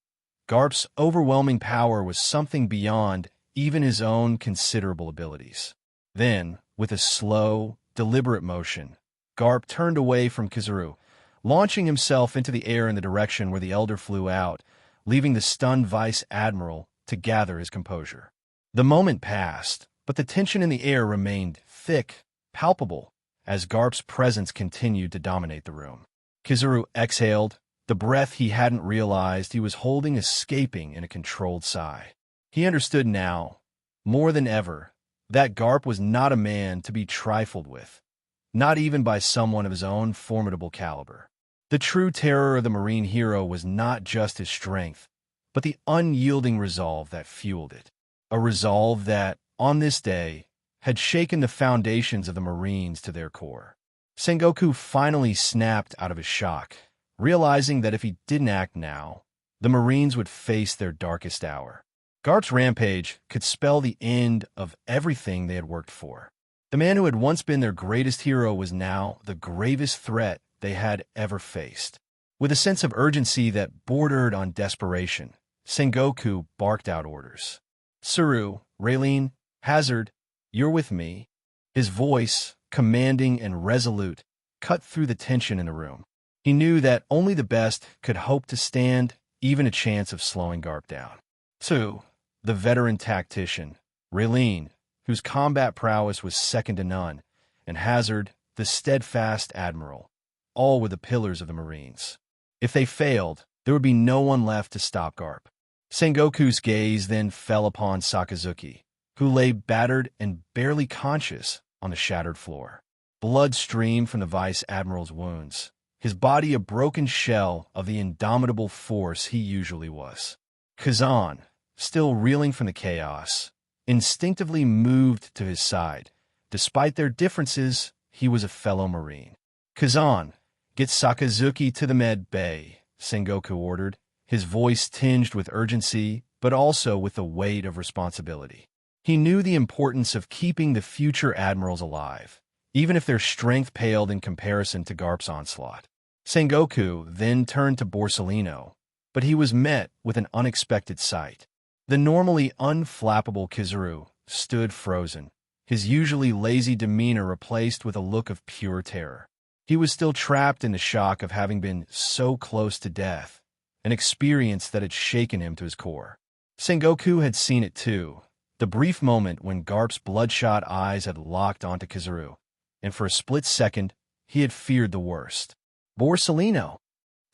S2: Garp's overwhelming power was something beyond even his own considerable abilities. Then, with a slow, deliberate motion, Garp turned away from Kizaru, launching himself into the air in the direction where the Elder flew out, leaving the stunned Vice Admiral to gather his composure. The moment passed, but the tension in the air remained thick, palpable, as Garp's presence continued to dominate the room. Kizaru exhaled, the breath he hadn't realized he was holding escaping in a controlled sigh. He understood now, more than ever, that Garp was not a man to be trifled with, not even by someone of his own formidable caliber. The true terror of the Marine hero was not just his strength, but the unyielding resolve that fueled it. A resolve that, on this day, had shaken the foundations of the Marines to their core. Sengoku finally snapped out of his shock, realizing that if he didn't act now, the Marines would face their darkest hour. Garp's rampage could spell the end of everything they had worked for. The man who had once been their greatest hero was now the gravest threat they had ever faced. With a sense of urgency that bordered on desperation, Sengoku barked out orders. "Suru, Raylene, Hazard, you're with me." His voice, commanding and resolute, cut through the tension in the room. He knew that only the best could hope to stand even a chance of slowing Garp down. 2. The veteran tactician, Raylene, whose combat prowess was second to none, and Hazard, the steadfast admiral, all were the pillars of the Marines. If they failed, there would be no one left to stop Garp. Sengoku's gaze then fell upon Sakazuki, who lay battered and barely conscious on the shattered floor. Blood streamed from the Vice Admiral's wounds, his body a broken shell of the indomitable force he usually was. Kazan, still reeling from the chaos, instinctively moved to his side. Despite their differences, he was a fellow Marine. "Kazan, get Sakazuki to the med bay," Sengoku ordered, his voice tinged with urgency, but also with the weight of responsibility. He knew the importance of keeping the future admirals alive, even if their strength paled in comparison to Garp's onslaught. Sengoku then turned to Borsalino, but he was met with an unexpected sight. The normally unflappable Kizaru stood frozen, his usually lazy demeanor replaced with a look of pure terror. He was still trapped in the shock of having been so close to death, an experience that had shaken him to his core. Sengoku had seen it too, the brief moment when Garp's bloodshot eyes had locked onto Kizaru, and for a split second, he had feared the worst. Borsalino,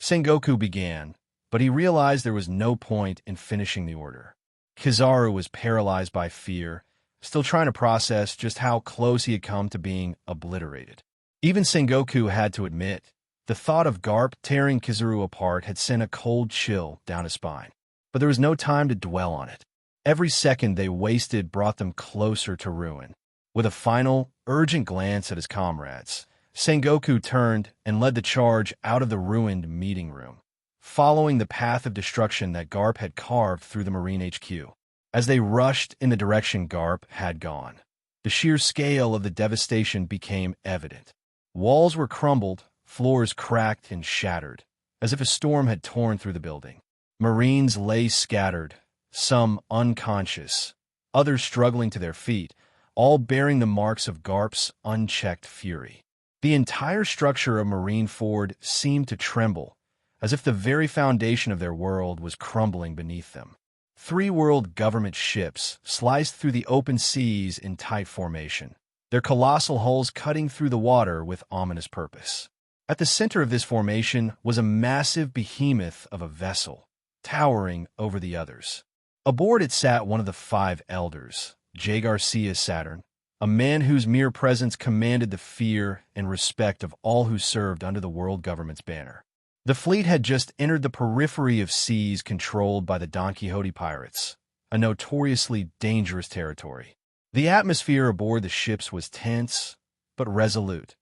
S2: Sengoku began, but he realized there was no point in finishing the order. Kizaru was paralyzed by fear, still trying to process just how close he had come to being obliterated. Even Sengoku had to admit, the thought of Garp tearing Kizaru apart had sent a cold chill down his spine. But there was no time to dwell on it. Every second they wasted brought them closer to ruin. With a final, urgent glance at his comrades, Sengoku turned and led the charge out of the ruined meeting room, following the path of destruction that Garp had carved through the Marine HQ. As they rushed in the direction Garp had gone, the sheer scale of the devastation became evident. Walls were crumbled, floors cracked and shattered, as if a storm had torn through the building. Marines lay scattered, some unconscious, others struggling to their feet, all bearing the marks of Garp's unchecked fury. The entire structure of Marineford seemed to tremble, as if the very foundation of their world was crumbling beneath them. 3 world government ships sliced through the open seas in tight formation, their colossal hulls cutting through the water with ominous purpose. At the center of this formation was a massive behemoth of a vessel, towering over the others. Aboard it sat one of the 5 elders, J. Garcia Saturn, a man whose mere presence commanded the fear and respect of all who served under the world government's banner. The fleet had just entered the periphery of seas controlled by the Don Quixote pirates, a notoriously dangerous territory. The atmosphere aboard the ships was tense, but resolute.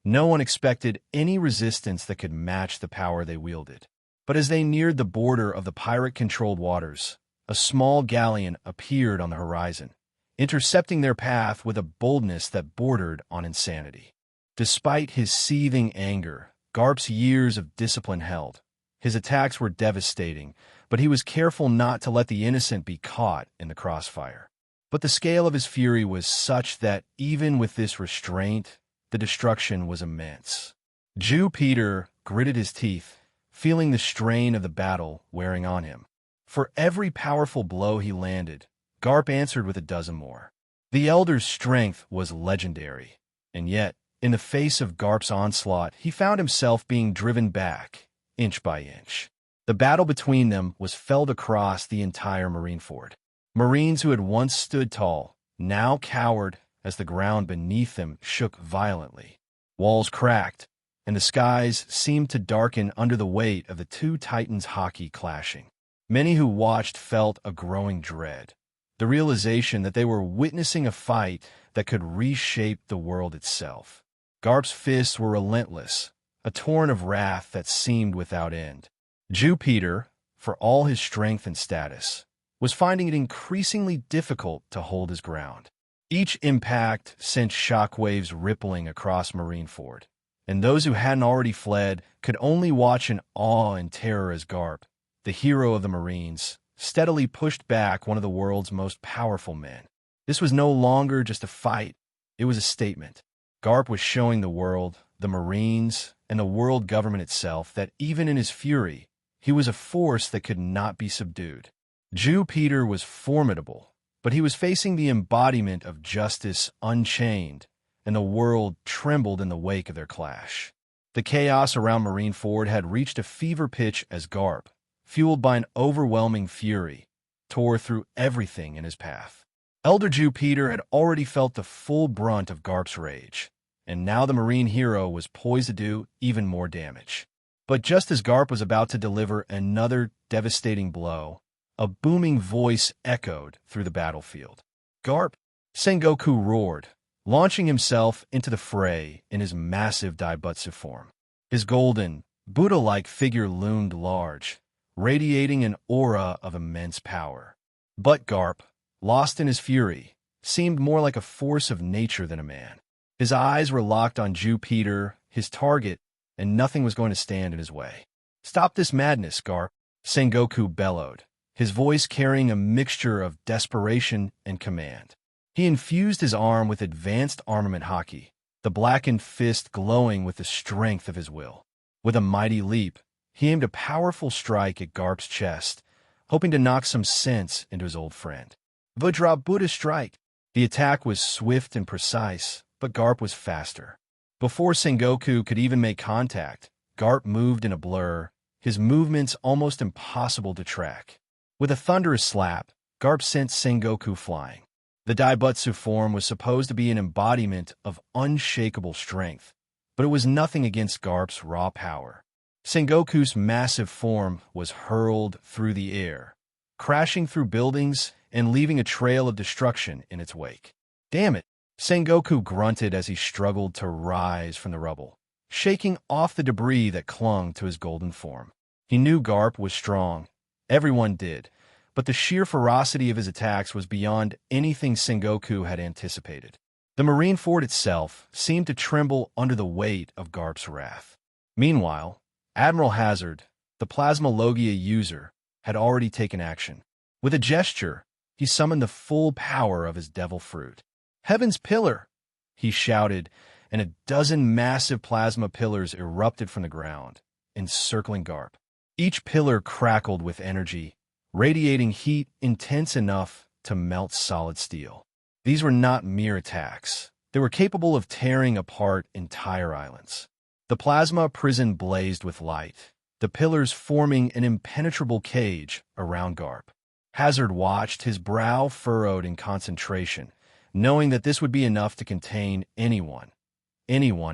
S2: No one expected any resistance that could match the power they wielded. But as they neared the border of the pirate-controlled waters, a small galleon appeared on the horizon, intercepting their path with a boldness that bordered on insanity. Despite his seething anger, Garp's years of discipline held. His attacks were devastating, but he was careful not to let the innocent be caught in the crossfire. But the scale of his fury was such that even with this restraint, the destruction was immense. Jew Peter gritted his teeth, feeling the strain of the battle wearing on him. For every powerful blow he landed, Garp answered with a dozen more. The elder's strength was legendary, and yet, in the face of Garp's onslaught, he found himself being driven back, inch by inch. The battle between them was felt across the entire Marineford. Marines who had once stood tall, now cowered as the ground beneath them shook violently. Walls cracked, and the skies seemed to darken under the weight of the 2 titans' hockey clashing. Many who watched felt a growing dread, the realization that they were witnessing a fight that could reshape the world itself. Garp's fists were relentless, a torrent of wrath that seemed without end. Jew Peter, for all his strength and status, was finding it increasingly difficult to hold his ground. Each impact sent shockwaves rippling across Marineford, and those who hadn't already fled could only watch in awe and terror as Garp, the hero of the Marines, steadily pushed back one of the world's most powerful men. This was no longer just a fight, it was a statement. Garp was showing the world, the Marines, and the world government itself that even in his fury, he was a force that could not be subdued. Jew Peter was formidable, but he was facing the embodiment of justice unchained, and the world trembled in the wake of their clash. The chaos around Marineford had reached a fever pitch as Garp, fueled by an overwhelming fury, tore through everything in his path. Elder Jew Peter had already felt the full brunt of Garp's rage, and now the Marine hero was poised to do even more damage. But just as Garp was about to deliver another devastating blow, a booming voice echoed through the battlefield. "Garp!" Sengoku roared, launching himself into the fray in his massive Daibutsu form. His golden, Buddha-like figure loomed large, radiating an aura of immense power. But Garp, lost in his fury, seemed more like a force of nature than a man. His eyes were locked on Jupiter, his target, and nothing was going to stand in his way. "Stop this madness, Garp," Sengoku bellowed, his voice carrying a mixture of desperation and command. He infused his arm with advanced armament haki, the blackened fist glowing with the strength of his will. With a mighty leap, he aimed a powerful strike at Garp's chest, hoping to knock some sense into his old friend. Vajra Buddha strike. The attack was swift and precise, but Garp was faster. Before Sengoku could even make contact, Garp moved in a blur, his movements almost impossible to track. With a thunderous slap, Garp sent Sengoku flying. The Daibutsu form was supposed to be an embodiment of unshakable strength, but it was nothing against Garp's raw power. Sengoku's massive form was hurled through the air, crashing through buildings and leaving a trail of destruction in its wake. "Damn it!" Sengoku grunted as he struggled to rise from the rubble, shaking off the debris that clung to his golden form. He knew Garp was strong. Everyone did. But the sheer ferocity of his attacks was beyond anything Sengoku had anticipated. The marine fort itself seemed to tremble under the weight of Garp's wrath. Meanwhile, Admiral Hazard, the Plasma Logia user, had already taken action. With a gesture, he summoned the full power of his devil fruit. "Heaven's Pillar!" he shouted, and a dozen massive plasma pillars erupted from the ground, encircling Garp. Each pillar crackled with energy, radiating heat intense enough to melt solid steel. These were not mere attacks. They were capable of tearing apart entire islands. The plasma prison blazed with light, the pillars forming an impenetrable cage around Garp. Hazard watched, his brow furrowed in concentration, knowing that this would be enough to contain anyone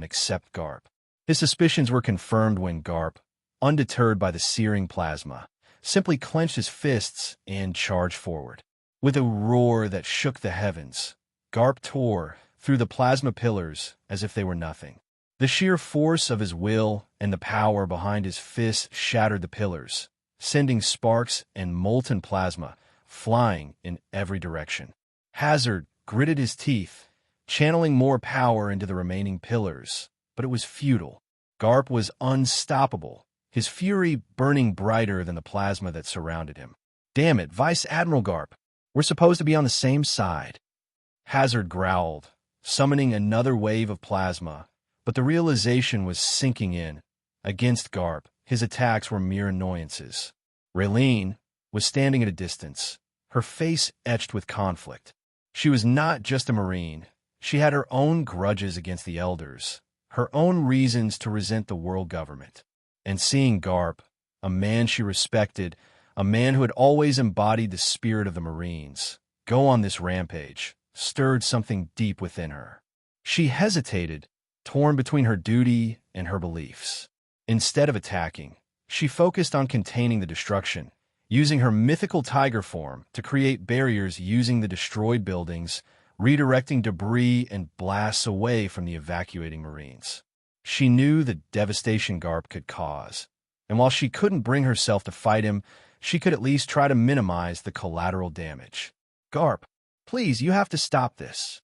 S2: except Garp. His suspicions were confirmed when Garp, undeterred by the searing plasma, simply clenched his fists and charged forward. With a roar that shook the heavens, Garp tore through the plasma pillars as if they were nothing. The sheer force of his will and the power behind his fists shattered the pillars, sending sparks and molten plasma flying in every direction. Hazard gritted his teeth, channeling more power into the remaining pillars, but it was futile. Garp was unstoppable, his fury burning brighter than the plasma that surrounded him. "Damn it, Vice Admiral Garp. We're supposed to be on the same side." Hazard growled, summoning another wave of plasma, but the realization was sinking in. Against Garp, his attacks were mere annoyances. Raylene was standing at a distance, her face etched with conflict. She was not just a Marine. She had her own grudges against the Elders, her own reasons to resent the world government. And seeing Garp, a man she respected, a man who had always embodied the spirit of the Marines, go on this rampage, stirred something deep within her. She hesitated, torn between her duty and her beliefs. Instead of attacking, she focused on containing the destruction, using her mythical tiger form to create barriers using the destroyed buildings, redirecting debris and blasts away from the evacuating Marines. She knew the devastation Garp could cause, and while she couldn't bring herself to fight him, she could at least try to minimize the collateral damage. "Garp, please, you have to stop this."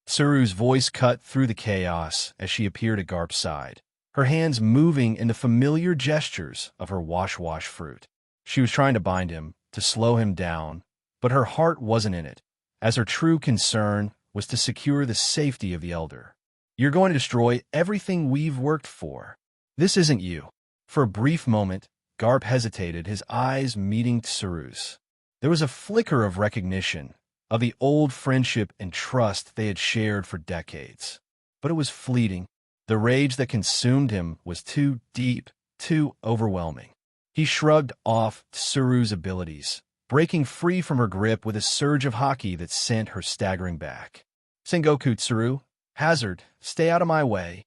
S2: Tsuru's voice cut through the chaos as she appeared at Garp's side, her hands moving in the familiar gestures of her wash-wash fruit. She was trying to bind him, to slow him down, but her heart wasn't in it, as her true concern was to secure the safety of the Elder. "You're going to destroy everything we've worked for. This isn't you." For a brief moment, Garp hesitated, his eyes meeting Tsuru's. There was a flicker of recognition, of the old friendship and trust they had shared for decades. But it was fleeting. The rage that consumed him was too deep, too overwhelming. He shrugged off Tsuru's abilities, breaking free from her grip with a surge of haki that sent her staggering back. "Sengoku, Tsuru, Hazard, stay out of my way."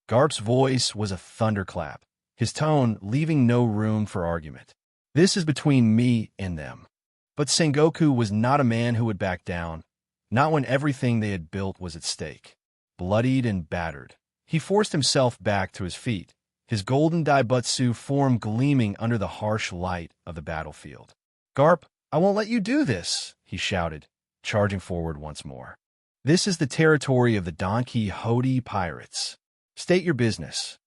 S2: Garp's voice was a thunderclap, his tone leaving no room for argument. "This is between me and them." But Sengoku was not a man who would back down, not when everything they had built was at stake. Bloodied and battered, he forced himself back to his feet, his golden Daibutsu form gleaming under the harsh light of the battlefield. "Garp, I won't let you do this," he shouted, charging forward once more. This is the territory of the Don Quixote pirates. State your business.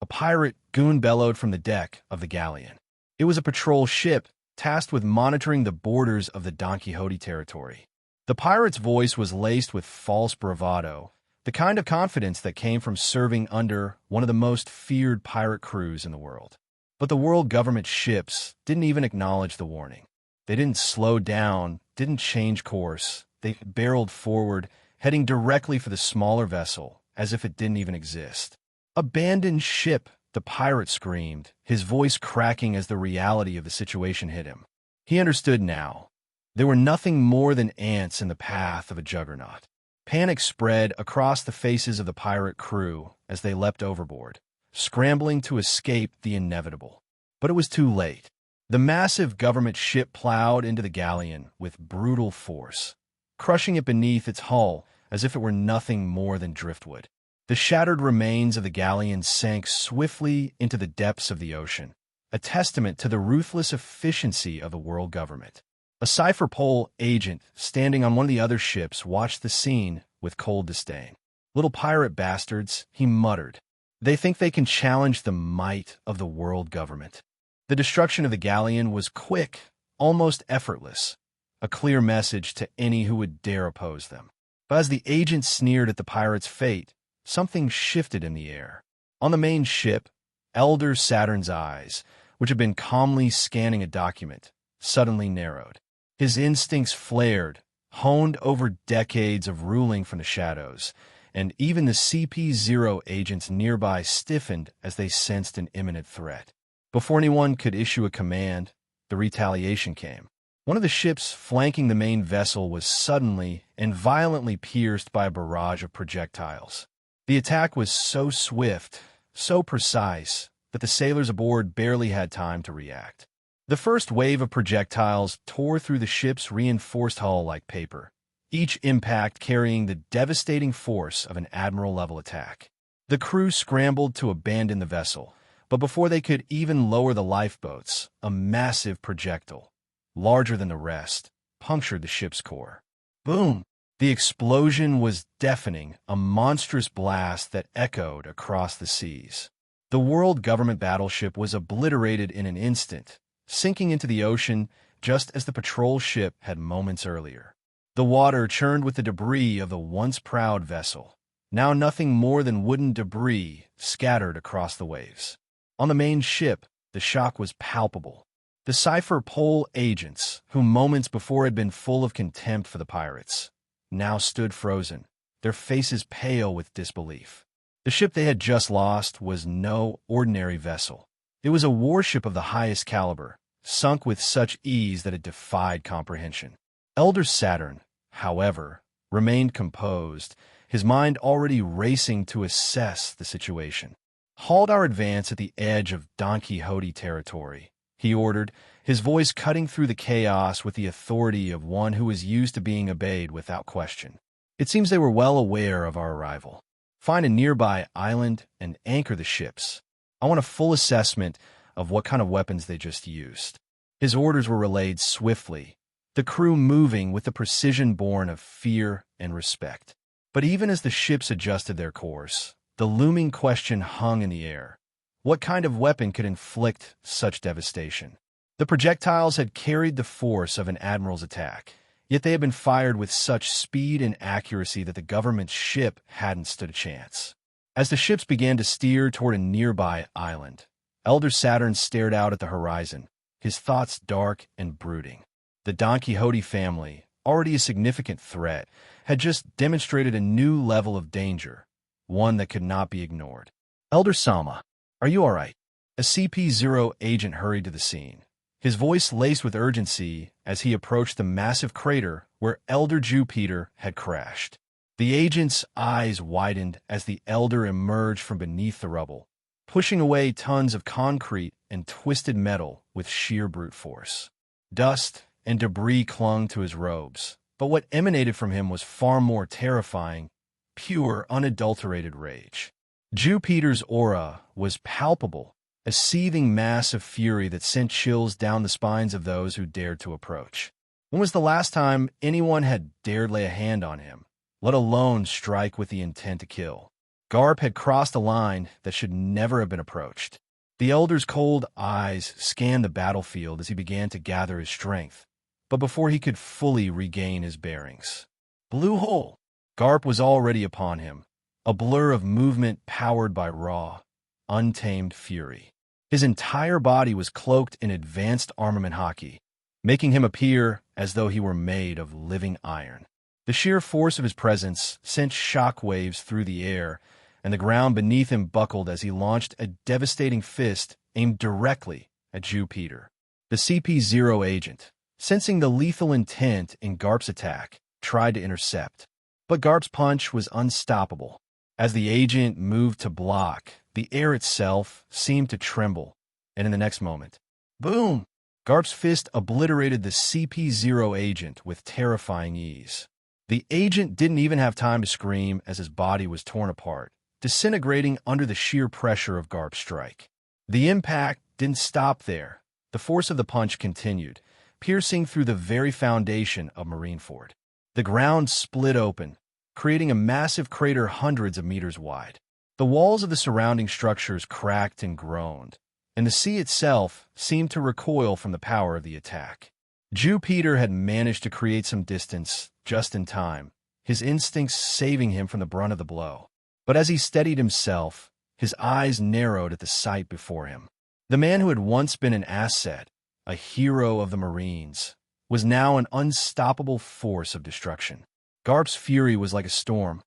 S2: A pirate goon bellowed from the deck of the galleon. It was a patrol ship tasked with monitoring the borders of the Don Quixote territory. The pirate's voice was laced with false bravado, the kind of confidence that came from serving under one of the most feared pirate crews in the world. But the world government ships didn't even acknowledge the warning. They didn't slow down, didn't change course. They barreled forward, heading directly for the smaller vessel, as if it didn't even exist. "Abandoned ship!" the pirate screamed, his voice cracking as the reality of the situation hit him. He understood now. There were nothing more than ants in the path of a juggernaut. Panic spread across the faces of the pirate crew as they leapt overboard, scrambling to escape the inevitable. But it was too late. The massive government ship plowed into the galleon with brutal force, crushing it beneath its hull as if it were nothing more than driftwood. The shattered remains of the galleon sank swiftly into the depths of the ocean, a testament to the ruthless efficiency of the world government. A cipher pole agent standing on one of the other ships watched the scene with cold disdain. "Little pirate bastards," he muttered. "They think they can challenge the might of the world government." The destruction of the galleon was quick, almost effortless, a clear message to any who would dare oppose them. But as the agent sneered at the pirate's fate, something shifted in the air. On the main ship, Elder Saturn's eyes, which had been calmly scanning a document, suddenly narrowed. His instincts flared, honed over decades of ruling from the shadows, and even the CP0 agents nearby stiffened as they sensed an imminent threat. Before anyone could issue a command, the retaliation came. One of the ships flanking the main vessel was suddenly and violently pierced by a barrage of projectiles. The attack was so swift, so precise, that the sailors aboard barely had time to react. The first wave of projectiles tore through the ship's reinforced hull like paper, each impact carrying the devastating force of an admiral-level attack. The crew scrambled to abandon the vessel, but before they could even lower the lifeboats, a massive projectile, larger than the rest, punctured the ship's core. Boom! The explosion was deafening, a monstrous blast that echoed across the seas. The world government battleship was obliterated in an instant, sinking into the ocean just as the patrol ship had moments earlier. The water churned with the debris of the once proud vessel, now nothing more than wooden debris scattered across the waves. On the main ship, the shock was palpable. The cipher pole agents, who moments before had been full of contempt for the pirates, now stood frozen, their faces pale with disbelief. The ship they had just lost was no ordinary vessel. It was a warship of the highest caliber, sunk with such ease that it defied comprehension. Elder Saturn, however, remained composed, his mind already racing to assess the situation. "Halt our advance at the edge of Don Quixote territory," he ordered, his voice cutting through the chaos with the authority of one who was used to being obeyed without question. "It seems they were well aware of our arrival. Find a nearby island and anchor the ships. I want a full assessment of what kind of weapons they just used." His orders were relayed swiftly, the crew moving with the precision born of fear and respect. But even as the ships adjusted their course, the looming question hung in the air. What kind of weapon could inflict such devastation? The projectiles had carried the force of an admiral's attack, yet they had been fired with such speed and accuracy that the government's ship hadn't stood a chance. As the ships began to steer toward a nearby island, Elder Saturn stared out at the horizon, his thoughts dark and brooding. The Don Quixote family, already a significant threat, had just demonstrated a new level of danger, one that could not be ignored. "Elder Sama, are you all right?" A CP0 agent hurried to the scene, his voice laced with urgency as he approached the massive crater where Elder Jupiter had crashed. The agent's eyes widened as the elder emerged from beneath the rubble, pushing away tons of concrete and twisted metal with sheer brute force. Dust and debris clung to his robes, but what emanated from him was far more terrifying, pure, unadulterated rage. Jupiter's aura was palpable, a seething mass of fury that sent chills down the spines of those who dared to approach. When was the last time anyone had dared lay a hand on him? let alone strike with the intent to kill. Garp had crossed a line that should never have been approached. The elder's cold eyes scanned the battlefield as he began to gather his strength, but before he could fully regain his bearings. Blue hole! Garp was already upon him, a blur of movement powered by raw, untamed fury. His entire body was cloaked in advanced armament hockey, making him appear as though he were made of living iron. The sheer force of his presence sent shock waves through the air, and the ground beneath him buckled as he launched a devastating fist aimed directly at Jupiter. The CP0 agent, sensing the lethal intent in Garp's attack, tried to intercept. But Garp's punch was unstoppable. As the agent moved to block, the air itself seemed to tremble, and in the next moment, boom! Garp's fist obliterated the CP0 agent with terrifying ease. The agent didn't even have time to scream as his body was torn apart, disintegrating under the sheer pressure of Garp's strike. The impact didn't stop there. The force of the punch continued, piercing through the very foundation of Marineford. The ground split open, creating a massive crater hundreds of meters wide. The walls of the surrounding structures cracked and groaned, and the sea itself seemed to recoil from the power of the attack. Jupiter had managed to create some distance just in time, his instincts saving him from the brunt of the blow. But as he steadied himself, his eyes narrowed at the sight before him. The man who had once been an asset, a hero of the Marines, was now an unstoppable force of destruction. Garp's fury was like a storm,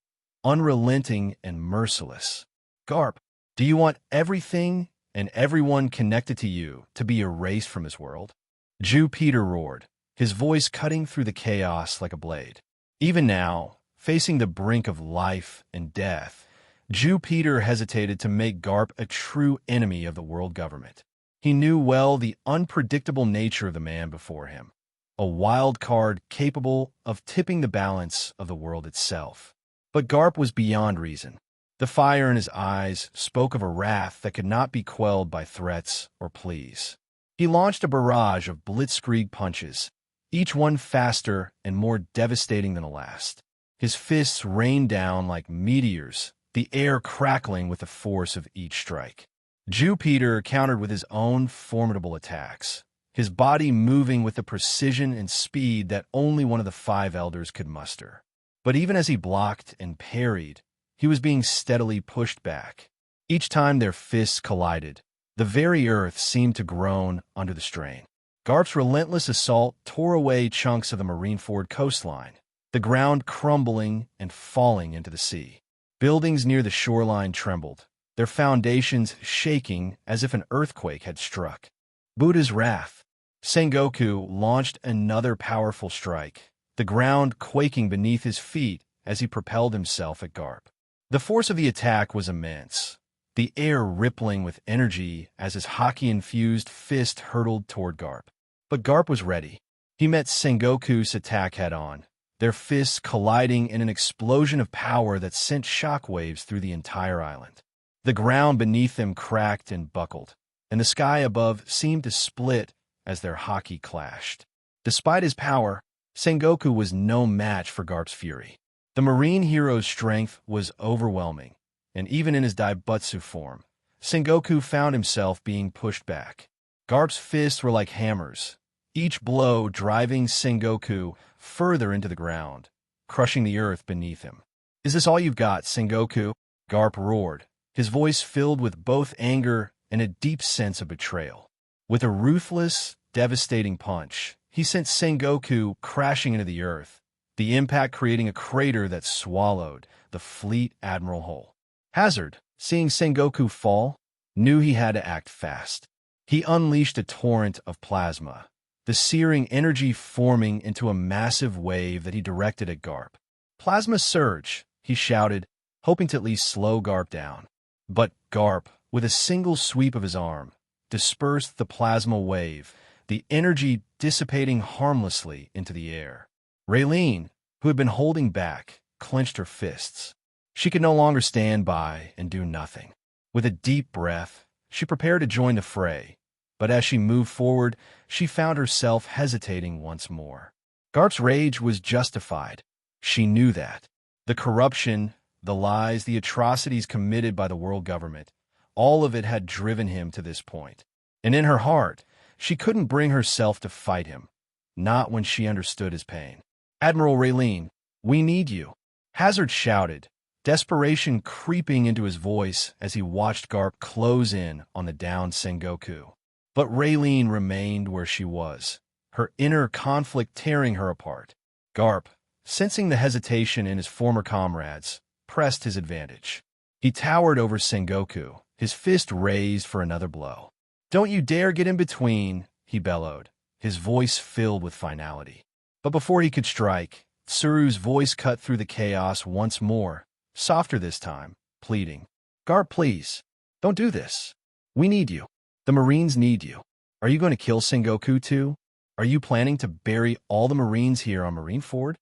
S2: unrelenting and merciless. Garp, do you want everything and everyone connected to you to be erased from this world? Jupiter roared, his voice cutting through the chaos like a blade. Even now, facing the brink of life and death, Jupiter hesitated to make Garp a true enemy of the world government. He knew well the unpredictable nature of the man before him, a wild card capable of tipping the balance of the world itself. But Garp was beyond reason. The fire in his eyes spoke of a wrath that could not be quelled by threats or pleas. He launched a barrage of blitzkrieg punches, each one faster and more devastating than the last. His fists rained down like meteors, the air crackling with the force of each strike. Jupiter countered with his own formidable attacks, his body moving with the precision and speed that only one of the five elders could muster. But even as he blocked and parried, he was being steadily pushed back. Each time their fists collided, the very earth seemed to groan under the strain. Garp's relentless assault tore away chunks of the Marineford coastline, the ground crumbling and falling into the sea. Buildings near the shoreline trembled, their foundations shaking as if an earthquake had struck. Buddha's wrath. Sengoku launched another powerful strike, the ground quaking beneath his feet as he propelled himself at Garp. The force of the attack was immense, the air rippling with energy as his hockey-infused fist hurtled toward Garp. But Garp was ready. He met Sengoku's attack head-on, their fists colliding in an explosion of power that sent shockwaves through the entire island. The ground beneath them cracked and buckled, and the sky above seemed to split as their hockey clashed. Despite his power, Sengoku was no match for Garp's fury. The marine hero's strength was overwhelming, and even in his Daibutsu form, Sengoku found himself being pushed back. Garp's fists were like hammers, each blow driving Sengoku further into the ground, crushing the earth beneath him. "Is this all you've got, Sengoku?" Garp roared, his voice filled with both anger and a deep sense of betrayal. With a ruthless, devastating punch, he sent Sengoku crashing into the earth, the impact creating a crater that swallowed the Fleet Admiral whole. Hazard, seeing Sengoku fall, knew he had to act fast. He unleashed a torrent of plasma, the searing energy forming into a massive wave that he directed at Garp. "Plasma surge," he shouted, hoping to at least slow Garp down. But Garp, with a single sweep of his arm, dispersed the plasma wave, the energy dissipating harmlessly into the air. Raylene, who had been holding back, clenched her fists. She could no longer stand by and do nothing. With a deep breath, she prepared to join the fray, but as she moved forward, she found herself hesitating once more. Garp's rage was justified. She knew that. The The corruption, the lies, the atrocities committed by the world government, all of it had driven him to this point. And in her heart, she couldn't bring herself to fight him, not when she understood his pain. "Admiral Raylene, we need you," Hazard shouted, desperation creeping into his voice as he watched Garp close in on the downed Sengoku. But Raylene remained where she was, her inner conflict tearing her apart. Garp, sensing the hesitation in his former comrades, pressed his advantage. He towered over Sengoku, his fist raised for another blow. "Don't you dare get in between," he bellowed, his voice filled with finality. But before he could strike, Tsuru's voice cut through the chaos once more, softer this time, pleading. "Garp, please, don't do this. We need you. The Marines need you. Are you going to kill Sengoku too? Are you planning to bury all the Marines here on Marineford?"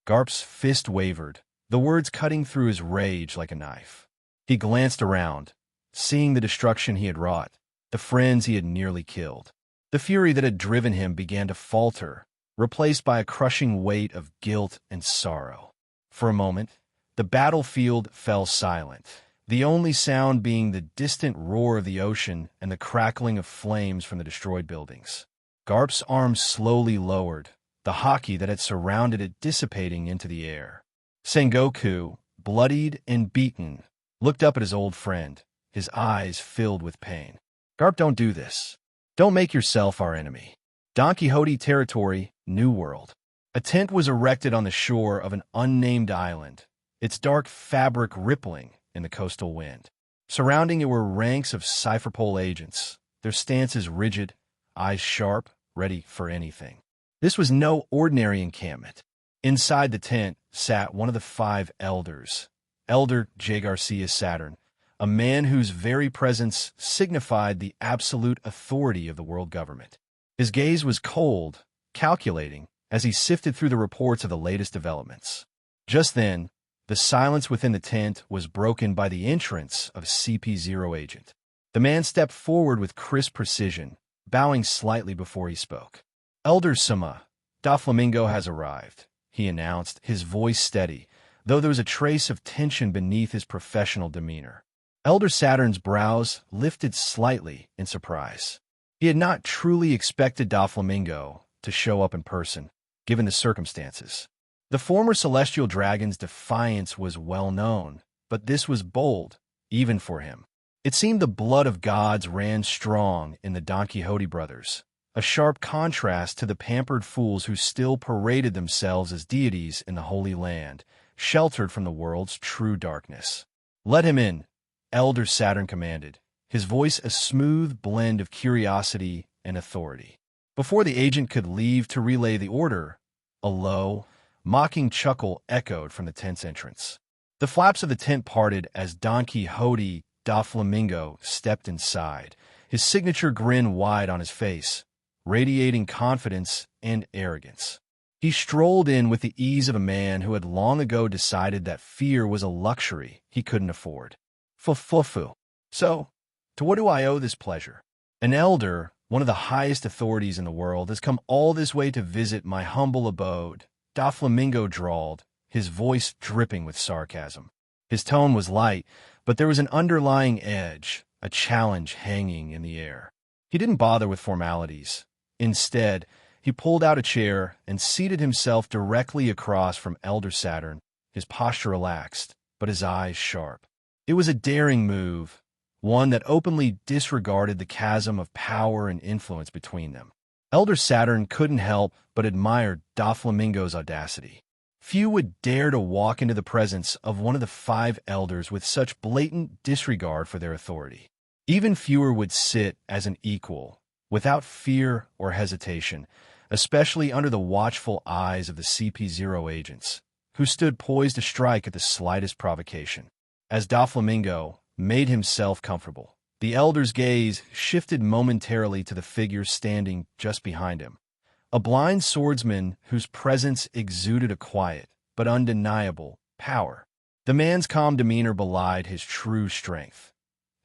S2: Garp's fist wavered, the words cutting through his rage like a knife. He glanced around, seeing the destruction he had wrought, the friends he had nearly killed. The fury that had driven him began to falter, replaced by a crushing weight of guilt and sorrow. For a moment, the battlefield fell silent, the only sound being the distant roar of the ocean and the crackling of flames from the destroyed buildings. Garp's arms slowly lowered, the hockey that had surrounded it dissipating into the air. Sengoku, bloodied and beaten, looked up at his old friend, his eyes filled with pain. "Garp, don't do this. Don't make yourself our enemy." Don Quixote territory, New World. A tent was erected on the shore of an unnamed island, its dark fabric rippling in the coastal wind. Surrounding it were ranks of cypherpole agents, their stances rigid, eyes sharp, ready for anything. This was no ordinary encampment. Inside the tent sat one of the 5 elders, Elder J. Garcia Saturn, a man whose very presence signified the absolute authority of the world government. His gaze was cold, calculating, as he sifted through the reports of the latest developments. Just then, the silence within the tent was broken by the entrance of a CP0 agent. The man stepped forward with crisp precision, bowing slightly before he spoke. "Elder Sama, Doflamingo has arrived," he announced, his voice steady, though there was a trace of tension beneath his professional demeanor. Elder Saturn's brows lifted slightly in surprise. He had not truly expected Doflamingo to show up in person, given the circumstances. The former celestial dragon's defiance was well known, but this was bold, even for him. It seemed the blood of gods ran strong in the Don Quixote brothers, a sharp contrast to the pampered fools who still paraded themselves as deities in the Holy Land, sheltered from the world's true darkness. "Let him in," Elder Saturn commanded, his voice a smooth blend of curiosity and authority. Before the agent could leave to relay the order, a low, mocking chuckle echoed from the tent's entrance. The flaps of the tent parted as Don Quixote Doflamingo stepped inside, his signature grin wide on his face, radiating confidence and arrogance. He strolled in with the ease of a man who had long ago decided that fear was a luxury he couldn't afford. "Fufu. So, to what do I owe this pleasure? An elder, one of the highest authorities in the world, has come all this way to visit my humble abode," Doflamingo drawled, his voice dripping with sarcasm. His tone was light, but there was an underlying edge, a challenge hanging in the air. He didn't bother with formalities. Instead, he pulled out a chair and seated himself directly across from Elder Saturn, his posture relaxed, but his eyes sharp. It was a daring move, one that openly disregarded the chasm of power and influence between them. Elder Saturn couldn't help but admire Doflamingo's audacity. Few would dare to walk into the presence of one of the 5 elders with such blatant disregard for their authority. Even fewer would sit as an equal, without fear or hesitation, especially under the watchful eyes of the CP0 agents, who stood poised to strike at the slightest provocation. As Doflamingo made himself comfortable, the elder's gaze shifted momentarily to the figure standing just behind him, a blind swordsman whose presence exuded a quiet but undeniable power. The man's calm demeanor belied his true strength.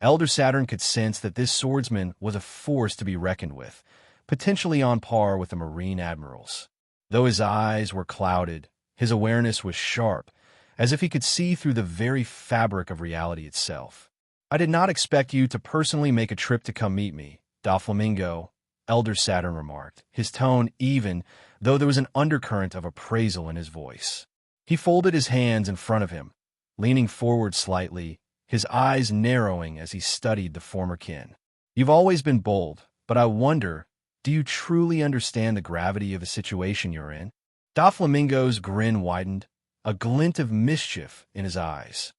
S2: Elder Saturn could sense that this swordsman was a force to be reckoned with, potentially on par with the Marine admirals. Though his eyes were clouded, his awareness was sharp, as if he could see through the very fabric of reality itself. "I did not expect you to personally make a trip to come meet me, Doflamingo," Elder Saturn remarked, his tone even, though there was an undercurrent of appraisal in his voice. He folded his hands in front of him, leaning forward slightly, his eyes narrowing as he studied the former kin. "You've always been bold, but I wonder, do you truly understand the gravity of the situation you're in?" Doflamingo's grin widened, a glint of mischief in his eyes.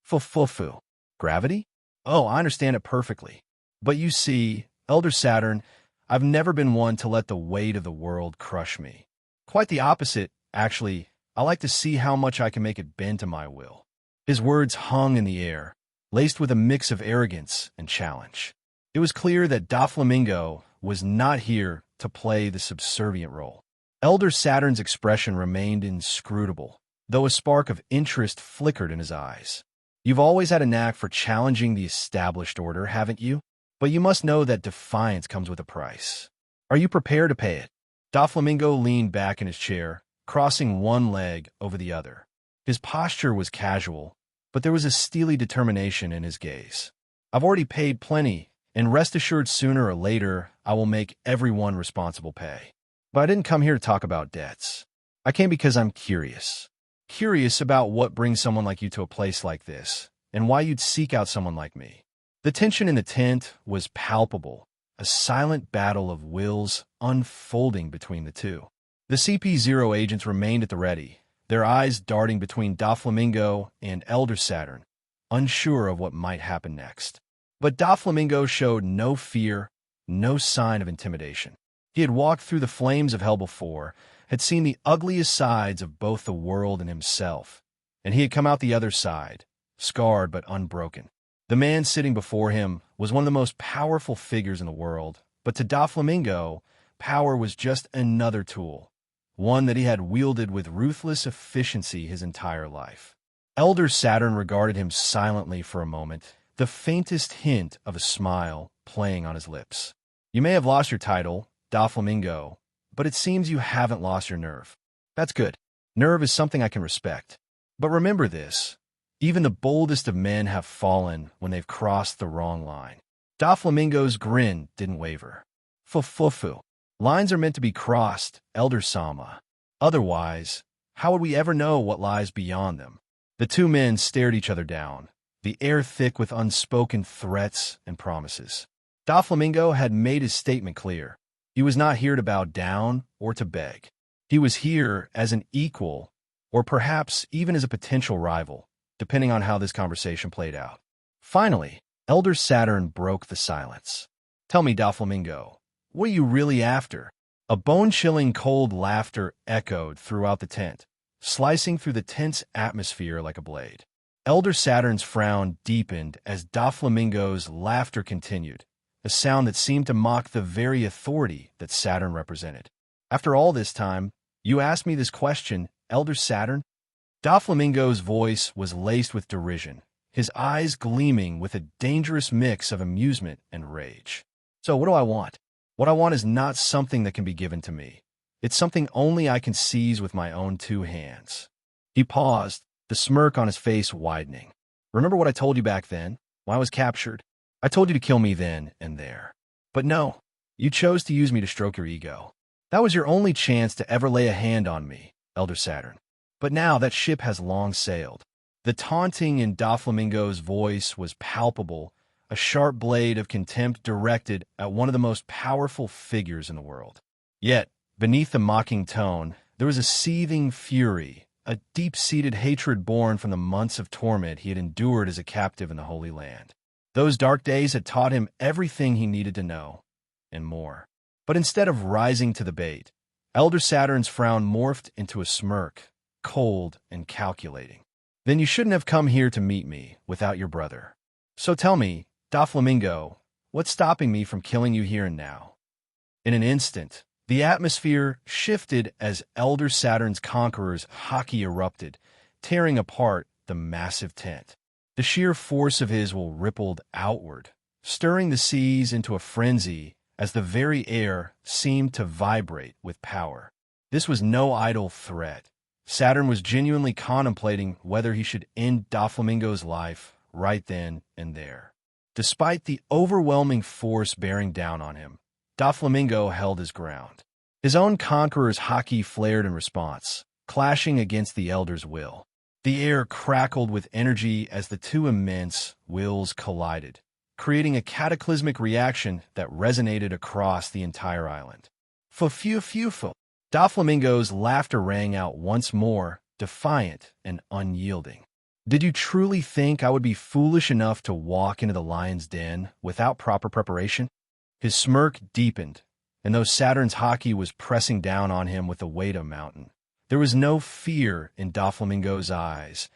S2: "Fufu. Gravity? Oh, I understand it perfectly. But you see, Elder Saturn, I've never been one to let the weight of the world crush me. Quite the opposite, actually. I like to see how much I can make it bend to my will." His words hung in the air, laced with a mix of arrogance and challenge. It was clear that Doflamingo was not here to play the subservient role. Elder Saturn's expression remained inscrutable, though a spark of interest flickered in his eyes. "You've always had a knack for challenging the established order, haven't you? But you must know that defiance comes with a price. Are you prepared to pay it?" Doflamingo leaned back in his chair, crossing one leg over the other. His posture was casual, but there was a steely determination in his gaze. "I've already paid plenty, and rest assured sooner or later I will make everyone responsible pay. But I didn't come here to talk about debts. I came because I'm curious. Curious about what brings someone like you to a place like this, and why you'd seek out someone like me." The tension in the tent was palpable, a silent battle of wills unfolding between the two. The CP0 agents remained at the ready, their eyes darting between Doflamingo and Elder Saturn, unsure of what might happen next. But Doflamingo showed no fear, no sign of intimidation. He had walked through the flames of hell before, had seen the ugliest sides of both the world and himself, and he had come out the other side, scarred but unbroken. The man sitting before him was one of the most powerful figures in the world, but to Doflamingo, power was just another tool, one that he had wielded with ruthless efficiency his entire life. Elder Saturn regarded him silently for a moment, the faintest hint of a smile playing on his lips. "You may have lost your title, Doflamingo, but it seems you haven't lost your nerve. That's good. Nerve is something I can respect. But remember this, even the boldest of men have fallen when they've crossed the wrong line." Doflamingo's grin didn't waver. "Fufu. Lines are meant to be crossed, Elder Sama. Otherwise, how would we ever know what lies beyond them?" The two men stared each other down, the air thick with unspoken threats and promises. Doflamingo had made his statement clear. He was not here to bow down or to beg. He was here as an equal, or perhaps even as a potential rival, depending on how this conversation played out. Finally, Elder Saturn broke the silence. "Tell me, Doflamingo, what are you really after?" A bone-chilling cold laughter echoed throughout the tent, slicing through the tense atmosphere like a blade. Elder Saturn's frown deepened as Doflamingo's laughter continued, a sound that seemed to mock the very authority that Saturn represented. "After all this time, you asked me this question, Elder Saturn?" Doflamingo's voice was laced with derision, his eyes gleaming with a dangerous mix of amusement and rage. "So what do I want? What I want is not something that can be given to me. It's something only I can seize with my own two hands." He paused, the smirk on his face widening. "Remember what I told you back then, when I was captured? I told you to kill me then and there. But no, you chose to use me to stroke your ego. That was your only chance to ever lay a hand on me, Elder Saturn. But now that ship has long sailed." The taunting in Doflamingo's voice was palpable, a sharp blade of contempt directed at one of the most powerful figures in the world. Yet, beneath the mocking tone, there was a seething fury, a deep-seated hatred born from the months of torment he had endured as a captive in the Holy Land. Those dark days had taught him everything he needed to know, and more. But instead of rising to the bait, Elder Saturn's frown morphed into a smirk, cold and calculating. "Then you shouldn't have come here to meet me without your brother. So tell me, Doflamingo, what's stopping me from killing you here and now?" In an instant, the atmosphere shifted as Elder Saturn's conqueror's hockey erupted, tearing apart the massive tent. The sheer force of his will rippled outward, stirring the seas into a frenzy as the very air seemed to vibrate with power. This was no idle threat. Saturn was genuinely contemplating whether he should end Doflamingo's life right then and there. Despite the overwhelming force bearing down on him, Doflamingo held his ground. His own conqueror's haki flared in response, clashing against the Elder's will. The air crackled with energy as the two immense wills collided, creating a cataclysmic reaction that resonated across the entire island. Fu-fu-fu-fu. Doflamingo's laughter rang out once more, defiant and unyielding. Did you truly think I would be foolish enough to walk into the lion's den without proper preparation? His smirk deepened, and though Saturn's haki was pressing down on him with the weight of a mountain, there was no fear in Doflamingo's eyes,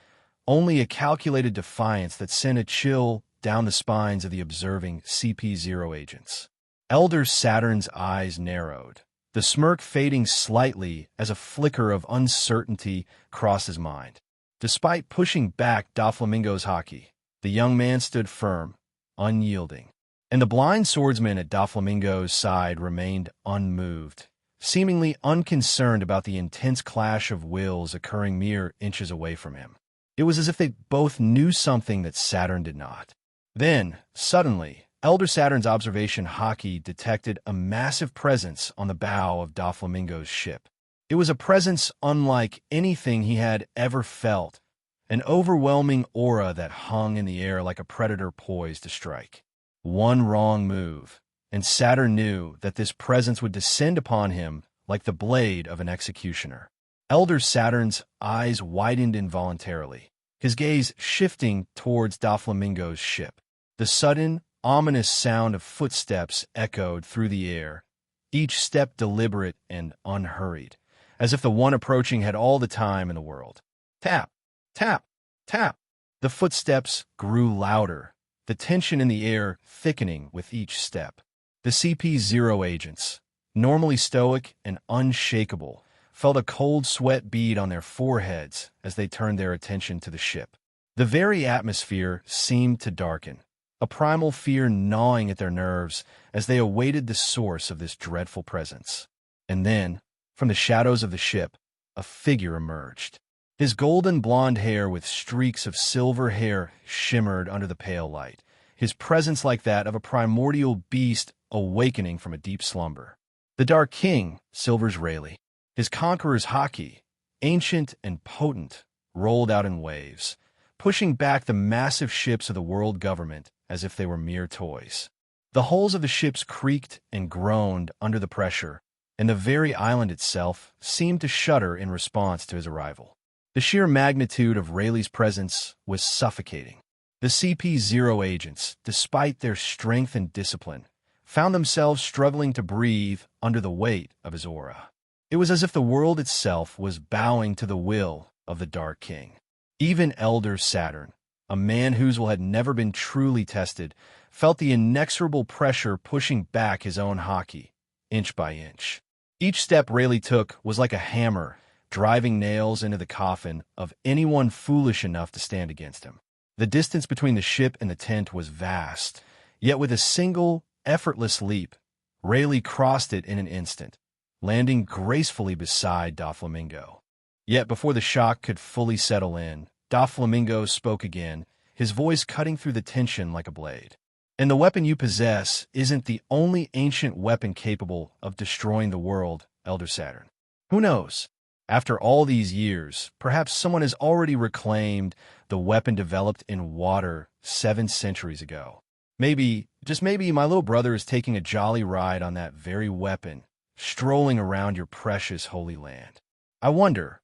S2: only a calculated defiance that sent a chill down the spines of the observing CP0 agents. Elder Saturn's eyes narrowed, the smirk fading slightly as a flicker of uncertainty crossed his mind. Despite pushing back Doflamingo's haki, the young man stood firm, unyielding, and the blind swordsman at Doflamingo's side remained unmoved, seemingly unconcerned about the intense clash of wills occurring mere inches away from him. It was as if they both knew something that Saturn did not. Then, suddenly, Elder Saturn's observation haki detected a massive presence on the bow of Doflamingo's ship. It was a presence unlike anything he had ever felt, an overwhelming aura that hung in the air like a predator poised to strike. One wrong move, and Saturn knew that this presence would descend upon him like the blade of an executioner. Elder Saturn's eyes widened involuntarily, his gaze shifting towards Doflamingo's ship. The sudden, ominous sound of footsteps echoed through the air, each step deliberate and unhurried, as if the one approaching had all the time in the world. Tap, tap, tap. The footsteps grew louder, the tension in the air thickening with each step. The CP0 agents, normally stoic and unshakable, felt a cold sweat bead on their foreheads as they turned their attention to the ship. The very atmosphere seemed to darken, a primal fear gnawing at their nerves as they awaited the source of this dreadful presence. And then, from the shadows of the ship, a figure emerged. His golden blonde hair with streaks of silver hair shimmered under the pale light, his presence like that of a primordial beast awakening from a deep slumber. The Dark King, Silver's Rayleigh, his conqueror's haki, ancient and potent, rolled out in waves, pushing back the massive ships of the world government as if they were mere toys. The hulls of the ships creaked and groaned under the pressure, and the very island itself seemed to shudder in response to his arrival. The sheer magnitude of Rayleigh's presence was suffocating. The CP0 agents, despite their strength and discipline, found themselves struggling to breathe under the weight of his aura. It was as if the world itself was bowing to the will of the Dark King. Even Elder Saturn, a man whose will had never been truly tested, felt the inexorable pressure pushing back his own haki, inch by inch. Each step Rayleigh took was like a hammer, driving nails into the coffin of anyone foolish enough to stand against him. The distance between the ship and the tent was vast, yet with a single, effortless leap, Rayleigh crossed it in an instant, landing gracefully beside Doflamingo. Yet before the shock could fully settle in, Doflamingo spoke again, his voice cutting through the tension like a blade. And the weapon you possess isn't the only ancient weapon capable of destroying the world, Elder Saturn. Who knows? After all these years, perhaps someone has already reclaimed the weapon developed in water 7 centuries ago. Maybe, just maybe, my little brother is taking a jolly ride on that very weapon, strolling around your precious holy land. I wonder,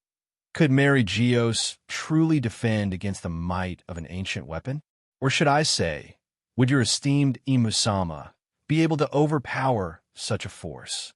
S2: could Mary Geos truly defend against the might of an ancient weapon? Or should I say, would your esteemed Imusama be able to overpower such a force?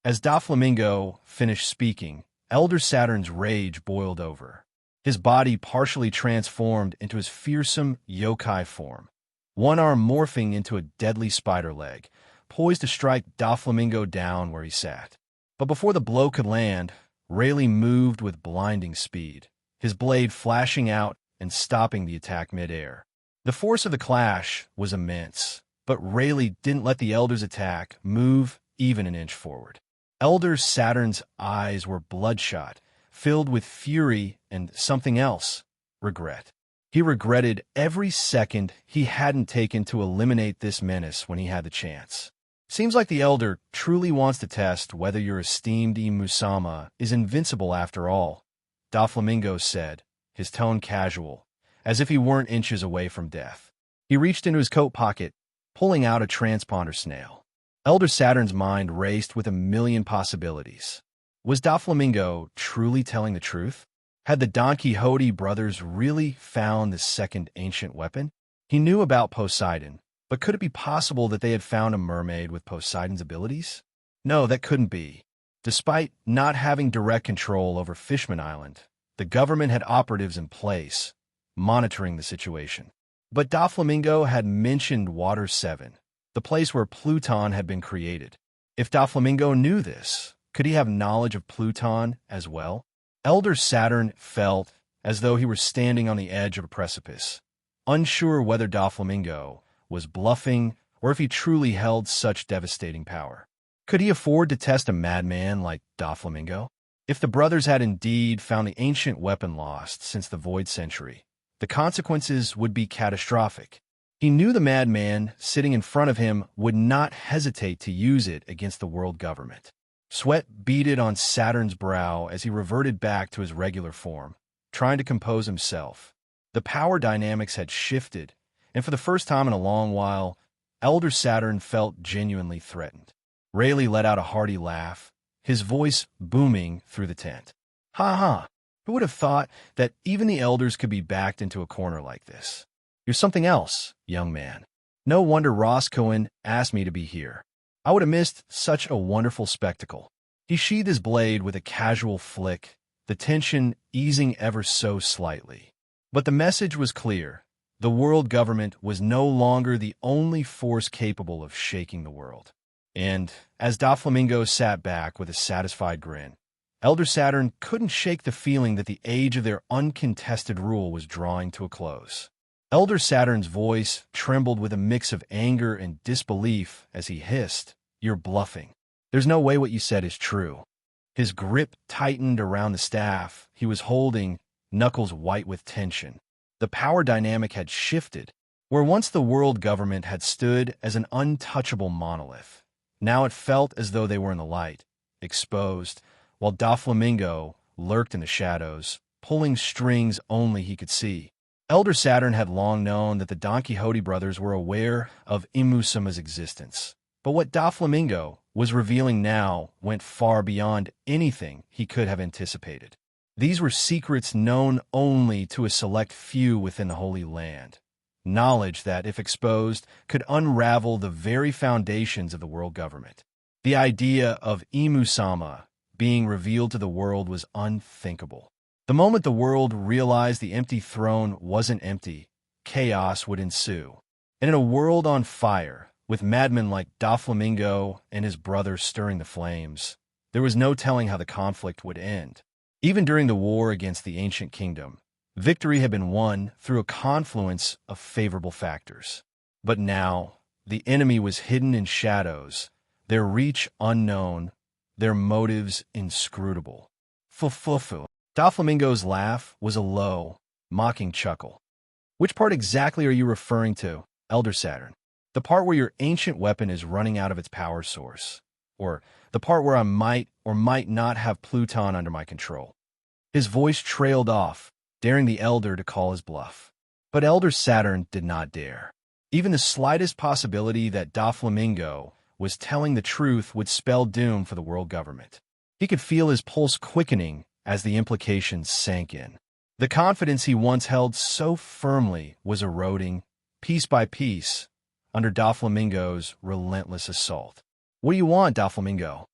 S2: As Doflamingo finished speaking, Elder Saturn's rage boiled over. His body partially transformed into his fearsome yokai form, one arm morphing into a deadly spider leg, poised to strike Doflamingo down where he sat. But before the blow could land, Rayleigh moved with blinding speed, his blade flashing out and stopping the attack mid-air. The force of the clash was immense, but Rayleigh didn't let the Elder's attack move even an inch forward. Elder Saturn's eyes were bloodshot, filled with fury and something else, regret. He regretted every second he hadn't taken to eliminate this menace when he had the chance. Seems like the Elder truly wants to test whether your esteemed Imusama is invincible after all, Doflamingo said, his tone casual, as if he weren't inches away from death. He reached into his coat pocket, pulling out a transponder snail. Elder Saturn's mind raced with a million possibilities. Was Doflamingo truly telling the truth? Had the Don Quixote brothers really found the second ancient weapon? He knew about Poseidon, but could it be possible that they had found a mermaid with Poseidon's abilities? No, that couldn't be. Despite not having direct control over Fishman Island, the government had operatives in place, monitoring the situation. But Doflamingo had mentioned Water 7, the place where Pluton had been created. If Doflamingo knew this, could he have knowledge of Pluton as well? Elder Saturn felt as though he were standing on the edge of a precipice, unsure whether Doflamingo was bluffing or if he truly held such devastating power. Could he afford to test a madman like Doflamingo? If the brothers had indeed found the ancient weapon lost since the Void Century, the consequences would be catastrophic. He knew the madman sitting in front of him would not hesitate to use it against the world government. Sweat beaded on Saturn's brow as he reverted back to his regular form, trying to compose himself. The power dynamics had shifted, and for the first time in a long while, Elder Saturn felt genuinely threatened. Rayleigh let out a hearty laugh, his voice booming through the tent. Ha ha! Who would have thought that even the elders could be backed into a corner like this? You're something else, young man. No wonder Roscoe asked me to be here. I would have missed such a wonderful spectacle. He sheathed his blade with a casual flick, the tension easing ever so slightly. But the message was clear. The world government was no longer the only force capable of shaking the world. And, as Doflamingo sat back with a satisfied grin, Elder Saturn couldn't shake the feeling that the age of their uncontested rule was drawing to a close. Elder Saturn's voice trembled with a mix of anger and disbelief as he hissed, "You're bluffing. There's no way what you said is true." His grip tightened around the staff he was holding, knuckles white with tension. The power dynamic had shifted. Where once the world government had stood as an untouchable monolith, now it felt as though they were in the light, exposed, while Doflamingo lurked in the shadows, pulling strings only he could see. Elder Saturn had long known that the Don Quixote brothers were aware of Imusama's existence. But what Doflamingo was revealing now went far beyond anything he could have anticipated. These were secrets known only to a select few within the Holy Land. Knowledge that, if exposed, could unravel the very foundations of the world government. The idea of Imusama being revealed to the world was unthinkable. The moment the world realized the empty throne wasn't empty, chaos would ensue. And in a world on fire, with madmen like Doflamingo and his brother stirring the flames, there was no telling how the conflict would end. Even during the war against the ancient kingdom, victory had been won through a confluence of favorable factors. But now, the enemy was hidden in shadows, their reach unknown, their motives inscrutable. Fu-fu-fu. Doflamingo's laugh was a low, mocking chuckle. Which part exactly are you referring to, Elder Saturn? The part where your ancient weapon is running out of its power source? Or the part where I might or might not have Pluton under my control? His voice trailed off, daring the Elder to call his bluff. But Elder Saturn did not dare. Even the slightest possibility that Doflamingo was telling the truth would spell doom for the world government. He could feel his pulse quickening as the implications sank in. The confidence he once held so firmly was eroding, piece by piece, under Doflamingo's relentless assault. "What do you want, Doflamingo?"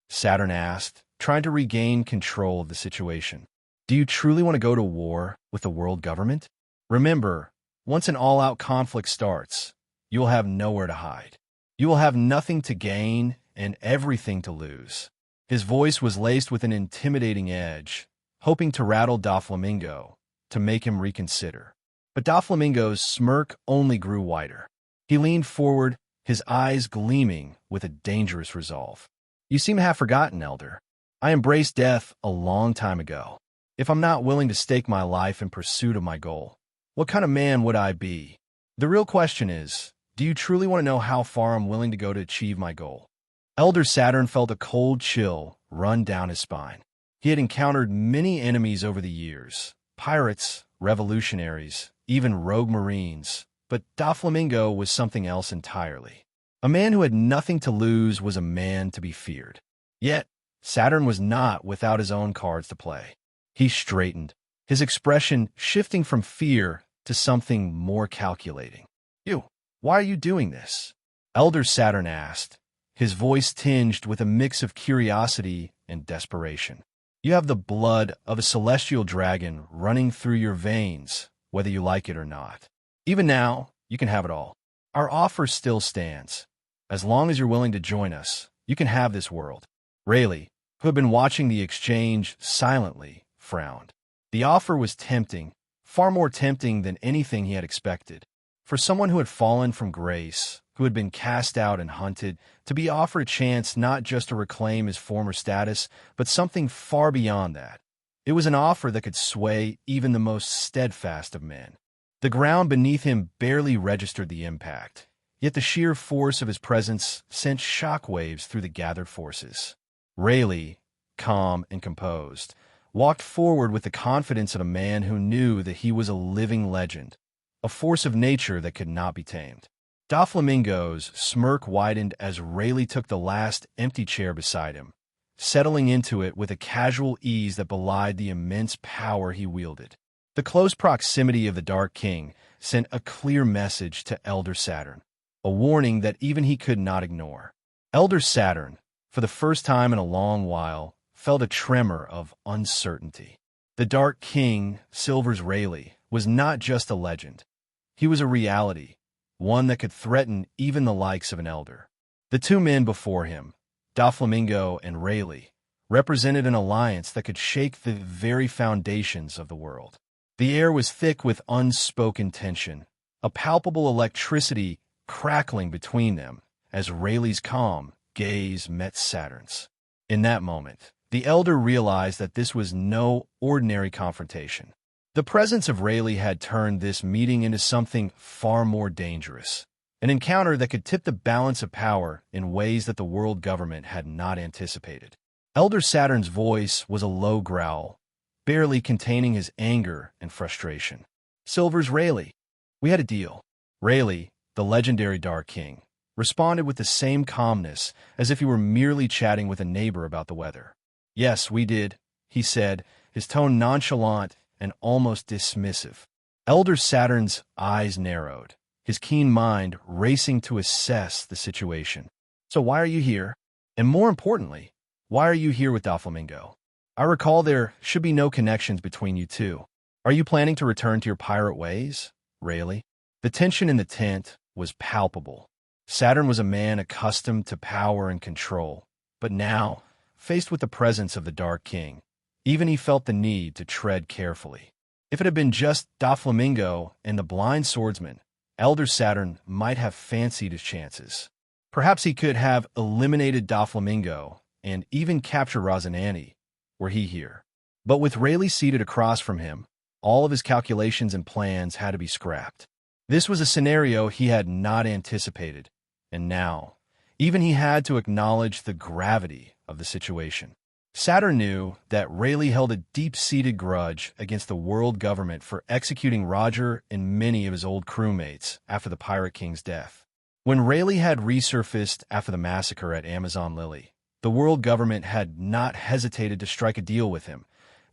S2: Saturn asked, trying to regain control of the situation. "Do you truly want to go to war with the world government? Remember, once an all-out conflict starts, you will have nowhere to hide. You will have nothing to gain and everything to lose." His voice was laced with an intimidating edge, hoping to rattle Doflamingo, to make him reconsider. But Doflamingo's smirk only grew wider. He leaned forward, his eyes gleaming with a dangerous resolve. "You seem half forgotten, Elder. I embraced death a long time ago. If I'm not willing to stake my life in pursuit of my goal, what kind of man would I be? The real question is, do you truly want to know how far I'm willing to go to achieve my goal? Elder Saturn felt a cold chill run down his spine. He had encountered many enemies over the years, pirates, revolutionaries, even rogue marines, but Doflamingo was something else entirely. A man who had nothing to lose was a man to be feared. Yet, Saturn was not without his own cards to play. He straightened, his expression shifting from fear to something more calculating. "You, why are you doing this?" Elder Saturn asked, his voice tinged with a mix of curiosity and desperation. "You have the blood of a celestial dragon running through your veins, whether you like it or not. Even now, you can have it all. Our offer still stands. As long as you're willing to join us, you can have this world." Rayleigh, who had been watching the exchange silently, frowned. The offer was tempting, far more tempting than anything he had expected. For someone who had fallen from grace, who had been cast out and hunted, to be offered a chance not just to reclaim his former status, but something far beyond that. It was an offer that could sway even the most steadfast of men. The ground beneath him barely registered the impact, yet the sheer force of his presence sent shockwaves through the gathered forces. Rayleigh, calm and composed, walked forward with the confidence of a man who knew that he was a living legend, a force of nature that could not be tamed. Doflamingo's smirk widened as Rayleigh took the last empty chair beside him, settling into it with a casual ease that belied the immense power he wielded. The close proximity of the Dark King sent a clear message to Elder Saturn, a warning that even he could not ignore. Elder Saturn, for the first time in a long while, felt a tremor of uncertainty. The Dark King, Silver's Rayleigh, was not just a legend. He was a reality, one that could threaten even the likes of an elder. The two men before him, Doflamingo and Rayleigh, represented an alliance that could shake the very foundations of the world. The air was thick with unspoken tension, a palpable electricity crackling between them as Rayleigh's calm gaze met Saturn's. In that moment, the elder realized that this was no ordinary confrontation. The presence of Rayleigh had turned this meeting into something far more dangerous, an encounter that could tip the balance of power in ways that the world government had not anticipated. Elder Saturn's voice was a low growl, barely containing his anger and frustration. "Silver's Rayleigh, we had a deal." Rayleigh, the legendary Dark King, responded with the same calmness as if he were merely chatting with a neighbor about the weather. "Yes, we did," he said, his tone nonchalant and almost dismissive. Elder Saturn's eyes narrowed, his keen mind racing to assess the situation. "So why are you here? And more importantly, why are you here with Doflamingo? I recall there should be no connections between you two. Are you planning to return to your pirate ways, Rayleigh?" The tension in the tent was palpable. Saturn was a man accustomed to power and control, but now, faced with the presence of the Dark King, even he felt the need to tread carefully. If it had been just Doflamingo and the blind swordsman, Elder Saturn might have fancied his chances. Perhaps he could have eliminated Doflamingo and even captured Rosinante, were he here. But with Rayleigh seated across from him, all of his calculations and plans had to be scrapped. This was a scenario he had not anticipated, and now, even he had to acknowledge the gravity of the situation. Saturn knew that Rayleigh held a deep-seated grudge against the world government for executing Roger and many of his old crewmates after the Pirate King's death. When Rayleigh had resurfaced after the massacre at Amazon Lily, the world government had not hesitated to strike a deal with him,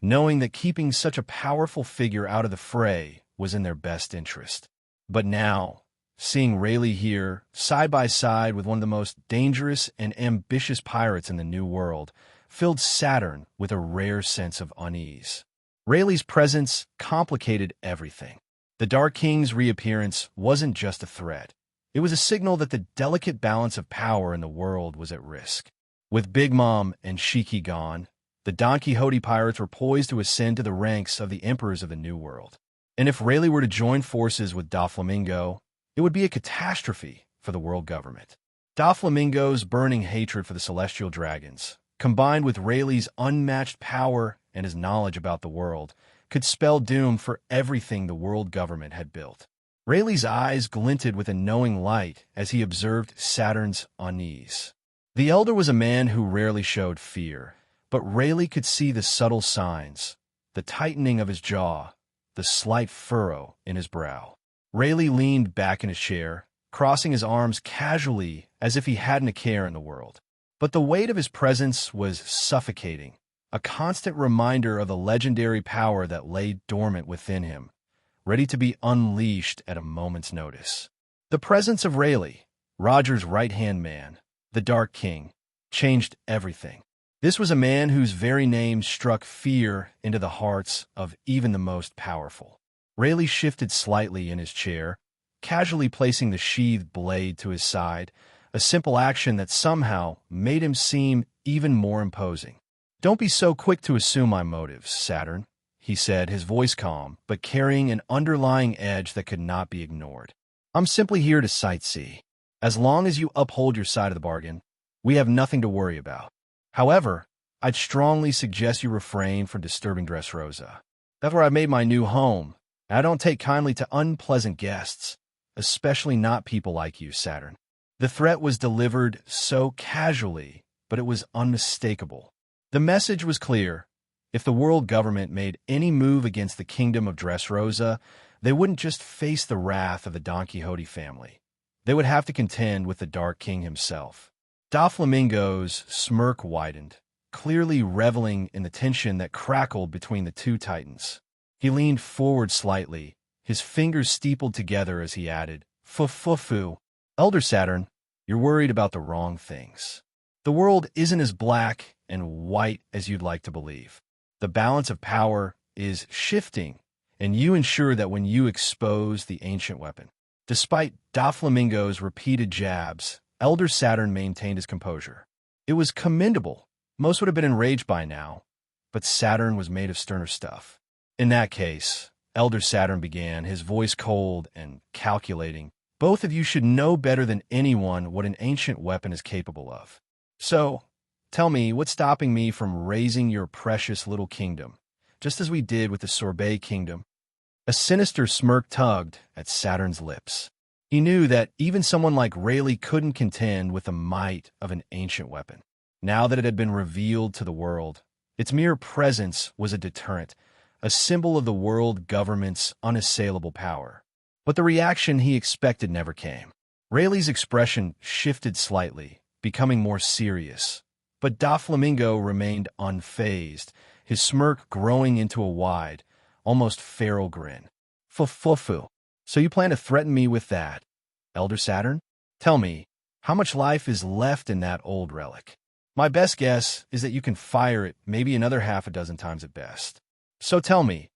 S2: knowing that keeping such a powerful figure out of the fray was in their best interest. But now, seeing Rayleigh here, side by side with one of the most dangerous and ambitious pirates in the New World, filled Saturn with a rare sense of unease. Rayleigh's presence complicated everything. The Dark King's reappearance wasn't just a threat. It was a signal that the delicate balance of power in the world was at risk. With Big Mom and Shiki gone, the Don Quixote pirates were poised to ascend to the ranks of the emperors of the New World. And if Rayleigh were to join forces with Doflamingo, it would be a catastrophe for the world government. Doflamingo's burning hatred for the celestial dragons, combined with Rayleigh's unmatched power and his knowledge about the world, could spell doom for everything the world government had built. Rayleigh's eyes glinted with a knowing light as he observed Saturn's unease. The elder was a man who rarely showed fear, but Rayleigh could see the subtle signs, the tightening of his jaw, the slight furrow in his brow. Rayleigh leaned back in his chair, crossing his arms casually as if he hadn't a care in the world. But the weight of his presence was suffocating, a constant reminder of the legendary power that lay dormant within him, ready to be unleashed at a moment's notice. The presence of Rayleigh, Roger's right-hand man, the Dark King, changed everything. This was a man whose very name struck fear into the hearts of even the most powerful. Rayleigh shifted slightly in his chair, casually placing the sheathed blade to his side, a simple action that somehow made him seem even more imposing. "Don't be so quick to assume my motives, Saturn," he said, his voice calm, but carrying an underlying edge that could not be ignored. "I'm simply here to sightsee. As long as you uphold your side of the bargain, we have nothing to worry about. However, I'd strongly suggest you refrain from disturbing Dressrosa. That's where I made my new home, and I don't take kindly to unpleasant guests, especially not people like you, Saturn." The threat was delivered so casually, but it was unmistakable. The message was clear. If the world government made any move against the kingdom of Dressrosa, they wouldn't just face the wrath of the Don Quixote family. They would have to contend with the Dark King himself. Doflamingo's smirk widened, clearly reveling in the tension that crackled between the two titans. He leaned forward slightly, his fingers steepled together as he added, "Fu. Elder Saturn, you're worried about the wrong things. The world isn't as black and white as you'd like to believe. The balance of power is shifting, and you ensure that when you expose the ancient weapon." Despite Doflamingo's repeated jabs, Elder Saturn maintained his composure. It was commendable. Most would have been enraged by now, but Saturn was made of sterner stuff. "In that case," Elder Saturn began, his voice cold and calculating, "both of you should know better than anyone what an ancient weapon is capable of. So, tell me, what's stopping me from raising your precious little kingdom, just as we did with the Sorbet kingdom?" A sinister smirk tugged at Saturn's lips. He knew that even someone like Rayleigh couldn't contend with the might of an ancient weapon. Now that it had been revealed to the world, its mere presence was a deterrent, a symbol of the world government's unassailable power. But the reaction he expected never came. Rayleigh's expression shifted slightly, becoming more serious. But Doflamingo remained unfazed, his smirk growing into a wide, almost feral grin. "Fu. So you plan to threaten me with that, Elder Saturn? Tell me, how much life is left in that old relic? My best guess is that you can fire it maybe another half a dozen times at best. So tell me,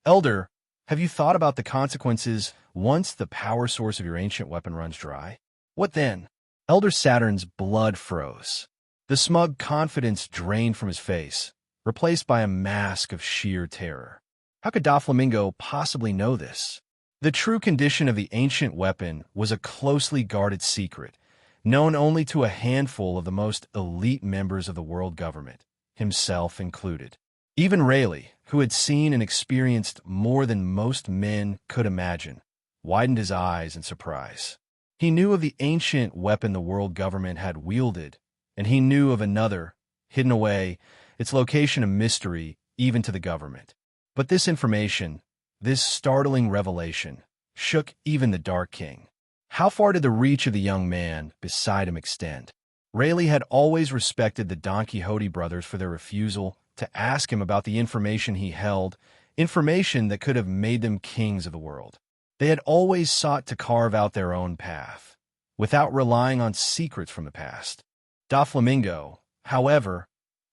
S2: Elder, have you thought about the consequences once the power source of your ancient weapon runs dry? What then?" Elder Saturn's blood froze. The smug confidence drained from his face, replaced by a mask of sheer terror. How could Doflamingo possibly know this? The true condition of the ancient weapon was a closely guarded secret, known only to a handful of the most elite members of the world government, himself included. Even Rayleigh, who had seen and experienced more than most men could imagine, widened his eyes in surprise. He knew of the ancient weapon the world government had wielded, and he knew of another, hidden away, its location a mystery even to the government. But this information, this startling revelation, shook even the Dark King. How far did the reach of the young man beside him extend? Rayleigh had always respected the Don Quixote brothers for their refusal to ask him about the information he held, information that could have made them kings of the world. They had always sought to carve out their own path, without relying on secrets from the past. Doflamingo, however,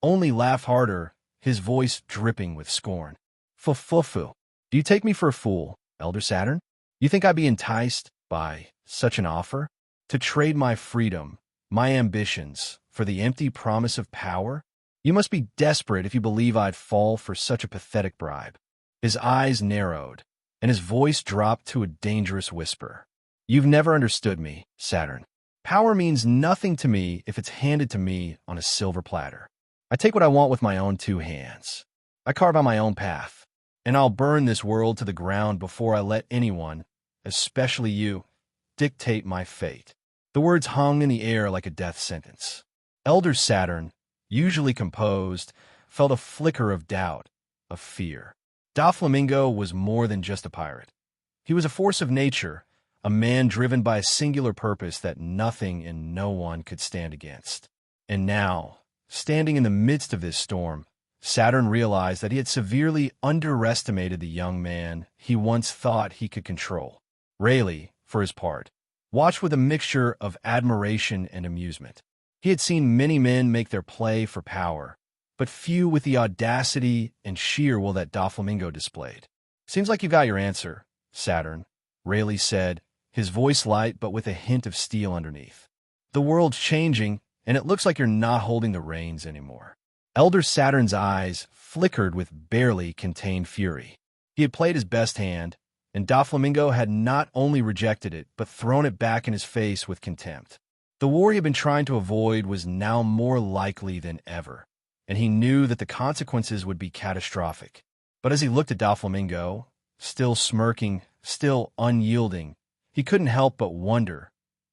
S2: only laughed harder, his voice dripping with scorn. "Fu. Do you take me for a fool, Elder Saturn? You think I'd be enticed by such an offer? To trade my freedom, my ambitions, for the empty promise of power? You must be desperate if you believe I'd fall for such a pathetic bribe." His eyes narrowed, and his voice dropped to a dangerous whisper. "You've never understood me, Saturn. Power means nothing to me if it's handed to me on a silver platter. I take what I want with my own two hands. I carve out my own path, and I'll burn this world to the ground before I let anyone, especially you, dictate my fate." The words hung in the air like a death sentence. Elder Saturn, usually composed, felt a flicker of doubt, of fear. Doflamingo was more than just a pirate. He was a force of nature, a man driven by a singular purpose that nothing and no one could stand against. And now, standing in the midst of this storm, Saturn realized that he had severely underestimated the young man he once thought he could control. Rayleigh, for his part, watched with a mixture of admiration and amusement. He had seen many men make their play for power, but few with the audacity and sheer will that Doflamingo displayed. "Seems like you've got your answer, Saturn," Rayleigh said, his voice light but with a hint of steel underneath. "The world's changing, and it looks like you're not holding the reins anymore." Elder Saturn's eyes flickered with barely contained fury. He had played his best hand, and Doflamingo had not only rejected it, but thrown it back in his face with contempt. The war he had been trying to avoid was now more likely than ever, and he knew that the consequences would be catastrophic. But as he looked at Doflamingo, still smirking, still unyielding, he couldn't help but wonder,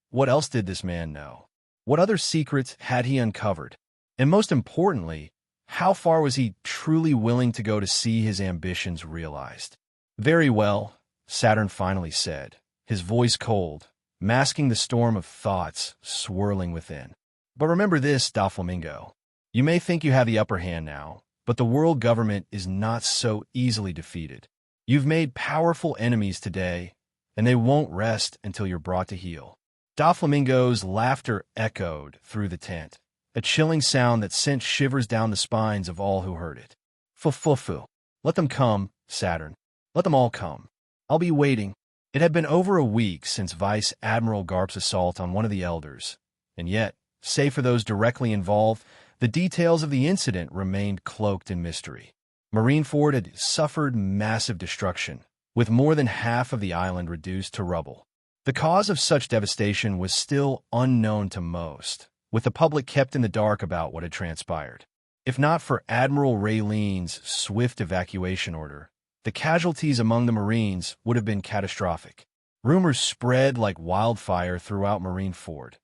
S2: what else did this man know? What other secrets had he uncovered? And most importantly, how far was he truly willing to go to see his ambitions realized? "Very well," Saturn finally said, his voice cold, masking the storm of thoughts swirling within. "But remember this, Doflamingo. You may think you have the upper hand now, but the world government is not so easily defeated. You've made powerful enemies today, and they won't rest until you're brought to heel." Doflamingo's laughter echoed through the tent, a chilling sound that sent shivers down the spines of all who heard it. "Fu-fu-fu. Let them come, Saturn. Let them all come. I'll be waiting." It had been over a week since Vice Admiral Garp's assault on one of the elders, and yet, save for those directly involved, the details of the incident remained cloaked in mystery. Marineford had suffered massive destruction, with more than half of the island reduced to rubble. The cause of such devastation was still unknown to most, with the public kept in the dark about what had transpired. If not for Admiral Rayleigh's swift evacuation order, the casualties among the Marines would have been catastrophic. Rumors spread like wildfire throughout Marineford.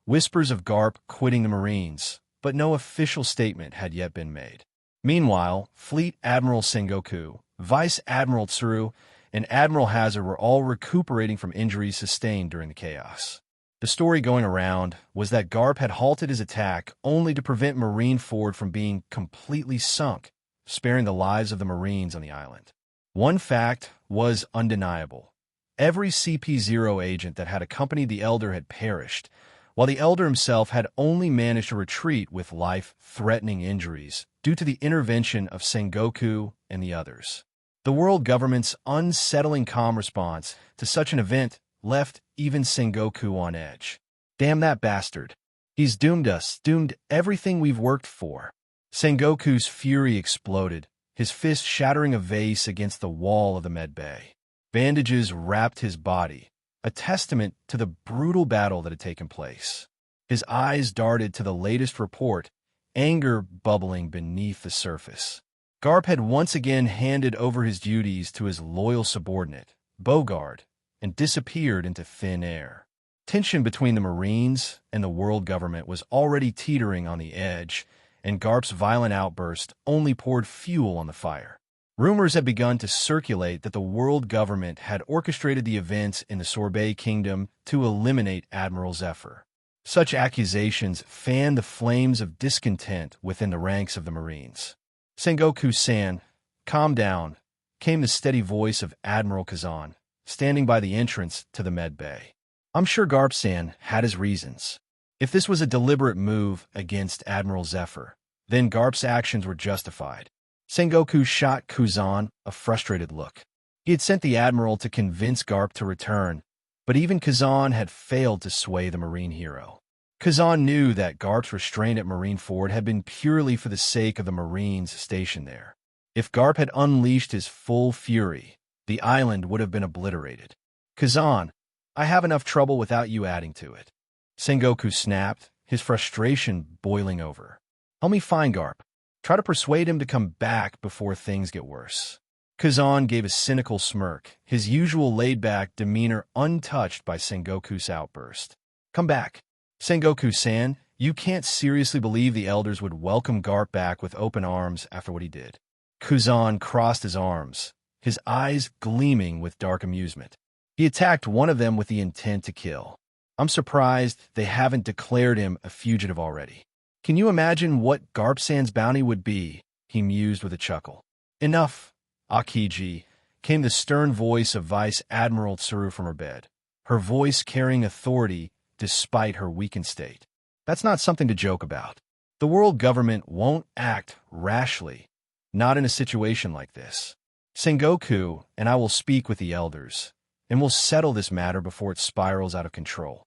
S2: Whispers of Garp quitting the Marines, but no official statement had yet been made. Meanwhile, Fleet Admiral Sengoku, Vice Admiral Tsuru, and Admiral Hazard were all recuperating from injuries sustained during the chaos. The story going around was that Garp had halted his attack only to prevent Marineford from being completely sunk, sparing the lives of the Marines on the island. One fact was undeniable. Every CP0 agent that had accompanied the Elder had perished, while the Elder himself had only managed to retreat with life-threatening injuries due to the intervention of Sengoku and the others. The world government's unsettling calm response to such an event left even Sengoku on edge. "Damn that bastard. He's doomed us, doomed everything we've worked for." Sengoku's fury exploded, his fist shattering a vase against the wall of the medbay. Bandages wrapped his body, a testament to the brutal battle that had taken place. His eyes darted to the latest report, anger bubbling beneath the surface. Garp had once again handed over his duties to his loyal subordinate, Bogard, and disappeared into thin air. Tension between the Marines and the world government was already teetering on the edge, and Garp's violent outburst only poured fuel on the fire. Rumors had begun to circulate that the world government had orchestrated the events in the Sorbet Kingdom to eliminate Admiral Zephyr. Such accusations fanned the flames of discontent within the ranks of the Marines. "Sengoku-san, calm down," came the steady voice of Admiral Kazan, standing by the entrance to the medbay. "I'm sure Garp-san had his reasons. If this was a deliberate move against Admiral Zephyr, then Garp's actions were justified." Sengoku shot Kazan a frustrated look. He had sent the Admiral to convince Garp to return, but even Kazan had failed to sway the Marine hero. Kazan knew that Garp's restraint at Marineford had been purely for the sake of the Marines stationed there. If Garp had unleashed his full fury, the island would have been obliterated. "Kazan, I have enough trouble without you adding to it." Sengoku snapped, his frustration boiling over. Help me find Garp. Try to persuade him to come back before things get worse. Kazan gave a cynical smirk, his usual laid-back demeanor untouched by Sengoku's outburst. Come back. Sengoku-san, you can't seriously believe the elders would welcome Garp back with open arms after what he did. Kazan crossed his arms, his eyes gleaming with dark amusement. He attacked one of them with the intent to kill. I'm surprised they haven't declared him a fugitive already. Can you imagine what Garp-san's bounty would be? He mused with a chuckle. Enough, Akiji, came the stern voice of Vice Admiral Tsuru from her bed, her voice carrying authority despite her weakened state. That's not something to joke about. The world government won't act rashly, not in a situation like this. Sengoku and I will speak with the elders, and we'll settle this matter before it spirals out of control.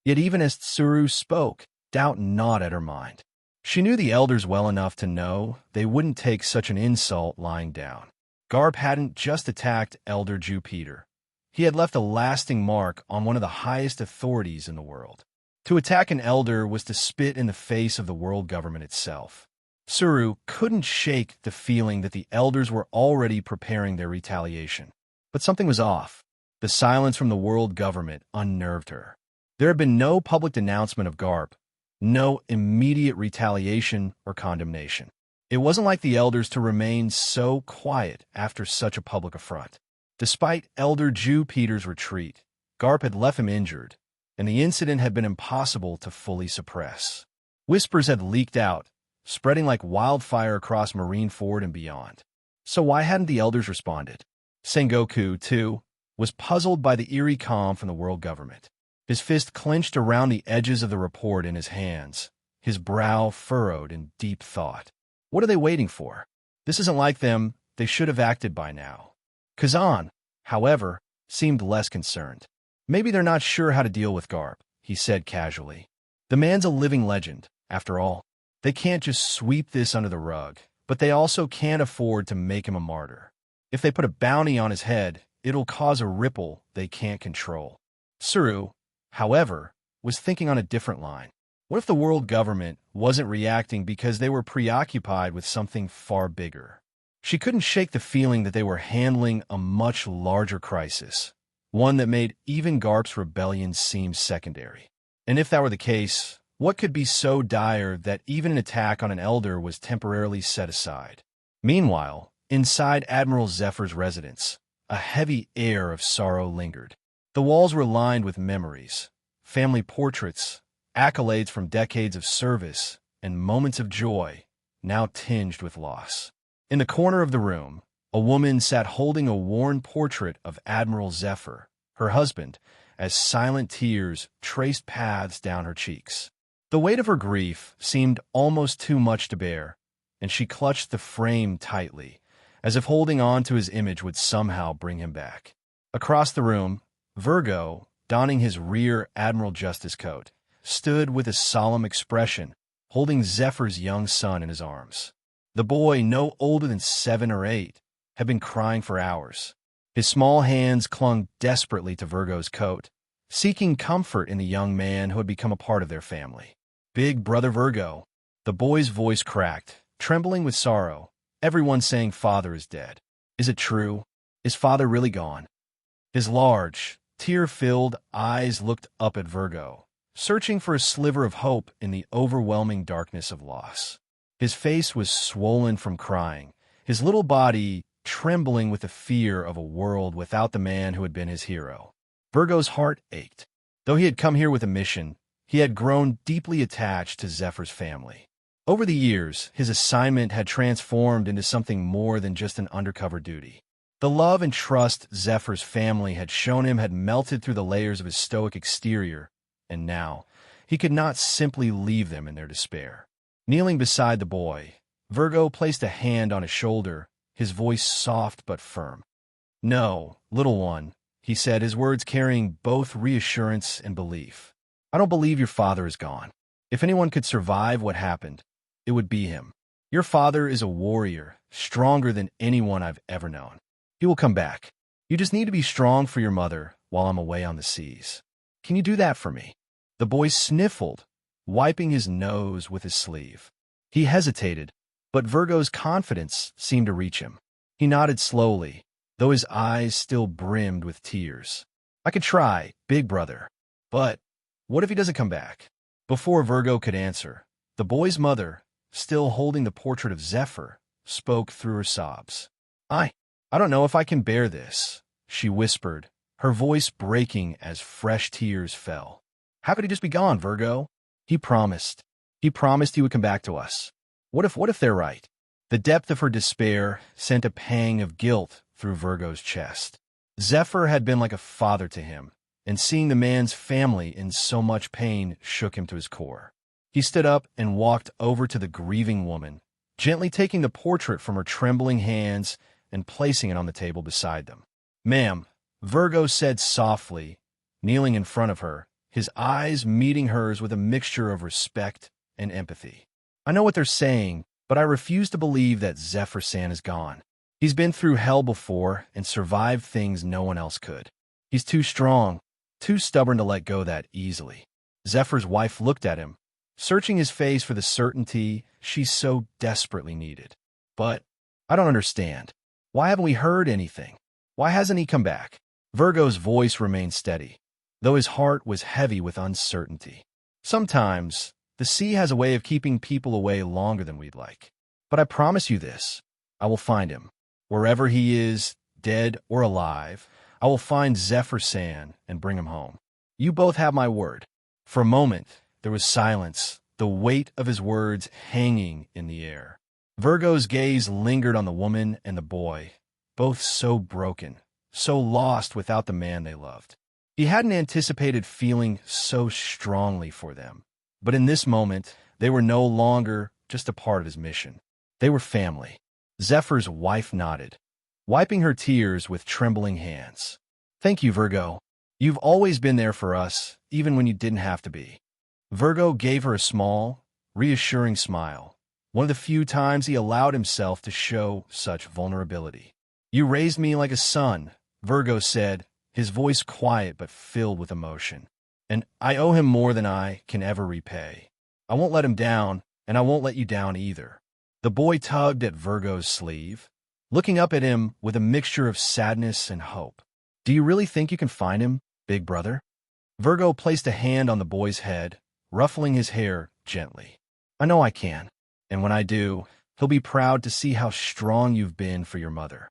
S2: Yet even as Tsuru spoke, doubt gnawed at her mind. She knew the elders well enough to know they wouldn't take such an insult lying down. Garp hadn't just attacked Elder Jupiter. He had left a lasting mark on one of the highest authorities in the world. To attack an elder was to spit in the face of the world government itself. Tsuru couldn't shake the feeling that the elders were already preparing their retaliation. But something was off. The silence from the world government unnerved her. There had been no public denouncement of Garp, no immediate retaliation or condemnation. It wasn't like the elders to remain so quiet after such a public affront. Despite Elder Jupiter's retreat, Garp had left him injured, and the incident had been impossible to fully suppress. Whispers had leaked out, spreading like wildfire across Marineford and beyond. So why hadn't the elders responded? Sengoku, too, was puzzled by the eerie calm from the world government. His fist clenched around the edges of the report in his hands, his brow furrowed in deep thought. What are they waiting for? This isn't like them. They should have acted by now. Kazan, however, seemed less concerned. Maybe they're not sure how to deal with Garp, he said casually. The man's a living legend, after all. They can't just sweep this under the rug, but they also can't afford to make him a martyr. If they put a bounty on his head, it'll cause a ripple they can't control. Tsuru, however, was thinking on a different line. What if the world government wasn't reacting because they were preoccupied with something far bigger? She couldn't shake the feeling that they were handling a much larger crisis, one that made even Garp's rebellion seem secondary. And if that were the case, what could be so dire that even an attack on an elder was temporarily set aside? Meanwhile, inside Admiral Zephyr's residence, a heavy air of sorrow lingered. The walls were lined with memories, family portraits, accolades from decades of service, and moments of joy, now tinged with loss. In the corner of the room, a woman sat holding a worn portrait of Admiral Zephyr, her husband, as silent tears traced paths down her cheeks. The weight of her grief seemed almost too much to bear, and she clutched the frame tightly, as if holding on to his image would somehow bring him back. Across the room, Virgo, donning his rear Admiral Justice coat, stood with a solemn expression, holding Zephyr's young son in his arms. The boy, no older than 7 or 8, had been crying for hours. His small hands clung desperately to Virgo's coat, seeking comfort in the young man who had become a part of their family. Big brother Virgo. The boy's voice cracked, trembling with sorrow, everyone saying father is dead. Is it true? Is father really gone? His large, tear-filled eyes looked up at Virgo, searching for a sliver of hope in the overwhelming darkness of loss. His face was swollen from crying, his little body trembling with the fear of a world without the man who had been his hero. Virgo's heart ached. Though he had come here with a mission, he had grown deeply attached to Zephyr's family. Over the years, his assignment had transformed into something more than just an undercover duty. The love and trust Zephyr's family had shown him had melted through the layers of his stoic exterior, and now he could not simply leave them in their despair. Kneeling beside the boy, Virgo placed a hand on his shoulder, his voice soft but firm. "No, little one," he said, his words carrying both reassurance and belief. "I don't believe your father is gone. If anyone could survive what happened, it would be him. Your father is a warrior, stronger than anyone I've ever known. He will come back. You just need to be strong for your mother while I'm away on the seas. Can you do that for me?" The boy sniffled, wiping his nose with his sleeve. He hesitated, but Virgo's confidence seemed to reach him. He nodded slowly, though his eyes still brimmed with tears. I could try, big brother. But what if he doesn't come back? Before Virgo could answer, the boy's mother, still holding the portrait of Zephyr, spoke through her sobs. I don't know if I can bear this, she whispered, her voice breaking as fresh tears fell. How could he just be gone, Virgo? He promised. He promised he would come back to us. What if they're right? The depth of her despair sent a pang of guilt through Virgo's chest. Zephyr had been like a father to him, and seeing the man's family in so much pain shook him to his core. He stood up and walked over to the grieving woman, gently taking the portrait from her trembling hands and placing it on the table beside them. Ma'am, Virgo said softly, kneeling in front of her, his eyes meeting hers with a mixture of respect and empathy. I know what they're saying, but I refuse to believe that Zephyr-san is gone. He's been through hell before and survived things no one else could. He's too strong, too stubborn to let go that easily. Zephyr's wife looked at him, searching his face for the certainty she so desperately needed. But I don't understand. Why haven't we heard anything? Why hasn't he come back? Virgo's voice remained steady, though his heart was heavy with uncertainty. Sometimes, the sea has a way of keeping people away longer than we'd like. But I promise you this, I will find him. Wherever he is, dead or alive, I will find Zephyr-san and bring him home. You both have my word. For a moment, there was silence, the weight of his words hanging in the air. Virgo's gaze lingered on the woman and the boy, both so broken, so lost without the man they loved. He hadn't anticipated feeling so strongly for them, but in this moment, they were no longer just a part of his mission. They were family. Zephyr's wife nodded, wiping her tears with trembling hands. Thank you, Virgo. You've always been there for us, even when you didn't have to be. Virgo gave her a small, reassuring smile, one of the few times he allowed himself to show such vulnerability. You raised me like a son, Virgo said, his voice quiet but filled with emotion. And I owe him more than I can ever repay. I won't let him down, and I won't let you down either. The boy tugged at Virgo's sleeve, looking up at him with a mixture of sadness and hope. Do you really think you can find him, big brother? Virgo placed a hand on the boy's head, ruffling his hair gently. I know I can. And when I do, he'll be proud to see how strong you've been for your mother.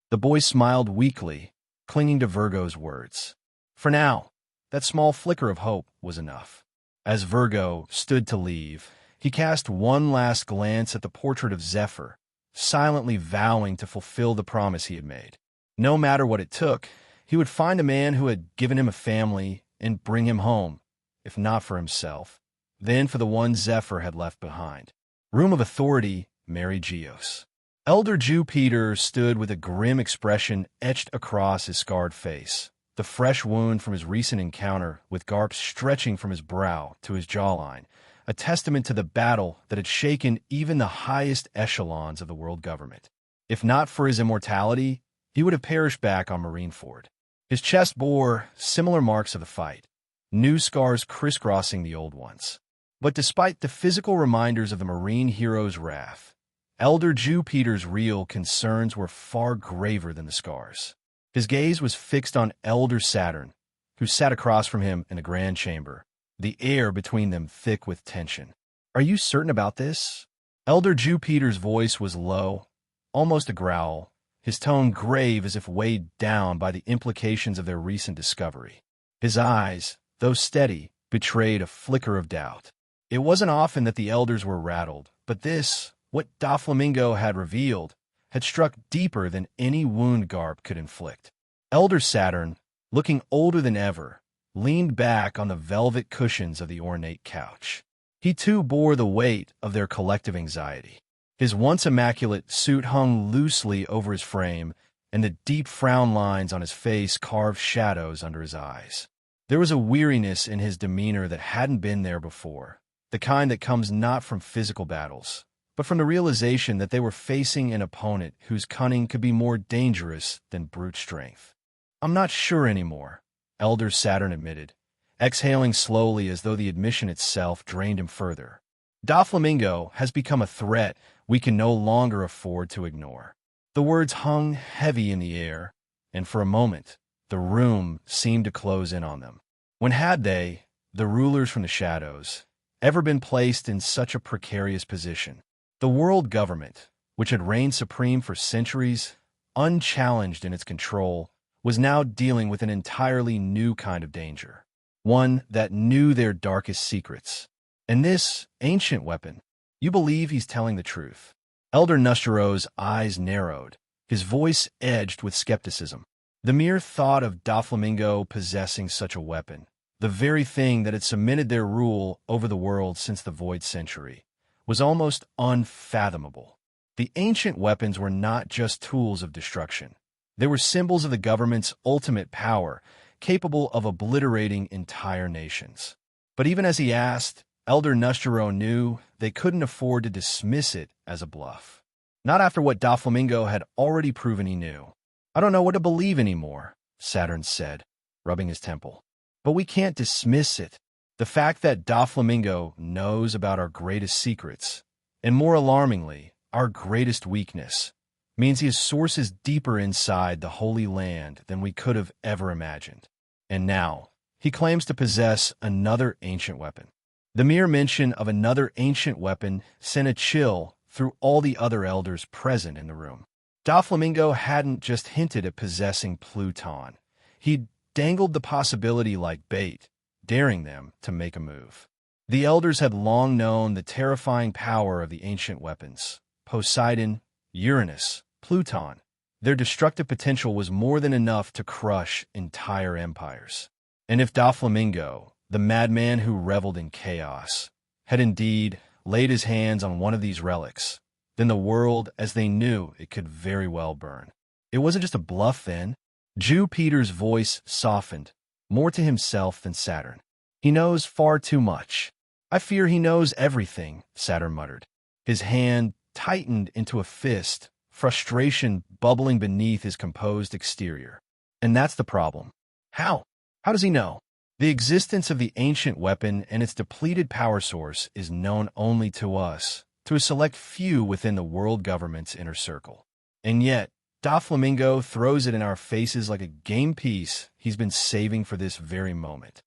S2: The boy smiled weakly, clinging to Virgo's words. For now, that small flicker of hope was enough. As Virgo stood to leave, he cast one last glance at the portrait of Zephyr, silently vowing to fulfill the promise he had made. No matter what it took, he would find a man who had given him a family and bring him home, if not for himself, then for the one Zephyr had left behind. Room of authority, Mary Geos. Elder Jew Peter stood with a grim expression etched across his scarred face, the fresh wound from his recent encounter with Garp stretching from his brow to his jawline, a testament to the battle that had shaken even the highest echelons of the world government. If not for his immortality, he would have perished back on Marineford. His chest bore similar marks of the fight, new scars crisscrossing the old ones. But despite the physical reminders of the Marine hero's wrath, Elder Jew Peter's real concerns were far graver than the scars. His gaze was fixed on Elder Saturn, who sat across from him in the grand chamber, the air between them thick with tension. Are you certain about this? Elder Jew Peter's voice was low, almost a growl, his tone grave as if weighed down by the implications of their recent discovery. His eyes, though steady, betrayed a flicker of doubt. It wasn't often that the elders were rattled, but this, what Doflamingo had revealed, had struck deeper than any wound Garp could inflict. Elder Saturn, looking older than ever, leaned back on the velvet cushions of the ornate couch. He too bore the weight of their collective anxiety. His once immaculate suit hung loosely over his frame, and the deep frown lines on his face carved shadows under his eyes. There was a weariness in his demeanor that hadn't been there before, the kind that comes not from physical battles, but from the realization that they were facing an opponent whose cunning could be more dangerous than brute strength. I'm not sure anymore, Elder Saturn admitted, exhaling slowly as though the admission itself drained him further. Doflamingo has become a threat we can no longer afford to ignore. The words hung heavy in the air, and for a moment, the room seemed to close in on them. When had they, the rulers from the shadows, ever been placed in such a precarious position? The world government, which had reigned supreme for centuries, unchallenged in its control, was now dealing with an entirely new kind of danger, one that knew their darkest secrets. And this ancient weapon, you believe he's telling the truth? Elder Nustero's eyes narrowed, his voice edged with skepticism. The mere thought of Doflamingo possessing such a weapon, the very thing that had cemented their rule over the world since the Void Century, was almost unfathomable. The ancient weapons were not just tools of destruction. They were symbols of the government's ultimate power, capable of obliterating entire nations. But even as he asked, Elder Nustero knew they couldn't afford to dismiss it as a bluff. Not after what Doflamingo had already proven he knew. "I don't know what to believe anymore," Saturn said, rubbing his temple. "But we can't dismiss it. The fact that Doflamingo knows about our greatest secrets, and more alarmingly, our greatest weakness, means he has sources deeper inside the Holy Land than we could have ever imagined. And now, he claims to possess another ancient weapon." The mere mention of another ancient weapon sent a chill through all the other elders present in the room. Doflamingo hadn't just hinted at possessing Pluton. He'd dangled the possibility like bait, daring them to make a move. The elders had long known the terrifying power of the ancient weapons. Poseidon, Uranus, Pluton. Their destructive potential was more than enough to crush entire empires. And if Doflamingo, the madman who reveled in chaos, had indeed laid his hands on one of these relics, then the world, as they knew it, could very well burn. It wasn't just a bluff then. Jew Peter's voice softened, more to himself than Saturn. "He knows far too much." "I fear he knows everything," Saturn muttered. His hand tightened into a fist, frustration bubbling beneath his composed exterior. "And that's the problem. How? How does he know? The existence of the ancient weapon and its depleted power source is known only to us, to a select few within the world government's inner circle. And yet, Doflamingo throws it in our faces like a game piece he's been saving for this very moment."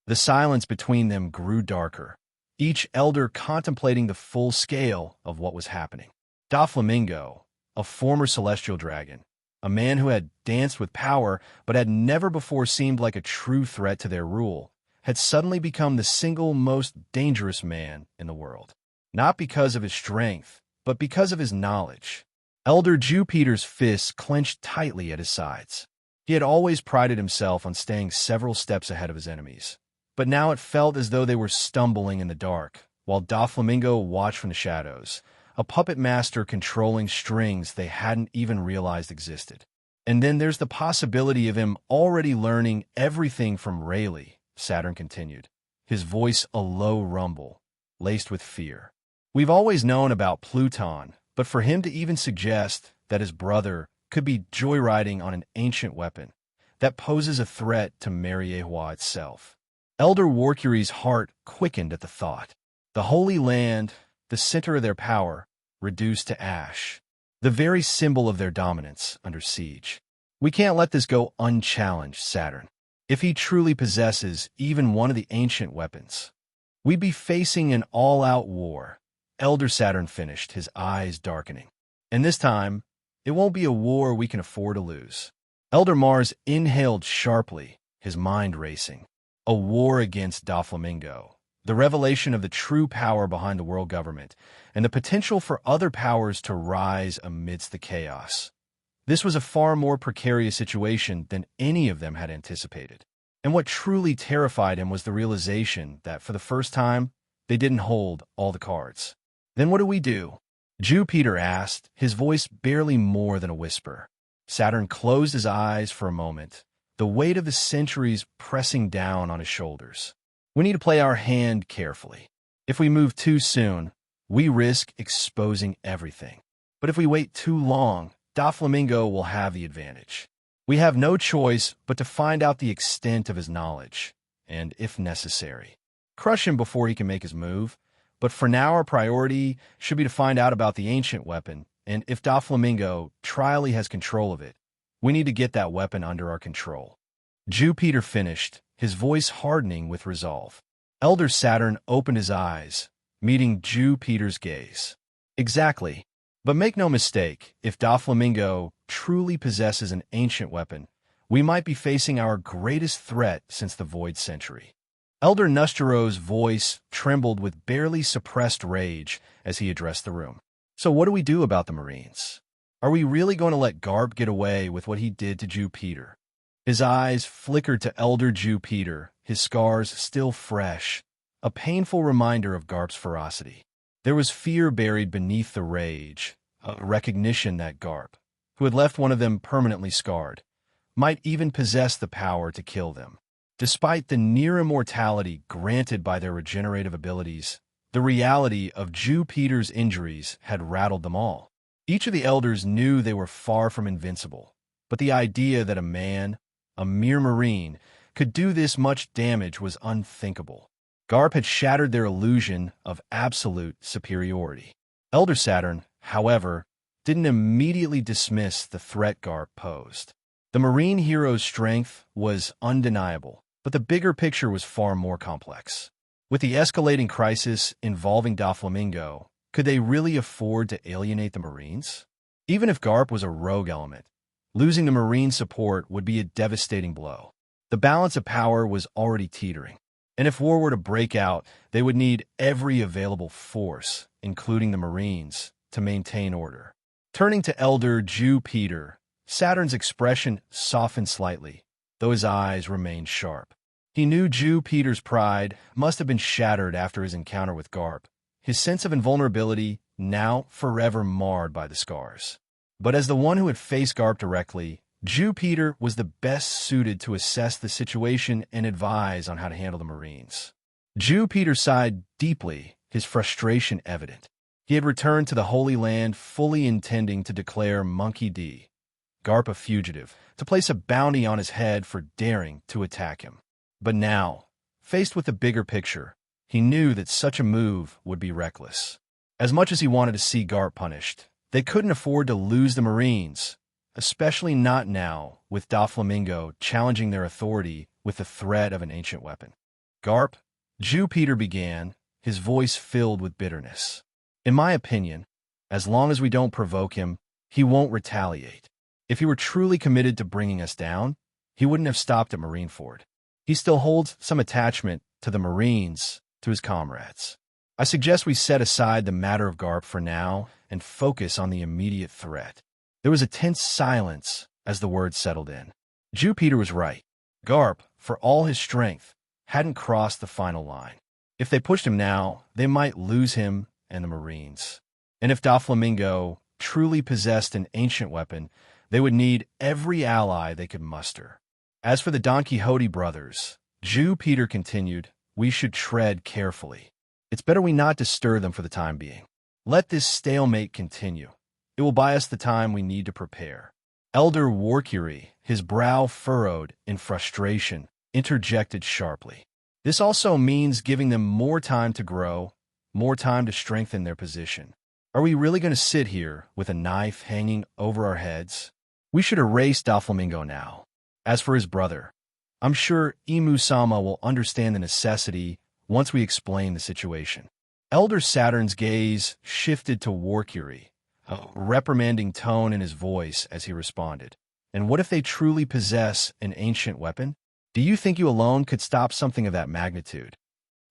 S2: The silence between them grew darker, each elder contemplating the full scale of what was happening. Doflamingo, a former celestial dragon, a man who had danced with power but had never before seemed like a true threat to their rule, had suddenly become the single most dangerous man in the world. Not because of his strength, but because of his knowledge. Elder Jew Peter's fists clenched tightly at his sides. He had always prided himself on staying several steps ahead of his enemies, but now it felt as though they were stumbling in the dark, while Doflamingo watched from the shadows, a puppet master controlling strings they hadn't even realized existed. "And then there's the possibility of him already learning everything from Rayleigh," Saturn continued, his voice a low rumble, laced with fear. "We've always known about Pluton, but for him to even suggest that his brother could be joyriding on an ancient weapon, that poses a threat to Mariewa itself." Elder Warcury's heart quickened at the thought. The Holy Land, the center of their power, reduced to ash, the very symbol of their dominance under siege. "We can't let this go unchallenged, Saturn. If he truly possesses even one of the ancient weapons, we'd be facing an all-out war." Elder Saturn finished, his eyes darkening. "And this time, it won't be a war we can afford to lose." Elder Mars inhaled sharply, his mind racing. A war against Doflamingo, the revelation of the true power behind the world government, and the potential for other powers to rise amidst the chaos. This was a far more precarious situation than any of them had anticipated. And what truly terrified him was the realization that, for the first time, they didn't hold all the cards. "Then what do we do?" Jew Peter asked, his voice barely more than a whisper. Saturn closed his eyes for a moment, the weight of the centuries pressing down on his shoulders. "We need to play our hand carefully. If we move too soon, we risk exposing everything. But if we wait too long, Doflamingo will have the advantage. We have no choice but to find out the extent of his knowledge, and, if necessary, crush him before he can make his move. But for now, our priority should be to find out about the ancient weapon, and if Doflamingo trially has control of it, we need to get that weapon under our control. Jupiter finished, his voice hardening with resolve. Elder Saturn opened his eyes, meeting Jupiter's gaze. Exactly. But make no mistake, if Doflamingo truly possesses an ancient weapon, we might be facing our greatest threat since the Void Century. Elder Nustero's voice trembled with barely suppressed rage as he addressed the room. So what do we do about the Marines? Are we really going to let Garp get away with what he did to Jupiter? His eyes flickered to Elder Jupiter, his scars still fresh, a painful reminder of Garp's ferocity. There was fear buried beneath the rage, a recognition that Garp, who had left one of them permanently scarred, might even possess the power to kill them. Despite the near immortality granted by their regenerative abilities, the reality of Jupiter's injuries had rattled them all. Each of the elders knew they were far from invincible, but the idea that a man, a mere Marine, could do this much damage was unthinkable. Garp had shattered their illusion of absolute superiority. Elder Saturn, however, didn't immediately dismiss the threat Garp posed. The Marine hero's strength was undeniable, but the bigger picture was far more complex. With the escalating crisis involving Doflamingo, could they really afford to alienate the Marines? Even if Garp was a rogue element, losing the Marine support would be a devastating blow. The balance of power was already teetering, and if war were to break out, they would need every available force, including the Marines, to maintain order. Turning to Elder Jupiter, Saturn's expression softened slightly, though his eyes remained sharp. He knew Jupiter's pride must have been shattered after his encounter with Garp, his sense of invulnerability now forever marred by the scars. But as the one who had faced Garp directly, Jupiter was the best suited to assess the situation and advise on how to handle the Marines. Jupiter sighed deeply, his frustration evident. He had returned to the Holy Land fully intending to declare Monkey D, Garp a fugitive, to place a bounty on his head for daring to attack him. But now, faced with the bigger picture, he knew that such a move would be reckless. As much as he wanted to see Garp punished, they couldn't afford to lose the Marines, especially not now, with Doflamingo challenging their authority with the threat of an ancient weapon. Garp, Jupiter began, his voice filled with bitterness. In my opinion, as long as we don't provoke him, he won't retaliate. If he were truly committed to bringing us down, he wouldn't have stopped at Marineford. He still holds some attachment to the Marines, to his comrades. I suggest we set aside the matter of Garp for now and focus on the immediate threat. There was a tense silence as the words settled in. Jupiter was right. Garp, for all his strength, hadn't crossed the final line. If they pushed him now, they might lose him and the Marines. And if Doflamingo truly possessed an ancient weapon, they would need every ally they could muster. As for the Don Quixote brothers, Jupiter continued, we should tread carefully. It's better we not disturb them for the time being. Let this stalemate continue. It will buy us the time we need to prepare. Elder Warkiri, his brow furrowed in frustration, interjected sharply. This also means giving them more time to grow, more time to strengthen their position. Are we really going to sit here with a knife hanging over our heads? We should erase Doflamingo now. As for his brother, I'm sure Imu-sama will understand the necessity once we explain the situation. Elder Saturn's gaze shifted to Warkiri, a reprimanding tone in his voice as he responded. And what if they truly possess an ancient weapon? Do you think you alone could stop something of that magnitude?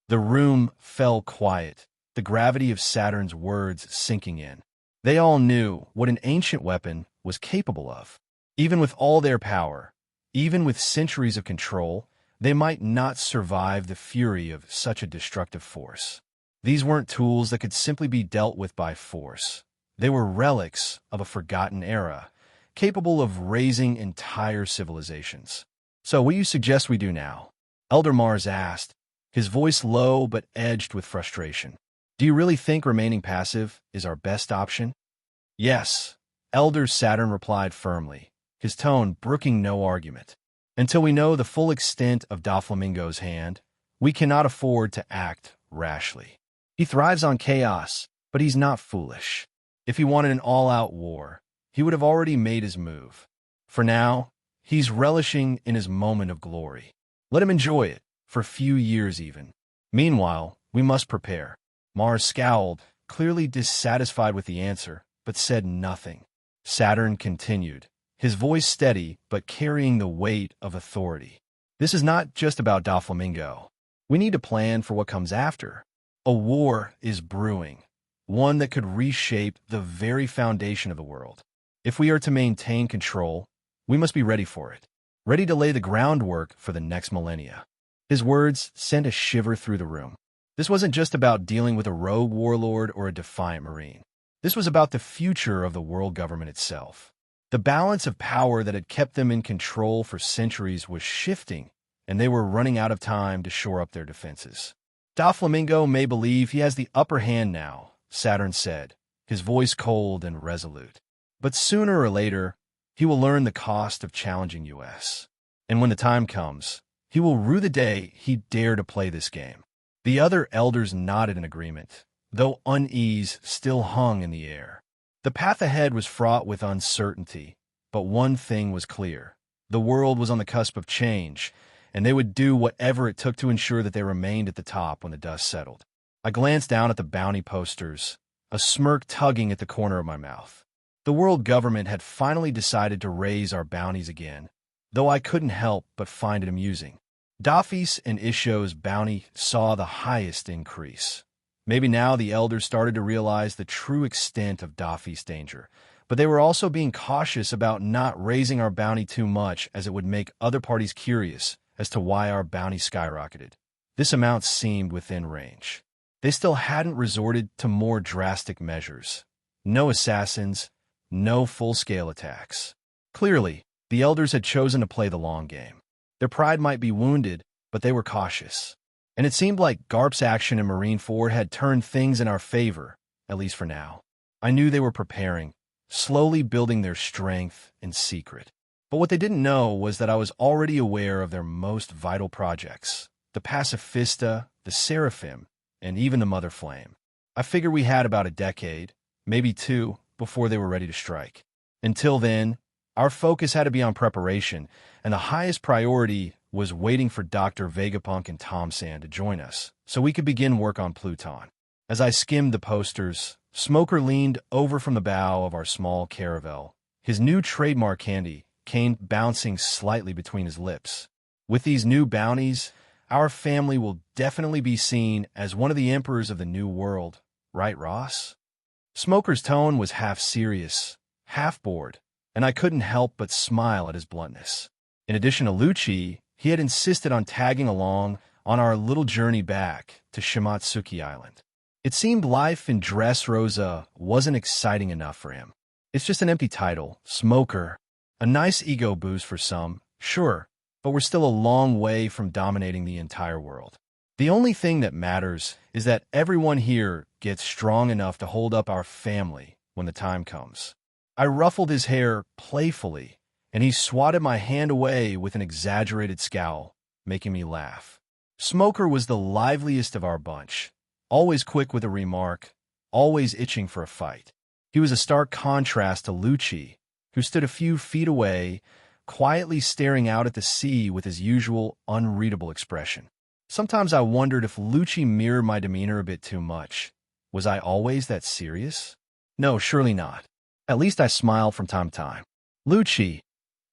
S2: The room fell quiet, the gravity of Saturn's words sinking in. They all knew what an ancient weapon was capable of. Even with all their power, even with centuries of control, they might not survive the fury of such a destructive force. These weren't tools that could simply be dealt with by force. They were relics of a forgotten era, capable of raising entire civilizations. So what do you suggest we do now? Elder Mars asked, his voice low but edged with frustration. Do you really think remaining passive is our best option? Yes, Elder Saturn replied firmly, his tone brooking no argument. Until we know the full extent of Doflamingo's hand, we cannot afford to act rashly. He thrives on chaos, but he's not foolish. If he wanted an all-out war, he would have already made his move. For now, he's relishing in his moment of glory. Let him enjoy it, for a few years even. Meanwhile, we must prepare. Mars scowled, clearly dissatisfied with the answer, but said nothing. Saturn continued, his voice steady but carrying the weight of authority. This is not just about Doflamingo. We need to plan for what comes after. A war is brewing, one that could reshape the very foundation of the world. If we are to maintain control, we must be ready for it, ready to lay the groundwork for the next millennia. His words sent a shiver through the room. This wasn't just about dealing with a rogue warlord or a defiant marine. This was about the future of the world government itself. The balance of power that had kept them in control for centuries was shifting, and they were running out of time to shore up their defenses. Doflamingo may believe he has the upper hand now, Saturn said, his voice cold and resolute. But sooner or later, he will learn the cost of challenging us. And when the time comes, he will rue the day he dared to play this game. The other elders nodded in agreement, though unease still hung in the air. The path ahead was fraught with uncertainty, but one thing was clear. The world was on the cusp of change, and they would do whatever it took to ensure that they remained at the top when the dust settled. I glanced down at the bounty posters, a smirk tugging at the corner of my mouth. The world government had finally decided to raise our bounties again, though I couldn't help but find it amusing. Dafis and Isho's bounty saw the highest increase. Maybe now the elders started to realize the true extent of Dafi's danger, but they were also being cautious about not raising our bounty too much, as it would make other parties curious as to why our bounty skyrocketed. This amount seemed within range. They still hadn't resorted to more drastic measures. No assassins, no full-scale attacks. Clearly, the elders had chosen to play the long game. Their pride might be wounded, but they were cautious. And it seemed like Garp's action in Marineford had turned things in our favor, at least for now. I knew they were preparing, slowly building their strength in secret. But what they didn't know was that I was already aware of their most vital projects, the Pacifista, the Seraphim, and even the Mother Flame. I figured we had about a decade, maybe two, before they were ready to strike. Until then, our focus had to be on preparation, and the highest priority was waiting for Dr. Vegapunk and Tom Sand to join us, so we could begin work on Pluton. As I skimmed the posters, Smoker leaned over from the bow of our small caravel, his new trademark candy cane bouncing slightly between his lips. With these new bounties, our family will definitely be seen as one of the emperors of the new world, right, Ross? Smoker's tone was half serious, half bored, and I couldn't help but smile at his bluntness. In addition to Lucci, he had insisted on tagging along on our little journey back to Shimatsuki Island. It seemed life in Dressrosa wasn't exciting enough for him. It's just an empty title, Smoker. A nice ego boost for some, sure, but we're still a long way from dominating the entire world. The only thing that matters is that everyone here gets strong enough to hold up our family when the time comes. I ruffled his hair playfully, and he swatted my hand away with an exaggerated scowl, making me laugh. Smoker was the liveliest of our bunch, always quick with a remark, always itching for a fight. He was a stark contrast to Lucci, who stood a few feet away, quietly staring out at the sea with his usual unreadable expression. Sometimes I wondered if Lucci mirrored my demeanor a bit too much. Was I always that serious? No, surely not. At least I smiled from time to time. Lucci,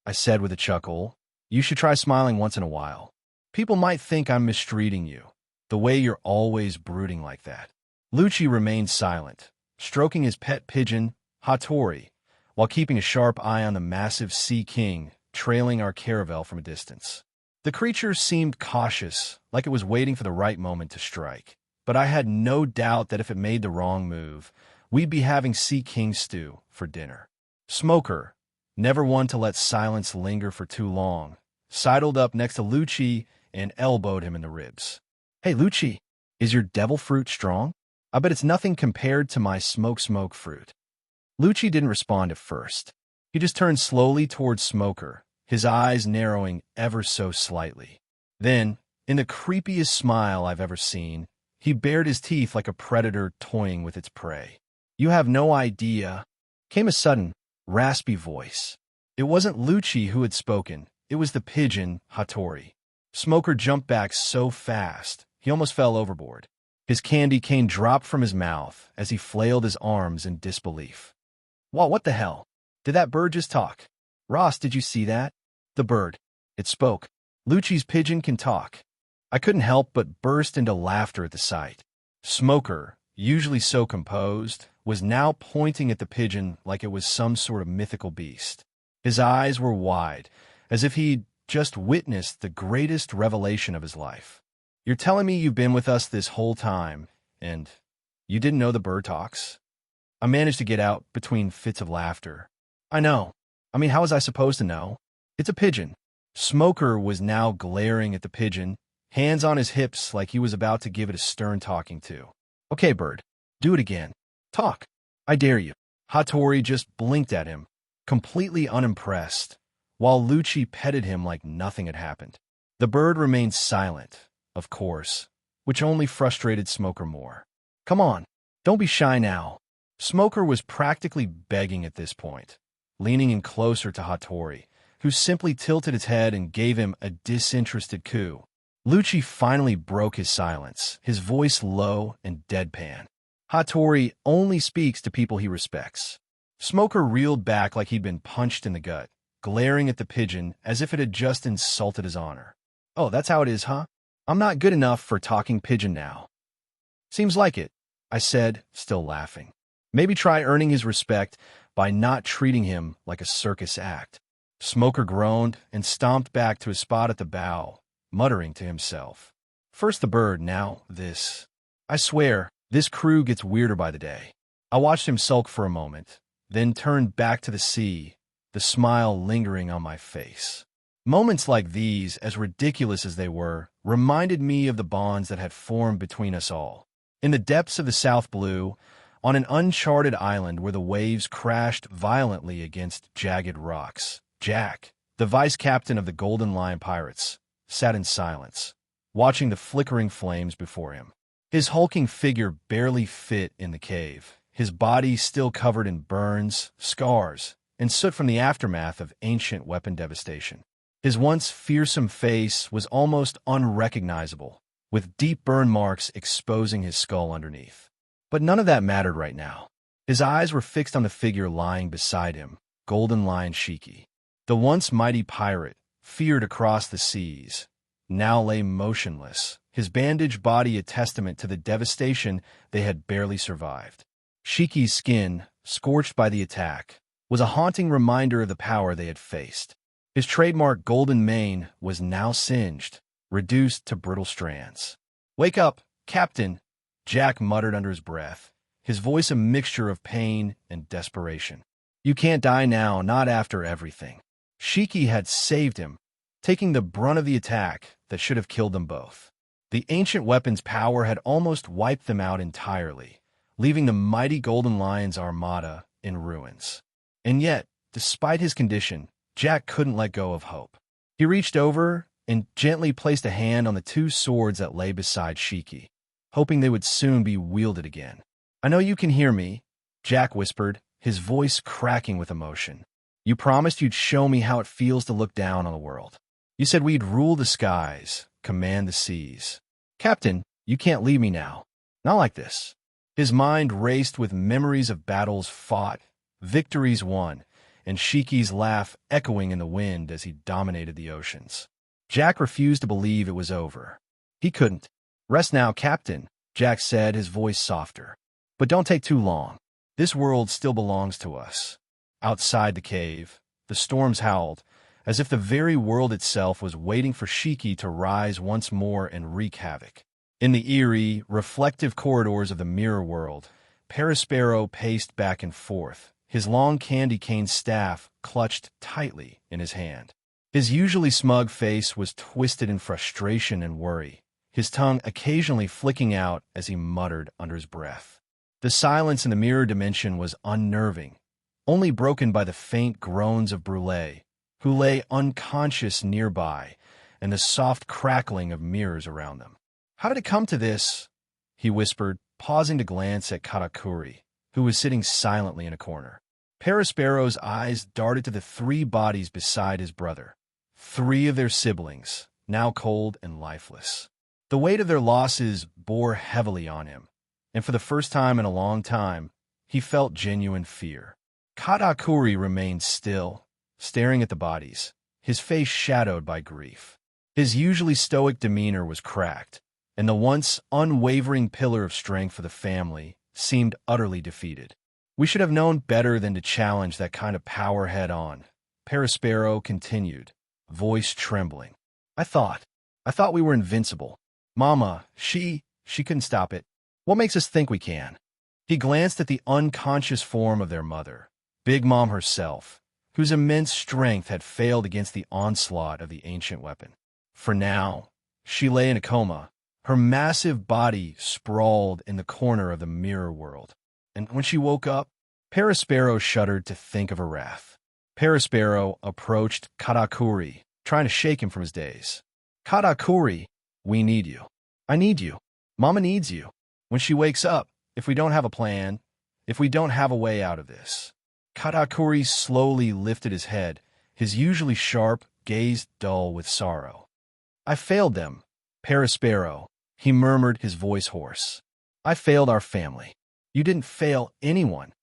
S2: I said with a chuckle, you should try smiling once in a while. People might think I'm mistreating you, the way you're always brooding like that. Lucci remained silent, stroking his pet pigeon, Hattori, while keeping a sharp eye on the massive Sea King trailing our caravel from a distance. The creature seemed cautious, like it was waiting for the right moment to strike. But I had no doubt that if it made the wrong move, we'd be having Sea King stew for dinner. Smoker, never one to let silence linger for too long, sidled up next to Lucci and elbowed him in the ribs. Hey, Lucci, is your devil fruit strong? I bet it's nothing compared to my smoke fruit. Lucci didn't respond at first. He just turned slowly towards Smoker, his eyes narrowing ever so slightly. Then, in the creepiest smile I've ever seen, He bared his teeth like a predator toying with its prey. "You have no idea," came a sudden, raspy voice. It wasn't Lucci who had spoken. It was the pigeon, Hattori. Smoker jumped back so fast, he almost fell overboard. His candy cane dropped from his mouth as he flailed his arms in disbelief. What the hell? Did that bird just talk? Ross, did you see that? The bird. It spoke. Lucci's pigeon can talk. I couldn't help but burst into laughter at the sight. Smoker, usually so composed, was now pointing at the pigeon like it was some sort of mythical beast. His eyes were wide, as if he'd just witnessed the greatest revelation of his life. "You're telling me you've been with us this whole time, and you didn't know the bird talks?" I managed to get out between fits of laughter. "I know. I mean, how was I supposed to know? It's a pigeon." Smoker was now glaring at the pigeon, hands on his hips like he was about to give it a stern talking to. "Okay, bird, do it again. Talk. I dare you." Hattori just blinked at him, completely unimpressed, while Lucci petted him like nothing had happened. The bird remained silent, of course, which only frustrated Smoker more. "Come on, don't be shy now." Smoker was practically begging at this point, leaning in closer to Hattori, who simply tilted his head and gave him a disinterested coo. Lucci finally broke his silence, his voice low and deadpan. "Hattori only speaks to people he respects." Smoker reeled back like he'd been punched in the gut, glaring at the pigeon as if it had just insulted his honor. "Oh, that's how it is, huh? I'm not good enough for talking pigeon now." "Seems like it," I said, still laughing. "Maybe try earning his respect by not treating him like a circus act." Smoker groaned and stomped back to his spot at the bow, muttering to himself. "First the bird, now this. I swear, this crew gets weirder by the day." I watched him sulk for a moment, then turned back to the sea, the smile lingering on my face. Moments like these, as ridiculous as they were, reminded me of the bonds that had formed between us all. In the depths of the South Blue, on an uncharted island where the waves crashed violently against jagged rocks, Jack, the vice captain of the Golden Lion Pirates, sat in silence, watching the flickering flames before him. His hulking figure barely fit in the cave, his body still covered in burns, scars, and soot from the aftermath of ancient weapon devastation. His once fearsome face was almost unrecognizable, with deep burn marks exposing his skull underneath. But none of that mattered right now. His eyes were fixed on the figure lying beside him, Golden Lion Shiki. The once mighty pirate, feared across the seas, now lay motionless, his bandaged body a testament to the devastation they had barely survived. Shiki's skin, scorched by the attack, was a haunting reminder of the power they had faced. His trademark golden mane was now singed, reduced to brittle strands. "Wake up, Captain," Jack muttered under his breath, his voice a mixture of pain and desperation. "You can't die now, not after everything." Shiki had saved him, taking the brunt of the attack that should have killed them both. The ancient weapon's power had almost wiped them out entirely, leaving the mighty Golden Lion's armada in ruins. And yet, despite his condition, Jack couldn't let go of hope. He reached over and gently placed a hand on the two swords that lay beside Shiki, hoping they would soon be wielded again. "I know you can hear me," Jack whispered, his voice cracking with emotion. "You promised you'd show me how it feels to look down on the world. You said we'd rule the skies, command the seas. Captain, you can't leave me now. Not like this." His mind raced with memories of battles fought, victories won, and Shiki's laugh echoing in the wind as he dominated the oceans. Jack refused to believe it was over. He couldn't. "Rest now, Captain," Jack said, his voice softer. "But don't take too long. This world still belongs to us." Outside the cave, the storms howled, as if the very world itself was waiting for Shiki to rise once more and wreak havoc. In the eerie, reflective corridors of the mirror world, Perispero paced back and forth, his long candy cane staff clutched tightly in his hand. His usually smug face was twisted in frustration and worry, his tongue occasionally flicking out as he muttered under his breath. The silence in the mirror dimension was unnerving, only broken by the faint groans of Brûlé, who lay unconscious nearby, and the soft crackling of mirrors around them. "How did it come to this?" he whispered, pausing to glance at Katakuri, who was sitting silently in a corner. Perospero's eyes darted to the 3 bodies beside his brother, 3 of their siblings, now cold and lifeless. The weight of their losses bore heavily on him, and for the first time in a long time, he felt genuine fear. Katakuri remained still, staring at the bodies, his face shadowed by grief. His usually stoic demeanor was cracked, and the once unwavering pillar of strength for the family seemed utterly defeated. We should have known better than to challenge that kind of power head-on, Perospero continued, voice trembling. I thought we were invincible. Mama, she couldn't stop it. What makes us think we can? He glanced at the unconscious form of their mother, Big Mom herself, whose immense strength had failed against the onslaught of the ancient weapon. For now, she lay in a coma, her massive body sprawled in the corner of the mirror world. And when she woke up, Perospero shuddered to think of her wrath. Perospero approached Katakuri, trying to shake him from his daze. Katakuri, we need you. I need you. Mama needs you. When she wakes up, if we don't have a plan, if we don't have a way out of this. Katakuri slowly lifted his head, his usually sharp gaze dull with sorrow. I failed them, Perospero, he murmured, his voice hoarse. I failed our family. You didn't fail anyone.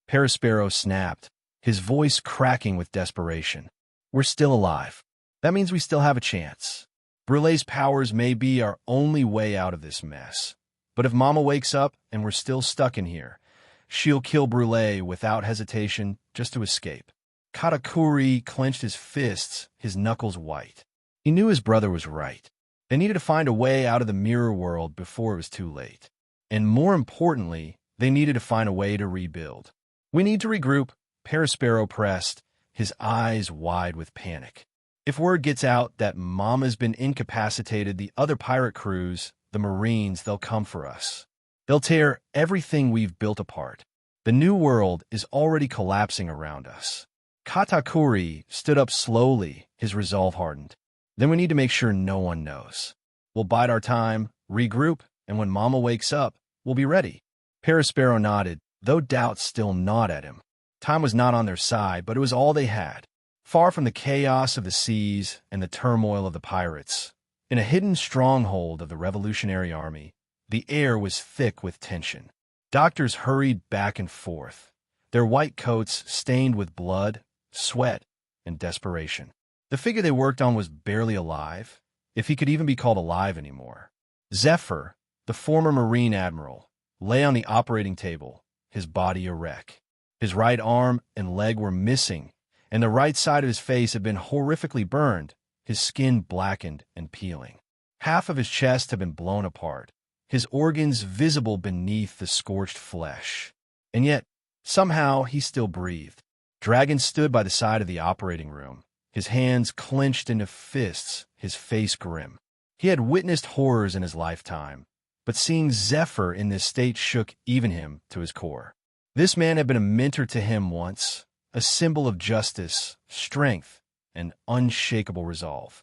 S2: Perospero snapped, his voice cracking with desperation. We're still alive. That means we still have a chance. Brulee's powers may be our only way out of this mess. But if Mama wakes up and we're still stuck in here, she'll kill Brulee without hesitation just to escape. Katakuri clenched his fists, his knuckles white. He knew his brother was right. They needed to find a way out of the mirror world before it was too late. And more importantly, they needed to find a way to rebuild. We need to regroup, Perospero pressed, his eyes wide with panic. If word gets out that Mama's been incapacitated, the other pirate crews, the Marines, they'll come for us. They'll tear everything we've built apart. The new world is already collapsing around us. Katakuri stood up slowly, his resolve hardened. Then we need to make sure no one knows. We'll bide our time, regroup, and when Mama wakes up, we'll be ready. Perospero nodded, though doubts still gnawed at him. Time was not on their side, but it was all they had. Far from the chaos of the seas and the turmoil of the pirates, in a hidden stronghold of the Revolutionary Army, the air was thick with tension. Doctors hurried back and forth, their white coats stained with blood, sweat, and desperation. The figure they worked on was barely alive, if he could even be called alive anymore. Zephyr, the former Marine admiral, lay on the operating table, his body a wreck. His right arm and leg were missing, and the right side of his face had been horrifically burned, his skin blackened and peeling. Half of his chest had been blown apart, his organs visible beneath the scorched flesh. And yet, somehow, he still breathed. Dragon stood by the side of the operating room, his hands clenched into fists, his face grim. He had witnessed horrors in his lifetime, but seeing Zephyr in this state shook even him to his core. This man had been a mentor to him once, a symbol of justice, strength, and unshakable resolve.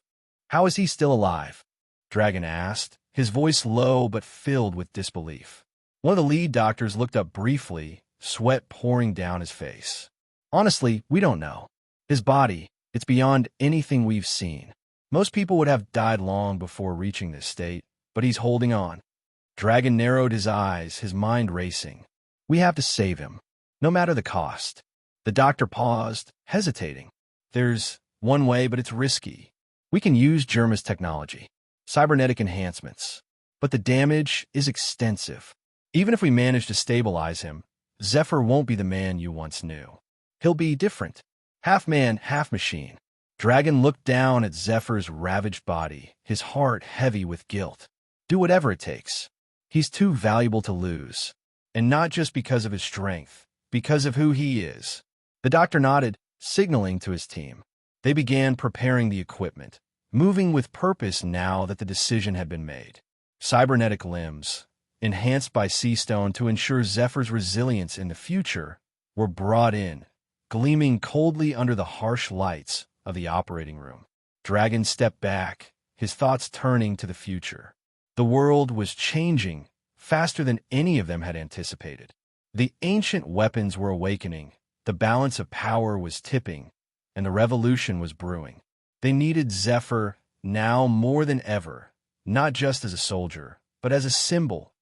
S2: How is he still alive? Dragon asked, his voice low but filled with disbelief. One of the lead doctors looked up briefly, sweat pouring down his face. Honestly, we don't know. His body, it's beyond anything we've seen. Most people would have died long before reaching this state, but he's holding on. Dragon narrowed his eyes, his mind racing. We have to save him, no matter the cost. The doctor paused, hesitating. There's one way, but it's risky. We can use Germa's technology, cybernetic enhancements, but the damage is extensive. Even if we manage to stabilize him, Zephyr won't be the man you once knew. He'll be different, half man, half machine. Dragon looked down at Zephyr's ravaged body, his heart heavy with guilt. Do whatever it takes. He's too valuable to lose, and not just because of his strength, because of who he is. The doctor nodded, signaling to his team. They began preparing the equipment, moving with purpose now that the decision had been made. Cybernetic limbs, enhanced by sea stone to ensure Zephyr's resilience in the future, were brought in, gleaming coldly under the harsh lights of the operating room. Dragon stepped back, his thoughts turning to the future. The world was changing faster than any of them had anticipated. The ancient weapons were awakening, the balance of power was tipping, and the revolution was brewing. They needed Zephyr now more than ever, not just as a soldier, but as a symbol,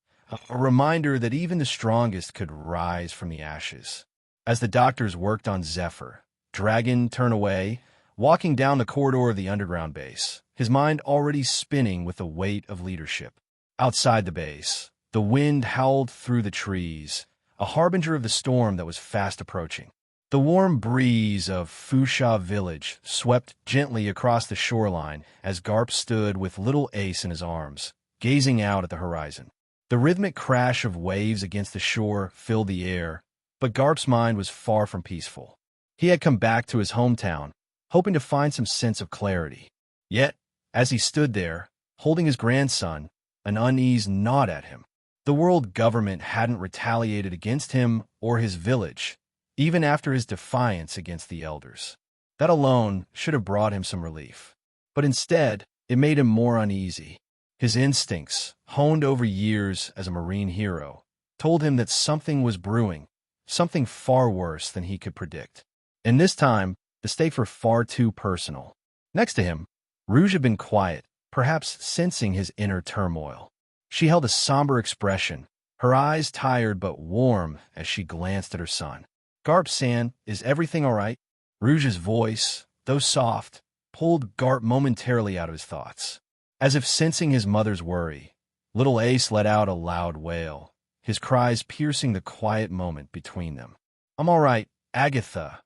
S2: a reminder that even the strongest could rise from the ashes. As the doctors worked on Zephyr, Dragon turned away, walking down the corridor of the underground base, his mind already spinning with the weight of leadership. Outside the base, the wind howled through the trees, a harbinger of the storm that was fast approaching. The warm breeze of Fusha village swept gently across the shoreline as Garp stood with little Ace in his arms, gazing out at the horizon. The rhythmic crash of waves against the shore filled the air, but Garp's mind was far from peaceful. He had come back to his hometown, hoping to find some sense of clarity. Yet, as he stood there, holding his grandson, an unease gnawed at him. The world government hadn't retaliated against him or his village, even after his defiance against the elders. That alone should have brought him some relief. But instead, it made him more uneasy. His instincts, honed over years as a Marine hero, told him that something was brewing, something far worse than he could predict. And this time, the stakes were far too personal. Next to him, Rouge had been quiet, perhaps sensing his inner turmoil. She held a somber expression, her eyes tired but warm as she glanced at her son. "Garp, San, is everything all right?" Rouge's voice, though soft, pulled Garp momentarily out of his thoughts. As if sensing his mother's worry, little Ace let out a loud wail, his cries piercing the quiet moment between them. "I'm all right, Agatha,"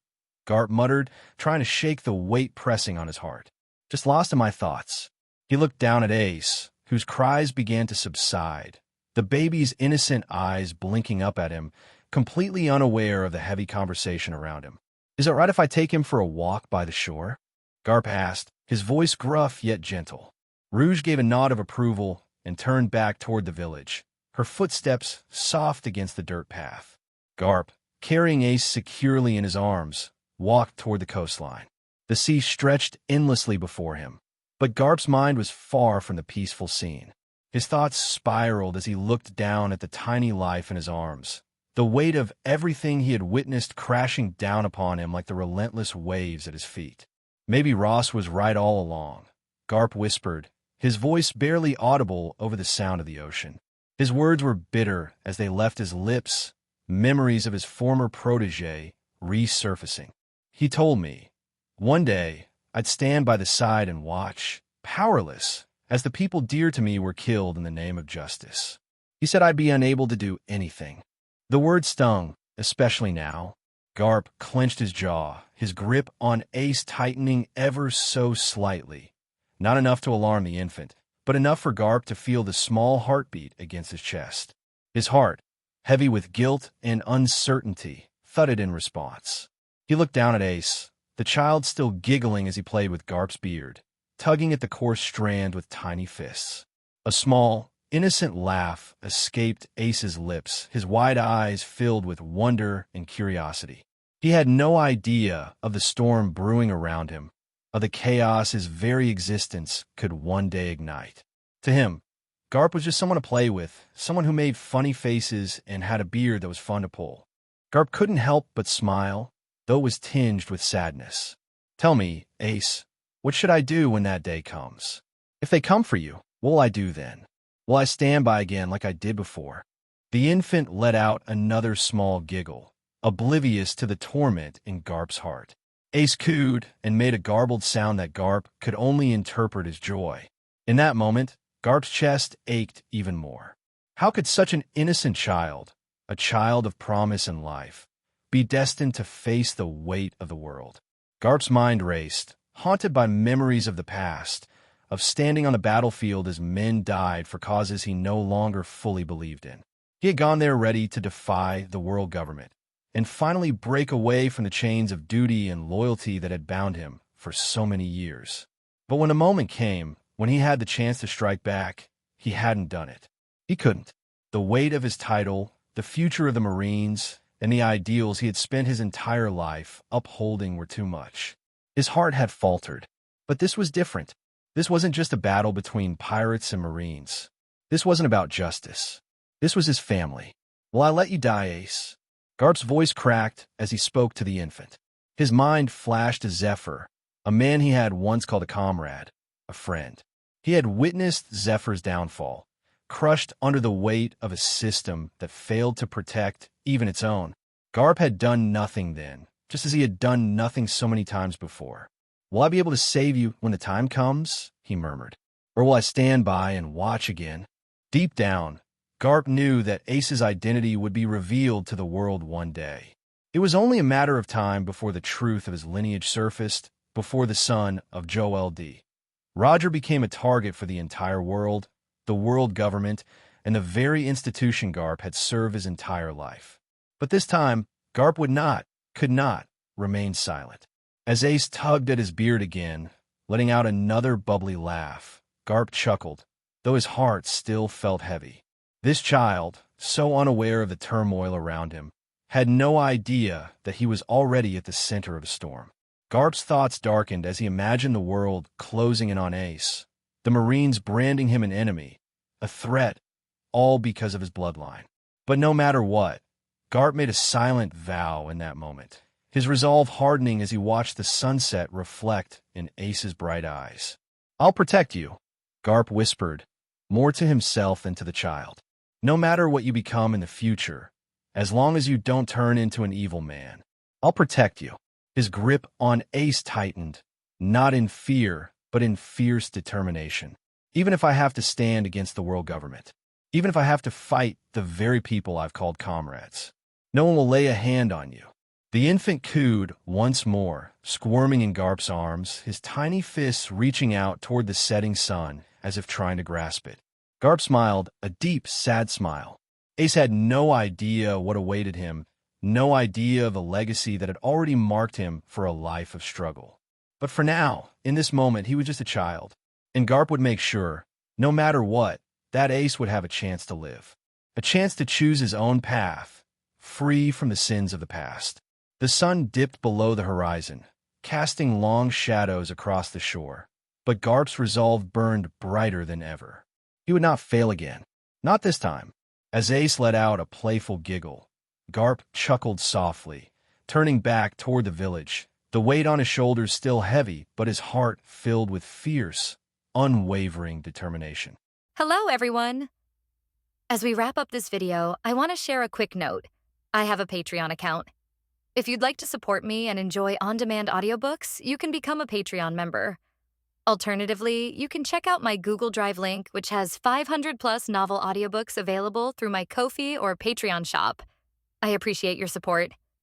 S2: Garp muttered, trying to shake the weight pressing on his heart. "Just lost in my thoughts." He looked down at Ace, whose cries began to subside, the baby's innocent eyes blinking up at him, completely unaware of the heavy conversation around him. "Is it right if I take him for a walk by the shore?" Garp asked, his voice gruff yet gentle. Rouge gave a nod of approval and turned back toward the village, her footsteps soft against the dirt path. Garp, carrying Ace securely in his arms, walked toward the coastline. The sea stretched endlessly before him, but Garp's mind was far from the peaceful scene. His thoughts spiraled as he looked down at the tiny life in his arms, the weight of everything he had witnessed crashing down upon him like the relentless waves at his feet. Maybe Ross was right all along, Garp whispered, his voice barely audible over the sound of the ocean. His words were bitter as they left his lips, memories of his former protege resurfacing. He told me, one day, I'd stand by the side and watch, powerless, as the people dear to me were killed in the name of justice. He said I'd be unable to do anything. The word stung, especially now. Garp clenched his jaw, his grip on Ace tightening ever so slightly. Not enough to alarm the infant, but enough for Garp to feel the small heartbeat against his chest. His heart, heavy with guilt and uncertainty, thudded in response. He looked down at Ace, the child still giggling as he played with Garp's beard, tugging at the coarse strand with tiny fists. A small, innocent laugh escaped Ace's lips, his wide eyes filled with wonder and curiosity. He had no idea of the storm brewing around him, of the chaos his very existence could one day ignite. To him, Garp was just someone to play with, someone who made funny faces and had a beard that was fun to pull. Garp couldn't help but smile, though it was tinged with sadness. "Tell me, Ace, what should I do when that day comes? If they come for you, what will I do then? Will I stand by again like I did before?" The infant let out another small giggle, oblivious to the torment in Garp's heart. Ace cooed and made a garbled sound that Garp could only interpret as joy. In that moment, Garp's chest ached even more. How could such an innocent child, a child of promise and life, be destined to face the weight of the world? Garp's mind raced, haunted by memories of the past, of standing on the battlefield as men died for causes he no longer fully believed in. He had gone there ready to defy the world government, and finally break away from the chains of duty and loyalty that had bound him for so many years. But when a moment came, when he had the chance to strike back, he hadn't done it. He couldn't. The weight of his title, the future of the Marines, and the ideals he had spent his entire life upholding were too much. His heart had faltered. But this was different. This wasn't just a battle between pirates and Marines. This wasn't about justice. This was his family. Will I let you die, Ace? Garp's voice cracked as he spoke to the infant. His mind flashed to Zephyr, a man he had once called a comrade, a friend. He had witnessed Zephyr's downfall, crushed under the weight of a system that failed to protect even its own. Garp had done nothing then, just as he had done nothing so many times before. Will I be able to save you when the time comes? He murmured. Or will I stand by and watch again? Deep down, Garp knew that Ace's identity would be revealed to the world one day. It was only a matter of time before the truth of his lineage surfaced, before the son of Joel D. Roger became a target for the entire world, the world government, and the very institution Garp had served his entire life. But this time, Garp could not, remain silent. As Ace tugged at his beard again, letting out another bubbly laugh, Garp chuckled, though his heart still felt heavy. This child, so unaware of the turmoil around him, had no idea that he was already at the center of a storm. Garp's thoughts darkened as he imagined the world closing in on Ace, the Marines branding him an enemy, a threat, all because of his bloodline. But no matter what, Garp made a silent vow in that moment, his resolve hardening as he watched the sunset reflect in Ace's bright eyes. I'll protect you, Garp whispered, more to himself than to the child. No matter what you become in the future, as long as you don't turn into an evil man, I'll protect you. His grip on Ace tightened, not in fear, but in fierce determination. Even if I have to stand against the world government, even if I have to fight the very people I've called comrades, no one will lay a hand on you. The infant cooed once more, squirming in Garp's arms, his tiny fists reaching out toward the setting sun as if trying to grasp it. Garp smiled, a deep, sad smile. Ace had no idea what awaited him, no idea of the legacy that had already marked him for a life of struggle. But for now, in this moment, he was just a child, and Garp would make sure, no matter what, that Ace would have a chance to live, a chance to choose his own path, free from the sins of the past. The sun dipped below the horizon, casting long shadows across the shore, but Garp's resolve burned brighter than ever. He would not fail again, not this time. As Ace let out a playful giggle, Garp chuckled softly, turning back toward the village, the weight on his shoulders still heavy, but his heart filled with fierce, unwavering determination.
S3: Hello, everyone! As we wrap up this video, I want to share a quick note. I have a Patreon account. If you'd like to support me and enjoy on-demand audiobooks, you can become a Patreon member. Alternatively, you can check out my Google Drive link, which has 500-plus novel audiobooks available through my Ko-fi or Patreon shop. I appreciate your support.